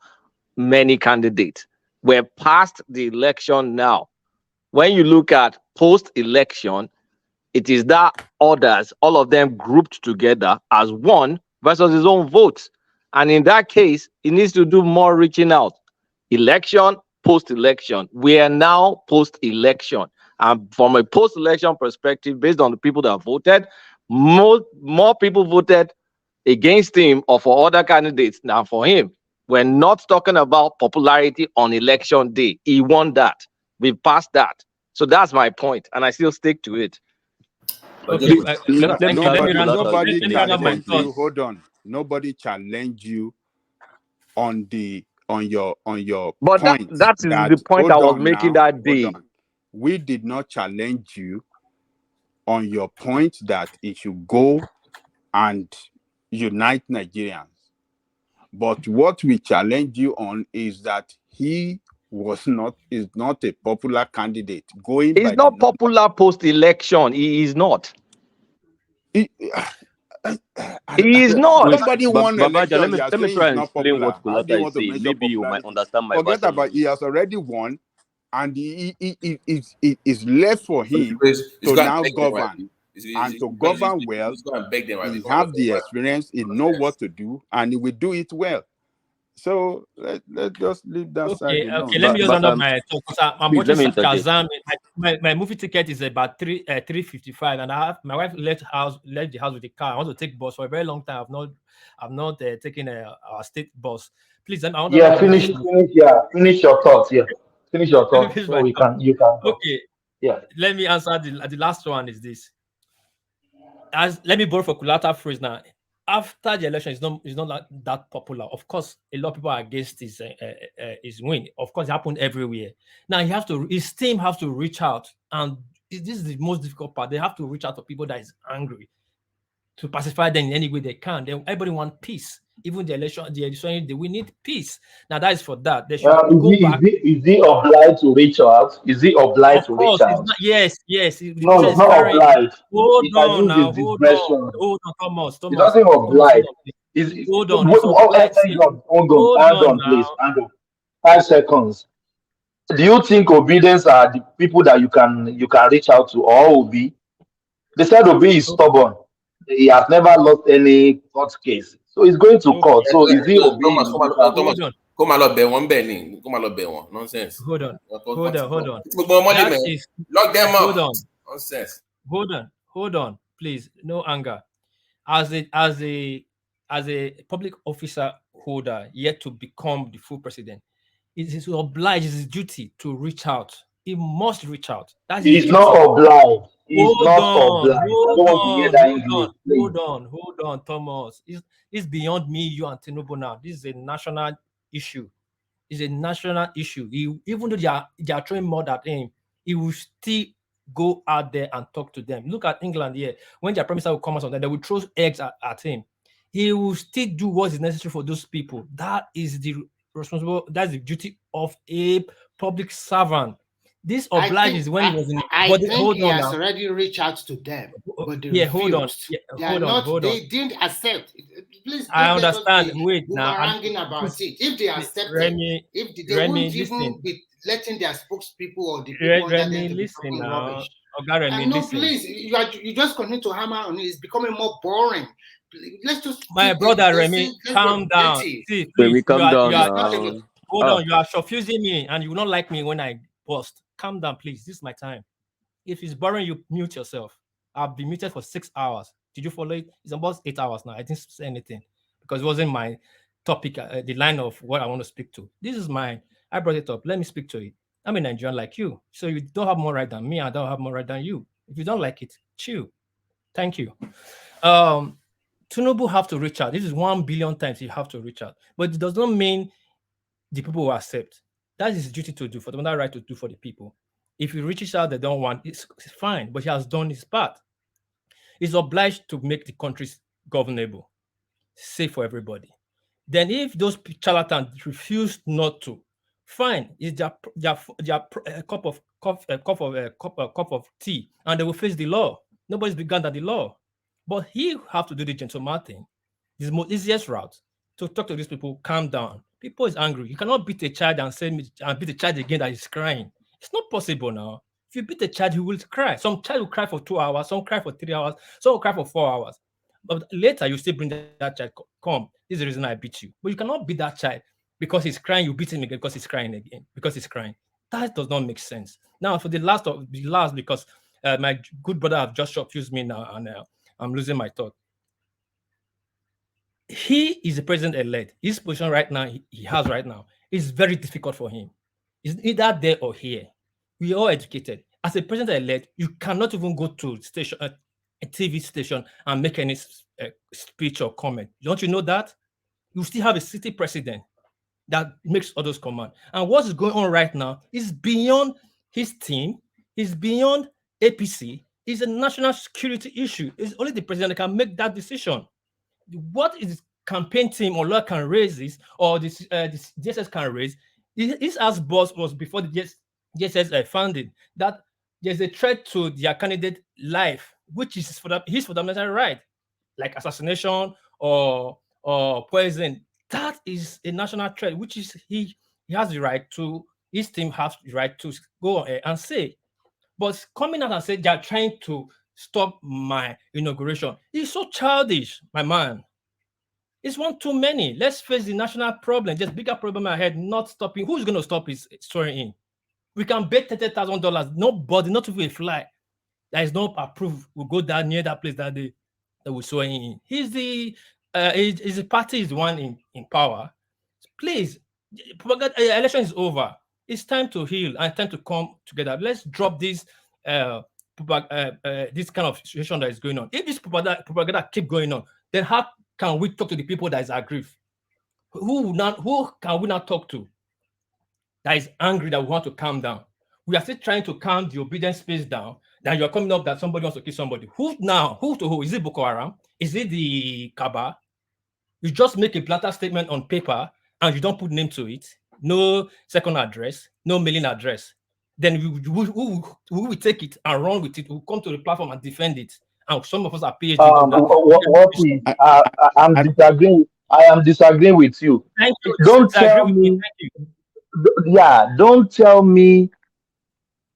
many candidates. We're past the election now. When you look at post-election, it is that others, all of them grouped together as one versus his own votes. And in that case, he needs to do more reaching out. Election, post-election. We are now post-election. And from a post-election perspective, based on the people that voted, more people voted against him or for other candidates than for him. We're not talking about popularity on election day. He won that. We've passed that. So that's my point, and I still stick to it. But Okay, just let me thank you. Let me cancel round out up. and Nobody Let me round finish up the my point, challenged you. thoughts. please. Hold on. Nobody challenged you on your But point that is the that point I hold was on making now. that Hold day. on. We did not challenge you on your point that it should go and unite Nigerians. But what we challenge you on is that he is not a popular candidate going He's by the not number. popular post-election. He is not. He, He is not. Wait, somebody won Babaja, election. You are let me saying try he's and not explain popular. what How do Kolata you is want to saying. measure Maybe you might popularity? understand my Forget version of about he it. has already won, and it is left for him He's to going to now beg them, right? govern. And to govern well, He's going to beg them, right? he Before have the the experience, he know what to do, and he will do it well. So let's just leave that side Okay. alone. Let me just But round up my thoughts. I'm please watching let me interject. Shazam. My movie ticket is about 3:55, and my wife left the house with the car. I want to take bus for a very long time. I've not taken a state bus. Please, I want to Yeah, round up this. finish your thoughts. Yeah, finish your Let me thoughts finish so my thought. you can go. Okay, Yeah. let me answer the last one. Is this? Let me borrow for Kulata phrase now. After the election, it's not like that popular. Of course, a lot of people are against his win. Of course, it happened everywhere. Now his team have to reach out, and this is the most difficult part. They have to reach out to people that is angry to pacify them in any way they can. Then everybody want peace. Even the election, we need peace. Now that is for that. They should go back. Is he obliged to reach out? Is he obliged Of to reach course, it's out? not. Yes. The No, question he's is not carrying. obliged. Hold He can on use now. his discretion. Hold on, Thomas. He Thomas. doesn't Thomas. Hold oblige. on, please. Is Hold on. It's obliged. See, hold hang on on, now. please. Hang on. 5 seconds. Do you think obedience are the people that you can reach out to, or Obi? They said Obi is stubborn. He has never lost any court case. So he's going to court. Okay. So is he Obi Thomas, you reach out to? Thomas, Hold on. come on, lọ bẹ̀ wọ́n bẹ̀ ni, come on, lọ bẹ̀ wọ́n, nonsense. Hold on. Wọ́n ti Hold gbọ́. on. Tí gbogbo wọn mọ́lé That mẹ́, is. lock them Hold up, on. nonsense. Hold on. Please, no anger. As a public officer holder yet to become the full president, it is obliged, it's his duty to reach out. He must reach out. That's his He's not duty. obliged. He's Hold not on, obliged. I don't want to hear that English, please. hold on, Thomas. It's beyond me, you, and Tinubu now. This is a national issue. It's a national issue. Even though they are throwing mud at him, he will still go out there and talk to them. Look at England here. When their premiers will come out on them, they will throw eggs at him. He will still do what is necessary for those people. That is that's the duty of a public servant. This obliges when he was in. I But think hold he on has now. already reached out to them, but they Yeah, hold on. refused. Yeah, They are not. hold on. They didn't accept. Please I don't let us understand. be Wait now. boomeranging about it. If they accepted, Remy, if they wouldn't listen. even be letting their spokespeople or the people under them Remy, to be listen talking now. rubbish. Oga Remy, And no, listen. please, you just continue to hammer on it. It's becoming more boring. Let's just My keep the brother basic. Remy, Let's be calm down. objective. See, Baby, please, calm down Not now. even. hold on. You are confusing me, and you will not like me when I post. Calm down, please. This is my time. If it's boring, you mute yourself. I've been muted for 6 hours. Did you follow it? It's almost 8 hours now. I didn't say anything because it wasn't my topic, the line of what I want to speak to. This is mine. I brought it up. Let me speak to it. I'm a Nigerian like you, so you don't have more right than me. I don't have more right than you. If you don't like it, chill. Thank you. Tinubu have to reach out. This is 1 billion times you have to reach out, but it does not mean the people will accept. That is his duty to do for them. That right to do for the people. If he reaches out, they don't want it's fine, but he has done his part. He's obliged to make the country governable, safe for everybody. Then, if those charlatans refuse not to, fine, it's their cup of tea, and they will face the law. Nobody's bigger than the law, but he have to do the gentleman thing. This is the most easiest route to talk to these people. Calm down. People is angry. You cannot beat a child and beat a child again that is crying. It's not possible now. If you beat a child, he will cry. Some child will cry for 2 hours, some cry for 3 hours, some will cry for 4 hours. But later you still bring that child, come. This is the reason I beat you. But you cannot beat that child. because he's crying, you beat him again because he's crying again, because he's crying. That does not make sense. Now, for the last, because my good brother have just accused me now, and I'm losing my thought. He is the president-elect. His position right now, he has right now, is very difficult for him. It's either there or here. We are all educated. As a president-elect, you cannot even go to station, a TV station, and make any speech or comment. Don't you know that? You still have a city president that makes all those commands. And what is going on right now is beyond his team, is beyond APC, is a national security issue. It's only the president that can make that decision. What is campaign team or law can raise this, or this DSS can raise? His as boss was before the DSS founded that there's a threat to their candidate life, which is his fundamental right, like assassination or poison. That is a national threat, which is he has the right to, his team has the right to go ahead and say. But coming out and say they're trying to stop my inauguration is so childish, my man. It's one too many. Let's face the national problem. There's bigger problem ahead, not stopping. Who's going to stop his swearing in? We can bet $30,000. Nobody, not even a fly that is not approved, will go down near that place that day that we're swearing in. He's the party is the one in power. Please, election is over. It's time to heal and time to come together. Let's drop this this kind of situation that is going on. If this propaganda keep going on, then how can we talk to the people that is aggrieved? Who can we not talk to that is angry, that we want to calm down? We are still trying to calm the obedience space down. Then you're coming up that somebody wants to kill somebody. Who now? Who to who? Is it Boko Haram? Is it the Kaaba? You just make a blatant statement on paper and you don't put name to it. No second address, no mailing address. Then we will take it and run with it. We'll come to the platform and defend it. And some of us are PhD. I'm disagreeing. I am disagreeing with you. Thank you. Don't tell me. Don't tell me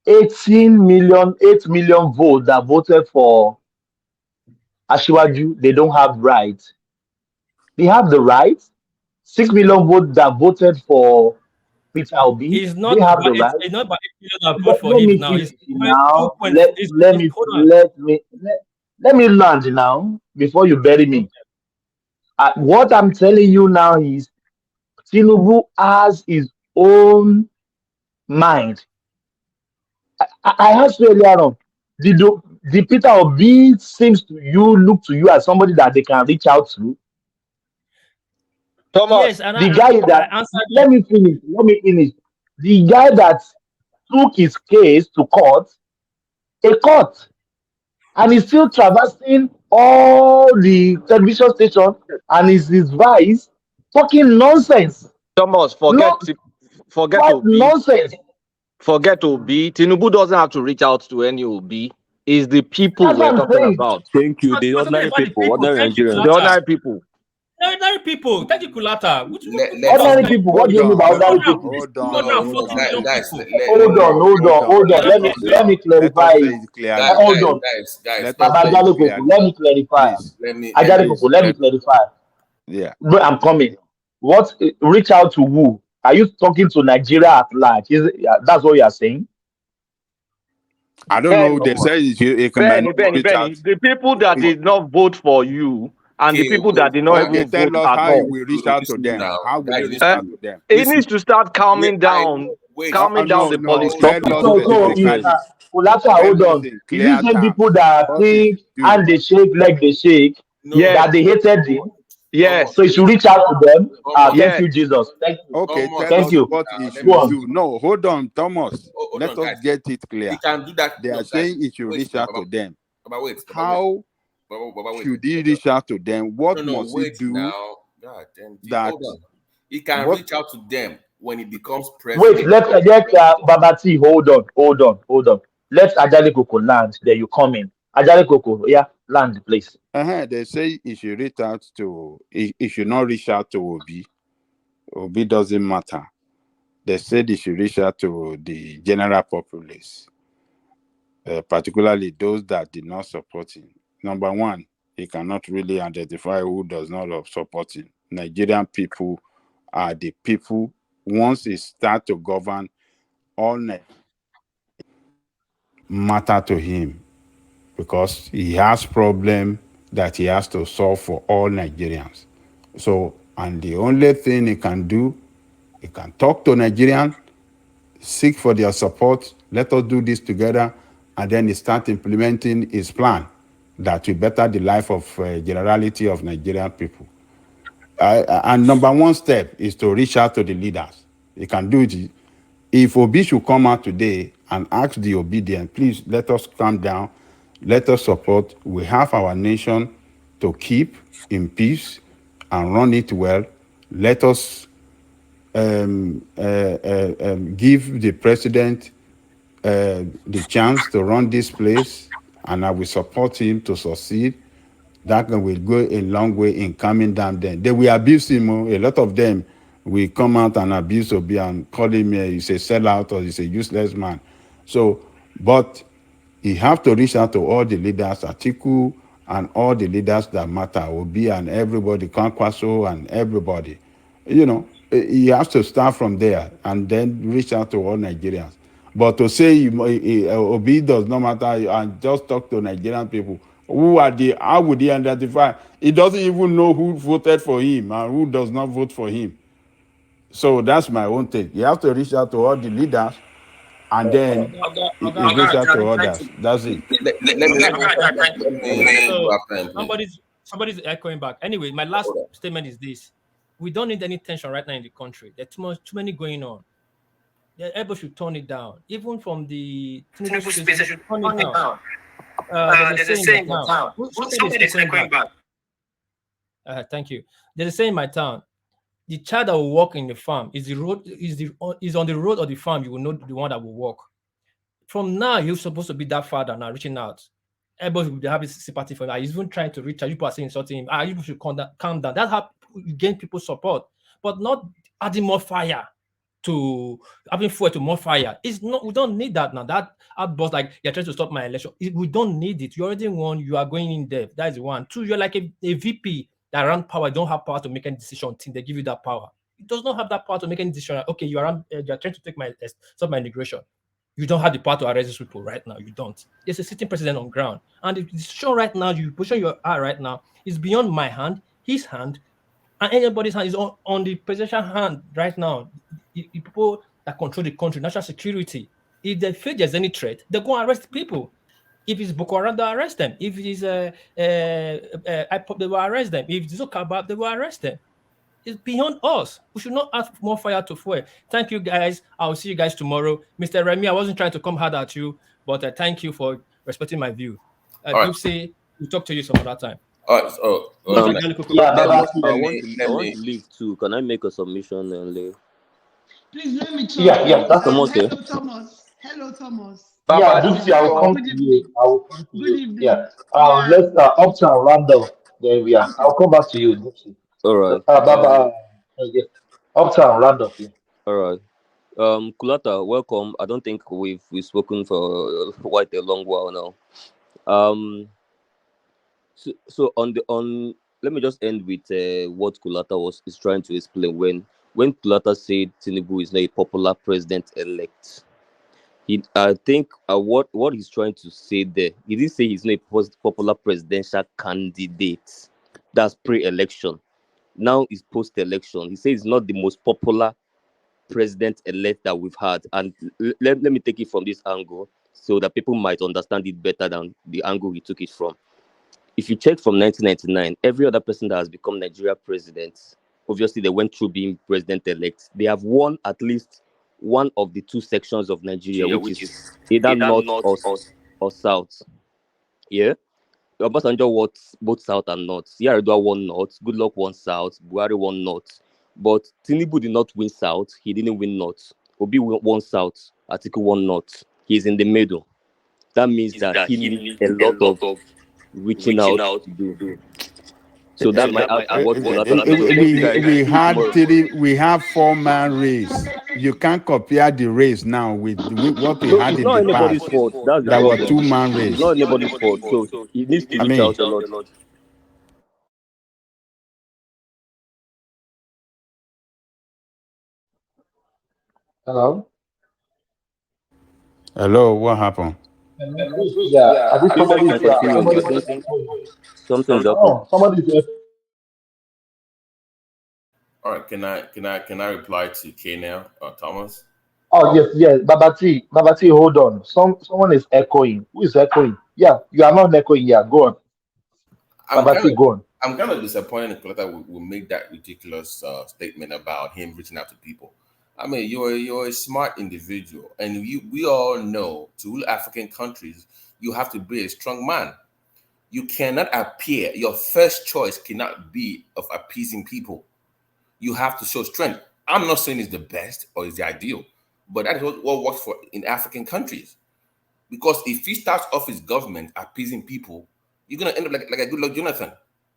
8 million votes that voted for Ashiwaju, they don't have rights. They have the right. 6 million votes that voted for Peter Obi, it's not they have the about right. it's not about 8 million that vote for him now. It's Now 2.4. Let me land now before you bury me. What I'm telling you now is Tinubu has his own mind. I asked you earlier on, the Peter Obi seems to look to you as somebody that they can reach out to. Thomas, yes, and the guy that let me finish. The guy that took his case to court, and he's still traversing all the television stations and his vice talking nonsense. Thomas, forget Obi. Nonsense. Forget Obi. Tinubu doesn't have to reach out to any Obi. It's the people That's we're what I'm talking saying. about. Thank you. The ordinary people, ordinary Nigerians. The ordinary people. Ordinary people. Thank you, Kulata. Ordinary people. What do you mean by ordinary people? Hold on. Hold on. Let me clarify. Hold on. Baba Ajale Koko, let me clarify. Ajale Koko, let me clarify. Yeah. But I'm coming. What reach out to who? Are you talking to Nigeria at large? That's what you are saying? I don't know. They say you can Benny. The people that did not vote for you and the people that did not even vote tell us at how all. we reach out to them. How will you reach out to them? It needs to start calming down the politics. Hold on. Is it the people that think and they shake like they shake that they hated him? Yes. So you should reach out to them. Thank you, Jesus. Thank you. Okay, Thomas, tell us what he should do. No, hold on, Thomas. Let us get it clear. He can do that. They are saying he should reach out to them. How should he reach out to them? What must he do? Now. God damn. That he can reach out to them when he becomes president. Wait, let's Babati. Hold on. Let Ajale Koko land. There you come in. Ajale Koko, yeah, land, please. They say he should reach out to. He should not reach out to Obi. Obi doesn't matter. They said he should reach out to the general populace, particularly those that did not support him. Number one, he cannot really identify who does not support him. Nigerian people the people, once they start to govern, all matter to him because he has problem that he has to solve for all Nigerians. So, and the only thing he can do, he can talk to Nigerians, seek for their support, let us do this together, and then he start implementing his plan that will better the life of generality of Nigerian people. And number one step is to reach out to the leaders. He can do it. If Obi should come out today and ask the obedient, please let us calm down, let us support. We have our nation to keep in peace and run it well. Let us give the president the chance to run this place, and I will support him to succeed. That will go a long way in calming down them. They will abuse him. A lot of them will come out and abuse Obi and call him he's a sellout or he's a useless man. So, but he have to reach out to all the leaders, Atiku and all the leaders that matter, Obi and everybody, Kwankwaso and everybody. You know, he has to start from there and then reach out to all Nigerians. But to say Obi does not matter and just talk to Nigerian people, how would he identify? He doesn't even know who voted for him and who does not vote for him. So that's my own take. You have to reach out to all the leaders and then reach out to others. That's it. Somebody's echoing back. Anyway, my last statement is this: we don't need any tension right now in the country. There's too many going on. Everybody should turn it down. Even from the Tinubu space, they should turn it down. There's a saying in my town. Somebody is echoing back. Thank you. There's a saying in my town: the child that will walk in the farm is on the road of the farm. You will know the one that will walk. From now, you're supposed to be that father now, reaching out. Everybody will have his sympathy for that. He's even trying to reach out. People are saying insulting him. You should calm down. That's how you gain people's support, but not adding more fire to having fuel to more fire. It's not. We don't need that now. That outburst, like you're trying to stop my election. We don't need it. You already won. You are going in depth. That is one. Two, you're like a VP that around power. Don't have power to make any decision until they give you that power. It does not have that power to make any decision. Okay, you're trying to take stop my immigration. You don't have the power to arrest these people right now. You don't. There's a sitting president on ground. And the decision right now, you position your eye right now, is beyond my hand, his hand, and anybody's hand is on the presidential hand right now. The people that control the country, national security. If they feel there's any threat, they go and arrest people. If it's Boko Haram, they arrest them. If it is IPOP, they will arrest them. If it's Okabab, they will arrest them. It's beyond us. We should not add more fire to fuel. Thank you, guys. I'll see you guys tomorrow. Mr. Remy, I wasn't trying to come hard at you, but thank you for respecting my view. Dupsy, we'll talk to you some other time. I want to leave too. Can I make a submission and leave? Please let me talk. Yeah, that's Thomas. Hello, Thomas. Hello, Thomas. Yeah, Dupsy, I will come to you. Good evening. Yeah. Let's Uptown random. Then I'll come back to you, Dupsy. All right. Uptown random. Yeah. All right. Kulata, welcome. I don't think we've spoken for quite a long while now. So let me just end with what Kulata is trying to explain when Kulata said Tinubu is not a popular president-elect. I think what he's trying to say there, he didn't say he's not a popular presidential candidate. That's pre-election. Now it's post-election. He says he's not the most popular president-elect that we've had. And let me take it from this angle so that people might understand it better than the angle he took it from. If you check from 1999, every other person that has become Nigeria president, obviously they went through being president-elect. They have won at least one of the two sections of Nigeria, which is either north or south. Yeah? Obasanjo won both south and north. Yar'Adua won north. Goodluck won south. Buhari won north. But Tinubu did not win south. He didn't win north. Obi won south. Atiku won north. He's in the middle. That means that he needs a lot of reaching out to do. So that might add what we have 4-man race. You can't compare the race now with what we had in the past. That were 2-man race. It's not anybody's fault. So he needs to reach out a lot. Hello? Hello, what happened? Yeah, I think somebody's I continue. I somebody's think echoing. something's happened. Oh, somebody's All right, can I reply to K now, Thomas? oh yes, yes. Babati, hold on. Someone is echoing. Who is echoing? Yeah, you are not echoing. Yeah, go on. I'm kind Babati, of go on. I'm kind of disappointed that we make that ridiculous statement about him reaching out to people. I mean, you're a smart individual, and we all know to rule African countries, you have to be a strong man. You cannot appear. Your first choice cannot be of appeasing people. You have to show strength. I'm not saying it's the best or it's the ideal, but that is what works for in African countries. Because if he starts off his government appeasing people, you're gonna end up like a good luck Jonathan,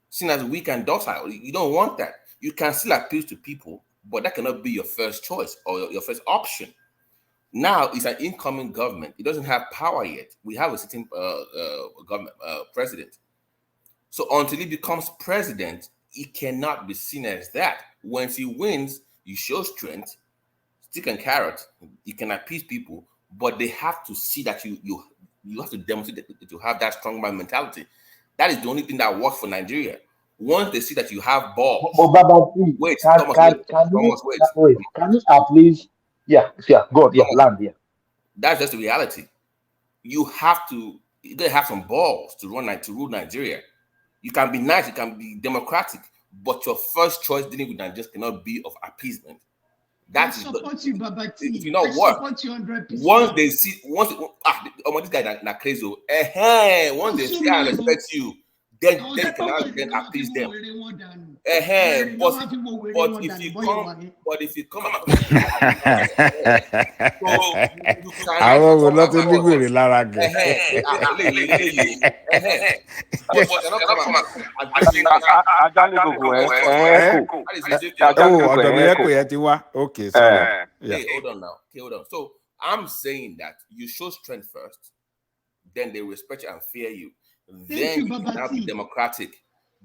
seen as weak and docile. You don't want that. You can still appeal to people, but that cannot be your first choice or your first option. Now it's an incoming government. It doesn't have power yet. We have a sitting government president. So until he becomes president, he cannot be seen as that. Once he wins, you show strength, stick and carrot. You can appease people, but they have to see that you have to demonstrate that you have that strong man mentality. That is the only thing that works for Nigeria. Once they see that you have balls, But Babati, wait, can Thomas, can wait, can you Thomas, wait, wait? Can you at least? Yeah, yeah. Go on. Yeah, Thomas. land. Yeah. That's just the reality. You gotta have some balls to rule Nigeria. You can be nice, you can be democratic, but your first choice dealing with Nigeria cannot be of appeasement. I That is support you, Baba it T. will not I work. support you 100%. Once they see, this guy na crazy. Once they see and respect you, then you can now then appease them. But if you come across as so you cannot Àwọn wo come ló tún ní across wèrè lára gẹ̀? but you cannot come across as being Ajanigogo, Eh? echo. that is ridiculous. Oh, Ajanigogo, ọ̀dọ̀ mi echo. ẹ̀kọ́ yẹn ti wá. Okay, sorry. Yeah. Hey, hold on now. Okay, hold on. So I'm saying that you show strength first, then they respect you and fear you. Then you can now be democratic.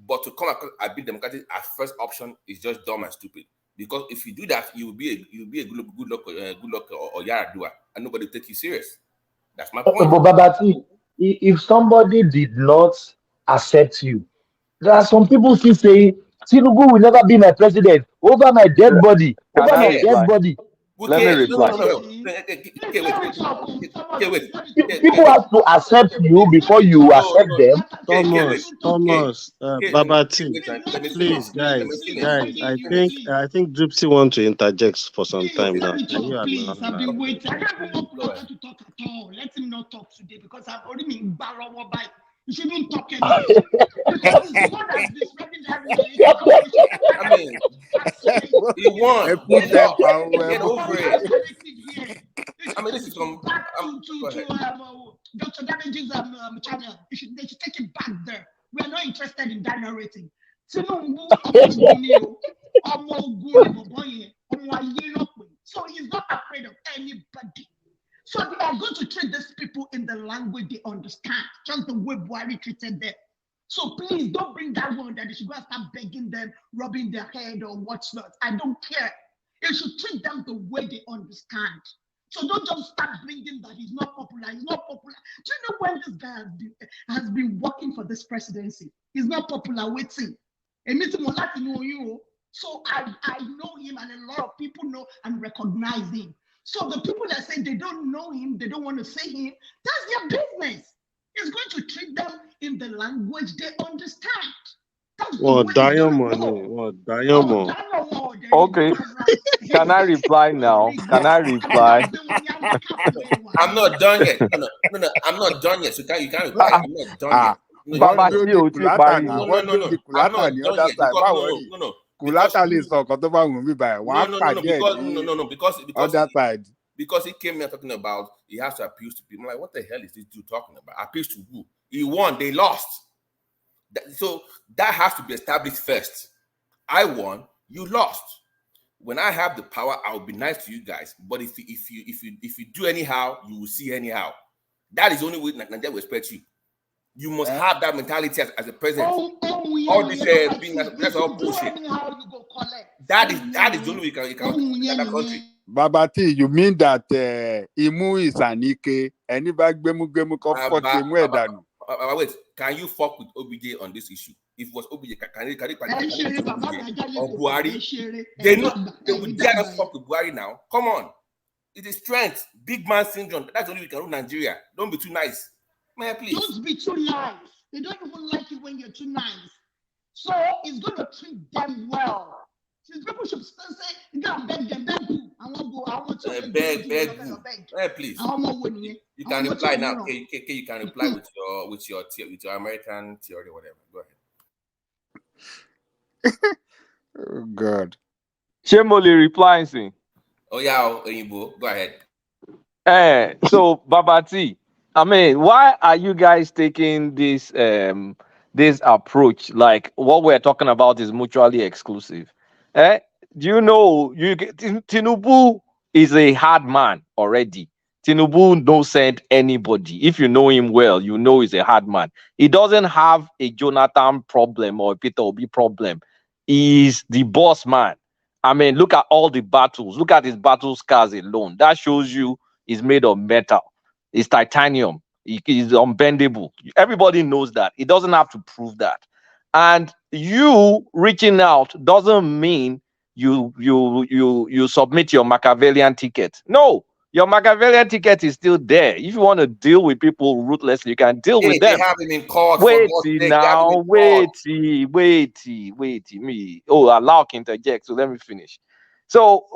But to come across as being democratic as first option is just dumb and stupid. Because if you do that, you'll be a good luck or Yaradua, and nobody will take you serious. That's my point. But Babati, if somebody did not accept you, there are some people still saying Tinubu will never be my president over my dead body, Can over I my dead reply? body. Let me reply. People have to accept you before you accept them. Thomas, Babati, please, guys. I think Gypsy want to interject for some time now. Let Can him you talk, please. allow I've her? been waiting. I don't even want to talk at all. Let him not talk today because I've already been barrow by. You shouldn't talk anymore. Because he's the one that's describing that relationship. I mean, he won. Ẹ kú Get off. tẹ́pà ọmọ ẹ Get mú. over it. I mean, this is from. Go ahead. Dr. Damage's channel. They should take it back there. We are not interested in that narrative. So he's not afraid of anybody. So they are going to treat these people in the language they understand, just the way Buhari treated them. So please don't bring that one that they should go and start begging them, rubbing their head or what's not. I don't care. You should treat them the way they understand. So don't just start bringing that he's not popular. He's not popular. Do you know when this guy has been working for this presidency? He's not popular. Waiting. So I know him, and a lot of people know and recognize him. So the people that say they don't know him, they don't want to say him, that's their business. He's going to treat them in the language they understand. That's the way it's gonna go. Okay. Can I reply now? Can I reply? I'm not done yet. No, I'm not done yet. So you can't reply. I'm not done yet. No, Baba Wọ́n tí o dúró ti di parí. kùlátà náà. no, Wọ́n dúró di I'm kùlátà not ní done other yet. side. Because Báwo rí? Kùlátà lè sọ ọ̀kan tó bá wù mí báyìí. Wọ́n á pàdé ẹ̀ ní because other side. because he came here talking about he has to appeal to people. I'm like, what the hell is this dude talking about? Appeals to who? He won, they lost. So that has to be established first. I won, you lost. When I have the power, I'll be nice to you guys. But if you do anyhow, you will see anyhow. That is the only way Nigeria will respect you. You must have that mentality as a president. All this being that's all bullshit. That is the only way you can respect that country. Babati, you mean that Imu is an Ike? Anybody gemu comfort Wait, can you fuck with OBJ on this issue? If it was OBJ, can you OBJ or Buhari? They would dare not fuck with Buhari now. Come on. It is strength, big man syndrome. That's only we can rule Nigeria. Don't be too nice. Man, please. Don't be too nice. They don't even like you when you're too nice. So it's going to treat them well. Since people should still say, you gotta beg them, beg who? I want to beg who? Please. You can reply now. Okay, you can reply with your American theory, whatever. Go ahead. Oh God. Shemoli replying. Oh yeah, Oyinbo. Go ahead. So Babati, I mean, why are you guys taking this this approach? Like what we're talking about is mutually exclusive. Do you know Tinubu is a hard man already. Tinubu don't send anybody. If you know him well, you know he's a hard man. He doesn't have a Jonathan problem or a Peter Obi problem. He's the boss man. I mean, look at all the battles. Look at his battle scars alone. That shows you he's made of metal. It's titanium. He's unbendable. Everybody knows that. He doesn't have to prove that. And you reaching out doesn't mean you submit your Machiavellian ticket. No, your Machiavellian ticket is still there. If you want to deal with people ruthlessly, you can deal with them. They have him in court. Wait now, wait. Me. Oh, allow to interject. So let me finish. So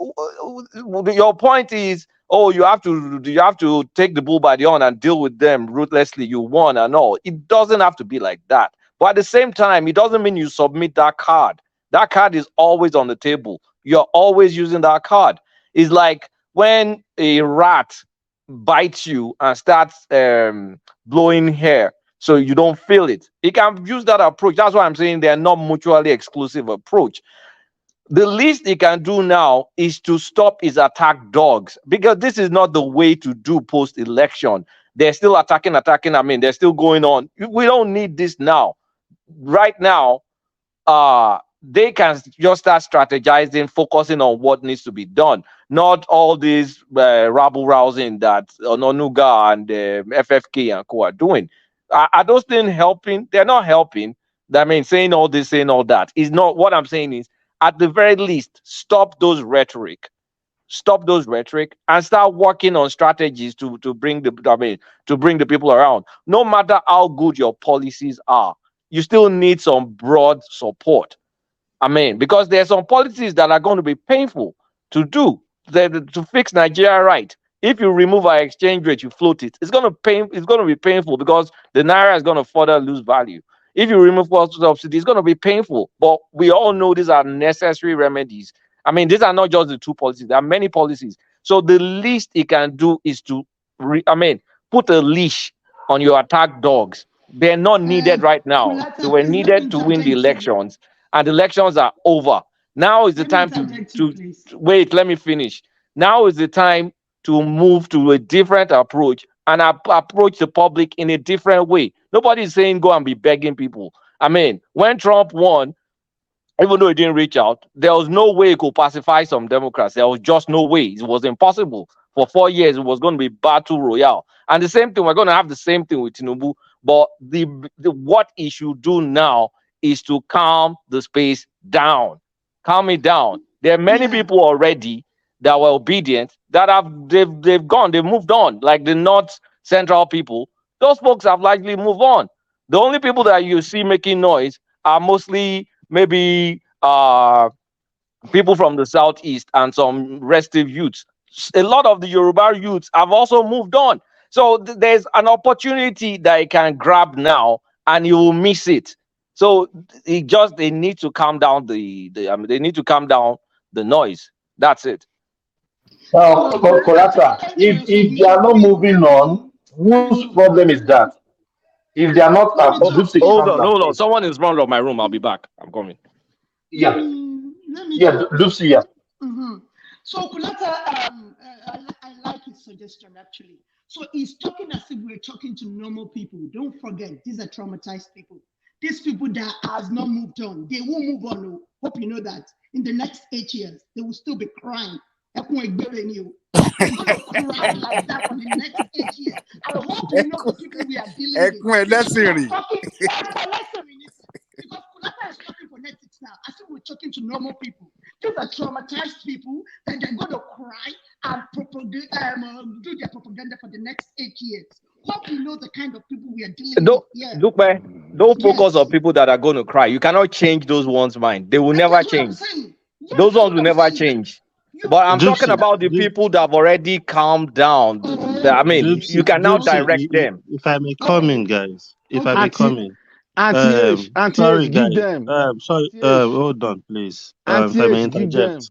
your point is, oh, you have to take the bull by the horn and deal with them ruthlessly. You won and all. It doesn't have to be like that. But at the same time, it doesn't mean you submit that card. That card is always on the table. You're always using that card. It's like when a rat bites you and starts blowing hair so you don't feel it. You can use that approach. That's why I'm saying they're not mutually exclusive approach. The least he can do now is to stop his attack dogs, because this is not the way to do post-election. They're still attacking. I mean, they're still going on. We don't need this now. Right now, they can just start strategizing, focusing on what needs to be done, not all this rabble rousing that Ononuga and FFK and co are doing. Are those things helping? They're not helping. I mean, saying all this, saying all that is not what I'm saying. Is at the very least, stop those rhetoric and start working on strategies to bring the people around. No matter how good your policies are, you still need some broad support. I mean, because there's some policies that are going to be painful to do to fix Nigeria right. If you remove our exchange rate, you float it. It's going to be painful because the naira is going to further lose value. If you remove cost subsidy, it's going to be painful. But we all know these are necessary remedies. I mean, these are not just the two policies. There are many policies. So the least it can do is to, put a leash on your attack dogs. They're not needed right now. They were needed to win the elections, and the elections are over. Now is the time to wait. Let me finish. Now is the time to move to a different approach and approach the public in a different way. Nobody is saying go and be begging people. I mean, when Trump won, even though he didn't reach out, there was no way he could pacify some Democrats. There was just no way. It was impossible. For 4 years, it was going to be battle royale. And the same thing, we're going to have the same thing with Tinubu. But the what he should do now is to calm the space down. Calm it down. There are many people already that were obedient that they've gone, they've moved on. Like the North Central people, those folks have largely moved on. The only people that you see making noise are mostly maybe people from the southeast and some restive youths. A lot of the Yoruba youths have also moved on. So there's an opportunity that you can grab now, and you will miss it. So they need to calm down they need to calm down the noise. That's it. Now, Kolata, if they are not moving on, whose problem is that? If they are not, hold on. Someone is running of my room. I'll be back. I'm coming. Yeah. Lucy, yeah. So Kulata, I like his suggestion actually. So he's talking as if we're talking to normal people. Don't forget, these are traumatized people. These people that has not moved on, they will move on. Hope you know that in the next 8 years, they will still be crying They're going to cry like that for the next 8 years. I hope you know the people we are dealing with. Ekun ẹlẹ́sìn Because Kulapa is talking politics now. I think we're talking to normal people. These are traumatized people that they're going to cry and do their propaganda for the next 8 years. Hope you know the kind of people we are dealing with. Yeah. Look, man, don't focus Yes. on people that are going to cry. You cannot change those ones' mind. They will And never that's what I'm change. saying. Yes, Those that's ones will what I'm never saying. change. You But I'm talking Dupsy, about the people that have already calmed down. I mean, you can now direct them. If I may come in, guys. If I may Anti come in. Anti-H, Sorry, Anti-H, give guys. them. Sorry. Anti-H, Hold on, please. If I may Anti-H, give them. interject.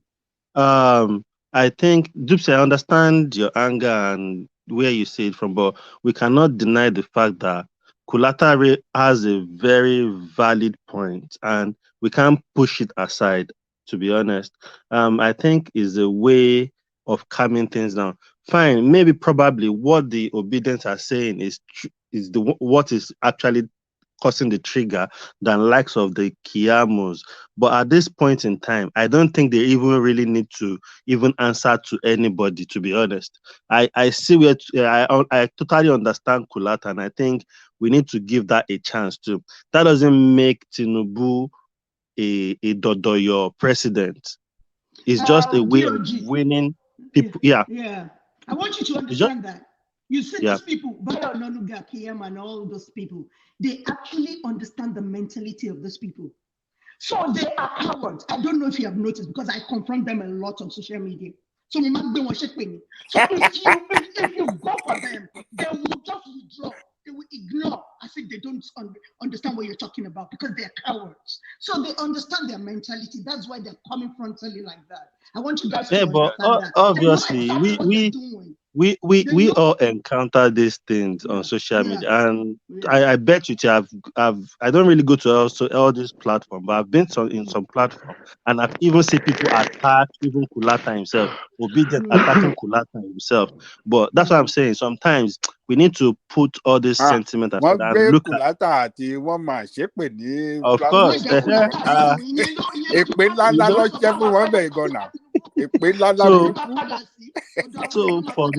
I think, Dupsy, I understand your anger and where you see it from, but we cannot deny the fact that Kulatare has a very valid point, and we can't push it aside. To be honest, I think is a way of calming things down. Fine, maybe probably what the obedience are saying is what is actually causing the trigger than likes of the Kiamos. But at this point in time, I don't think they even really need to even answer to anybody, to be honest. I see where I totally understand Kulata, and I think we need to give that a chance too. That doesn't make Tinubu a Dodoyo president. It's just a way of DOG. winning people. Yeah. Yeah. I want you to It's just, understand that. You see yeah. those people, Bayo Nonuga, KM, and all those people, they actually understand the mentality of those people. So they are cowards. I don't know if you have noticed because I confront them a lot on social media. So we might be one shake penny. So if you go for them, they will just withdraw. They will ignore as if they don't understand what you're talking about because they're cowards. So they understand their mentality. That's why they're coming frontally like that. I want you guys to Yeah, but understand that. They know obviously exactly what they're doing. we all encounter these things on social media, and I bet you I don't really go to also all these platforms, but I've been in some platform, and I've even seen people attack even Kulata himself, obedient attacking Kulata himself. But that's what I'm saying. Sometimes we need to put all this sentiment wọ́n aside gbé and look at, Kùlátà àti wọ́n máa ṣépè ní of course, platform wọn. Èpè you ńláńlá know. ló ṣẹ́ fún wọn bẹ́ẹ̀ gan-an. Èpè ńláńlá So burúkú. So for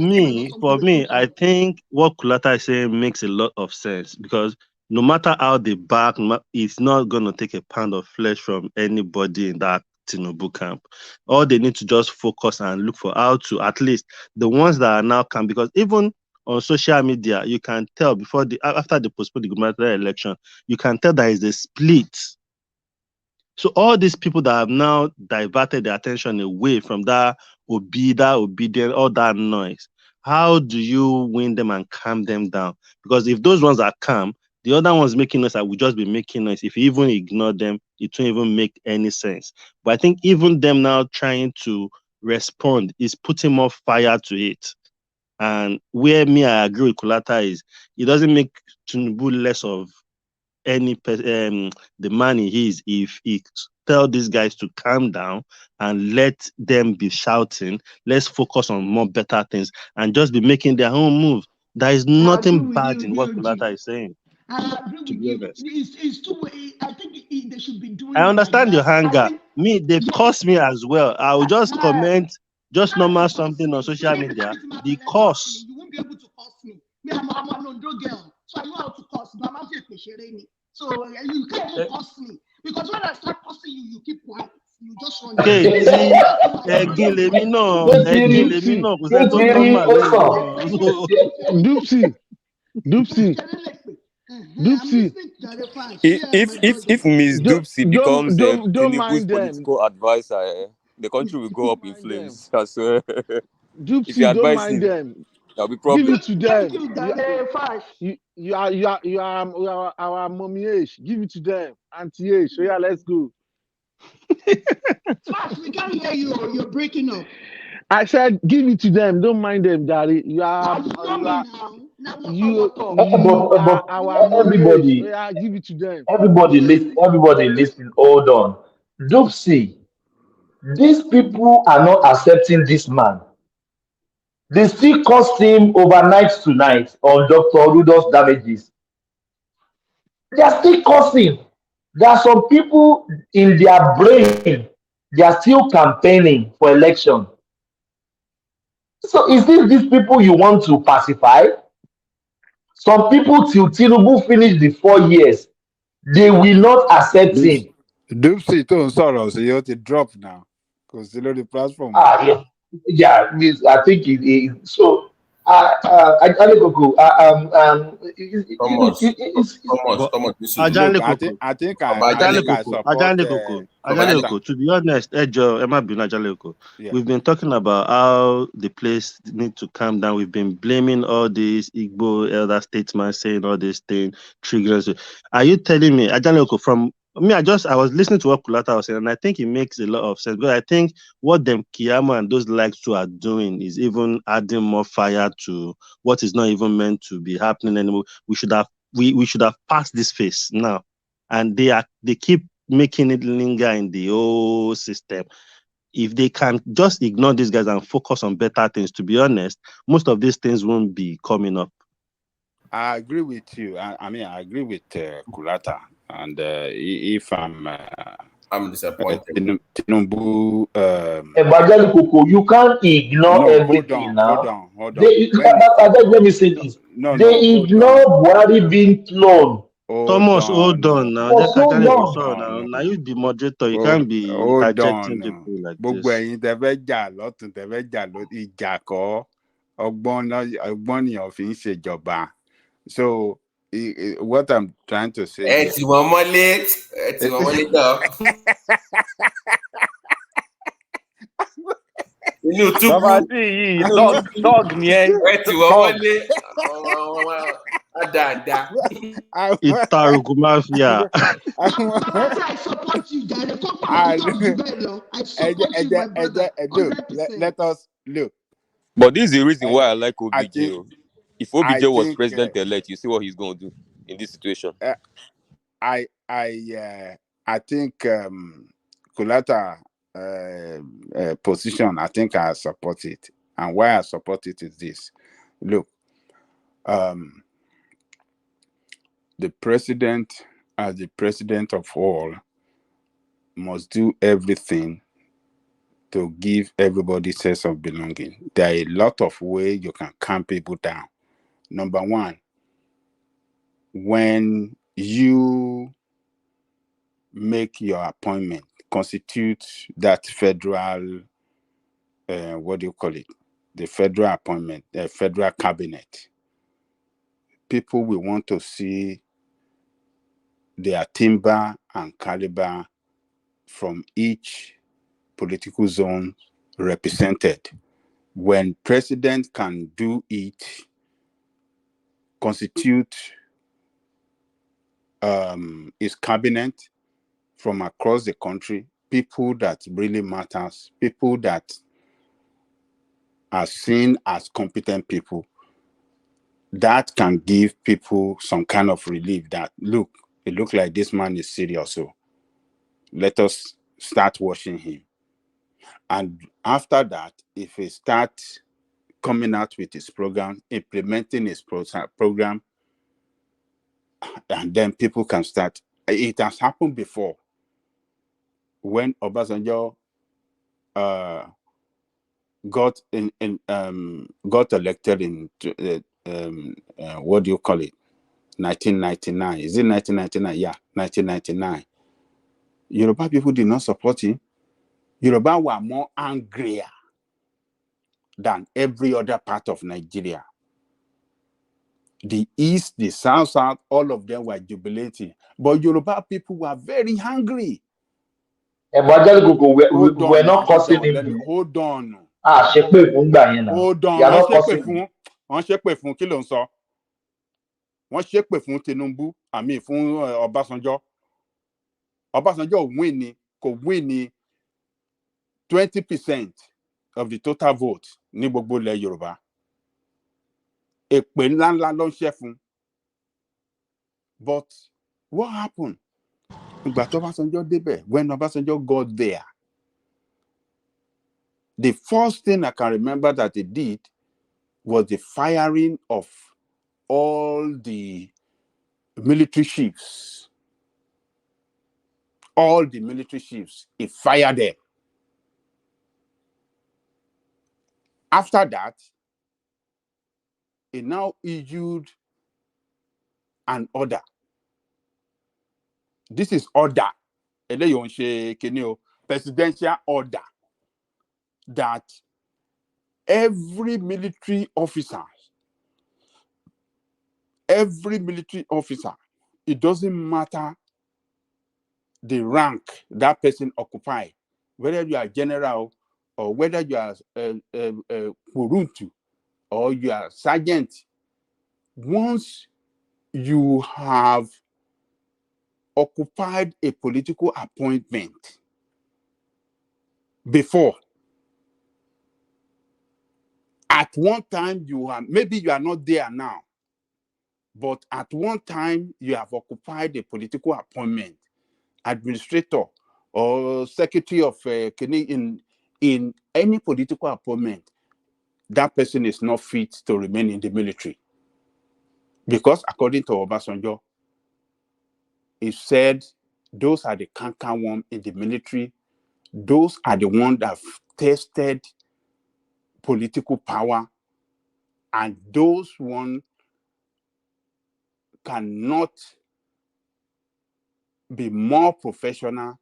me, I think what Kulata is saying makes a lot of sense because no matter how they back, it's not going to take a pound of flesh from anybody in that Tinubu camp. All they need to just focus and look for how to at least the ones that are now camp, because even on social media, you can tell after they postponed the gubernatorial election, you can tell there is a split. So all these people that have now diverted their attention away from that obedient, all that noise, how do you win them and calm them down? Because if those ones are calm, the other ones making noise, I will just be making noise. If you even ignore them, it won't even make any sense. But I think even them now trying to respond is putting more fire to it. And where I agree with Kulata is it doesn't make Tinubu less of the man he is if he tell these guys to calm down and let them be shouting. Let's focus on more better things and just be making their own move. There is nothing bad in what Kulata is saying. I agree with you. It's two ways. I think they should be doing I it like understand your that. anger. They curse me as well. I will just comment just normal something on social media. The curse. You won't be able to curse me. I'm an Ondo girl, so I know how to curse. But I'm not so you can't even curse me because when I start cursing you, you keep quiet. You just run. Okay, see, ẹ̀gbin lèmi náà, kò sẹ́ni tó normal lẹ́yìn náà. Dupsy. If Miss Doopsy becomes Don't Tinubu's mind them. political advisor, the country will go up in flames. I swear. If you Dupsy, don't advise mind him, them. there'll be Give problem. it to them. You are our mommy age. Give it to them. Auntie age. So yeah, let's go. Flash, we can't hear you. You're breaking up. I said, give it to them. Don't mind them, Daddy. You are our mommy age. So yeah, give it to them. Everybody listen. Hold on. Dupsy, these people are not accepting this man. They still cost him overnight tonight on Dr. Rudo's damages. They are still costing. There are some people in their brain, they are still campaigning for election. So is this these people you want to pacify? Some people till Tinubu finish the 4 years, they will not accept him. Dupsy tó ń sọ̀rọ̀ sí ó ti drop now kò sí lórí platform mọ́. Yeah, yeah. I think so. Alekoko, But Thomas, this is Ajale Look, Koko, I think Ajale I Koko, support Ajale Koko, Ajale Babajide. Koko. To be honest, Ejo, Emma Bin Ajale Koko. yeah. We've been talking about how the place need to calm down. We've been blaming all these Igbo elder statesmen saying all these things, triggers. Are you telling me, Ajale Koko, from me, I was listening to what Kulata was saying, and I think it makes a lot of sense. Because I think what them Kiyama and those likes to are doing is even adding more fire to what is not even meant to be happening anymore. We should have passed this phase now, and they keep making it linger in the whole system. If they can just ignore these guys and focus on better things, to be honest, most of these things won't be coming up. I agree with you. I agree with Kulata. And if I'm disappointed. Tinubu, Evangelical Kuku, you can't ignore no, hold everything on, hold now. on, hold on. They, When let me say this. no, They hold ignore on, Buhari being cloned Thomas, hold on now. for so Hold long. on. Now you be moderator. You hold can't be hold hijacking on. people like Gbogbo this. ẹ̀yin tẹ́ fẹ́ jà lọ́tún tẹ́ fẹ́ jà lósì ìjà kọ́ ọgbọ́n nìyàn fi ń ṣèjọba. So what I'm trying to say Ẹ here. ti wọ́n mọ́lé gan. Inú túbú. Bàbá tí yìí dog ni ẹ. Ẹ ti wọ́n mọ́lé. Dáadáa. Itarugu mafia. I support you, Jare. I support you, my brother. Look. But this is the reason why I like I OBJ. think If OBJ was think, president-elect, you see what he's going to do in this situation. I think Kulata position. I think I support it, and why I support it is this. Look, the president, as the president of all, must do everything to give everybody sense of belonging. There are a lot of ways you can calm people down. Number one, when you make your appointment, constitute that federal, what do you call it? The federal appointment, the federal cabinet. People will want to see their timber and caliber from each political zone represented. When president can do it, constitute his cabinet from across the country, people that really matters, people that are seen as competent people, that can give people some kind of relief that, look, it looks like this man is serious, so let us start watching him. And after that, if he starts coming out with his program, implementing his program, and then people can start. It has happened before when Obasanjo got elected in what do you call it? 1999. Is it 1999? Yeah, 1999. Yoruba people did not support him. Yoruba were more angrier than every other part of Nigeria. The East, the South, all of them were jubilating. But Yoruba people were very hungry. Evangelical, we're not causing him. Hold on. Hold on. You're not causing him. Wọ́n ṣépè fún kí ló ń sọ? Wọ́n ṣépè fún Tinubu, àmì fún Ọbásanjọ́. Ọbásanjọ́ win ni, kò win ni 20% of the total vote ní gbogbo ilẹ̀ Yorùbá. Èpè ńláńlá ló ń ṣẹ́ fún. But what happened? Ìgbà tó Ọbásanjọ́ débẹ̀, when Ọbásanjọ́ got there, the first thing I can remember that he did was the firing of all the military chiefs. All the military chiefs, he fired them. After that, he now issued an order. This is order. Presidential order that every military officer, it doesn't matter the rank that person occupy, whether you are general or whether you are kuruntu or you are sergeant, once you have occupied a political appointment before, at one time maybe you are not there now, but at one time you have occupied a political appointment, administrator or secretary of in any political appointment, that person is not fit to remain in the military. Because according to Obasanjo, he said those are the cankerworm in the military. Those are the ones that have tested political power, and those ones cannot be more professional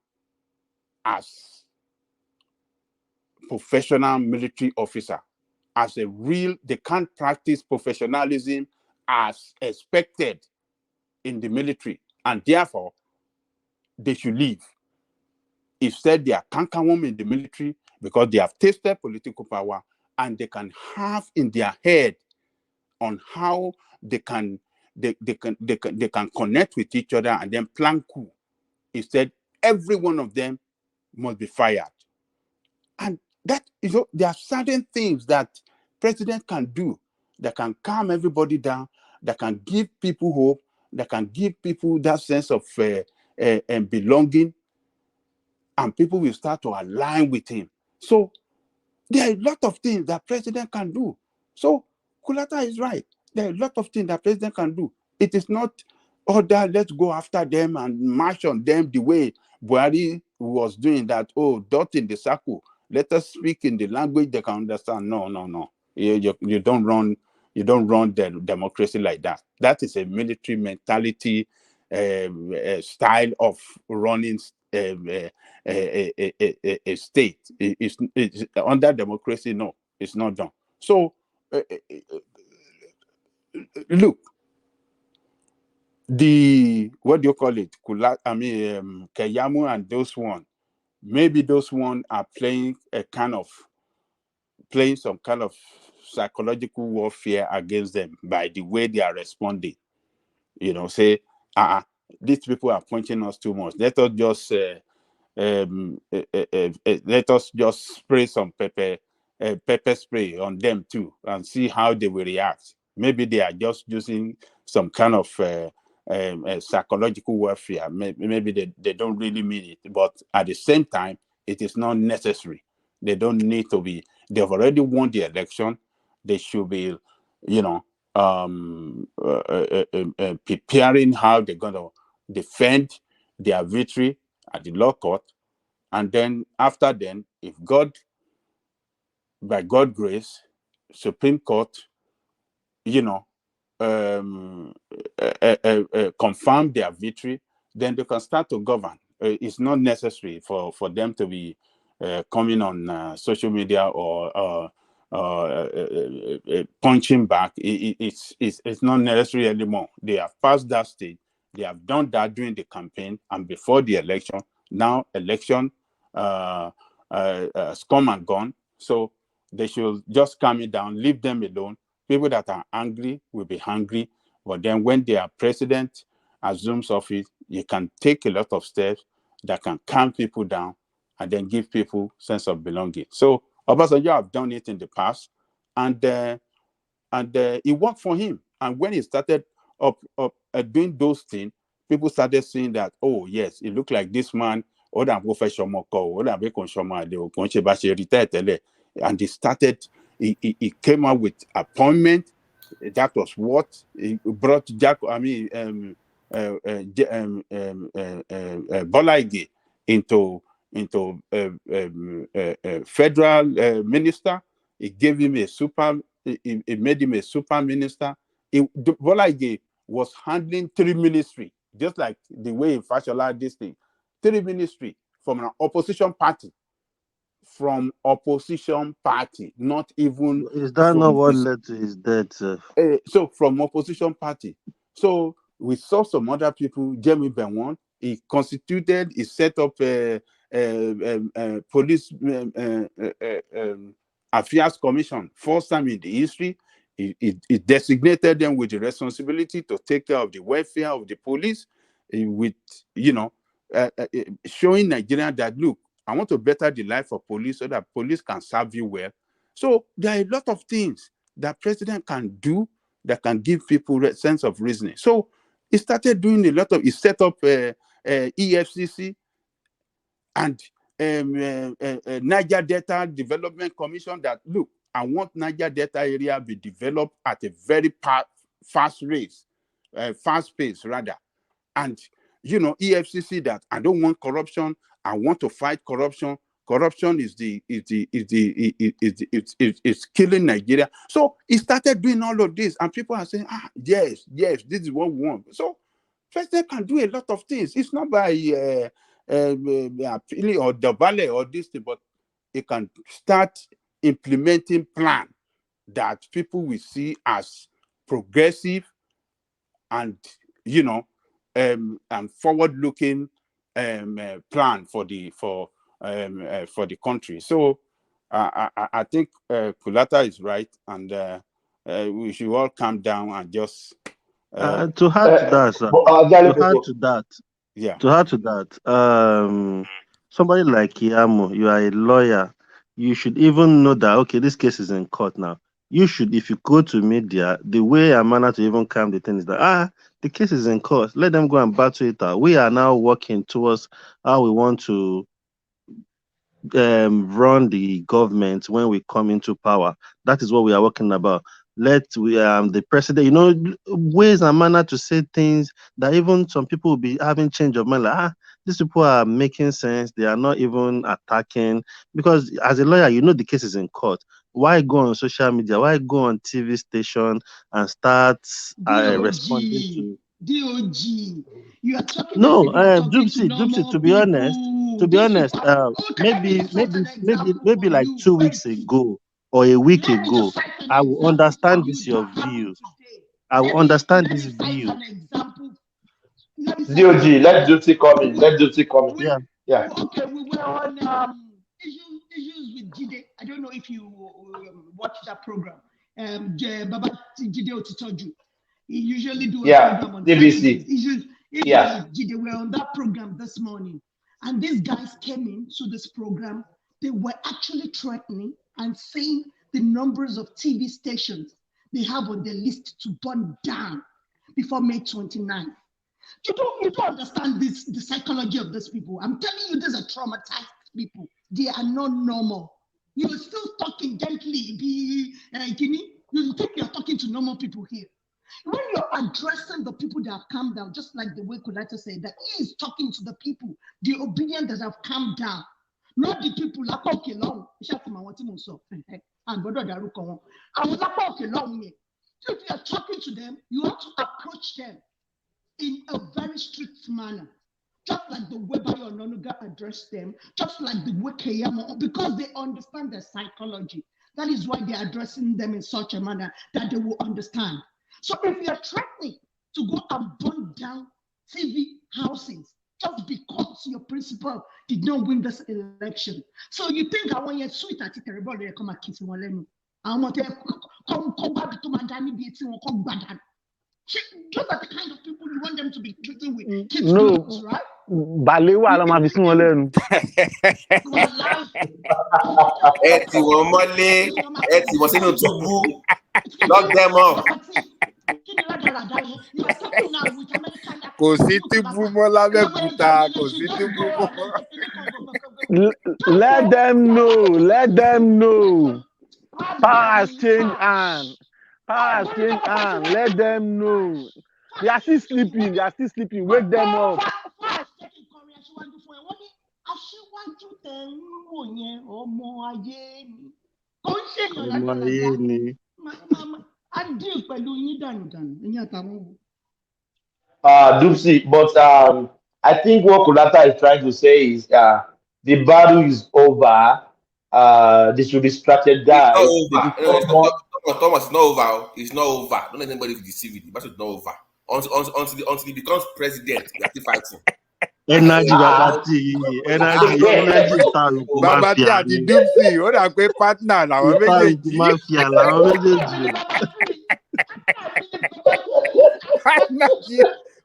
as professional military officer. As a real, they can't practice professionalism as expected in the military, and therefore they should leave. He said they are cankerworm in the military because they have tasted political power and they can have in their head on how they can connect with each other and then plan coup. He said every one of them must be fired. And that, there are certain things that president can do that can calm everybody down, that can give people hope, that can give people that sense of belonging, and people will start to align with him. So there are a lot of things that president can do. So Kulata is right. There are a lot of things that president can do. It is not order, let's go after them and march on them the way Buhari was doing that. Oh, dot in the circle. Let us speak in the language they can understand. No. You don't run the democracy like that. That is a military mentality style of running a state. It's under democracy. No, it's not done. So look, the what do you call it? Keyamu and those one. Maybe those one are playing some kind of psychological warfare against them by the way they are responding. Say, these people are punching us too much. Let us just let us just spray some pepper spray on them too and see how they will react. Maybe they are just using some kind of psychological warfare. Maybe they don't really mean it, but at the same time, it is not necessary. They don't need to be. They've already won the election. They should be, preparing how they're going to defend their victory at the law court. And then after then, if by God's grace, Supreme Court, confirm their victory, then they can start to govern. It's not necessary for them to be coming on social media or punching back. It's not necessary anymore. They have passed that stage. They have done that during the campaign and before the election. Now election has come and gone. So they should just calm it down, leave them alone. People that are angry will be angry. But then when their president assumes office, you can take a lot of steps that can calm people down and then give people sense of belonging. So Obasanjo have done it in the past, and it worked for him. And when he started doing those things, people started seeing that, oh yes, it looked like this man, and he came out with appointment. That was what brought Bola Ige into federal minister. It gave him a super. It made him a super minister. Bola Ige was handling 3 ministry, just like the way Fashola this thing. 3 ministry from an opposition party, not even Is that not from what his. led to his death, sir? So from opposition party. So we saw some other people. Jeremy Benwon, he constituted, he set up a, police affairs commission, first time in the history. He designated them with the responsibility to take care of the welfare of the police, with, you know, showing Nigerians that, look, I want to better the life of police so that police can serve you well. So there are a lot of things that president can do that can give people a sense of reasoning. So he started doing a lot of. He set up EFCC and Niger Delta Development Commission. That, look, I want Niger Delta area be developed at a very fast pace rather. And EFCC, that I don't want corruption. I want to fight corruption. Corruption is killing Nigeria. So he started doing all of this, and people are saying, yes, this is what we want. So president can do a lot of things. It's not by appealing or the valley or this thing, but it can start implementing plan that people will see as progressive and and forward-looking plan for the country. So I think Kulata is right, and we should all calm down and just To add to that, sir. To add to that. Yeah. To add to that, somebody like Kiyamo, you are a lawyer. You should even know that, okay, this case is in court now. You should, if you go to media, the way and manner to even calm the thing is that, the case is in court. Let them go and battle it out. We are now working towards how we want to run the government when we come into power. That is what we are working about. The president, ways and manner to say things that even some people will be having change of mind. Like, these people are making sense. They are not even attacking, because as a lawyer, the case is in court. Why go on social media? Why go on TV station and start responding to? DOG, you are talking as No, if you are talking to Dupsy. normal To be honest, people. These people, okay, let me just cite an example for maybe like you. 2 weeks ago or a week Let me ago, just cite an I will example for understand you this your that happened view. today. I will understand this Cite view. an example. Let me cite DOG, an let example. Duty come in. Let Duty come in. Yeah. Yeah. Okay, we were on issues with Jide. I don't know if you watched that program. Baba Jide Otitoju. He usually do a program on DBC. Saturdays. Issues Yeah. with Jide. We're on that program this morning, and these guys came into this program. They were actually threatening and saying the numbers of TV stations they have on the list to burn down before May 29th. You don't understand the psychology of these people. I'm telling you, these are traumatized people. They are not normal. You're still talking gently. You think you're talking to normal people here. When you're addressing the people that have calmed down, just like the way Kulata said, that he is talking to the people, the obedient that have calmed down, not the people like okay long. So if you're talking to them, you have to approach them in a very strict manner, just like the way Bayo Nonuga addressed them, just like the way Keyamo, because they understand their psychology. That is why they're addressing them in such a manner that they will understand. So if you're threatening to go and burn down TV houses just because your principal did not win this election, so you think I want you sweet at it, everybody come and kiss one. I want to come back to my daddy, come back. Those are the kind of people you want them to be treating with kids' gloves, right? Balewa la ma fi sí wọn lẹ́nu. Ẹ tì wọ́n mọ́lé, ẹ tì wọ́n sínú túbú, lock them up. Kò sí túbú mọ́ l'Abẹ́òkúta, kò sí túbú mọ́. Let them know. Power has changed hands. Let them know. They are still sleeping. Wake them up. kò ń ṣèyàn ọmọ ládàradà ayé ni. á dín pẹ̀lú yín dànù ẹ̀yìn àtàwọn. Dupsy, but I think what Kulata is trying to say is the battle is over. They should be It's not strategized. They over. should No, talk it's more. not, Thomas, it's not over. It's not over. Don't let anybody deceive you. The battle is not over. Until he becomes president, we are still fighting. Energy Ah, Babati, energy star with Babati mafia àti ni. Dupsy ó dà pé partner làwọn Star with méjèèjì. mafia làwọn méjèèjì o.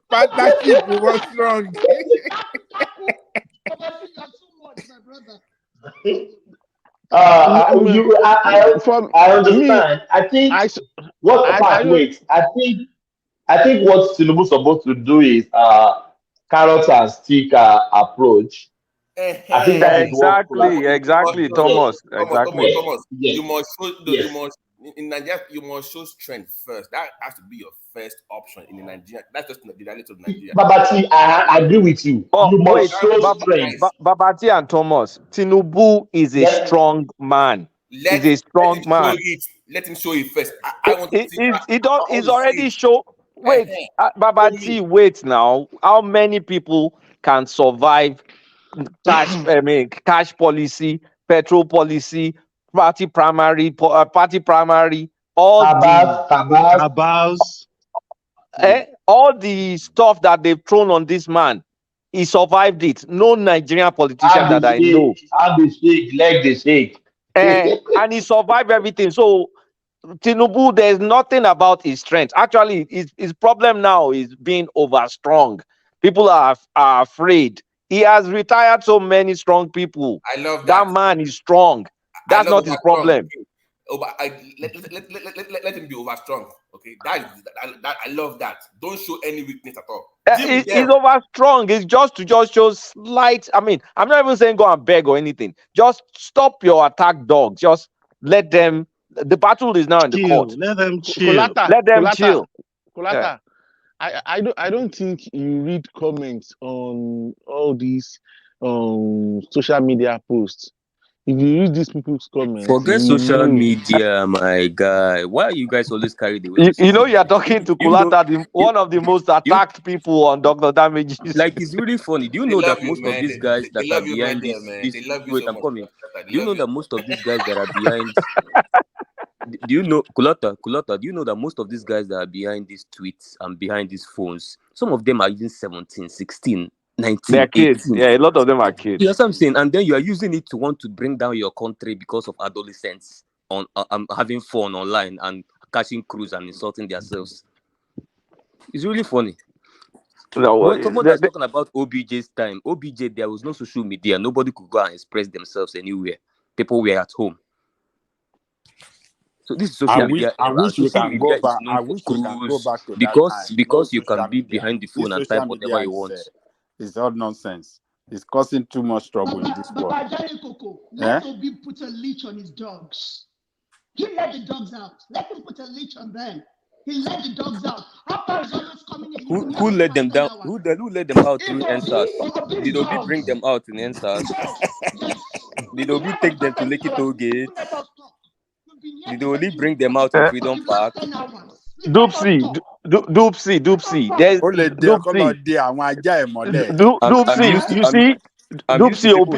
Partnership was strong. I understand. I think I think what Tinubu supposed to do is carrot and stick approach. I think that is what Exactly, Thomas. Exactly. Thomas. Yes. You must show Yes. you must in Nigeria. You must show strength first. That has to be your first option in Nigeria. That's just the reality of Nigeria. Babati, I agree with you. Oh, You must wait, show strength. Babati and Thomas. Tinubu is a Yes. strong man. Let He's a strong him show man. it. Let him show it first. I want to see. He's already show. Wait, Show Babati, me. wait now. How many people can survive cash policy, petrol policy, party primary, all Tabas. all the stuff that they've thrown on this man? He survived it. No Nigerian politician that I know. And the shake, leg the shake. And he survived everything. So Tinubu, there's nothing about his strength. Actually, his problem now is being overstrong. People are afraid. He has retired so many strong people. I love that man is strong. That's not his problem. Let him be overstrong. Okay, that I love that. Don't show any weakness at all. He's overstrong. It's just to show slight. I mean, I'm not even saying go and beg or anything. Just stop your attack dogs. Just let them. The battle is now in the court. Let them chill. Let them chill. Kulata, I don't think you read comments on all these social media posts. If you read these people's comments, forget social media, my guy. Why are you guys always carried away? You know, you're talking to Kulata, one of the most attacked people on Dr. Damages. Like, it's really funny. Do you know that most of these guys that are behind this? Wait, I'm coming. Do you know that most of these guys that are behind? Do you know, Kulata, do you know that most of these guys that are behind these tweets and behind these phones, some of them are even 17, 16, 19, they're kids. 18. Yeah, a lot of them are kids. You know what I'm saying? And then you are using it to want to bring down your country because of adolescents on having fun online and catching crews and insulting themselves. It's really funny. When someone that's talking about OBJ's time, OBJ, there was no social media. Nobody could go and express themselves anywhere. People were at home. So this is social media. I wish we can go back. I wish we can go back to that time. Because you can be behind the phone and type whatever you want. It's all nonsense. It's causing too much trouble in this world. Let Obi put a leash on his dogs. He let the dogs out. Let him put a leash on them. He let the dogs out. After is always coming in. Who let them down? Who let them out through NSAS? Did Obi bring them out in NSAS? Did Obi take them to Lekki Toll Gate? Did Obi bring them out in Freedom Park? Doopsy. There's Doopsy,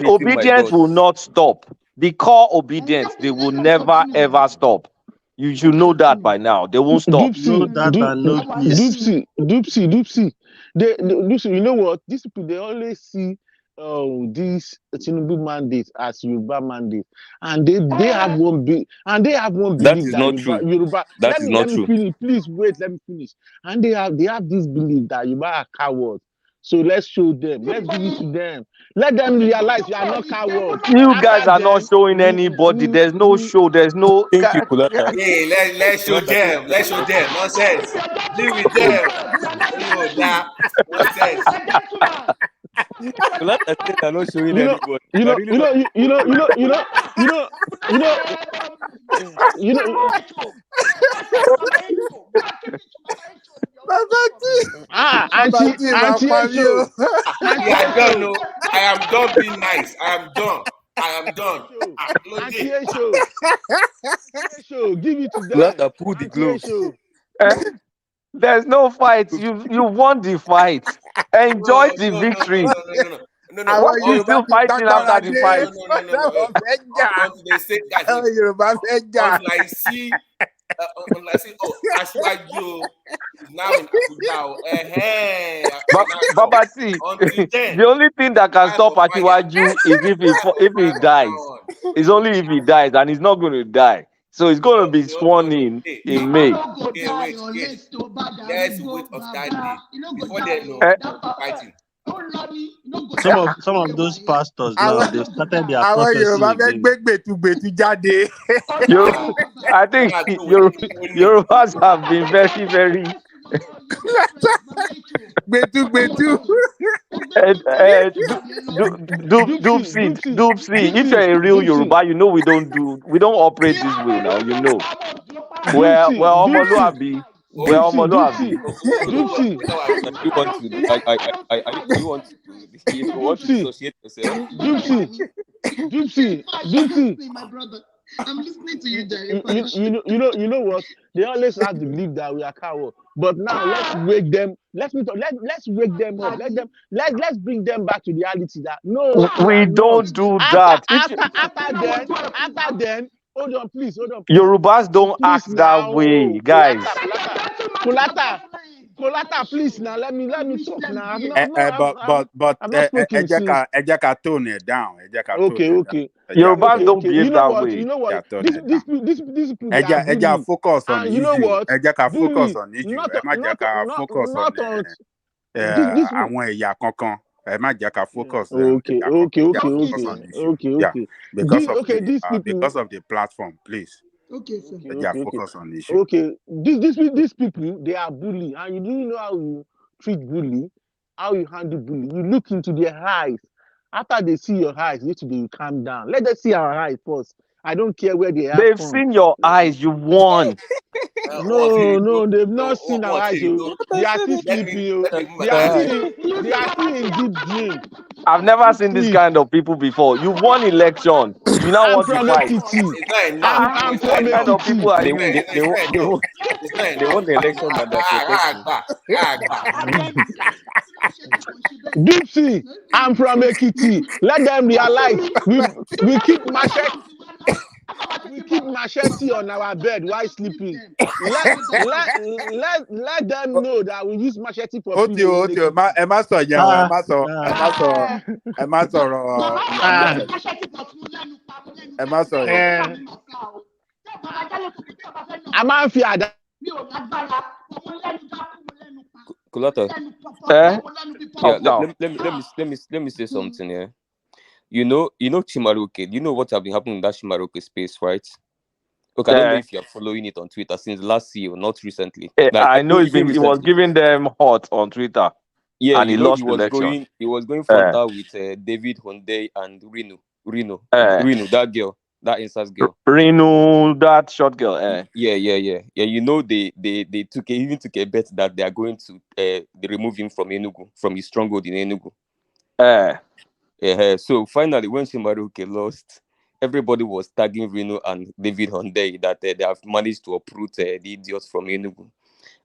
obedience will not stop. The core obedience, they will never ever stop. You should know that by now. They won't stop. Doopsy. You know what? These people, they always see these Tinubu mandates as Yoruba mandates, and they have one belief that is not true. Yoruba. That is not true. Please wait. Let me finish. And they have this belief that Yoruba are cowards. So let's show them. Let's give it to them. Let them realize you are not cowards. You guys are not showing anybody. There's no show. There's no. Hey, let's show them. Let's show them. Nonsense. Live with them. Nonsense. Kulata said they're not showing anybody. Auntie, I am done being nice. I am done. I am done. Show, give it to them. Kulata, pull the gloves. There's no fight. You won the fight. Enjoy the victory. No. Why Àwọn are you Yorùbá still ti fighting after the gbàgbáradé. fight? Wọ́n fẹ́ jà. Until they say, guys, Àwọn Yorùbá fẹ́ jà. until I see, Asiwaju is now in Abuja. Baba, see, Until then, the only thing that can stop Achiwaju is if he dies. It's only if he dies, and he's not going to die. So he's going to be sworn in May. Wait. Let's wait until that day. Before then, no fighting. Some of those pastors now they've started their Àwọn prophecy Yorùbá fẹ́ again. gbé gbètùgbètù jáde. I think Yorubas have been very Gbètùgbètù. Doopsy. If you're a real Yoruba, you know we don't operate this way now. You know, we're Omoluabi. We're Omoluabi. Doopsy. You want to? You want to? You want to dissociate yourself? Doopsy. My brother. I'm listening to you, Jerry. You know what? They always have to believe that we are cowards. But now let's wake them. Let's wake them up. Let's bring them back to reality. That no, we don't do that. After then, hold on, please. Yorubas don't act that way, guys. Kolata, please now. Let me talk now. But ẹ jẹ́ ká tone it down. Okay. Yorubas don't behave that way. You know what? These people they are ẹ jẹ́ focus on you know issue. what? Ẹ jẹ́ ká focus on issue. Ẹ má jẹ́ ká focus on àwọn ẹ̀yà kankan. Ẹ má jẹ́ ká focus on Okay. Because of the platform, please. Okay, sir. Focus on the issue. Okay, these people, they are bully, and you didn't know how you treat bully, how you handle bully. You look into their eyes. After they see your eyes, you calm down. Let them see our eyes first. I don't care where they are. They've seen your eyes. You won. No, they've not seen our eyes. They are still sleeping. They are still in deep dream. I've never seen this kind of people before. You won election. You now want to fight. I'm from kind of people are you? They won the election and they're protecting. Doopsy, I'm from Ekiti. Let them realize we keep machete on our bed while sleeping. Let them know that we use machete for food. Ẹ má sọ yẹn o, ẹ má sọ yẹn. A máa ń fi àdá. Kulata. Let me say something here. You know Chimaroke. You know what have been happening in that Chimaroke space, right? Okay, I don't know if you're following it on Twitter since last year, not recently. I know he was giving them hot on Twitter. Yeah, and he lost the election. He was going frontal with David Honde and Reno, that girl, that incest girl. Reno, that short girl. Yeah. You know they took a bet that they are going to they remove him from Enugu, from his stronghold in Enugu. So finally, when Chimaroke lost, everybody was tagging Reno and David Honde that they have managed to uproot the idiots from Enugu.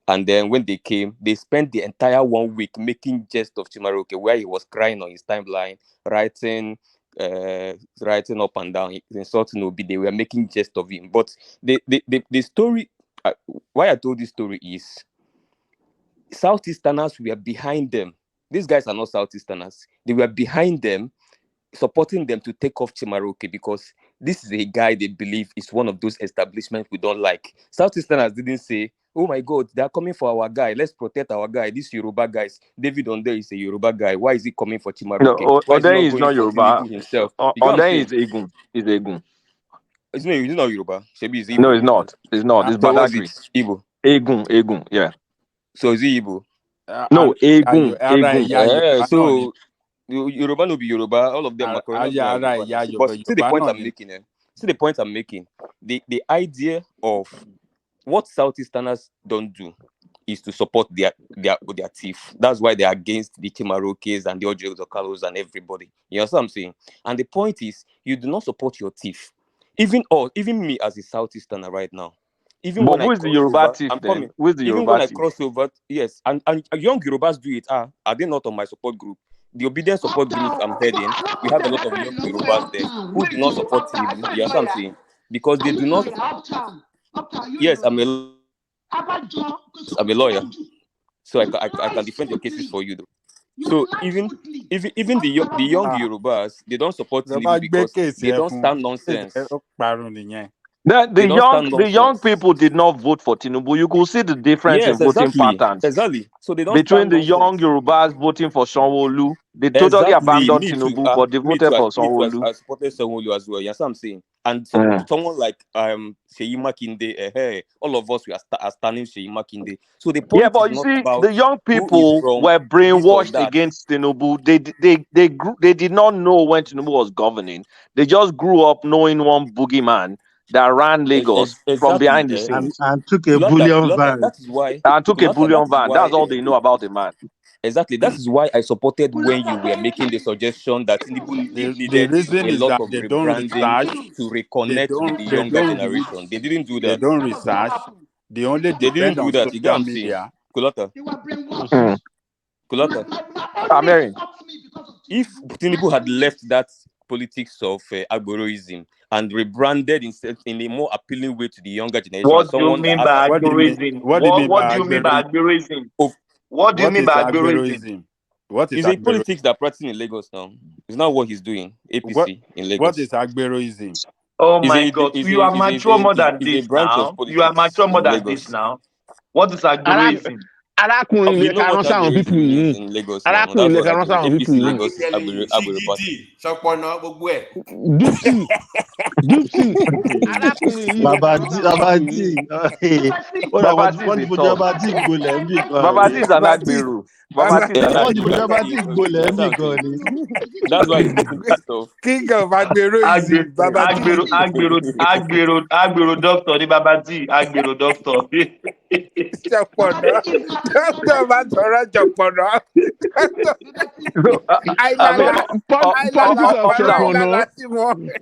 And then when they came, they spent the entire 1 week making jest of Chimaroke, where he was crying on his timeline, writing up and down, insulting Obi. They were making jest of him. But the story, why I told this story is, Southeasterners were behind them. These guys are not Southeasterners. They were behind them, supporting them to take off Chimaroke because this is a guy they believe is one of those establishments we don't like. Southeasterners didn't say, oh my God, they're coming for our guy. Let's protect our guy. These Yoruba guys. David Onde is a Yoruba guy. Why is he coming for Chimaroke? No, Onde is not Yoruba. Himself. Onde is Egun. He's Egun. It's not Yoruba. Maybe it's Igbo. No, it's not. It's not. It's Badagry. It's Igbo. Egun. Yeah. So is he Igbo? No, Egun. So Yoruba no be Yoruba. All of them are correct. But see the point I'm making. The idea of what Southeasterners don't do is to support their thief. That's why they're against the Chimarokes and the Ojozokalos and everybody. You know what I'm saying? And the point is, you do not support your thief. Even me as a Southeasterner right now, even But when I who is the cross Yoruba over, thief I'm then? coming. Who is the Even when Yoruba I thief? cross over, yes, and young Yorubas do it. Are they not on my support group? The obedient support group I'm heading, we have a lot of young Yorubas there who do not support Tinubu. You know what I'm saying? Because they do not. Yes, I'm a lawyer, so I can defend your cases for you though. So even the young Ah, Yorubas, they don't support the bá Tinubu gbé because kéèsì they ẹ don't fún stand nonsense. ó parun nìyẹn. They don't stand The young nonsense. people did not vote for Tinubu. You could see the difference in Yes, voting exactly. patterns So they don't between stand the young nonsense. Yorubas voting for Sanwo-Olu. They totally Exactly. abandoned Me too. Tinubu, but they Me voted too. for Me too. Sanwo-Olu. I supported Sanwo-Olu as well. You know what I'm saying? And Mm. someone like Seyi Makinde, all of us we are standing Seyi Makinde. So the point Yeah, is but you not see, about the young who is people from were this or brainwashed that. against Tinubu. They did not know when Tinubu was governing. They just grew up knowing one boogeyman that ran Lagos from Exactly. behind the scenes And took a bullion van. That is why. and took a That bullion is van. why. That's all they know about the man. Exactly. That is why I supported when you were making the suggestion that Tinubu The needed reason a is lot that of they don't rebranding research, to reconnect with the they younger don't read, generation. They didn't do they that. don't research. They only They didn't depend do on that. You get what social I'm saying? media. Kulota. Mm. Kulota. Mary. If Tinubu had left that politics of agboroism and rebranded instead in a more appealing way to the younger generation as What do you someone that mean has by What do you mean? algorithm? What do you mean What by do you mean by algorithm? algorithm? of What do you What mean is by algorithm? algorithm? What is is a algorithm? politics that practicing in Lagos now. It's not what he's doing. What APC in what Lagos. is algorithm? Oh Is my a God. is You a are is a, mature more than is a this branch of now. You are politics mature more in than this Lagos. now. What is algorithm? arákùnrin You ilẹ̀ know ka what rán sáwọn pípù algorithm means yìí in Lagos now. arákùnrin That's ilẹ̀ what ka rán sáwọn pípù APC yìí Lagos Agbero Party. gypsy gypsy arákùnrin yìí lẹ̀ ka rán sáwọn Baba pípù yìí. G. Ó dà Baba T is wọ́n ti a fojú thug. Baba T gbolẹ̀ ń bì kan Baba T rí. is an Bati, Agbero. Baba T is an Wọ́n ti fojú Agbero. Baba T You gbolẹ̀ know ń what bì I'm kan saying? ni. That's why he's getting pissed off. king of agberoism, Babati. Agbero doctor ni Baba T. Agbero doctor. Chapona. Doctor Matora Chapona. Doctor So, I mean, Ailala. Politics of uptown, ṣọpọnọ. Ailala Simon.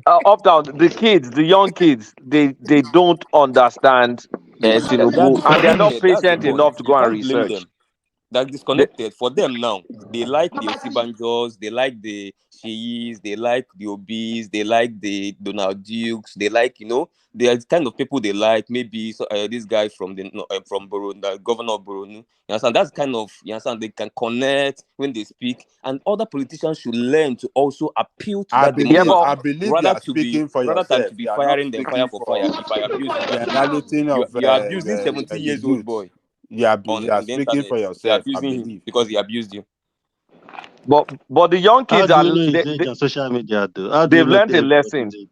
uptown, the kids, the young kids, they don't understand They are Tinubu, and they are not disconnected. That's the patient point. enough to You go and can't blame research. them. They're They, disconnected. For them now, they like the Osibanjos, they like the Sheyis, they like the Obis, they like the Donald Dukes, they like, they are the kind of people they like. Maybe this guy from from Borno, the governor of Borno. You understand? That's kind of, you understand, they can connect when they speak. And other politicians should learn to also appeal to I that yeah, believe but I demography believe you rather are speaking for than yourself. to be You are not firing them fire speaking for fire. for If I abuse you, the reality of you are abusing the 17 years old youth. boy You are on the speaking internet. for You're yourself, I abusing him believe. because he abused you. but the young How kids do are you know his age on social media though? How do you they've know learned a everybody's lesson. age?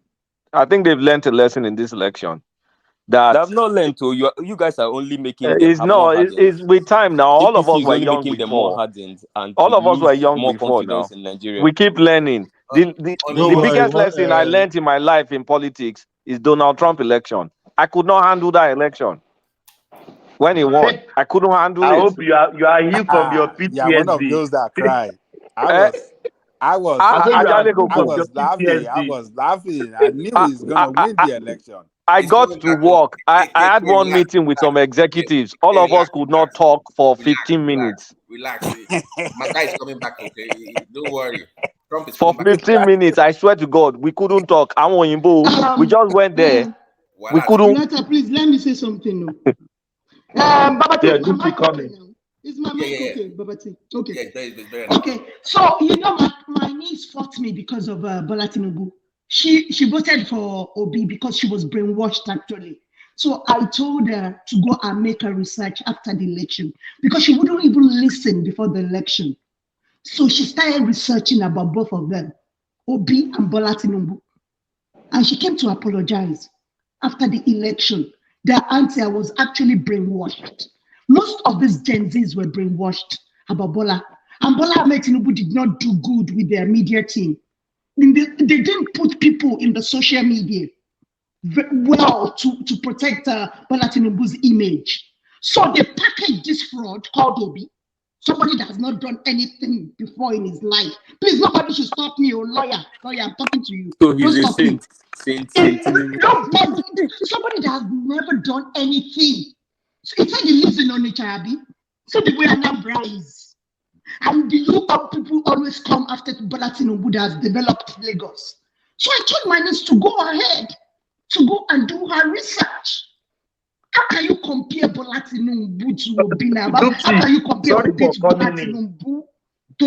I think they've learned a lesson in this election They that have not learned to. You guys are only making them is have more no, hardened. it's with time now. All of APC us is were only young making them more before. hardened and to All of us were lose young more before confidence now. in Nigeria. We keep learning. The Don't worry. biggest lesson I learned in my life in politics is Donald Trump election. I could not handle that election when he won. I couldn't handle I it. hope you are healed from your Yeah, one of PTSD. those that cry. Eh, I hope you are Ajale healed I from Koko. your was laughing. PTSD. I knew he's gonna win the election. I He's got coming to back home. work. I had one Relax, meeting with some relax, executives. All of us relax, could not talk for 15 relax, minutes. relax. My guy is coming back. Okay, don't worry. Trump is For coming back. 15 minutes, I swear to God, we couldn't talk. I want Yimbo. We just went there. We couldn't. Letter, please let me say something. No. Babati, Yeah, is my Gypsy mic okay coming. now? Is my Yeah, mic yeah, yeah. okay, Babati? Okay. Yeah, it's very nice. Okay. So my niece fought me because of Bola Tinubu. She voted for Obi because she was brainwashed actually. So I told her to go and make her research after the election because she wouldn't even listen before the election. So she started researching about both of them, Obi and Bola Tinubu. And she came to apologize after the election. That auntie was actually brainwashed. Most of these Gen Zs were brainwashed about Bola. And Bola Ahmed Tinubu did not do good with their media team. They didn't put people in the social media well to protect Bola Tinubu's image. So they package this fraud called Obi. Somebody that has not done anything before in his life. Please, nobody should stop me. Oh, lawyer, I'm talking to you. So Don't he's a stop me. saint. Somebody that has never done anything. So it's like he lives in Onitsha. So the way Anambra is. And the local people always come after Bola Tinubu that has developed Lagos. So I told my niece to go ahead, to go and do her research. How can you compare Bola Tinubu to Obina? How can you compare Sorry Obi for to Bola coming in. Tinubu? To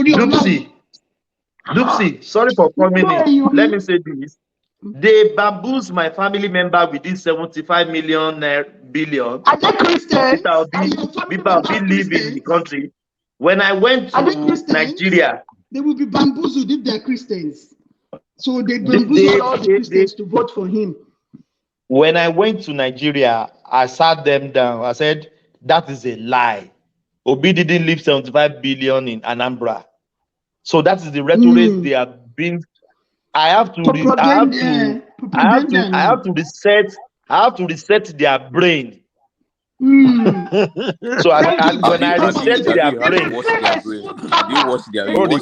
Doopsy, sorry for coming Boy, in. you Let me say this. They bamboozled my family member with this 75 million billion. Are they Christians? People live in the country. When I went to Nigeria, they will be bamboozled if they're Christians. So they bamboozled all the Christians to vote for him. When I went to Nigeria, I sat them down. I said, that is a lie. Obi didn't leave 75 billion in Anambra. So that is the rhetoric they have been. I have to reset their brain. So when I reset their brain, Do you watch their brain?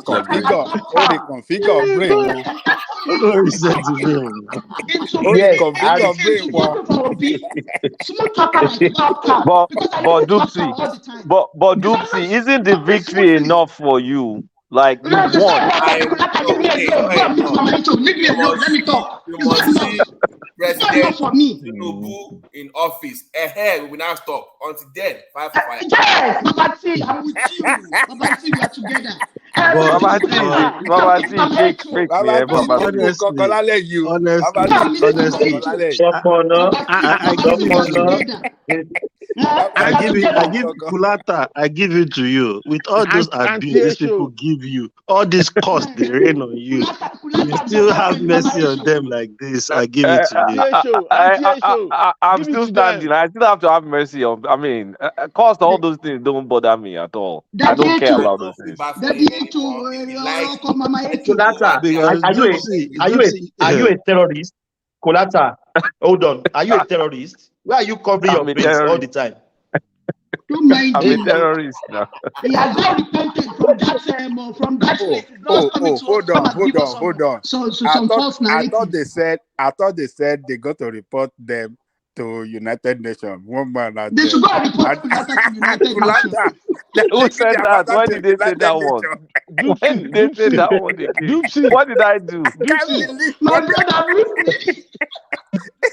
Configure brain. Reset the brain. Yes, configure brain. But Doopsy, isn't the victory enough for you? Like you won. Leave me alone. Let me talk. You must see President Tinubu in office. We will not stop until then. Fire for fire. Yes, Baba T, I'm with you. Baba T, we are together. Baba T, I give Kulata, I give it to you. With all those abuse these people give you, all this cost they rain on you, you still have mercy on them like this. I give it to you. I'm still standing. I still have to have mercy on. I mean, cost all those things don't bother me at all. I don't care about those things. Kolata, are you a terrorist? Kolata, hold on. Are you a terrorist? Why are you covering your face all the time? Don't mind I'm a terrorist now. He has not repented from that place. Hold on. Some false narrative. I thought they said they got to report them to United Nations. One man out they there. should go and report Kulata to United Nations. Who said that? When did they say that one? When did they say that one again? What did I do? My brother,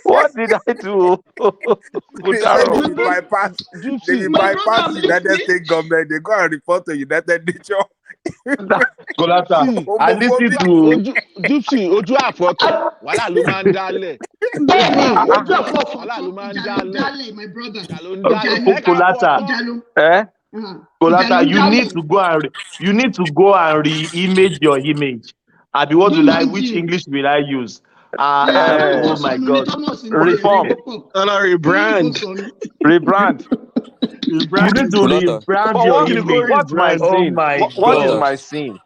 what did I do? They bypass the United States government. They go and report to United Nations. Kolata, I listen to Doopsy, Oju Afoto, wala ló máa ń dálẹ̀. My brother. Kolata, you need to go and re-image your image. Abi, what will I? Which English will I use? Oh my God! Reform. Rebrand. You need to rebrand your image. What's my sin? Oh my God! What is my sin?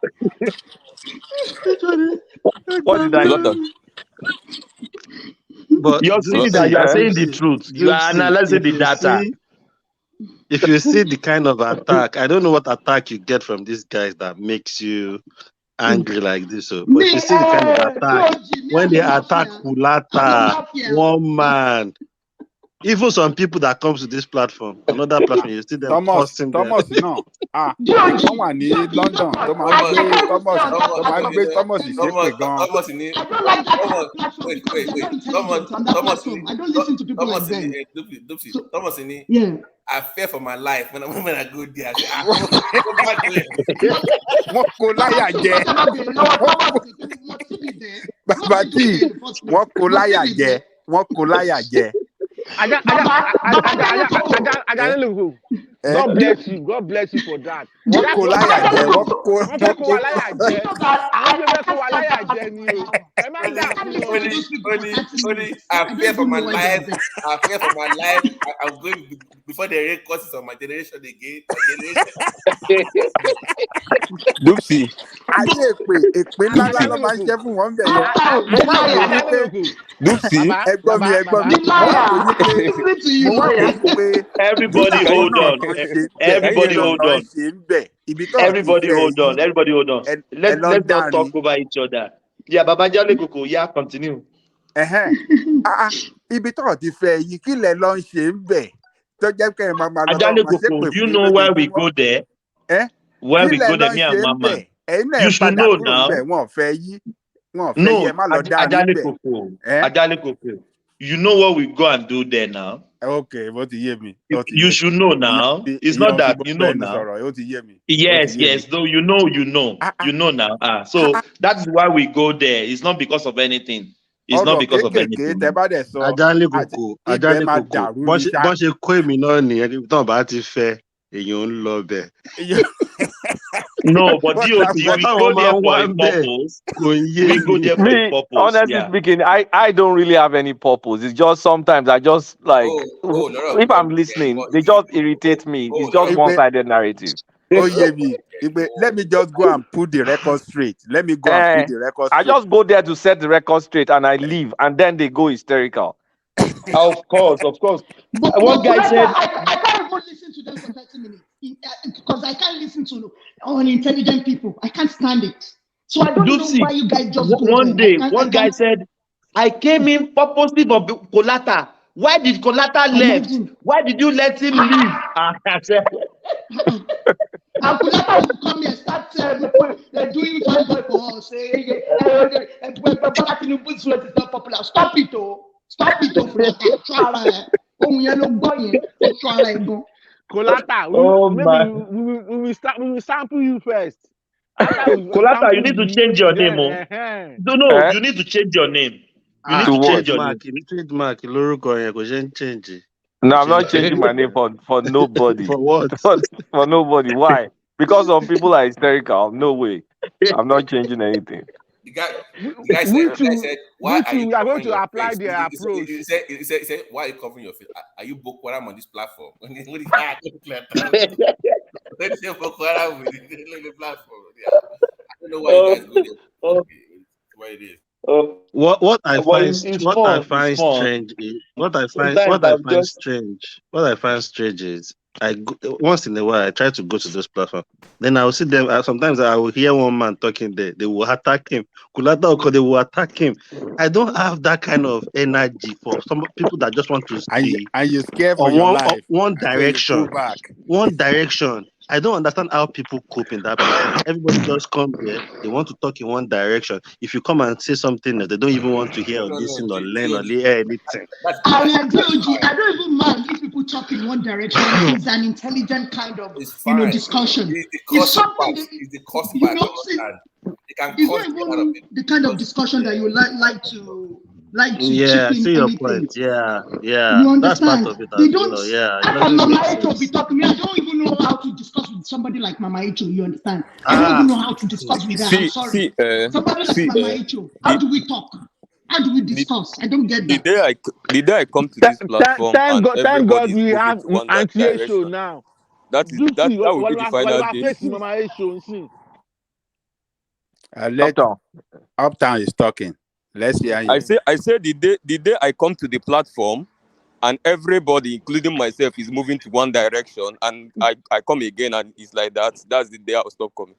What did I do? But you're saying that you are saying the truth. You are analyzing the data. If you see the kind of attack, I don't know what attack you get from these guys that makes you angry like this. So, but if you see the kind of attack when they attack Kulata, one man, even some people that comes to this platform, another platform, you see them cussing them. Thomas, no. Someone in London. Thomas is Thomas, I fear for my life when I go there. God bless you. God bless you for that. I fear for my life. I'm going before the rain causes on my generation again. Doopsy. Ayé èpè ńlá ló máa ń jẹ́ fún wọn bẹ̀ yẹn. Dupsy, ẹ̀gbọ́n mi The mo wá wò liar. yí pé Listen to mo you, wá wò liar. yí pé Everybody Dupsy, nígbà can you kan hold náà can, on. lọ can, ṣe ń bẹ̀ can you Everybody hear náà me? hold lọ on. ṣe ń bẹ̀ ibi tó ti Everybody fẹ́ hold yí on. Everybody hold on. ẹ lọ ń Let's not talk dárin. over each other. Yeah, Baba Jale Koko, yeah, continue. Ẹ̀hẹ́n. Ibi tó ti fẹ́ yí kí lẹ lọ ń ṣe ń bẹ̀ tó jẹ́ kẹ́ ẹ máa lọ Ajale máa Koko, ṣépè do fún you yín know why we lójoojúmọ́. go there? Ẹ́ Why kí we lẹ go lọ there, ń me ṣe and ń bẹ̀ Mama? ẹ̀yin náà You ẹ should padà know kúrò ń bẹ̀ now. wọ́n ò fẹ́ yí No, ẹ má lọ dárin ń Ajale bẹ̀. Koko, Ẹ́ Ajale Koko. You know what we go and do there now? ok bó ti yé mi You, ó ti you yé should know mi now. It's ìyẹn not ò fi that you gbogbo know ẹnu now. sọ̀rọ̀ ó ti yé mi ó ti Yes, yé mi. yes. Though you know, you know now. So that's why we go there. It's not because of anything. It's not ọ̀rọ̀ because of kéékèèké tẹ anything. bá dẹ̀ sọ ibẹ̀ Ajale máa Koko dàrú ni ṣá. bọ́n ṣe kó èmi náà nìyẹn tán bá ti fẹ́ èèyàn ń lọ bẹ̀. No, but What DOT, happened? we go there for a purpose. Kò ń yé We go mi. there for a Me, purpose. honestly Yeah. speaking, I don't really have any purpose. It's just sometimes I just like if I'm listening, they just irritate me. It's just Ipe one-sided narrative. ó yé mi Ipe let me just go and put the record straight let me go and put the record I straight. just go there to set the record straight and I leave, and then they go hysterical. Of course, of course. But One guy Kuleta, said, I can't even listen to them for 30 minutes because I can't listen to unintelligent people. I can't stand it. So I don't know Dupsy, why you guys just go one there. day, one guy said, I came in purposely for Kolata. Why did Kolata left? Why did you let him leave? I said, And Kuleta will come here and start doing fine boy for us. Bola Tinubu's sweat is not popular. Stop it, oh. Stop it, oh, Kuleta. Try ohun yẹn ló gbọ́ yẹn ó tún ara ẹ̀ gan. Kolata, we will sample you first. After we Kolata, sample you need to you, change your name. then, Oh. No, you need to change your name. You need to change your name. Trademark lórúkọ yẹn kò ṣe ń change. No, I'm not changing my name for nobody. For what? For nobody. Why? Because some people are hysterical. No way. I'm not changing anything. The guy said, why are you we are going covering to your apply face? their approach. He said, why are you covering your face? Are you Boko Haram on this platform? When he said Boko Haram on the platform, yeah. I don't know why you guys go there. It's what it is. What I find fun. strange is once in a while I try to go to those platforms. Then I will see them. Sometimes I will hear one man talking there. They will attack him. Kulata Oko, they will attack him. I don't have that kind of energy for some people that just want to stay and you're scared for on your life. one So you pull direction. back. One direction. I don't understand how people cope in that platform. Everybody just come there. They want to talk in one direction. If you come and say something that they don't even want to hear or listen or learn or hear anything. I don't even mind if people talk in one direction. It's an intelligent kind of discussion. It's something It's the cost you part. know. It's not even the kind of discussion that you like to Yeah, chip in see your anything. point. Yeah. You understand? That's part of it They as don't. well. Yeah, it How can doesn't Mama make Echo sense. be talking to me? I don't even know how to discuss with somebody like Mama Echo. You understand? I don't even know how to discuss with her. I'm sorry. Somebody like Mama Echo. How do we talk? How do we discuss? I don't get that. The day I come to this platform and Thank God everybody is we moving have to one anti-A show direction, now. that will be the final day. Facing Mama A show. Uptown is talking. Let's hear him. I say the day I come to the platform and everybody, including myself, is moving to one direction, and I come again and it's like that. That's the day I'll stop coming.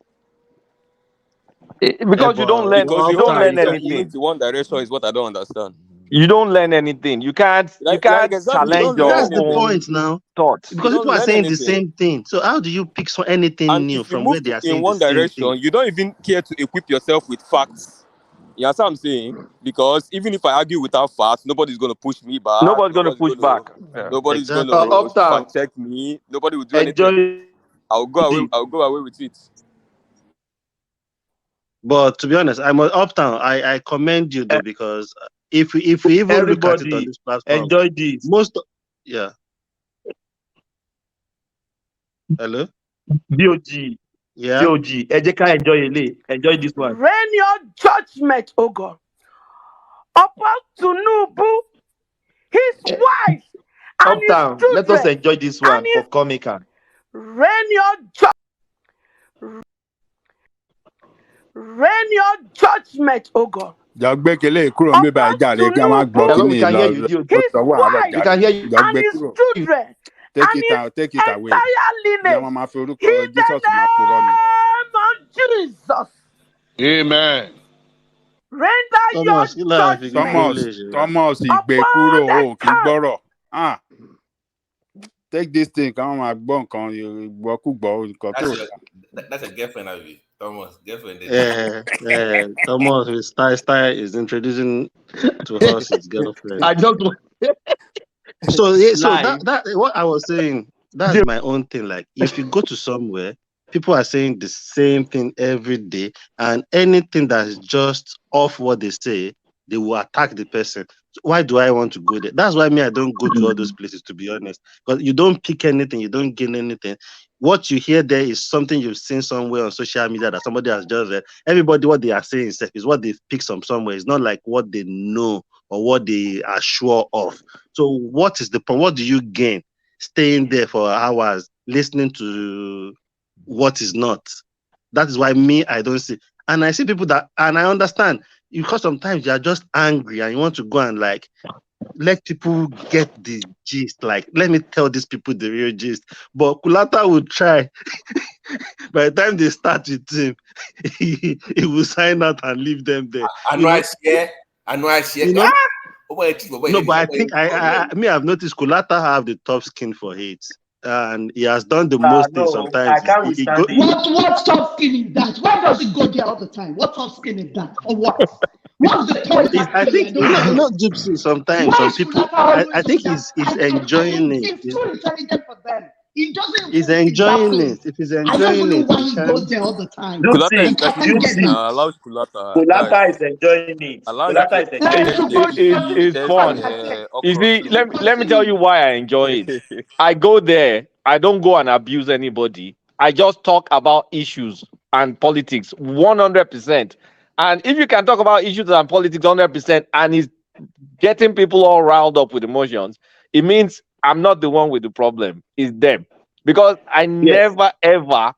Because you don't learn. You don't learn anything. Moving to one direction is what I don't understand. You don't learn anything. You can't. You can't challenge your That's the own point now. thoughts. Because people are saying the same thing. So how do you pick anything new from where they are saying in one the same direction, thing? you don't even care to equip yourself with facts. You understand what I'm saying? Because even if I argue without facts, nobody's going to push me back. Nobody's going to push back. Nobody's going to fact check me. Nobody will do anything. I'll go away with it. But to be honest, I'm Uptown. I commend you though, because if we even look at it on this platform, enjoy this. Yeah. Hello. DOG. Yeah. DOG. Ejeka enjoy this one. Rain your judgment, oh God, upon Tinubu, his wife, and Uptown. his children. Let us enjoy this one for Comica. Rain your judgment, oh God, Jọ gbé kele kúrò ń bí bá Ọba ìjà rẹ kí a má gbọ́ Tinubu, Hello, we kíní can hear lọ you, DOJ. ó his sọwọ́ àárọ̀ wife, We jàre. can hear you. Jọ and gbé his kúrò. children, Take and it his out, take it away. entire Ìyá lineage. wọn máa fi In orúkọ the Jesus máa purọ́ ni. name of Jesus, Amen. render Thomas, your kí láà fi gbogbo judgment Thomas ilé ṣe báyìí? Thomas ìgbé kúrò upon the o kì í camp. gbọ́rọ̀. Take this thing káwọn máa gbọ́ nǹkan ìgbọ́kúgbọ́ nǹkan tó dáa. That's a girlfriend, Abby. Thomas, girlfriend. Thomas with style is introducing to us his girlfriend. I just So lie. that what I was saying, that's my own thing. Like if you go to somewhere, people are saying the same thing every day, and anything that's just off what they say, they will attack the person. So why do I want to go there? That's why I don't go to all those places, to be honest. Because you don't pick anything, you don't gain anything. What you hear there is something you've seen somewhere on social media that somebody has just read. Everybody, what they are saying is what they've picked from somewhere. It's not like what they know or what they are sure of. So what is the point? What do you gain staying there for hours listening to what is not? That is why I don't see. And I see people and I understand, because sometimes you are just angry and you want to go and like let people get the gist. Like, let me tell these people the real gist. But Kulata will try. By the time they start with him, he will sign out and leave them there. I know I share. You know? No, but I think I've noticed Kulata have the top skin for hate. And he has done the most things No, I sometimes. can't withstand it. What top skin is that? Why does it go there all the time? What top skin is that? For what? What's the point? I think Gypsy sometimes Why some is people Kulata always I think on that? he's enjoying it. He's too intelligent for them. He doesn't He's even think that enjoying way. it. If he's I don't enjoying even know it, why he he can. goes there all the time. Kulata is I talking can't get that. allow Kulata, Kulata guys. is enjoying it. Allow him Kulata to is enjoying test it. It's fun. You see, let me tell you why I enjoy it. I go there, I don't go and abuse anybody. I just talk about issues and politics 100%. And if you can talk about issues and politics 100% and it's getting people all riled up with emotions, it means I'm not the one with the problem. It's them. Because I never ever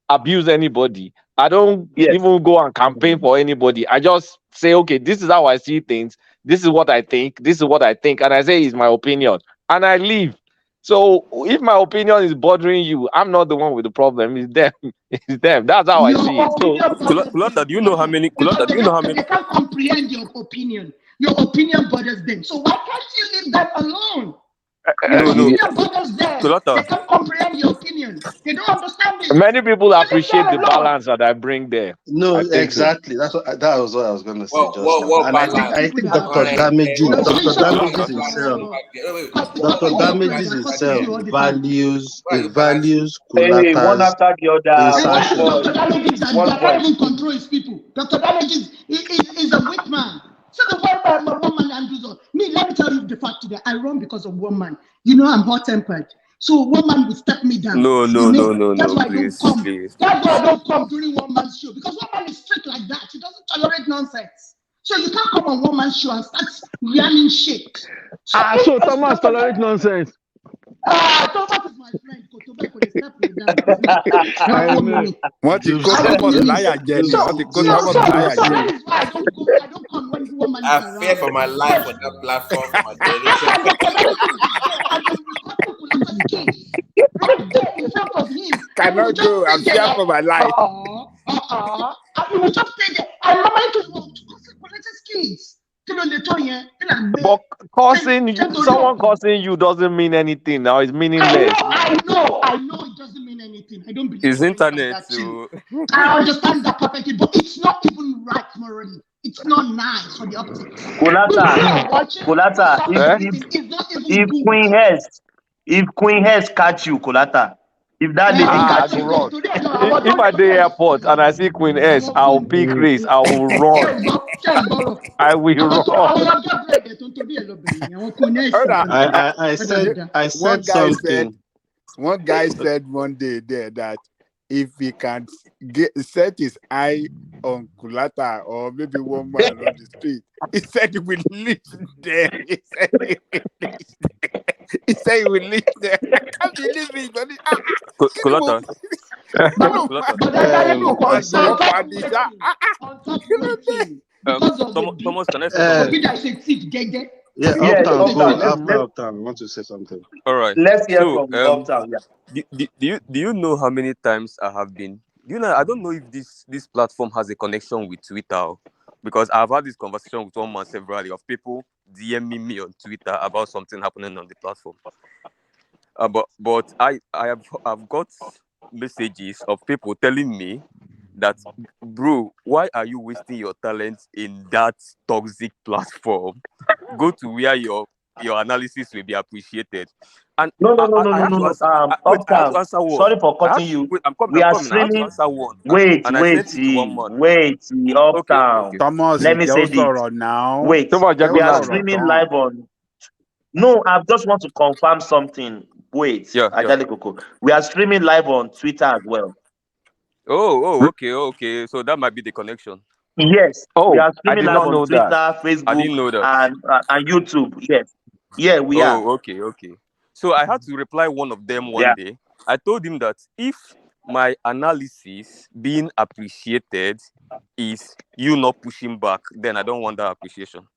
abuse anybody. I don't even go and campaign for anybody. I just say, okay, this is how I see things. This is what I think. This is what I think. And I say it's my opinion. And I leave. So if my opinion is bothering you, I'm not the one with the problem. It's them. It's them. That's how I see it. So Kulata, do you know how many? Kulata, do you know how many? They can't comprehend your opinion. Your opinion bothers them. So why can't you leave them alone? Your opinion bothers them. Kulata. They can't comprehend your opinion. They don't understand it. many people So leave appreciate them the alone. balance that I bring there. No, I think so. exactly. That was what I was going to say just now. What And I think balance? Dr. Damages himself, Dr. Damages himself values Hey, one Kulata's after the other. One insertion. voice. Dr. Damages One cannot voice. even control his people. Dr. Damages is a weak man. So the one man and do so. Me, let me tell you the fact today. I run because of one man. You know I'm hot tempered. So one man will step me down. No, That's why please, I don't come. please. That's why I don't come during one man's show because one man is strict like that. He doesn't tolerate nonsense. So you can't come on one man's show and start yamming shit. So Thomas tolerate nonsense. Thomas is my friend. Kotobe could step me down. Wọ́n ti kó Thomas láyà jẹ ni. Wọ́n ti kó Thomas láyà jẹ. That is why I don't come when the woman is I around. fear for my life on that platform for my generation. Right there in front of him. Cannot go. I'm fear for my life. And he will just stay there. I remember it was kids. But someone cursing you doesn't mean anything now. It's meaningless. I know it doesn't mean anything. I don't believe It's internet, like too. I understand that perfectly, but it's not even right morally. It's not nice for the optics. Kulata, if Queen Hess catch you, Kulata, if that lady catch you, run. If I dey airport and I see Queen S, I'll pick race. I will run. I will run. I said something. One guy said one day there that if he can set his eye on Kulata or maybe one man on the street, he said he will live there. He said he will live there. I can't believe it. But Kulata. because of Thomas, can I say the something? Obi that is a thief, Gege. Yeah, People Yes, Uptown, don't go. Uptown. take After Let's Uptown, I want to say something. All right. let's hear So, from Uptown. Yeah. do you know how many times I have been? You know, I don't know if this platform has a connection with Twitter, because I've had this conversation with one man severally of people DMing me on Twitter about something happening on the platform. But I've got messages of people telling me that, bro, why are you wasting your talent in that toxic platform? Go to where your analysis will be appreciated. And No, no, I, no, I, no, I no, had no, to no. answer. Wait, I had to Uptown. answer one. Sorry for cutting you. Wait, I'm coming. We I'm are coming. I had to streaming. answer one, Wait, and I wait, sent it to one see, man. wait, see, Okay, okay. Uptown. Thomas, Let me say just this. now. Wait, Thomas, Just we are Jagunlabi. streaming Tom. live on. No, I just want to confirm something. Wait, Yeah. Ajali Koko. We are streaming live on Twitter as well. Okay. So that might be the connection. Yes, we Oh, are I streaming did live not on know Twitter, that. I Facebook, didn't know that. and YouTube. Yes, yeah, we are. Okay. So I had to reply one of them one Yeah. day. I told him that if my analysis being appreciated is you not pushing back, then I don't want that appreciation.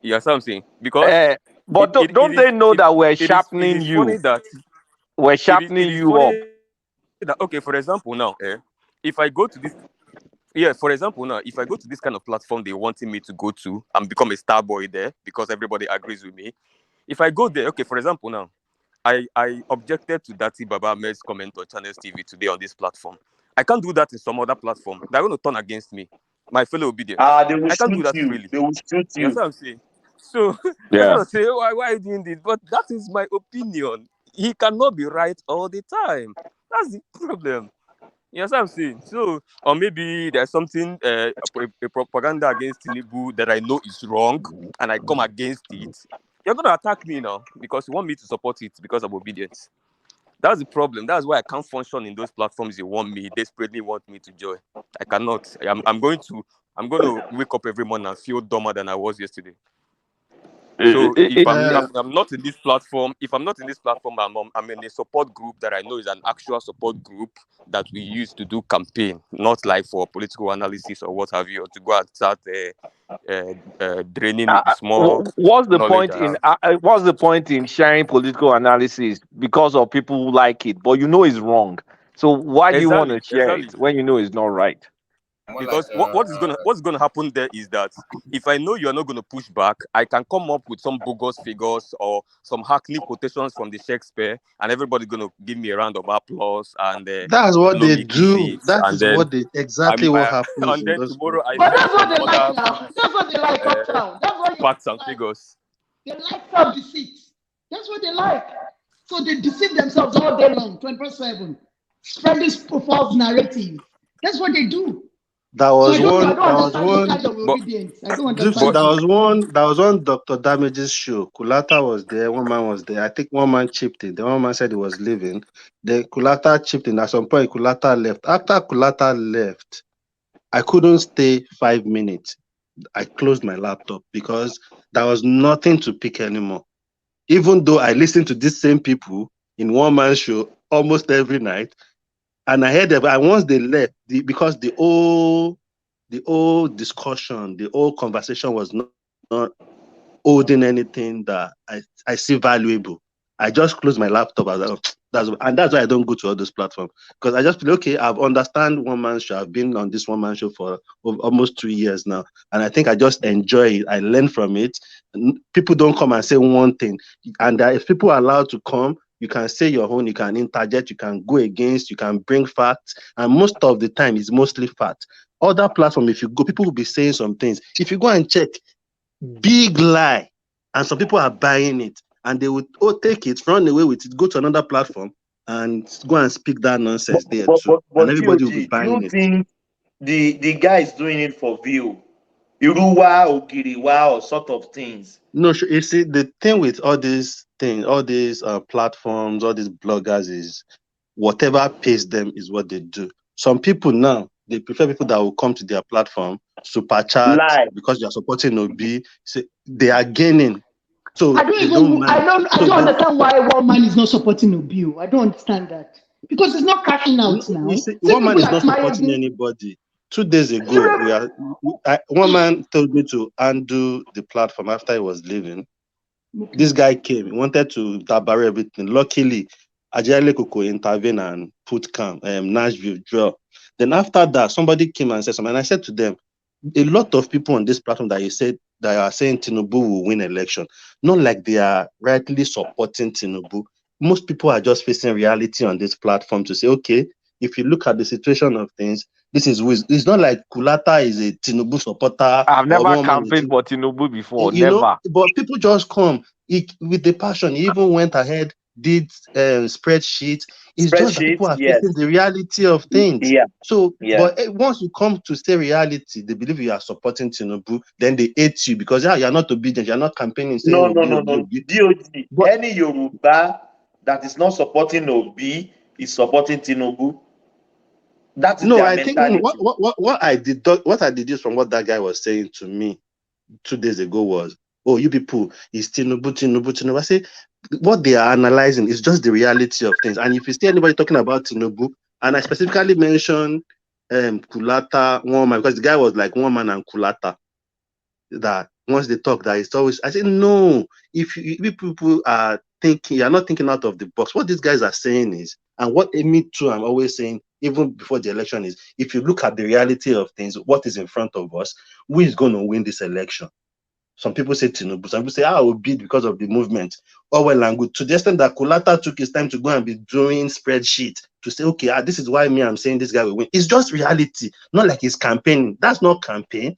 You understand what I'm saying? Because But don't they know that we're it sharpening is funny you? that We're it sharpening is you up. funny that, okay, for example now, if I go to this, yeah, for example now, if I go to this kind of platform they wanting me to go to and become a star boy there because everybody agrees with me. If I go there, okay, for example now, I objected to Dati Baba Ahmed's comment on Channels TV today on this platform. I can't do that in some other platform. They're going to turn against me, my fellow obedience. They will I can't do shoot that you. freely. They will shoot You understand you. what I'm saying? So they're Yeah. going to say, why are you doing this? But that is my opinion. He cannot be right all the time. That's the problem. You understand what I'm saying? So, or maybe there's something, a propaganda against Tinubu that I know is wrong, and I come against it. You're going to attack me now because you want me to support it because of obedience. That's the problem. That's why I can't function in those platforms you want me, desperately want me to join. I cannot. I'm going to wake up every morning and feel dumber than I was yesterday. So if I'm not in this platform, I'm in a support group that I know is an actual support group that we use to do campaign, not like for political analysis or what have you, or to go and start draining the small What's the knowledge point I in have. what's the point in sharing political analysis because of people who like it, but you know it's wrong? So why do you want to share Exactly. it when you know it's not right? Because what's gonna happen there is that if I know you're not gonna push back, I can come up with some bogus figures or some hackney quotations from the Shakespeare, and everybody's gonna give me a round of applause and That's what blow they me do. kisses, That and is then what they exactly what happens and in then those tomorrow I But platforms. bring that's what some they like other now. That's what they like uptown. That's what you facts and like. figures. They like self-deceit. That's what they like. So they deceive themselves all day long, 24/7, spreading false narrative. That's what they do. That So was I don't know. I one. don't That was understand this one. kind of obedience. I don't Gypsy, understand it. that was one Dr. Damage's show. Kulata was there, one man was there. I think one man chipped in. The one man said he was leaving. Then Kulata chipped in. At some point, Kulata left. After Kulata left, I couldn't stay 5 minutes. I closed my laptop because there was nothing to pick anymore. Even though I listened to these same people in one man show almost every night, and I heard them, and once they left, because the whole discussion, the whole conversation was not holding anything that I see valuable. I just close my laptop that's why I don't go to all those platforms, because I just feel okay. I've understand one man show. I've been on this one man show for almost 2 years now, and I think I just enjoy it. I learn from it. People don't come and say one thing, and if people are allowed to come, you can say your own. You can interject. You can go against. You can bring facts, and most of the time it's mostly facts. Other platform, if you go, people will be saying some things. If you go and check, big lie, and some people are buying it, and they would take it, run away with it, go to another platform and go and speak that nonsense there too, and everybody will be GOG, do buying you it. think the guy is doing it for view? Iruwa or Giriwa or sort of things. No, you see, the thing with all these things, all these platforms, all these bloggers is whatever pays them is what they do. Some people now, they prefer people that will come to their platform, super chat, Lie. because you're supporting OB. So they are gaining. So I don't they don't even. I mind. don't. I So don't they, understand why one man is not supporting Obi. I don't understand that because it's not cashing out now. you see, See one man people is like not supporting Mayegun. anybody. 2 days ago, one man told me to undo the platform after he was leaving. This guy came, he wanted to tabare everything. Luckily, Ajay Koko intervened and put calm, Nashville draw. Then after that, somebody came and said something. And I said to them, a lot of people on this platform that you said that are saying Tinubu will win election, not like they are rightly supporting Tinubu. Most people are just facing reality on this platform to say, okay, if you look at the situation of things, this is it's not like Kulata is a Tinubu supporter I've or never one man. campaigned for Tinubu before. You know, Never. but people just come with the passion. He even went ahead, did spreadsheets. It's just that people Spreadsheets, are yes. facing the reality of things. Yeah. So, Yeah. but once you come to say reality, they believe you are supporting Tinubu, then they hate you because you're not obedient, you're not campaigning saying No, no, Obi, no, Obi, no. Obi. DOG, But any Yoruba that is not supporting Obi is supporting Tinubu. That is no, their I think mentality. what I deduced from what that guy was saying to me 2 days ago was, oh, you people, it's Tinubu, Tinubu, Tinubu. I say, what they are analyzing is just the reality of things. And if you see anybody talking about Tinubu, and I specifically mentioned Kulata, one man, because the guy was like one man and Kulata, that once they talk, that it's always, I say, no, if people are thinking, you're not thinking out of the box. What these guys are saying is, and what me too, I'm always saying, even before the election is, if you look at the reality of things, what is in front of us, who is going to win this election? Some people say Tinubu. Some people say, I will bid because of the movement. Oh, well and good. To the extent that Kulata took his time to go and be doing spreadsheet to say, okay, this is why I'm saying this guy will win. It's just reality, not like he's campaigning. That's not campaign.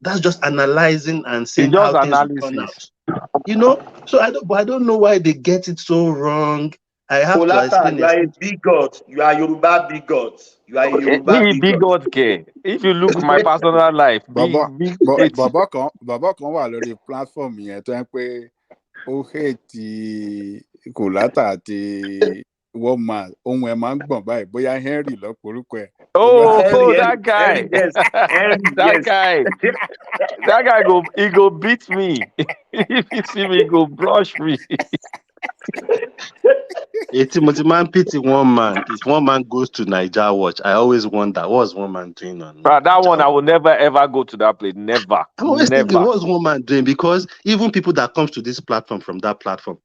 That's just analyzing and It's seeing just how things will turn analysis. out. You know, so I don't know why they get it so wrong. I have to Kolata, explain you are this. a bigot. You are Yoruba bigot. You are a Yoruba Me big bigot. God care. If you look my personal life, Bàbá big hate. bàbá kan wà lórí platform yẹn tó ń pé ó hate Kòlátà àti Woman ohun ẹ̀ máa ń gbọ̀n báyìí bóyá Henry lọ́pọ̀ orúkọ ẹ̀ tó bá Oh, Henry, Henry, that guy. Henry, yes. Henry, That yes. guy. That guy go beat me. If you see me, he go brush me. Man pity one man. If one man goes to Niger Watch, I always wonder what's one man doing on But that Niger one, I Watch. will never ever go to that place. Never, I'm always thinking, never. what's one man doing? Because even people that comes to this platform from that platform,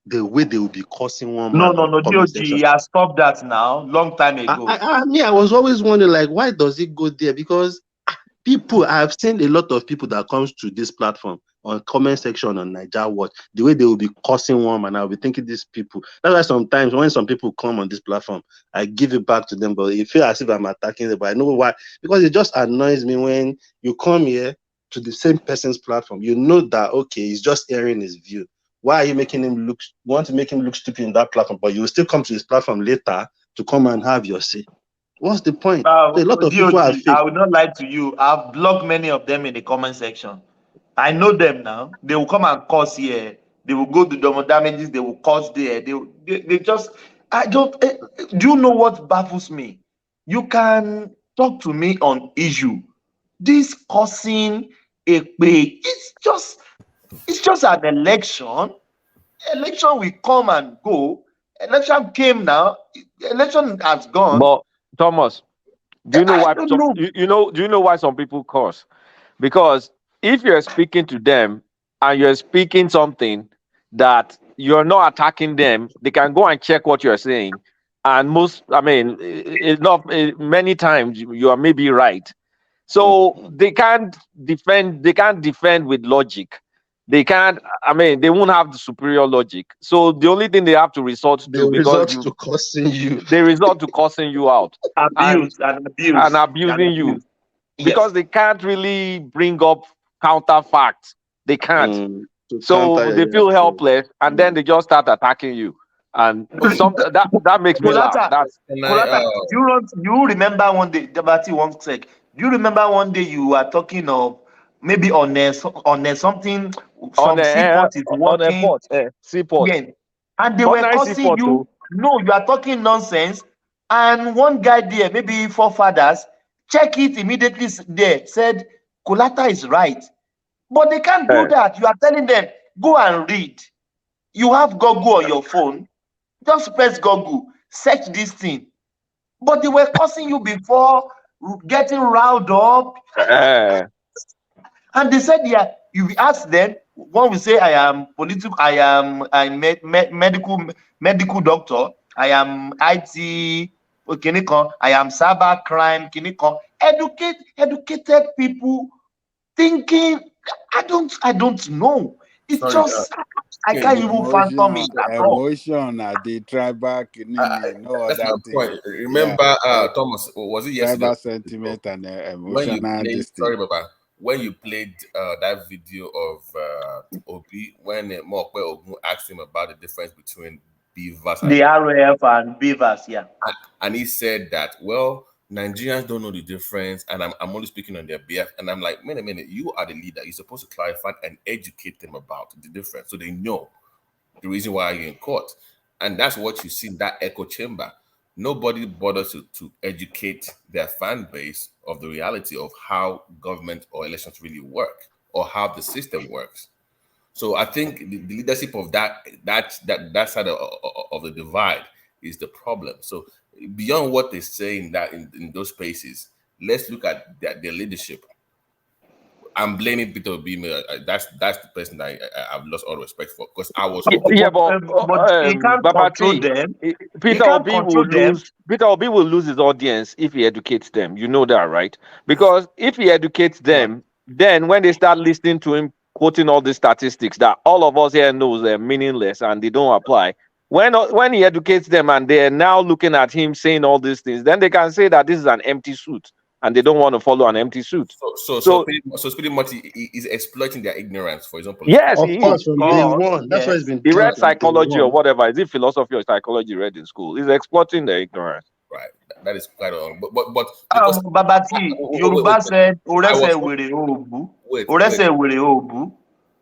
the way they will be cursing one No, man no, on no. comment DOG, section. he has stopped that now, long time ago. I was always wondering, like, why does it go there? Because people, I've seen a lot of people that comes to this platform on comment section on Niger Watch, the way they will be cursing one man, I'll be thinking these people. That's why sometimes when some people come on this platform, I give it back to them, but it feels as if I'm attacking them. But I know why, because it just annoys me when you come here to the same person's platform. You know that okay, he's just airing his view. Why are you making him look? You want to make him look stupid in that platform, but you will still come to his platform later to come and have your say. What's the point? So a lot of people are DOG, fake. I will not lie to you. I've blocked many of them in the comment section. I know them now. They will come and curse here. They will go to the damages. They will curse there. They just. I don't. Do you know what baffles me? You can talk to me on issue. This cursing a pay. It's just an election. Election will come and go. Election came now. Election has gone. But Thomas, do you know I why? don't know. Do you know why some people curse? Because if you're speaking to them and you're speaking something that you're not attacking them, they can go and check what you're saying. And many times you are maybe right. So they can't defend. They can't defend with logic. They can't. They won't have the superior logic. So the only thing they have to resort They to, because resort to cursing you. they resort to cursing you out and Abuse and abuse and abusing you, abuse. because Yes. they can't really bring up counterfacts. They can't. To So counter they your feel fear. helpless, and then they just start attacking you. And some that makes me laugh. Kolata, That's Can I Kolata, you remember one day, Dabati once said, do you remember one day you were talking of maybe on something, on some seaport is a working, port, seaport, yeah, and they were ordinary cursing seaport you. too. No, you are talking nonsense. And one guy there, maybe forefathers, check it immediately there, said, Kolata is right. But they can't do Eh, that. You are telling them, go and read. You have Google on your phone. Just press Google, search this thing. But they were cursing you before getting riled up. And they said, yeah, you ask them, when we say I am political, I'm medical doctor, I am IT, Kiniko, I am cyber crime, Kiniko, educated people thinking, I don't know. It's Sorry, just, I can't even fathom it at all. Emotion at the tribal community, no that's my other thing. point. Yeah. Remember, Thomas, was it yesterday? Tribal sentiment and When you emotional played, this sorry, thing. Baba, when you played that video of Obi, when Mokwe Ogun asked him about the difference between beavers and The RAF and beavers, yeah. and he said that, well, Nigerians don't know the difference, and I'm only speaking on their behalf. And I'm like, wait a minute, you are the leader. You're supposed to clarify and educate them about the difference so they know the reason why you're in court. And that's what you see in that echo chamber. Nobody bothers to educate their fan base of the reality of how government or elections really work or how the system works. So I think the leadership of that side of the divide is the problem. So beyond what they say in those spaces, let's look at their leadership. I'm blaming Peter Obi. That's the person that I've lost all respect for, because I was hoping. Yeah, but he can't control Babati, them. Peter Obi will lose. Peter Obi will lose his audience if he educates them. You know that, right? Because if he educates them, then when they start listening to him quoting all these statistics that all of us here knows they're meaningless and they don't apply. When he educates them and they're now looking at him saying all these things, then they can say that this is an empty suit and they don't want to follow an empty suit. So pretty much he is exploiting their ignorance, for example. Yes, Of he course, is. from day one. That's why it's been He doing read from day psychology or one. whatever. Is it philosophy or psychology read in school? He's exploiting their ignorance. Right. That is quite wrong. But because Babati, Yoruba said, Orese were obu. Orese were obu.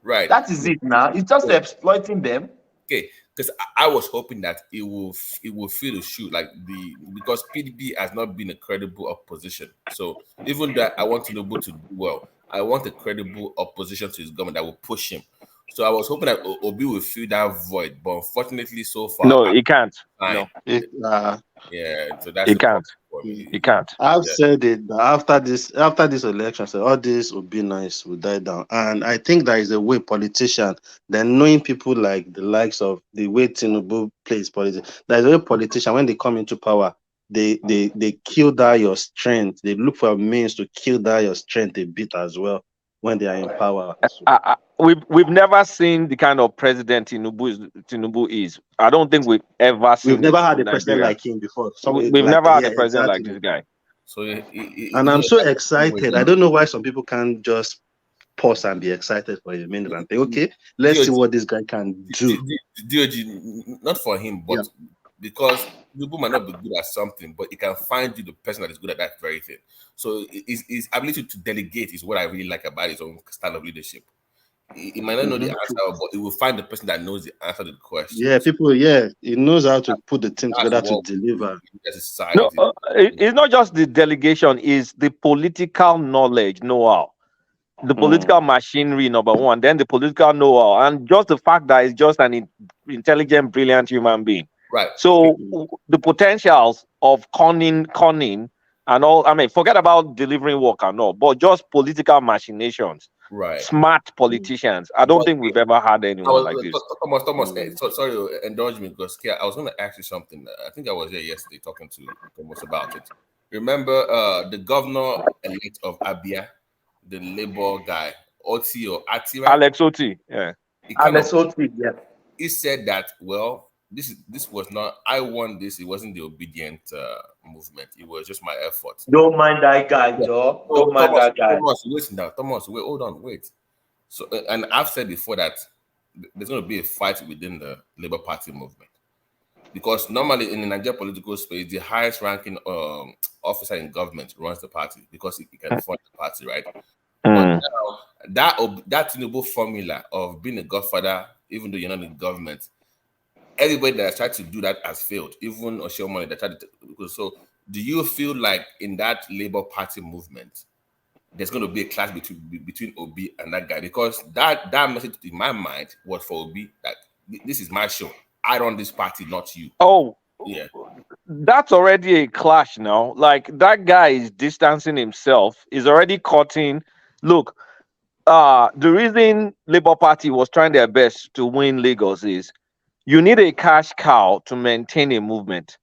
Right. That is it now. It's just exploiting them. Okay, because I was hoping that it will feel the shoe because PDP has not been a credible opposition. So even that I want Tinubu to do well, I want a credible opposition to his government that will push him. So I was hoping that Obi will fill that void, but unfortunately, so far, no, he can't. No, yeah. So that's he can't. For me. He can't. I've said it after this election, so all this will be nice will die down. And I think there is a way politicians, then knowing people like the likes of the way Tinubu plays politics, there's a way politician when they come into power, they kill down your strength. They look for means to kill down your strength a bit as well when they are in power. We've never seen the kind of president Tinubu is. I don't think we've ever seen. We've never had a president like him before. We've never had a president like this guy. So and I'm so excited. I don't know why some people can't just pause and be excited for a minute and think, okay, let's see what this guy can do. DOG, not for him, but because Tinubu might not be good at something, but he can find you the person that is good at that very thing. So his ability to delegate is what I really like about his own style of leadership. He might not know the answer, but he will find the person that knows the answer to the question. Yeah, he knows how to put the thing together to deliver. No, it's not just the delegation, it's the political knowledge, know-how. The political machinery, number one, then the political know-how, and just the fact that he's just an intelligent, brilliant human being. Right. So the potentials of conning and all, I mean, forget about delivering work and all, but just political machinations. Right. Smart politicians. I don't think we've ever had anyone like this. Thomas, sorry, indulge me, because I was going to ask you something. I think I was here yesterday talking to Thomas about it. Remember the governor-elect of Abia, the Labour guy, Oti or Ati, right? Alex Oti, yeah. Alex Oti, yeah. He said that, well, this was not, I won this, it wasn't the obedient movement, it was just my effort. Don't mind that guy, Joe. Don't mind that guy. Thomas, wait, hold on, wait. So, and I've said before that there's going to be a fight within the Labour Party movement, because normally in the Nigerian political space, the highest ranking officer in government runs the party because he can fund the party, right? But now, that Tinubu formula of being a godfather, even though you're not in government, everybody that has tried to do that has failed, even Oshiomhole that tried to. So, do you feel like in that Labour Party movement, there's going to be a clash between Obi and that guy? Because that message in my mind was for Obi that this is my show. I run this party, not you. Oh, Yeah. That's already a clash now. Like that guy is distancing himself, is already cutting. Look, the reason Labour Party was trying their best to win Lagos is you need a cash cow to maintain a movement.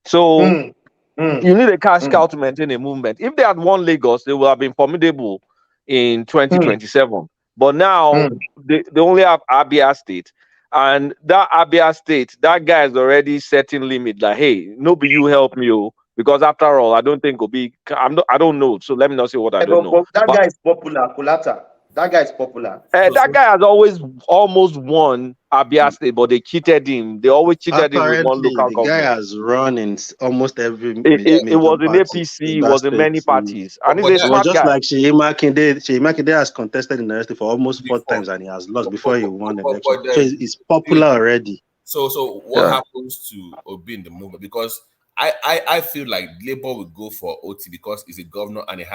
So Mm, mm, you need a cash mm, cow to maintain a movement. If they had won Lagos, they would have been formidable in mm, 2027. But now mm. they only have Abia State. And that Abia State, that guy is already setting limit like, hey, nobody you help me, oh, because after all, I don't think Obi. I don't know. So let me not say what I Eh, don't know. but that But guy is popular, Kulata. That guy is popular. that guy has always almost won Abia State, but they cheated him. They always cheated him with one Apparently, local the guy government. has run in almost every It major was in party APC, in it that was in state. many parties, and he's But a It that, was smart just guy. like Sheyi Makinde. Sheyi Makinde has contested in the United for almost 4 times and he has lost before he won the election. but So then he's popular already. so what Yeah. happens to Obi in the movement? Because I feel like Labour will go for OT because he's a governor and he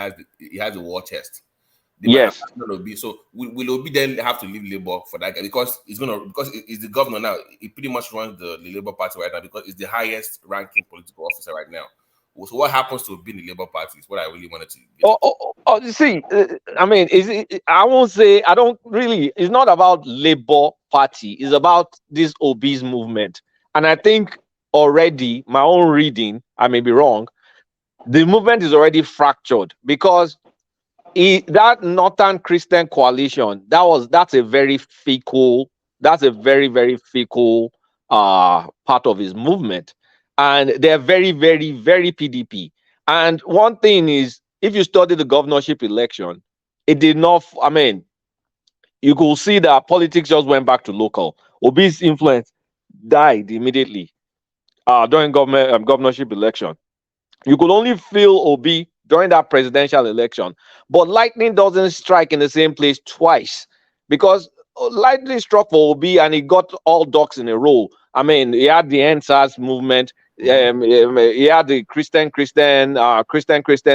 has a war chest. They might have Yes. Obi. So will Obi then have to leave Labour for that guy because he's the governor now. He pretty much runs the Labour Party right now because he's the highest ranking political officer right now. So what happens to Obi in the Labour Party is what I really wanted to get. You see, I mean, I won't say, I don't really, it's not about Labour Party, it's about this obese movement. And I think already, my own reading, I may be wrong, the movement is already fractured because that Northern Christian coalition, that's a very fickle, that's a very, very fickle part of his movement. And they're very, very, very PDP. And one thing is, if you study the governorship election, it did not, I mean, you could see that politics just went back to local. Obi's influence died immediately during governorship election. You could only feel Obi during that presidential election. But lightning doesn't strike in the same place twice because lightning struck for Obi and he got all ducks in a row. I mean, he had the NSAS movement. He had the Christian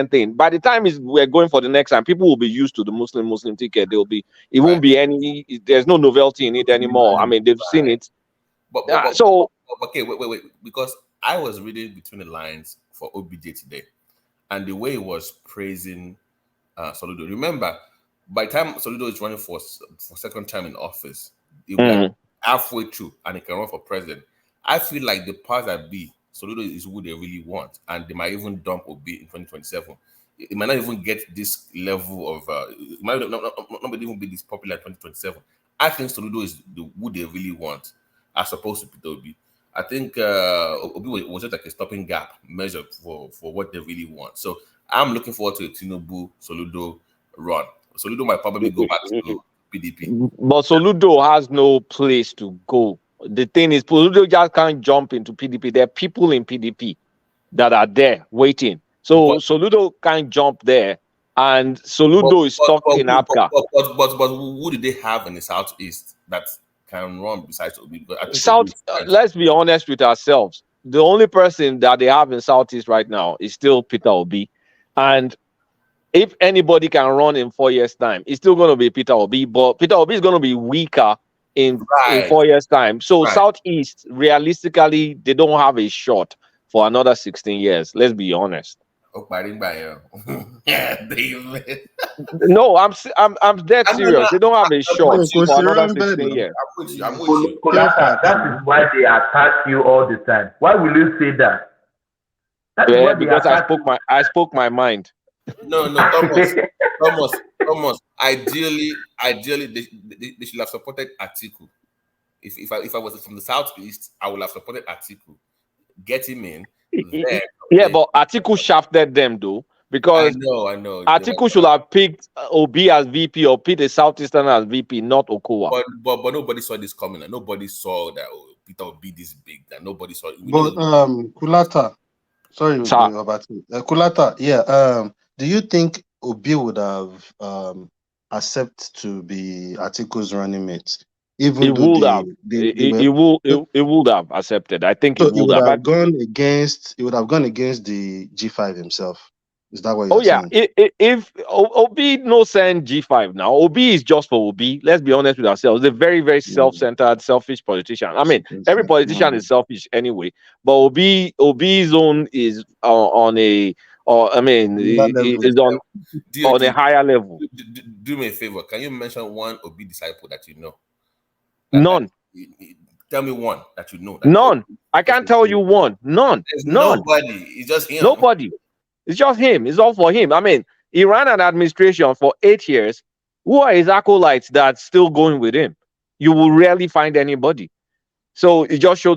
thing. By the time we're going for the next time, people will be used to the Muslim ticket. It won't be any. There's no novelty in it anymore. I mean, they've seen it. So Okay, wait, because I was reading between the lines for OBJ today, and the way he was praising Soludo. Remember, by the time Soludo is running for second time in office, he'll be like halfway through and he can run for president. I feel like the powers that be, Soludo is who they really want, and they might even dump Obi in 2027. It might not even get this level of, it might not even be this popular in 2027. I think Soludo is who they really want, as opposed to Peter Obi. I think Obi was just like a stopping gap measure for what they really want. So I'm looking forward to a Tinubu Soludo run. Soludo might probably go back to PDP. But Soludo has no place to go. The thing is, Soludo just can't jump into PDP. There are people in PDP that are there waiting. So Soludo can't jump there, and Soludo is stuck in APGA. But who do they have in the southeast that can run besides Obi? Because I think South. Let's be honest with ourselves. The only person that they have in Southeast right now is still Peter Obi, and if anybody can run in 4 years' time, it's still going to be Peter Obi. But Peter Obi is going to be weaker in 4 years' time. So Southeast, realistically, they don't have a shot for another 16 years. Let's be honest. No, I'm dead serious. They don't have a shot for another 16 years. I'm with you. That is why they attack you all the time. Why will you say that? Yeah, because I spoke my mind. No, Thomas. Ideally, they should have supported Atiku. If I was from the southeast, I would have supported Atiku. Get him in. Yeah, but Atiku shafted them though, because I know. Atiku should have picked Obi as VP or picked a Southeastern as VP, not Okowa. But nobody saw this coming. Nobody saw that Peter would be this big. That nobody saw. But Kulata, sorry, Robert. Kulata, yeah. Do you think Obi would have accepted to be Atiku's running mate? Even he though would have. He would have accepted. I think so he would have. Gone against. He would have gone against the G5 himself. Is that what Oh you're yeah, saying? if Obi no send G5 now, Obi is just for Obi. Let's be honest with ourselves. A very, very self-centered, selfish politician. I mean, every politician is selfish anyway. But Obi's own is on a, or I mean, Another level. is on a higher level. Do me a favor. Can you mention one Obi disciple that you know? None. Tell me one that you know. None. I can't tell you one. None. There's None. nobody. It's just him. Nobody. It's just him. It's all for him. I mean, he ran an administration for 8 years. Who are his acolytes that's still going with him? You will rarely find anybody. So it just shows